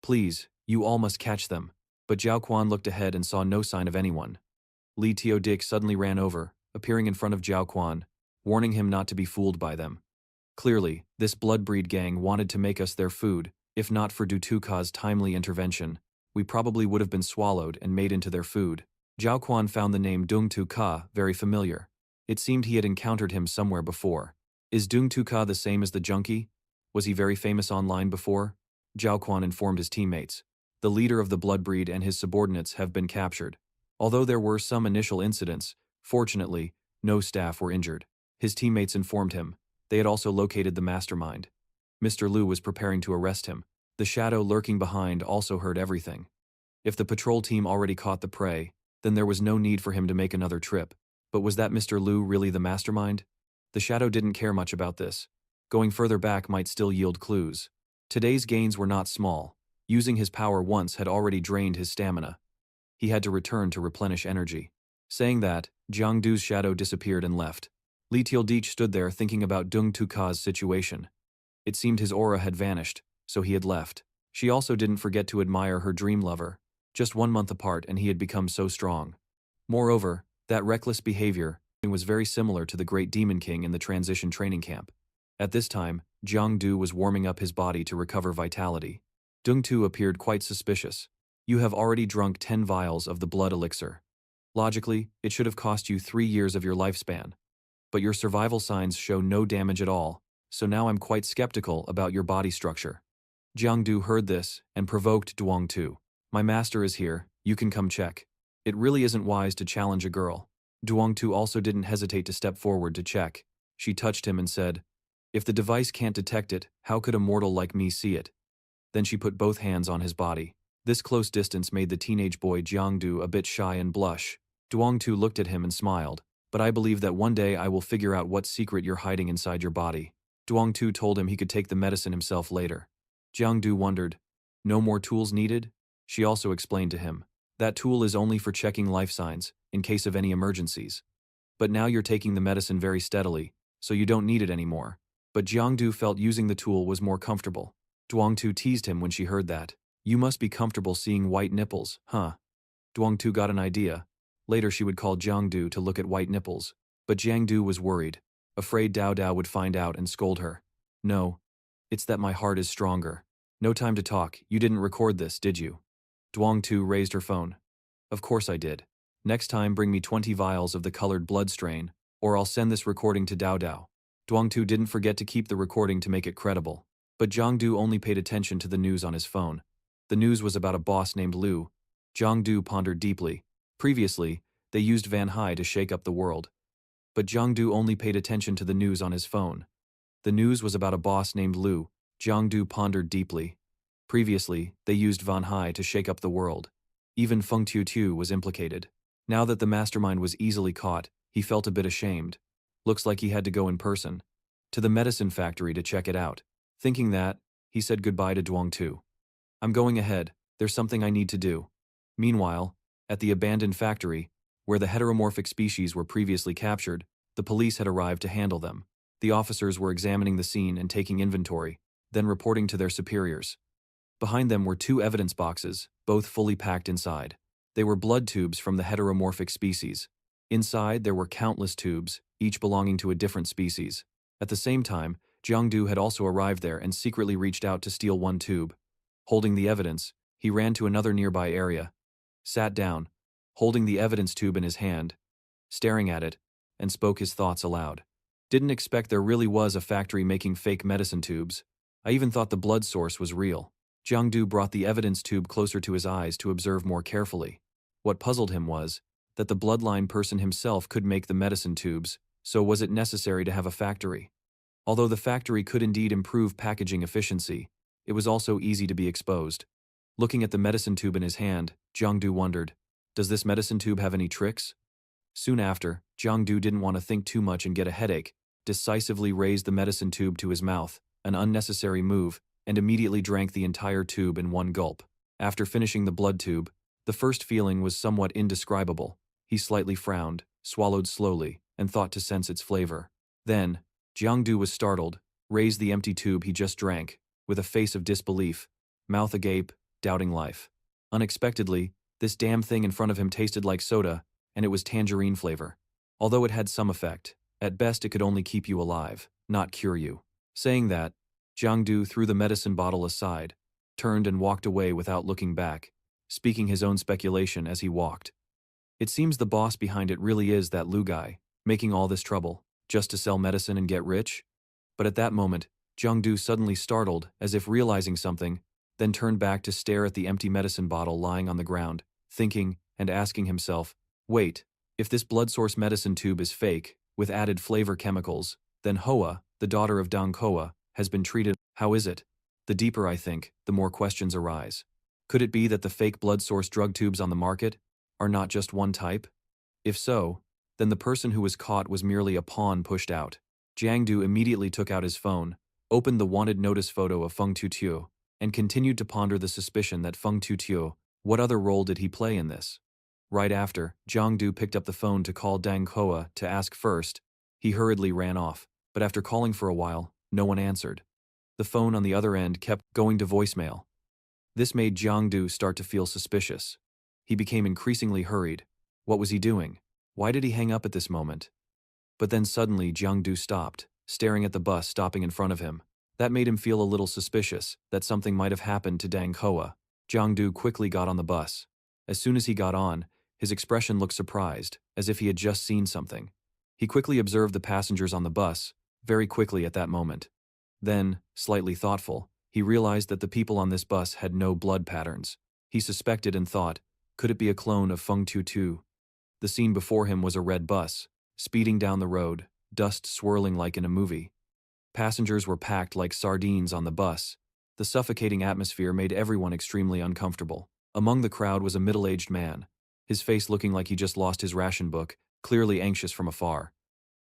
Please, you all must catch them." But Zhao Quan looked ahead and saw no sign of anyone. Li Teo Dick suddenly ran over, appearing in front of Zhao Quan, warning him not to be fooled by them. Clearly, this bloodbreed gang wanted to make us their food. If not for Du Tuka's timely intervention, we probably would have been swallowed and made into their food. Zhao Quan found the name Dung Tuka very familiar. It seemed he had encountered him somewhere before. Is Dung Tuka the same as the junkie? Was he very famous online before? Zhao Quan informed his teammates. The leader of the bloodbreed and his subordinates have been captured. Although there were some initial incidents, fortunately, no staff were injured. His teammates informed him. They had also located the mastermind. Mr. Liu was preparing to arrest him. The shadow lurking behind also heard everything. If the patrol team already caught the prey, then there was no need for him to make another trip. But was that Mr. Liu really the mastermind? The shadow didn't care much about this. Going further back might still yield clues. Today's gains were not small. Using his power once had already drained his stamina. He had to return to replenish energy. Saying that, Jiang Du's shadow disappeared and left. Li Tieldeech stood there thinking about Dung Tuka's situation. It seemed his aura had vanished, so he had left. She also didn't forget to admire her dream lover. Just 1 month apart and he had become so strong. Moreover, that reckless behavior was very similar to the Great Demon King in the transition training camp. At this time, Jiang Du was warming up his body to recover vitality. Dung Tu appeared quite suspicious. "You have already drunk 10 vials of the blood elixir. Logically, it should have cost you 3 years of your lifespan. But your survival signs show no damage at all, so now I'm quite skeptical about your body structure." Jiang Du heard this and provoked Duong Tu. "My master is here, you can come check." It really isn't wise to challenge a girl. Duong Tu also didn't hesitate to step forward to check. She touched him and said, "If the device can't detect it, how could a mortal like me see it?" Then she put both hands on his body. This close distance made the teenage boy Jiang Du a bit shy and blush. Duong Tu looked at him and smiled. "But I believe that one day I will figure out what secret you're hiding inside your body." Duong Tu told him he could take the medicine himself later. Jiang Du wondered, "No more tools needed?" She also explained to him, "That tool is only for checking life signs, in case of any emergencies. But now you're taking the medicine very steadily, so you don't need it anymore." But Jiang Du felt using the tool was more comfortable. Duong Tu teased him when she heard that. "You must be comfortable seeing white nipples, huh?" Duong Tu got an idea. Later she would call Jiang Du to look at white nipples. But Jiang Du was worried, afraid Diao Diao would find out and scold her. "No, it's that my heart is stronger." "No time to talk, you didn't record this, did you?" Duong Tu raised her phone. "Of course I did. Next time bring me 20 vials of the colored blood strain, or I'll send this recording to Diao Diao." Duong Tu didn't forget to keep the recording to make it credible. But Jiang Du only paid attention to the news on his phone. The news was about a boss named Liu. Jiang pondered deeply. Previously, they used Van Hai to shake up the world. But Jiang only paid attention to the news on his phone. The news was about a boss named Liu. Jiang pondered deeply. Previously, they used Van Hai to shake up the world. Even Feng Tutu was implicated. Now that the mastermind was easily caught, he felt a bit ashamed. Looks like he had to go in person to the medicine factory to check it out. Thinking that, he said goodbye to Duong Tu. I'm going ahead, there's something I need to do. Meanwhile, at the abandoned factory, where the heteromorphic species were previously captured, the police had arrived to handle them. The officers were examining the scene and taking inventory, then reporting to their superiors. Behind them were 2 evidence boxes, both fully packed inside. They were blood tubes from the heteromorphic species. Inside there were countless tubes, each belonging to a different species. At the same time, Jiang had also arrived there and secretly reached out to steal one tube. Holding the evidence, he ran to another nearby area, sat down, holding the evidence tube in his hand, staring at it, and spoke his thoughts aloud. Didn't expect there really was a factory making fake medicine tubes. I even thought the blood source was real. Jiang brought the evidence tube closer to his eyes to observe more carefully. What puzzled him was that the bloodline person himself could make the medicine tubes, so was it necessary to have a factory? Although the factory could indeed improve packaging efficiency, it was also easy to be exposed. Looking at the medicine tube in his hand, Jiang wondered, does this medicine tube have any tricks? Soon after, Jiang didn't want to think too much and get a headache, decisively raised the medicine tube to his mouth, an unnecessary move, and immediately drank the entire tube in one gulp. After finishing the blood tube, the first feeling was somewhat indescribable. He slightly frowned, swallowed slowly, and thought to sense its flavor. Then, Jiang was startled, raised the empty tube he just drank, with a face of disbelief, mouth agape, doubting life. Unexpectedly, this damn thing in front of him tasted like soda, and it was tangerine flavor. Although it had some effect, at best it could only keep you alive, not cure you. Saying that, Jiang threw the medicine bottle aside, turned and walked away without looking back, speaking his own speculation as he walked. It seems the boss behind it really is that Liu guy, making all this trouble, just to sell medicine and get rich? But at that moment, Jiang suddenly startled, as if realizing something, then turned back to stare at the empty medicine bottle lying on the ground, thinking and asking himself, wait, if this blood source medicine tube is fake, with added flavor chemicals, then Hoa, the daughter of Dong Hoa, has been treated. How is it? The deeper I think, the more questions arise. Could it be that the fake blood source drug tubes on the market are not just one type? If so, then the person who was caught was merely a pawn pushed out. Jiang immediately took out his phone, opened the wanted notice photo of Feng Tutu, and continued to ponder the suspicion that Feng Tutu, what other role did he play in this? Right after, Jiang picked up the phone to call Dang Hoa to ask first. He hurriedly ran off, but after calling for a while, no one answered. The phone on the other end kept going to voicemail. This made Jiang start to feel suspicious. He became increasingly hurried. What was he doing? Why did he hang up at this moment? But then suddenly Jiang stopped, staring at the bus stopping in front of him. That made him feel a little suspicious that something might have happened to Dang Hoa. Jiang quickly got on the bus. As soon as he got on, his expression looked surprised, as if he had just seen something. He quickly observed the passengers on the bus, very quickly at that moment. Then, slightly thoughtful, he realized that the people on this bus had no blood patterns. He suspected and thought, could it be a clone of Feng Tutu? The scene before him was a red bus, speeding down the road, dust swirling like in a movie. Passengers were packed like sardines on the bus. The suffocating atmosphere made everyone extremely uncomfortable. Among the crowd was a middle-aged man, his face looking like he just lost his ration book, clearly anxious from afar.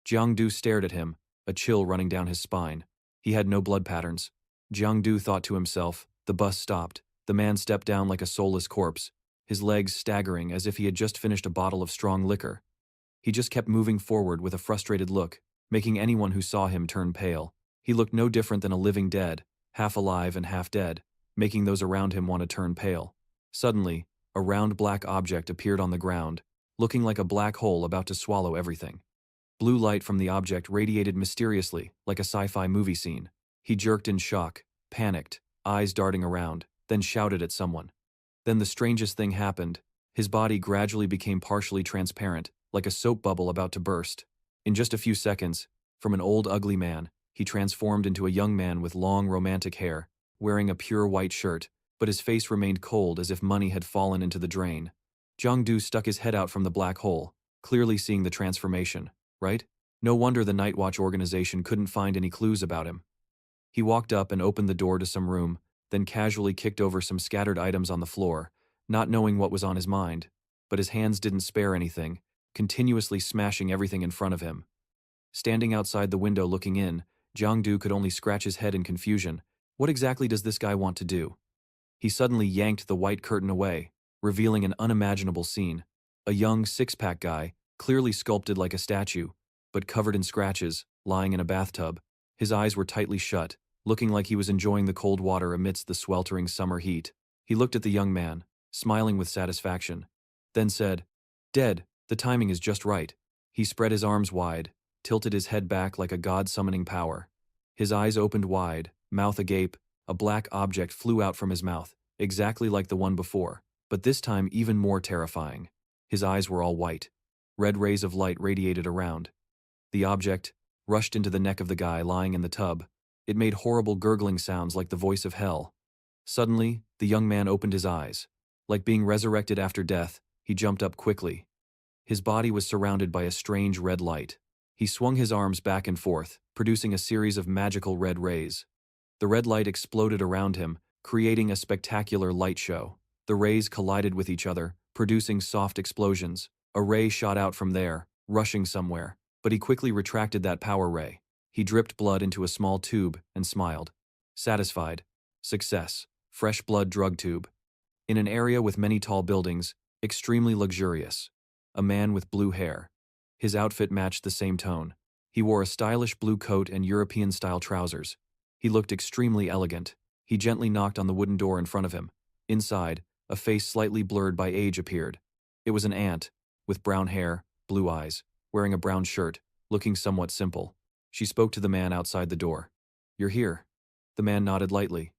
Jiang stared at him, a chill running down his spine. He had no blood patterns. Jiang thought to himself. The bus stopped. The man stepped down like a soulless corpse, his legs staggering as if he had just finished a bottle of strong liquor. He just kept moving forward with a frustrated look, making anyone who saw him turn pale. He looked no different than a living dead, half alive and half dead, making those around him want to turn pale. Suddenly, a round black object appeared on the ground, looking like a black hole about to swallow everything. Blue light from the object radiated mysteriously, like a sci-fi movie scene. He jerked in shock, panicked, eyes darting around, then shouted at someone. Then the strangest thing happened. His body gradually became partially transparent, like a soap bubble about to burst. In just a few seconds, from an old ugly man, he transformed into a young man with long romantic hair, wearing a pure white shirt, but his face remained cold as if money had fallen into the drain. Jiang Du stuck his head out from the black hole, clearly seeing the transformation, right? No wonder the Night Watch organization couldn't find any clues about him. He walked up and opened the door to some room, then casually kicked over some scattered items on the floor, not knowing what was on his mind, but his hands didn't spare anything, continuously smashing everything in front of him. Standing outside the window looking in, Jiang Du could only scratch his head in confusion. What exactly does this guy want to do? He suddenly yanked the white curtain away, revealing an unimaginable scene. A young six-pack guy, clearly sculpted like a statue, but covered in scratches, lying in a bathtub. His eyes were tightly shut, looking like he was enjoying the cold water amidst the sweltering summer heat. He looked at the young man, smiling with satisfaction, then said, "Dead, the timing is just right." He spread his arms wide, tilted his head back like a god-summoning power. His eyes opened wide, mouth agape. A black object flew out from his mouth, exactly like the one before, but this time even more terrifying. His eyes were all white. Red rays of light radiated around. The object rushed into the neck of the guy lying in the tub. It made horrible gurgling sounds like the voice of hell. Suddenly, the young man opened his eyes. Like being resurrected after death, he jumped up quickly. His body was surrounded by a strange red light. He swung his arms back and forth, producing a series of magical red rays. The red light exploded around him, creating a spectacular light show. The rays collided with each other, producing soft explosions. A ray shot out from there, rushing somewhere, but he quickly retracted that power ray. He dripped blood into a small tube and smiled. Satisfied. Success. Fresh blood drug tube. In an area with many tall buildings, extremely luxurious. A man with blue hair. His outfit matched the same tone. He wore a stylish blue coat and European-style trousers. He looked extremely elegant. He gently knocked on the wooden door in front of him. Inside, a face slightly blurred by age appeared. It was an ant, with brown hair, blue eyes, wearing a brown shirt, looking somewhat simple. She spoke to the man outside the door. "You're here." The man nodded lightly.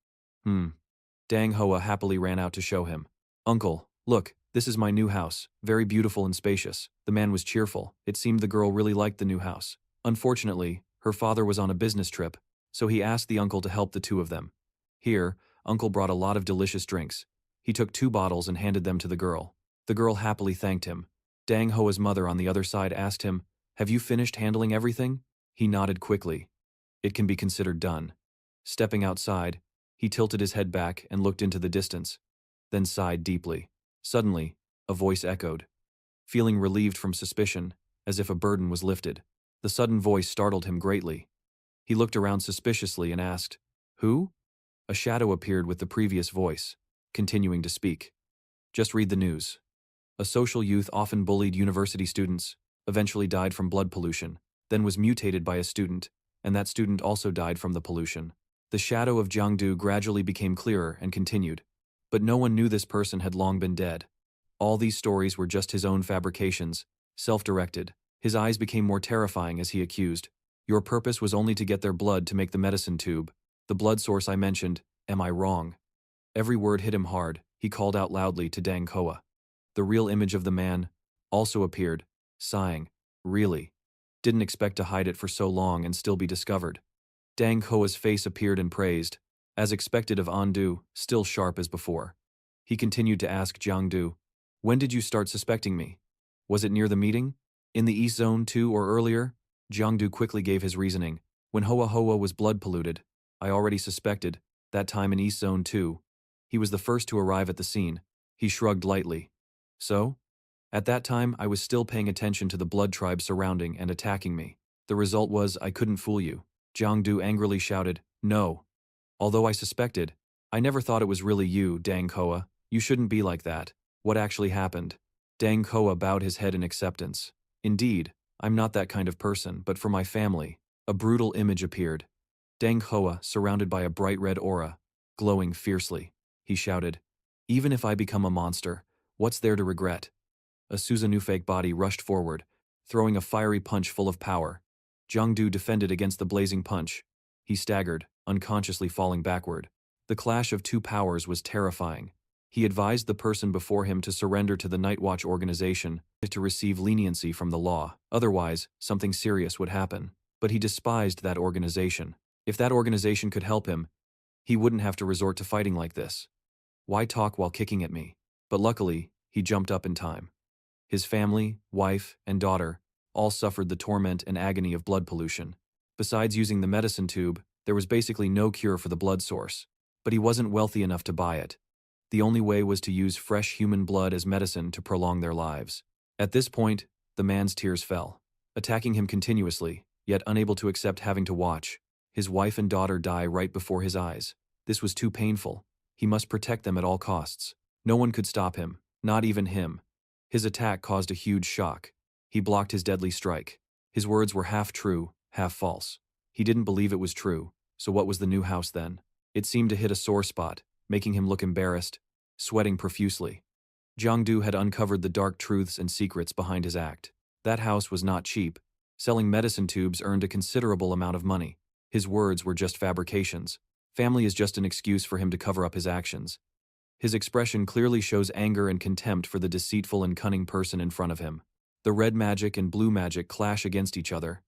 Dang Hoa happily ran out to show him. "Uncle, look, this is my new house, very beautiful and spacious." The man was cheerful. It seemed the girl really liked the new house. Unfortunately, her father was on a business trip, so he asked the uncle to help the two of them. Here, Uncle brought a lot of delicious drinks. He took 2 bottles and handed them to the girl. The girl happily thanked him. Dang Hoa's mother on the other side asked him, "Have you finished handling everything?" He nodded quickly. It can be considered done. Stepping outside, he tilted his head back and looked into the distance, then sighed deeply. Suddenly, a voice echoed. Feeling relieved from suspicion, as if a burden was lifted. The sudden voice startled him greatly. He looked around suspiciously and asked, "Who?" A shadow appeared with the previous voice, continuing to speak. "Just read the news. A social youth often bullied university students, eventually died from blood pollution, then was mutated by a student, and that student also died from the pollution." The shadow of Jiang Du gradually became clearer and continued. But no one knew this person had long been dead. All these stories were just his own fabrications, self-directed. His eyes became more terrifying as he accused, "Your purpose was only to get their blood to make the medicine tube. The blood source I mentioned, am I wrong?" Every word hit him hard. He called out loudly to Dang Koa. The real image of the man also appeared, sighing, "Really? Didn't expect to hide it for so long and still be discovered." Dang Koa's face appeared and praised, as expected of Andu, still sharp as before. He continued to ask Jiang Du, "When did you start suspecting me? Was it near the meeting? In the East Zone too or earlier?" Jiang Du quickly gave his reasoning. "When Hoa Hoa was blood polluted, I already suspected, that time in East Zone too. He was the first to arrive at the scene." He shrugged lightly. "So? At that time I was still paying attention to the blood tribe surrounding and attacking me. The result was I couldn't fool you." Jiang Du angrily shouted, "No. Although I suspected, I never thought it was really you, Dang Koa. You shouldn't be like that. What actually happened?" Dang Koa bowed his head in acceptance. "Indeed, I'm not that kind of person, but for my family." A brutal image appeared. Dang Koa, surrounded by a bright red aura, glowing fiercely. He shouted, "Even if I become a monster, what's there to regret?" A Susanoo-fake body rushed forward, throwing a fiery punch full of power. Jiang Du defended against the blazing punch. He staggered, unconsciously falling backward. The clash of 2 powers was terrifying. He advised the person before him to surrender to the Night Watch organization to receive leniency from the law. Otherwise, something serious would happen. But he despised that organization. If that organization could help him, he wouldn't have to resort to fighting like this. Why talk while kicking at me? But luckily, he jumped up in time. His family, wife, and daughter all suffered the torment and agony of blood pollution. Besides using the medicine tube, there was basically no cure for the blood source. But he wasn't wealthy enough to buy it. The only way was to use fresh human blood as medicine to prolong their lives. At this point, the man's tears fell, attacking him continuously, yet unable to accept having to watch his wife and daughter die right before his eyes. This was too painful. He must protect them at all costs. No one could stop him, not even him. His attack caused a huge shock. He blocked his deadly strike. His words were half true, half false. He didn't believe it was true, so what was the new house then? It seemed to hit a sore spot, making him look embarrassed, sweating profusely. Jiangdu had uncovered the dark truths and secrets behind his act. That house was not cheap. Selling medicine tubes earned a considerable amount of money. His words were just fabrications. Family is just an excuse for him to cover up his actions. His expression clearly shows anger and contempt for the deceitful and cunning person in front of him. The red magic and blue magic clash against each other.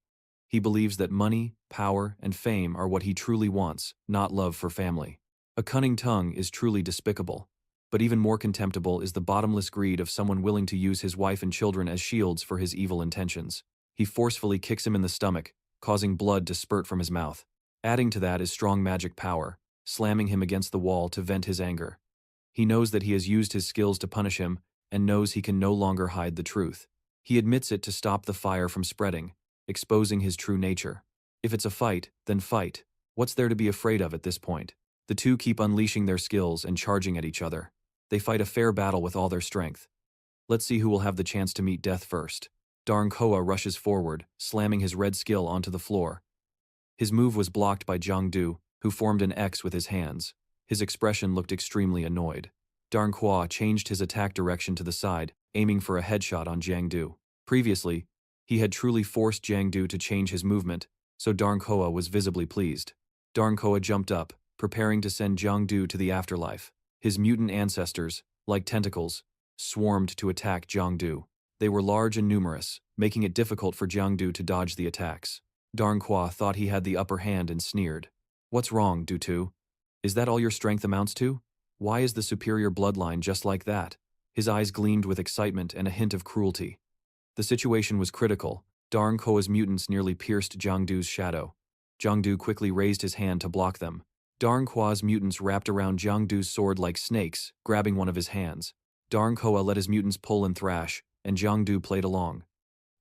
He believes that money, power, and fame are what he truly wants, not love for family. A cunning tongue is truly despicable. But even more contemptible is the bottomless greed of someone willing to use his wife and children as shields for his evil intentions. He forcefully kicks him in the stomach, causing blood to spurt from his mouth. Adding to that is strong magic power, slamming him against the wall to vent his anger. He knows that he has used his skills to punish him, and knows he can no longer hide the truth. He admits it to stop the fire from spreading, exposing his true nature. If it's a fight, then fight. What's there to be afraid of at this point? The two keep unleashing their skills and charging at each other. They fight a fair battle with all their strength. Let's see who will have the chance to meet death first. Darn Koa rushes forward, slamming his red skill onto the floor. His move was blocked by Jiangdu, who formed an X with his hands. His expression looked extremely annoyed. Darn Koa changed his attack direction to the side, aiming for a headshot on Jiangdu. Previously, he had truly forced Jiangdu to change his movement, so Darn Koa was visibly pleased. Darn Koa jumped up, preparing to send Jiangdu to the afterlife. His mutant ancestors, like tentacles, swarmed to attack Jiangdu. They were large and numerous, making it difficult for Jiangdu to dodge the attacks. Darn Koa thought he had the upper hand and sneered. "What's wrong, Dutu? Is that all your strength amounts to? Why is the superior bloodline just like that?" His eyes gleamed with excitement and a hint of cruelty. The situation was critical. Darn Koa's mutants nearly pierced Jiangdu's shadow. Jiangdu quickly raised his hand to block them. Darn Koa's mutants wrapped around Jiangdu's sword like snakes, grabbing one of his hands. Darn Koa let his mutants pull and thrash, and Jiangdu played along.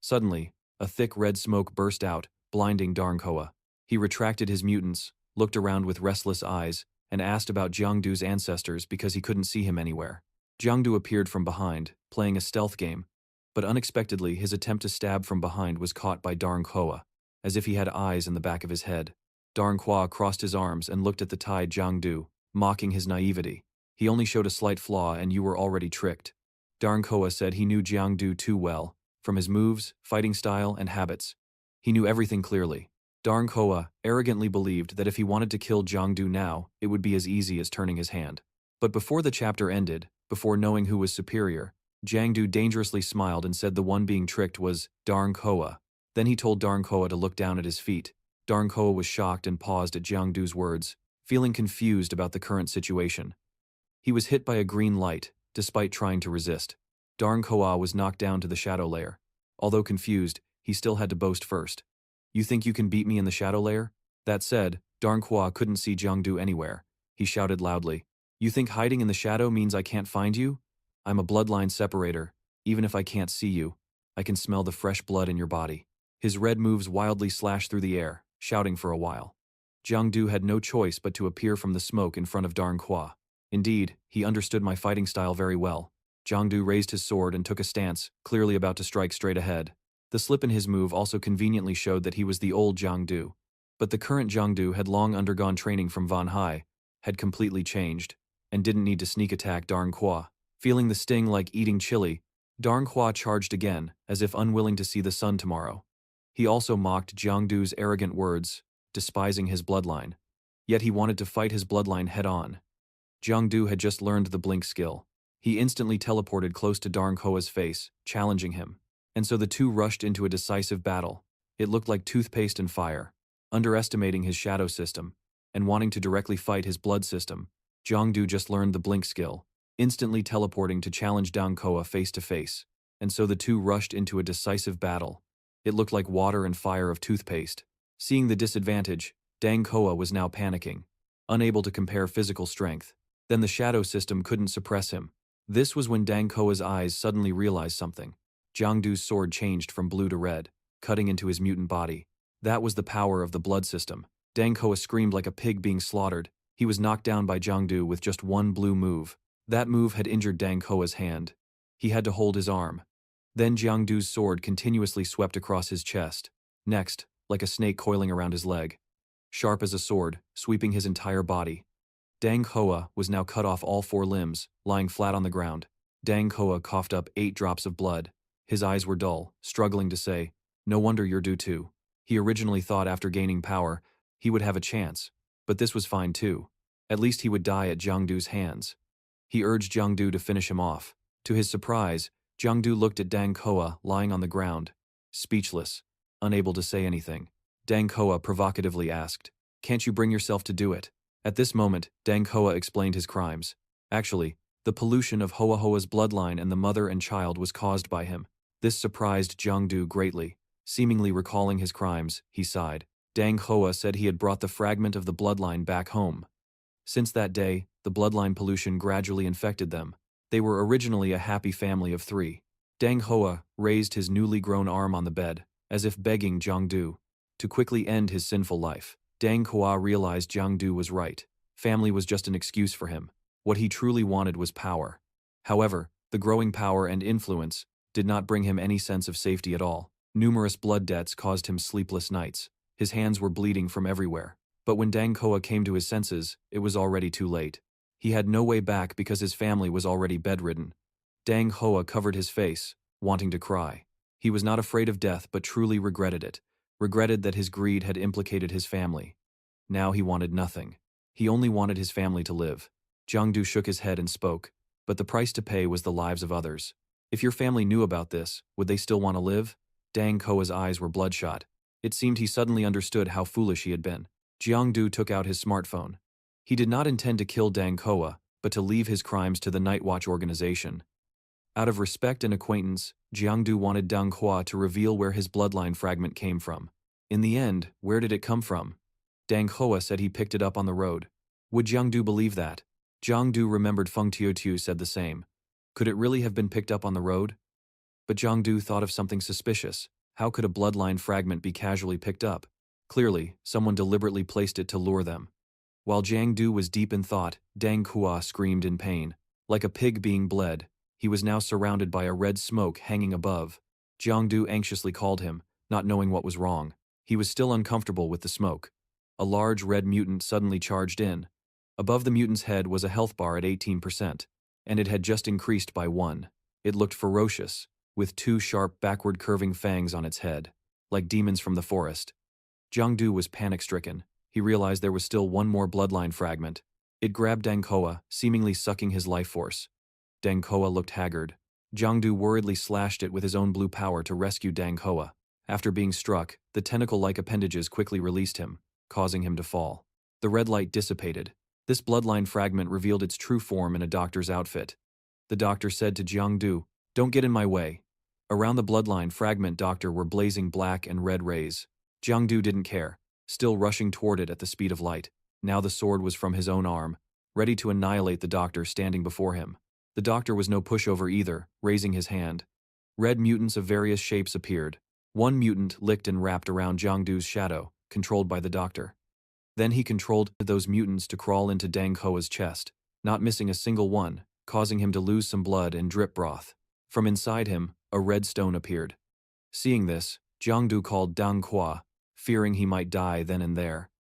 Suddenly, a thick red smoke burst out, blinding Darn Koa. He retracted his mutants, looked around with restless eyes, and asked about Jiangdu's ancestors because he couldn't see him anywhere. Jiangdu appeared from behind, playing a stealth game, but unexpectedly his attempt to stab from behind was caught by Darn Koa, as if he had eyes in the back of his head. Darn Koa crossed his arms and looked at the tied Jiangdu, mocking his naivety. He only showed a slight flaw and you were already tricked. Darn Koa said he knew Jiangdu too well, from his moves, fighting style, and habits. He knew everything clearly. Darn Koa arrogantly believed that if he wanted to kill Jiangdu now, it would be as easy as turning his hand. But before the chapter ended, before knowing who was superior, Jiangdu dangerously smiled and said the one being tricked was Darn Koa. Then he told Darn Koa to look down at his feet. Darn Koa was shocked and paused at Jiangdu's words, feeling confused about the current situation. He was hit by a green light, despite trying to resist. Darn Koa was knocked down to the shadow layer. Although confused, he still had to boast first. "You think you can beat me in the shadow layer?" That said, Darn Koa couldn't see Jiangdu anywhere. He shouted loudly, "You think hiding in the shadow means I can't find you? I'm a bloodline separator. Even if I can't see you, I can smell the fresh blood in your body." His red moves wildly slashed through the air, shouting for a while. Jiangdu had no choice but to appear from the smoke in front of Darn Koa. Indeed, he understood my fighting style very well. Jiangdu raised his sword and took a stance, clearly about to strike straight ahead. The slip in his move also conveniently showed that he was the old Jiangdu. But the current Jiangdu had long undergone training from Van Hai, had completely changed, and didn't need to sneak attack Darn Koa. Feeling the sting like eating chili, Darn Koa charged again, as if unwilling to see the sun tomorrow. He also mocked Jiangdu's arrogant words, despising his bloodline. Yet he wanted to fight his bloodline head-on. Jiangdu had just learned the blink skill. He instantly teleported close to Darn Koa's face, challenging him. And so the two rushed into a decisive battle. It looked like toothpaste and fire. Underestimating his shadow system, and wanting to directly fight his blood system, Jiangdu just learned the blink skill, instantly teleporting to challenge Dang Koa face to face, and so the two rushed into a decisive battle. It looked like water and fire of toothpaste. Seeing the disadvantage, Dang Koa was now panicking, unable to compare physical strength. Then the shadow system couldn't suppress him. This was when Dang Koa's eyes suddenly realized something. Jiangdu's sword changed from blue to red, cutting into his mutant body. That was the power of the blood system. Dang Koa screamed like a pig being slaughtered. He was knocked down by Jiangdu with just one blue move. That move had injured Dang Koa's hand. He had to hold his arm. Then Jiangdu's sword continuously swept across his chest. Next, like a snake coiling around his leg. Sharp as a sword, sweeping his entire body. Dang Koa was now cut off all 4 limbs, lying flat on the ground. Dang Koa coughed up 8 drops of blood. His eyes were dull, struggling to say, "No wonder you're due too." He originally thought after gaining power, he would have a chance. But this was fine too. At least he would die at Jiangdu's hands. He urged Jiangdu to finish him off. To his surprise, Jiangdu looked at Dang Koa lying on the ground, speechless, unable to say anything. Dang Koa provocatively asked, "Can't you bring yourself to do it?" At this moment, Dang Koa explained his crimes. Actually, the pollution of Hoa Hoa's bloodline and the mother and child was caused by him. This surprised Jiangdu greatly. Seemingly recalling his crimes, he sighed. Dang Hoa said he had brought the fragment of the bloodline back home. Since that day, the bloodline pollution gradually infected them. They were originally a happy family of 3. Dang Hoa raised his newly grown arm on the bed, as if begging Jiangdu to quickly end his sinful life. Dang Koa realized Jiangdu was right. Family was just an excuse for him. What he truly wanted was power. However, the growing power and influence did not bring him any sense of safety at all. Numerous blood debts caused him sleepless nights. His hands were bleeding from everywhere. But when Dang Koa came to his senses, it was already too late. He had no way back because his family was already bedridden. Dang Hoa covered his face, wanting to cry. He was not afraid of death but truly regretted it. Regretted that his greed had implicated his family. Now he wanted nothing. He only wanted his family to live. Jiangdu shook his head and spoke, but the price to pay was the lives of others. If your family knew about this, would they still want to live? Dang Koa's eyes were bloodshot. It seemed he suddenly understood how foolish he had been. Jiangdu took out his smartphone. He did not intend to kill Dang Koa, but to leave his crimes to the Night Watch organization. Out of respect and acquaintance, Jiangdu wanted Dang Koa to reveal where his bloodline fragment came from. In the end, where did it come from? Dang Koa said he picked it up on the road. Would Jiangdu believe that? Jiangdu remembered Feng Tiutiu said the same. Could it really have been picked up on the road? But Jiangdu thought of something suspicious. How could a bloodline fragment be casually picked up? Clearly, someone deliberately placed it to lure them. While Jiangdu was deep in thought, Dang Koa screamed in pain. Like a pig being bled, he was now surrounded by a red smoke hanging above. Jiangdu anxiously called him, not knowing what was wrong. He was still uncomfortable with the smoke. A large red mutant suddenly charged in. Above the mutant's head was a health bar at 18%, and it had just increased by 1. It looked ferocious, with 2 sharp backward curving fangs on its head, like demons from the forest. Jiangdu was panic-stricken. He realized there was still one more bloodline fragment. It grabbed Dang Koa, seemingly sucking his life force. Dang Koa looked haggard. Jiangdu worriedly slashed it with his own blue power to rescue Dang Koa. After being struck, the tentacle-like appendages quickly released him, causing him to fall. The red light dissipated. This bloodline fragment revealed its true form in a doctor's outfit. The doctor said to Jiangdu, "Don't get in my way." Around the bloodline fragment doctor were blazing black and red rays. Jiangdu didn't care, still rushing toward it at the speed of light. Now the sword was from his own arm, ready to annihilate the doctor standing before him. The doctor was no pushover either, raising his hand. Red mutants of various shapes appeared. One mutant licked and wrapped around Jiangdu's shadow, controlled by the doctor. Then he controlled those mutants to crawl into Dang Koa's chest, not missing a single one, causing him to lose some blood and drip broth. From inside him, a red stone appeared. Seeing this, Jiangdu called Dang Koa, fearing he might die then and there.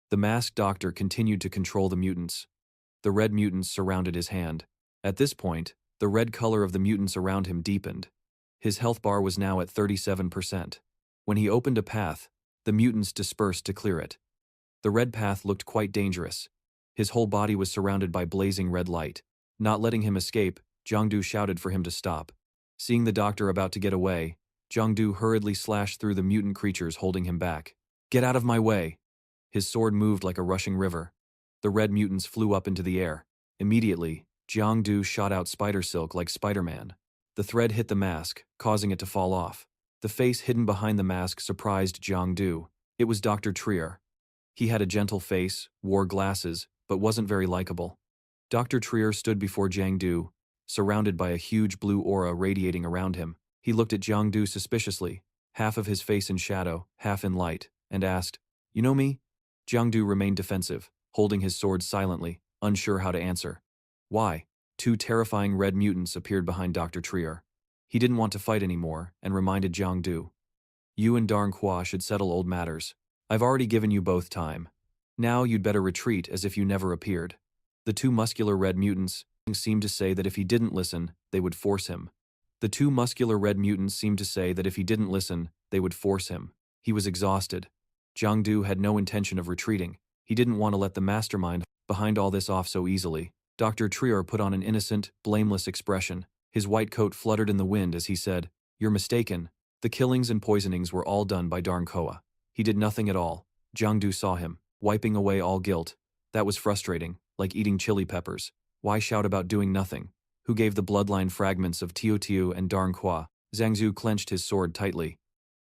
The masked doctor continued to control the mutants. The red mutants surrounded his hand. At this point, the red color of the mutants around him deepened. His health bar was now at 37%. When he opened a path, the mutants dispersed to clear it. The red path looked quite dangerous. His whole body was surrounded by blazing red light. Not letting him escape, Jiangdu shouted for him to stop. Seeing the doctor about to get away, Jiangdu hurriedly slashed through the mutant creatures holding him back. "Get out of my way!" His sword moved like a rushing river. The red mutants flew up into the air. Immediately, Jiang Du shot out spider silk like Spider-Man. The thread hit the mask, causing it to fall off. The face hidden behind the mask surprised Jiang Du. It was Dr. Trier. He had a gentle face, wore glasses, but wasn't very likable. Dr. Trier stood before Jiang Du, surrounded by a huge blue aura radiating around him. He looked at Jiang Du suspiciously, half of his face in shadow, half in light, and asked, "You know me?" Jiang Du remained defensive, holding his sword silently, unsure how to answer. Why? Two terrifying red mutants appeared behind Dr. Trier. He didn't want to fight anymore, and reminded Jiang Du. "You and Darn Hua should settle old matters. I've already given you both time. Now you'd better retreat as if you never appeared." The two muscular red mutants seemed to say that if he didn't listen, they would force him. The two muscular red mutants seemed to say that if he didn't listen, they would force him. He was exhausted. Jiang Du had no intention of retreating. He didn't want to let the mastermind behind all this off so easily. Dr. Trier put on an innocent, blameless expression. His white coat fluttered in the wind as he said, "You're mistaken. The killings and poisonings were all done by Darn Koa. He did nothing at all." Jiang Du saw him, wiping away all guilt. That was frustrating, like eating chili peppers. Why shout about doing nothing? Who gave the bloodline fragments of Tio Tio and Darn Hua? Zhang Zhu clenched his sword tightly.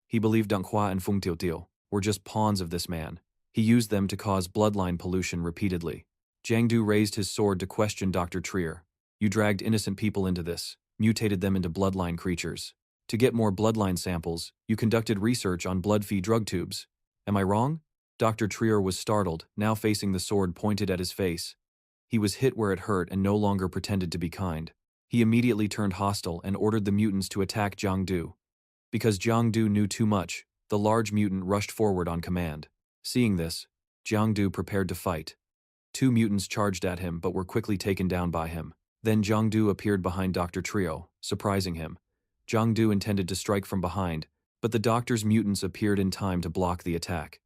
He believed Dong Hua and Feng Tio Tio were just pawns of this man. He used them to cause bloodline pollution repeatedly. Jiang Du raised his sword to question Dr. Trier. "You dragged innocent people into this, mutated them into bloodline creatures. To get more bloodline samples, you conducted research on blood-fee drug tubes. Am I wrong?" Dr. Trier was startled, now facing the sword pointed at his face. He was hit where it hurt and no longer pretended to be kind. He immediately turned hostile and ordered the mutants to attack Jiang Du. Because Jiang Du knew too much, the large mutant rushed forward on command. Seeing this, Jiang Du prepared to fight. Two mutants charged at him but were quickly taken down by him. Then Jiang Du appeared behind Dr. Trio, surprising him. Jiang Du intended to strike from behind, but the doctor's mutants appeared in time to block the attack.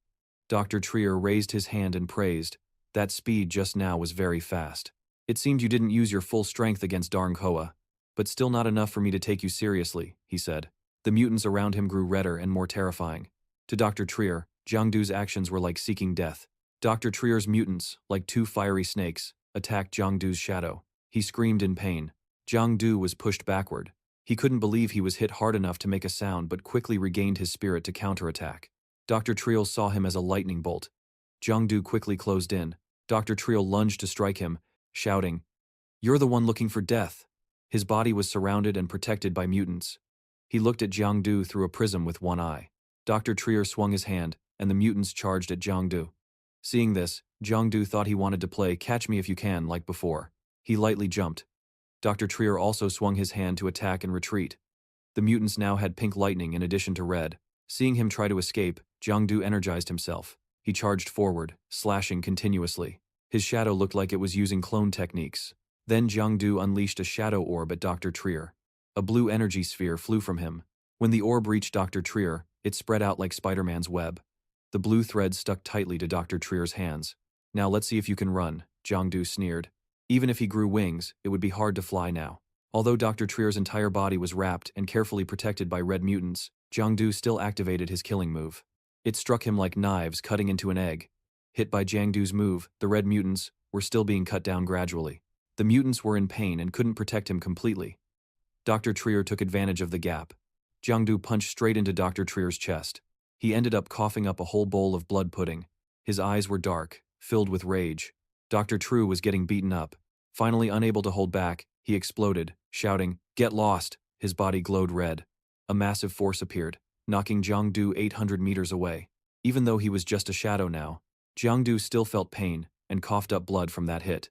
Dr. Trier raised his hand and praised, "That speed just now was very fast. It seemed you didn't use your full strength against Darn Koa, but still not enough for me to take you seriously," he said. The mutants around him grew redder and more terrifying. To Dr. Trier, Jiang Du's actions were like seeking death. Dr. Trier's mutants, like two fiery snakes, attacked Jiang Du's shadow. He screamed in pain. Jiang Du was pushed backward. He couldn't believe he was hit hard enough to make a sound but quickly regained his spirit to counterattack. Dr. Triel saw him as a lightning bolt. Jiang Du quickly closed in. Dr. Triel lunged to strike him, shouting, "You're the one looking for death." His body was surrounded and protected by mutants. He looked at Jiang Du through a prism with one eye. Dr. Trier swung his hand, and the mutants charged at Jiang Du. Seeing this, Jiang Du thought he wanted to play Catch Me If You Can like before. He lightly jumped. Dr. Trier also swung his hand to attack and retreat. The mutants now had pink lightning in addition to red. Seeing him try to escape, Jiang Du energized himself. He charged forward, slashing continuously. His shadow looked like it was using clone techniques. Then Jiang Du unleashed a shadow orb at Dr. Trier. A blue energy sphere flew from him. When the orb reached Dr. Trier, it spread out like Spider-Man's web. The blue thread stuck tightly to Dr. Trier's hands. "Now let's see if you can run," Jiang Du sneered. Even if he grew wings, it would be hard to fly now. Although Dr. Trier's entire body was wrapped and carefully protected by red mutants, Jiang Du still activated his killing move. It struck him like knives cutting into an egg. Hit by Jiang Du's move, the red mutants were still being cut down gradually. The mutants were in pain and couldn't protect him completely. Dr. Trier took advantage of the gap. Jiang Du punched straight into Dr. Trier's chest. He ended up coughing up a whole bowl of blood pudding. His eyes were dark, filled with rage. Dr. True was getting beaten up. Finally unable to hold back, he exploded, shouting, "Get lost!" His body glowed red. A massive force appeared, knocking Jiang Du 800 meters away. Even though he was just a shadow now, Jiang Du still felt pain and coughed up blood from that hit.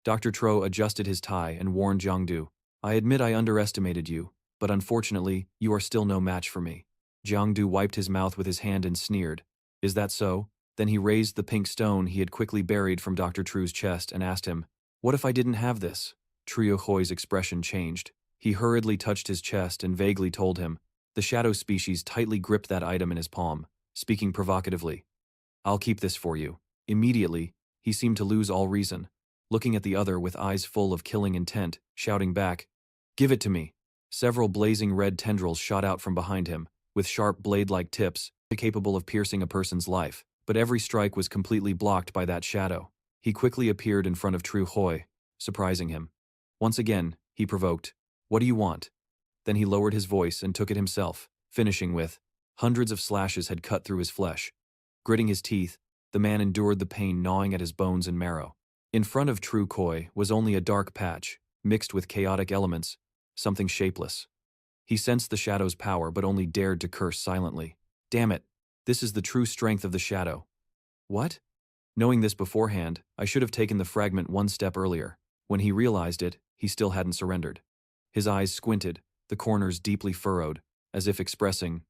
Dr. Tro adjusted his tie and warned Jiang Du, "I admit I underestimated you, but unfortunately, you are still no match for me." Jiang Du wiped his mouth with his hand and sneered. "Is that so?" Then he raised the pink stone he had quickly buried from Dr. Tru's chest and asked him, "What if I didn't have this?" Trio Hoi's expression changed. He hurriedly touched his chest and vaguely told him. The shadow species tightly gripped that item in his palm, speaking provocatively. "I'll keep this for you." Immediately, he seemed to lose all reason, looking at the other with eyes full of killing intent, shouting back, "Give it to me." Several blazing red tendrils shot out from behind him, with sharp blade-like tips, capable of piercing a person's life, but every strike was completely blocked by that shadow. He quickly appeared in front of Tru Hoi. surprising him. Once again, he provoked, "What do you want?" Then he lowered his voice and took it himself, finishing with, hundreds of slashes had cut through his flesh. Gritting his teeth, the man endured the pain gnawing at his bones and marrow. In front of True Koi was only a dark patch, mixed with chaotic elements, something shapeless. He sensed the shadow's power but only dared to curse silently. Damn it, this is the true strength of the shadow. What? Knowing this beforehand, I should have taken the fragment one step earlier. When he realized it, he still hadn't surrendered. His eyes squinted, the corners deeply furrowed, as if expressing,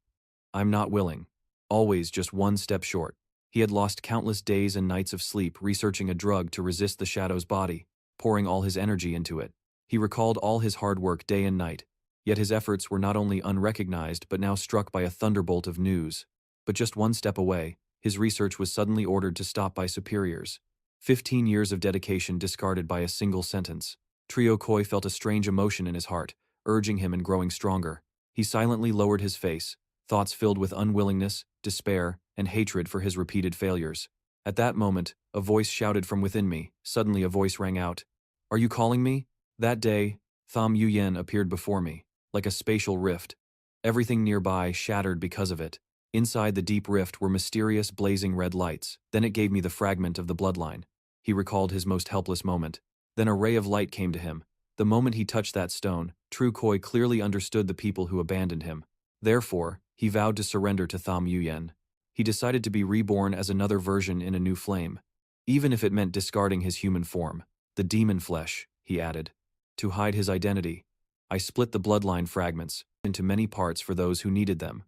"I'm not willing." Always just one step short. He had lost countless days and nights of sleep researching a drug to resist the shadow's body, pouring all his energy into it. He recalled all his hard work day and night, yet his efforts were not only unrecognized but now struck by a thunderbolt of news. But just one step away, his research was suddenly ordered to stop by superiors. 15 years of dedication discarded by a single sentence. Trio Koi felt a strange emotion in his heart, urging him and growing stronger. He silently lowered his face, thoughts filled with unwillingness, despair, and hatred for his repeated failures. At that moment, a voice shouted from within me. Suddenly a voice rang out. "Are you calling me?" That day, Tham Uyen appeared before me, like a spatial rift. Everything nearby shattered because of it. Inside the deep rift were mysterious blazing red lights. Then it gave me the fragment of the bloodline. He recalled his most helpless moment. Then a ray of light came to him. The moment he touched that stone, True Koi clearly understood the people who abandoned him. Therefore, he vowed to surrender to Tham Uyen. He decided to be reborn as another version in a new flame. Even if it meant discarding his human form. The demon flesh, he added. To hide his identity, I split the bloodline fragments into many parts for those who needed them.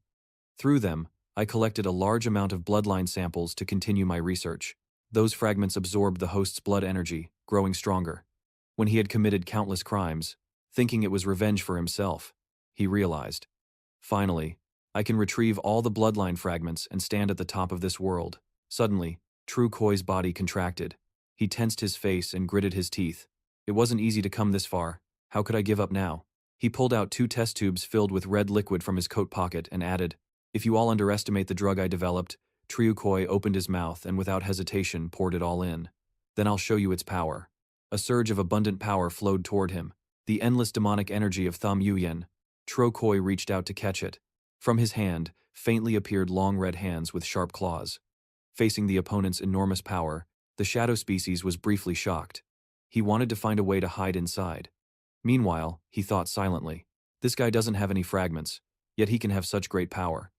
Through them, I collected a large amount of bloodline samples to continue my research. Those fragments absorbed the host's blood energy, growing stronger. When he had committed countless crimes, thinking it was revenge for himself, he realized, finally, I can retrieve all the bloodline fragments and stand at the top of this world. Suddenly, True Koi's body contracted. He tensed his face and gritted his teeth. It wasn't easy to come this far. How could I give up now? He pulled out 2 test tubes filled with red liquid from his coat pocket and added, "If you all underestimate the drug I developed," True Koi opened his mouth and without hesitation poured it all in. "Then I'll show you its power." A surge of abundant power flowed toward him. The endless demonic energy of Tham Uyen. True Koi reached out to catch it. From his hand, faintly appeared long red hands with sharp claws. Facing the opponent's enormous power, the shadow species was briefly shocked. He wanted to find a way to hide inside. Meanwhile, he thought silently, this guy doesn't have any fragments, yet he can have such great power.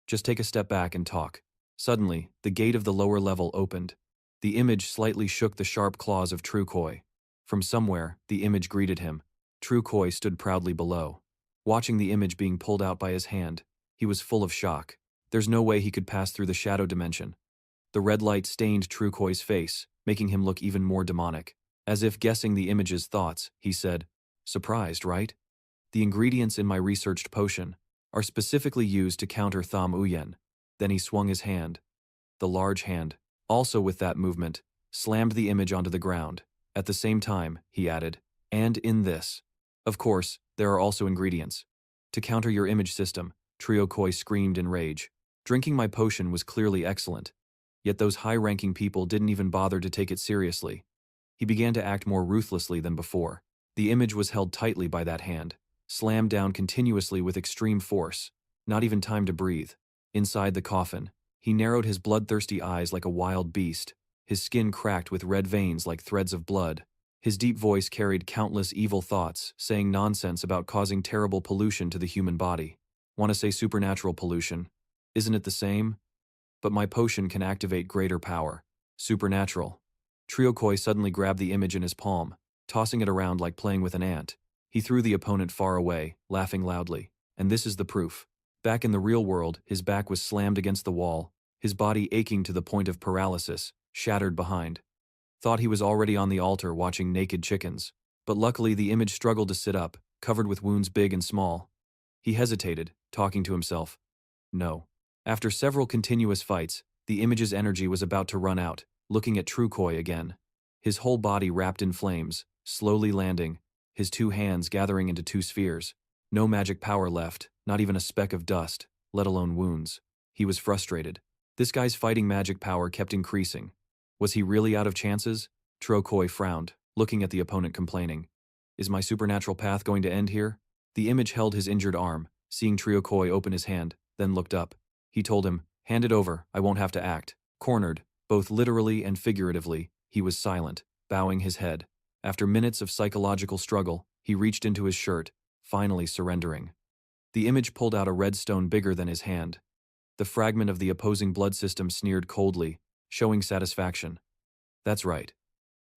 Just take a step back and talk. Suddenly, the gate of the lower level opened. The image slightly shook the sharp claws of True Koi. From somewhere, the image greeted him. True Koi stood proudly below. Watching the image being pulled out by his hand, he was full of shock. There's no way he could pass through the shadow dimension. The red light stained True Koi's face, making him look even more demonic. As if guessing the image's thoughts, he said, "Surprised, right? The ingredients in my researched potion are specifically used to counter Tham Uyen." Then he swung his hand. The large hand, also with that movement, slammed the image onto the ground. At the same time, he added, "And in this. Of course, there are also ingredients. To counter your image system," Trio Koi screamed in rage. Drinking my potion was clearly excellent. Yet those high-ranking people didn't even bother to take it seriously. He began to act more ruthlessly than before. The image was held tightly by that hand, slammed down continuously with extreme force. Not even time to breathe. Inside the coffin, he narrowed his bloodthirsty eyes like a wild beast. His skin cracked with red veins like threads of blood. His deep voice carried countless evil thoughts, saying nonsense about causing terrible pollution to the human body. Want to say supernatural pollution? Isn't it the same? But my potion can activate greater power. Supernatural. Trio Koi suddenly grabbed the image in his palm, tossing it around like playing with an ant. He threw the opponent far away, laughing loudly. And this is the proof. Back in the real world, his back was slammed against the wall, his body aching to the point of paralysis, shattered behind. Thought he was already on the altar watching naked chickens. But luckily the image struggled to sit up, covered with wounds big and small. He hesitated, talking to himself. No. After several continuous fights, the image's energy was about to run out, looking at True Koi again. His whole body wrapped in flames, slowly landing, his 2 hands gathering into 2 spheres. No magic power left, not even a speck of dust, let alone wounds. He was frustrated. This guy's fighting magic power kept increasing. Was he really out of chances? True Koi frowned. looking at the opponent complaining. Is my supernatural path going to end here? The image held his injured arm, seeing Triokoi open his hand, then looked up. He told him, "Hand it over, I won't have to act." Cornered, both literally and figuratively, he was silent, bowing his head. After minutes of psychological struggle, he reached into his shirt, finally surrendering. The image pulled out a red stone bigger than his hand. The fragment of the opposing blood system sneered coldly, showing satisfaction. That's right.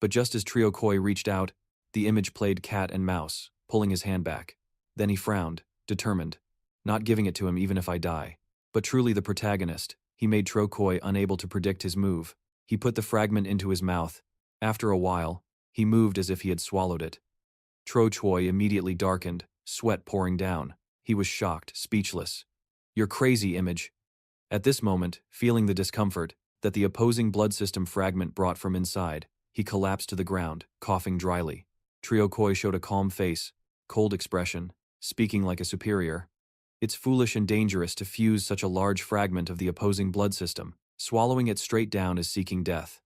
But just as Triokoi reached out, the image played cat and mouse, pulling his hand back. Then he frowned, determined. Not giving it to him even if I die. But truly the protagonist, he made Triokoi unable to predict his move. He put the fragment into his mouth. After a while, he moved as if he had swallowed it. Triokoi immediately darkened, sweat pouring down. He was shocked, speechless. You're crazy, image. At this moment, feeling the discomfort that the opposing blood system fragment brought from inside, he collapsed to the ground, coughing dryly. Triokoi showed a calm face, cold expression, speaking like a superior. It's foolish and dangerous to fuse such a large fragment of the opposing blood system. Swallowing it straight down is seeking death.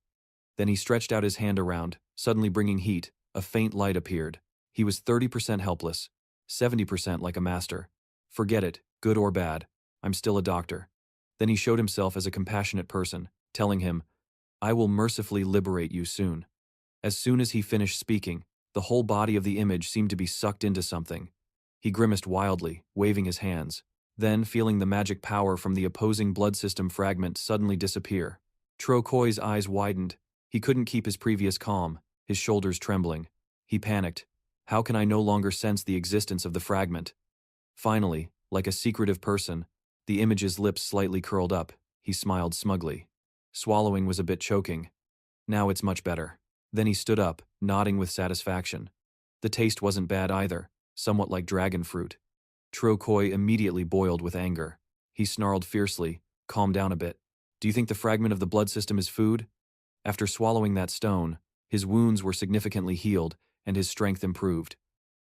Then he stretched out his hand around, suddenly bringing heat. A faint light appeared. He was 30% helpless, 70% like a master. Forget it, good or bad. I'm still a doctor. Then he showed himself as a compassionate person, telling him, I will mercifully liberate you soon. As soon as he finished speaking, the whole body of the image seemed to be sucked into something. He grimaced wildly, waving his hands. Then, feeling the magic power from the opposing blood system fragment suddenly disappear. Triokoi's eyes widened. He couldn't keep his previous calm, his shoulders trembling. He panicked. How can I no longer sense the existence of the fragment? Finally, like a secretive person, the image's lips slightly curled up. He smiled smugly. Swallowing was a bit choking. Now it's much better. Then he stood up, nodding with satisfaction. The taste wasn't bad either, somewhat like dragon fruit. Triokoi immediately boiled with anger. He snarled fiercely, calm down a bit. Do you think the fragment of the blood system is food? After swallowing that stone, his wounds were significantly healed and his strength improved.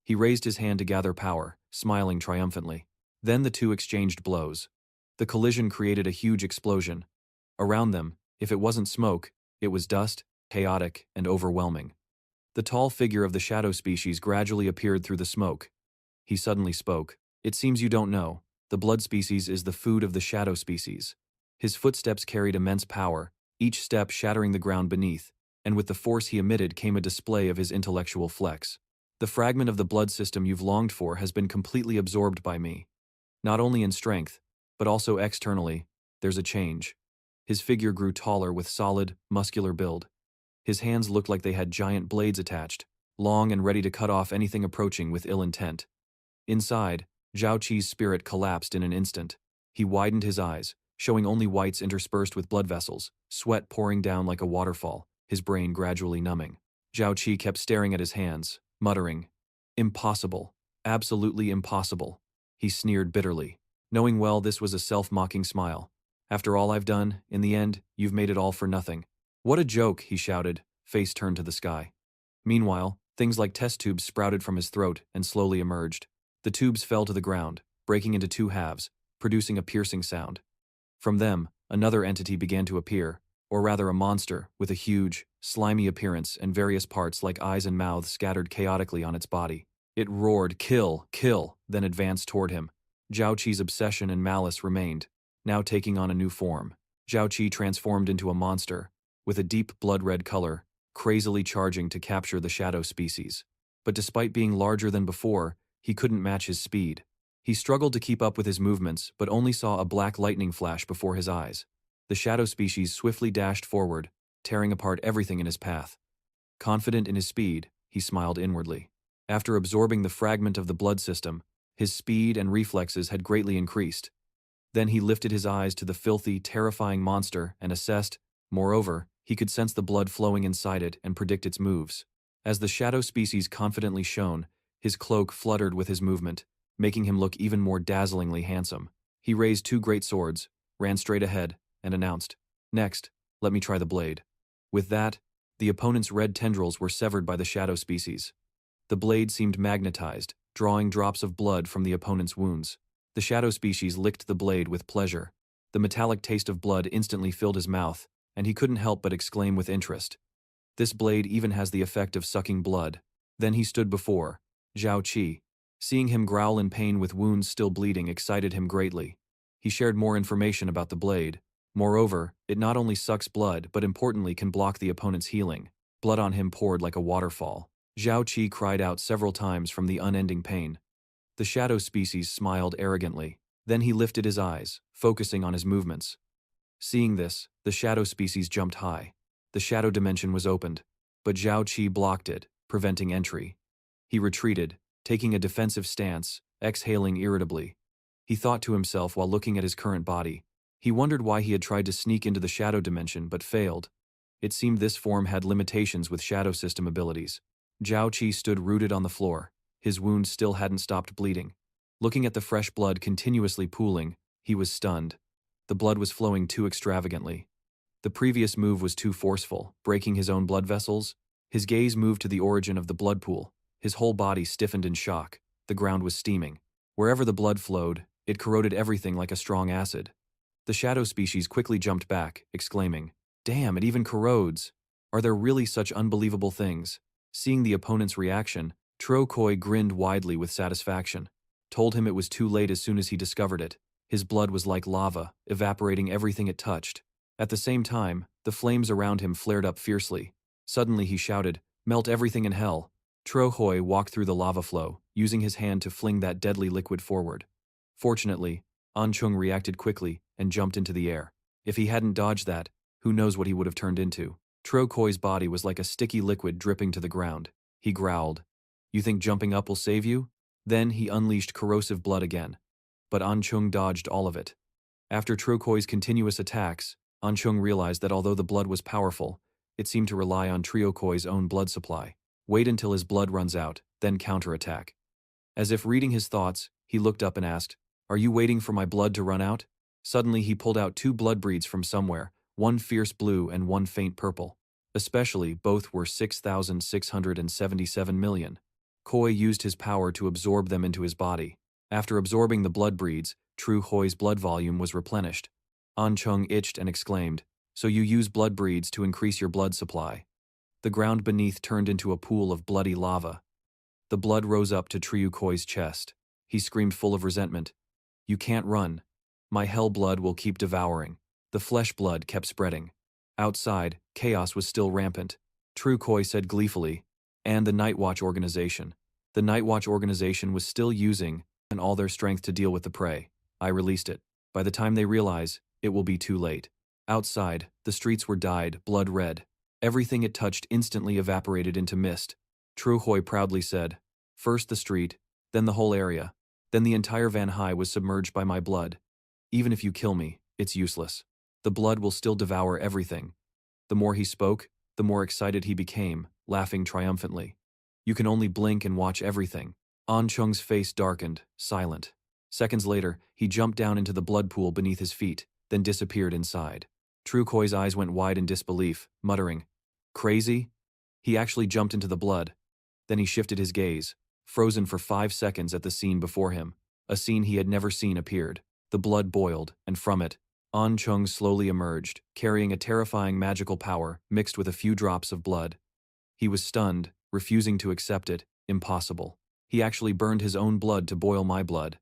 He raised his hand to gather power, smiling triumphantly. Then the two exchanged blows. The collision created a huge explosion. Around them, if it wasn't smoke, it was dust, chaotic and overwhelming. The tall figure of the shadow species gradually appeared through the smoke. He suddenly spoke. It seems you don't know. The blood species is the food of the shadow species. His footsteps carried immense power, each step shattering the ground beneath, and with the force he emitted came a display of his intellectual flex. The fragment of the blood system you've longed for has been completely absorbed by me. Not only in strength, but also externally, there's a change. His figure grew taller with solid, muscular build. His hands looked like they had giant blades attached, long and ready to cut off anything approaching with ill intent. Inside, Zhao Qi's spirit collapsed in an instant. He widened his eyes, showing only whites interspersed with blood vessels, sweat pouring down like a waterfall, his brain gradually numbing. Zhao Qi kept staring at his hands, muttering, Impossible. Absolutely impossible. He sneered bitterly, knowing well this was a self-mocking smile. After all I've done, in the end, you've made it all for nothing. What a joke, he shouted, face turned to the sky. Meanwhile, things like test tubes sprouted from his throat and slowly emerged. The tubes fell to the ground, breaking into two halves, producing a piercing sound. From them, another entity began to appear, or rather a monster, with a huge, slimy appearance and various parts like eyes and mouths scattered chaotically on its body. It roared, kill, kill, then advanced toward him. Zhao Qi's obsession and malice remained, now taking on a new form. Zhao Qi transformed into a monster, with a deep blood-red color, crazily charging to capture the shadow species. But despite being larger than before, he couldn't match his speed. He struggled to keep up with his movements, but only saw a black lightning flash before his eyes. The shadow species swiftly dashed forward, tearing apart everything in his path. Confident in his speed, he smiled inwardly. After absorbing the fragment of the blood system, his speed and reflexes had greatly increased. Then he lifted his eyes to the filthy, terrifying monster and assessed. Moreover, he could sense the blood flowing inside it and predict its moves. As the shadow species confidently shone, his cloak fluttered with his movement, making him look even more dazzlingly handsome. He raised two great swords, ran straight ahead, and announced, Next, let me try the blade. With that, the opponent's red tendrils were severed by the shadow species. The blade seemed magnetized, drawing drops of blood from the opponent's wounds. The shadow species licked the blade with pleasure. The metallic taste of blood instantly filled his mouth, and he couldn't help but exclaim with interest. This blade even has the effect of sucking blood. Then he stood before Zhao Qi. Seeing him growl in pain with wounds still bleeding excited him greatly. He shared more information about the blade. Moreover, it not only sucks blood but importantly can block the opponent's healing. Blood on him poured like a waterfall. Zhao Qi cried out several times from the unending pain. The shadow species smiled arrogantly. Then he lifted his eyes, focusing on his movements. Seeing this, the shadow species jumped high. The shadow dimension was opened, but Zhao Qi blocked it, preventing entry. He retreated, taking a defensive stance, exhaling irritably. He thought to himself while looking at his current body. He wondered why he had tried to sneak into the shadow dimension but failed. It seemed this form had limitations with shadow system abilities. Zhao Qi stood rooted on the floor. His wounds still hadn't stopped bleeding. Looking at the fresh blood continuously pooling, he was stunned. The blood was flowing too extravagantly. The previous move was too forceful, breaking his own blood vessels. His gaze moved to the origin of the blood pool. His whole body stiffened in shock. The ground was steaming. Wherever the blood flowed, it corroded everything like a strong acid. The shadow species quickly jumped back, exclaiming, "Damn, it even corrodes! Are there really such unbelievable things?" Seeing the opponent's reaction, Tro Koi grinned widely with satisfaction. Told him it was too late as soon as he discovered it. His blood was like lava, evaporating everything it touched. At the same time, the flames around him flared up fiercely. Suddenly he shouted, "Melt everything in hell!" Tro Hoi walked through the lava flow, using his hand to fling that deadly liquid forward. Fortunately, An Chung reacted quickly and jumped into the air. If he hadn't dodged that, who knows what he would have turned into. Tro Koi's body was like a sticky liquid dripping to the ground. He growled, "You think jumping up will save you?" Then he unleashed corrosive blood again. But An Chung dodged all of it. After Tro Koi's continuous attacks, An Chung realized that although the blood was powerful, it seemed to rely on Trio Koi's own blood supply. Wait until his blood runs out, then counterattack. As if reading his thoughts, he looked up and asked, "Are you waiting for my blood to run out?" Suddenly he pulled out two blood breeds from somewhere, one fierce blue and one faint purple. Especially, both were 6,677 million. Koi used his power to absorb them into his body. After absorbing the blood breeds, Tru Hoi's blood volume was replenished. An Chung itched and exclaimed, "So you use blood breeds to increase your blood supply." The ground beneath turned into a pool of bloody lava. The blood rose up to Triu Koi's chest. He screamed full of resentment, "You can't run. My hell blood will keep devouring." The flesh blood kept spreading. Outside, chaos was still rampant. Tru Koi said gleefully, "And the Night Watch organization." The Night Watch organization was still using all their strength to deal with the prey. I released it. By the time they realize, it will be too late. Outside, the streets were dyed blood red. Everything it touched instantly evaporated into mist. Tru Hoi proudly said, "First the street, then the whole area, then the entire Van Hai was submerged by my blood. Even if you kill me, it's useless. The blood will still devour everything." The more he spoke, the more excited he became, laughing triumphantly. You can only blink and watch everything. An Chung's face darkened, silent. Seconds later, he jumped down into the blood pool beneath his feet, then disappeared inside. Tru Koi's eyes went wide in disbelief, muttering, "Crazy?" He actually jumped into the blood. Then he shifted his gaze, frozen for 5 seconds at the scene before him. A scene he had never seen appeared. The blood boiled, and from it, An Chung slowly emerged, carrying a terrifying magical power mixed with a few drops of blood. He was stunned, refusing to accept it. Impossible. He actually burned his own blood to boil my blood.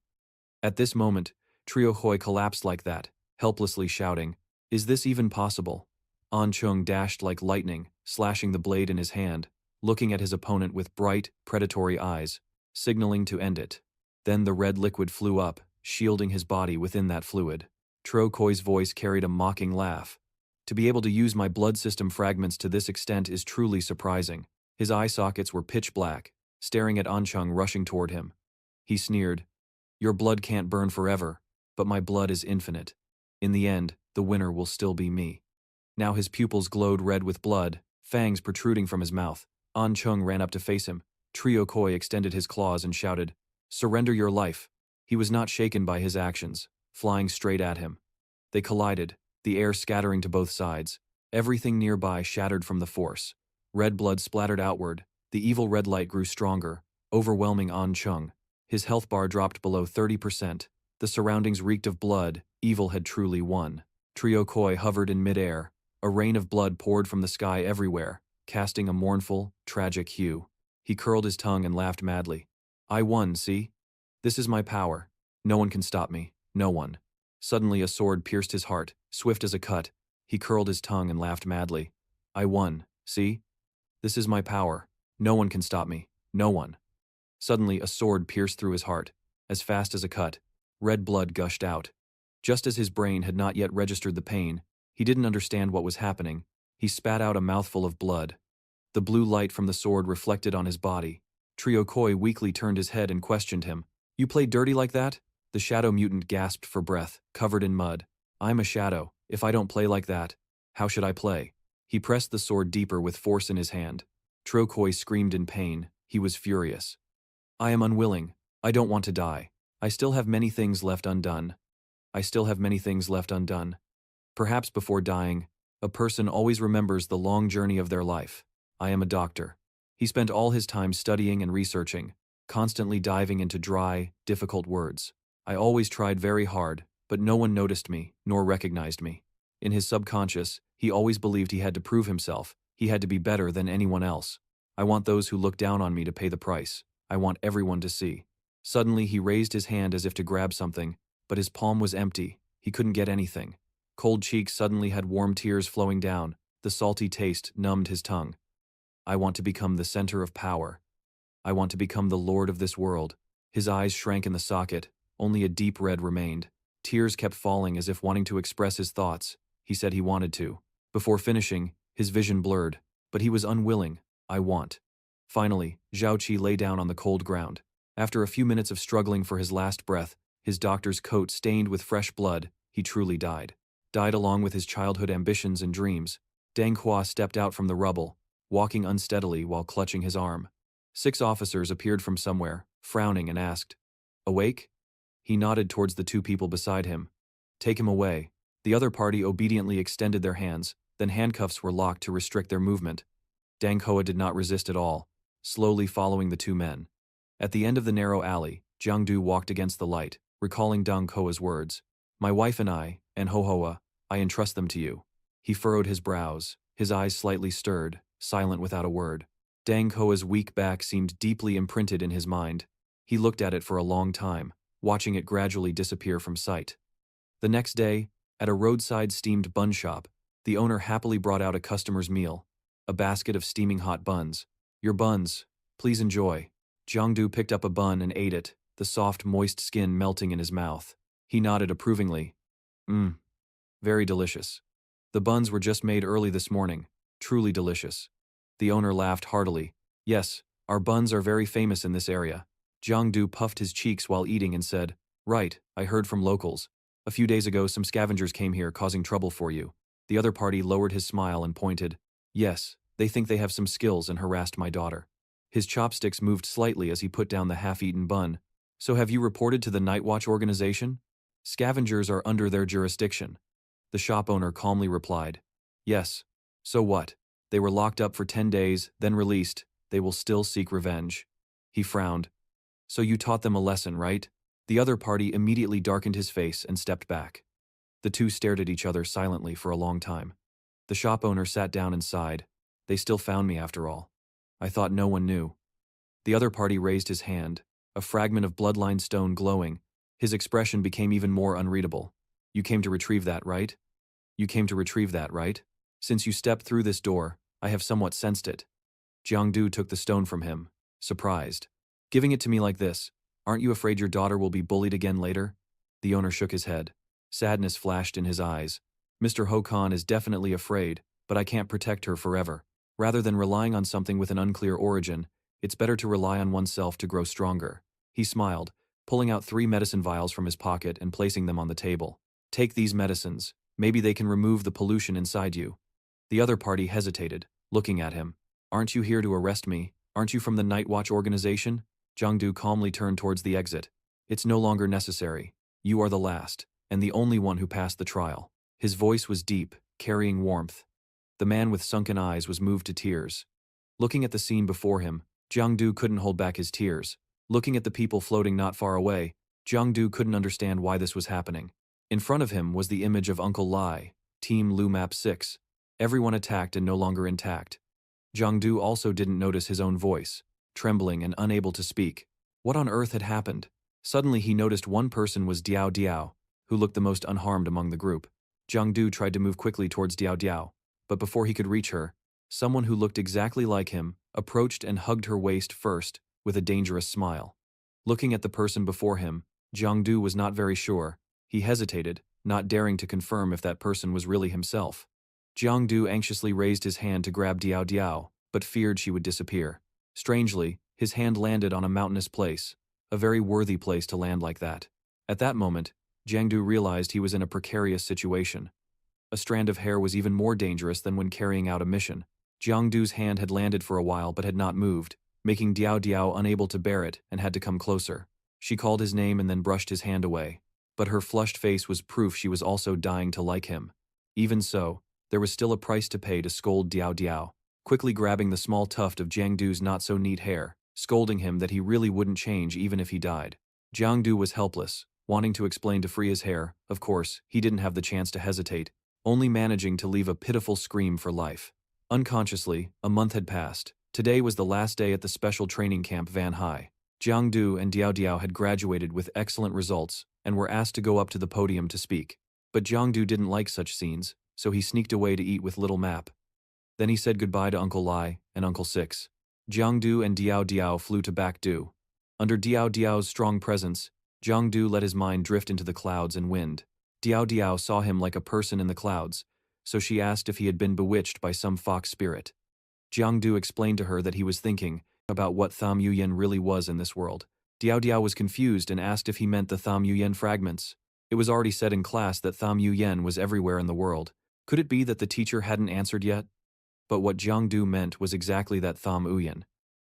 At this moment, Trio Hoi collapsed like that, helplessly shouting, "Is this even possible?" An Chung dashed like lightning, slashing the blade in his hand, looking at his opponent with bright, predatory eyes, signaling to end it. Then the red liquid flew up, shielding his body within that fluid. Tro Koi's voice carried a mocking laugh. "To be able to use my blood system fragments to this extent is truly surprising." His eye sockets were pitch black, staring at An Chung rushing toward him. He sneered, "Your blood can't burn forever, but my blood is infinite. In the end, the winner will still be me." Now his pupils glowed red with blood, fangs protruding from his mouth. An Chung ran up to face him. Trio Koi extended his claws and shouted, "Surrender your life." He was not shaken by his actions, flying straight at him. They collided, the air scattering to both sides. Everything nearby shattered from the force. Red blood splattered outward. The evil red light grew stronger, overwhelming An Chung. His health bar dropped below 30%. The surroundings reeked of blood. Evil had truly won. Trio Koi hovered in midair. A rain of blood poured from the sky everywhere. casting a mournful, tragic hue. He curled his tongue and laughed madly. I won, see? This is my power. No one can stop me. No one. Suddenly a sword pierced his heart, swift as a cut. He curled his tongue and laughed madly. I won, see? This is my power. No one can stop me. No one. Suddenly a sword pierced through his heart. As fast as a cut, red blood gushed out. Just as his brain had not yet registered the pain, he didn't understand what was happening. He spat out a mouthful of blood. The blue light from the sword reflected on his body. Triokoi weakly turned his head and questioned him. You play dirty like that? The shadow mutant gasped for breath, covered in mud. I'm a shadow. If I don't play like that, how should I play? He pressed the sword deeper with force in his hand. Triokoi screamed in pain. He was furious. I am unwilling. I don't want to die. I still have many things left undone. I still have many things left undone. Perhaps before dying, a person always remembers the long journey of their life. I am a doctor. He spent all his time studying and researching, constantly diving into dry, difficult words. I always tried very hard, but no one noticed me, nor recognized me. In his subconscious, he always believed he had to prove himself. He had to be better than anyone else. I want those who look down on me to pay the price. I want everyone to see. Suddenly he raised his hand as if to grab something, but his palm was empty. He couldn't get anything. Cold cheeks suddenly had warm tears flowing down. The salty taste numbed his tongue. I want to become the center of power. I want to become the lord of this world. His eyes shrank in the socket. Only a deep red remained. Tears kept falling as if wanting to express his thoughts. He said he wanted to. Before finishing, his vision blurred, but he was unwilling. I want. Finally, Zhaoqi lay down on the cold ground. After a few minutes of struggling for his last breath, his doctor's coat stained with fresh blood, he truly died. Died along with his childhood ambitions and dreams. Deng Hua stepped out from the rubble, walking unsteadily while clutching his arm. 6 officers appeared from somewhere, frowning, and asked, Awake? He nodded towards the 2 people beside him. Take him away. The other party obediently extended their hands, then handcuffs were locked to restrict their movement. Deng Hua did not resist at all, slowly following the 2 men. At the end of the narrow alley, Jiang Du walked against the light, recalling Deng Hua's words. My wife and I, and Hoa, I entrust them to you. He furrowed his brows, his eyes slightly stirred, silent without a word. Deng Hua's weak back seemed deeply imprinted in his mind. He looked at it for a long time, watching it gradually disappear from sight. The next day, at a roadside steamed bun shop, the owner happily brought out a customer's meal, a basket of steaming hot buns. Your buns, please enjoy. Jiang Du picked up a bun and ate it, the soft, moist skin melting in his mouth. He nodded approvingly. Very delicious. The buns were just made early this morning, truly delicious. The owner laughed heartily. Yes, our buns are very famous in this area. Jiang Du puffed his cheeks while eating and said, Right, I heard from locals. A few days ago some scavengers came here causing trouble for you. The other party lowered his smile and pointed. Yes, they think they have some skills and harassed my daughter. His chopsticks moved slightly as he put down the half-eaten bun. So have you reported to the Night Watch organization? Scavengers are under their jurisdiction. The shop owner calmly replied. Yes. So what? They were locked up for 10 days, then released. They will still seek revenge. He frowned. So you taught them a lesson, right? The other party immediately darkened his face and stepped back. The 2 stared at each other silently for a long time. The shop owner sat down and sighed. They still found me after all. I thought no one knew. The other party raised his hand, a fragment of bloodline stone glowing. His expression became even more unreadable. You came to retrieve that, right? You came to retrieve that, right? Since you stepped through this door, I have somewhat sensed it. Jiang Du took the stone from him, surprised. Giving it to me like this, aren't you afraid your daughter will be bullied again later? The owner shook his head. Sadness flashed in his eyes. Mr. Ho Kan is definitely afraid, but I can't protect her forever. Rather than relying on something with an unclear origin, it's better to rely on oneself to grow stronger. He smiled, pulling out 3 medicine vials from his pocket and placing them on the table. Take these medicines. Maybe they can remove the pollution inside you. The other party hesitated, looking at him. Aren't you here to arrest me? Aren't you from the Night Watch organization? Jiang Du calmly turned towards the exit. It's no longer necessary. You are the last, and the only one who passed the trial. His voice was deep, carrying warmth. The man with sunken eyes was moved to tears. Looking at the scene before him, Jiang Du couldn't hold back his tears. Looking at the people floating not far away, Jiang Du couldn't understand why this was happening. In front of him was the image of Uncle Lai, Team Lu Map 6. Everyone attacked and no longer intact. Jiang Du also didn't notice his own voice, trembling and unable to speak. What on earth had happened? Suddenly he noticed one person was Diao Diao, who looked the most unharmed among the group. Jiang Du tried to move quickly towards Diao Diao, but before he could reach her, someone who looked exactly like him approached and hugged her waist first, with a dangerous smile. Looking at the person before him, Jiang Du was not very sure. He hesitated, not daring to confirm if that person was really himself. Jiang Du anxiously raised his hand to grab Diao Diao, but feared she would disappear. Strangely, his hand landed on a mountainous place, a very worthy place to land like that. At that moment, Jiang Du realized he was in a precarious situation. A strand of hair was even more dangerous than when carrying out a mission. Jiang Du's hand had landed for a while but had not moved, making Diao Diao unable to bear it and had to come closer. She called his name and then brushed his hand away. But her flushed face was proof she was also dying to like him. Even so, there was still a price to pay to scold Diao Diao, quickly grabbing the small tuft of Jiang Du's not-so-neat hair, scolding him that he really wouldn't change even if he died. Jiang Du was helpless, wanting to explain to free his hair. Of course, he didn't have the chance to hesitate, only managing to leave a pitiful scream for life. Unconsciously, a month had passed. Today was the last day at the special training camp Van Hai. Jiang Du and Diao Diao had graduated with excellent results and were asked to go up to the podium to speak. But Jiang Du didn't like such scenes, so he sneaked away to eat with little Map. Then he said goodbye to Uncle Lai and Uncle Six. Jiang Du and Diao Diao flew to Back Du. Under Diao Diao's strong presence, Jiang Du let his mind drift into the clouds and wind. Diao Diao saw him like a person in the clouds, so she asked if he had been bewitched by some fox spirit. Jiang Du explained to her that he was thinking about what Tham Uyen really was in this world. Diao Diao was confused and asked if he meant the Tham Uyen fragments. It was already said in class that Tham Uyen was everywhere in the world. Could it be that the teacher hadn't answered yet? But what Jiang Du meant was exactly that Tham Uyen.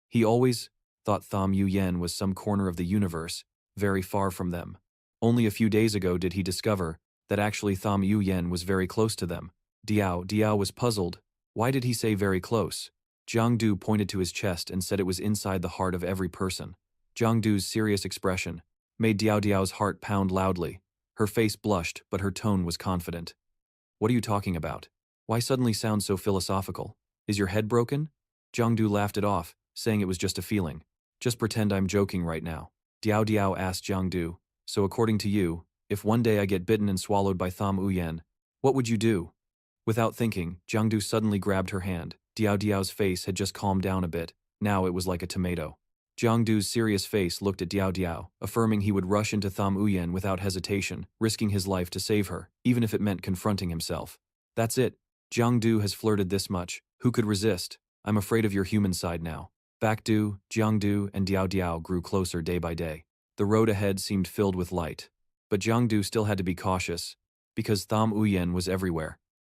He always thought Tham Uyen was some corner of the universe, very far from them. Only a few days ago did he discover that actually Tham Uyen was very close to them. Diao Diao was puzzled. Why did he say very close? Jiang Du pointed to his chest and said it was inside the heart of every person. Jiang Du's serious expression made Diao Diao's heart pound loudly. Her face blushed, but her tone was confident. What are you talking about? Why suddenly sound so philosophical? Is your head broken? Jiang Du laughed it off, saying it was just a feeling. Just pretend I'm joking right now. Diao Diao asked Jiang Du, so according to you, if one day I get bitten and swallowed by Tham Uyen, what would you do? Without thinking, Jiang Du suddenly grabbed her hand. Diao Diao's face had just calmed down a bit. Now it was like a tomato. Jiang Du's serious face looked at Diao Diao, affirming he would rush into Tham Uyen without hesitation, risking his life to save her, even if it meant confronting himself. That's it. Jiang Du has flirted this much. Who could resist? I'm afraid of your human side now. Back Du, Jiang Du, and Diao Diao grew closer day by day. The road ahead seemed filled with light. But Jiang Du still had to be cautious, because Tham Uyen was everywhere.